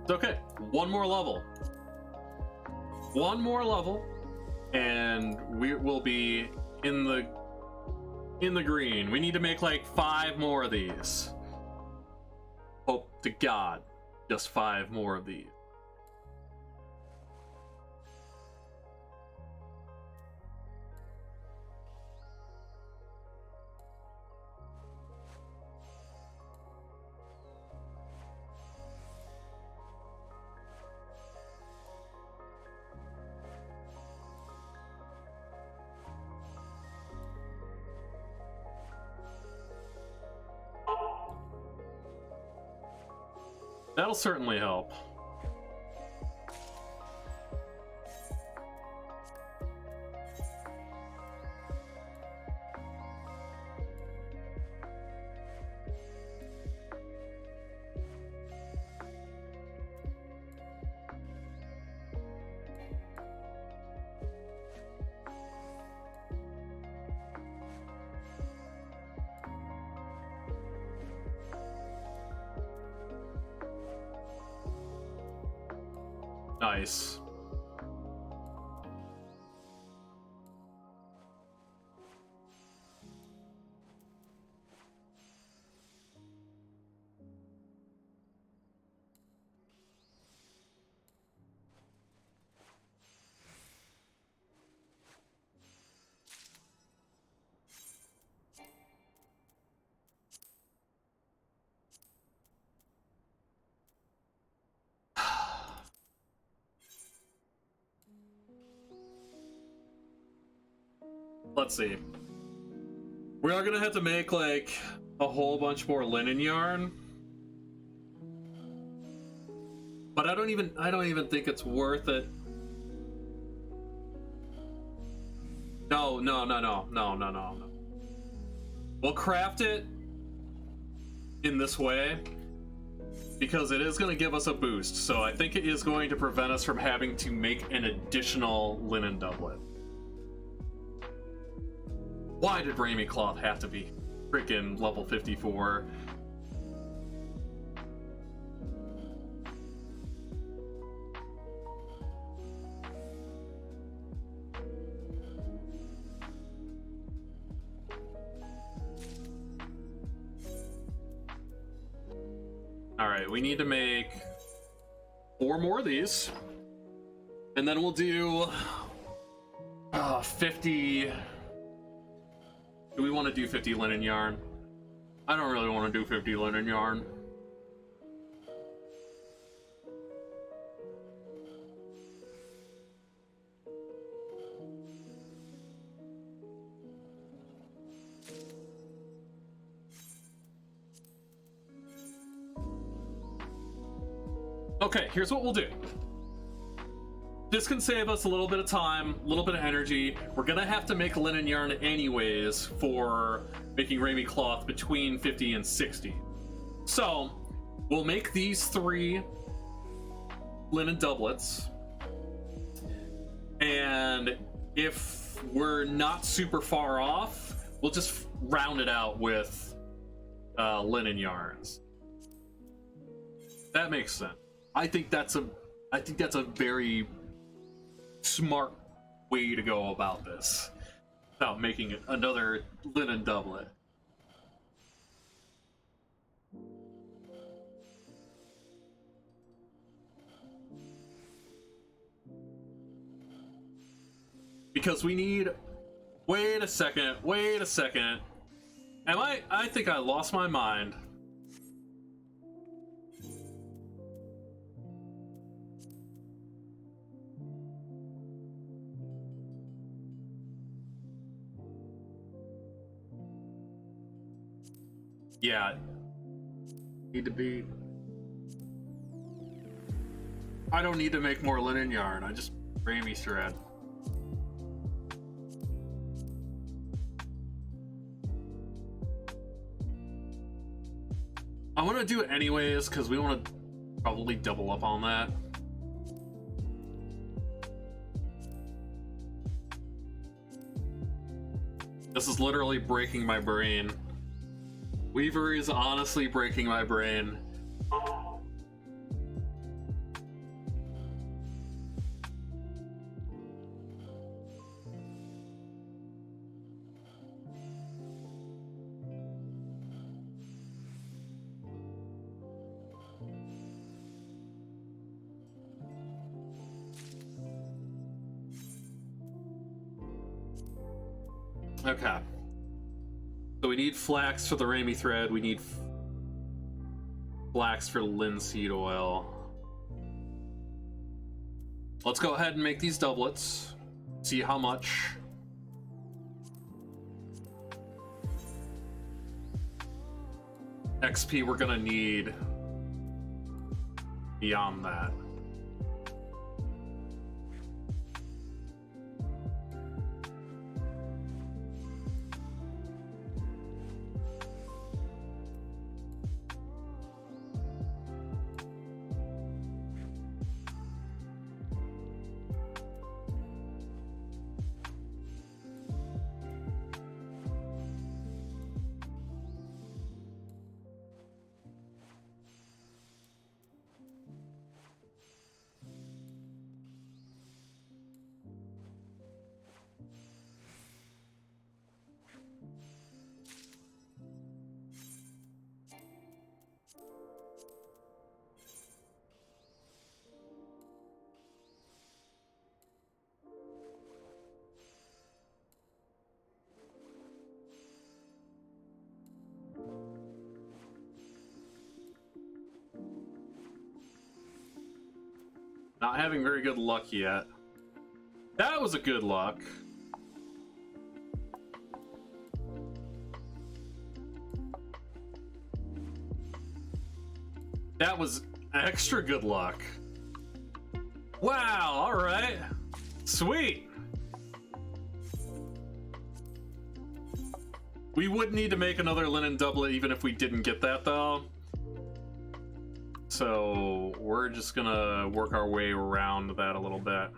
Speaker 1: It's okay. 1 more level. 1 more level, and we will be in the green. We need to make like 5 more of these. Hope to God, just 5 more of these. That'll certainly help. twice. Let's see. We are gonna have to make like a whole bunch more linen yarn, but I don't even think it's worth it. No. We'll craft it in this way because it is going to give us a boost. So I think it is going to prevent us from having to make an additional linen doublet. Why did Rami cloth have to be freaking level 54? Alright, we need to make 4 more of these. And then we'll do 50... Do we want to do 50 linen yarn? I don't really want to do 50 linen yarn. Okay, here's what we'll do. This can save us a little bit of time, a little bit of energy. We're gonna have to make linen yarn anyways for making Rami cloth between 50 and 60. So, we'll make these 3 linen doublets. And if we're not super far off, we'll just round it out with linen yarns. That makes sense. I think that's a very smart way to go about this, about making another linen doublet. Because we need... Wait a second. I think I lost my mind. Yeah. Need to be... I don't need to make more linen yarn. I just Rami thread. I want to do it anyways because we want to probably double up on that. This is literally breaking my brain. Weaver is honestly breaking my brain. Okay. So we need flax for the Rami thread, we need flax for linseed oil. Let's go ahead and make these doublets. See how much. XP we're gonna need beyond that. Not having very good luck yet. That was a good luck. That was extra good luck. Wow, alright. Sweet. We would need to make another linen doublet even if we didn't get that, though. So we're just gonna work our way around that a little bit.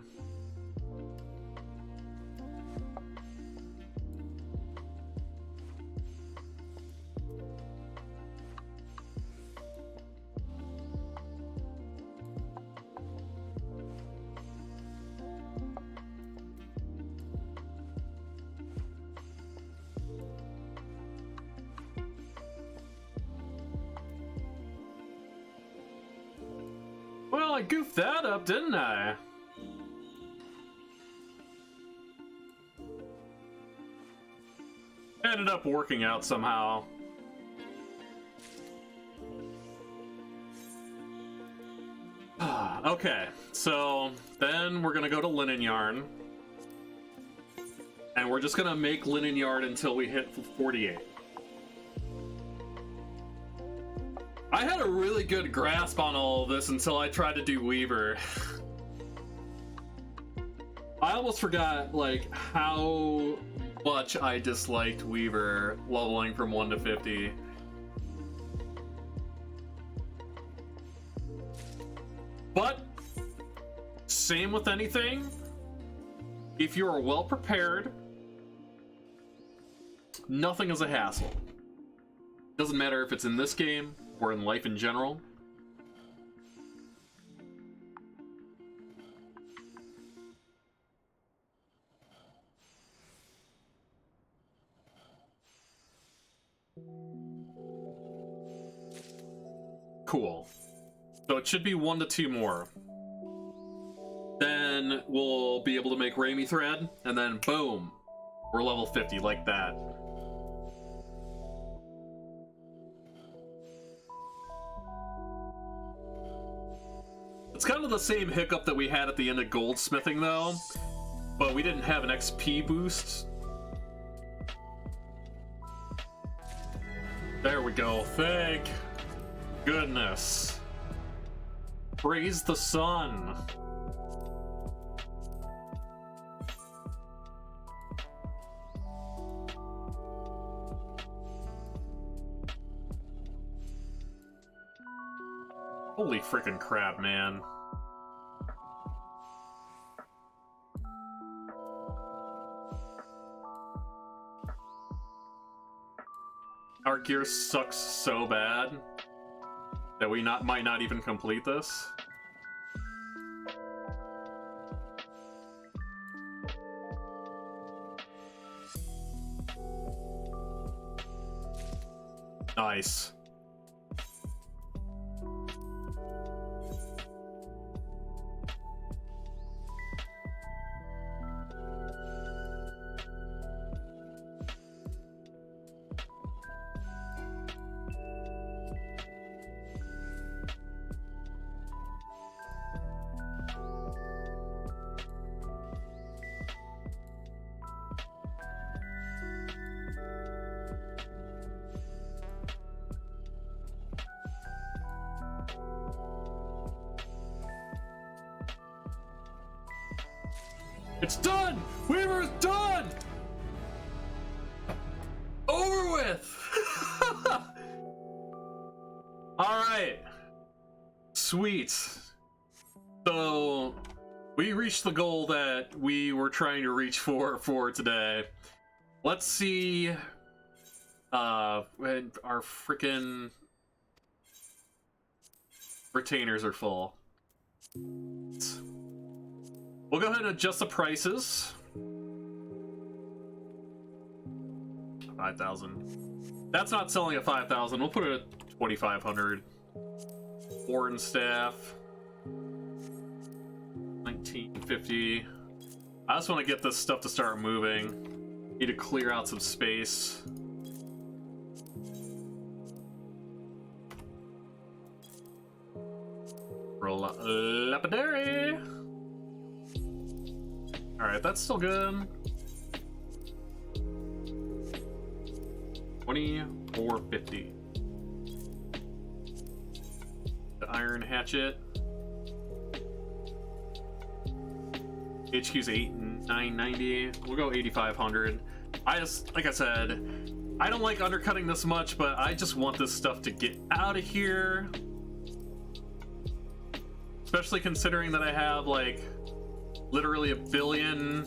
Speaker 1: Well, I goofed that up, didn't I? Ended up working out somehow. Okay, so then we're gonna go to linen yarn. And we're just gonna make linen yarn until we hit 48. I had a really good grasp on all of this until I tried to do Weaver. I almost forgot, like, how much I disliked Weaver leveling from 1 to 50. But, same with anything. If you're well prepared, nothing is a hassle. Doesn't matter if it's in this game or in life in general. Cool. So it should be 1 to 2 more. Then we'll be able to make Raimi thread, and then boom, we're level 50 like that. It's kind of the same hiccup that we had at the end of goldsmithing, though, but we didn't have an XP boost. There we go. Thank goodness. Praise the sun. Holy freaking crap, man. Our gear sucks so bad that we might not even complete this. Nice. It's done! Weaver's done! Over with! Alright. Sweet. So, we reached the goal that we were trying to reach for today. Let's see... when our frickin' retainers are full. We'll go ahead and adjust the prices. 5,000. That's not selling at 5,000. We'll put it at 2,500. Warden staff. 1950. I just want to get this stuff to start moving. Need to clear out some space. for lapidary. Alright, that's still good. 2450. The iron hatchet. HQ's 990. We'll go 8500. I just, like I said, I don't like undercutting this much, but I just want this stuff to get out of here. Especially considering that I have like literally 1 billion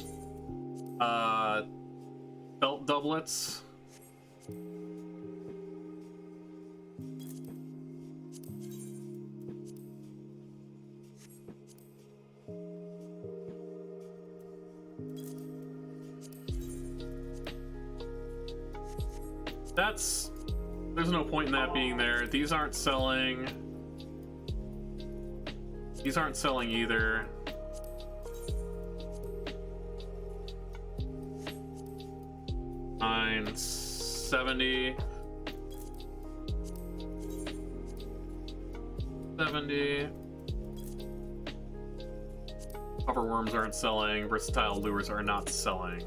Speaker 1: belt doublets. There's no point in that being there. These aren't selling. These aren't selling either. $970. 70. Copper worms aren't selling. Versatile lures are not selling.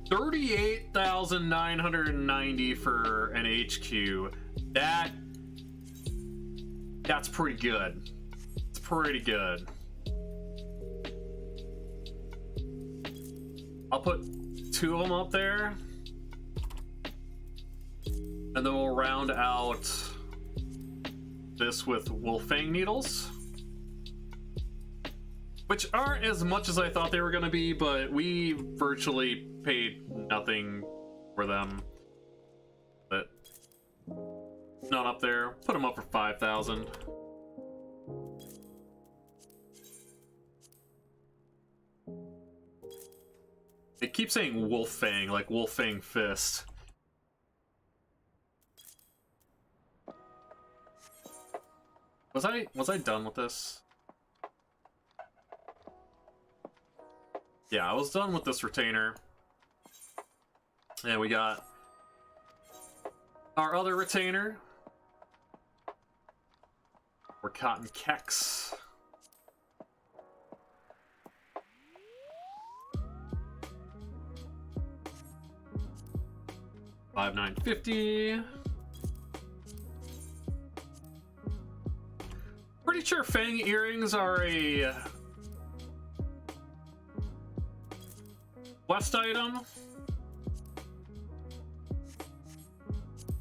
Speaker 1: 38,990 for an HQ. That's pretty good. It's pretty good. I'll put 2 of them up there, and then we'll round out this with wolfang needles, which aren't as much as I thought they were going to be, but we virtually paid nothing for them. But not up there. Put them up for 5,000. They keep saying wolfang, like wolfang fist. Was I done with this? Yeah, I was done with this retainer. And we got our other retainer. Or cotton kecks. $5,950. Pretty sure fang earrings are a West item.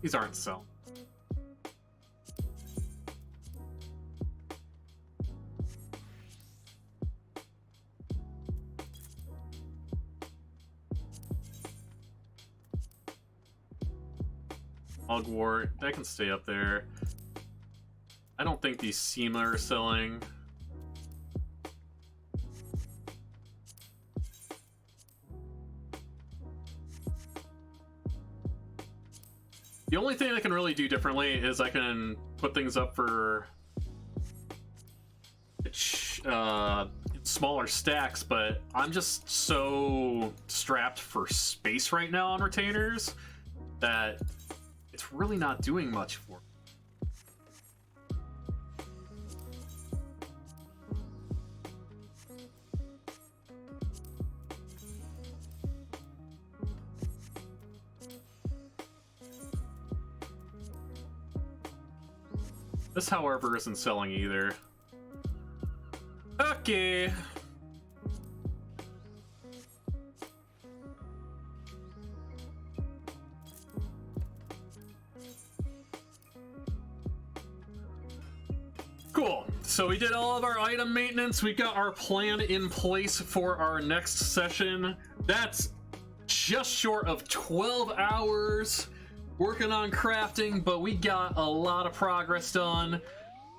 Speaker 1: These aren't selling. Mugwort, that can stay up there. I don't think these SEMA are selling. The only thing I can really do differently is I can put things up for smaller stacks, but I'm just so strapped for space right now on retainers that it's really not doing much for me. This, however, isn't selling either. Okay. Cool. So we did all of our item maintenance. We got our plan in place for our next session. That's just short of 12 hours working on crafting, but we got a lot of progress done.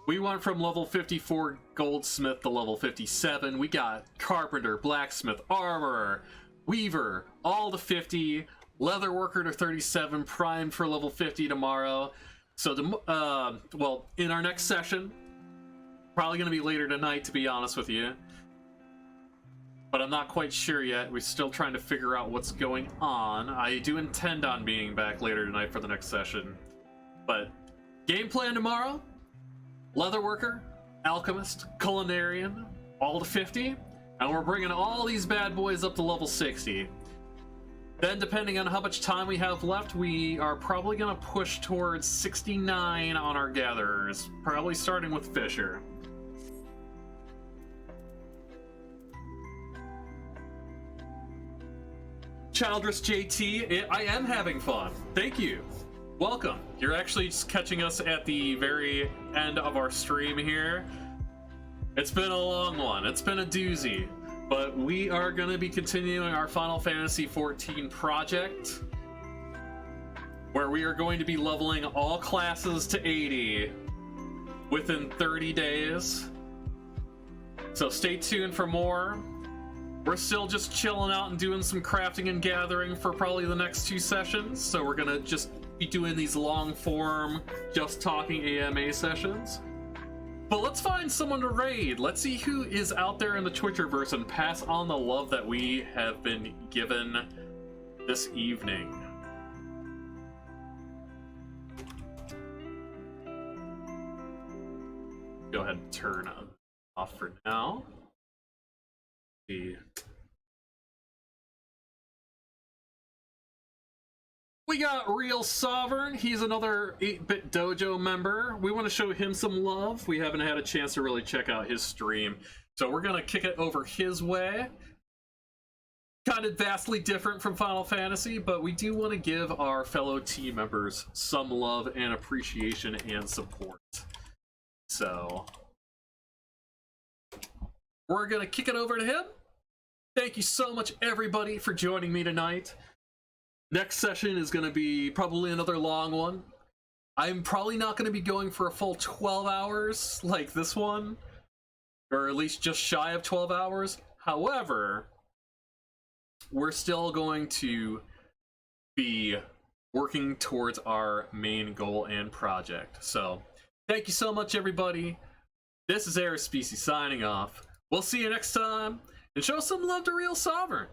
Speaker 1: We went from level 54 goldsmith to level 57. We got carpenter, blacksmith, armorer, weaver, all to 50, leather worker to 37, primed for level 50 tomorrow. So, well, in our next session, probably going to be later tonight, to be honest with you, but I'm not quite sure yet. We're still trying to figure out what's going on. I do intend on being back later tonight for the next session, but Game plan tomorrow: Leatherworker, Alchemist, Culinarian, all to 50, and we're bringing all these bad boys up to level 60. Then, depending on how much time we have left, we are probably going to push towards 69 on our gatherers, probably starting with Fisher. Childress JT, I am having fun. Thank you. Welcome. You're actually just catching us at the very end of our stream here. It's been a long one. It's been a doozy. But we are going to be continuing our Final Fantasy XIV project, where we are going to be leveling all classes to 80 within 30 days. So stay tuned for more. We're still just chilling out and doing some crafting and gathering for probably the next 2 sessions. So we're going to just be doing these long form, just talking AMA sessions. But let's find someone to raid. Let's see who is out there in the Twitterverse and pass on the love that we have been given this evening. Go ahead and turn off for now. See. We got Real Sovereign. He's another 8-Bit Dojo member. We want to show him some love. We haven't had a chance to really check out his stream, so we're going to kick it over his way. Kind of vastly different from Final Fantasy, but we do want to give our fellow team members some love and appreciation and support. So we're going to kick it over to him. Thank you so much, everybody, for joining me tonight. Next session is going to be probably another long one. I'm probably not going to be going for a full 12 hours like this one, or at least just shy of 12 hours. However, we're still going to be working towards our main goal and project. So, thank you so much, everybody. This is FFXIV signing off. We'll see you next time, and show some love to Real Sovereign.